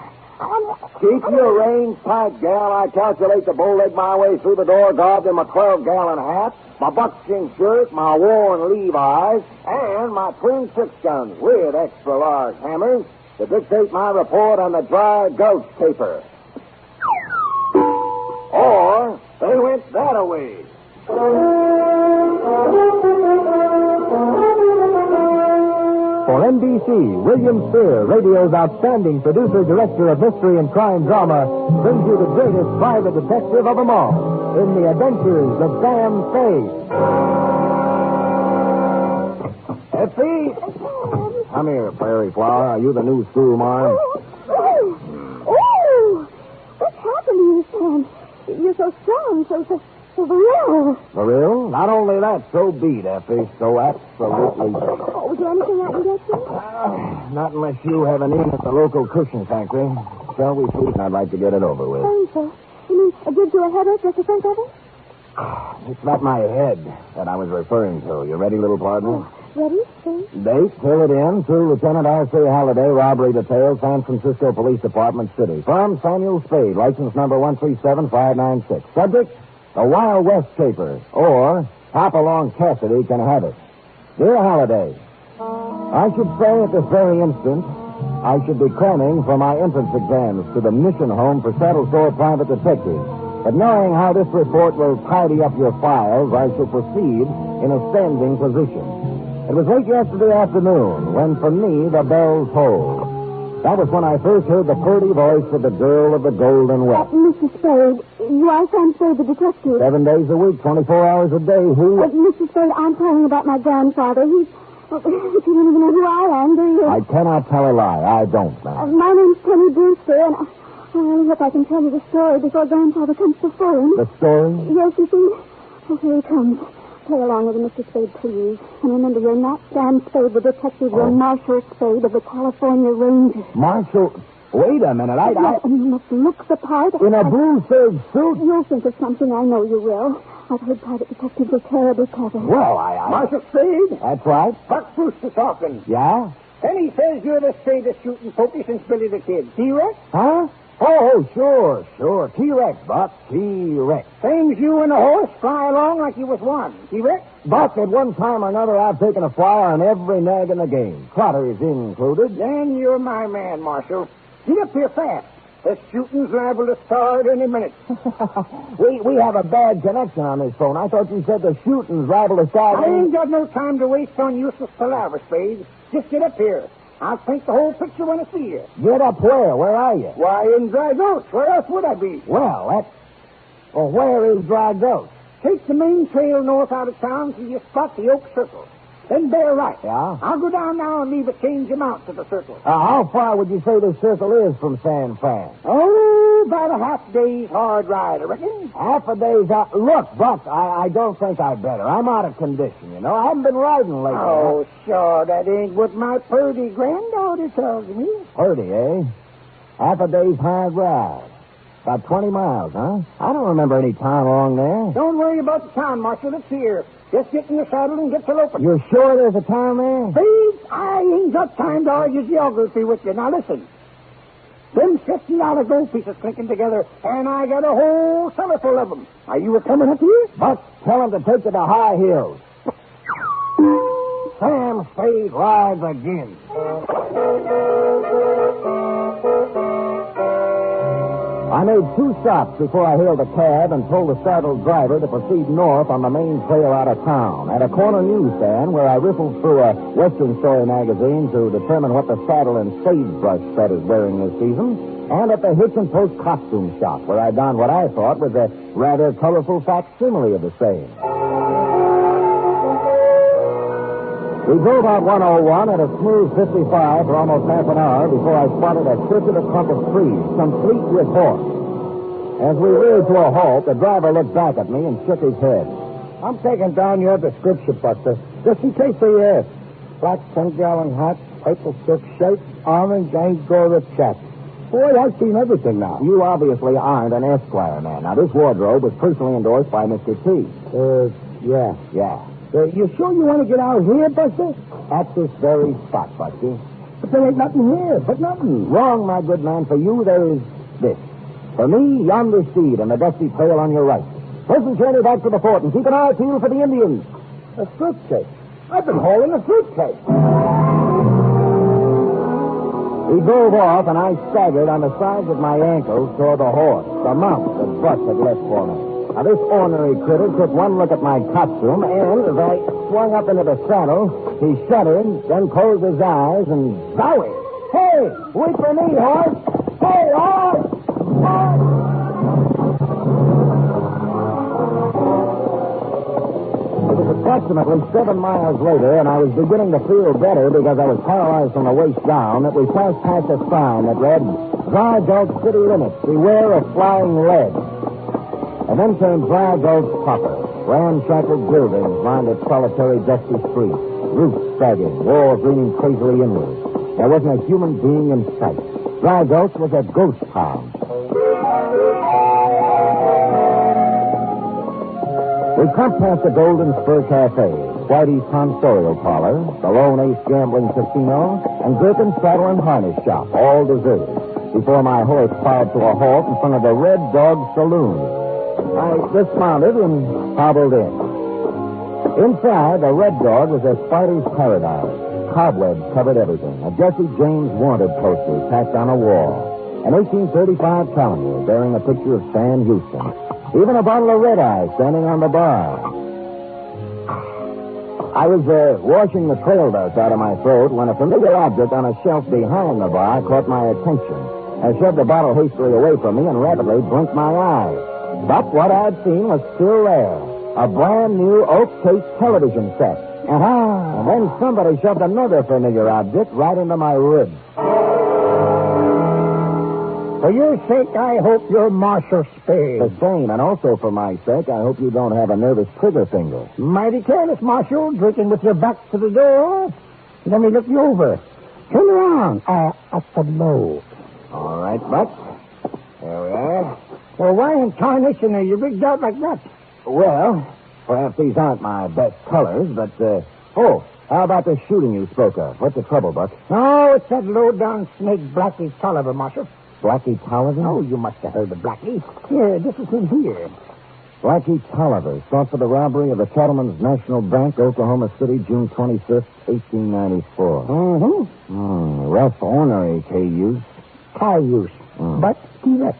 Keep your reins tight, gal. I calculate to bow-leg my way through the door, garbed in my 12-gallon hat, my buckskin shirt, my worn Levi's, and my twin six-guns with extra-large hammers to dictate my report on the Dry Gulch Caper. Or they went that-a-way. For NBC, William Spear, radio's outstanding producer-director of mystery and crime drama, brings you the greatest private detective of them all in The Adventures of Sam Spade. Effie! Come here, Prairie Flower. Are you the new schoolmarm? Oh! What's happened to you, Sam? You're so strong, so real. For real? Not only that, so beat, Effie. So absolutely. Oh, is there anything I can get you? Not unless you have an in at the local cushion factory. Shall we, sweet? I'd like to get it over with. Thanks, sir. You mean it gives you a headache just to think of it? It's not my head that I was referring to. You ready, little partner? Ready, sir? Date, fill it in. To Lieutenant R.C. Halliday, robbery detail, San Francisco Police Department, City. Firm, Samuel Spade, license number 137596. Subject, the Wild West Caper, or Hopalong Cassidy can have it. Dear Halliday, I should say at this very instant, I should be cramming for my entrance exams to the mission home for Saddle Store private detectives. But knowing how this report will tidy up your files, I shall proceed in a standing position. It was late yesterday afternoon when, for me, the bells tolled. That was when I first heard the purty voice of the girl of the Golden West. Mr. Spade, you are Sam Spade, the detective. 7 days a week, 24 hours a day. Who? Mr. Spade, I'm calling about my grandfather. He's... you don't even know who I am, do you? I cannot tell a lie. I don't, ma'am. My name's Penny Brewster, and I hope I can tell you the story before Grandfather comes before him. The story? Yes, you see. Oh, here he comes. Play along with him, Mr. Spade, please. And remember, you're not Sam Spade, the detective. You're Marshal Spade of the California Rangers. Marshal? Wait a minute. Yes, and you must look the part. In a blue serge suit? You'll think of something. I know you will. I've heard private detectives are terribly clever. Well, I... Marshal Spade? That's right. Buck Brewster talking. Yeah? Penny says you're the straightest shooting pokey since Billy the Kid. T-Rex? Huh? Oh, sure. T-Rex, Buck. T-Rex. Same's you and the horse fly along like you was one. T-Rex? Buck, at one time or another, I've taken a flyer on every nag in the game. Trotters included. Then you're my man, Marshal. Get up here fast. The shooting's liable to start any minute. we have a bad connection on this phone. I thought you said the shooting's liable to start. I ain't got no time to waste on useless palaver, Spade. Just get up here. I'll paint the whole picture when I see you. Get up where? Where are you? Why, in Dry Gulch. Where else would I be? Well, where is Dry Gulch? Take the main trail north out of town till you spot the Oak Circle. Then bear right. Yeah? I'll go down now and leave a change amount to the circle. How far would you say this circle is from San Fran? Oh, about a half day's hard ride, I reckon. Half a day's out. Look, Buck, I don't think I'd better. I'm out of condition, you know. I haven't been riding lately. Oh, sure, that ain't what my purdy granddaughter tells me. Purdy, eh? Half a day's hard ride. About 20 miles, huh? I don't remember any town along there. Don't worry about the town, Marshal. It's here. Just get in the saddle and get to loping. You're sure there's a town there? Please, I ain't got time to argue geography with you. Now, listen. Them $50 gold pieces clinking together, and I got a whole cellar full of them. Are you coming up here? Buck, tell him to take you to High Hills. Sam Spade rides again. I made 2 stops before I hailed a cab and told the saddled driver to proceed north on the main trail out of town. At a corner newsstand where I riffled through a Western Story magazine to determine what the saddle and sagebrush set is wearing this season, and at the Hitch and Post costume shop where I donned what I thought was a rather colorful facsimile of the same. We drove out 101 at a smooth 55 for almost half an hour before I spotted a circular clump of trees, complete with horse. As we reared to a halt, the driver looked back at me and shook his head. I'm taking down your description, Buster, just in case they ask. Black 10-gallon hat, purple silk shirt, orange Angora chaps. Boy, I've seen everything now. You obviously aren't an Esquire man. Now, this wardrobe was personally endorsed by Mr. T. Yeah. You sure you want to get out here, Buster? At this very spot, Buster. But there ain't nothing here, but nothing. Wrong, my good man. For you, there is this. For me, yonder steed and the dusty trail on your right. Pleasant journey back to the fort and keep an eye peeled for the Indians. A fruitcake. I've been hauling a fruitcake. He drove off, and I staggered on the sides of my ankles toward the horse, the mount that Buck had left for me. Now, this ornery critter took one look at my costume, and as I swung up into the saddle, he shuddered, then closed his eyes, and zowie! Hey, wait for me, horse! Hey, horse! It was approximately 7 miles later, and I was beginning to feel better because I was paralyzed from the waist down, that we passed past a sign that read, Dry Gulch City Limits, beware of flying lead. And then came Dry Gulch proper. Ramshackle buildings lined its solitary, dusty streets. Roofs sagging, walls leaning crazily inward. There wasn't a human being in sight. Dry Gulch was a ghost town. We crept past the Golden Spur Cafe, Whitey's Tonsorial Parlor, the Lone Ace Gambling Casino, and Gherkin's Saddle and Harness Shop, all deserted, before my horse plowed to a halt in front of the Red Dog Saloon. I dismounted and hobbled in. Inside, the Red Dog was a spider's paradise. Cobwebs covered everything. A Jesse James wanted poster tacked on a wall. An 1835 calendar bearing a picture of Sam Houston. Even a bottle of red eye standing on the bar. I was washing the trail dust out of my throat when a familiar object on a shelf behind the bar caught my attention. I shoved the bottle hastily away from me and rapidly blinked my eyes. But what I'd seen was still there. A brand new oak case television set. And then somebody shoved another familiar object right into my ribs. For your sake, I hope you're Marshal Spade. The same, and also for my sake, I hope you don't have a nervous trigger finger. Mighty careless, Marshal, drinking with your back to the door. Let me look you over. Turn around. Up the low. All right, Buck. There we are. Well, why in tarnation are you rigged out like that? Well, perhaps these aren't my best colors, but, how about the shooting you spoke of? What's the trouble, Buck? Oh, it's that low-down snake Blackie Tolliver, Marshal. Blackie Tolliver? Oh, you must have heard of Blackie. Here, this is him here. Blackie Tolliver, sought for the robbery of the Cattleman's National Bank, Oklahoma City, June 25th, 1894. Rough ornery cayuse. But he left.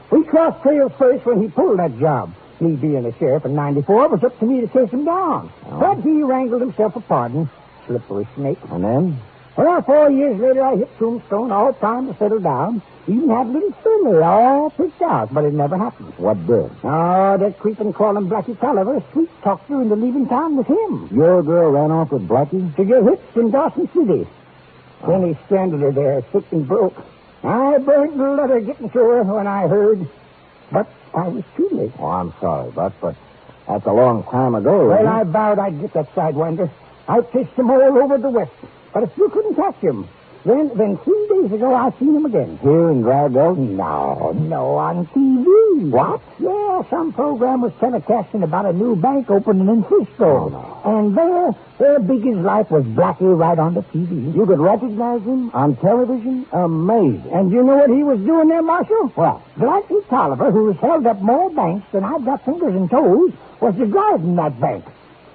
We crossed trails first when he pulled that job. Me being a sheriff in 94, it was up to me to chase him down. But he wrangled himself a pardon. Slippery snake. And then? Well, 4 years later, I hit Tombstone, all time to settle down. Even had little Finley all picked out, but it never happened. What did? Oh, that creeping crawling Blackie Tolliver sweet-talked her into leaving town with him. Your girl ran off with Blackie? To get hitched in Dawson City. Then he stranded her there, sick and broke. I burned the letter getting to her when I heard. But I was too late. Oh, I'm sorry, Buck, but that's a long time ago. Well, I vowed I'd get that sidewinder. I fished him all over the West. But I still couldn't catch him. Then 3 days ago, I seen him again. Here in Dry Gulch? No, on TV. What? Yeah, some program was telecasting about a new bank opening in Frisco. Oh, no. And there, big as life, was Blackie right on the TV. You could recognize him on television? Amazing. And you know what he was doing there, Marshal? What? Blackie Tolliver, who's held up more banks than I've got fingers and toes, was the guard in that bank.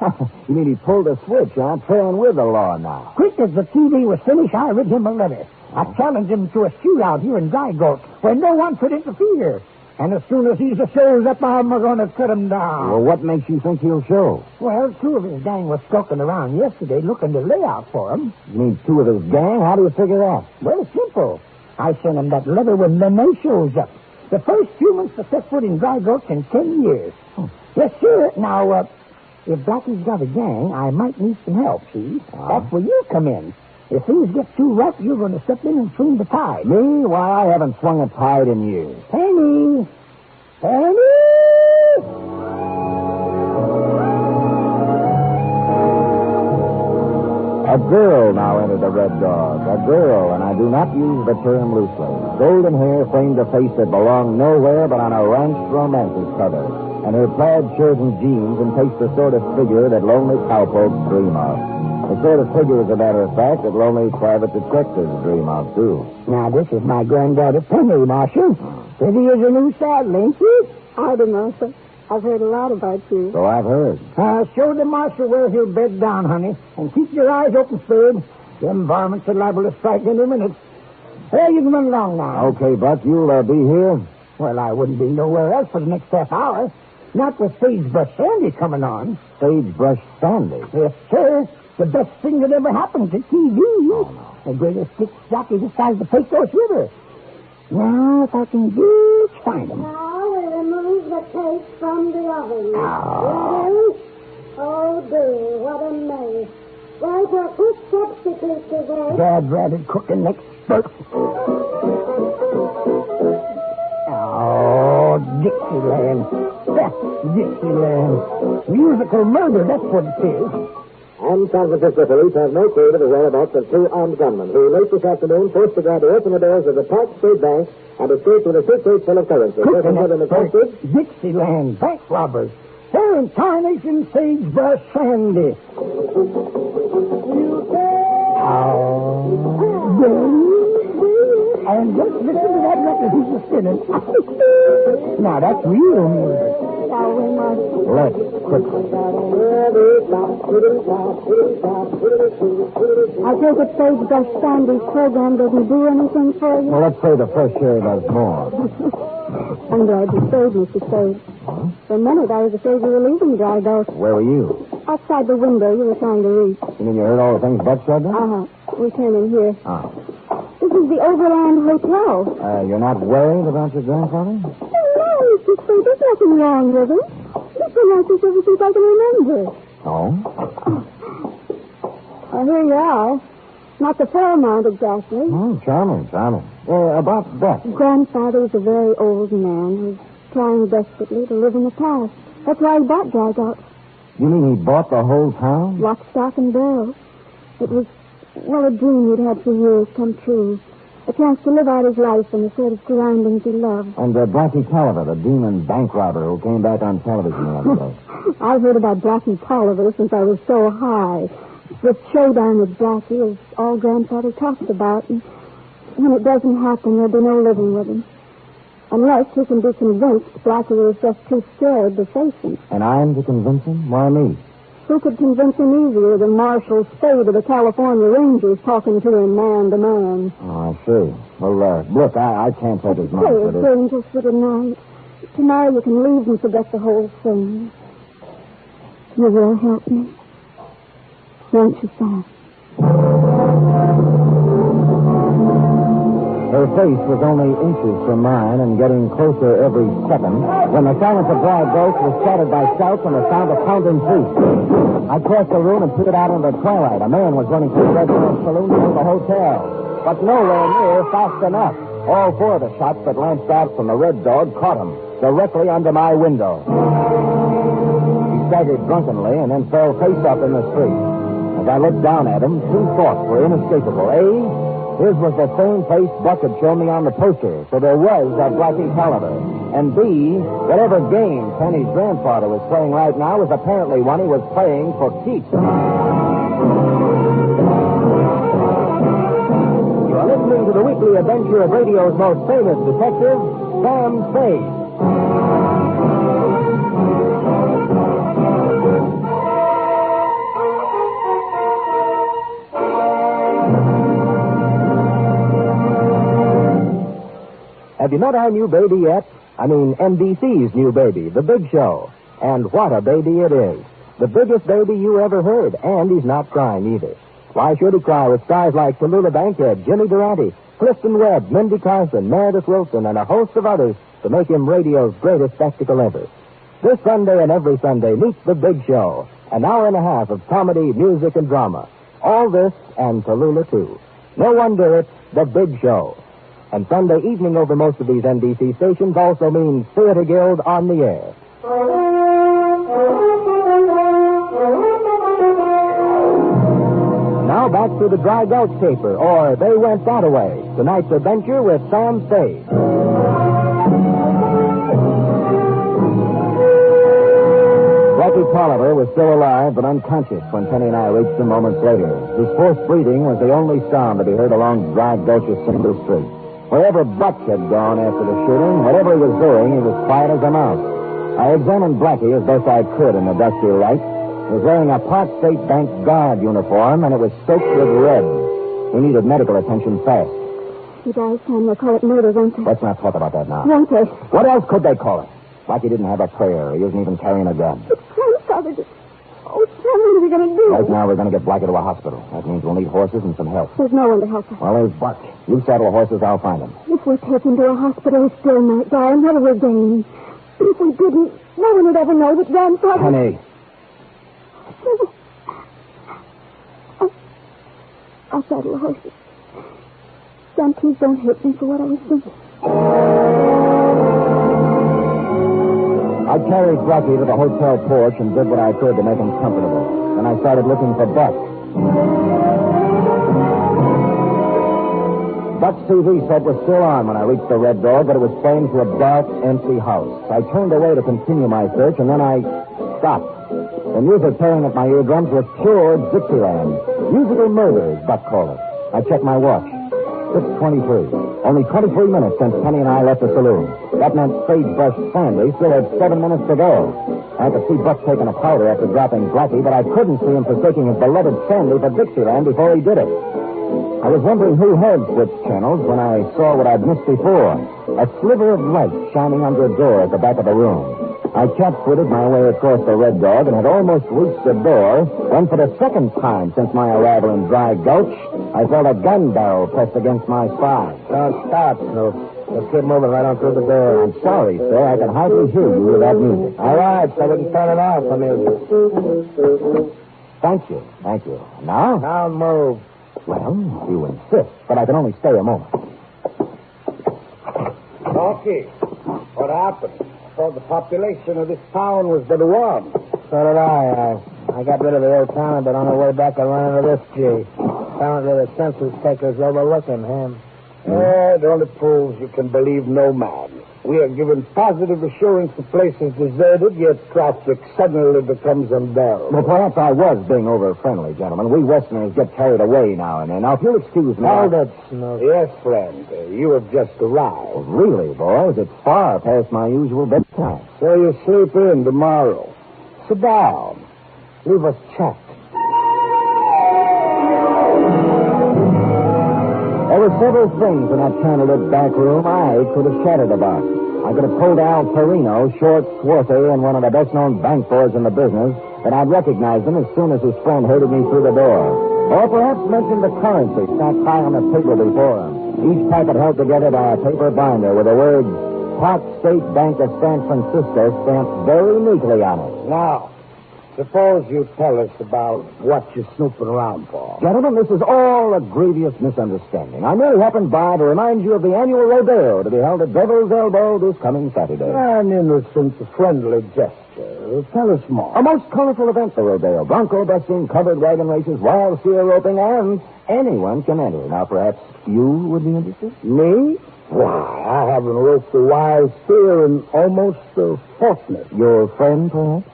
You mean he pulled a switch, huh? Trailing with the law now. Quick as the TV was finished, I read him a letter. I challenged him to a shootout here in Dry Gulch where no one could interfere. And as soon as he shows up, I'm going to cut him down. Well, what makes you think he'll show? Well, 2 of his gang was skulking around yesterday looking to lay out for him. You mean 2 of his gang? How do you figure that? Well, it's simple. I sent him that letter when they shows up. The first humans to set foot in Dry Gulch in 10 years. Yes, sir. Now, if Blackie's got a gang, I might need some help, see? That's where you come in. If things get too rough, you're going to step in and swing the tide. Me? Why, I haven't swung a tide in years. Penny! A girl now entered the Red Dog. A girl, and I do not use the term loosely. Golden hair framed a face that belonged nowhere but on a ranch romantic cover. And her plaid shirt and jeans encased the sort of figure that lonely cowpokes dream of. The sort of figure, as a matter of fact, that lonely private detectives dream of, too. Now, this is my granddaughter, Penny, Marshal. Pretty as a new saddle, ain't she? Howdy, Marshal. I've heard a lot about you. So I've heard. Show the Marshal where he'll bed down, honey. And keep your eyes open, Spade. Them varmints are liable to strike any minute. Hey, you can run along now. Okay, Buck, you'll be here? Well, I wouldn't be nowhere else for the next half hour. Not with Sagebrush Sandy coming on. Sagebrush Sandy? Yes, sir. The best thing that ever happened to TV. Oh, no. The greatest stick jockey this side of the Pecos River. Now, if I can just find him. Now we remove the cake from the oven. Oh. Oh, dear, what a mess. Why, a quick substitute today. Dad-ratted cooking expert. Oh, Dixieland. That's Dixieland. Musical murder, that's what it is. And San Francisco police have no clue to the whereabouts of 2 armed gunmen who late this afternoon forced the guard to open the doors of the Park State Bank and escaped with a suitcase full of currency. Dixieland bank robbers. They're in Tarnation Sagebrush Sandy. And just listen to that record he's just spinning. Now, that's real music. Let's quickly. I take it Sagebrush Sandy's program doesn't do anything for you? Well, let's say the fresh air does more. I'm glad you saved, Mr. Spade. For a minute, I was afraid you were leaving Dry Gulch. Where were you? Outside the window you were trying to reach. You mean you heard all the things Buck said then? Uh-huh. We came in here. Oh. This is the Overland Hotel. You're not worried about your grandfather? No, Mr. Spade, there's nothing wrong with him. He's been like this ever since I can remember. Oh? Well, here you are. Not the Fairmount, exactly. Oh, charming. About Buck. Grandfather's a very old man who's trying desperately to live in the past. That's why he bought Dry Gulch. You mean he bought the whole town? Lock, stock, and barrel. It was, a dream he'd had for years come true. A chance to live out his life in the sort of surroundings he loved. And Blackie Tolliver, the demon bank robber who came back on television the other day. I've heard about Blackie Tolliver since I was so high. This showdown with Blackie is all Grandfather talks about. And when it doesn't happen, there'll be no living with him. Unless he can be convinced Blackie was just too scared to face him. And I'm to convince him? Why me? Who could convince him easier than Marshal Spade of the California Rangers talking to him man to man? Oh, I see. Well, look, I can't take his money for this. Say, just for tonight. Tomorrow you can leave and forget the whole thing. You will help me. Won't you, Sam? Her face was only inches from mine and getting closer every second when the silence of Dry Gulch was shattered by shouts and the sound of pounding feet. I crossed the room and peered out into the twilight. A man was running through the Red Gulch saloon toward the hotel, but nowhere near fast enough. All four of the shots that lanced out from the Red Dog caught him directly under my window. He staggered drunkenly and then fell face up in the street. As I looked down at him, two thoughts were inescapable. A, his was the same face Buck had shown me on the poster, so there was that Blackie Tolliver. And B, whatever game Penny's grandfather was playing right now was apparently one he was playing for keeps. You are listening to the weekly adventure of radio's most famous detective, Sam Spade. Have you met our new baby yet? I mean, NBC's new baby, The Big Show. And what a baby it is. The biggest baby you ever heard, and he's not crying either. Why should he cry with stars like Tallulah Bankhead, Jimmy Durante, Clifton Webb, Mindy Carson, Meredith Wilson, and a host of others to make him radio's greatest spectacle ever? This Sunday and every Sunday, meet The Big Show. An hour and a half of comedy, music, and drama. All this and Tallulah, too. No wonder it's The Big Show. And Sunday evening over most of these NBC stations also means Theater Guild on the air. Now back to the Dry Gulch Caper, or They Went That-A-Way. Tonight's adventure with Sam Spade. Blackie Tolliver was still alive but unconscious when Penny and I reached him moments later. His forced breathing was the only sound to be heard along Dry Gulch's single street. Wherever Buck had gone after the shooting, whatever he was doing, he was quiet as a mouse. I examined Blackie as best I could in the dusty light. He was wearing a Park State Bank guard uniform, and it was soaked with red. He needed medical attention fast. You guys can call it murder, won't they? Let's not talk about that now. Won't they? What else could they call it? Blackie didn't have a prayer. He isn't even carrying a gun. It's Grandfather. Oh, Sam, what are we going to do? Right now, we're going to get Blackie to a hospital. That means we'll need horses and some help. There's no one to help us. Well, there's Buck. You saddle horses, I'll find him. If we take him to a hospital, he still might die, and what do we gain? If we didn't, no one would ever know that Grandfather... Penny. I'll saddle the horses. Sam, please don't hurt me for what I was thinking. I carried Blackie to the hotel porch and did what I could to make him comfortable. Then I started looking for Buck. Buck's TV set was still on when I reached the Red Dog, but it was playing to a dark, empty house. I turned away to continue my search, and then I stopped. The music tearing at my eardrums was pure Dixieland. Musical murder, as Buck called it. I checked my watch. 6:23. Only 23 minutes since Penny and I left the saloon. That meant Sagebrush Sandy still had 7 minutes to go. I could see Buck taking a powder after dropping Blackie, but I couldn't see him forsaking his beloved Sandy for Dixieland before he did it. I was wondering who had switched channels when I saw what I'd missed before. A sliver of light shining under a door at the back of the room. I cat-footed my way across the Red Dog and had almost reached the door when, for the second time since my arrival in Dry Gulch, I felt a gun barrel pressed against my spine. Stop, Snoop. Let's get moving right on through the door. I'm sorry, sir. I can hardly hear you with that music. All right, so we can turn it off, the music. Thank you. Now? Now move. Well, you insist, but I can only stay a moment. Okay. What happened? I thought the population of this town was but one. So did I. I got rid of the old town, but on the way back I ran into this G. Apparently the census taker's overlooking him. It only proves you can believe no man. We are given positive assurance the place is deserted, yet traffic suddenly becomes unbearable. Well, perhaps I was being over-friendly, gentlemen. We Westerners get carried away now and then. Now, if you'll excuse me... Hold it, Snoop. Yes, friend. You have just arrived. Well, really, boys, it's far past my usual bedtime. So you sleep in tomorrow. Sit down. Leave us chat. There were several things in that candlelit back room I could have chatted about. I could have told Al Torino, short, swarthy, and one of the best-known bank boys in the business, that I'd recognize him as soon as his friend herded me through the door. Or perhaps mention the currency stacked high on the table before him, each packet held together by a paper binder with the words, Park State Bank of San Francisco stamped very neatly on it. Now, suppose you tell us about what you're snooping around for. Gentlemen, this is all a grievous misunderstanding. I merely happened by to remind you of the annual rodeo to be held at Devil's Elbow this coming Saturday. An innocent, friendly gesture. Tell us more. A most colorful event, the rodeo. Bronco busting, covered wagon races, wild steer roping, and anyone can enter. Now, perhaps you would be interested? Me? Why, I haven't roped a wild steer in almost a fortnight. Your friend, perhaps?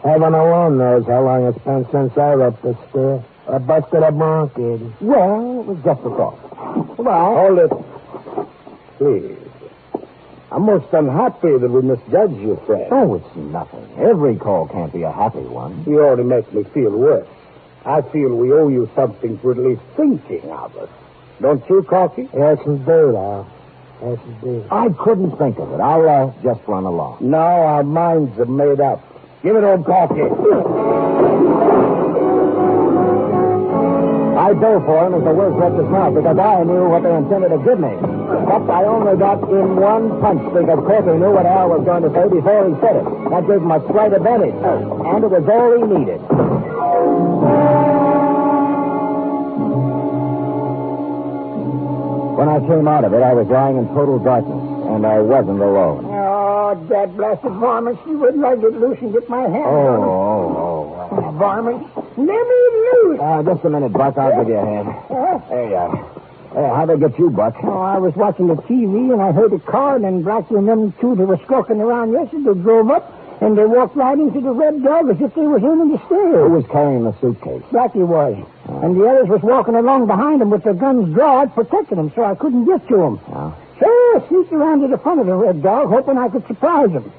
Heaven alone knows how long it's been since I roped a steer. I busted a bronco. Well, it was just a thought. Well, hold it. Please. I'm most unhappy that we misjudged you, friend. Oh, it's nothing. Every call can't be a happy one. You ought to make me feel worse. I feel we owe you something for at least thinking of us. Don't you, Corky? Yes, indeed, Al. Yes, indeed. I couldn't think of it. I'll just run along. No, our minds are made up. Give it old Corky. I dove for him as the words left his mouth because I knew what they intended to give me. But I only got in one punch because Corky knew what Al was going to say before he said it. That gave him a slight advantage. And it was all he needed. When I came out of it, I was lying in total darkness, and I wasn't alone. Oh, that blasted varmints. You wouldn't let it loose and get my hand on it. Oh. Varmints. Let me loose. Just a minute, Buck. I'll give you a hand. There you are. Hey, how'd they get you, Buck? Oh, I was watching the TV, and I heard a car, and then Blackie and them two that were skulking around yesterday drove up, and they walked right into the Red Dog as if they was in the stairs. Who was carrying the suitcase? Blackie was. And the others was walking along behind him with their guns drawn, protecting them, so I couldn't get to them. Oh. So I sneaked around to the front of the Red Dog, hoping I could surprise them.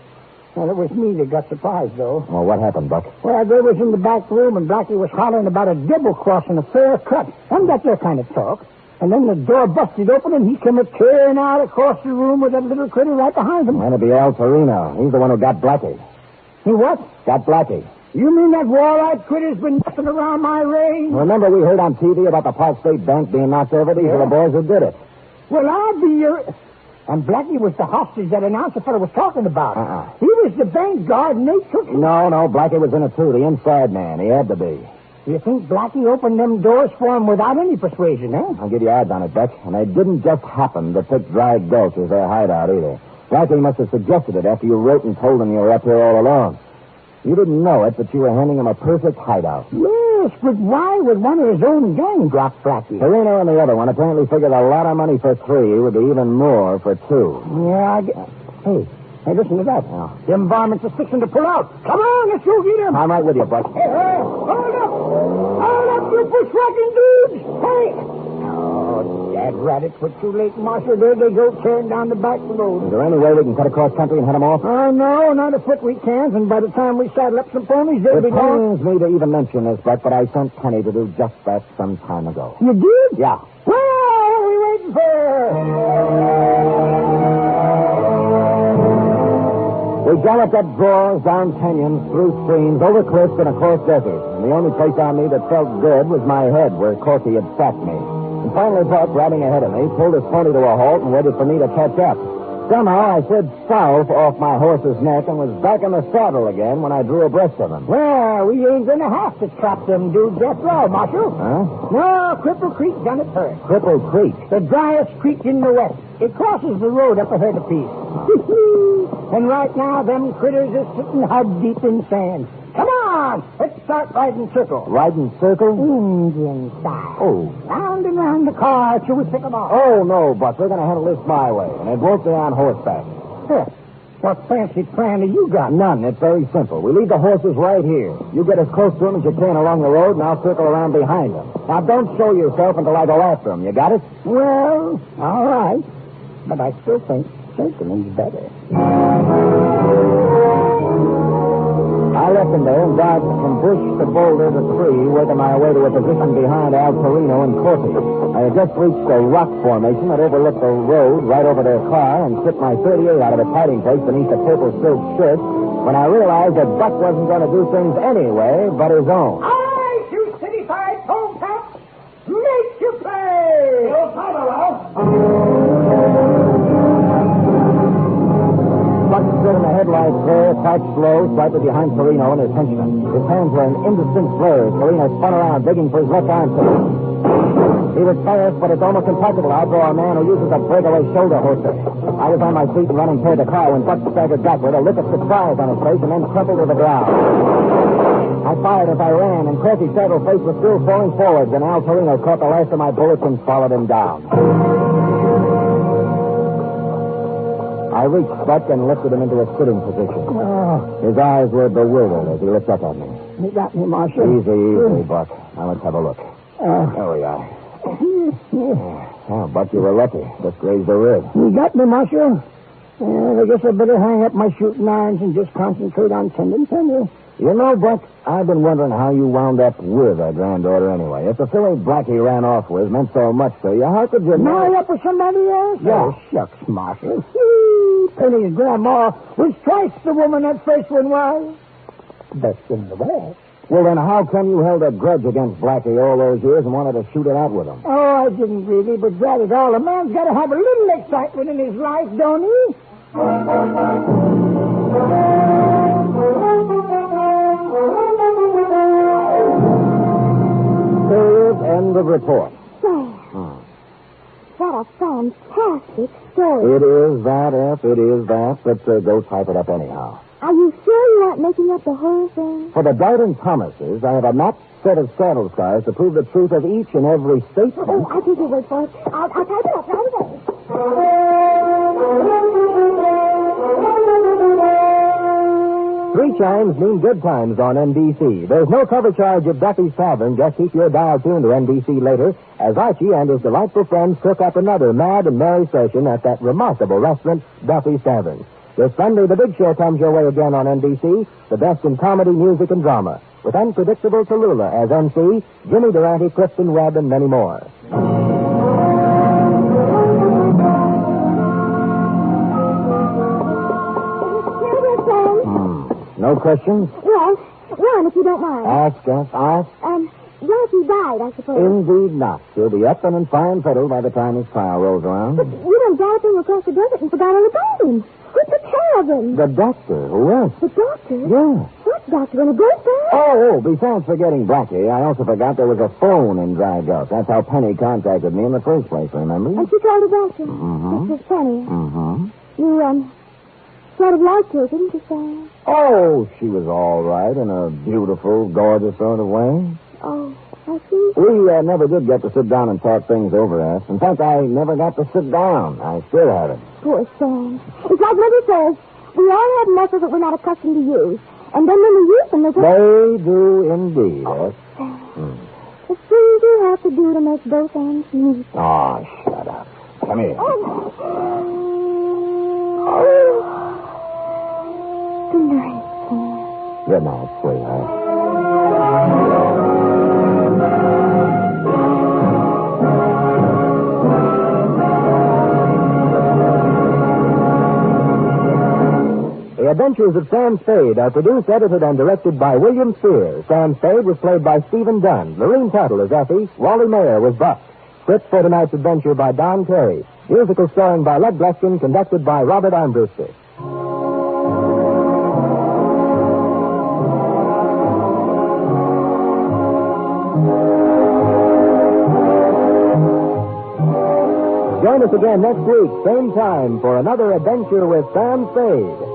Well, it was me that got surprised, though. Well, what happened, Buck? Well, they was in the back room, and Blackie was hollering about a double cross and a fair cut. I'm got their kind of talk. And then the door busted open, and he came tearing out across the room with that little critter right behind him. That'd be Al Torino. He's the one who got Blackie. He what? Got Blackie. You mean that wall-eyed critter's been messing around my range? Remember we heard on TV about the Park State Bank being knocked over? These are the boys who did it. Well, I'll be your... And Blackie was the hostage that announcer fellow was talking about. He was the bank guard, and they took him. No, Blackie was in it, too. The inside man. He had to be. You think Blackie opened them doors for him without any persuasion, eh? I'll give you odds on it, Buck. And they didn't just happen to pick Dry Gulch as their hideout, either. Blackie must have suggested it after you wrote and told him you were up here all alone. You didn't know it, but you were handing him a perfect hideout. Yes, but why would one of his own gang drop Blackie? Torino and the other one apparently figured a lot of money for 3 would be even more for 2. Yeah, I guess... Hey, listen to that. Oh. Them varmints are fixing to pull out. Come on, let's go get them. I'm right with you, Buck. Hey, hold up. Hold up, you bushwhacking dudes. Hey. Oh, dad rat, it's too late, Marshal. There they go, tearing down the back road. Is there any way we can cut across country and head them off? Oh, no, not afoot we can. And by the time we saddle up some ponies, they'll be gone. It pains me to even mention this, Buck, but I sent Penny to do just that some time ago. You did? Yeah. Well, what are we waiting for? We galloped up draws, down canyons, through streams, over cliffs, and across deserts. And the only place on me that felt good was my head, where Corky had sacked me. And finally, Buck, riding ahead of me, pulled his pony to a halt and waited for me to catch up. Somehow, I slid south off my horse's neck and was back in the saddle again when I drew abreast of him. Well, we ain't going to have to trap them dudes after all, Marshal. Huh? No, Cripple Creek done it first. Cripple Creek? The driest creek in the west. It crosses the road up ahead a piece. And right now, them critters are sitting hard deep in sand. Come on, let's start riding circle. Riding circle? Indian style. Oh. Round and round the car till we pick them off. Oh, no, Buck. We're going to handle this my way, and it won't be on horseback. Huh. What fancy plan have you got? None. It's very simple. We leave the horses right here. You get as close to them as you can along the road, and I'll circle around behind them. Now, don't show yourself until I go after them. You got it? Well, all right. But I still think circling's better. I left him there and dodged from bush to boulder to tree, working my way to a position behind Al Torino and Corky. I had just reached a rock formation that overlooked the road right over their car and slipped my .38 out of its hiding place beneath the purple silk shirt when I realized that Buck wasn't going to do things anyway but his own. All right, you city-fied tomecats, make your play! Buck stood in the headlights there, crouched low, slightly behind Torino and his henchman. His hands were in indistinct blurs. Torino spun around, digging for his left arm. He was fast, but it's almost impossible to outdraw a man who uses a breakaway shoulder holster. I was on my feet and running toward the car when Buck staggered backward, a look of surprise on his face, and then crumpled to the ground. I fired as I ran, and Corky's saddle face was still falling forwards, and Al Torino caught the last of my bullets and followed him down. I reached Buck and lifted him into a sitting position. Oh. His eyes were bewildered as he looked up at me. You got me, Marshal. Easy, Buck. Now let's have a look. There we are. Oh, Buck, you were lucky. Just grazed the rib. You got me, Marshal. I guess I better hang up my shooting irons and just concentrate on tending to. You know, Buck, I've been wondering how you wound up with a granddaughter anyway. If the filly Blackie ran off with meant so much to you, how could you marry up with somebody else? Yeah. Oh, shucks, Marshal. Penny's grandma was twice the woman that first one was. Best in the West. Well, then how come you held a grudge against Blackie all those years and wanted to shoot it out with him? Oh, I didn't really, but drat it all, a man's got to have a little excitement in his life, don't he? End of report. Sam, what a fantastic story. It is that, F. It is that. But go type it up anyhow. Are you sure you're not making up the whole thing? For the Doting Thomases, I have a matched set of saddle scars to prove the truth of each and every statement. Oh, I'll take your word for it. I'll type it up right away. 3 chimes mean good times on NBC. There's no cover charge at Duffy's Tavern. Just keep your dial tuned to NBC later as Archie and his delightful friends cook up another mad and merry session at that remarkable restaurant, Duffy's Tavern. This Sunday, the big show comes your way again on NBC, the best in comedy, music, and drama, with unpredictable Tallulah as MC, Jimmy Durante, Clifton Webb, and many more. No questions? Yes. One, if you don't mind. Ask. Blackie died, I suppose. Indeed not. He'll be up and in fine fettle by the time his trial rolls around. But you went galloping across the desert and forgot all about him. Who took care of him? The doctor. Who else? The doctor? Yeah. What doctor? In a ghost town? Oh, besides forgetting Blackie, I also forgot there was a phone in Dry Gulch. That's how Penny contacted me in the first place, remember? And she called the doctor. Mm-hmm. This was Penny. Mm-hmm. You, sort of liked her, didn't you, Sam? Oh, she was all right in a beautiful, gorgeous sort of way. Oh, I see. We never did get to sit down and talk things over, Ass. In fact, I never got to sit down. I still haven't. Poor Sam. It's like Mother says, we all have muscles that we're not accustomed to use. And then when we use them, they do indeed, Ass. The things you have to do to make both ends meet. Oh, shut up. Come here. Good night, Sam. Good night, sweetheart. Adventures of Sam Spade are produced, edited, and directed by William Spear. Sam Spade was played by Stephen Dunn. Lorene Tuttle as Effie. Wally Mayer was Buck. Script for tonight's adventure by Don Terry. Musical scoring by Led Gluskin, conducted by Robert Armbruster. Join us again next week, same time, for another adventure with Sam Spade.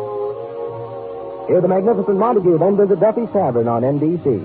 Hear the magnificent Montague, then visit Duffy's Tavern on NBC.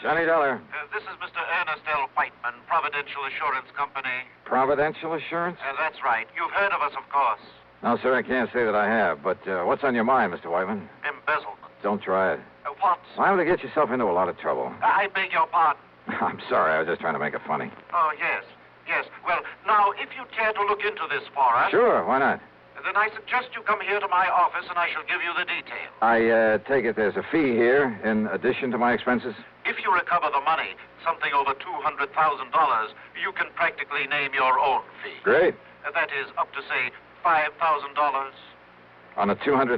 Johnny Dollar. This is Mr. Ernest L. Whiteman, Providential Assurance Company. Providential Assurance? That's right. You've heard of us, of course. No, sir, I can't say that I have. But what's on your mind, Mr. Whiteman? Embezzlement. Don't try it. What? Liable to get yourself into a lot of trouble. I beg your pardon. I'm sorry. I was just trying to make it funny. Oh, yes. Yes. Well, now, if you care to look into this for us... Sure, why not? Then I suggest you come here to my office and I shall give you the details. I take it there's a fee here in addition to my expenses? If you recover the money, something over $200,000, you can practically name your own fee. Great. That is up to, say, $5,000. On a $200,000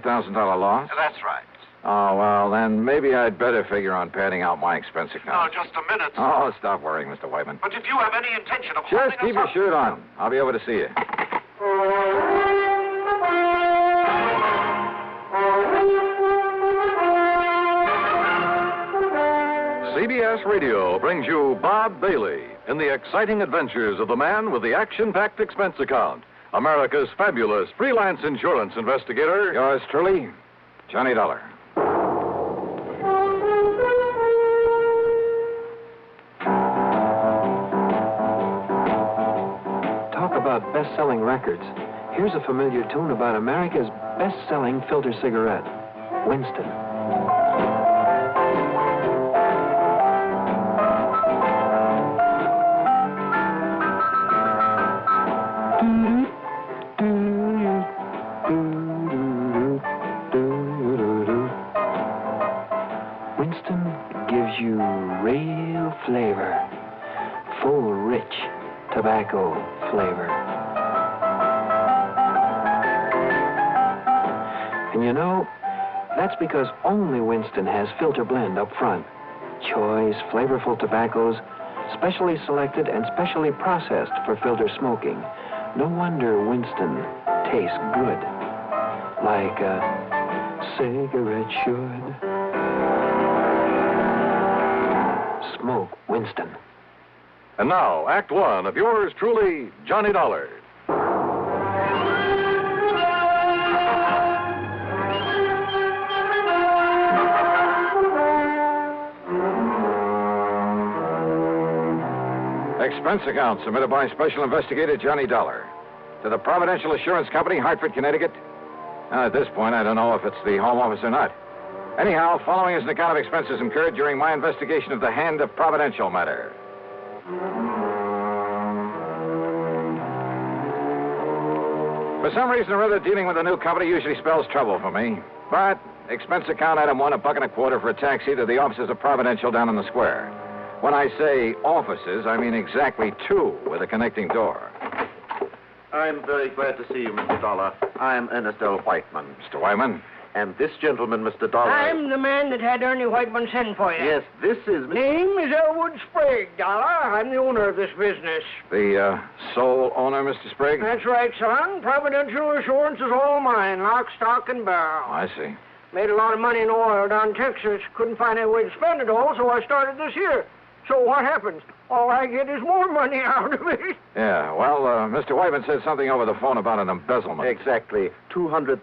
loss? That's right. Oh, well, then maybe I'd better figure on padding out my expense account. Now, just a minute. Oh, stop worrying, Mr. Whiteman. But if you have any intention of Just keep your shirt on. I'll be over to see you. CBS Radio brings you Bob Bailey in the exciting adventures of the man with the action-packed expense account, America's fabulous freelance insurance investigator. Yours truly, Johnny Dollar. Talk about best-selling records. Here's a familiar tune about America's best-selling filter cigarette, Winston. Winston gives you real flavor, full, rich tobacco flavor. And you know, that's because only Winston has filter blend up front. Choice, flavorful tobaccos, specially selected and specially processed for filter smoking. No wonder Winston tastes good, like a cigarette should. Smoke Winston. And now, Act One of yours truly, Johnny Dollar. Expense account submitted by Special Investigator Johnny Dollar to the Providential Assurance Company, Hartford, Connecticut. Now, at this point, I don't know if it's the home office or not. Anyhow, following is an account of expenses incurred during my investigation of the Hand of Providential Matter. For some reason or other, dealing with a new company usually spells trouble for me. But expense account item one, $1.25 for a taxi to the offices of Providential down in the square. When I say offices, I mean exactly two with a connecting door. I'm very glad to see you, Mr. Dollar. I'm Ernest L. Whiteman. Mr. Whiteman? And this gentleman, Mr. Dollar... I'm the man that had Ernie Whiteman send for you. Yes, this is... Name is Elwood Sprague, Dollar. I'm the owner of this business. The sole owner, Mr. Sprague? That's right, son. Providential Assurance is all mine, lock, stock, and barrel. I see. Made a lot of money in oil down in Texas. Couldn't find any way to spend it all, so I started this here. So what happens? All I get is more money out of it. Yeah, well, Mr. Whiteman said something over the phone about an embezzlement. Exactly. $200,000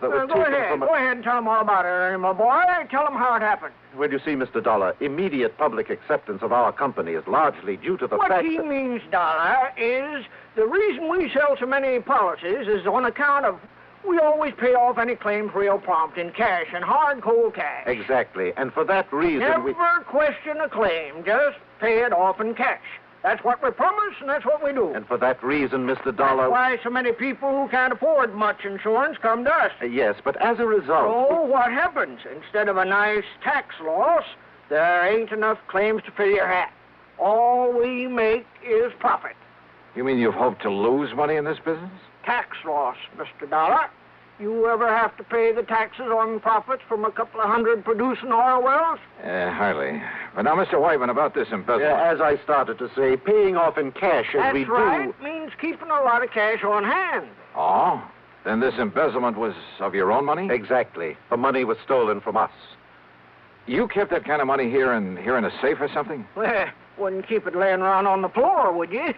that was Go taken ahead. from... Go ahead and tell them all about it, Ernie, my boy. Tell them how it happened. Well, you see, Mr. Dollar, immediate public acceptance of our company is largely due to the What fact he that... means, Dollar, is the reason we sell so many policies is on account of we always pay off any claims real prompt in cash and hard, cold cash. Exactly. And for that reason, Never question a claim. Just pay it off in cash. That's what we promise, and that's what we do. And for that reason, Mr. Dollar... That's why so many people who can't afford much insurance come to us. Yes, but as a result... So what happens? Instead of a nice tax loss, there ain't enough claims to fill your hat. All we make is profit. You mean you've hoped to lose money in this business? Tax loss, Mr. Dollar. You ever have to pay the taxes on profits from a couple of hundred producing oil wells? Hardly. But now, Mr. Whiteman, about this embezzlement. Yeah, as I started to say, paying off in cash as we That's right. Means keeping a lot of cash on hand. Oh? Then this embezzlement was of your own money? Exactly. The money was stolen from us. You kept that kind of money here in a safe or something? Well, wouldn't keep it laying around on the floor, would you?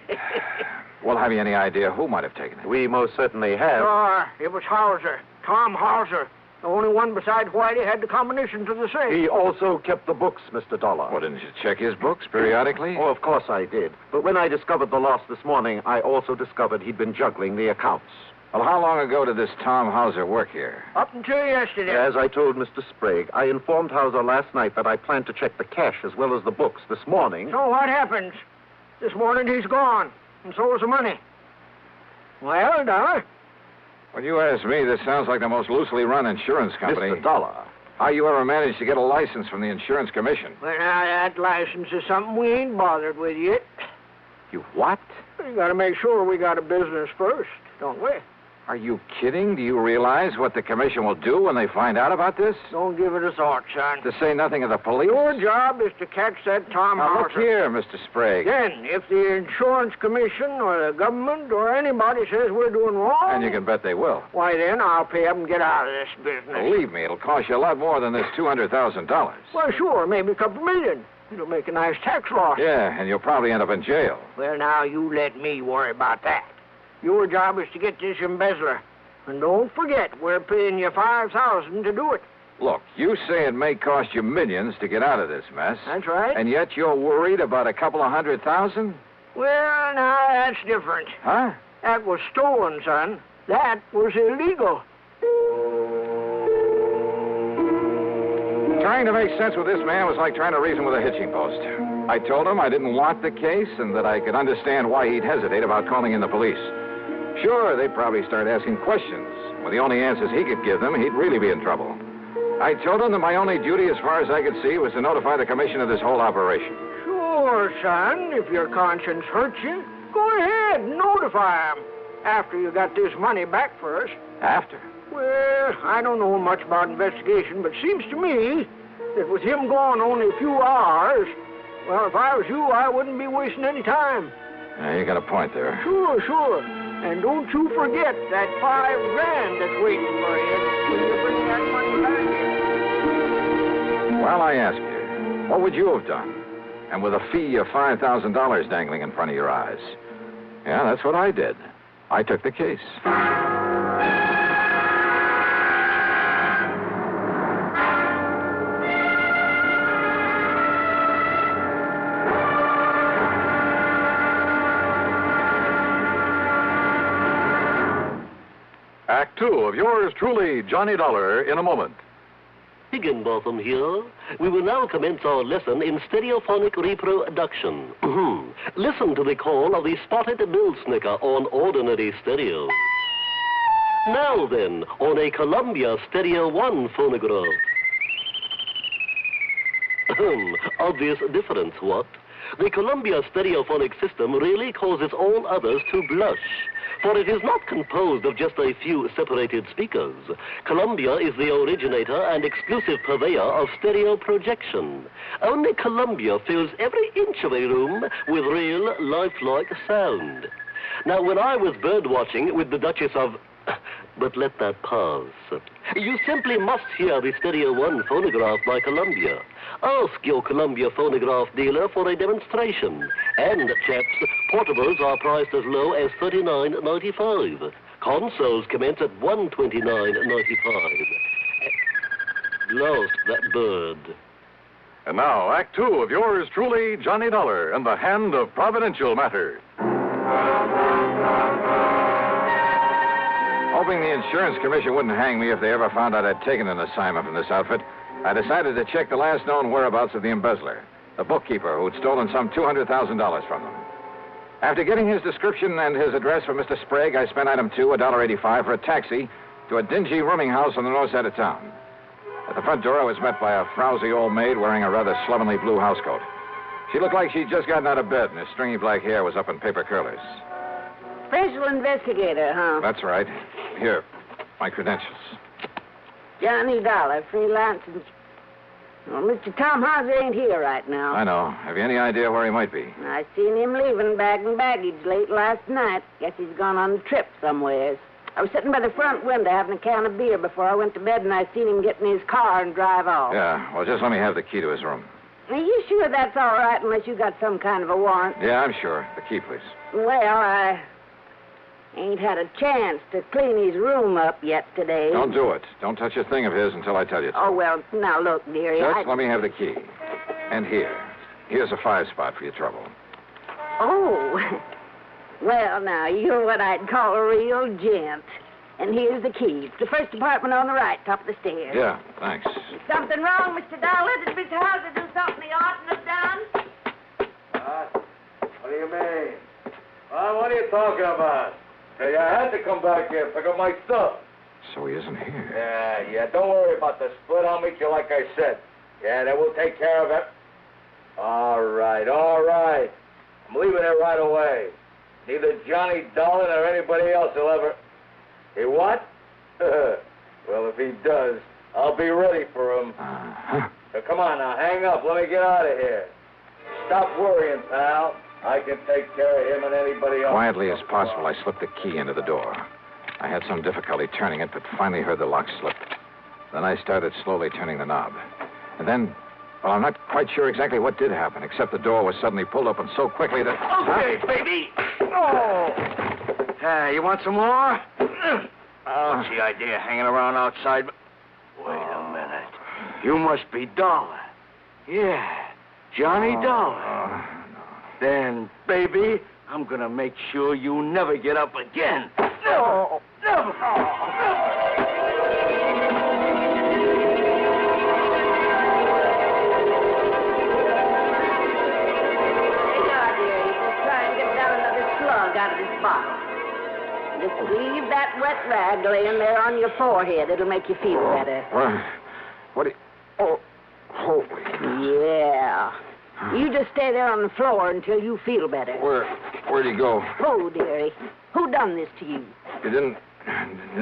Well, have you any idea who might have taken it? We most certainly have. Sure. It was Hauser. Tom Hauser. The only one besides Whitey had the combination to the safe. He also kept the books, Mr. Dollar. Well, didn't you check his books periodically? Oh, of course I did. But when I discovered the loss this morning, I also discovered he'd been juggling the accounts. Well, how long ago did this Tom Hauser work here? Up until yesterday. As I told Mr. Sprague, I informed Hauser last night that I planned to check the cash as well as the books this morning. So what happens? This morning he's gone, and so is the money. Well, Dollar? When you ask me, this sounds like the most loosely run insurance company. Mr. Dollar. How you ever managed to get a license from the insurance commission? Well, now, that license is something we ain't bothered with yet. You what? We gotta make sure we got a business first, don't we? Are you kidding? Do you realize what the commission will do when they find out about this? Don't give it a thought, son. To say nothing of the police? Your job is to catch that Tom Now, Hauser. look here, Mr. Sprague. Then, if the insurance commission or the government or anybody says we're doing wrong... And you can bet they will. Why, then I'll pay up and get out of this business. Believe me, it'll cost you a lot more than this $200,000. Well, sure, maybe a couple million. It'll make a nice tax loss. Yeah, and you'll probably end up in jail. Well, now, you let me worry about that. Your job is to get this embezzler. And don't forget, we're paying you $5,000 to do it. Look, you say it may cost you millions to get out of this mess. That's right. And yet you're worried about a couple of $100,000? Well, now, that's different. Huh? That was stolen, son. That was illegal. Trying to make sense with this man was like trying to reason with a hitching post. I told him I didn't want the case and that I could understand why he'd hesitate about calling in the police. Sure, they'd probably start asking questions. With the only answers he could give them, he'd really be in trouble. I told him that my only duty, as far as I could see, was to notify the commission of this whole operation. Sure, son. If your conscience hurts you, go ahead and notify him. After you got this money back first. After? Well, I don't know much about investigation, but seems to me that with him gone only a few hours, well, if I was you, I wouldn't be wasting any time. Yeah, you got a point there. Sure. And don't you forget that $5,000 that's waiting for you when you bring that money back in. Well, I ask you, what would you have done? And with a fee of $5,000 dangling in front of your eyes? Yeah, that's what I did. I took the case. Act two of yours truly, Johnny Dollar, in a moment. Higginbotham here. We will now commence our lesson in stereophonic reproduction. Listen to the call of the spotted bill snicker on ordinary stereo. Now then, on a Columbia Stereo 1 phonograph. Obvious difference, what? The Columbia stereophonic system really causes all others to blush, for it is not composed of just a few separated speakers. Columbia is the originator and exclusive purveyor of stereo projection. Only Columbia fills every inch of a room with real, lifelike sound. Now, when I was bird watching with the Duchess of... But let that pass. You simply must hear the Stereo 1 phonograph by Columbia. Ask your Columbia phonograph dealer for a demonstration. And, chaps, portables are priced as low as $39.95. Consoles commence at $129.95. Lost that bird. And now, Act two of yours truly, Johnny Dollar, and the Hand of Providential Matter. Hoping the insurance commission wouldn't hang me if they ever found out I'd taken an assignment from this outfit, I decided to check the last known whereabouts of the embezzler, the bookkeeper who'd stolen some $200,000 from them. After getting his description and his address from Mr. Sprague, I spent item 2, $1.85, for a taxi to a dingy rooming house on the north side of town. At the front door, I was met by a frowsy old maid wearing a rather slovenly blue housecoat. She looked like she'd just gotten out of bed, and her stringy black hair was up in paper curlers. Special investigator, huh? That's right. Here, my credentials. Johnny Dollar, freelance. Well, Mr. Tom Hauser ain't here right now. I know. Have you any idea where he might be? I seen him leaving bag and baggage late last night. Guess he's gone on a trip somewheres. I was sitting by the front window having a can of beer before I went to bed, and I seen him get in his car and drive off. Yeah, well, just let me have the key to his room. Are you sure that's all right unless you got some kind of a warrant? Yeah, I'm sure. The key, please. Well, I ain't had a chance to clean his room up yet today. Don't do it. Don't touch a thing of his until I tell you to. Oh, well, now look, dearie. Just let me have the key. And here. Here's a 5-spot for your trouble. Oh. Well, now, you're what I'd call a real gent. And here's the key. It's the first apartment on the right, top of the stairs. Yeah, thanks. Is something wrong, Mr. Dollar? Did Mr. Hauser do something he oughtn't have done? What do you mean? What are you talking about? Hey, I had to come back here and pick up my stuff. So he isn't here. Yeah, don't worry about the split. I'll meet you like I said. Yeah, then we'll take care of it. All right. I'm leaving it right away. Neither Johnny Dollar nor anybody else will ever... Hey, what? Well, if he does, I'll be ready for him. So come on now, hang up. Let me get out of here. Stop worrying, pal. I can take care of him and anybody else. Quietly as possible, I slipped the key into the door. I had some difficulty turning it, but finally heard the lock slip. Then I started slowly turning the knob. And then, well, I'm not quite sure exactly what did happen, except the door was suddenly pulled open so quickly that... Okay, baby. Oh. You want some more? What's the idea of hanging around outside? Wait a minute. You must be Dollar. Yeah, Johnny Dollar. Then, baby, I'm gonna make sure you never get up again. Never! Out of this bottle. Just leave that wet rag laying there on your forehead. It'll make you feel better. What do you... Oh, holy... Yeah. You just stay there on the floor until you feel better. Where'd he go? Oh, dearie. Who done this to you? You didn't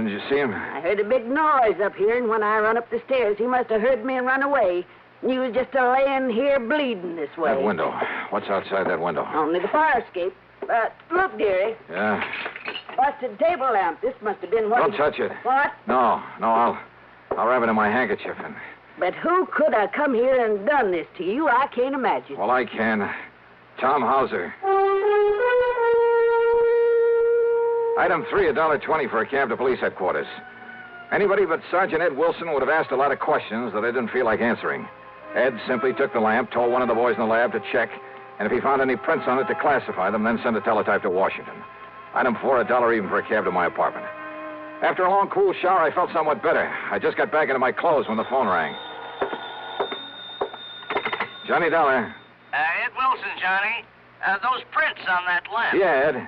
you see him? I heard a big noise up here, and when I run up the stairs, he must have heard me and run away. And he was just laying here bleeding this way. That window. What's outside that window? Only the fire escape. Look, dearie. Yeah? Busted table lamp. This must have been what... Don't touch it. What? No, I'll wrap it in my handkerchief and... But who could have come here and done this to you? I can't imagine. Well, I can. Tom Hauser. Item 3, $1.20 for a cab to police headquarters. Anybody but Sergeant Ed Wilson would have asked a lot of questions that I didn't feel like answering. Ed simply took the lamp, told one of the boys in the lab to check, and if he found any prints on it, to classify them, then send a teletype to Washington. Item 4, $1 even for a cab to my apartment. After a long, cool shower, I felt somewhat better. I just got back into my clothes when the phone rang. Johnny Dollar. Ed Wilson, Johnny. Those prints on that lamp. Yeah, Ed.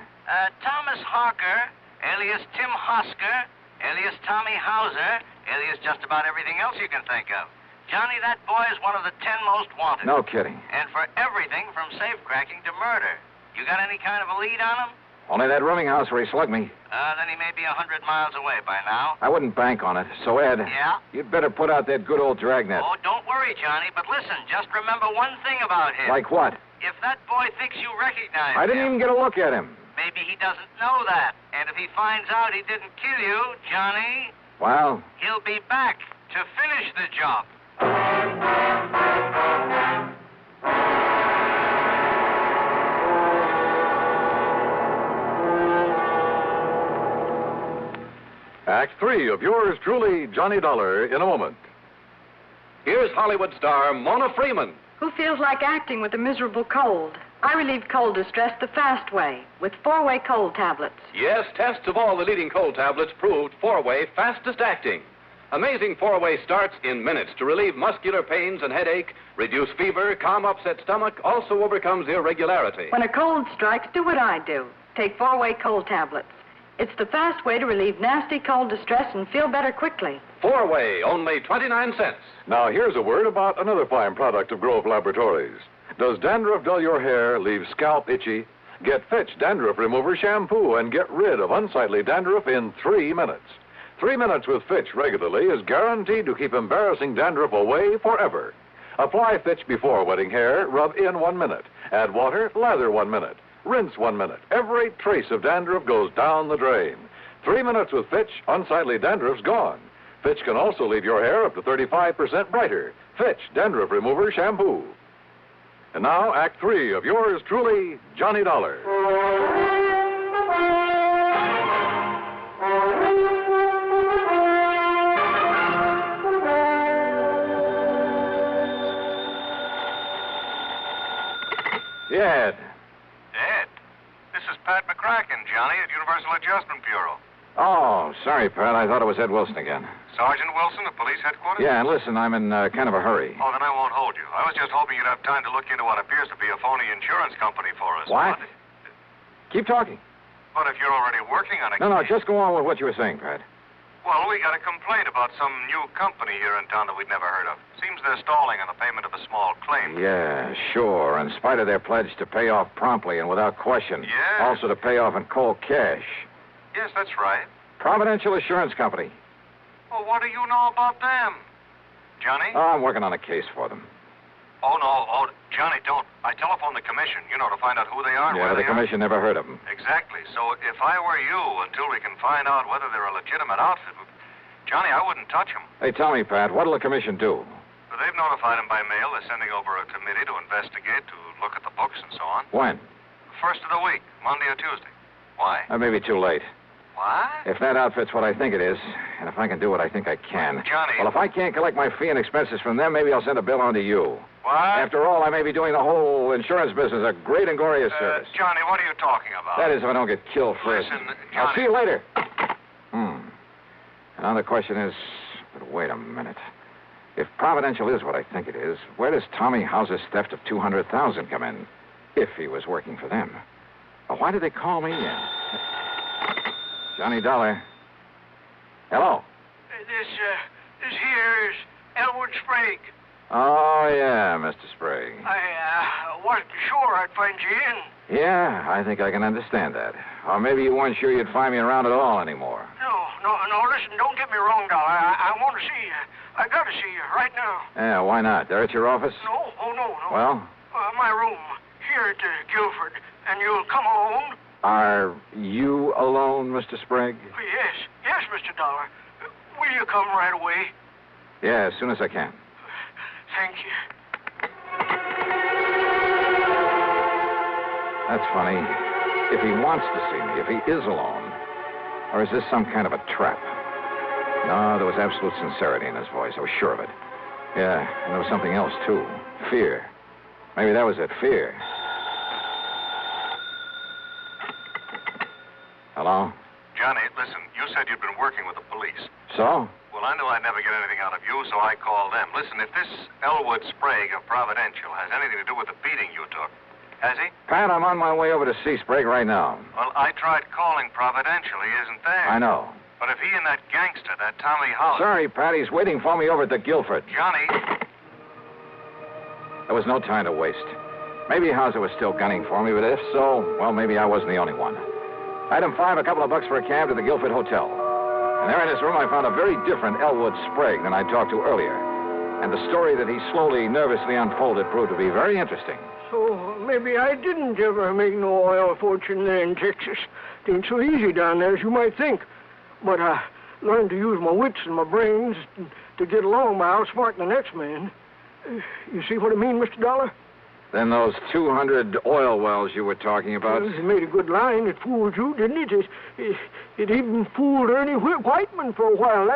Thomas Harker, alias Tim Hosker, alias Tommy Hauser, alias just about everything else you can think of. Johnny, that boy is one of the 10 most wanted. No kidding. And for everything from safe-cracking to murder. You got any kind of a lead on him? Only that rooming house where he slugged me. Then he may be 100 miles away by now. I wouldn't bank on it. So, Ed. Yeah? You'd better put out that good old dragnet. Oh, don't worry, Johnny. But listen, just remember one thing about him. Like what? If that boy thinks you recognize I didn't even get a look at him. Maybe he doesn't know that. And if he finds out he didn't kill you, Johnny... Well? He'll be back to finish the job. Act 3 of yours truly, Johnny Dollar, in a moment. Here's Hollywood star Mona Freeman. Who feels like acting with a miserable cold? I relieve cold distress the fast way with 4-way cold tablets. Yes, tests of all the leading cold tablets proved 4-way fastest acting. Amazing 4-way starts in minutes to relieve muscular pains and headache, reduce fever, calm upset stomach, also overcomes irregularity. When a cold strikes, do what I do. Take 4-way cold tablets. It's the fast way to relieve nasty cold distress and feel better quickly. 4-way, only 29 cents. Now, here's a word about another fine product of Grove Laboratories. Does dandruff dull your hair, leave scalp itchy? Get Fitch Dandruff Remover Shampoo and get rid of unsightly dandruff in 3 minutes. 3 minutes with Fitch regularly is guaranteed to keep embarrassing dandruff away forever. Apply Fitch before wetting hair, rub in 1 minute. Add water, lather 1 minute. Rinse 1 minute. Every trace of dandruff goes down the drain. 3 minutes with Fitch, unsightly dandruff's gone. Fitch can also leave your hair up to 35% brighter. Fitch Dandruff Remover Shampoo. And now, Act 3 of yours truly, Johnny Dollar. Ed. Ed, this is Pat McCracken, Johnny, at Universal Adjustment Bureau. Oh, sorry, Pat. I thought it was Ed Wilson again. Sergeant Wilson of Police Headquarters? Yeah, and listen, I'm in kind of a hurry. Oh, then I won't hold you. I was just hoping you'd have time to look into what appears to be a phony insurance company for us. What? Keep talking. But if you're already working on it... No, just go on with what you were saying, Pat. Well, we got a complaint about some new company here in town that we'd never heard of. Seems they're stalling on the payment of a small claim. Yeah, sure. In spite of their pledge to pay off promptly and without question. Yeah. Also to pay off in cold cash. Yes, that's right. Providential Assurance Company. Well, what do you know about them? Johnny? Oh, I'm working on a case for them. Oh, no. Oh, Johnny, don't. I telephoned the commission, to find out who they are and Yeah, where but they the commission never heard of them. Exactly. So if I were you, until we can find out whether they're a legitimate outfit, Johnny, I wouldn't touch them. Hey, tell me, Pat, what'll the commission do? But they've notified them by mail. They're sending over a committee to investigate, to look at the books and so on. When? First of the week, Monday or Tuesday. Why? That may be too late. What? If that outfit's what I think it is, and if I can do what I think I can. Johnny. Well, if I can't collect my fee and expenses from them, maybe I'll send a bill on to you. What? After all, I may be doing the whole insurance business a great and glorious service. Johnny, what are you talking about? That is, if I don't get killed first. Listen, Johnny. I'll see you later. And now the question is, but wait a minute. If Providential is what I think it is, where does Tommy House's theft of $200,000 come in? If he was working for them. Well, why did they call me in? Johnny Dollar. Hello. This here is Elwood Sprague. Oh, yeah, Mr. Sprague. I wasn't sure I'd find you in. Yeah, I think I can understand that. Or maybe you weren't sure you'd find me around at all anymore. No, listen, don't get me wrong, Dollar. I want to see you. I got to see you right now. Yeah, why not? They're at your office? No. Well? My room, here at Guilford. And you'll come alone? Are you alone, Mr. Sprague? Yes, Mr. Dollar. Will you come right away? Yeah, as soon as I can. Thank you. That's funny. If he wants to see me, if he is alone, or is this some kind of a trap? No, there was absolute sincerity in his voice. I was sure of it. Yeah, and there was something else, too. Fear. Maybe that was it, fear. Hello? Johnny, listen, you said you'd been working with the police. So? Well, I knew I'd never get anything out of you, so I called them. Listen, if this Elwood Sprague of Providential has anything to do with the beating you took, has he? Pat, I'm on my way over to see Sprague right now. Well, I tried calling Providential. He isn't there. I know. But if he and that gangster, that Tommy House... Sorry, Pat, he's waiting for me over at the Guilford. Johnny... There was no time to waste. Maybe Hauser was still gunning for me, but if so, well, maybe I wasn't the only one. Item 5, a couple of bucks for a cab to the Guilford Hotel. And there in his room, I found a very different Elwood Sprague than I talked to earlier. And the story that he slowly, nervously unfolded proved to be very interesting. So maybe I didn't ever make no oil fortune there in Texas. It ain't so easy down there as you might think. But I learned to use my wits and my brains to get along by outsmarting the next man. You see what I mean, Mr. Dollar? Then those 200 oil wells you were talking about... Well, it made a good line. It fooled you, didn't it? It even fooled Ernie Whiteman for a while.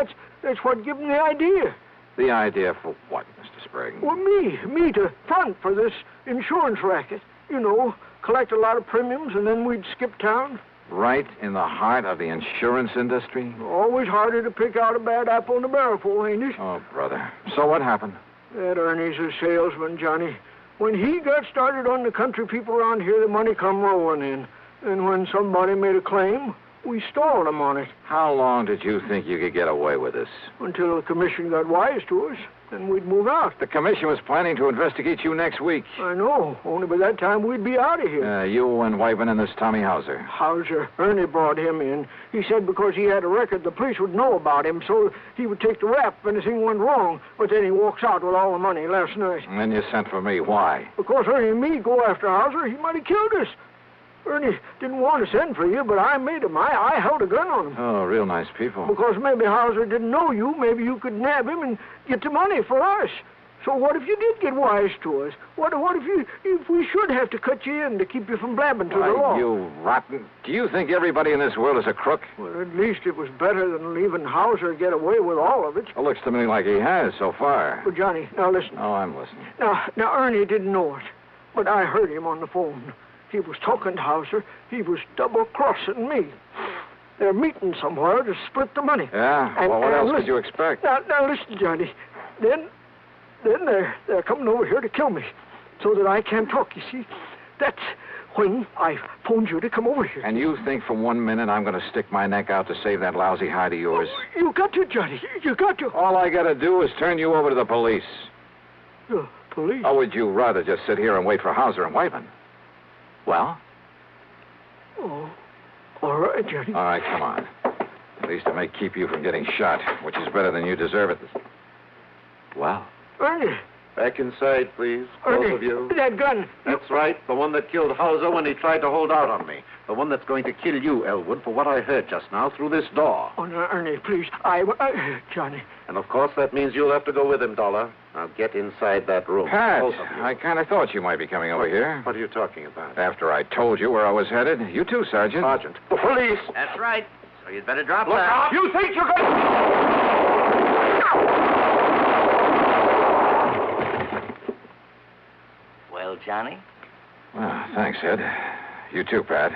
That's what gave him the idea. The idea for what, Mr. Sprague? Well, me to front for this insurance racket. Collect a lot of premiums, and then we'd skip town. Right in the heart of the insurance industry? Always harder to pick out a bad apple in the barrel for, ain't it? Oh, brother. So what happened? That Ernie's a salesman, Johnny. When he got started on the country people around here, the money come rolling in. And when somebody made a claim, we stalled him on it. How long did you think you could get away with this? Until the commission got wise to us. and we'd move out. The commission was planning to investigate you next week. I know. Only by that time we'd be out of here. You and Wyvern and this Tommy Hauser. Hauser. Ernie brought him in. He said because he had a record, the police would know about him, so he would take the rap if anything went wrong. But then he walks out with all the money last night. And then you sent for me. Why? Because Ernie and me go after Hauser, he might have killed us. Ernie didn't want to send for you, but I made him. I held a gun on him. Oh, real nice people. Because maybe Hauser didn't know you. Maybe you could nab him and get the money for us. So what if you did get wise to us? What if we should have to cut you in to keep you from blabbing to the law? You rotten. Do you think everybody in this world is a crook? Well, at least it was better than leaving Hauser get away with all of it. It looks to me like he has so far. Well, Johnny, now listen. Oh, I'm listening. Now Ernie didn't know it, but I heard him on the phone. He was talking to Hauser. He was double-crossing me. They're meeting somewhere to split the money. Yeah? Well, what else could you expect? Now listen, Johnny. Then they're coming over here to kill me so that I can't talk, you see. That's when I phoned you to come over here. And you think for 1 minute I'm going to stick my neck out to save that lousy hide of yours? Oh, you got to, Johnny. You got to. All I got to do is turn you over to the police. The police? Or would you rather just sit here and wait for Hauser and Wyvern? Well? Oh, all right, Johnny. All right, come on. At least it may keep you from getting shot, which is better than you deserve it. Well? Ernie. Back inside, please. Ernie, Both of you. That gun. That's right. The one that killed Hauser when he tried to hold out on me. The one that's going to kill you, Elwood, for what I heard just now through this door. Oh, no, Ernie, please. Johnny. And, of course, that means you'll have to go with him, Dollar. Now, get inside that room. Pat, Both of you. I kind of thought you might be coming over here. What are you talking about? After I told you where I was headed. You too, Sergeant. Sergeant. The police! That's right. So you'd better drop Look that. out! You think you're going Well, Johnny? Well, thanks, Ed. You too, Pat.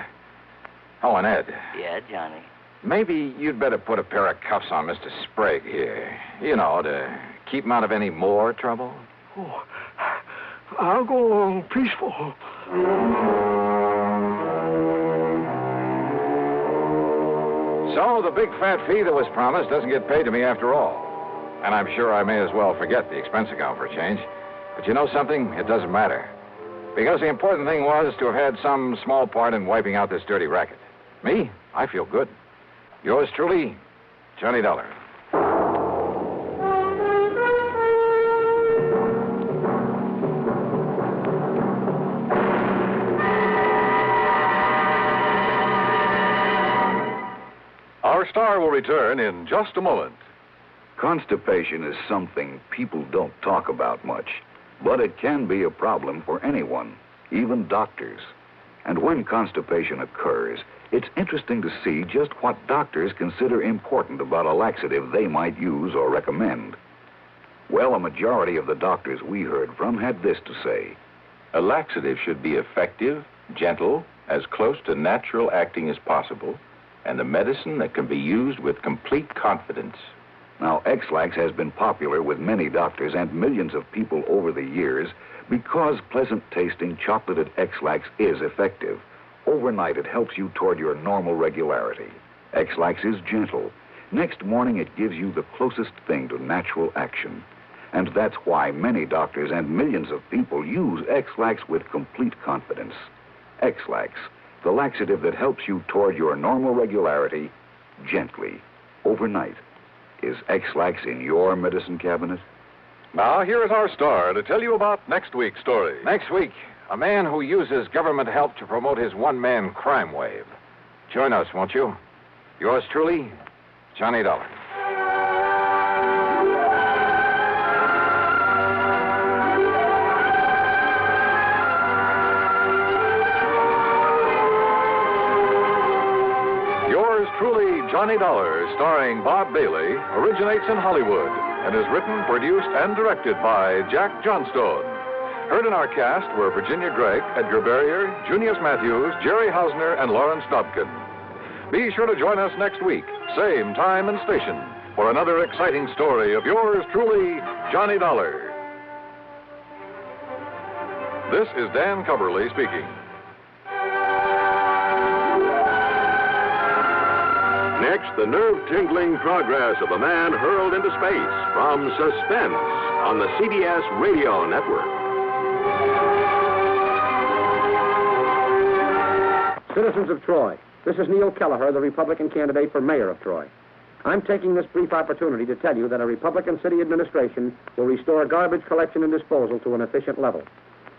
Oh, and Ed. Yeah, Johnny. Maybe you'd better put a pair of cuffs on Mr. Sprague here. You know, to keep him out of any more trouble. Oh, I'll go along peaceful. So the big fat fee that was promised doesn't get paid to me after all. And I'm sure I may as well forget the expense account for a change. But you know something? It doesn't matter. Because the important thing was to have had some small part in wiping out this dirty racket. Me? I feel good. Yours truly, Johnny Dollar. Our star will return in just a moment. Constipation is something people don't talk about much, but it can be a problem for anyone, even doctors. And when constipation occurs, it's interesting to see just what doctors consider important about a laxative they might use or recommend. Well, a majority of the doctors we heard from had this to say. A laxative should be effective, gentle, as close to natural acting as possible, and a medicine that can be used with complete confidence. Now, X-Lax has been popular with many doctors and millions of people over the years because pleasant-tasting chocolated X-Lax is effective. Overnight, it helps you toward your normal regularity. X-Lax is gentle. Next morning, it gives you the closest thing to natural action. And that's why many doctors and millions of people use X-Lax with complete confidence. X-Lax, the laxative that helps you toward your normal regularity gently, overnight. Is X-Lax in your medicine cabinet? Now, here is our star to tell you about next week's story. Next week, a man who uses government help to promote his one-man crime wave. Join us, won't you? Yours truly, Johnny Dollar. Yours truly, Johnny Dollar, starring Bob Bailey, originates in Hollywood and is written, produced, and directed by Jack Johnstone. Heard in our cast were Virginia Gregg, Edgar Barrier, Junius Matthews, Jerry Hausner, and Lawrence Dobkin. Be sure to join us next week, same time and station, for another exciting story of yours truly, Johnny Dollar. This is Dan Cubberly speaking. Next, the nerve-tingling progress of a man hurled into space from Suspense on the CBS Radio Network. Citizens of Troy, this is Neil Kelleher, the Republican candidate for mayor of Troy. I'm taking this brief opportunity to tell you that a Republican city administration will restore garbage collection and disposal to an efficient level.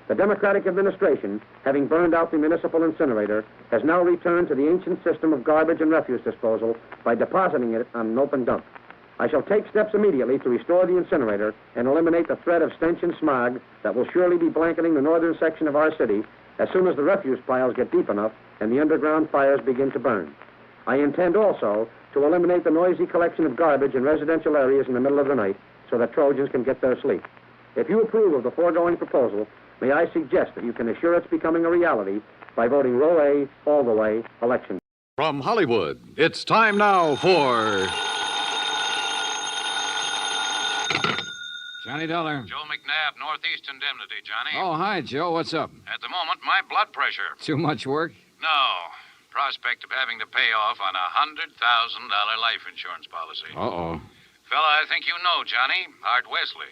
The Democratic administration, having burned out the municipal incinerator, has now returned to the ancient system of garbage and refuse disposal by depositing it on an open dump. I shall take steps immediately to restore the incinerator and eliminate the threat of stench and smog that will surely be blanketing the northern section of our city as soon as the refuse piles get deep enough and the underground fires begin to burn. I intend also to eliminate the noisy collection of garbage in residential areas in the middle of the night so that Trojans can get their sleep. If you approve of the foregoing proposal, may I suggest that you can assure its becoming a reality by voting row A all the way election. From Hollywood, it's time now for... Johnny Dollar. Joe McNabb, Northeast Indemnity, Johnny. Oh, hi, Joe. What's up? At the moment, my blood pressure. Too much work? No. Prospect of having to pay off on a $100,000 life insurance policy. Uh-oh. Fella I think you know, Johnny. Art Wesley.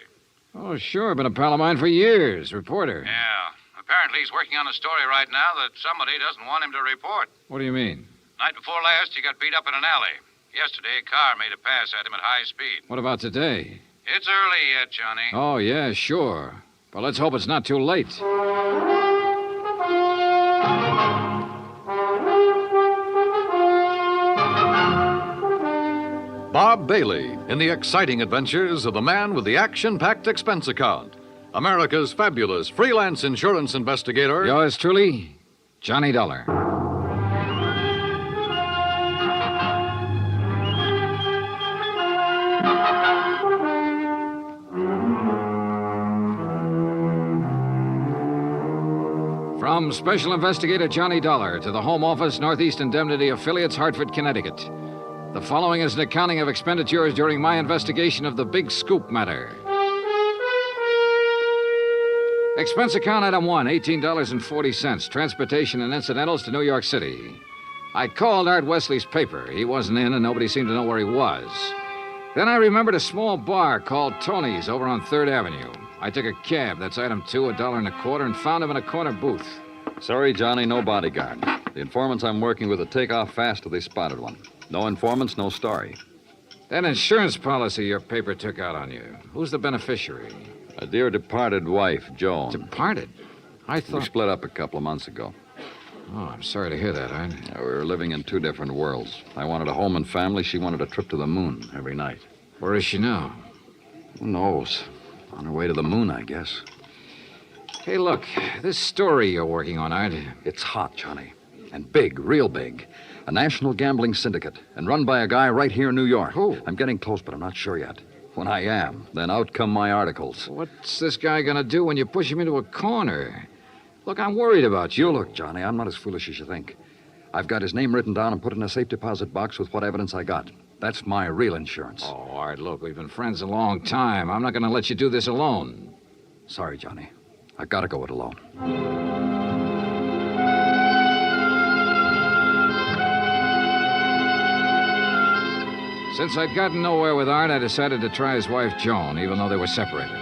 Oh, sure. Been a pal of mine for years. Reporter. Yeah. Apparently he's working on a story right now that somebody doesn't want him to report. What do you mean? Night before last, he got beat up in an alley. Yesterday, a car made a pass at him at high speed. What about today? It's early yet, Johnny. Oh, yeah, sure. But let's hope it's not too late. Bob Bailey in the exciting adventures of the man with the action-packed expense account. America's fabulous freelance insurance investigator. Yours truly, Johnny Dollar. From Special Investigator Johnny Dollar to the Home Office, Northeast Indemnity Affiliates, Hartford, Connecticut. The following is an accounting of expenditures during my investigation of the Big Scoop matter. Expense account item 1, $18.40, transportation and incidentals to New York City. I called Art Wesley's paper. He wasn't in and nobody seemed to know where he was. Then I remembered a small bar called Tony's over on 3rd Avenue. I took a cab, that's item 2, $1.25, and found him in a corner booth. Sorry, Johnny, no bodyguard. The informants I'm working with will take off fast till they spotted one. No informants, no story. That insurance policy your paper took out on you, who's the beneficiary? A dear departed wife, Joan. Departed? I thought... We split up a couple of months ago. Oh, I'm sorry to hear that, Art. We were living in 2 different worlds. I wanted a home and family. She wanted a trip to the moon every night. Where is she now? Who knows? On her way to the moon, I guess. Hey, look, this story you're working on, Art. It's hot, Johnny. And big, real big. A national gambling syndicate, and run by a guy right here in New York. Who? I'm getting close, but I'm not sure yet. When I am, then out come my articles. What's this guy gonna do when you push him into a corner? Look, I'm worried about you. Look, Johnny, I'm not as foolish as you think. I've got his name written down and put in a safe deposit box with what evidence I got. That's my real insurance. Oh, Art, look, we've been friends a long time. I'm not gonna let you do this alone. Sorry, Johnny. I've got to go it alone. Since I'd gotten nowhere with Art, I decided to try his wife, Joan, even though they were separated.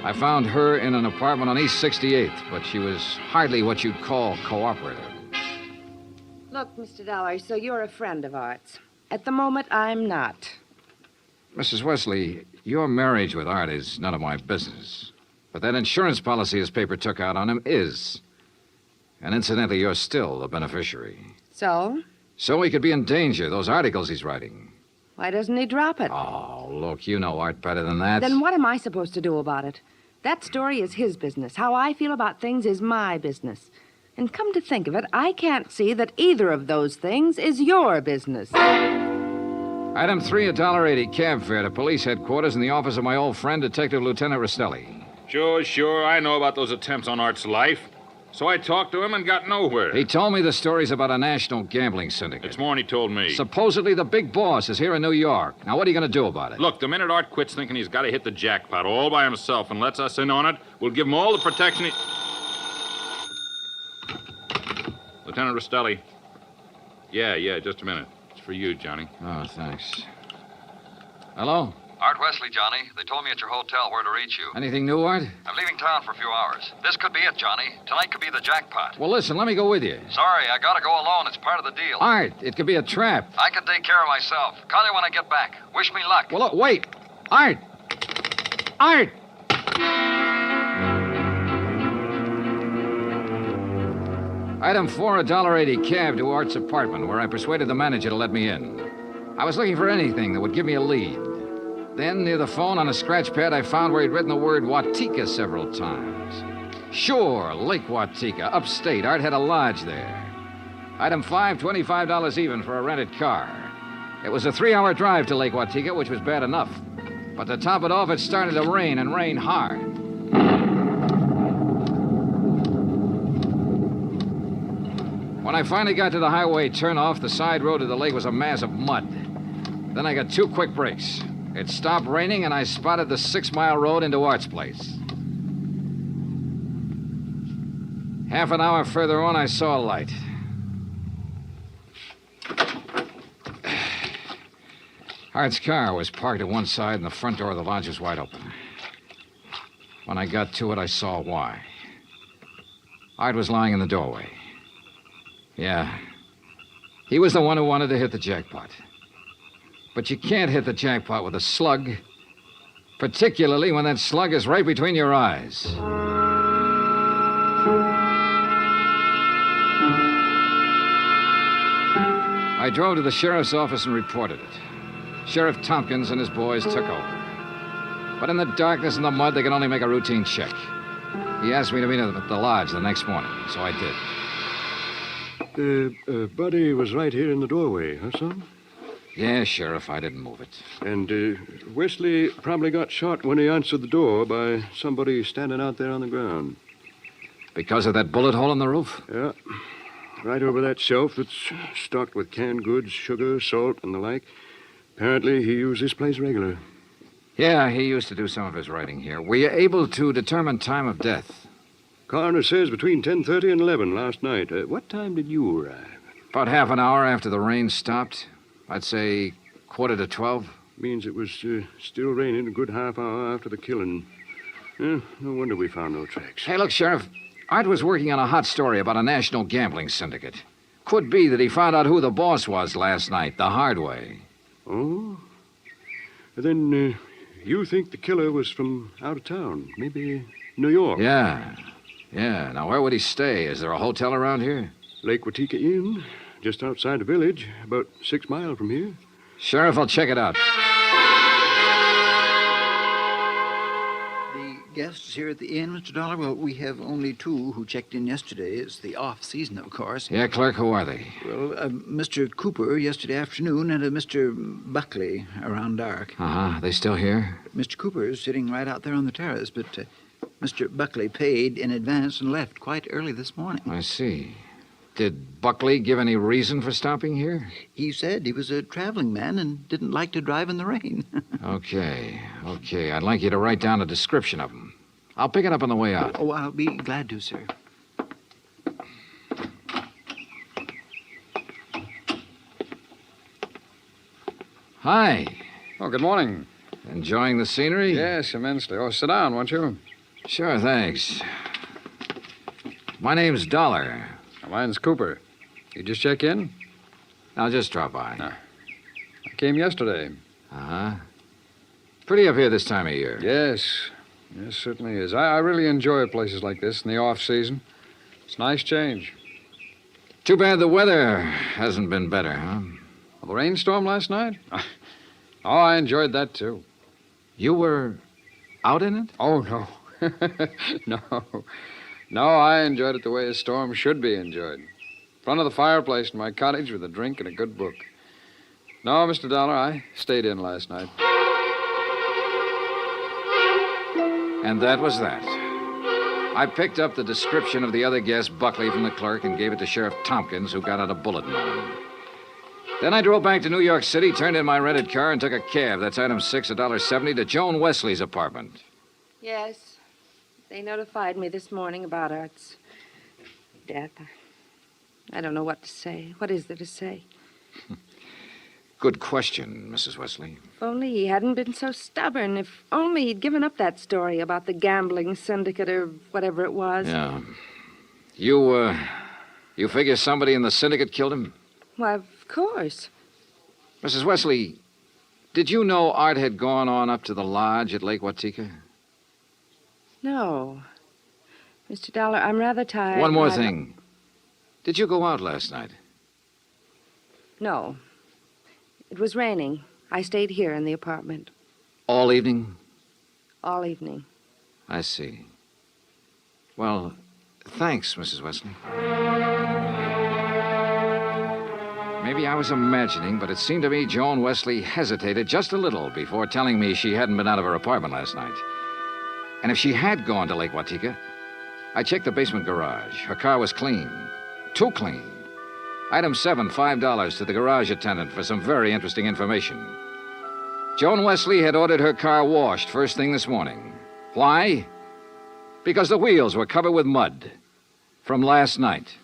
I found her in an apartment on East 68th, but she was hardly what you'd call cooperative. Look, Mr. Dollar, so you're a friend of Art's. At the moment, I'm not. Mrs. Wesley, your marriage with Art is none of my business. But that insurance policy his paper took out on him is. And incidentally, you're still the beneficiary. So? So he could be in danger, those articles he's writing. Why doesn't he drop it? Oh, look, you know Art better than that. Then what am I supposed to do about it? That story is his business. How I feel about things is my business. And come to think of it, I can't see that either of those things is your business. Item 3, $1.80 cab fare to police headquarters in the office of my old friend, Detective Lieutenant Rostelli. Sure. I know about those attempts on Art's life. So I talked to him and got nowhere. He told me the story's about a national gambling syndicate. It's more than he told me. Supposedly the big boss is here in New York. Now, what are you going to do about it? Look, the minute Art quits thinking he's got to hit the jackpot all by himself and lets us in on it, we'll give him all the protection he... Lieutenant Rostelli. Yeah, just a minute. for you, Johnny. Oh, thanks. Hello? Art Wesley, Johnny. They told me at your hotel where to reach you. Anything new, Art? I'm leaving town for a few hours. This could be it, Johnny. Tonight could be the jackpot. Well, listen, let me go with you. Sorry, I gotta go alone. It's part of the deal. Art, it could be a trap. I can take care of myself. Call you when I get back. Wish me luck. Well, look, wait. Art! Art! Item 4, $1.80 cab to Art's apartment, where I persuaded the manager to let me in. I was looking for anything that would give me a lead. Then, near the phone on a scratch pad, I found where he'd written the word Watika several times. Sure, Lake Watika, upstate. Art had a lodge there. Item 5, $25 even for a rented car. It was a 3-hour drive to Lake Watika, which was bad enough. But to top it off, it started to rain, and rain hard. When I finally got to the highway turnoff, the side road to the lake was a mass of mud. Then I got 2 quick breaks. It stopped raining, and I spotted the 6-mile road into Art's place. Half an hour further on, I saw a light. Art's car was parked at one side, and the front door of the lodge was wide open. When I got to it, I saw why. Art was lying in the doorway. Yeah. He was the one who wanted to hit the jackpot. But you can't hit the jackpot with a slug, particularly when that slug is right between your eyes. I drove to the sheriff's office and reported it. Sheriff Tompkins and his boys took over. But in the darkness and the mud, they could only make a routine check. He asked me to meet him at the lodge the next morning, so I did. Buddy was right here in the doorway, huh, son? Yeah, Sheriff, I didn't move it. And Wesley probably got shot when he answered the door by somebody standing out there on the ground. Because of that bullet hole in the roof? Yeah. Right over that shelf that's stocked with canned goods, sugar, salt, and the like. Apparently, he used this place regular. Yeah, he used to do some of his writing here. Were you able to determine time of death? Coroner says between 10:30 and 11 last night. What time did you arrive? About half an hour after the rain stopped. I'd say 11:45. Means it was still raining a good half hour after the killing. No wonder we found no tracks. Hey, look, Sheriff. Art was working on a hot story about a national gambling syndicate. Could be that he found out who the boss was last night, the hard way. Oh? Then you think the killer was from out of town? Maybe New York? Yeah. Now, where would he stay? Is there a hotel around here? Lake Watika Inn, just outside the village, about 6 miles from here. Sheriff, I'll check it out. Guests here at the inn, Mr. Dollar? Well, we have only 2 who checked in yesterday. It's the off-season, of course. Yeah, clerk, who are they? Well, Mr. Cooper yesterday afternoon and Mr. Buckley around dark. Uh-huh. They still here? Mr. Cooper is sitting right out there on the terrace, but Mr. Buckley paid in advance and left quite early this morning. I see. Did Buckley give any reason for stopping here? He said he was a traveling man and didn't like to drive in the rain. Okay. I'd like you to write down a description of him. I'll pick it up on the way out. Oh, I'll be glad to, sir. Hi. Oh, good morning. Enjoying the scenery? Yes, immensely. Oh, sit down, won't you? Sure, thanks. My name's Dollar. Mine's Cooper. You just check in? I'll just drop by. I came yesterday. Uh-huh. Pretty up here this time of year. Yes, certainly is. I really enjoy places like this in the off-season. It's a nice change. Too bad the weather hasn't been better, huh? Well, the rainstorm last night? Oh, I enjoyed that, too. You were out in it? Oh, no. No, I enjoyed it the way a storm should be enjoyed. In front of the fireplace in my cottage with a drink and a good book. No, Mr. Dollar, I stayed in last night. And that was that. I picked up the description of the other guest, Buckley, from the clerk and gave it to Sheriff Tompkins, who got out a bulletin on him. Then I drove back to New York City, turned in my rented car, and took a cab. That's item 6, $1.70, to Joan Wesley's apartment. Yes. They notified me this morning about Art's death. I don't know what to say. What is there to say? Good question, Mrs. Wesley. If only he hadn't been so stubborn. If only he'd given up that story about the gambling syndicate or whatever it was. Yeah. You figure somebody in the syndicate killed him? Why, of course. Mrs. Wesley, did you know Art had gone on up to the lodge at Lake Watika? No. Mr. Dollar, I'm rather tired. One more thing. Did you go out last night? No. It was raining. I stayed here in the apartment. All evening? All evening. I see. Well, thanks, Mrs. Wesley. Maybe I was imagining, but it seemed to me Joan Wesley hesitated just a little before telling me she hadn't been out of her apartment last night. And if she had gone to Lake Watika, I checked the basement garage. Her car was clean. Too clean. Item 7, $5 to the garage attendant for some very interesting information. Joan Wesley had ordered her car washed first thing this morning. Why? Because the wheels were covered with mud from last night.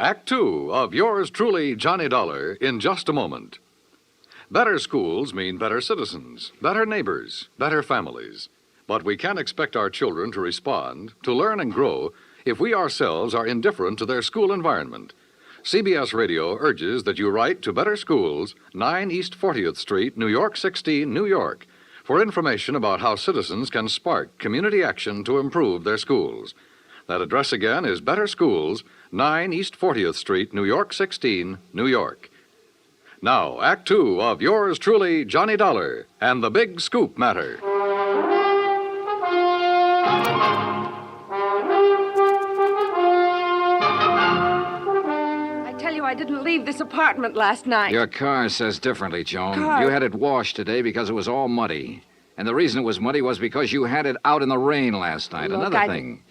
Act Two of yours truly, Johnny Dollar, in just a moment. Better schools mean better citizens, better neighbors, better families. But we can't expect our children to respond, to learn and grow, if we ourselves are indifferent to their school environment. CBS Radio urges that you write to Better Schools, 9 East 40th Street, New York 16, New York, for information about how citizens can spark community action to improve their schools. That address again is Better Schools, 9 East 40th Street, New York 16, New York. Now, Act Two of yours truly, Johnny Dollar, and the Big Scoop Matter. I tell you, I didn't leave this apartment last night. Your car says differently, Joan. Car? You had it washed today because it was all muddy. And the reason it was muddy was because you had it out in the rain last night. Look, Another thing.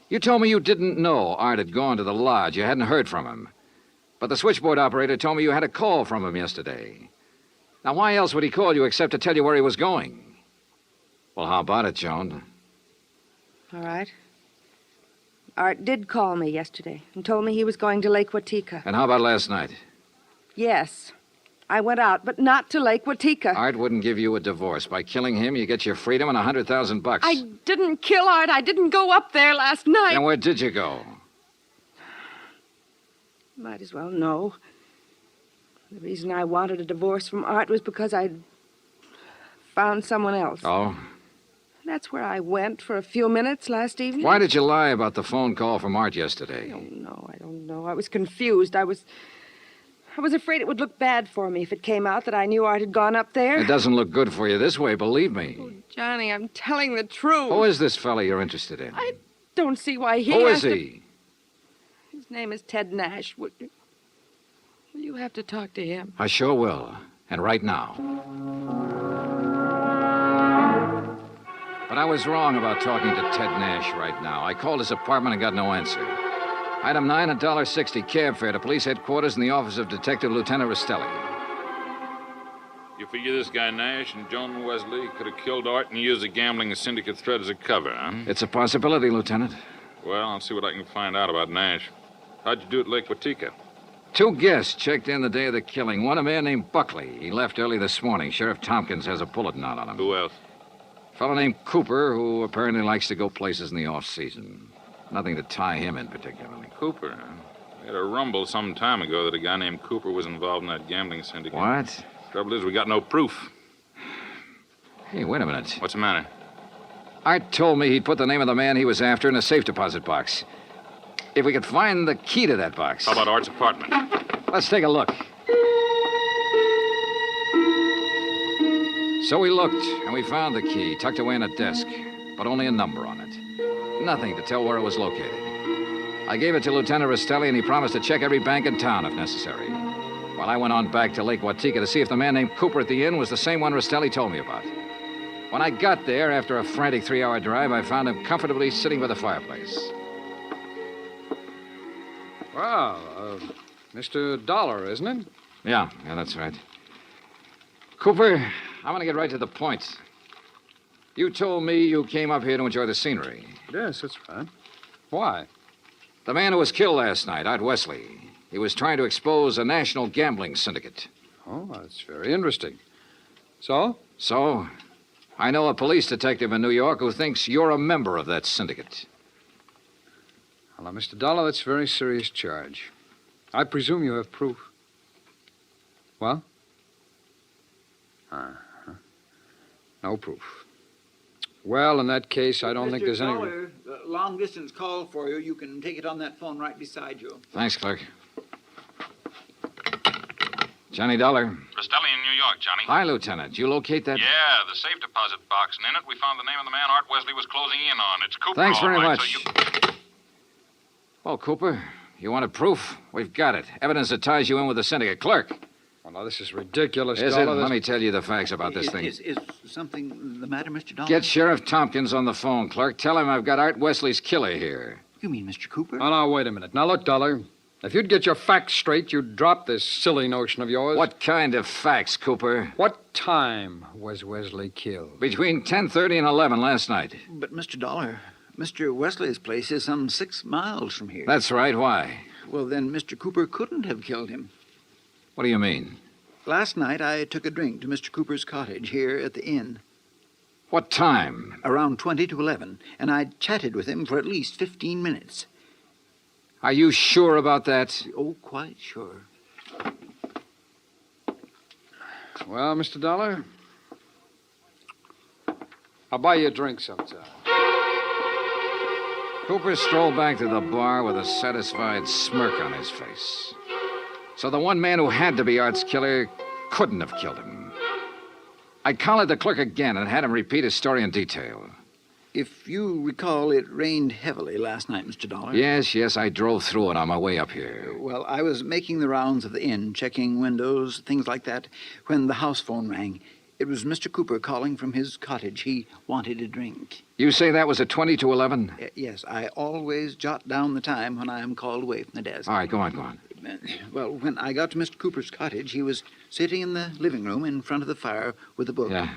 You told me you didn't know Art had gone to the lodge. You hadn't heard from him. But the switchboard operator told me you had a call from him yesterday. Now, why else would he call you except to tell you where he was going? Well, how about it, Joan? All right. Art did call me yesterday and told me he was going to Lake Watika. And how about last night? Yes. I went out, but not to Lake Watika. Art wouldn't give you a divorce. By killing him, you get your freedom and $100,000. I didn't kill Art. I didn't go up there last night. Then where did you go? Might as well know. The reason I wanted a divorce from Art was because I'd found someone else. Oh? That's where I went for a few minutes last evening. Why did you lie about the phone call from Art yesterday? I don't know. I was confused. I was afraid it would look bad for me if it came out that I knew Art had gone up there. It doesn't look good for you this way, believe me. Oh, Johnny, I'm telling the truth. Who is this fella you're interested in? I don't see why he Who has is to... he? His name is Ted Nash. Will you have to talk to him? I sure will. And right now. But I was wrong about talking to Ted Nash right now. I called his apartment and got no answer. Item 9, $1.60 cab fare to police headquarters in the office of Detective Lieutenant Rastelli. You figure this guy Nash and Joan Wesley could have killed Art and used the gambling syndicate threat as a cover, huh? It's a possibility, Lieutenant. Well, I'll see what I can find out about Nash. How'd you do at Lake Watika? 2 guests checked in the day of the killing. One, a man named Buckley. He left early this morning. Sheriff Tompkins has a bulletin out on him. Who else? A fellow named Cooper, who apparently likes to go places in the off-season. Nothing to tie him in particularly. Cooper, huh? We had a rumble some time ago that a guy named Cooper was involved in that gambling syndicate. What? Trouble is, we got no proof. Hey, wait a minute. What's the matter? Art told me he'd put the name of the man he was after in a safe deposit box. If we could find the key to that box. How about Art's apartment? Let's take a look. So we looked, and we found the key tucked away in a desk, but only a number on it. Nothing to tell where it was located. I gave it to Lieutenant Rastelli, and he promised to check every bank in town if necessary. While I went on back to Lake Watika to see if the man named Cooper at the inn was the same one Rastelli told me about. When I got there, after a frantic 3-hour drive, I found him comfortably sitting by the fireplace. Well, Mr. Dollar, isn't it? Yeah, that's right. Cooper, I want to get right to the point. You told me you came up here to enjoy the scenery. Yes, that's right. Why? The man who was killed last night, Art Wesley. He was trying to expose a national gambling syndicate. Oh, that's very interesting. So? So, I know a police detective in New York who thinks you're a member of that syndicate. Well, now, Mr. Dollar, that's a very serious charge. I presume you have proof. Well? No proof. Well, in that case, I don't think there's any... Dollar, long-distance call for you. You can take it on that phone right beside you. Thanks, clerk. Johnny Dollar. Rastelli in New York, Johnny. Hi, Lieutenant. You locate that? Yeah, the safe deposit box, and in it we found the name of the man Art Wesley was closing in on. It's Cooper. Thanks all very right, much. So you... Well, Cooper, you wanted proof? We've got it. Evidence that ties you in with the syndicate. Clerk. Well, now, this is ridiculous, Is it? Dollar. Let me tell you the facts about this thing. Is something the matter, Mr. Dollar? Get Sheriff Tompkins on the phone, clerk. Tell him I've got Art Wesley's killer here. You mean Mr. Cooper? Oh, now, wait a minute. Now, look, Dollar. If you'd get your facts straight, you'd drop this silly notion of yours. What kind of facts, Cooper? What time was Wesley killed? Between 10:30 and 11 last night. But, Mr. Dollar, Mr. Wesley's place is some 6 miles from here. That's right. Why? Well, then Mr. Cooper couldn't have killed him. What do you mean? Last night, I took a drink to Mr. Cooper's cottage here at the inn. What time? Around 20 to 11, and I chatted with him for at least 15 minutes. Are you sure about that? Oh, quite sure. Well, Mr. Dollar, I'll buy you a drink sometime. Cooper strolled back to the bar with a satisfied smirk on his face. So the one man who had to be Art's killer couldn't have killed him. I collared the clerk again and had him repeat his story in detail. If you recall, it rained heavily last night, Mr. Dollar. Yes, I drove through it on my way up here. Well, I was making the rounds of the inn, checking windows, things like that, when the house phone rang. It was Mr. Cooper calling from his cottage. He wanted a drink. You say that was at 20 to 11? Yes, I always jot down the time when I am called away from the desk. All right, go on. Well, when I got to Mr. Cooper's cottage, he was sitting in the living room in front of the fire with a book. Yeah.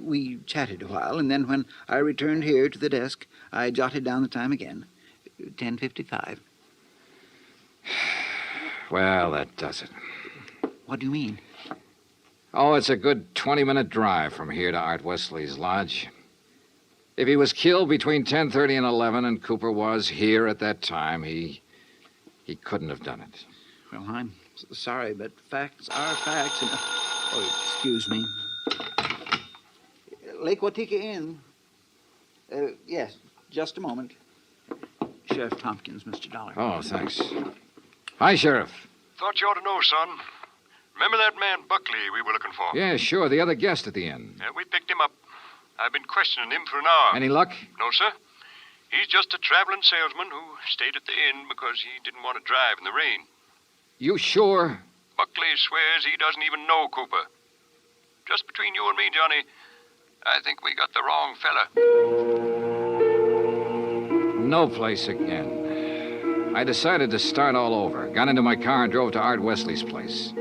We chatted a while, and then when I returned here to the desk, I jotted down the time again. 10:55. Well, that does it. What do you mean? Oh, it's a good 20-minute drive from here to Art Wesley's lodge. If he was killed between 10:30 and 11 and Cooper was here at that time, he couldn't have done it. Well, I'm sorry, but facts are facts. And... Oh, excuse me. Lake Watika Inn. Yes, just a moment. Sheriff Tompkins, Mr. Dollar. Oh, thanks. Hi, Sheriff. Thought you ought to know, son. Remember that man Buckley we were looking for? Yeah, sure, the other guest at the inn. Yeah, we picked him up. I've been questioning him for an hour. Any luck? No, sir. He's just a traveling salesman who stayed at the inn because he didn't want to drive in the rain. You sure? Buckley swears he doesn't even know Cooper. Just between you and me, Johnny, I think we got the wrong fella. No place again. I decided to start all over. Got into my car and drove to Art Wesley's place.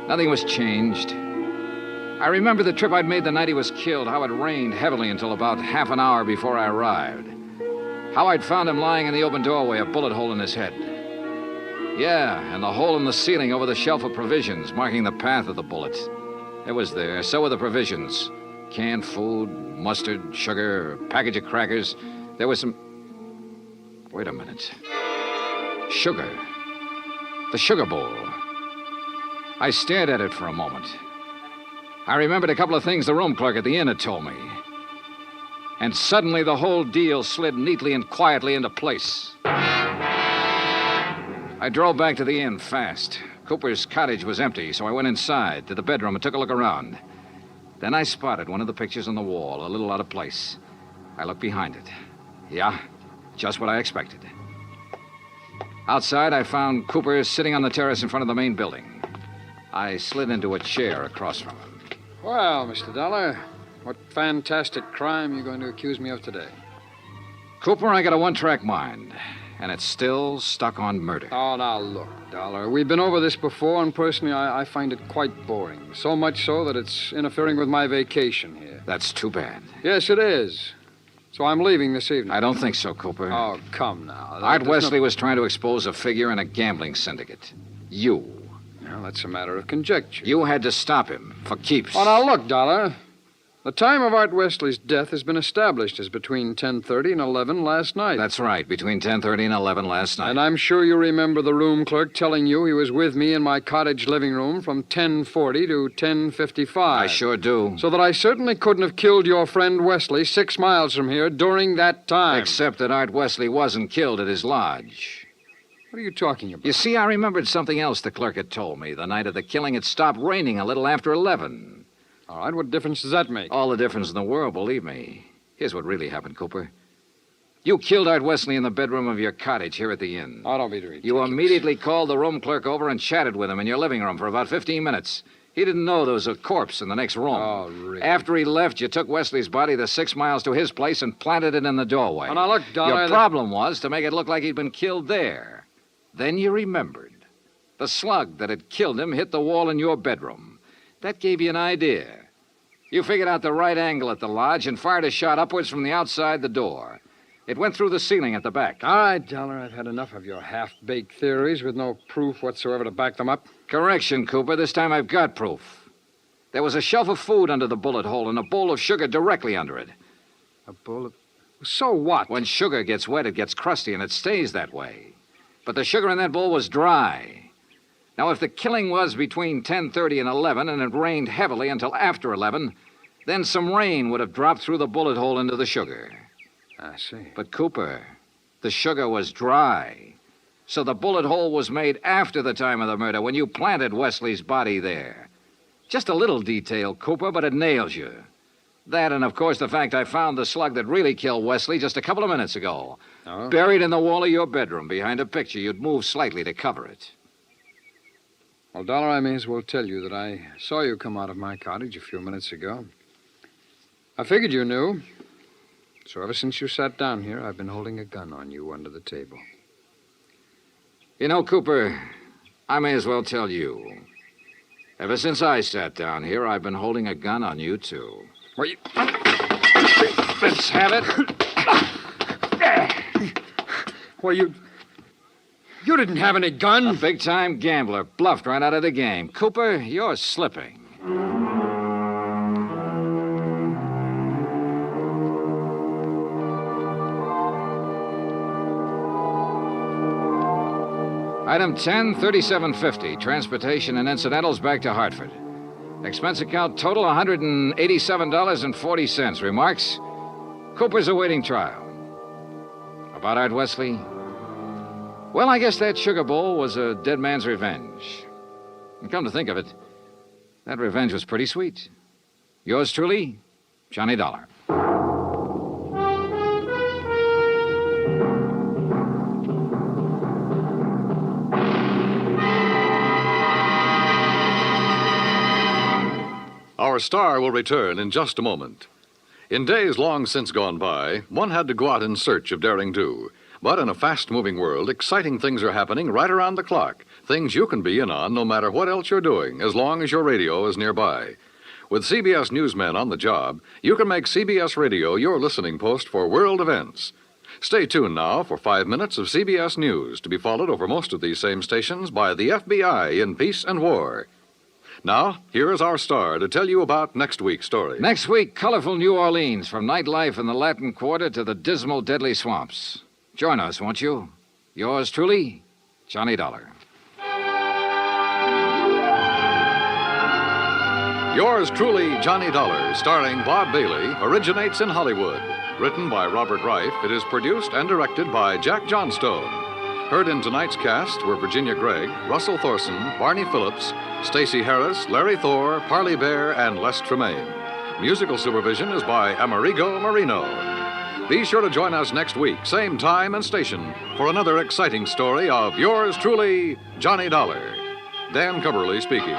Nothing was changed. I remember the trip I'd made the night he was killed, how it rained heavily until about half an hour before I arrived. How I'd found him lying in the open doorway, a bullet hole in his head. Yeah, and the hole in the ceiling over the shelf of provisions, marking the path of the bullet. It was there. So were the provisions. Canned food, mustard, sugar, a package of crackers. There was some... Wait a minute. Sugar. The sugar bowl. I stared at it for a moment. I remembered a couple of things the room clerk at the inn had told me. And suddenly the whole deal slid neatly and quietly into place. I drove back to the inn fast. Cooper's cottage was empty, so I went inside to the bedroom and took a look around. Then I spotted one of the pictures on the wall, a little out of place. I looked behind it. Yeah, just what I expected. Outside, I found Cooper sitting on the terrace in front of the main building. I slid into a chair across from him. Well, Mr. Dollar, what fantastic crime are you going to accuse me of today? Cooper, I got a one-track mind. and it's still stuck on murder. Oh, now look, Dollar. We've been over this before, and personally, I find it quite boring. So much so that it's interfering with my vacation here. That's too bad. Yes, it is. So I'm leaving this evening. I don't think so, Cooper. Oh, come now. Art Wesley was trying to expose a figure in a gambling syndicate. You. Well, that's a matter of conjecture. You had to stop him for keeps. Oh, now look, Dollar. The time of Art Wesley's death has been established as between 10:30 and 11 last night. That's right, between 10:30 and 11 last night. And I'm sure you remember the room clerk telling you he was with me in my cottage living room from 10:40 to 10:55. I sure do. So that I certainly couldn't have killed your friend Wesley 6 miles from here during that time. Except that Art Wesley wasn't killed at his lodge. What are you talking about? You see, I remembered something else the clerk had told me. The night of the killing, it stopped raining a little after 11. All right, what difference does that make? All the difference in the world, believe me. Here's what really happened, Cooper. You killed Art Wesley in the bedroom of your cottage here at the inn. Oh, don't be ridiculous. You immediately called the room clerk over and chatted with him in your living room for about 15 minutes. He didn't know there was a corpse in the next room. Oh, really? After he left, you took Wesley's body the 6 miles to his place and planted it in the doorway. Oh, now look, Dollar. Your problem was to make it look like he'd been killed there. Then you remembered. The slug that had killed him hit the wall in your bedroom. That gave you an idea. You figured out the right angle at the lodge and fired a shot upwards from the outside the door. It went through the ceiling at the back. All right, Dollar, I've had enough of your half-baked theories with no proof whatsoever to back them up. Correction, Cooper. This time I've got proof. There was a shelf of food under the bullet hole and a bowl of sugar directly under it. A bowl of... So what? When sugar gets wet, it gets crusty, and it stays that way. But the sugar in that bowl was dry. Now, if the killing was between 10:30 and 11, and it rained heavily until after 11, then some rain would have dropped through the bullet hole into the sugar. I see. But, Cooper, the sugar was dry. So the bullet hole was made after the time of the murder, when you planted Wesley's body there. Just a little detail, Cooper, but it nails you. That, and of course, the fact I found the slug that really killed Wesley just a couple of minutes ago. Oh? Buried in the wall of your bedroom behind a picture you'd moved slightly to cover it. Well, Dollar, I may as well tell you that I saw you come out of my cottage a few minutes ago. I figured you knew. So ever since you sat down here, I've been holding a gun on you under the table. You know, Cooper, I may as well tell you. Ever since I sat down here, I've been holding a gun on you, too. Well, you... Let's have it. Well, you didn't have any gun. A big-time gambler bluffed right out of the game. Cooper, you're slipping. Item 10, $37.50. Transportation and incidentals back to Hartford. Expense account total $187.40. Remarks? Cooper's awaiting trial. About Art Wesley? Well, I guess that sugar bowl was a dead man's revenge. And come to think of it, that revenge was pretty sweet. Yours truly, Johnny Dollar. Our star will return in just a moment. In days long since gone by, one had to go out in search of daring do. But in a fast-moving world, exciting things are happening right around the clock. Things you can be in on no matter what else you're doing, as long as your radio is nearby. With CBS newsmen on the job, you can make CBS Radio your listening post for world events. Stay tuned now for 5 minutes of CBS News, to be followed over most of these same stations by the FBI in peace and war. Now, here is our star to tell you about next week's story. Next week, colorful New Orleans, from nightlife in the Latin Quarter to the dismal, deadly swamps. Join us, won't you? Yours truly, Johnny Dollar. Yours truly, Johnny Dollar, starring Bob Bailey, originates in Hollywood. Written by Robert Reif, it is produced and directed by Jack Johnstone. Heard in tonight's cast were Virginia Gregg, Russell Thorson, Barney Phillips, Stacey Harris, Larry Thor, Parley Bear, and Les Tremaine. Musical supervision is by Amerigo Marino. Be sure to join us next week, same time and station, for another exciting story of yours truly, Johnny Dollar. Dan Kimberley speaking.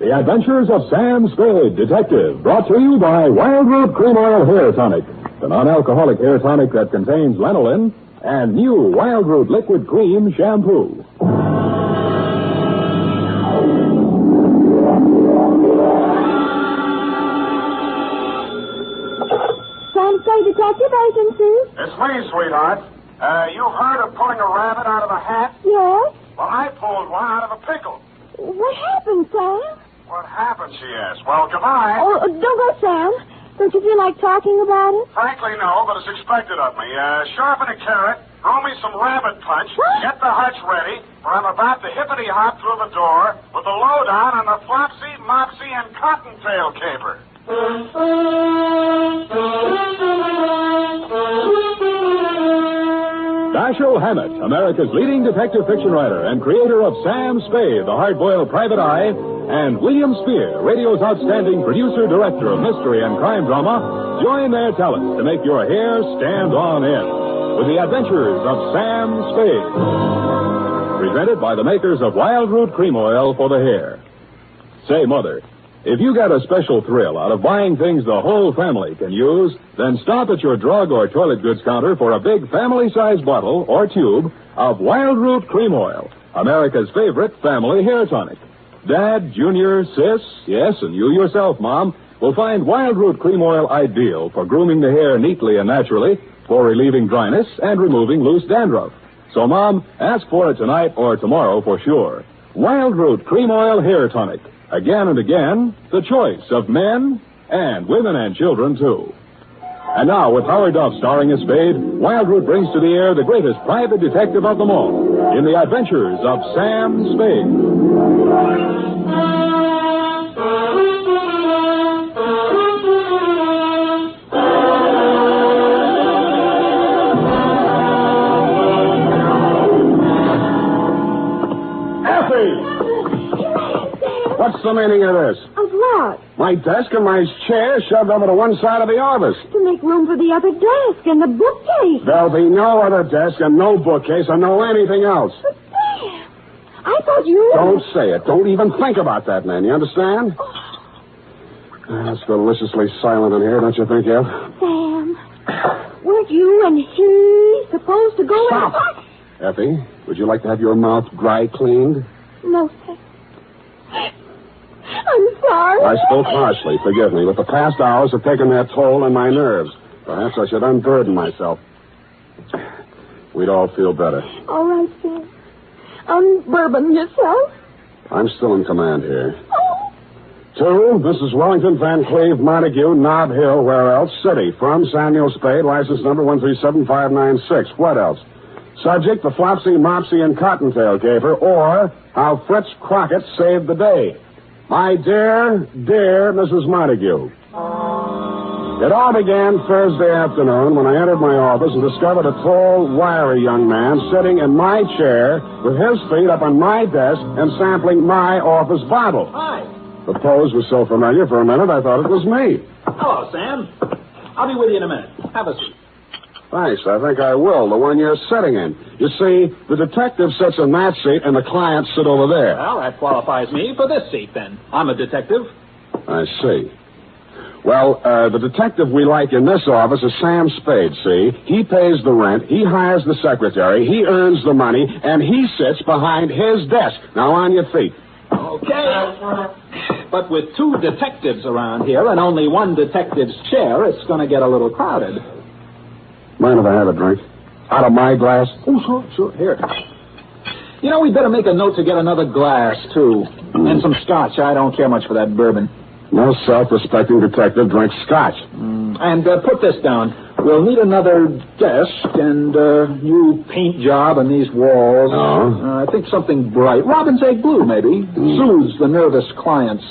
The Adventures of Sam Spade, Detective, brought to you by Wild Root Cream Oil Hair Tonic, the non-alcoholic hair tonic that contains lanolin, and new Wild Root Liquid Cream Shampoo. Sam Spade Detective Agency? It's me, sweetheart. You heard of pulling a rabbit out of a hat? Yes? Well, I pulled one out of a pickle. What happened, Sam? What happened, she asked. Well, goodbye. Oh, don't go, Sam. Don't you feel like talking about it? Frankly, no, but it's expected of me. Sharpen a carrot, throw me some rabbit punch, get the hutch ready, for I'm about to hippity-hop through the door with the lowdown on the Flopsey, Mopsey, and Cottontail Caper. Dashiell Hammett, America's leading detective fiction writer and creator of Sam Spade, the hard-boiled private eye, and William Spear, radio's outstanding producer-director of mystery and crime drama, join their talents to make your hair stand on end with the Adventures of Sam Spade. Presented by the makers of Wild Root Cream Oil for the hair. Say, Mother, if you get a special thrill out of buying things the whole family can use, then stop at your drug or toilet goods counter for a big family-sized bottle or tube of Wild Root Cream Oil, America's favorite family hair tonic. Dad, Junior, Sis, yes, and you yourself, Mom, will find Wild Root Cream Oil ideal for grooming the hair neatly and naturally, for relieving dryness and removing loose dandruff. So, Mom, ask for it tonight or tomorrow for sure. Wild Root Cream Oil Hair Tonic. Again and again, the choice of men and women and children, too. And now, with Howard Duff starring as Spade, Wild Root brings to the air the greatest private detective of them all in the Adventures of Sam Spade. What's the meaning of this? Of what? My desk and my chair shoved over to one side of the office. To make room for the other desk and the bookcase. There'll be no other desk and no bookcase and no anything else. But, Sam, I thought you... Don't say it. Don't even think about that, man. You understand? It's deliciously silent in here, don't you think, Ed? Sam, weren't you and he supposed to go... Stop! Effie, would you like to have your mouth dry cleaned? No, Sam. I'm sorry. I spoke harshly, forgive me, but the past hours have taken their toll on my nerves. Perhaps I should unburden myself. We'd all feel better. All right, Sam. Unbourbon yourself. I'm still in command here. Oh. To Mrs. Wellington Van Cleve Montague, Nob Hill, where else? City. From Samuel Spade, license number 137596. What else? Subject, the Flopsey, Mopsey, and Cottontail Caper, or how Fritz Crockett saved the day. My dear, dear Mrs. Montague. It all began Thursday afternoon when I entered my office and discovered a tall, wiry young man sitting in my chair with his feet up on my desk and sampling my office bottle. Hi. The pose was so familiar for a minute I thought it was me. Hello, Sam. I'll be with you in a minute. Have a seat. Thanks, I think I will. The one you're sitting in. You see, the detective sits in that seat and the clients sit over there. Well, that qualifies me for this seat, then. I'm a detective. I see. Well, the detective we like in this office is Sam Spade, see? He pays the rent, he hires the secretary, he earns the money, and he sits behind his desk. Now, on your feet. Okay. But with two detectives around here and only one detective's chair, it's going to get a little crowded. Mind if I have a drink? Out of my glass? Oh, sure. Here. You know, we'd better make a note to get another glass, too. And some scotch. I don't care much for that bourbon. No self-respecting detective drinks scotch. And put this down. We'll need another desk and new paint job on these walls. Oh? I think something bright. Robin's egg blue, maybe. Soothes the nervous clients.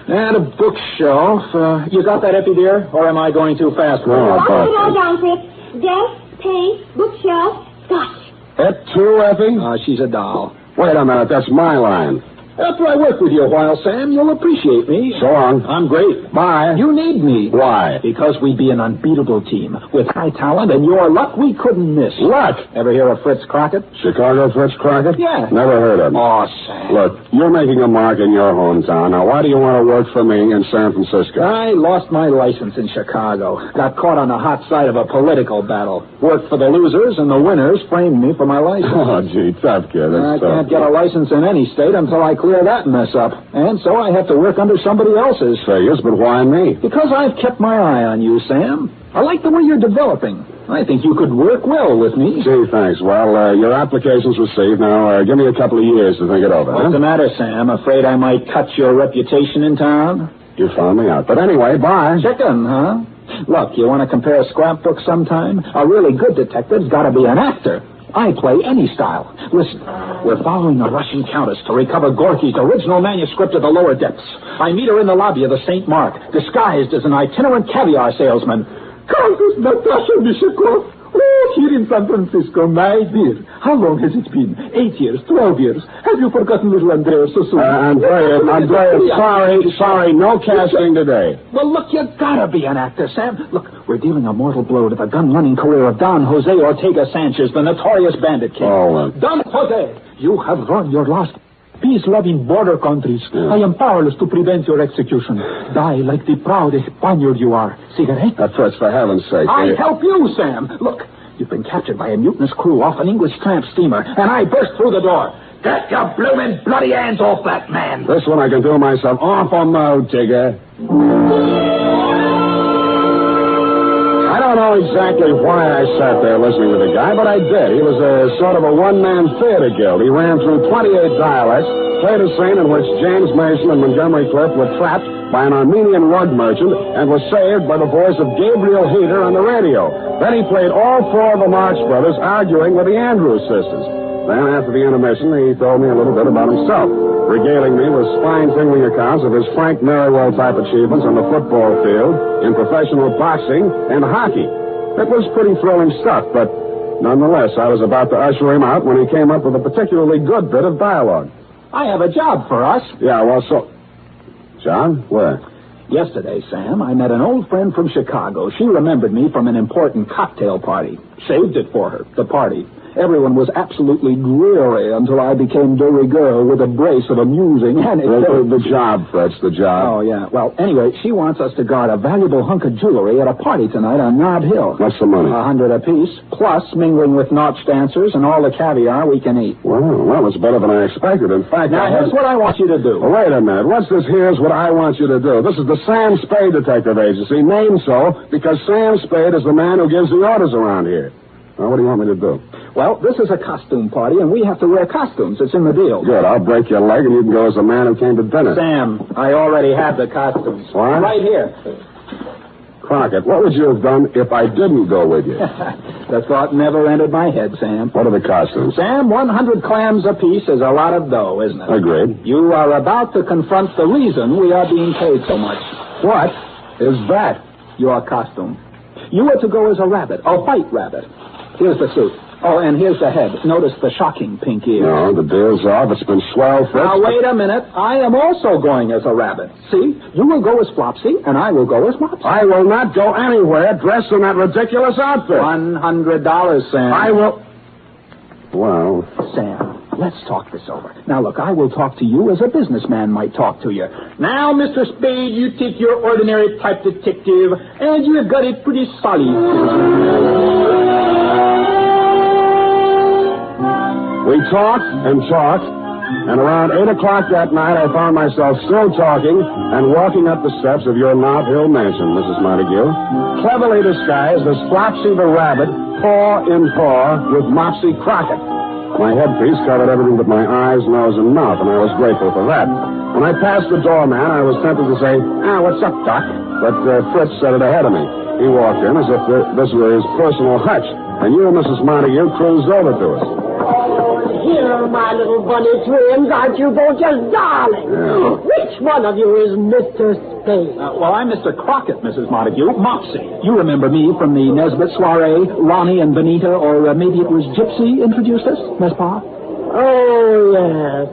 And a bookshelf. You got that, Effie, dear? Or am I going too fast? No, Go down, Fritz. Desk, paint, bookshelf, scotch. That too, Effie? She's a doll. Wait a minute, that's my line. After I work with you a while, Sam, you'll appreciate me. So long. I'm great. Bye. You need me. Why? Because we'd be an unbeatable team. With high talent and your luck, we couldn't miss. Luck? Ever hear of Fritz Crockett? Chicago Fritz Crockett? Yeah. Never heard of him. Oh, Sam. Look, you're making a mark in your hometown. Now, why do you want to work for me in San Francisco? I lost my license in Chicago. Got caught on the hot side of a political battle. Worked for the losers, and the winners framed me for my license. Oh, gee, tough kid. I can't get a license in any state until I clear that mess up. And so I have to work under somebody else's. Yes, but why me? Because I've kept my eye on you, Sam. I like the way you're developing. I think you could work well with me. Gee, thanks. Well, your application's received. Now, give me a couple of years to think it over. What's the matter, Sam? Afraid I might cut your reputation in town? You found me out. But anyway, bye. Chicken, huh? Look, you want to compare scrapbooks sometime? A really good detective's got to be an actor. I play any style. Listen, we're following a Russian countess to recover Gorky's original manuscript of the lower depths. I meet her in the lobby of the St. Mark, disguised as an itinerant caviar salesman. Countess Natasha Mishakov. Oh, here in San Francisco, my dear. How long has it been? 8 years, 12 years. Have you forgotten little Andrea so soon? Andrea, sorry, no casting today. Well, look, you gotta be an actor, Sam. Look, we're dealing a mortal blow to the gun-running career of Don Jose Ortega Sanchez, the notorious bandit king. Don Jose, you have run your last peace-loving border countries. I am powerless to prevent your execution. Die like the proud Spaniard you are. Cigarette? Fritz, for heaven's sake. I help you, Sam. Look, you've been captured by a mutinous crew off an English tramp steamer, and I burst through the door. Get your bloomin' bloody hands off that man. This one I can do myself. Off a mode, Tigger. I don't know exactly why I sat there listening to the guy, but I did. He was a sort of a one-man theater guild. He ran through 28 dialects, played a scene in which James Mason and Montgomery Clift were trapped by an Armenian rug merchant and was saved by the voice of Gabriel Heater on the radio. Then he played all four of the Marx Brothers arguing with the Andrews sisters. Then, after the intermission, he told me a little bit about himself, regaling me with spine-tingling accounts of his Frank Merriwell-type achievements on the football field, in professional boxing, and hockey. It was pretty thrilling stuff, but nonetheless, I was about to usher him out when he came up with a particularly good bit of dialogue. I have a job for us. Yeah, well, so... John, where? Yesterday, Sam, I met an old friend from Chicago. She remembered me from an important cocktail party. Saved it for her, the party. Everyone was absolutely dreary until I became de rigueur with a brace of amusing anecdotes. The job, Fritz, the job. Oh, yeah. Well, anyway, she wants us to guard a valuable hunk of jewelry at a party tonight on Nob Hill. What's the money? $100 apiece, plus mingling with nautch dancers and all the caviar we can eat. Well, it's better than I expected. In fact, now, here's what I want you to do. Well, wait a minute. What's this here's what I want you to do? This is the Sam Spade Detective Agency, named so because Sam Spade is the man who gives the orders around here. Now, what do you want me to do? Well, this is a costume party, and we have to wear costumes. It's in the deal. Good. I'll break your leg, and you can go as the man who came to dinner. Sam, I already have the costumes. What? Right here. Crockett, what would you have done if I didn't go with you? The thought never entered my head, Sam. What are the costumes? Sam, 100 clams apiece is a lot of dough, isn't it? Agreed. You are about to confront the reason we are being paid so much. What is that? Your costume. You are to go as a rabbit, a white rabbit. Here's the suit. Oh, and here's the head. Notice the shocking pink ears. No, the deal's off. It's been swell, Fritz. Now, wait a minute. I am also going as a rabbit. See? You will go as Flopsy, and I will go as Mopsy. I will not go anywhere dressed in that ridiculous outfit. $100, Sam. I will... Well... Sam, let's talk this over. Now, look, I will talk to you as a businessman might talk to you. Now, Mr. Spade, you take your ordinary type detective, and you have got it pretty solid. We talked and talked, and around 8 o'clock that night, I found myself still talking and walking up the steps of your Nob Hill mansion, Mrs. Montague, cleverly disguised as Flopsy the Rabbit, paw in paw with Mopsy Crockett. My headpiece covered everything but my eyes, nose, and mouth, and I was grateful for that. When I passed the doorman, I was tempted to say, what's up, Doc? But Fritz said it ahead of me. He walked in as if this were his personal hutch, and you, Mrs. Montague, cruised over to us. Here, my little bunny twins, aren't you both just darling? Yeah. Which one of you is Mr. Spade? Well, I'm Mr. Crockett, Mrs. Montague. Mopsy. You remember me from the Nesbit soiree, Ronnie and Benita, or maybe it was Gypsy introduced us, n'est-ce pas? Oh, yes.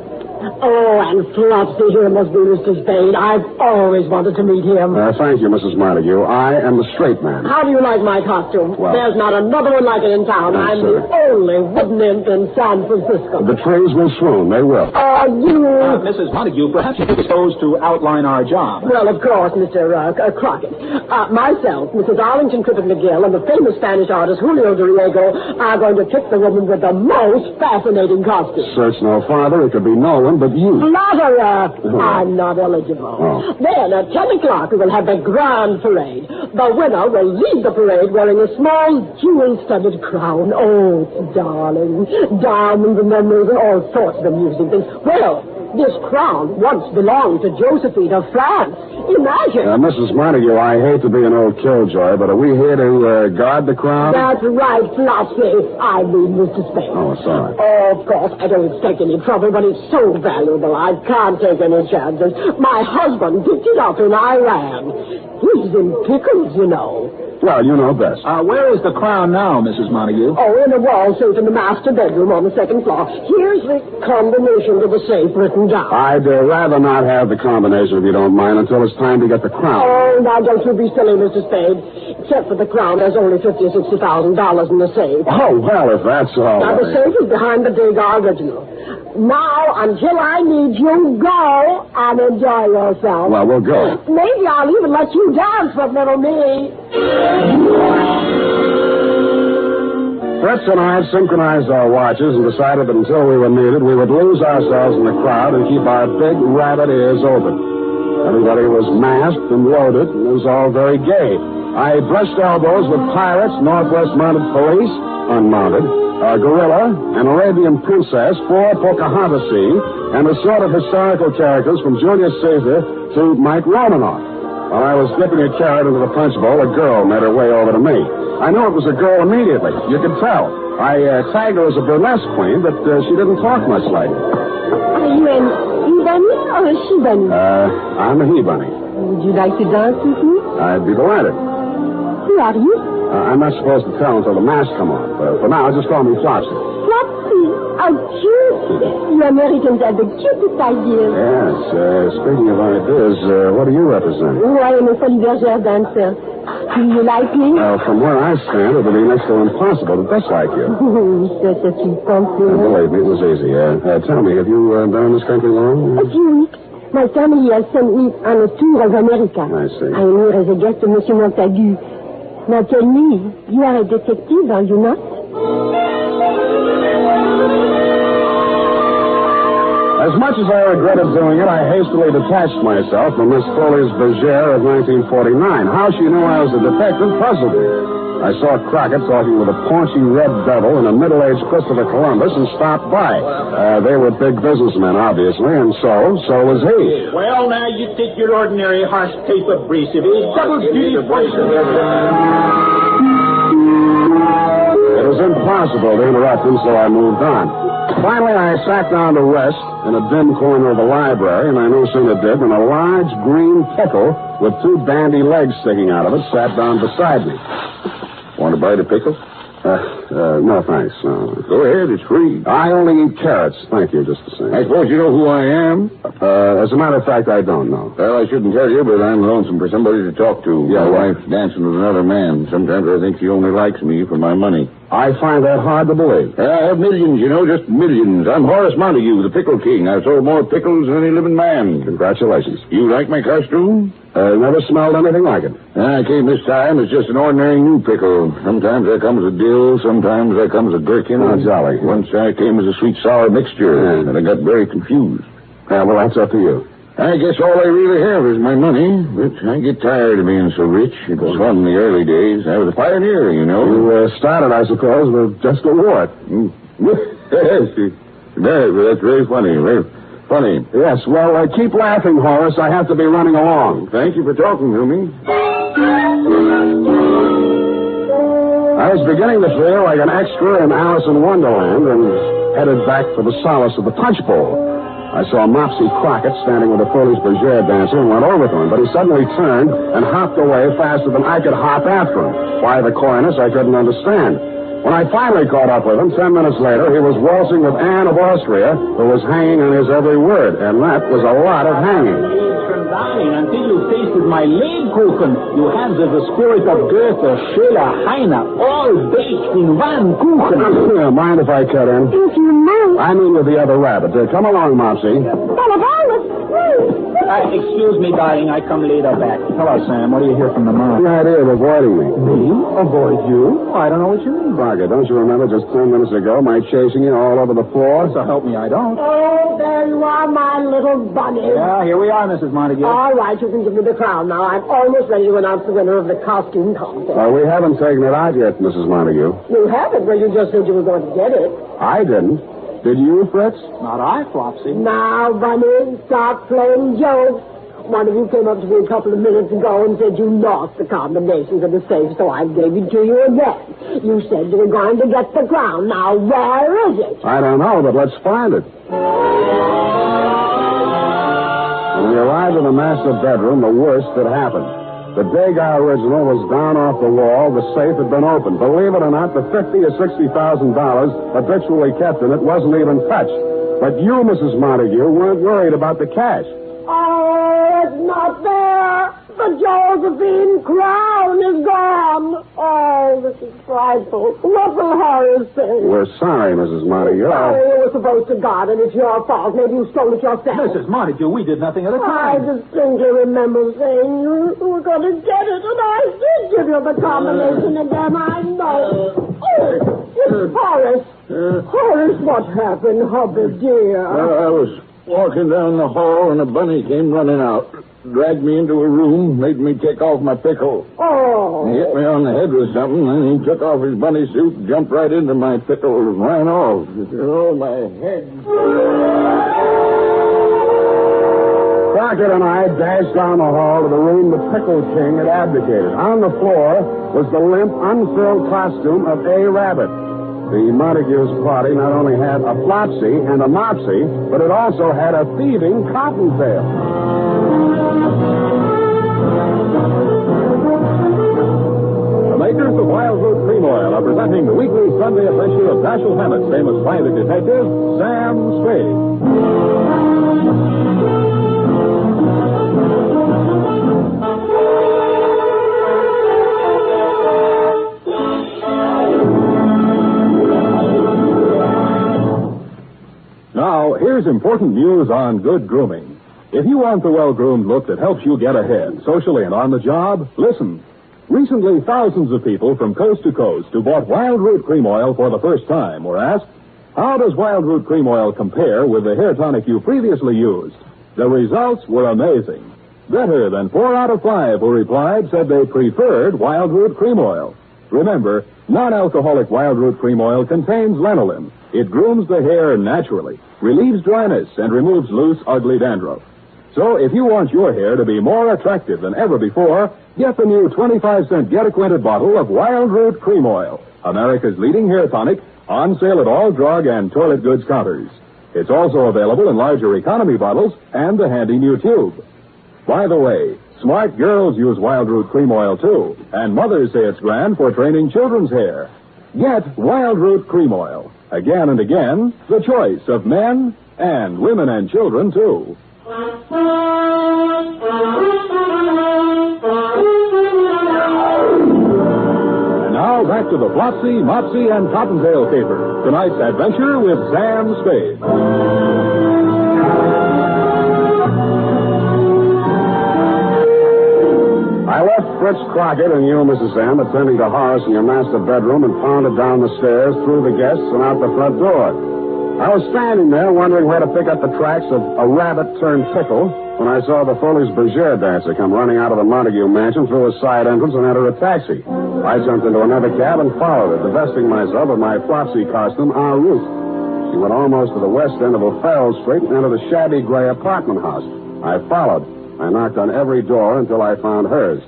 Oh, and Flopsy here must be Mr. Spade. I've always wanted to meet him. Thank you, Mrs. Montague. I am the straight man. How do you like my costume? Well, there's not another one like it in town. Yes, I'm sir. the only wooden imp in San Francisco. The trees will swoon. They will. Oh, you... Mrs. Montague, perhaps you could dispose to outline our job. Well, of course, Mr. Crockett. Myself, Mrs. Arlington Crippen McGill, and the famous Spanish artist Julio Duriego are going to pick the woman with the most fascinating costume. Search no farther. It could be no one but you. I'm not eligible. Oh. Then at 10 o'clock we will have the grand parade. The winner will lead the parade wearing a small jewel-studded crown. Oh, darling. Diamonds and emeralds and all sorts of amusing things. Well, this crown once belonged to Josephine of France. Imagine. Mrs. Montague, I hate to be an old killjoy, but are we here to guard the crown? That's right, Flopsy. I mean, Mr. Spade. Oh, sorry. Oh, of course, I don't expect any trouble, but it's so valuable, I can't take any chances. My husband picked it up in Iran. He's in pickles, you know. Well, you know best. Where is the crown now, Mrs. Montague? Oh, in a wall safe in the master bedroom on the second floor. Here's the combination to the safe written down. I'd rather not have the combination, if you don't mind, until it's time to get the crown. Oh, now don't you be silly, Mr. Spade. Except for the crown, there's only $50,000 or $60,000 in the safe. Oh, well, if that's all Now, the right. safe is behind the Degas original. Now, until I need you, go and enjoy yourself. Well, we'll go. Maybe I'll even let you dance with little me. Fritz and I synchronized our watches and decided that until we were needed, we would lose ourselves in the crowd and keep our big rabbit ears open. Everybody was masked and loaded, and it was all very gay. I brushed elbows with pirates, Northwest Mounted Police, unmounted, a gorilla, an Arabian princess, 4 Pocahontas, and a sort of historical characters from Julius Caesar to Mike Romanoff. While I was dipping a carrot into the punch bowl, a girl made her way over to me. I knew it was a girl immediately. You could tell. I tagged her as a burlesque queen, but she didn't talk much like it. Are you an he-bunny or a she-bunny? I'm a he-bunny. Would you like to dance with me? I'd be delighted. Who are you? I'm not supposed to tell until the mask come off. For now, just call me Flopsy. Flopsy? How cute. You Americans have the cutest ideas. Yes. Speaking of ideas, what do you represent? Oh, I am a Folie Bergère dancer. Do you like me? From where I stand, it would be next to impossible to dislike you. Such a sweet compliment. Believe me, it was easy. Tell me, have you been in this country long? A few weeks. My family has sent me on a tour of America. I see. I am here as a guest of Monsieur Montague. Now tell me, you are a detective, are you not? As much as I regretted doing it, I hastily detached myself from Miss Foley's Bergère of 1949. How she knew I was a detective puzzled me. I saw Crockett talking with a paunchy red devil and a middle-aged Christopher Columbus and stopped by. They were big businessmen, obviously, and so was he. Well, now you take your ordinary horse tape of abrasive. Double duty poison. It was impossible to interrupt him, so I moved on. Finally, I sat down to rest in a dim corner of the library, and I no sooner did than a large green pickle with 2 bandy legs sticking out of it sat down beside me. Want to bite a pickle? No, thanks. No. Go ahead, it's free. I only eat carrots. Thank you, just the same. I suppose you know who I am? As a matter of fact, I don't know. Well, I shouldn't tell you, but I'm lonesome for somebody to talk to. Yeah, my wife's dancing with another man. Sometimes I think she only likes me for my money. I find that hard to believe. I have millions, you know, just millions. I'm Horace Montague, the pickle king. I've sold more pickles than any living man. Congratulations. You like my costume? Never smelled anything like it. I came this time. It's just an ordinary new pickle. Sometimes I come as a dill, sometimes I come as a gherkin. Oh, jolly. Once I came as a sweet-sour mixture, and I got very confused. Yeah, well, that's up to you. I guess all I really have is my money, but I get tired of being so rich. It was fun in the early days. I was a pioneer, you know. You started, I suppose, with just a wart. Yes, that's very funny, very funny. Yes, well, keep laughing, Horace. I have to be running along. Thank you for talking to me. I was beginning to feel like an extra in Alice in Wonderland and headed back for the solace of the punch bowl. I saw Mopsy Crockett standing with a Foley's Bergère dancer and went over to him, but he suddenly turned and hopped away faster than I could hop after him. Why the coyness, I couldn't understand. When I finally caught up with him, 10 minutes later, he was waltzing with Anne of Austria, who was hanging on his every word, and that was a lot of hanging. Darling, until you tasted my Lebkuchen, you had the spirit of Goethe, Schiller, Heine, all baked in one Kuchen. Mind if I cut in? If you know. I mean with the other rabbit. Come along, Mopsy. But if I was free. Excuse me, darling, I come later back. Hello, Sam. What do you hear from the mom? The idea of avoiding me. Me? Avoid you? I don't know what you mean. Crockett, don't you remember just 10 minutes ago my chasing you all over the floor? So help me, I don't. Oh, there you are, my little bunny. Yeah, here we are, Mrs. Montague. All right, you can give me the crown now. I'm almost ready to announce the winner of the costume contest. We haven't taken it out yet, Mrs. Montague. You haven't? Well, you just said you were going to get it. I didn't. Did you, Fritz? Not I, Flopsy. Now, Bunny, stop playing jokes. One of you came up to me a couple of minutes ago and said you lost the combinations of the safe, so I gave it to you again. You said you were going to get the crown. Now, where is it? I don't know, but let's find it. When we arrived in the master bedroom, the worst had happened. The Degas original was down off the wall. The safe had been opened. Believe it or not, the $50,000 or $60,000 habitually kept in it wasn't even touched. But you, Mrs. Montague, weren't worried about the cash. Oh, it's not there. The Josephine crown is gone. Oh, this is frightful. What will Harris say? We're sorry, Mrs. Montague. Sorry, you were supposed to guard it. It's your fault. Maybe you stole it yourself. Mrs. Montague, we did nothing of the I kind. distinctly remember saying you were going to get it, and I did give you the combination again. I know. Oh, it's Horace. Horace, what happened, hubby dear? I was walking down the hall, and a bunny came running out. Dragged me into a room, made me take off my pickle. Oh. He hit me on the head with something, and he took off his bunny suit, jumped right into my pickle, and ran off. Oh, my head. Crockett and I dashed down the hall to the room the Pickle King had abdicated. On the floor was the limp, unfilled costume of A. Rabbit. The Montague's party not only had a Flopsy and a Mopsy, but it also had a thieving cottontail. The makers of Wild Root Cream Oil are presenting the weekly Sunday issue of Dashiell Hammett's famous private detective, Sam Spade. Now, here's important news on good grooming. If you want the well-groomed look that helps you get ahead, socially and on the job, listen. Recently, thousands of people from coast to coast who bought Wild Root Cream Oil for the first time were asked, how does Wild Root Cream Oil compare with the hair tonic you previously used? The results were amazing. Better than 4 out of 5 who replied said they preferred Wild Root Cream Oil. Remember, non-alcoholic Wild Root Cream Oil contains lanolin. It grooms the hair naturally, relieves dryness, and removes loose, ugly dandruff. So if you want your hair to be more attractive than ever before, get the new 25-cent get-acquainted bottle of Wild Root Cream Oil, America's leading hair tonic, on sale at all drug and toilet goods counters. It's also available in larger economy bottles and the handy new tube. By the way, smart girls use Wild Root Cream Oil, too, and mothers say it's grand for training children's hair. Get Wild Root Cream Oil. Again and again, the choice of men and women and children, too. And now back to the Flopsey, Mopsey, and Cottontail Caper. Tonight's adventure with Sam Spade. I left Fritz Crockett and you, Mrs. M, attending to Horace in your master bedroom and pounded down the stairs, through the guests, and out the front door. I was standing there wondering where to pick up the tracks of a rabbit-turned-pickle when I saw the Foley's Bergère dancer come running out of the Montague mansion through a side entrance and enter a taxi. I jumped into another cab and followed her, divesting myself of my Flopsy costume en route. She went almost to the west end of O'Farrell Street and entered a shabby gray apartment house. I followed. I knocked on every door until I found hers.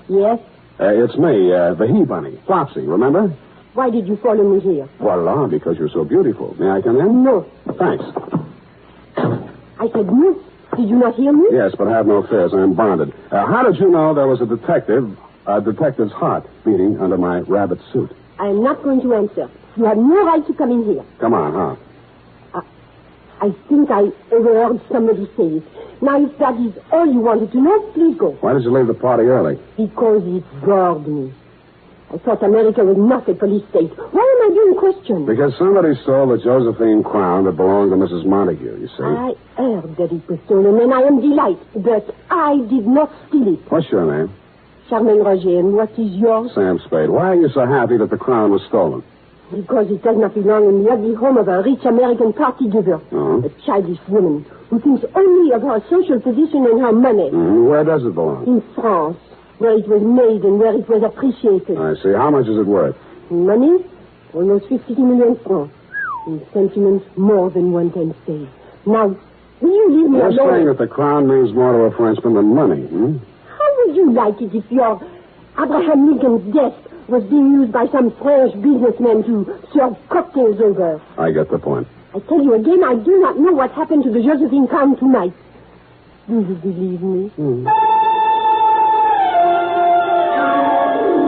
Yes? It's me, the he-bunny, Flopsy, remember? Why did you follow me here? Voila, because you're so beautiful. May I come in? No. Thanks. I said no. Did you not hear me? Yes, but have no fears. I'm bonded. How did you know there was a detective A detective's heart beating under my rabbit suit. I am not going to answer. You have no right to come in here. Come on, huh? I think I overheard somebody say it. Now, if that is all you wanted to know, please go. Why did you leave the party early? Because it bored me. I thought America was not a police state. Why am I being questioned? Because somebody stole the Josephine crown that belonged to Mrs. Montague, you see. I heard that it was stolen, and I am delighted. But I did not steal it. What's your name? Charmaine Roger, and what is yours? Sam Spade. Why are you so happy that the crown was stolen? Because it does not belong in the ugly home of a rich American party giver. Oh? A childish woman who thinks only of her social position and her money. Where does it belong? In France, where it was made and where it was appreciated. I see. How much is it worth? In money, almost 50 million francs. In sentiments, more than 1/10 stay. Now, will you leave me You're alone? saying that the crown means more to a Frenchman than money, How would you like it if your Abraham Lincoln's death was being used by some French businessman to serve cocktails over? I get the point. I tell you again, I do not know what happened to the Josephine crown tonight. Do you believe me?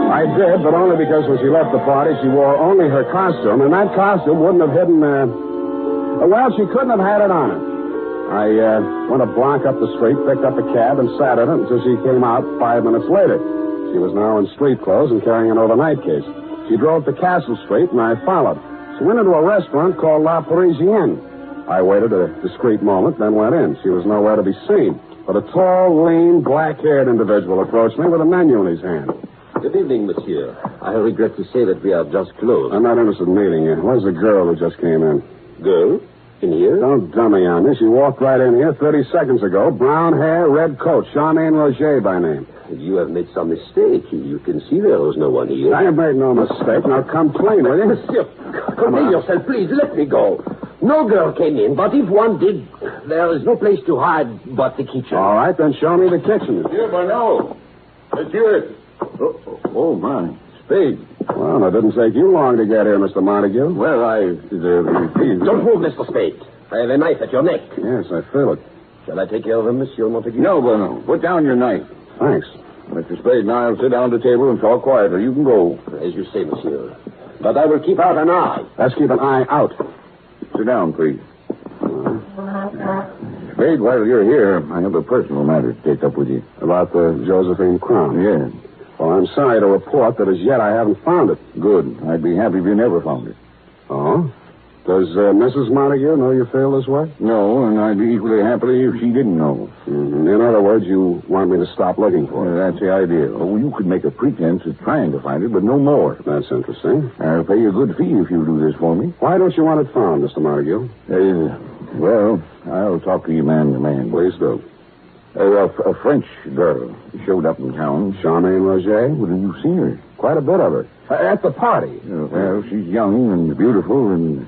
I did, but only because when she left the party, she wore only her costume, and that costume wouldn't have hidden, well, she couldn't have had it on her. I went a block up the street, picked up a cab, and sat in it until she came out 5 minutes later. She was now in street clothes and carrying an overnight case. She drove to Castle Street, and I followed. She went into a restaurant called La Parisienne. I waited a discreet moment, then went in. She was nowhere to be seen. But a tall, lean, black-haired individual approached me with a menu in his hand. Good evening, monsieur. I regret to say that we are just closed. I'm not interested in meeting you. Where's the girl who just came in? Girl? In here? Don't dummy on me. She walked right in here 30 seconds ago. Brown hair, red coat. Charmaine Roger by name. You have made some mistake. You can see there was no one here. I have made no mistake. Now come clean, will you? Monsieur, contain yourself, please. Let me go. No girl came in, but if one did, there is no place to hide but the kitchen. All right, then show me the kitchen. Monsieur Bonneau. Monsieur. Oh, my. Spade. Well, it didn't take you long to get here, Mr. Montague. Well, please. Don't move, Mr. Spade. I have a knife at your neck. Yes, I feel it. Shall I take care of him, Monsieur Montague? No, Bonneau. Put down your knife. Thanks. Mr. Spade and I will sit down at the table and talk quietly. You can go. As you say, monsieur. But I will keep out an eye. Let's keep an eye out. Sit down, please. Spade, while you're here, I have a personal matter to take up with you. About the Josephine crown? Yes. Well, I'm sorry to report that as yet I haven't found it. Good. I'd be happy if you never found it. Oh? Does Mrs. Montague know you feel this way? No, and I'd be equally happy if she didn't know. Mm-hmm. In other words, you want me to stop looking for it? That's the idea. Oh, you could make a pretense of trying to find it, but no more. That's interesting. I'll pay you a good fee if you do this for me. Why don't you want it found, Mr. Montague? Well, I'll talk to you man to man. Please do. A French girl showed up in town. Charmaine Roger? Well, have you seen her? Quite a bit of her. At the party. Well, she's young and beautiful, and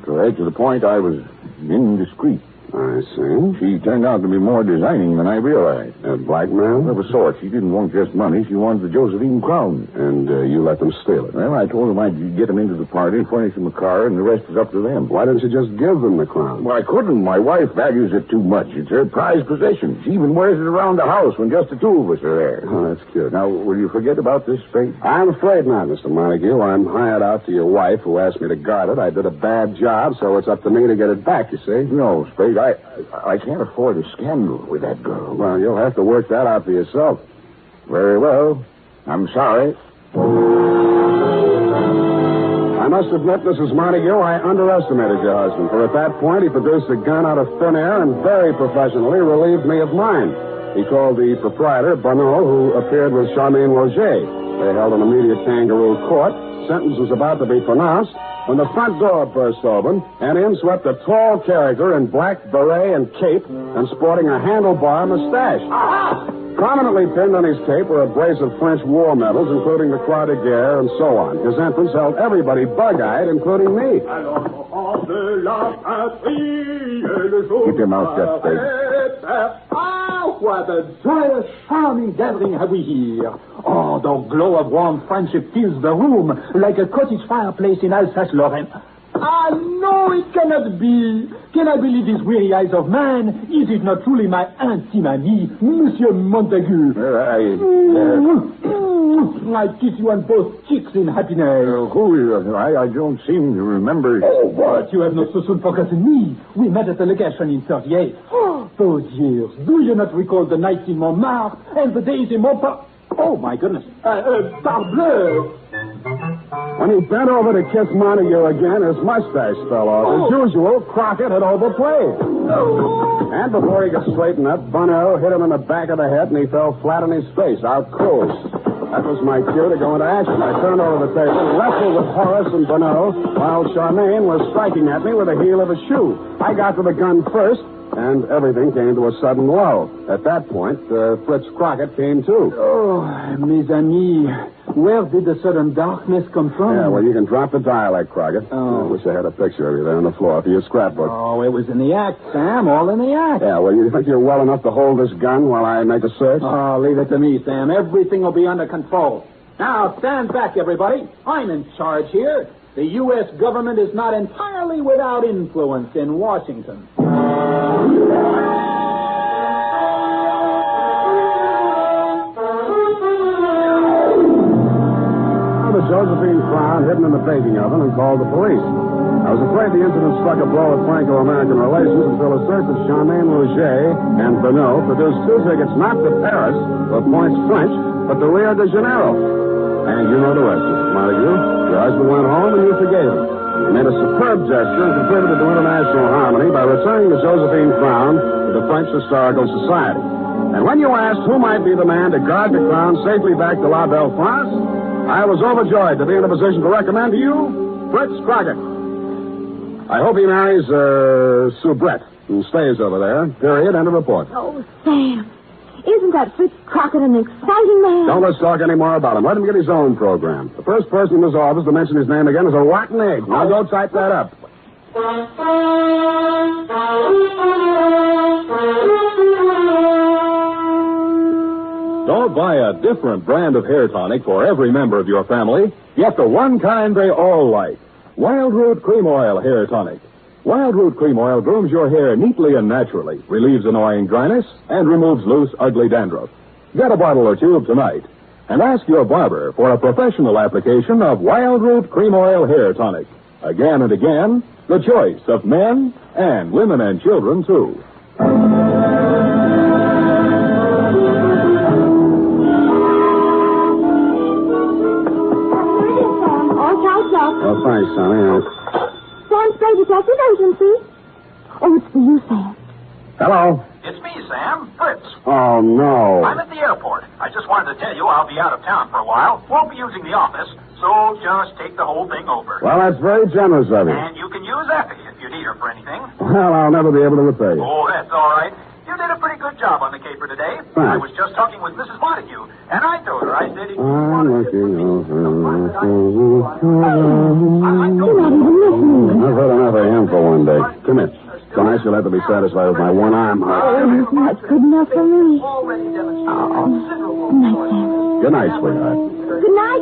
right to the point, I was indiscreet. I see. She turned out to be more designing than I realized. A blackmail? Of a sort. She didn't want just money. She wanted the Josephine crown. And you let them steal it? Well, I told them I'd get them into the party and furnish them a car, and the rest is up to them. Why didn't you just give them the crown? Well, I couldn't. My wife values it too much. It's her prized possession. She even wears it around the house when just the two of us are there. Oh, that's cute. Now, will you forget about this, Spade? I'm afraid not, Mr. Montague. I'm hired out to your wife, who asked me to guard it. I did a bad job, so it's up to me to get it back, you see. No, Spade, I can't afford a scandal with that girl. Well, you'll have to work that out for yourself. Very well. I'm sorry. I must admit, Mrs. Montague, I underestimated your husband, for at that point he produced a gun out of thin air and very professionally relieved me of mine. He called the proprietor, Bonneau, who appeared with Charmaine Roger. They held an immediate kangaroo court. Sentence was about to be pronounced when the front door burst open, and in swept a tall character in black beret and cape and sporting a handlebar mustache. Prominently pinned on his cape were a brace of French war medals, including the Croix de Guerre and so on. His entrance held everybody bug-eyed, including me. Keep your mouth shut, Spade. What a joyous, charming gathering have we here. Oh, the glow of warm friendship fills the room like a cottage fireplace in Alsace-Lorraine. Ah, no, it cannot be. Can I believe these weary eyes of man? Is it not truly my intime ami, Monsieur Montague? I kiss you on both cheeks in happiness. I don't seem to remember. Oh, what? You have not so soon forgotten me. We met at the legation in 38. Those years. Do you not recall the nights in Montmartre and the days in Montparnasse? Oh, my goodness. Parbleu! When he bent over to kiss Montague again, his mustache fell off. As usual, Crockett had overplayed. And before he could straighten up, Bunnell hit him in the back of the head, and he fell flat on his face, out cold. That was my cue to go into action. I turned over the table, wrestled with Horace and Bunnell, while Charmaine was striking at me with the heel of a shoe. I got to the gun first, and everything came to a sudden lull. At that point, Fritz Crockett came too. Oh, mes amis, where did the sudden darkness come from? Yeah, well, you can drop the dialect, Crockett. I wish I had a picture of you there on the floor for your scrapbook. Oh, it was in the act, Sam, all in the act. Yeah, well, you think you're well enough to hold this gun while I make a search? Oh, leave it to me, Sam. Everything will be under control. Now, stand back, everybody. I'm in charge here. The U.S. government is not entirely without influence in Washington. The Josephine Crown hidden in the baking oven and called the police. I was afraid the incident struck a blow at Franco-American relations until a search of Charmaine Rouget and Bernot produced 2 tickets not to Paris or Pointe French, but to Rio de Janeiro. And you know the rest, Mrs. Montague. Your husband went home and you forgave him. He made a superb gesture and contributed to international harmony by returning the Josephine Crown to the French Historical Society. And when you asked who might be the man to guard the crown safely back to La Belle France, I was overjoyed to be in a position to recommend to you Fritz Crockett. I hope he marries Soubrette and stays over there. Period. End of report. Oh, Sam. Isn't that Fritz Crockett an exciting man? Don't let's talk any more about him. Let him get his own program. The first person in his office to mention his name again is a rotten egg. Now go type that up. Don't buy a different brand of hair tonic for every member of your family. Get the one kind they all like. Wild Root Cream Oil Hair Tonic. Wild Root Cream Oil grooms your hair neatly and naturally, relieves annoying dryness, and removes loose, ugly dandruff. Get a bottle or tube tonight. And ask your barber for a professional application of Wild Root Cream Oil Hair Tonic. Again and again, the choice of men and women and children, too. Oh, thanks, Sonny. Sam Spade, Detective Agency. Oh, it's for you, Sam. Hello. It's me, Sam. Fritz. Oh, no. I'm at the airport. I just wanted to tell you I'll be out of town for a while. Won't be using the office, so just take the whole thing over. Well, that's very generous of you. And you can use Effie if you need her for anything. Well, I'll never be able to repay you. Oh, that's all right. You did a pretty good job on the caper today. Thanks. I was just talking with Mrs. Montague, and I told her, I said... I'm looking over. I've heard enough of him for one day. Come here. So nice you'll have to be satisfied with my one arm. Oh, that's good enough for me. Oh, good night, Sam. Good night, sweetheart. Good night,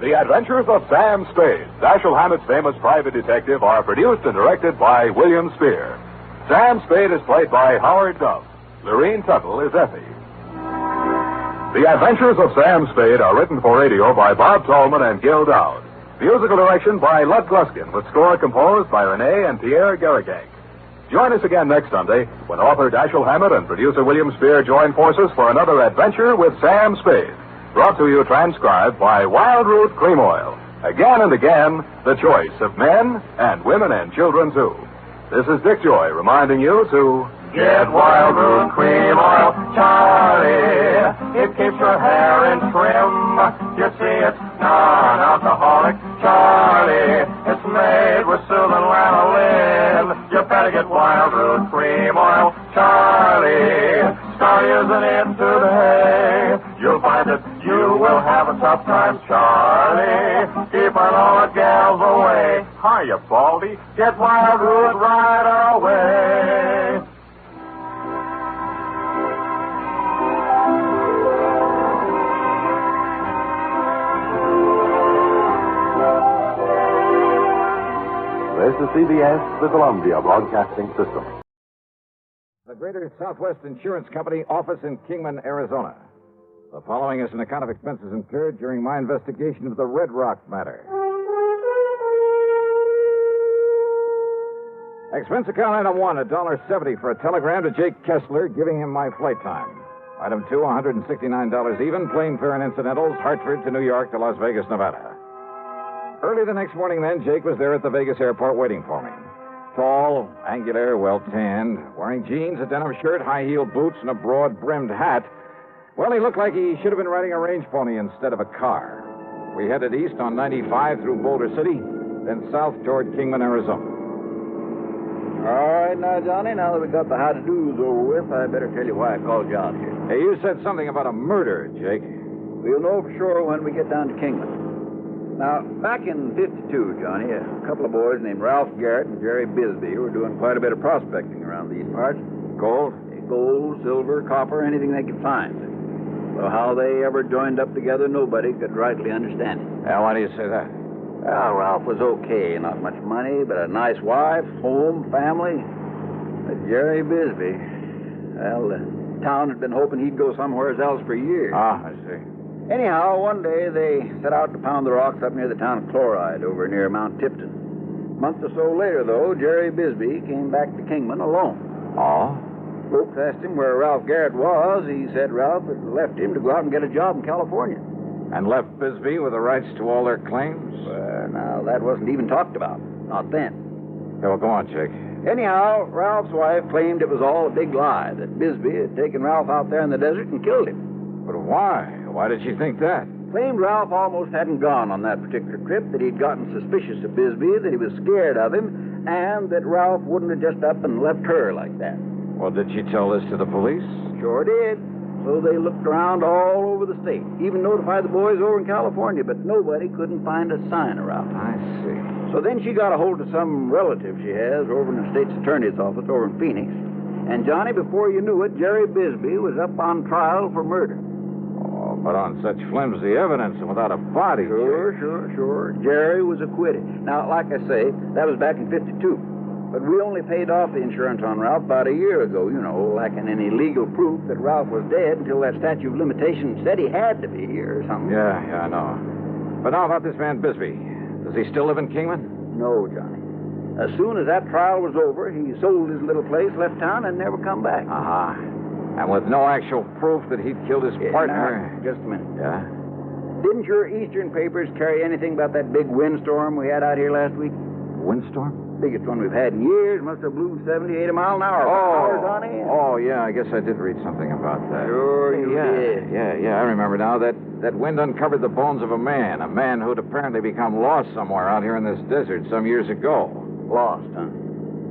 The Adventures of Sam Spade, Dashiell Hammett's famous private detective, are produced and directed by William Spear. Sam Spade is played by Howard Duff. Lorene Tuttle is Effie. The Adventures of Sam Spade are written for radio by Bob Tallman and Gil Dowd. Musical direction by Lud Gluskin, with score composed by Renee and Pierre Garrigank. Join us again next Sunday when author Dashiell Hammett and producer William Spear join forces for another adventure with Sam Spade. Brought to you transcribed by Wild Root Cream Oil. Again and again, the choice of men and women and children, too. This is Dick Joy reminding you to get Wild Root Cream Oil, Charlie. It keeps your hair in trim. You see, it's non-alcoholic, Charlie. It's made with soothing lanolin. You better get Wild Root Cream Oil, Charlie. Start using it today. You'll find that you will have a tough time, Charlie. Keeping all the gals away. Hiya, Baldy. Get Wild Root right away. is CBS, the Columbia Broadcasting System. The Greater Southwest Insurance Company office in Kingman, Arizona. The following is an account of expenses incurred during my investigation of the Red Rock matter. Expense account item 1, $1.70 for a telegram to Jake Kessler giving him my flight time. Item 2, $169 even, plane fare and incidentals, Hartford to New York to Las Vegas, Nevada. Early the next morning, then, Jake was there at the Vegas airport waiting for me. Tall, angular, well-tanned, wearing jeans, a denim shirt, high-heeled boots, and a broad-brimmed hat. Well, he looked like he should have been riding a range pony instead of a car. We headed east on 95 through Boulder City, then south toward Kingman, Arizona. All right, now, Johnny, now that we got the how-to-dos over with, I better tell you why I called you out here. Hey, you said something about a murder, Jake. We'll know for sure when we get down to Kingman. Now, back in 52, Johnny, a couple of boys named Ralph Garrett and Jerry Bisbee were doing quite a bit of prospecting around these parts. Gold? Gold, silver, copper, anything they could find. So how they ever joined up together, nobody could rightly understand it. Now, why do you say that? Well, Ralph was okay. Not much money, but a nice wife, home, family. But Jerry Bisbee, well, the town had been hoping he'd go somewhere else for years. Ah, I see. Anyhow, one day they set out to pound the rocks up near the town of Chloride over near Mount Tipton. A month or so later, though, Jerry Bisbee came back to Kingman alone. Oh? Folks asked him where Ralph Garrett was. He said Ralph had left him to go out and get a job in California. And left Bisbee with the rights to all their claims? Now, that wasn't even talked about. Not then. Yeah, well, go on, Jake. Anyhow, Ralph's wife claimed it was all a big lie, that Bisbee had taken Ralph out there in the desert and killed him. But why? Why did she think that? Claimed Ralph almost hadn't gone on that particular trip, that he'd gotten suspicious of Bisbee, that he was scared of him, and that Ralph wouldn't have just up and left her like that. Well, did she tell this to the police? Sure did. So they looked around all over the state, even notified the boys over in California, but nobody couldn't find a sign of Ralph. I see. So then she got a hold of some relative she has over in the state's attorney's office over in Phoenix. And, Johnny, before you knew it, Jerry Bisbee was up on trial for murder. Oh, but on such flimsy evidence and without a body. Sure. Jerry was acquitted. Now, like I say, that was back in 52. But we only paid off the insurance on Ralph about a year ago, lacking any legal proof that Ralph was dead until that statute of limitations said he had to be here or something. Yeah, I know. But now about this man Bisbee. Does he still live in Kingman? No, Johnny. As soon as that trial was over, he sold his little place, left town, and never come back. And with no actual proof that he'd killed his partner. Now, just a minute. Yeah? Didn't your Eastern papers carry anything about that big windstorm we had out here last week? Windstorm? Biggest one we've had in years. Must have blew 70, 80 mile an hour. Johnny. Oh, yeah, I guess I did read something about that. Sure you did. Yeah, I remember now. That wind uncovered the bones of a man who'd apparently become lost somewhere out here in this desert some years ago. Lost, huh?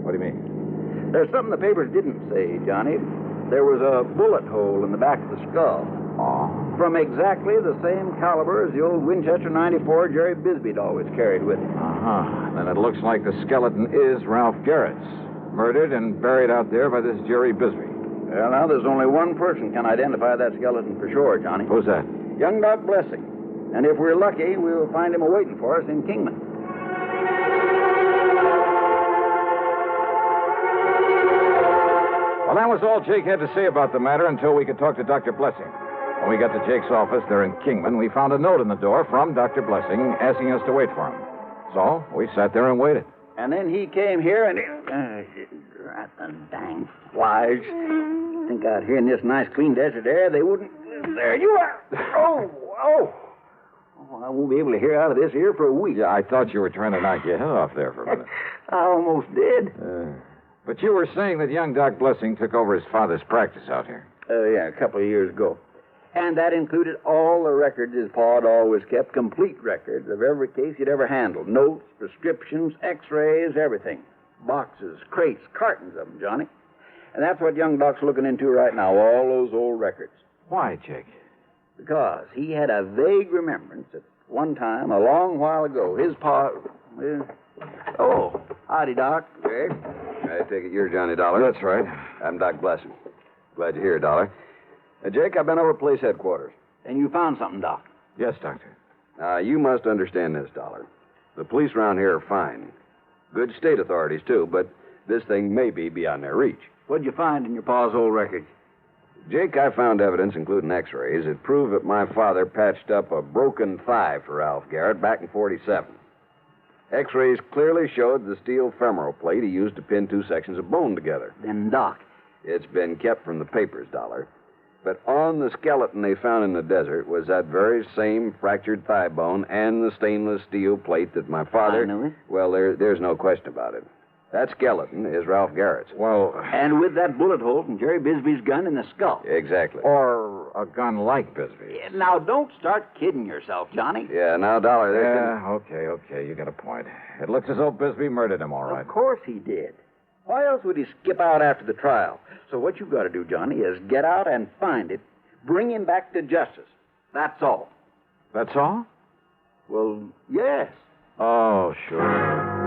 What do you mean? There's something the papers didn't say, Johnny. There was a bullet hole in the back of the skull. Oh? From exactly the same caliber as the old Winchester 94 Jerry Bisbee'd always carried with him. Then it looks like the skeleton is Ralph Garrett's. Murdered and buried out there by this Jerry Bisbee. Well, now, there's only one person can identify that skeleton for sure, Johnny. Who's that? Young Doc Blessing. And if we're lucky, we'll find him awaiting for us in Kingman. Well, that was all Jake had to say about the matter until we could talk to Dr. Blessing. When we got to Jake's office there in Kingman, we found a note in the door from Dr. Blessing asking us to wait for him. So we sat there and waited. And then he came here and... Rat the dang flies. Think out here in this nice, clean desert air, they wouldn't... There you are. Oh, I won't be able to hear out of this here for a week. Yeah, I thought you were trying to knock your head off there for a minute. I almost did. But you were saying that young Doc Blessing took over his father's practice out here. Yeah, a couple of years ago. And that included all the records his pa had always kept, complete records of every case he'd ever handled. Notes, prescriptions, x-rays, everything. Boxes, crates, cartons of them, Johnny. And that's what young Doc's looking into right now, all those old records. Why, Jake? Because he had a vague remembrance that one time, a long while ago, his pa... Oh, howdy, Doc. Jake, I take it you're Johnny Dollar. That's right. I'm Doc Blessing. Glad you're here, Dollar. Jake, I've been over at police headquarters. And you found something, Doc? Yes, Doctor. You must understand this, Dollar. The police around here are fine. Good state authorities, too, but this thing may be beyond their reach. What'd you find in your pa's old record? Jake, I found evidence, including x-rays, that proved that my father patched up a broken thigh for Ralph Garrett back in 47. X-rays clearly showed the steel femoral plate he used to pin two sections of bone together. Then, Doc. It's been kept from the papers, Dollar. But on the skeleton they found in the desert was that very same fractured thigh bone and the stainless steel plate that my father... I knew it. Well, there's no question about it. That skeleton is Ralph Garrett's. Well... And with that bullet hole from Jerry Bisbee's gun in the skull. Exactly. Or a gun like Bisbee. Yeah, now, don't start kidding yourself, Johnny. Yeah, now, Dollar, Okay, you got a point. It looks as though Bisbee murdered him, all right. Of course he did. Why else would he skip out after the trial? So what you've got to do, Johnny, is get out and find it, bring him back to justice. That's all. That's all? Well, yes. Oh, sure.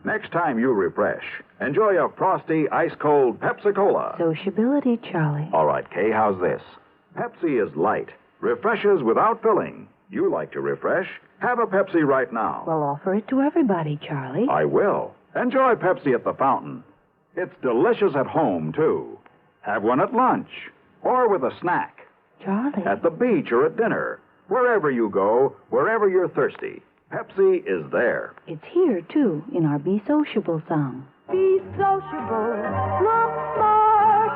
Next time you refresh, enjoy a frosty, ice-cold Pepsi-Cola. Sociability, Charlie. All right, Kay, how's this? Pepsi is light, refreshes without filling. You like to refresh? Have a Pepsi right now. Well, offer it to everybody, Charlie. I will. Enjoy Pepsi at the fountain. It's delicious at home, too. Have one at lunch or with a snack. Charlie. At the beach or at dinner. Wherever you go, wherever you're thirsty, Pepsi is there. It's here, too, in our Be Sociable song. Be sociable, look smart,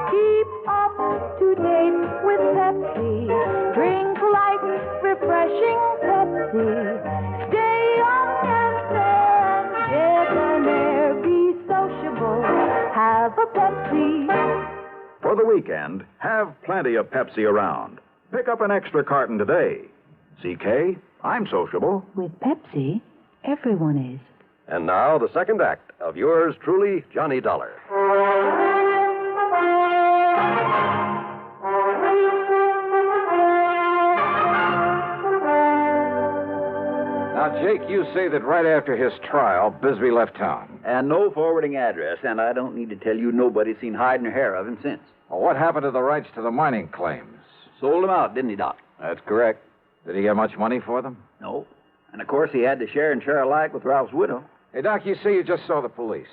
keep up to date with Pepsi. Drink light, refreshing Pepsi. Stay young and fair and debonair. Be sociable, have a Pepsi. For the weekend, have plenty of Pepsi around. Pick up an extra carton today. CK, I'm sociable. With Pepsi, everyone is. And now, the second act of yours truly, Johnny Dollar. Now, Jake, you say that right after his trial, Bisbee left town. And no forwarding address, and I don't need to tell you nobody's seen hide nor hair of him since. Well, what happened to the rights to the mining claims? Sold them out, didn't he, Doc? That's correct. Did he get much money for them? No. And, of course, he had to share and share alike with Ralph's widow. Hey, Doc, you say you just saw the police.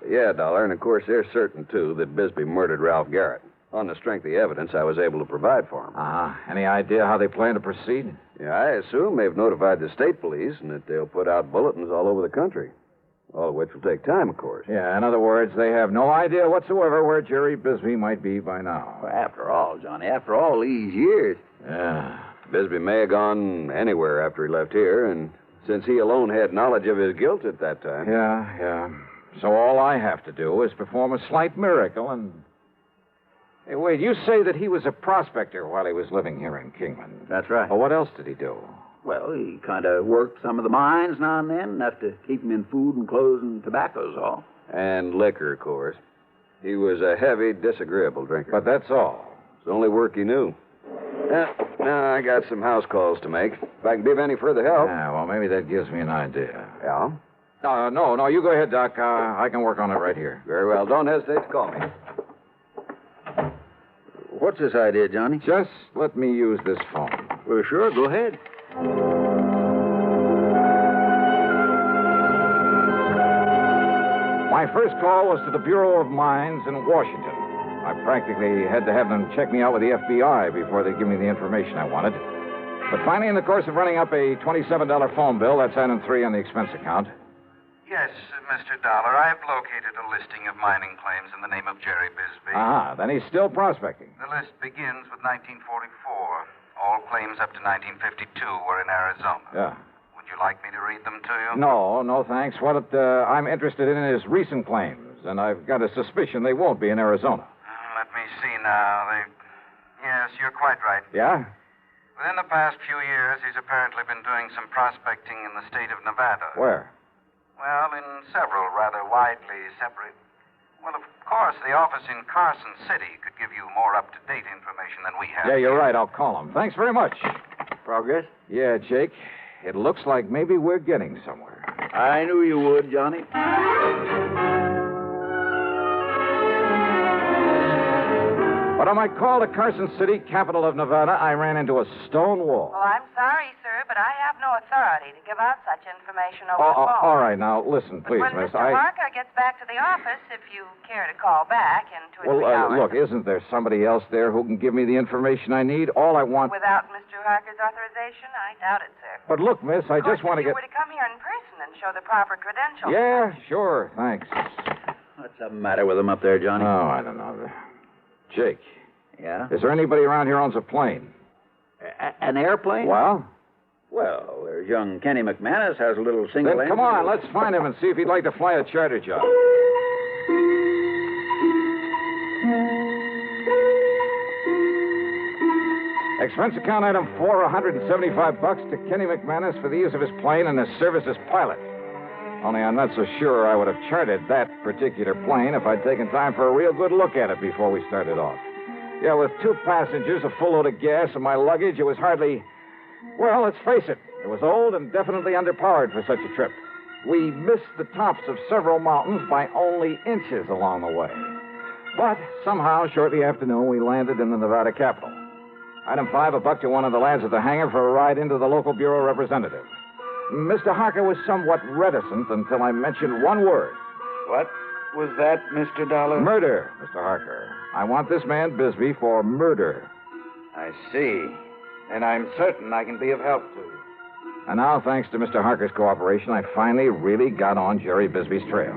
Yeah, Dollar, and of course they're certain, too, that Bisbee murdered Ralph Garrett. On the strength of the evidence I was able to provide for him. Any idea how they plan to proceed? Yeah, I assume they've notified the state police and that they'll put out bulletins all over the country. All of which will take time, of course. Yeah, in other words, they have no idea whatsoever where Jerry Bisbee might be by now. Well, after all, Johnny, after all these years. Yeah. Bisbee may have gone anywhere after he left here, and since he alone had knowledge of his guilt at that time. Yeah. So all I have to do is perform a slight miracle and... Hey, wait, you say that he was a prospector while he was living here in Kingman. That's right. Well, what else did he do? Well, he kind of worked some of the mines now and then, enough to keep him in food and clothes and tobacco's all. And liquor, of course. He was a heavy, disagreeable drinker. But that's all. It's the only work he knew. Now I got some house calls to make. If I can be of any further help. Yeah, well, maybe that gives me an idea. Yeah? No, you go ahead, Doc. I can work on it right here. Very well. Don't hesitate to call me. What's this idea, Johnny? Just let me use this phone. Well, sure, go ahead. My first call was to the Bureau of Mines in Washington. I practically had to have them check me out with the FBI before they'd give me the information I wanted. But finally, in the course of running up a $27 phone bill, that's item 3 on the expense account. Yes, Mr. Dollar, I've located a listing of mining claims in the name of Jerry Bisbee. Then he's still prospecting. The list begins with 1944. All claims up to 1952 were in Arizona. Yeah. Would you like me to read them to you? No, thanks. What I'm interested in is recent claims, and I've got a suspicion they won't be in Arizona. Let me see now. Yes, you're quite right. Yeah? Within the past few years, he's apparently been doing some prospecting in the state of Nevada. Where? Well, in several rather widely separate... Well, of course, the office in Carson City could give you more up-to-date information than we have. Yeah, you're right. I'll call him. Thanks very much. Progress? Yeah, Jake. It looks like maybe we're getting somewhere. I knew you would, Johnny. But on my call to Carson City, capital of Nevada, I ran into a stone wall. Well, I'm sorry, sir, but I have no authority to give out such information over the phone. All right, now, listen, please, When miss. Mr. Harker gets back to the office, if you care to call back in 2 or 3 hours. Look, isn't there somebody else there who can give me the information I need? All I want... Without Mr. Harker's authorization? I doubt it, sir. But look, miss, I just want to If you get... were to come here in person and show the proper credentials. Yeah, sure, thanks. What's the matter with him up there, Johnny? Oh, I don't know. Jake. Yeah? Is there anybody around here who owns a plane? An airplane? Well? Well, there's young Kenny McManus has a little single... Then come on, let's find him and see if he'd like to fly a charter job. Expense account item 4, $175 to Kenny McManus for the use of his plane and his service as pilot. Only I'm not so sure I would have chartered that particular plane if I'd taken time for a real good look at it before we started off. Yeah, with 2 passengers, a full load of gas, and my luggage, it was hardly... Well, let's face it. It was old and definitely underpowered for such a trip. We missed the tops of several mountains by only inches along the way. But somehow, shortly after noon, we landed in the Nevada capital. Item 5, $1 to one of the lads at the hangar for a ride into the local bureau representative. Mr. Harker was somewhat reticent until I mentioned one word. What was that, Mr. Dollar? Murder, Mr. Harker. I want this man Bisbee for murder. I see. And I'm certain I can be of help to you. And now, thanks to Mr. Harker's cooperation, I finally really got on Jerry Bisbee's trail.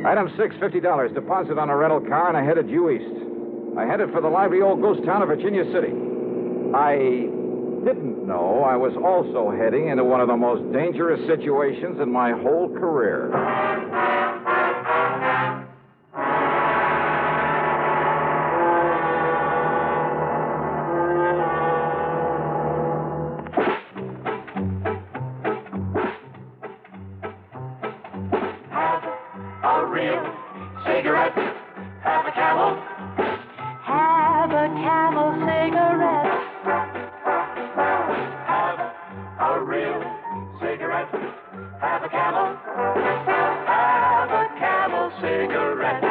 Item 6, $50, deposit on a rental car, and I headed due east. I headed for the lively old ghost town of Virginia City. I didn't know I was also heading into one of the most dangerous situations in my whole career. A real cigarette. Have a Camel. Have a Camel cigarette. Have a real cigarette. Have a Camel. Have a Camel cigarette.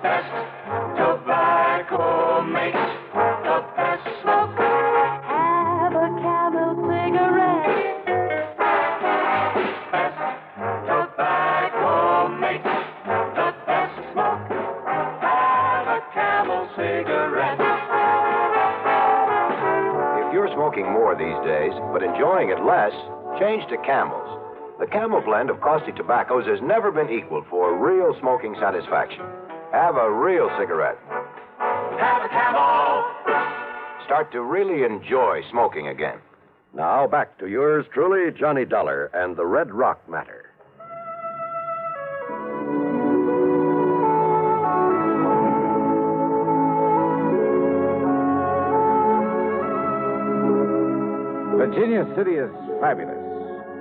Best tobacco makes the best smoke. Have a Camel cigarette. Best tobacco makes the best smoke. Have a Camel cigarette. If you're smoking more these days, but enjoying it less, change to Camels. The Camel blend of caustic tobaccos has never been equaled for real smoking satisfaction. Have a real cigarette. Have a Camel. Start to really enjoy smoking again. Now back to yours truly, Johnny Dollar and the Red Rock Matter. Virginia City is fabulous.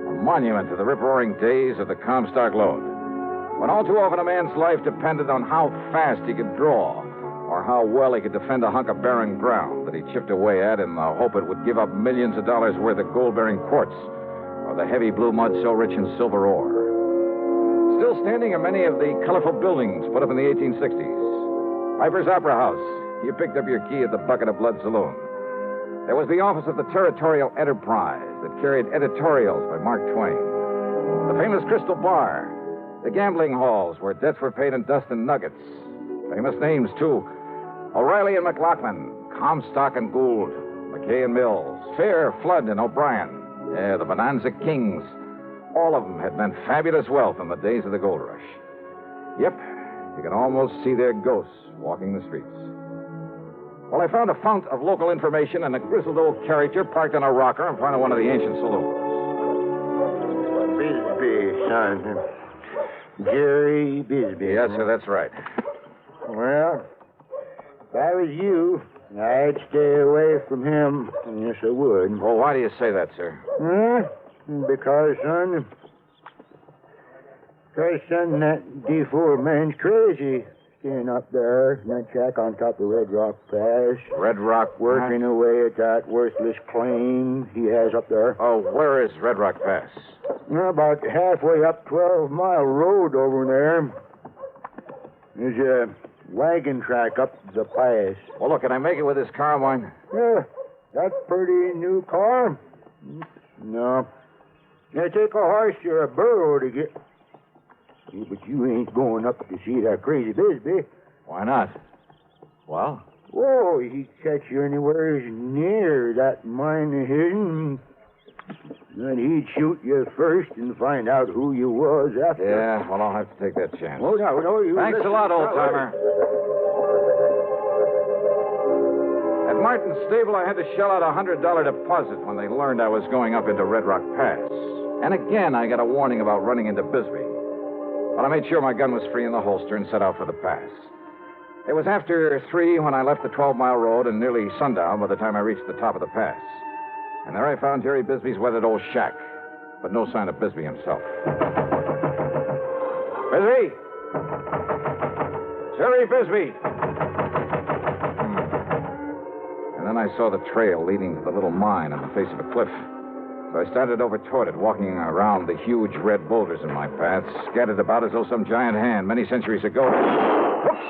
A monument to the rip-roaring days of the Comstock Lode. When all too often a man's life depended on how fast he could draw, or how well he could defend a hunk of barren ground that he chipped away at in the hope it would give up millions of dollars worth of gold-bearing quartz, or the heavy blue mud so rich in silver ore. Still standing are many of the colorful buildings put up in the 1860s. Piper's Opera House. You picked up your key at the Bucket of Blood Saloon. There was the office of the Territorial Enterprise that carried editorials by Mark Twain. The famous Crystal Bar. The gambling halls where debts were paid in dust and nuggets. Famous names, too. O'Reilly and McLaughlin, Comstock and Gould, McKay and Mills, Fair, Flood, and O'Brien. Yeah, the Bonanza Kings. All of them had meant fabulous wealth in the days of the gold rush. Yep, you can almost see their ghosts walking the streets. Well, I found a fount of local information and a grizzled old character parked on a rocker in front of one of the ancient saloons. Bisbee, son. Jerry Bisbee. Yes, sir, that's right. Well, if I was you, I'd stay away from him. Yes, I would. Well, why do you say that, sir? Because, son, that D4 man's crazy. Staying up there in that shack on top of Red Rock Pass. Red Rock? Working away at that worthless claim he has up there. Oh, where is Red Rock Pass? About halfway up 12-mile road over there. There's a wagon track up the pass. Well, look, can I make it with this car of mine? Yeah, that's pretty new car. No. Now, take a horse or a burro to get... Yeah, but you ain't going up to see that crazy Bisbee. Why not? Well? Whoa, he'd catch you anywhere near that mine of his. Then he'd shoot you first and find out who you was after. Yeah, well, I'll have to take that chance. Oh, no, you... Thanks a lot, old-timer. At Martin's stable, I had to shell out a $100 deposit when they learned I was going up into Red Rock Pass. And again, I got a warning about running into Bisbee. But I made sure my gun was free in the holster and set out for the pass. It was after 3 when I left the 12-mile road and nearly sundown by the time I reached the top of the pass. And there I found Jerry Bisbee's weathered old shack, but no sign of Bisbee himself. Bisbee! Jerry Bisbee! And then I saw the trail leading to the little mine on the face of a cliff. So I started over toward it, walking around the huge red boulders in my path, scattered about as though some giant hand many centuries ago. Whoops!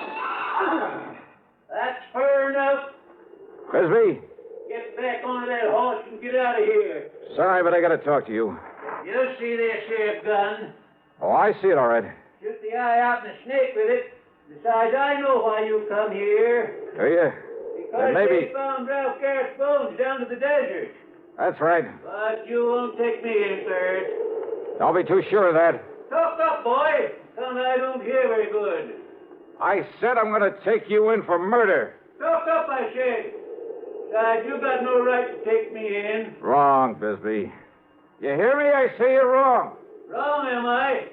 That's fair enough. Bisbee! Get back on that horse and get out of here. Sorry, but I gotta talk to you. You see this here gun? Oh, I see it all right. Shoot the eye out and a snake with it. Besides, I know why you come here. Do you? Because maybe... they found Ralph Garrett's bones down to the desert. That's right. But you won't take me in third. Don't be too sure of that. Talk up, boy. Son, I don't hear very good. I said I'm going to take you in for murder. Talk up, I said. Besides, you got no right to take me in. Wrong, Bisbee. You hear me? I say you're wrong. Wrong, am I?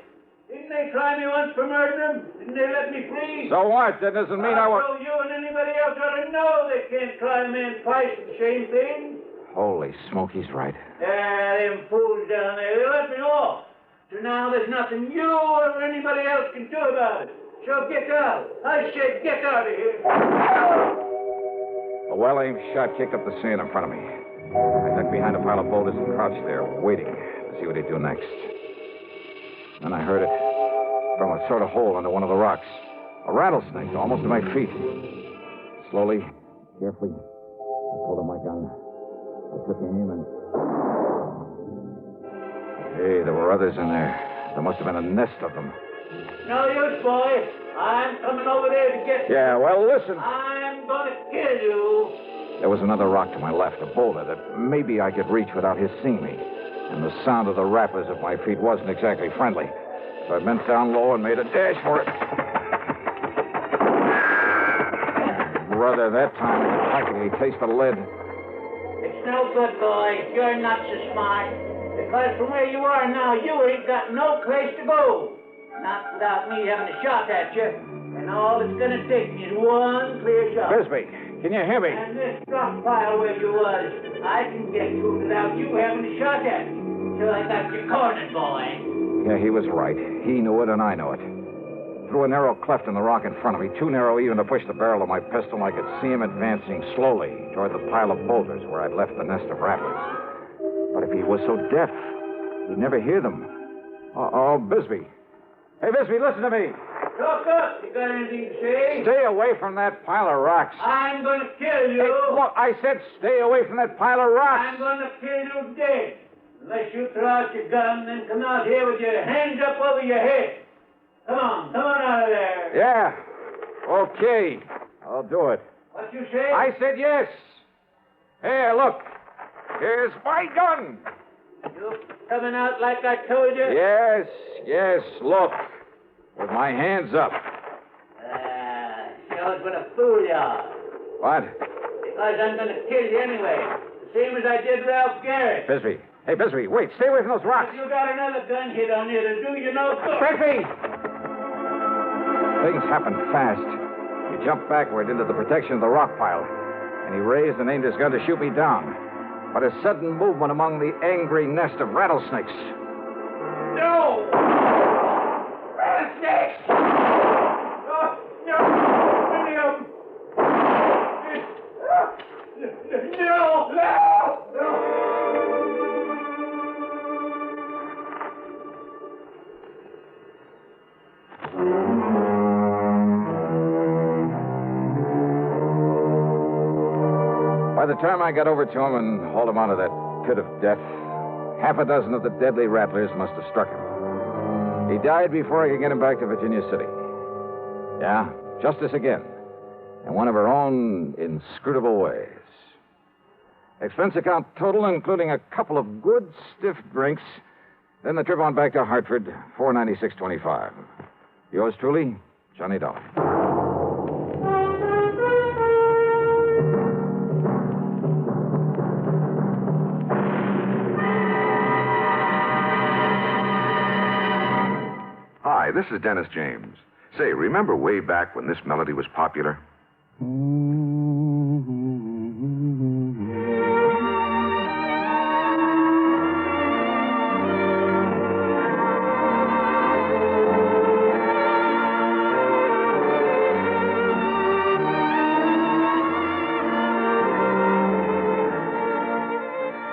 Didn't they try me once for murdering? Didn't they let me free? So what? That doesn't mean I was... So you and anybody else ought to know they can't try a man twice for the same thing. Holy smoke, he's right. Them fools down there, they let me off. So now there's nothing you or anybody else can do about it. So get out. I said get out of here. A well-aimed shot kicked up the sand in front of me. I ducked behind a pile of boulders and crouched there, waiting to see what he'd do next. Then I heard it from a sort of hole under one of the rocks. A rattlesnake, almost to my feet. Slowly, carefully, I pulled out my gun. I took aim and... Hey, there were others in there. There must have been a nest of them. No use, boy. I'm coming over there to get you. Yeah, well, listen. I'm going to kill you. There was another rock to my left, a boulder that maybe I could reach without his seeing me. And the sound of the rappers at my feet wasn't exactly friendly. So I bent down low and made a dash for it. Brother, that time I could practically taste the lead. It's no good, boy. You're not so smart. Because from where you are now, you ain't got no place to go. Not without me having a shot at you. And all it's going to take is one clear shot. Bisbee, can you hear me? And this rock pile where you was, I can get you without you having a shot at me. So I got you cornered, boy. Yeah, he was right. He knew it and I know it. Through a narrow cleft in the rock in front of me, too narrow even to push the barrel of my pistol, I could see him advancing slowly toward the pile of boulders where I'd left the nest of rattlers. But if he was so deaf, he'd never hear them. Oh, Bisbee. Hey, Bisbee, listen to me. Talk up. You got anything to say? Stay away from that pile of rocks. I'm going to kill you. Hey, look, I said stay away from that pile of rocks. I'm going to kill you dead. Unless you throw out your gun, then come out here with your hands up over your head. Come on out of there. Yeah. Okay. I'll do it. What you say? I said yes. Here, look. Here's my gun. You coming out like I told you? Yes, look. With my hands up. I was going to fool you. What? Because I'm going to kill you anyway. The same as I did Ralph Garrett. Bisbee. Hey, Bisbee, wait. Stay away from those rocks. If you got another gun hit on you, it'll do you no good. Bisbee! Things happened fast. He jumped backward into the protection of the rock pile, and he raised and aimed his gun to shoot me down. But a sudden movement among the angry nest of rattlesnakes. No! Rattlesnakes! No! Any of them! No! By the time I got over to him and hauled him out of that pit of death, half a dozen of the deadly rattlers must have struck him. He died before I could get him back to Virginia City. Yeah, justice again. In one of her own inscrutable ways. Expense account total, including a couple of good stiff drinks. Then the trip on back to Hartford, $496.25. Yours truly, Johnny Dollar. Hi, this is Dennis James. Say, remember way back when this melody was popular?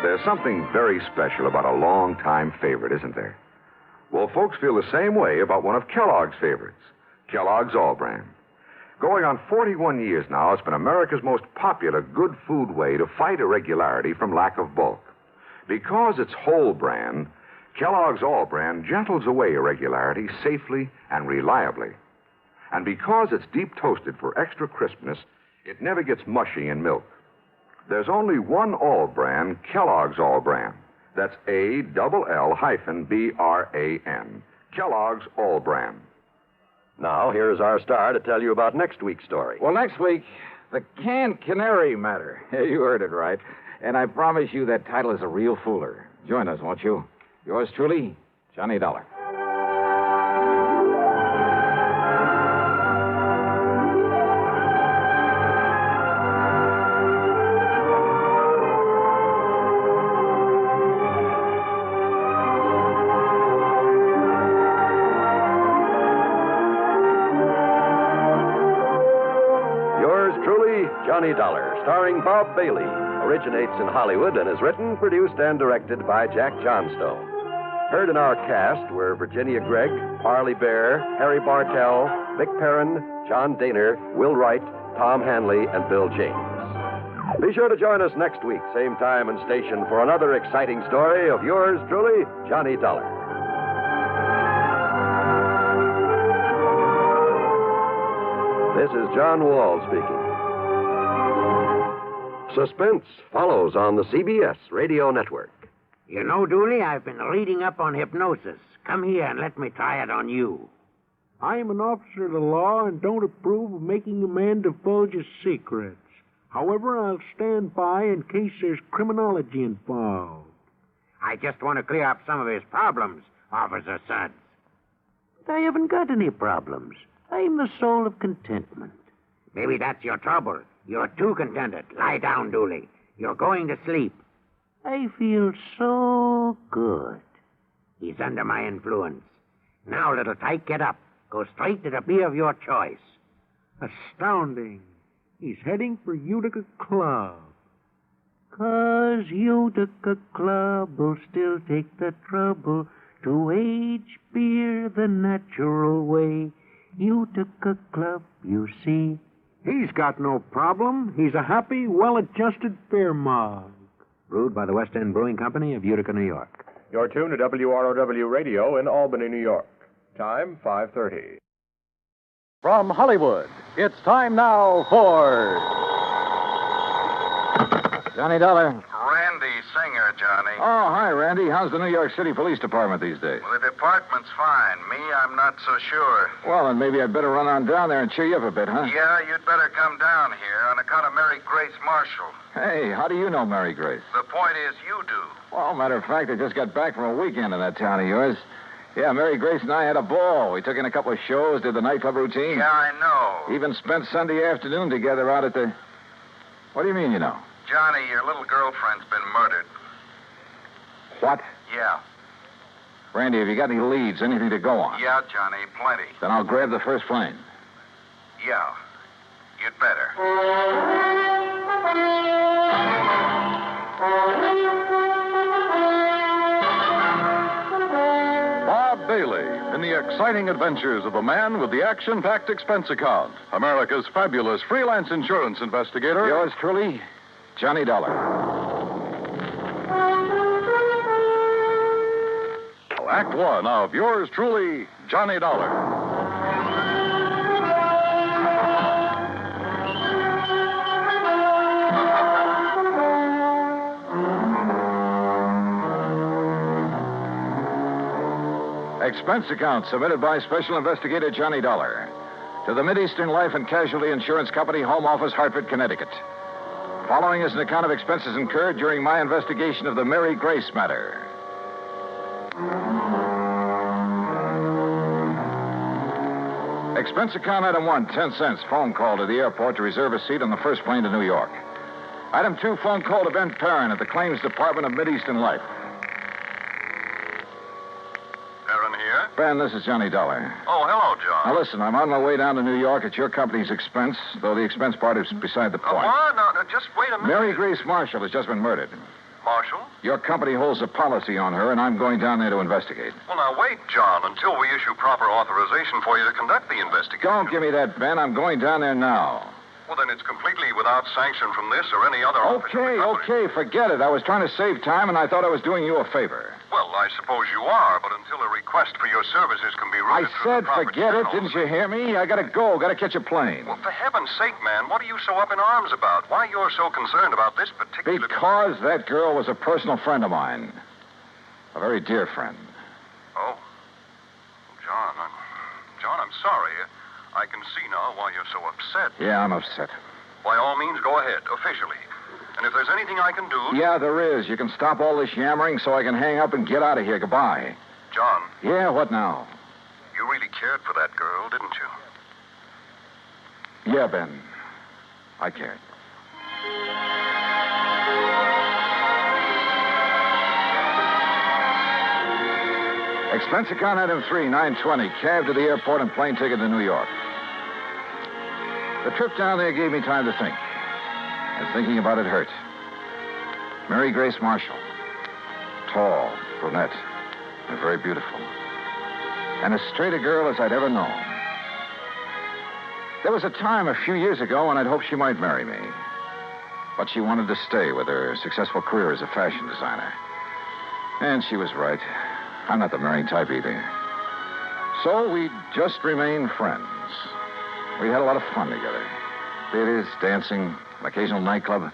There's something very special about a long-time favorite, isn't there? Well, folks feel the same way about one of Kellogg's favorites, Kellogg's All Brand. Going on 41 years now, it's been America's most popular good food way to fight irregularity from lack of bulk. Because it's whole brand, Kellogg's All Brand gentles away irregularity safely and reliably. And because it's deep toasted for extra crispness, it never gets mushy in milk. There's only one All Brand, Kellogg's All Brand. That's ALL-BRAN. Kellogg's All Brand. Now, here's our star to tell you about next week's story. Well, next week, the canned canary matter. You heard it right. And I promise you that title is a real fooler. Join us, won't you? Yours truly, Johnny Dollar. Johnny Dollar, starring Bob Bailey, originates in Hollywood and is written, produced, and directed by Jack Johnstone. Heard in our cast were Virginia Gregg, Parley Bear, Harry Bartell, Vic Perrin, John Daner, Will Wright, Tom Hanley, and Bill James. Be sure to join us next week, same time and station, for another exciting story of yours truly, Johnny Dollar. This is John Wall speaking. Suspense follows on the CBS radio network. You know, Dooley, I've been reading up on hypnosis. Come here and let me try it on you. I am an officer of the law and don't approve of making a man divulge his secrets. However, I'll stand by in case there's criminology involved. I just want to clear up some of his problems, Officer Suggs. I haven't got any problems. I'm the soul of contentment. Maybe that's your trouble. You're too contented. Lie down, Dooley. You're going to sleep. I feel so good. He's under my influence. Now, little tyke, get up. Go straight to the beer of your choice. Astounding. He's heading for Utica Club. 'Cause Utica Club will still take the trouble to age beer the natural way. Utica Club, you see. He's got no problem. He's a happy, well-adjusted beer mug. Brewed by the West End Brewing Company of Utica, New York. You're tuned to WROW Radio in Albany, New York. Time, 5:30. From Hollywood, it's time now for... Johnny Dollar. Randy Singer, Johnny. Oh, hi, Randy. How's the New York City Police Department these days? Well, the department's fine. Me, I'm not so sure. Well, then maybe I'd better run on down there and cheer you up a bit, huh? Yeah, you'd better come down here on account of Mary Grace Marshall. Hey, how do you know Mary Grace? The point is, you do. Well, matter of fact, I just got back from a weekend in that town of yours. Yeah, Mary Grace and I had a ball. We took in a couple of shows, did the nightclub routine. Yeah, I know. Even spent Sunday afternoon together out at the... What do you mean, you know? Johnny, your little girlfriend's been murdered. What? Yeah. Randy, have you got any leads, anything to go on? Yeah, Johnny, plenty. Then I'll grab the first plane. Yeah. You'd better. Bob Bailey in the exciting adventures of a man with the action-packed expense account. America's fabulous freelance insurance investigator. Yours truly, Johnny Dollar. Act one of yours truly, Johnny Dollar. Expense account submitted by Special Investigator Johnny Dollar to the Mideastern Life and Casualty Insurance Company, Home Office, Hartford, Connecticut. Following is an account of expenses incurred during my investigation of the Mary Grace matter. Expense account item 1, 10 cents. Phone call to the airport to reserve a seat on the first plane to New York. Item 2, phone call to Ben Perrin at the Claims Department of Mideastern Life. Aaron here? Ben, this is Johnny Dollar. Oh, hello, John. Now, listen, I'm on my way down to New York at your company's expense, though the expense part is beside the point. What? No, just wait a minute. Mary Grace Marshall has just been murdered. Marshall? Your company holds a policy on her, and I'm going down there to investigate. Well, now, wait, John, until we issue proper authorization for you to conduct the investigation. Don't give me that, Ben. I'm going down there now. Well, then it's completely without sanction from this or any other office. Okay, forget it. I was trying to save time, and I thought I was doing you a favor. Well, I suppose you are, but until a request for your services can be I routed through said the proper forget it. channels- Didn't you hear me? I gotta go. Gotta catch a plane. Well, for heaven's sake, man, what are you so up in arms about? Why you're so concerned about this particular... Because that girl was a personal friend of mine. A very dear friend. Oh. John, I'm sorry. I can see now why you're so upset. Yeah, I'm upset. By all means, go ahead, officially. And if there's anything I can do... Yeah, there is. You can stop all this yammering so I can hang up and get out of here. Goodbye. John. Yeah, what now? You really cared for that girl, didn't you? Yeah, Ben. I cared. Expense account item 3, 920. Cab to the airport and plane ticket to New York. The trip down there gave me time to think. And thinking about it hurt. Mary Grace Marshall. Tall, brunette, and very beautiful. And as straight a girl as I'd ever known. There was a time a few years ago when I'd hoped she might marry me. But she wanted to stay with her successful career as a fashion designer. And she was right. I'm not the marrying type either. So we just remained friends. We had a lot of fun together. Theaters, dancing, an occasional nightclub.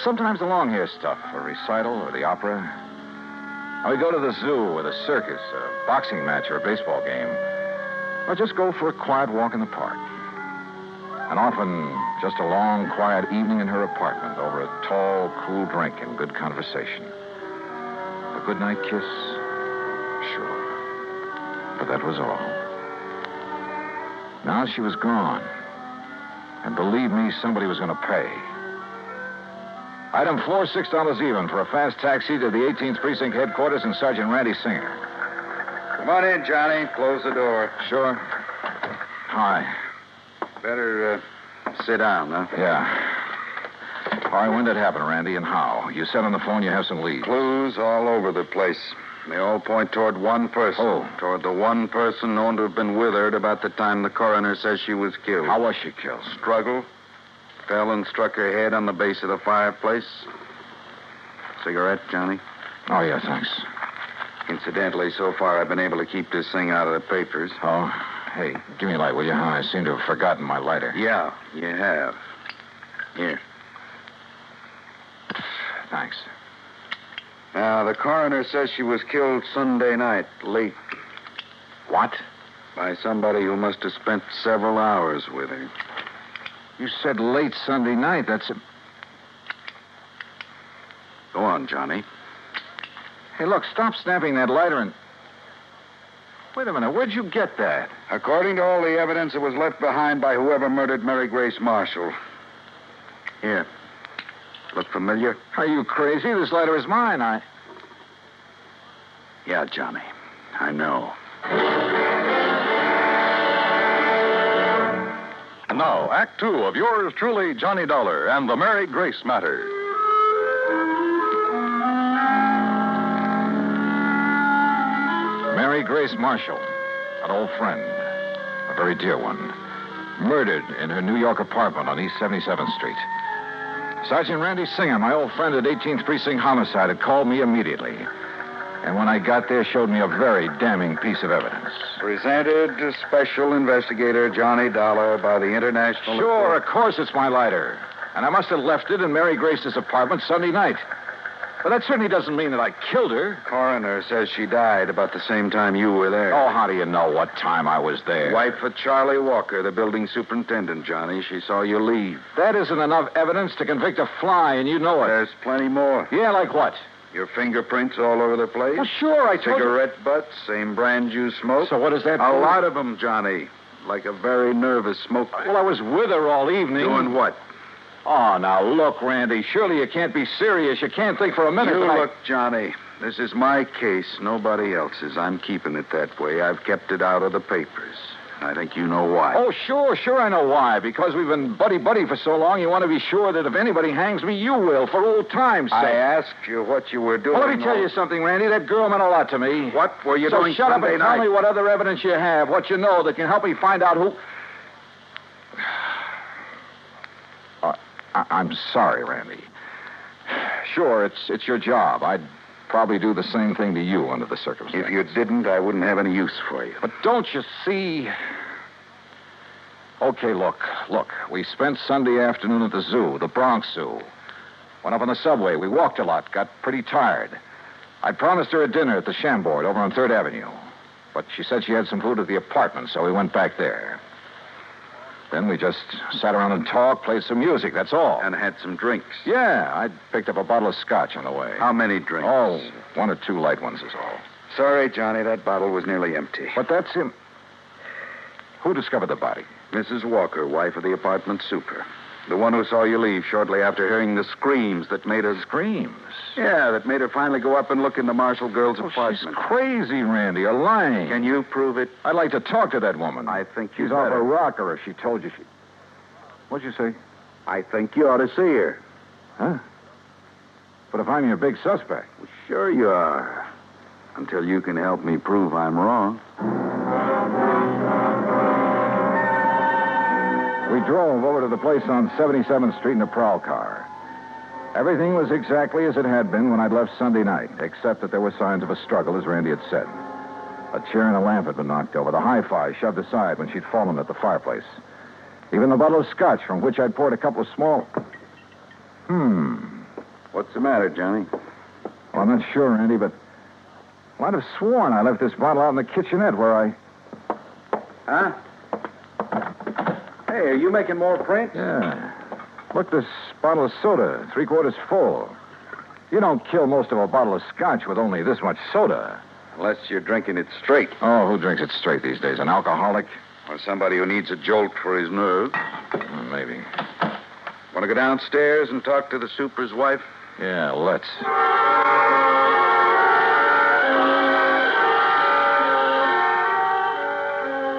Sometimes the long hair stuff, a recital or the opera. And we'd go to the zoo or the circus, a boxing match or a baseball game. Or just go for a quiet walk in the park. And often just a long, quiet evening in her apartment over a tall, cool drink and good conversation. A goodnight kiss? Sure. But that was all. Now she was gone. And believe me, somebody was going to pay. Item 4, $6 even for a fast taxi to the 18th Precinct headquarters and Sergeant Randy Singer. Come on in, Johnny. Close the door. Sure. Hi. Better sit down, huh? Yeah. All right, when did it happen, Randy, and how? You said on the phone you have some leads. Clues all over the place. They all point toward one person. Oh. Toward the one person known to have been with her at about the time the coroner says she was killed. How was she killed? Struggle. Fell and struck her head on the base of the fireplace. Cigarette, Johnny? Oh, yeah, thanks. Incidentally, so far I've been able to keep this thing out of the papers. Oh? Hey, give me a light, will you? I seem to have forgotten my lighter. Yeah, you have. Here. Thanks. Now, the coroner says she was killed Sunday night, late. What? By somebody who must have spent several hours with her. You said late Sunday night. That's a... Go on, Johnny. Hey, look, stop snapping that lighter and... Wait a minute, where'd you get that? According to all the evidence, it was left behind by whoever murdered Mary Grace Marshall. Here. Look familiar? Are you crazy? This lighter is mine. Yeah, Johnny. I know. And now, Act 2 of yours truly, Johnny Dollar and the Mary Grace Matter. Mary Grace Marshall, an old friend, a very dear one, murdered in her New York apartment on East 77th Street. Sergeant Randy Singer, my old friend at 18th Precinct Homicide, had called me immediately. And when I got there, showed me a very damning piece of evidence. Presented to Special Investigator Johnny Dollar by the International... Sure, of course it's my lighter. And I must have left it in Mary Grace's apartment Sunday night. But that certainly doesn't mean that I killed her. Coroner says she died about the same time you were there. Oh, how do you know what time I was there? Wife of Charlie Walker, the building superintendent, Johnny. She saw you leave. That isn't enough evidence to convict a fly, and you know it. There's plenty more. Yeah, like what? Your fingerprints all over the place? Well, sure, I told you. Cigarette butts, same brand you smoked. So what does that A prove? lot of them, Johnny. Like a very nervous smoker. Well, I was with her all evening. Doing what? Oh, now, look, Randy, surely you can't be serious. You can't think for a minute You that look, Johnny, this is my case, nobody else's. I'm keeping it that way. I've kept it out of the papers. I think you know why. Oh, sure I know why. Because we've been buddy-buddy for so long, you want to be sure that if anybody hangs me, you will, for old time's sake. I asked you what you were doing. Well, let me tell you something, Randy. That girl meant a lot to me. What were you doing shut Sunday up and night? tell me what other evidence you have, what you know that can help me find out who... I'm sorry, Randy. Sure, it's your job. I'd probably do the same thing to you under the circumstances. If you didn't, I wouldn't have any use for you. But don't you see... Okay, look. We spent Sunday afternoon at the zoo, the Bronx Zoo. Went up on the subway. We walked a lot, got pretty tired. I promised her a dinner at the Chambord over on 3rd Avenue. But she said she had some food at the apartment, so we went back there. Then we just sat around and talked, played some music, that's all. And had some drinks. Yeah, I picked up a bottle of scotch on the way. How many drinks? Oh, 1 or 2 light ones is all. Sorry, Johnny, that bottle was nearly empty. But that's him. Who discovered the body? Mrs. Walker, wife of the apartment super. The one who saw you leave shortly after hearing the screams that made her... Screams? Yeah, that made her finally go up and look in the Marshall girl's apartment. She's crazy, Randy. You're lying. Can you prove it? I'd like to talk to that woman. I think you She's off better. her rocker if she told you she... What'd you say? I think you ought to see her. Huh? But if I'm your big suspect... Well, sure you are. Until you can help me prove I'm wrong. We drove over to the place on 77th Street in a prowl car. Everything was exactly as it had been when I'd left Sunday night, except that there were signs of a struggle, as Randy had said. A chair and a lamp had been knocked over, the hi-fi shoved aside when she'd fallen at the fireplace. Even the bottle of scotch from which I'd poured a couple of small... What's the matter, Johnny? Well, I'm not sure, Randy, but I'd have sworn I left this bottle out in the kitchenette where I... Huh? Hey, are you making more prints? Yeah. Look, this bottle of soda, 3/4 full. You don't kill most of a bottle of scotch with only this much soda. Unless you're drinking it straight. Oh, who drinks it straight these days? An alcoholic? Or somebody who needs a jolt for his nerves. Maybe. Want to go downstairs and talk to the super's wife? Yeah, let's.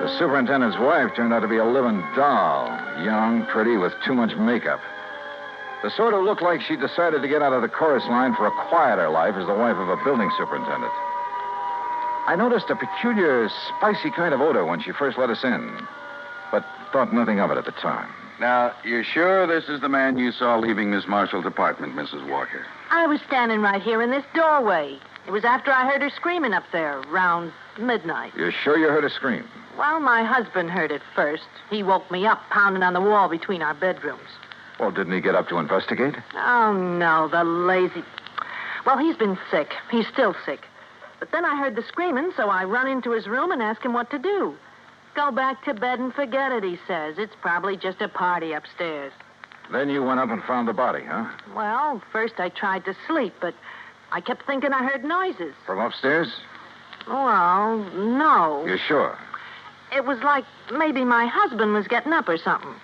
The superintendent's wife turned out to be a living doll. Young, pretty, with too much makeup. The sort who looked like she decided to get out of the chorus line for a quieter life as the wife of a building superintendent. I noticed a peculiar, spicy kind of odor when she first let us in, but thought nothing of it at the time. Now, you're sure this is the man you saw leaving Miss Marshall's apartment, Mrs. Walker? I was standing right here in this doorway. It was after I heard her screaming up there, around midnight. You're sure you heard her scream? Well, my husband heard it first. He woke me up, pounding on the wall between our bedrooms. Well, didn't he get up to investigate? Oh, no, the lazy... Well, he's been sick. He's still sick. But then I heard the screaming, so I run into his room and asked him what to do. Go back to bed and forget it, he says. It's probably just a party upstairs. Then you went up and found the body, huh? Well, first I tried to sleep, but I kept thinking I heard noises. From upstairs? Well, no. You're sure? It was like maybe my husband was getting up or something.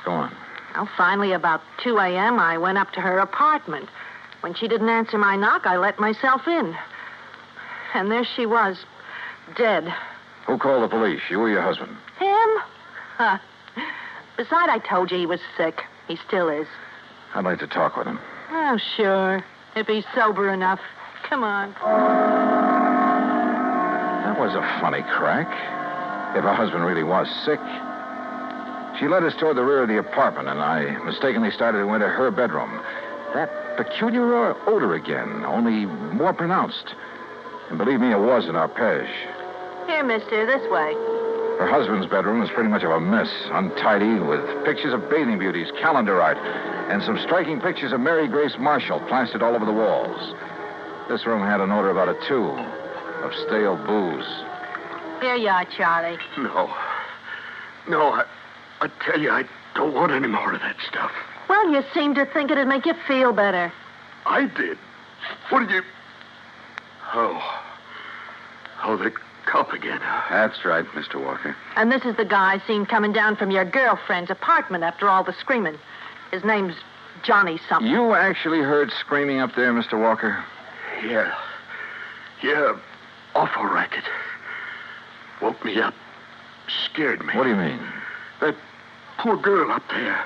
Go on. Well, finally, about 2 a.m., I went up to her apartment. When she didn't answer my knock, I let myself in. And there she was, dead. Who called the police, you or your husband? Him? Huh. Besides, I told you he was sick. He still is. I'd like to talk with him. Oh, sure. If he's sober enough. Come on. That was a funny crack. If her husband really was sick. She led us toward the rear of the apartment, and I mistakenly started to enter her bedroom. That peculiar odor again, only more pronounced. And believe me, it was an arpege. Here, mister, this way. Her husband's bedroom was pretty much of a mess, untidy, with pictures of bathing beauties, calendar art, and some striking pictures of Mary Grace Marshall plastered all over the walls. This room had an odor about it, too, of stale booze. Here you are, Charlie. No, I tell you, I don't want any more of that stuff. Well, you seem to think it'd make you feel better. I did. What did you... Oh, the cup again. That's right, Mr. Walker. And this is the guy seen coming down from your girlfriend's apartment after all the screaming. His name's Johnny something. You actually heard screaming up there, Mr. Walker? Yeah, awful racket. Woke me up. Scared me. What do you mean? That poor girl up there,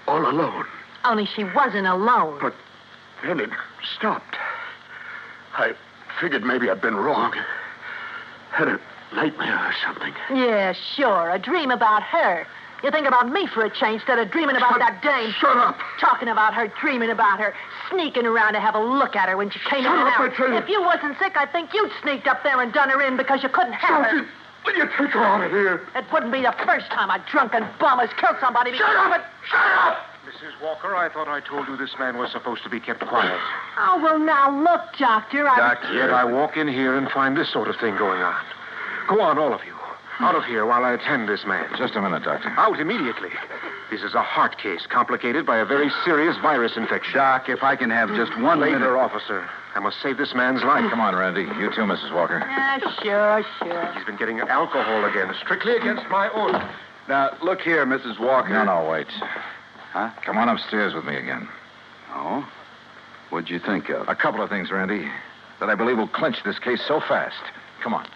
all alone. Only she wasn't alone. But then it stopped. I figured maybe I'd been wrong. Had a nightmare or something. Yeah, sure. A dream about her. You think about me for a change instead of dreaming about that dame. Shut up. Talking about her, dreaming about her, sneaking around to have a look at her when she came in and out. Shut up, I tell you. If you wasn't sick, I think you'd sneaked up there and done her in because you couldn't have her. Will you take her out of here? It wouldn't be the first time a drunken bum has killed somebody because of it. Shut up! Mrs. Walker, I thought I told you this man was supposed to be kept quiet. Oh, well, now, look, Doctor, Yet I walk in here and find this sort of thing going on. Go on, all of you. Out of here while I attend this man. Just a minute, Doctor. Out immediately. This is a heart case complicated by a very serious virus infection. Doc, if I can have just one minute. Later, officer. I must save this man's life. Come on, Randy. You too, Mrs. Walker. Sure. He's been getting alcohol again, strictly against my order. Now, look here, Mrs. Walker. No, wait. Huh? Come on upstairs with me again. Oh? What'd you think of? A couple of things, Randy, that I believe will clinch this case so fast. Come on.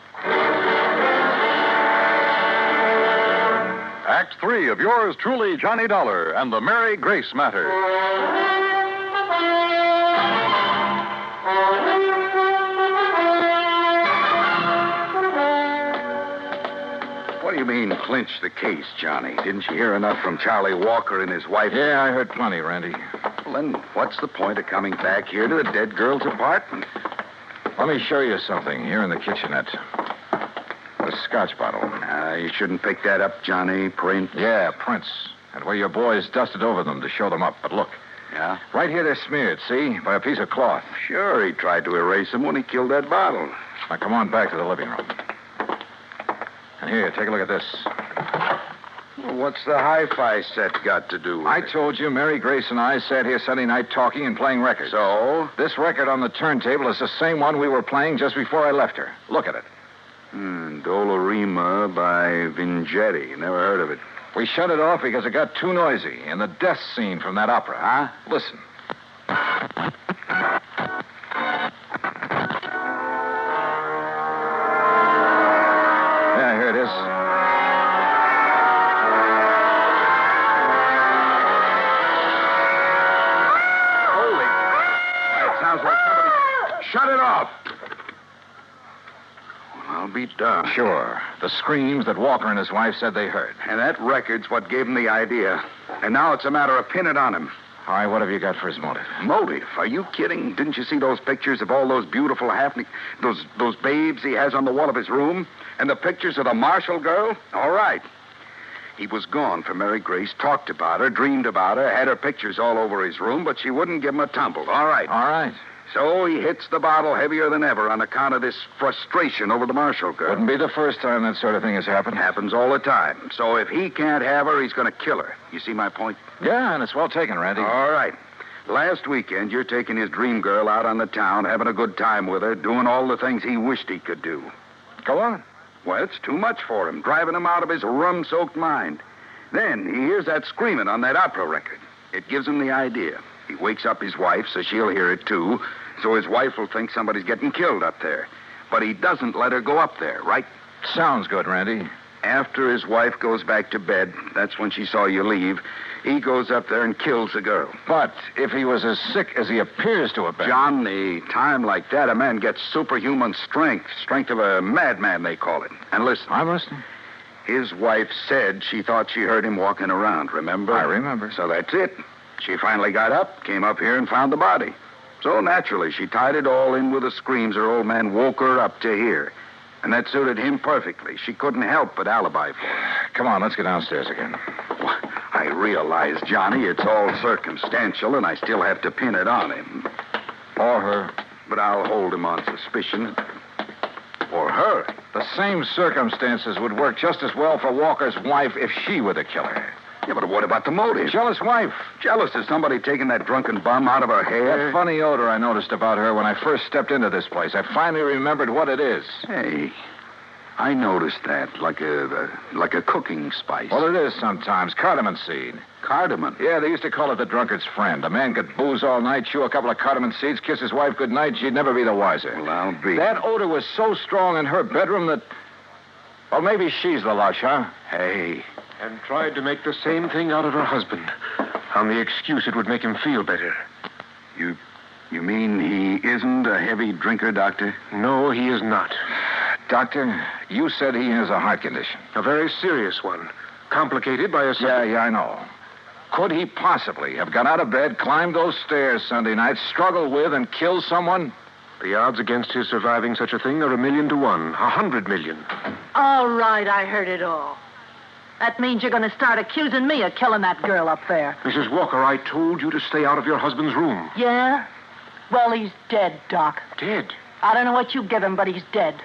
Act 3 of yours truly, Johnny Dollar and the Mary Grace Matter. What do you mean, clinch the case, Johnny? Didn't you hear enough from Charlie Walker and his wife? Yeah, I heard plenty, Randy. Well, then what's the point of coming back here to the dead girl's apartment? Let me show you something here in the kitchenette. A scotch bottle. You shouldn't pick that up, Johnny. Print. Yeah, prints. And where your boys dusted over them to show them up. But look. Yeah? Right here they're smeared, see? By a piece of cloth. Sure, he tried to erase them when he killed that bottle. Now, come on back to the living room. And here, take a look at this. Well, what's the hi-fi set got to do with I it? told you Mary Grace and I sat here Sunday night talking and playing records. So? This record on the turntable is the same one we were playing just before I left her. Look at it. Dolorima by Vingetti. Never heard of it. We shut it off because it got too noisy in the death scene from that opera. Huh? Listen. Yeah, here it is. Holy. It sounds like somebody... Shut it off! I'll be darned. Sure. The screams that Walker and his wife said they heard. And that record's what gave him the idea. And now it's a matter of pinning it on him. All right, what have you got for his motive? Motive? Are you kidding? Didn't you see those pictures of all those beautiful those babes he has on the wall of his room? And the pictures of the Marshall girl? All right. He was gone for Mary Grace, talked about her, dreamed about her, had her pictures all over his room, but she wouldn't give him a tumble. All right. All right. So he hits the bottle heavier than ever on account of this frustration over the Marshall girl. Wouldn't be the first time that sort of thing has happened. Happens all the time. So if he can't have her, he's going to kill her. You see my point? Yeah, and it's well taken, Randy. All right. Last weekend, you're taking his dream girl out on the town, having a good time with her, doing all the things he wished he could do. Go on. Well, it's too much for him, driving him out of his rum-soaked mind. Then he hears that screaming on that opera record. It gives him the idea. He wakes up his wife, so she'll hear it, too, so his wife will think somebody's getting killed up there. But he doesn't let her go up there, right? Sounds good, Randy. After his wife goes back to bed, that's when she saw you leave, he goes up there and kills the girl. But if he was as sick as he appears to have been... John, the time like that, a man gets superhuman strength. Strength of a madman, they call it. And listen. I'm listening. His wife said she thought she heard him walking around, remember? I remember. So that's it. She finally got up, came up here, and found the body. So naturally, she tied it all in with the screams her old man woke her up to hear. And that suited him perfectly. She couldn't help but alibi for him. Come on, let's get downstairs again. I realize, Johnny, it's all circumstantial, and I still have to pin it on him. Or her. But I'll hold him on suspicion. Or her. The same circumstances would work just as well for Walker's wife if she were the killer. Yeah, but what about the motive? Jealous wife. Jealous of somebody taking that drunken bum out of her hair? That funny odor I noticed about her when I first stepped into this place. I finally remembered what it is. Hey, I noticed that, like a cooking spice. Well, it is sometimes. Cardamom seed. Cardamom? Yeah, they used to call it the drunkard's friend. A man could booze all night, chew a couple of cardamom seeds, kiss his wife goodnight, she'd never be the wiser. Well, I'll be. That odor was so strong in her bedroom that... Well, maybe she's the lush, huh? Hey. And tried to make the same thing out of her husband, on the excuse it would make him feel better. You mean he isn't a heavy drinker, Doctor? No, he is not. Doctor, you said he has a heart condition. A very serious one. Complicated by a... Yeah, I know. Could he possibly have got out of bed, climbed those stairs Sunday night, struggled with, and killed someone? The odds against his surviving such a thing are 1,000,000 to 1. 100 million. All right, I heard it all. That means you're going to start accusing me of killing that girl up there. Mrs. Walker, I told you to stay out of your husband's room. Yeah? Well, he's dead, Doc. Dead? I don't know what you give him, but he's dead.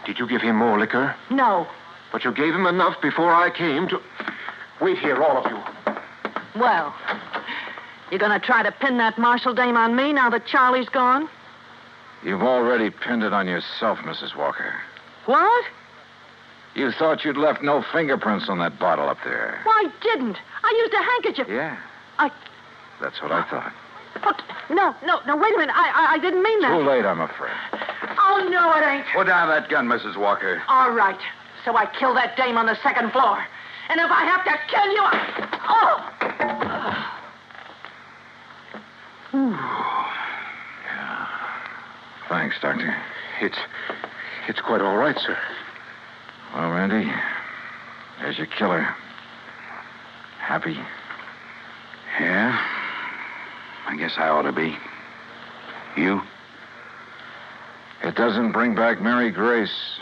Did you give him more liquor? No. But you gave him enough before I came to... Wait here, all of you. Well, you're going to try to pin that Marshall dame on me now that Charlie's gone? You've already pinned it on yourself, Mrs. Walker. What? You thought you'd left no fingerprints on that bottle up there. Well, I didn't. I used a handkerchief. Yeah. That's what I thought. But, no, wait a minute. I didn't mean that. Too late, I'm afraid. Oh, no, it ain't. Put down that gun, Mrs. Walker. All right. So I killed that dame on the second floor. And if I have to kill you, Yeah. Thanks, Doctor. It's quite all right, sir. Well, Randy, there's your killer. Happy? Yeah. I guess I ought to be. You? It doesn't bring back Mary Grace.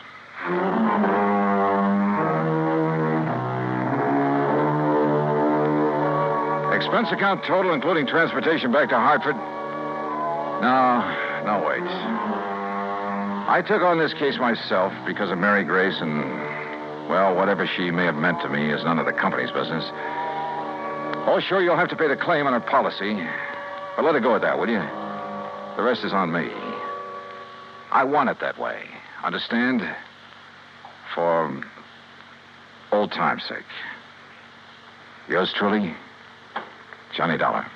Expense account total, including transportation back to Hartford? No, wait. I took on this case myself because of Mary Grace and, well, whatever she may have meant to me is none of the company's business. Oh, sure, you'll have to pay the claim on her policy. But let it go at that, will you? The rest is on me. I want it that way. Understand? For old time's sake. Yours truly, Johnny Dollar.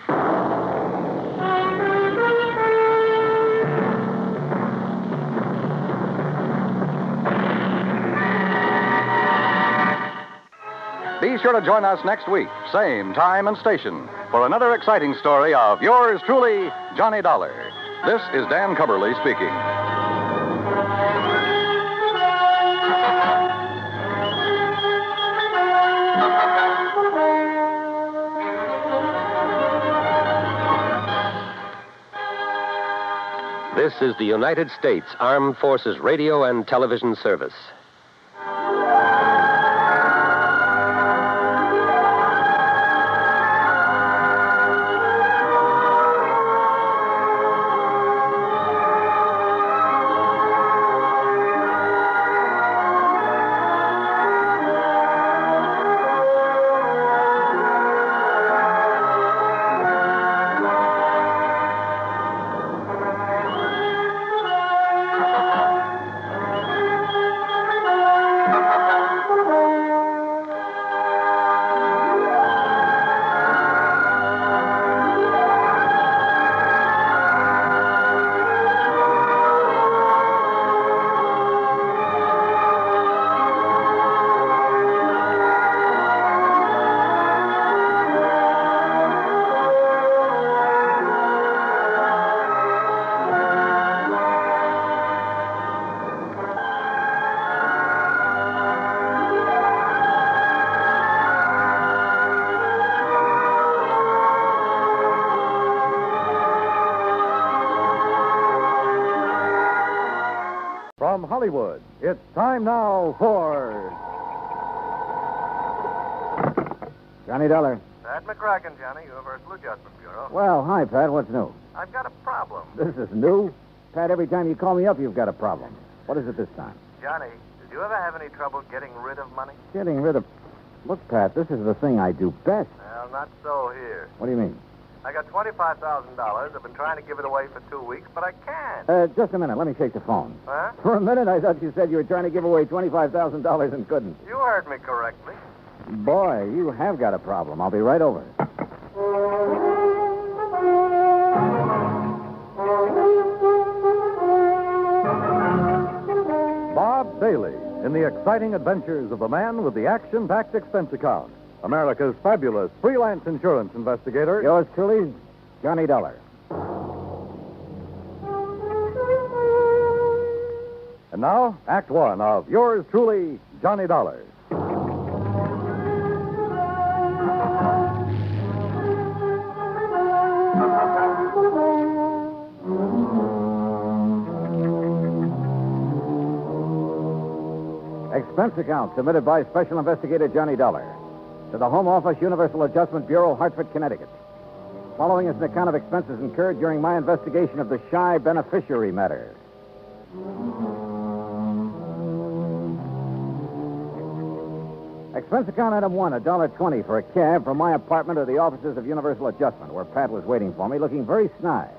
Be sure to join us next week, same time and station, for another exciting story of yours truly, Johnny Dollar. This is Dan Cubberly speaking. This is the United States Armed Forces Radio and Television Service. Hollywood. It's time now for Johnny Dollar. Pat McCracken, Johnny, Universal Adjustment Bureau. Well, hi, Pat. What's new? I've got a problem. This is new? Pat, every time you call me up, you've got a problem. What is it this time? Johnny, did you ever have any trouble getting rid of money? Getting rid of... Look, Pat, this is the thing I do best. Well, not so here. What do you mean? I got $25,000. I've been trying to give it away for 2 weeks, but I can't. Just a minute. Let me shake the phone. Huh? For a minute, I thought you said you were trying to give away $25,000 and couldn't. You heard me correctly. Boy, you have got a problem. I'll be right over. Bob Bailey in the exciting adventures of the man with the action-packed expense account. America's fabulous freelance insurance investigator. Yours truly, Johnny Dollar. And now, Act One of yours truly, Johnny Dollar. Expense account submitted by Special Investigator Johnny Dollar to the Home Office, Universal Adjustment Bureau, Hartford, Connecticut. Following is an account of expenses incurred during my investigation of the Shy Beneficiary Matter. Expense account item one, $1.20 for a cab from my apartment to the offices of Universal Adjustment, where Pat was waiting for me, looking very snide.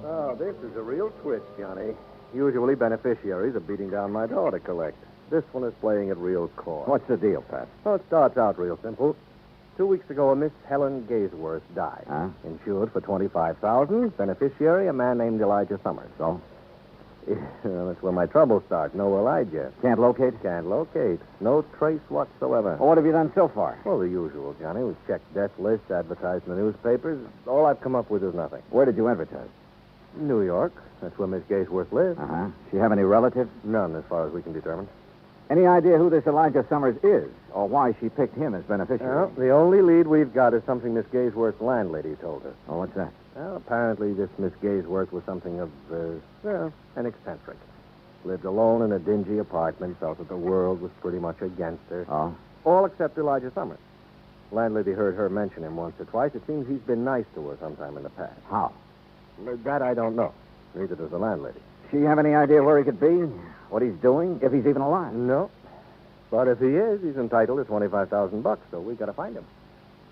Oh, this is a real twist, Johnny. Usually beneficiaries are beating down my door to collect. This one is playing it real coy. What's the deal, Pat? Well, it starts out real simple. 2 weeks ago, a Miss Helen Gaysworth died. Huh? Insured for $25,000. Beneficiary, a man named Elijah Summers. So? Well, that's where my trouble starts. No Elijah. Can't locate? Can't locate. No trace whatsoever. Well, what have you done so far? Well, the usual, Johnny. We've checked death lists, advertised in the newspapers. All I've come up with is nothing. Where did you advertise? New York. That's where Miss Gaysworth lives. Uh-huh. She have any relatives? None, as far as we can determine. Any idea who this Elijah Summers is, or why she picked him as beneficiary? Well, the only lead we've got is something Miss Gaysworth's landlady told us. Oh, what's that? Well, apparently this Miss Gaysworth was something of, an eccentric. Lived alone in a dingy apartment, felt that the world was pretty much against her. Oh? All except Elijah Summers. Landlady heard her mention him once or twice. It seems he's been nice to her sometime in the past. How? That I don't know. Neither does the landlady. She have any idea where he could be? What he's doing? If he's even alive? No. But if he is, he's entitled to $25,000, so we got to find him.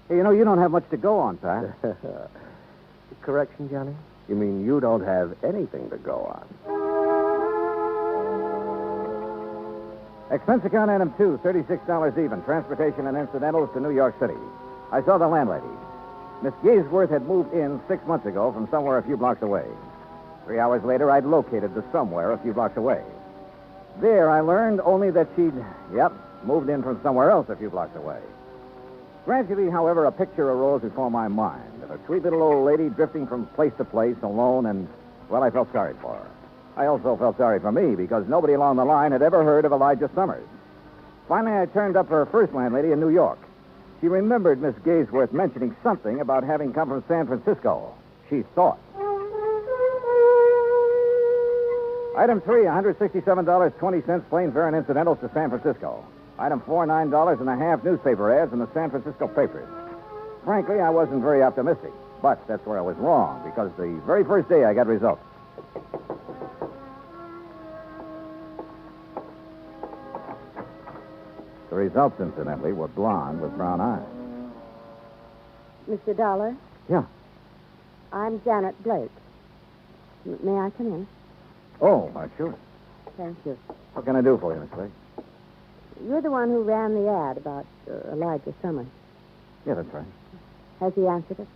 Hey, you know, you don't have much to go on, Pat. Correction, Johnny? You mean you don't have anything to go on? Expense account item two, $36 even. Transportation and incidentals to New York City. I saw the landlady. Miss Gaysworth had moved in 6 months ago from somewhere a few blocks away. 3 hours later, I'd located the somewhere a few blocks away. There, I learned only that she'd, moved in from somewhere else a few blocks away. Gradually, however, a picture arose before my mind of a sweet little old lady drifting from place to place alone, and, well, I felt sorry for her. I also felt sorry for me because nobody along the line had ever heard of Elijah Summers. Finally, I turned up her first landlady in New York. She remembered Miss Gaysworth mentioning something about having come from San Francisco. She thought. Item 3, $167.20 plain fare and incidentals to San Francisco. Item 4, $9.50 newspaper ads in the San Francisco papers. Frankly, I wasn't very optimistic, but that's where I was wrong, because the very first day I got results. The results, incidentally, were blonde with brown eyes. Mr. Dollar? Yeah. I'm Janet Blake. May I come in? Oh, sure. Thank you. What can I do for you, Miss Blake? You're the one who ran the ad about Elijah Summers. Yeah, that's right. Has he answered it?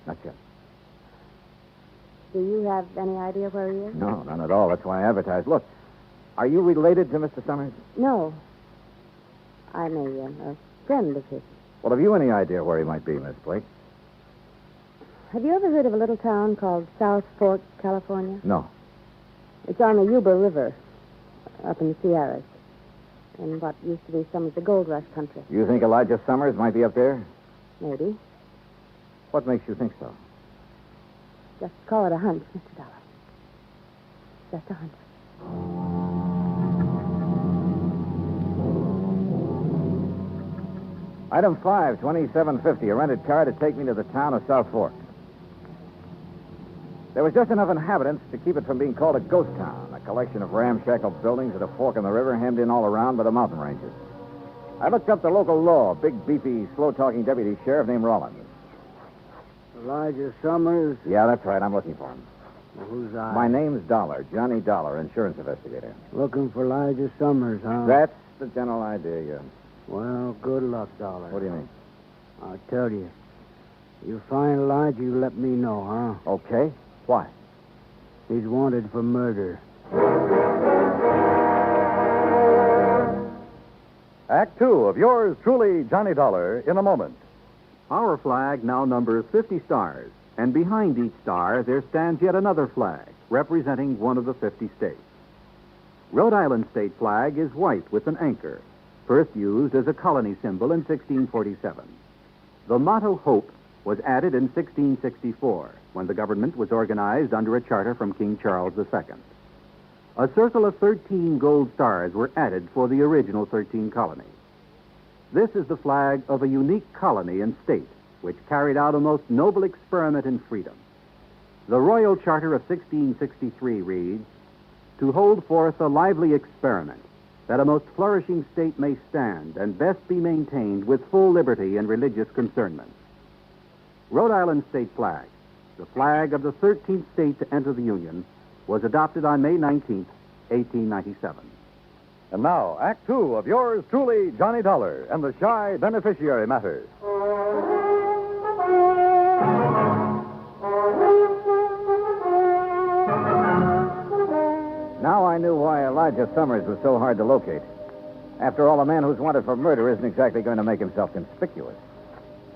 Not yet. Do you have any idea where he is? No, none at all. That's why I advertised. Look, are you related to Mr. Summers? No. I'm a friend of his. Well, have you any idea where he might be, Miss Blake? Have you ever heard of a little town called South Fork, California? No. It's on the Yuba River, up in the Sierras, in what used to be some of the gold rush country. You think Elijah Summers might be up there? Maybe. What makes you think so? Just call it a hunch, Mr. Dollar. Just a hunch. Item 5, 2750, a rented car to take me to the town of South Fork. There was just enough inhabitants to keep it from being called a ghost town, a collection of ramshackle buildings at a fork in the river hemmed in all around by the mountain ranges. I looked up the local law, a big, beefy, slow-talking deputy sheriff named Rollins. Elijah Summers? Yeah, that's right. I'm looking for him. Well, who's I? My name's Dollar, Johnny Dollar, insurance investigator. Looking for Elijah Summers, huh? That's the general idea, yeah. Well, good luck, Dollar. What do you mean? I'll tell you. You find Elijah, you let me know, huh? Okay. Why? He's wanted for murder. Act 2 of yours truly, Johnny Dollar, in a moment. Our flag now numbers 50 stars, and behind each star there stands yet another flag, representing one of the 50 states. Rhode Island state flag is white with an anchor, first used as a colony symbol in 1647. The motto Hope was added in 1664, when the government was organized under a charter from King Charles II. A circle of 13 gold stars were added for the original 13 colonies. This is the flag of a unique colony and state, which carried out a most noble experiment in freedom. The Royal Charter of 1663 reads, "To hold forth a lively experiment, that a most flourishing state may stand and best be maintained with full liberty in religious concernments." Rhode Island state flag, the flag of the 13th state to enter the Union, was adopted on May 19, 1897. And now, Act 2 of yours truly, Johnny Dollar, and the Shy Beneficiary Matter. Now I knew why Elijah Summers was so hard to locate. After all, a man who's wanted for murder isn't exactly going to make himself conspicuous.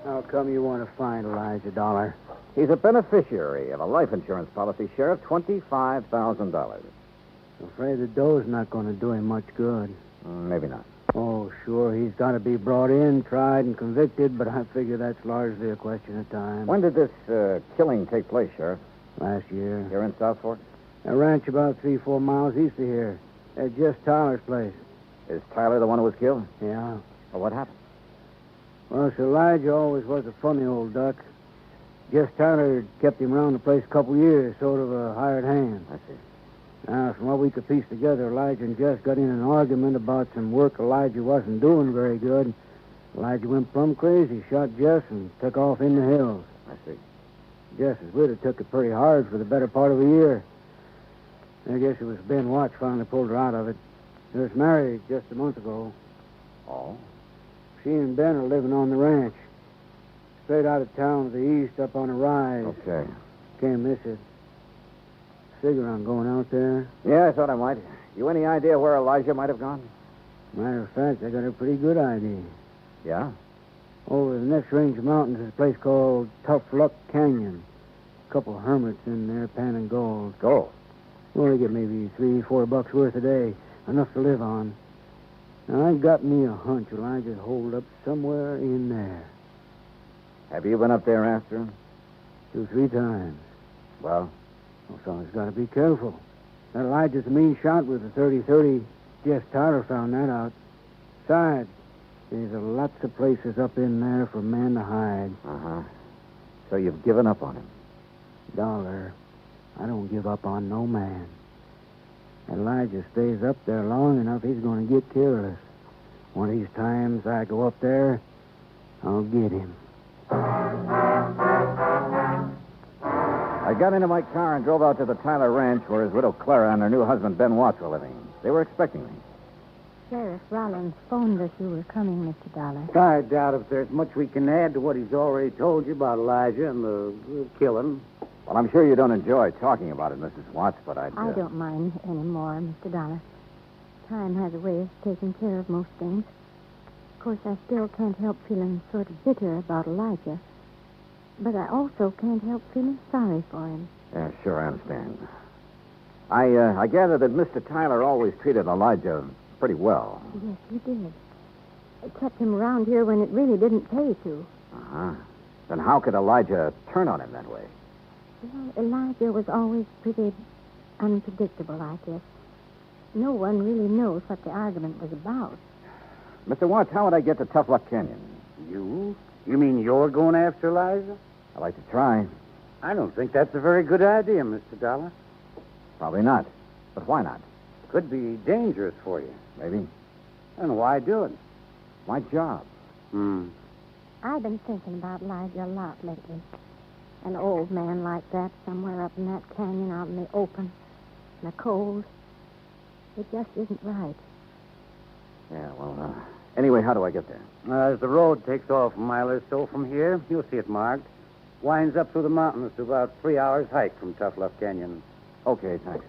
How come you want to find Elijah, Dollar? He's a beneficiary of a life insurance policy, Sheriff, $25,000. I'm afraid the dough's not going to do him much good. Maybe not. Oh, sure, he's got to be brought in, tried, and convicted, but I figure that's largely a question of time. When did this killing take place, Sheriff? Last year. Here in South Fork? A ranch about 3-4 miles east of here. At Jess Tyler's place. Is Tyler the one who was killed? Yeah. Well, what happened? Well, Sir Elijah always was a funny old duck. Jess Tyler kept him around the place a couple years, sort of a hired hand. I see. Now, from what we could piece together, Elijah and Jess got in an argument about some work Elijah wasn't doing very good. Elijah went plumb crazy, shot Jess, and took off in the hills. I see. Jess's widow took it pretty hard for the better part of a year. I guess it was Ben Watts finally pulled her out of it. They was married just a month ago. Oh? She and Ben are living on the ranch. Straight out of town to the east, up on a rise. Okay. Can't miss it. Figure on going out there. Yeah, I thought I might. You any idea where Elijah might have gone? Matter of fact, I got a pretty good idea. Yeah? Over the next range of mountains is a place called Tough Luck Canyon. A couple of hermits in there panning gold. Gold? Only get maybe $3-4 worth a day. Enough to live on. Now, I got me a hunch Elijah's holed up somewhere in there. Have you been up there after him? 2-3 times. Well? Well, someone's got to be careful. That Elijah's a mean shot with a 30-30. Jess Tyler found that out. Besides, there's lots of places up in there for a man to hide. Uh-huh. So you've given up on him? Dollar, I don't give up on no man. Elijah stays up there long enough, he's going to get careless. One of these times I go up there, I'll get him. I got into my car and drove out to the Tyler Ranch where his widow Clara and her new husband Ben Watts were living. They were expecting me. Sheriff Rollins phoned us you were coming, Mr. Dollar. I doubt if there's much we can add to what he's already told you about Elijah and the killing. Well, I'm sure you don't enjoy talking about it, Mrs. Watts, but I don't mind anymore, Mr. Dollar. Time has a way of taking care of most things. Of course, I still can't help feeling sort of bitter about Elijah. But I also can't help feeling sorry for him. Yeah, sure, I understand. I gather that Mr. Tyler always treated Elijah pretty well. Yes, he did. I kept him around here when it really didn't pay to. Uh-huh. Then how could Elijah turn on him that way? Well, Elijah was always pretty unpredictable, I guess. No one really knows what the argument was about. Mr. Watts, how would I get to Tough Luck Canyon? You? You mean you're going after Eliza? I'd like to try. I don't think that's a very good idea, Mr. Dollar. Probably not. But why not? Could be dangerous for you. Maybe. And why do it? My job. I've been thinking about Elijah a lot lately. An old man like that somewhere up in that canyon out in the open, in the cold. It just isn't right. Yeah, well, anyway, how do I get there? As the road takes off a mile or so from here, you'll see it marked. Winds up through the mountains to about 3 hours' hike from Tough Luck Canyon. Okay, thanks.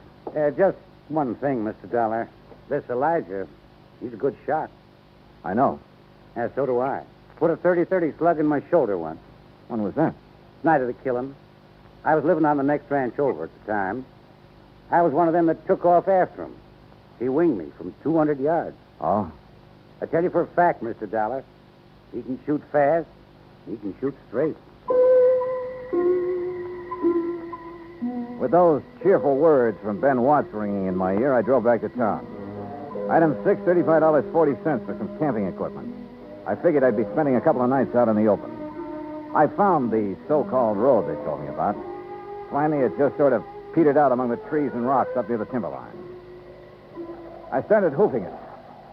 Just one thing, Mr. Dollar. This Elijah, he's a good shot. I know. Yeah, so do I. Put a 30-30 slug in my shoulder once. When was that? Night of the killing. I was living on the next ranch over at the time. I was one of them that took off after him. He winged me from 200 yards. Oh? I tell you for a fact, Mr. Dollar, he can shoot fast, he can shoot straight. With those cheerful words from Ben Watts ringing in my ear, I drove back to town. Item 6, $35.40 for some camping equipment. I figured I'd be spending a couple of nights out in the open. I found the so-called road they told me about. Finally, it just sort of petered out among the trees and rocks up near the timberline. I started hoofing it.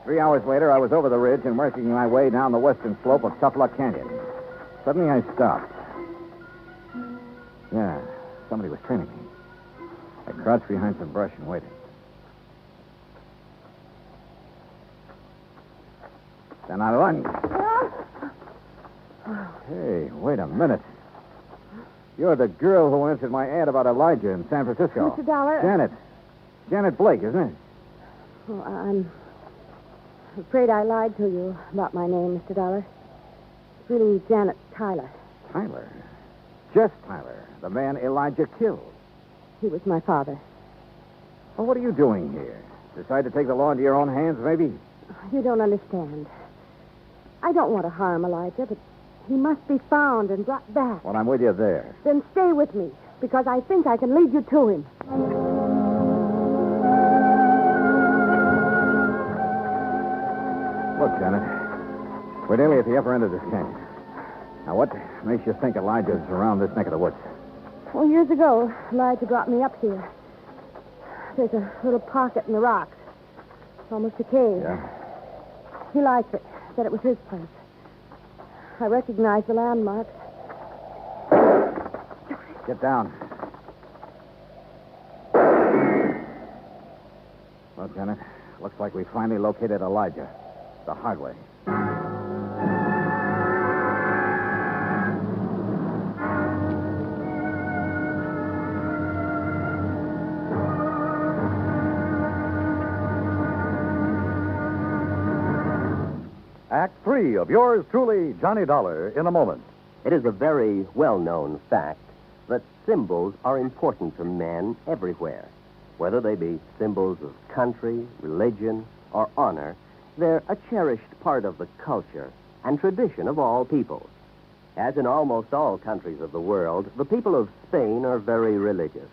3 hours later, I was over the ridge and working my way down the western slope of Tough Luck Canyon. Suddenly, I stopped. Yeah, somebody was trailing me. I crouched behind some brush and waited. Then I lunged. Hey, wait a minute. You're the girl who answered my ad about Elijah in San Francisco. Mr. Dollar. Janet Blake, isn't it? Oh, I'm afraid I lied to you about my name, Mr. Dollar. It's really Janet Tyler. Tyler? Just Tyler, the man Elijah killed. He was my father. Well, what are you doing here? Decide to take the law into your own hands, maybe? You don't understand. I don't want to harm Elijah, but he must be found and brought back. Well, I'm with you there. Then stay with me, because I think I can lead you to him. Look, Janet, we're nearly at the upper end of this canyon. Now, what makes you think Elijah's around this neck of the woods? Well, years ago, Elijah brought me up here. There's a little pocket in the rocks. It's almost a cave. Yeah? He liked it. Said it was his place. I recognized the landmarks. Get down. Well, Janet, looks like we finally located Elijah. The hard way. Act 3 of yours truly, Johnny Dollar, in a moment. It is a very well-known fact that symbols are important to men everywhere. Whether they be symbols of country, religion, or honor, they're a cherished part of the culture and tradition of all peoples. As in almost all countries of the world, the people of Spain are very religious.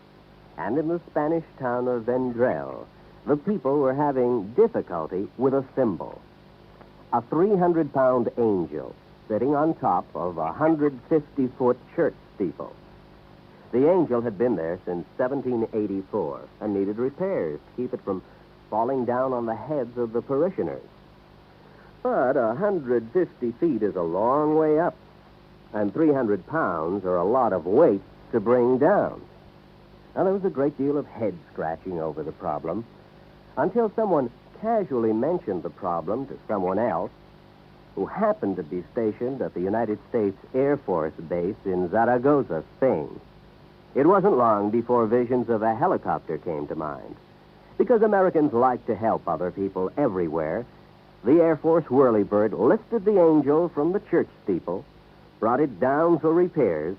And in the Spanish town of Vendrell, the people were having difficulty with a symbol. A 300-pound angel sitting on top of a 150-foot church steeple. The angel had been there since 1784 and needed repairs to keep it from falling down on the heads of the parishioners. But 150 feet is a long way up, and 300 pounds are a lot of weight to bring down. Now, there was a great deal of head-scratching over the problem until someone casually mentioned the problem to someone else who happened to be stationed at the United States Air Force Base in Zaragoza, Spain. It wasn't long before visions of a helicopter came to mind. Because Americans like to help other people everywhere, the Air Force whirlybird lifted the angel from the church steeple, brought it down for repairs,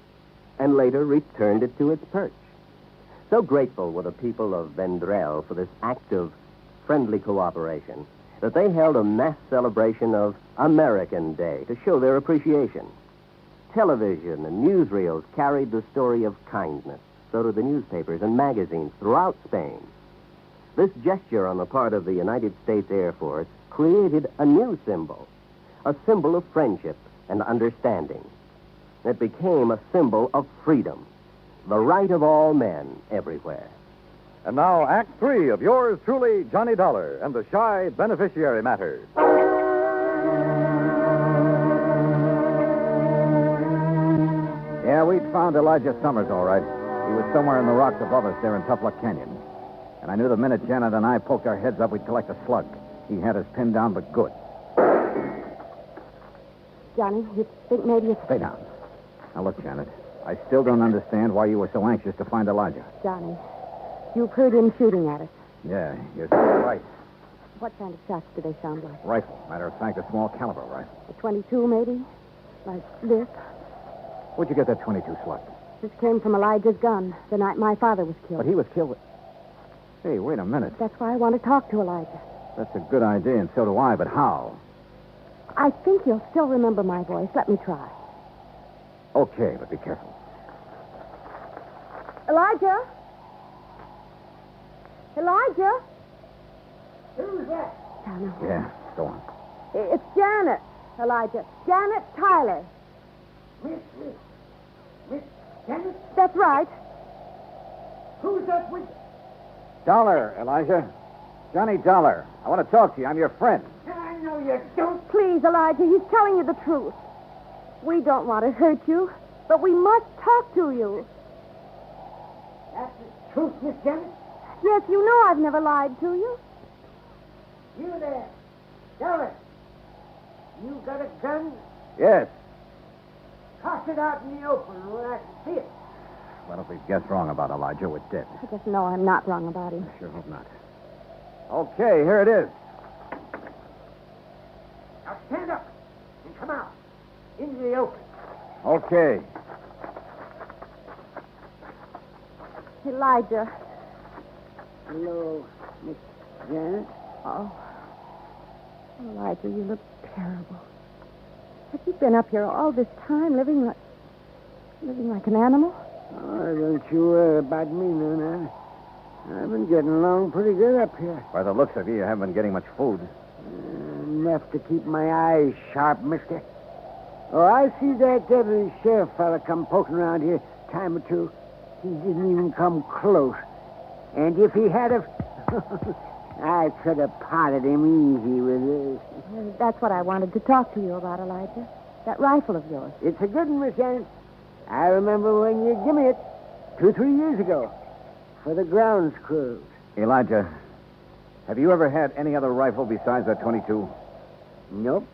and later returned it to its perch. So grateful were the people of Vendrell for this act of friendly cooperation that they held a mass celebration of American Day to show their appreciation. Television and newsreels carried the story of kindness. So did the newspapers and magazines throughout Spain. This gesture on the part of the United States Air Force created a new symbol, a symbol of friendship and understanding. It became a symbol of freedom, the right of all men everywhere. And now, Act 3 of yours truly, Johnny Dollar, and the Shy Beneficiary Matter. Yeah, we'd found Elijah Summers, all right. He was somewhere in the rocks above us there in Tough Luck Canyon. And I knew the minute Janet and I poked our heads up, we'd collect a slug. He had us pinned down, but good. Johnny, you think maybe it's... Stay down. Now, look, Janet, I still don't understand why you were so anxious to find Elijah. Johnny, you've heard him shooting at us. Yeah, you're right. What kind of shots do they sound like? Rifle. Matter of fact, a small caliber rifle. A 22, maybe? Like this? Where'd you get that 22 slug? This came from Elijah's gun the night my father was killed. But he was killed with... Hey, wait a minute. That's why I want to talk to Elijah. That's a good idea, and so do I, but how? I think you'll still remember my voice. Let me try. Okay, but be careful. Elijah? Elijah? Who's that? Janet. Yeah, go on. It's Janet, Elijah. Janet Tyler. Miss Janet? That's right. Who's that with... Dollar, Elijah. Johnny Dollar. I want to talk to you. I'm your friend. I know you don't. Please, Elijah, he's telling you the truth. We don't want to hurt you, but we must talk to you. That's the truth, Miss Janet? Yes, you know I've never lied to you. You there. Dollar. You got a gun? Yes. Toss it out in the open where I can see it. Well, if we've guessed wrong about Elijah, we're dead. I just know I'm not wrong about him. I sure hope not. Okay, here it is. Now stand up and come out into the open. Okay. Elijah. Hello, Miss Janet. Oh. Elijah, you look terrible. Have you been up here all this time living like an animal? Oh, don't you worry about me, Nana. I've been getting along pretty good up here. By the looks of you, you haven't been getting much food. Enough to keep my eyes sharp, mister. Oh, I see that deputy sheriff fella come poking around here a time or two. He didn't even come close. And if he had have... I could have potted him easy with this. That's what I wanted to talk to you about, Elijah. That rifle of yours. It's a good one, Miss Janet. I remember when you gave me it 2-3 years ago for the grounds crew. Elijah, have you ever had any other rifle besides that 22? Nope.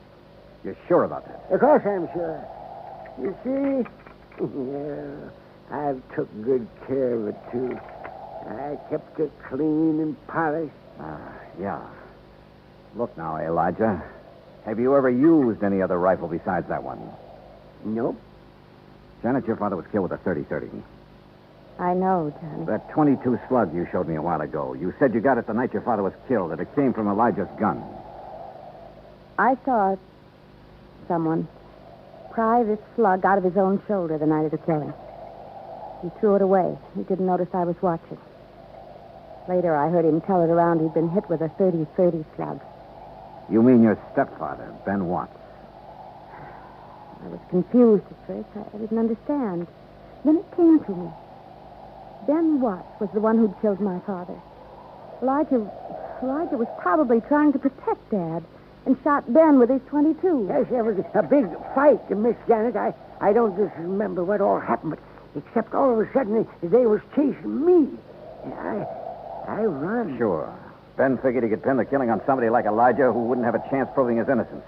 You're sure about that? Of course I'm sure. You see, yeah, I've took good care of it, too. I kept it clean and polished. Yeah. Look now, Elijah. Have you ever used any other rifle besides that one? Nope. Janet, your father was killed with a 30-30. I know, Johnny. That 22 slug you showed me a while ago. You said you got it the night your father was killed, that it came from Elijah's gun. I saw someone pry this slug out of his own shoulder the night of the killing. He threw it away. He didn't notice I was watching. Later, I heard him tell it around he'd been hit with a 30-30 slug. You mean your stepfather, Ben Watts? I was confused at first. I didn't understand. Then it came to me. Ben Watts was the one who'd killed my father. Elijah was probably trying to protect Dad and shot Ben with his 22. Yes, there was a big fight, Miss Janet. I don't just remember what all happened, but except all of a sudden they was chasing me. I run. Sure. Ben figured he could pin the killing on somebody like Elijah who wouldn't have a chance proving his innocence.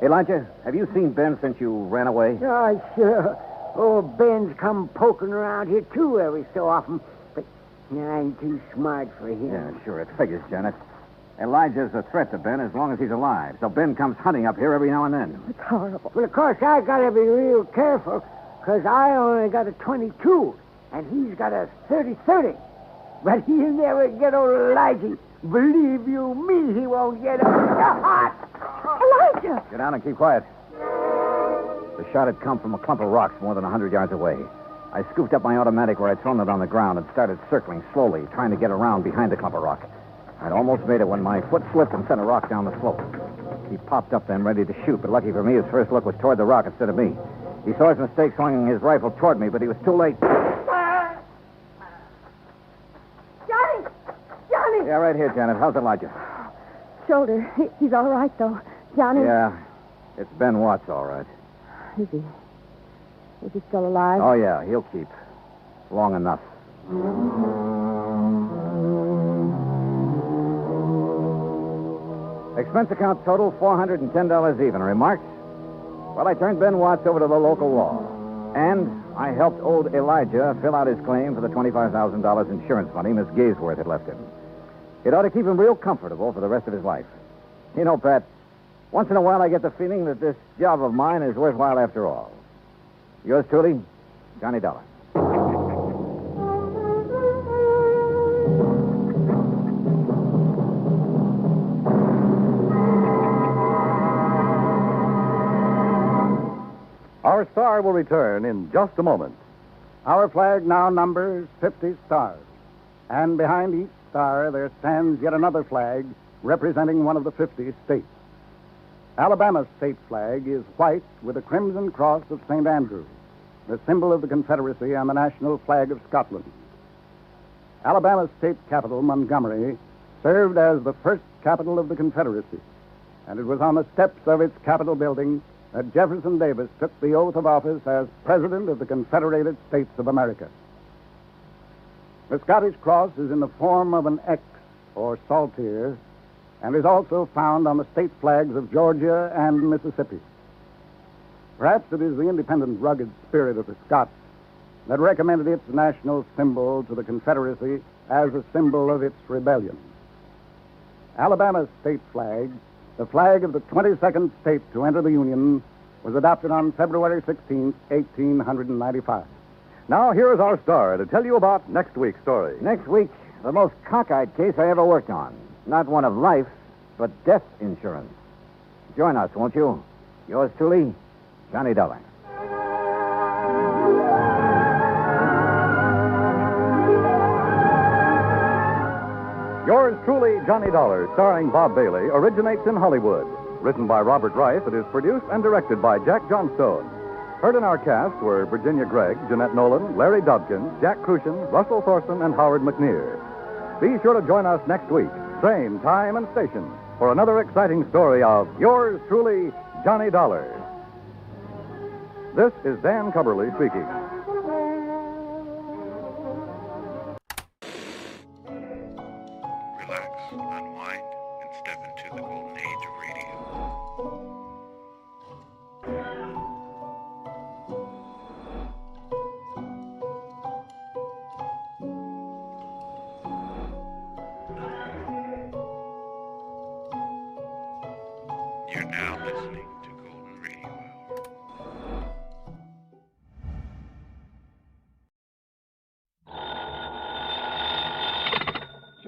Elijah, have you seen Ben since you ran away? Oh, sure. Oh, Ben's come poking around here, too, every so often. But I'm too smart for him. Yeah, sure. It figures, Janet. Elijah's a threat to Ben as long as he's alive. So Ben comes hunting up here every now and then. It's horrible. Well, of course, I got to be real careful, because I only got a 22, and he's got a 30-30. But he'll never get old Elijah. Believe you me, he won't get Elijah! Get down and keep quiet. The shot had come from a clump of rocks more than 100 yards away. I scooped up my automatic where I'd thrown it on the ground and started circling slowly, trying to get around behind the clump of rock. I'd almost made it when my foot slipped and sent a rock down the slope. He popped up then, ready to shoot, but lucky for me, his first look was toward the rock instead of me. He saw his mistake swinging his rifle toward me, but he was too late. Johnny! Johnny! Yeah, right here, Janet. How's Elijah? Shoulder. He's all right, though. Johnny? Yeah, it's Ben Watts, all right. Is he still alive? Oh, yeah, he'll keep. Long enough. Expense account total, $410 even. Remarks? Well, I turned Ben Watts over to the local law. And I helped old Elijah fill out his claim for the $25,000 insurance money Miss Gaysworth had left him. It ought to keep him real comfortable for the rest of his life. You know, Pat, once in a while I get the feeling that this job of mine is worthwhile after all. Yours truly, Johnny Dollar. Our star will return in just a moment. Our flag now numbers 50 stars. And behind each star there stands yet another flag representing one of the 50 states. Alabama's state flag is white with a crimson cross of St. Andrew, the symbol of the Confederacy on the national flag of Scotland. Alabama's state capital, Montgomery, served as the first capital of the Confederacy, and it was on the steps of its Capitol building that Jefferson Davis took the oath of office as President of the Confederated States of America. The Scottish cross is in the form of an X, or saltire, and is also found on the state flags of Georgia and Mississippi. Perhaps it is the independent, rugged spirit of the Scots that recommended its national symbol to the Confederacy as a symbol of its rebellion. Alabama's state flag, the flag of the 22nd state to enter the Union, was adopted on February 16, 1895. Now, here is our star to tell you about next week's story. Next week, the most cockeyed case I ever worked on. Not one of life, but death insurance. Join us, won't you? Yours truly, Johnny Dollar. Yours truly, Johnny Dollar, starring Bob Bailey, originates in Hollywood. Written by Robert Rice, it is produced and directed by Jack Johnstone. Heard in our cast were Virginia Gregg, Jeanette Nolan, Larry Dobkin, Jack Crucian, Russell Thorson, and Howard McNear. Be sure to join us next week, same time and station, for another exciting story of yours truly, Johnny Dollar. This is Dan Cubberly speaking. Relax, unwind, and step into the golden age of radio. You're now listening to Golden Radio Hour.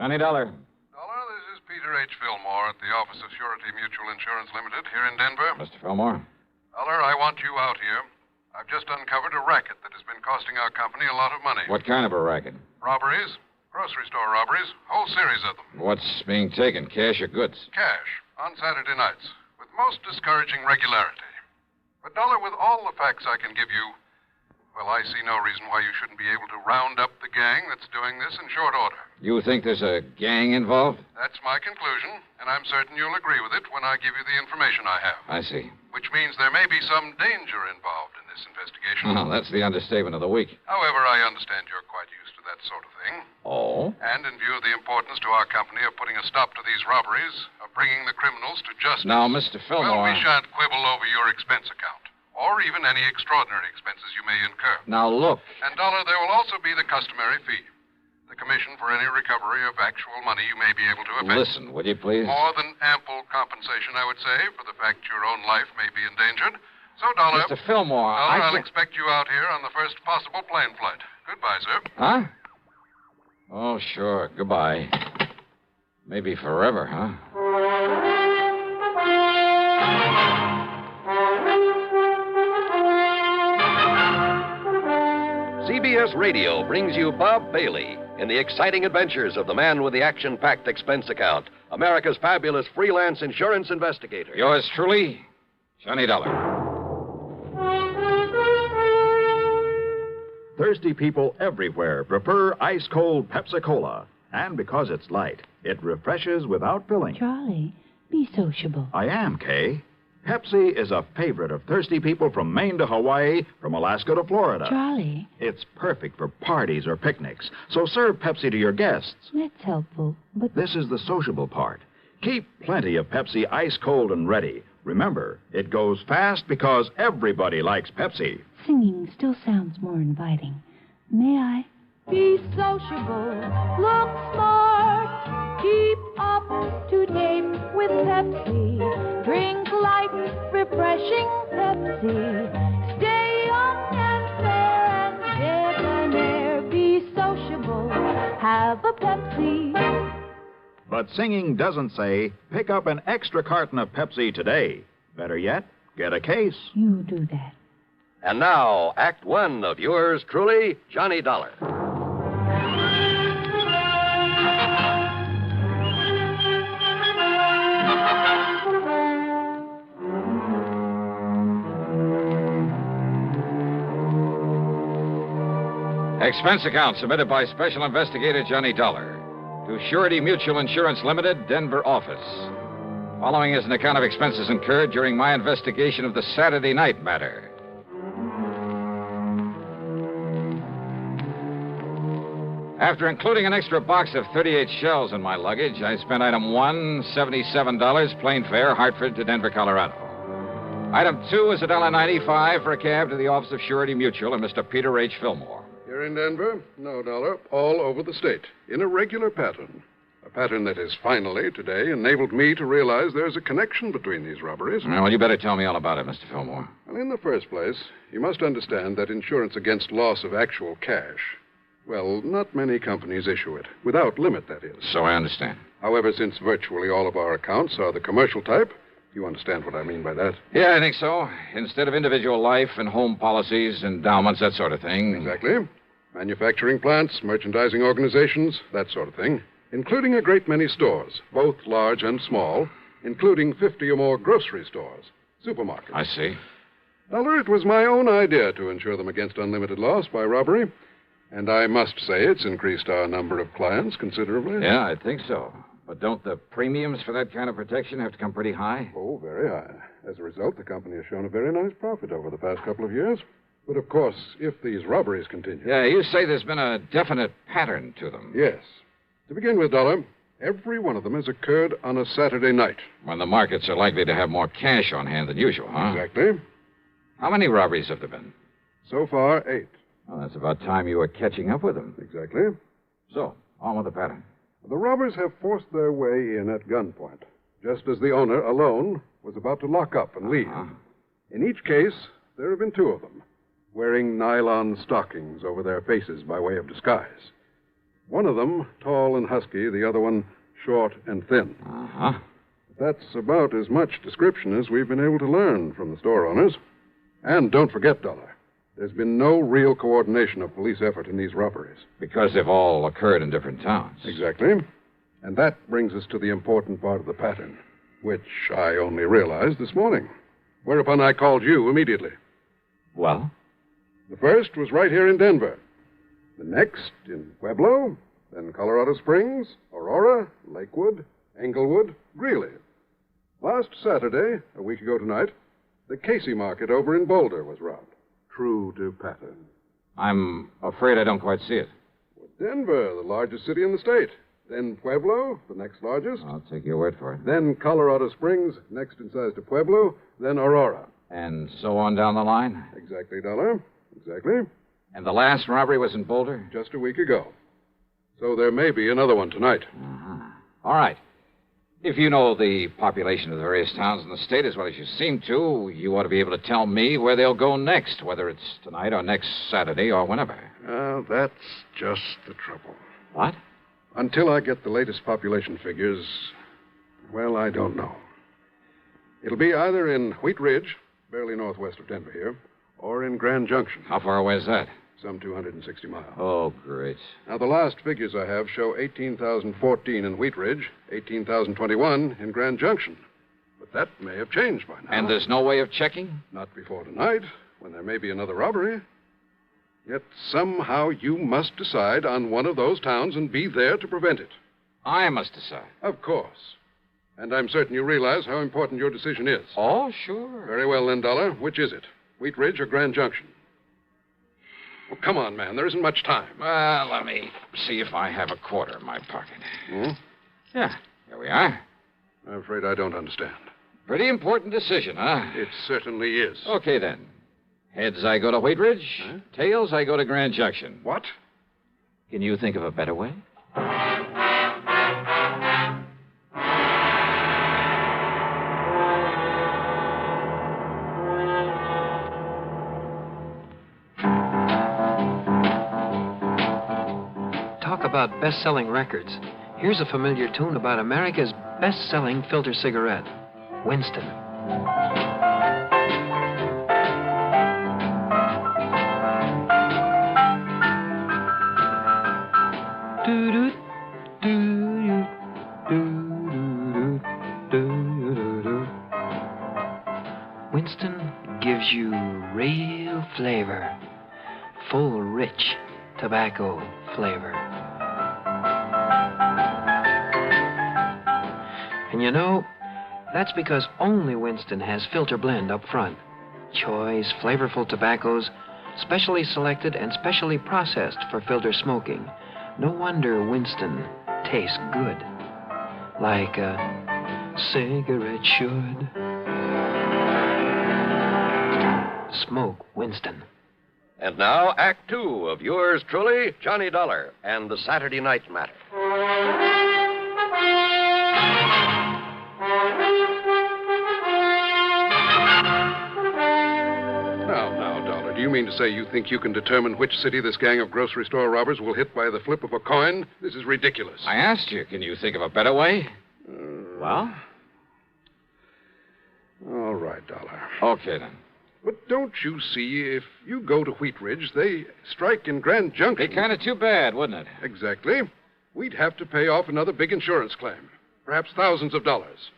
Johnny Dollar. Dollar, this is Peter H. Fillmore at the Office of Surety Mutual Insurance Limited here in Denver. Mr. Fillmore. Dollar, I want you out here. I've just uncovered a racket that has been costing our company a lot of money. What kind of a racket? Robberies, grocery store robberies, whole series of them. What's being taken, cash or goods? Cash, on Saturday nights, with most discouraging regularity. But, Dollar, with all the facts I can give you, well, I see no reason why you shouldn't be able to round up the gang that's doing this in short order. You think there's a gang involved? That's my conclusion, and I'm certain you'll agree with it when I give you the information I have. I see. Which means there may be some danger involved in this investigation. Oh, that's the understatement of the week. However, I understand you're quite used to that sort of thing. Oh? And in view of the importance to our company of putting a stop to these robberies, of bringing the criminals to justice... Now, Mr. Fillmore... Well, we shan't quibble over your expense account, or even any extraordinary expenses you may incur. Now, look. And, Dollar, there will also be the customary fee. The commission for any recovery of actual money you may be able to effect. Listen, would you please? More than ample compensation, I would say, for the fact your own life may be endangered. So, Dollar... Mr. Fillmore, Dollar, I'll expect you out here on the first possible plane flight. Goodbye, sir. Huh? Oh, sure. Goodbye. Maybe forever, huh? CBS Radio brings you Bob Bailey in the exciting adventures of the man with the action-packed expense account, America's fabulous freelance insurance investigator. Yours truly, Johnny Dollar. Thirsty people everywhere prefer ice-cold Pepsi-Cola. And because it's light, it refreshes without filling. Charlie, be sociable. I am, Kay. Pepsi is a favorite of thirsty people from Maine to Hawaii, from Alaska to Florida. Charlie. It's perfect for parties or picnics, so serve Pepsi to your guests. That's helpful, but... This is the sociable part. Keep plenty of Pepsi ice-cold and ready. Remember, it goes fast because everybody likes Pepsi. Singing still sounds more inviting. May I? Be sociable, look smart, keep up to date with Pepsi. Drink light, refreshing Pepsi. Stay young and fair and debonair. Be sociable, have a Pepsi. But singing doesn't say, pick up an extra carton of Pepsi today. Better yet, get a case. You do that. And now, Act One of yours truly, Johnny Dollar. Expense account submitted by Special Investigator Johnny Dollar to Surety Mutual Insurance Limited, Denver office. Following is an account of expenses incurred during my investigation of the Saturday night matter. After including an extra box of 38 shells in my luggage, I spent item 1, $77, plane fare, Hartford to Denver, Colorado. Item 2 is $1.95 for a cab to the office of Surety Mutual and Mr. Peter H. Fillmore. Here in Denver, no Dollar, all over the state, in a regular pattern. A pattern that has finally, today, enabled me to realize there's a connection between these robberies. Well, you better tell me all about it, Mr. Fillmore. Well, in the first place, you must understand that insurance against loss of actual cash, well, not many companies issue it, without limit, that is. So I understand. However, since virtually all of our accounts are the commercial type, you understand what I mean by that? Yeah, I think so. Instead of individual life and home policies, endowments, that sort of thing. Exactly. Manufacturing plants, merchandising organizations, that sort of thing. Including a great many stores, both large and small, including 50 or more grocery stores, supermarkets. I see. Dollar, it was my own idea to insure them against unlimited loss by robbery. And I must say it's increased our number of clients considerably. Yeah, I think so. But don't the premiums for that kind of protection have to come pretty high? Oh, very high. As a result, the company has shown a very nice profit over the past couple of years. But, of course, if these robberies continue... Yeah, you say there's been a definite pattern to them. Yes. To begin with, Dollar, every one of them has occurred on a Saturday night. When the markets are likely to have more cash on hand than usual, huh? Exactly. How many robberies have there been? So far, 8. Well, that's about time you were catching up with them. Exactly. So, on with the pattern. The robbers have forced their way in at gunpoint, just as the owner, alone, was about to lock up and leave. In each case, there have been 2 of them, wearing nylon stockings over their faces by way of disguise. One of them, tall and husky, the other one, short and thin. That's about as much description as we've been able to learn from the store owners. And don't forget, Dollar, there's been no real coordination of police effort in these robberies. Because they've all occurred in different towns. Exactly. And that brings us to the important part of the pattern, which I only realized this morning. Whereupon I called you immediately. Well? The first was right here in Denver. The next in Pueblo, then Colorado Springs, Aurora, Lakewood, Englewood, Greeley. Last Saturday, a week ago tonight, the Casey Market over in Boulder was robbed. True to pattern. I'm afraid I don't quite see it. Denver, the largest city in the state. Then Pueblo, the next largest. I'll take your word for it. Then Colorado Springs, next in size to Pueblo. Then Aurora. And so on down the line? Exactly, Dollar. Exactly. And the last robbery was in Boulder? Just a week ago. So there may be another one tonight. All right. If you know the population of the various towns in the state as well as you seem to, you ought to be able to tell me where they'll go next, whether it's tonight or next Saturday or whenever. That's just the trouble. What? Until I get the latest population figures, well, I don't know. It'll be either in Wheat Ridge, barely northwest of Denver here, or in Grand Junction. How far away is that? some 260 miles. Oh, great. Now, the last figures I have show 18,014 in Wheat Ridge, 18,021 in Grand Junction. But that may have changed by now. And there's no way of checking? Not before tonight, when there may be another robbery. Yet somehow you must decide on one of those towns and be there to prevent it. I must decide. Of course. And I'm certain you realize how important your decision is. Oh, sure. Very well, then, Dollar. Which is it? Wheat Ridge or Grand Junction? Well, come on, man. There isn't much time. Well, let me see if I have a quarter in my pocket. Hmm? Yeah, here we are. I'm afraid I don't understand. Pretty important decision, huh? It certainly is. Okay, then. Heads, I go to Wheat Ridge. Huh? Tails, I go to Grand Junction. What? Can you think of a better way? Talk about best-selling records. Here's a familiar tune about America's best-selling filter cigarette, Winston. Winston gives you real flavor, full, rich tobacco flavor. And you know, that's because only Winston has filter blend up front. Choice, flavorful tobaccos, specially selected and specially processed for filter smoking. No wonder Winston tastes good, like a cigarette should. Smoke Winston. And now, Act Two of yours truly, Johnny Dollar and the Saturday Night Matter. Now, Dollar, do you mean to say you think you can determine which city this gang of grocery store robbers will hit by the flip of a coin? This is ridiculous. I asked you, can you think of a better way? Well? All right, Dollar. Okay, then. But don't you see, if you go to Wheat Ridge, they strike in Grand Junction. Be kind of too bad, wouldn't it? Exactly. We'd have to pay off another big insurance claim. Perhaps thousands of dollars.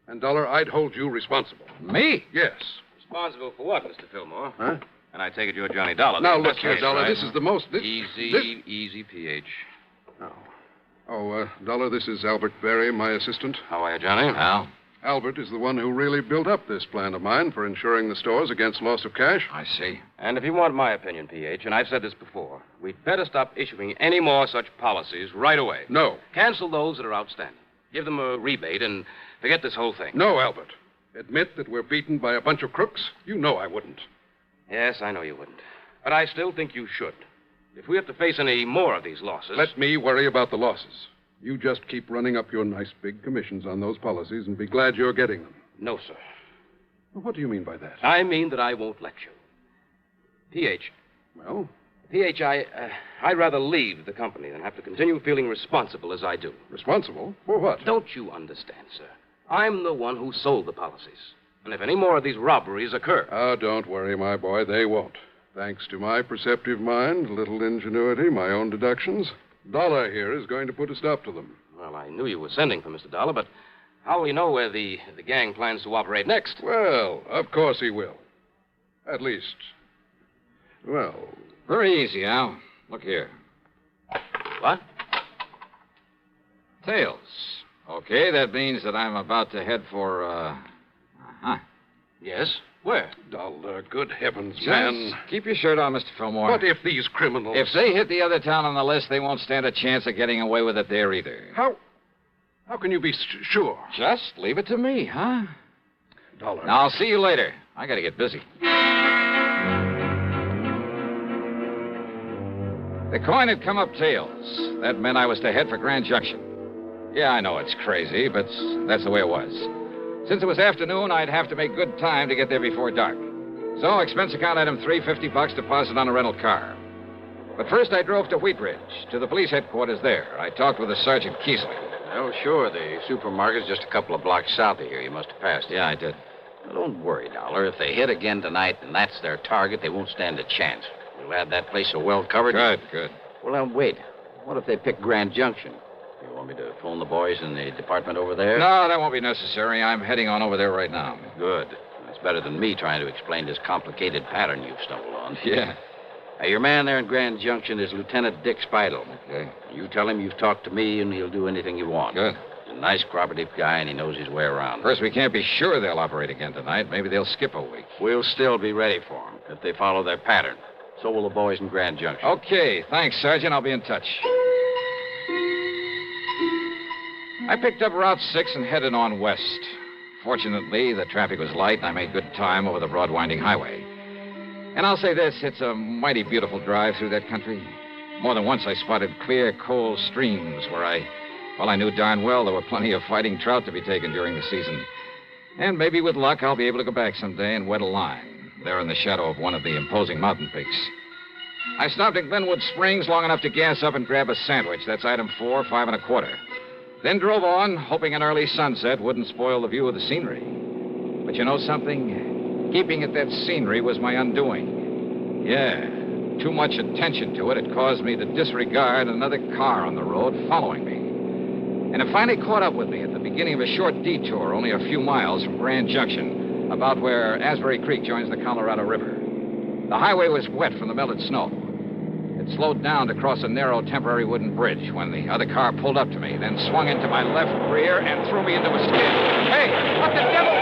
And, Dollar, I'd hold you responsible. Me? Yes. Responsible for what, Mr. Fillmore? Huh? And I take it you're Johnny Dollar. Now, look here, Dollar, right? This is the most... Easy, PH. Dollar, this is Albert Berry, my assistant. How are you, Johnny? Al? Albert is the one who really built up this plan of mine for insuring the stores against loss of cash. I see. And if you want my opinion, PH, and I've said this before, we'd better stop issuing any more such policies right away. No. Cancel those that are outstanding. Give them a rebate and forget this whole thing. No, Albert. Admit that we're beaten by a bunch of crooks? You know I wouldn't. Yes, I know you wouldn't. But I still think you should. If we have to face any more of these losses... Let me worry about the losses. You just keep running up your nice big commissions on those policies and be glad you're getting them. No, sir. What do you mean by that? I mean that I won't let you. PH. Well? PH, I'd rather leave the company than have to continue feeling responsible as I do. Responsible? For what? Don't you understand, sir? I'm the one who sold the policies. And if any more of these robberies occur... Oh, don't worry, my boy. They won't. Thanks to my perceptive mind, little ingenuity, my own deductions, Dollar here is going to put a stop to them. Well, I knew you were sending for Mr. Dollar, but how will he know where the gang plans to operate next? Well, of course he will. At least, well... Very easy, Al. Look here. What? Tails. Okay, that means that I'm about to head for, Yes? Where? Dollar, good heavens, Just man. keep your shirt on, Mr. Fillmore. What if these criminals... If they hit the other town on the list, they won't stand a chance of getting away with it there either. How can you be sure? Just leave it to me, huh? Dollar. Now, I'll see you later. I gotta get busy. The coin had come up tails. That meant I was to head for Grand Junction. Yeah, I know it's crazy, but that's the way it was. Since it was afternoon, I'd have to make good time to get there before dark. So, expense account item $350 deposit on a rental car. But first I drove to Wheat Ridge, to the police headquarters there. I talked with the Sergeant Keesley. Oh, sure. The supermarket's just a couple of blocks south of here. You must have passed it. Yeah, I did. Well, don't worry, Dollar. If they hit again tonight and that's their target, they won't stand a chance. We'll have that place so well covered. Good. Well, now, wait. What if they pick Grand Junction? You want me to phone the boys in the department over there? No, that won't be necessary. I'm heading on over there right now. Good. That's better than me trying to explain this complicated pattern you've stumbled on. Yeah. Now, your man there in Grand Junction is Lieutenant Dick Speidel. Okay. You tell him you've talked to me, and he'll do anything you want. Good. He's a nice, cooperative guy, and he knows his way around. First, we can't be sure they'll operate again tonight. Maybe they'll skip a week. We'll still be ready for them if they follow their pattern. So will the boys in Grand Junction. Okay. Thanks, Sergeant. I'll be in touch. I picked up Route 6 and headed on west. Fortunately, the traffic was light, and I made good time over the broad winding highway. And I'll say this, it's a mighty beautiful drive through that country. More than once I spotted clear, cold streams where I knew darn well there were plenty of fighting trout to be taken during the season. And maybe with luck, I'll be able to go back someday and wet a line, there in the shadow of one of the imposing mountain peaks. I stopped at Glenwood Springs long enough to gas up and grab a sandwich. That's item 4, 5 1/4. Then drove on, hoping an early sunset wouldn't spoil the view of the scenery. But you know something? Keeping at that scenery was my undoing. Yeah, too much attention to it had caused me to disregard another car on the road following me. And it finally caught up with me at the beginning of a short detour, only a few miles from Grand Junction, about where Asbury Creek joins the Colorado River. The highway was wet from the melted snow. It slowed down to cross a narrow temporary wooden bridge when the other car pulled up to me, then swung into my left rear and threw me into a skid. Hey, what the devil?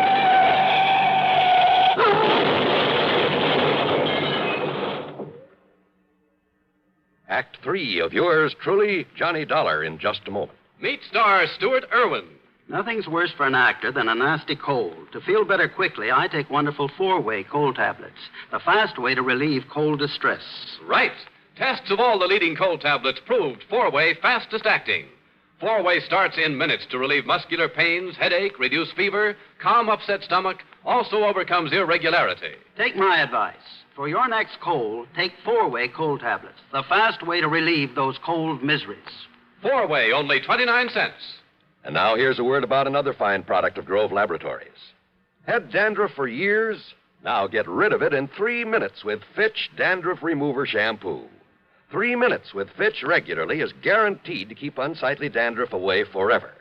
Act 3 of yours truly, Johnny Dollar, in just a moment. Meet star Stuart Irwin. Nothing's worse for an actor than a nasty cold. To feel better quickly, I take wonderful 4-way cold tablets, the fast way to relieve cold distress. Right. Tests of all the leading cold tablets proved 4-way fastest acting. 4-way starts in minutes to relieve muscular pains, headache, reduce fever, calm upset stomach, also overcomes irregularity. Take my advice. For your next cold, take 4-way cold tablets, the fast way to relieve those cold miseries. 4-way, only 29 cents. And now here's a word about another fine product of Grove Laboratories. Had dandruff for years? Now get rid of it in 3 minutes with Fitch Dandruff Remover Shampoo. 3 minutes with Fitch regularly is guaranteed to keep unsightly dandruff away forever.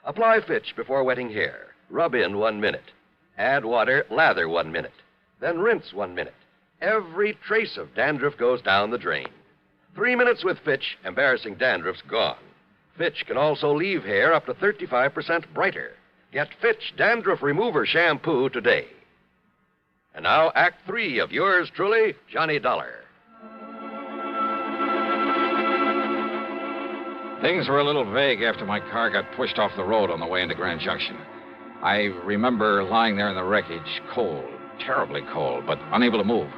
Apply Fitch before wetting hair. Rub in 1 minute. Add water, lather 1 minute. Then rinse 1 minute. Every trace of dandruff goes down the drain. 3 minutes with Fitch, embarrassing dandruff's gone. Fitch can also leave hair up to 35% brighter. Get Fitch Dandruff Remover Shampoo today. And now, Act 3 of yours truly, Johnny Dollar. Things were a little vague after my car got pushed off the road on the way into Grand Junction. I remember lying there in the wreckage, cold, terribly cold, but unable to move.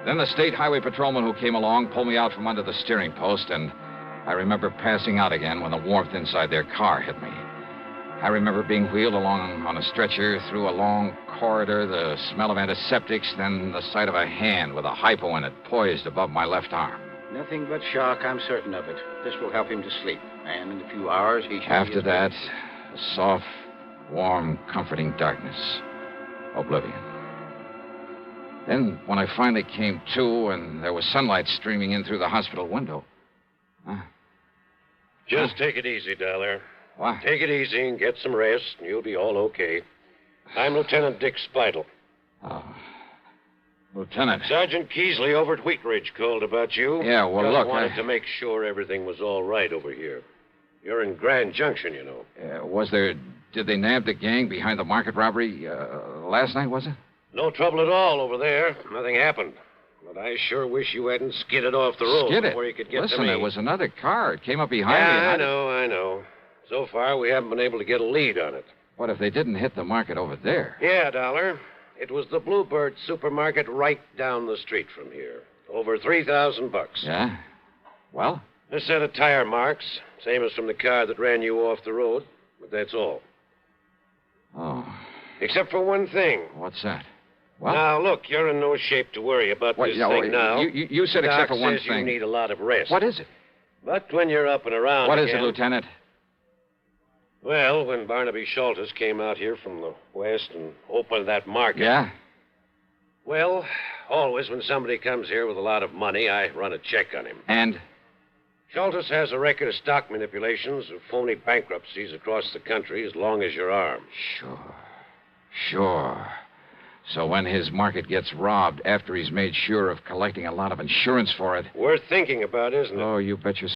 Then the state highway patrolman who came along pulled me out from under the steering post, and I remember passing out again when the warmth inside their car hit me. I remember being wheeled along on a stretcher through a long corridor, the smell of antiseptics, then the sight of a hand with a hypo in it poised above my left arm. Nothing but shock, I'm certain of it. This will help him to sleep. And in a few hours, he should After that, a soft, warm, comforting darkness. Oblivion. Then, when I finally came to and there was sunlight streaming in through the hospital window... Just take it easy, Dollar. What? Take it easy and get some rest, and you'll be all okay. I'm Lieutenant Dick Speidel. Oh. Lieutenant. Sergeant Keesley over at Wheat Ridge called about you. Yeah, well, Just look, wanted to make sure everything was all right over here. You're in Grand Junction, you know. Did they nab the gang behind the market robbery last night, was it? No trouble at all over there. Nothing happened. But I sure wish you hadn't skidded off the road before you could get Listen, to me. there was another car. It came up behind me. Yeah, I know. So far, we haven't been able to get a lead on it. What if they didn't hit the market over there? Yeah, Dollar. It was the Bluebird supermarket right down the street from here. Over $3,000. Yeah? Well? A set of tire marks, same as from the car that ran you off the road. But that's all. Oh. Except for one thing. What's that? What? Now, look, you're in no shape to worry about this thing now. You said except for one says thing. You need a lot of rest. What is it? But when you're up and around What again... is it, Lieutenant? Well, when Barnaby Schultes came out here from the west and opened that market... Yeah? Well, always when somebody comes here with a lot of money, I run a check on him. And? Schultes has a record of stock manipulations and phony bankruptcies across the country as long as your arm. Sure. So when his market gets robbed after he's made sure of collecting a lot of insurance for it... Worth thinking about, isn't it? Oh, you bet your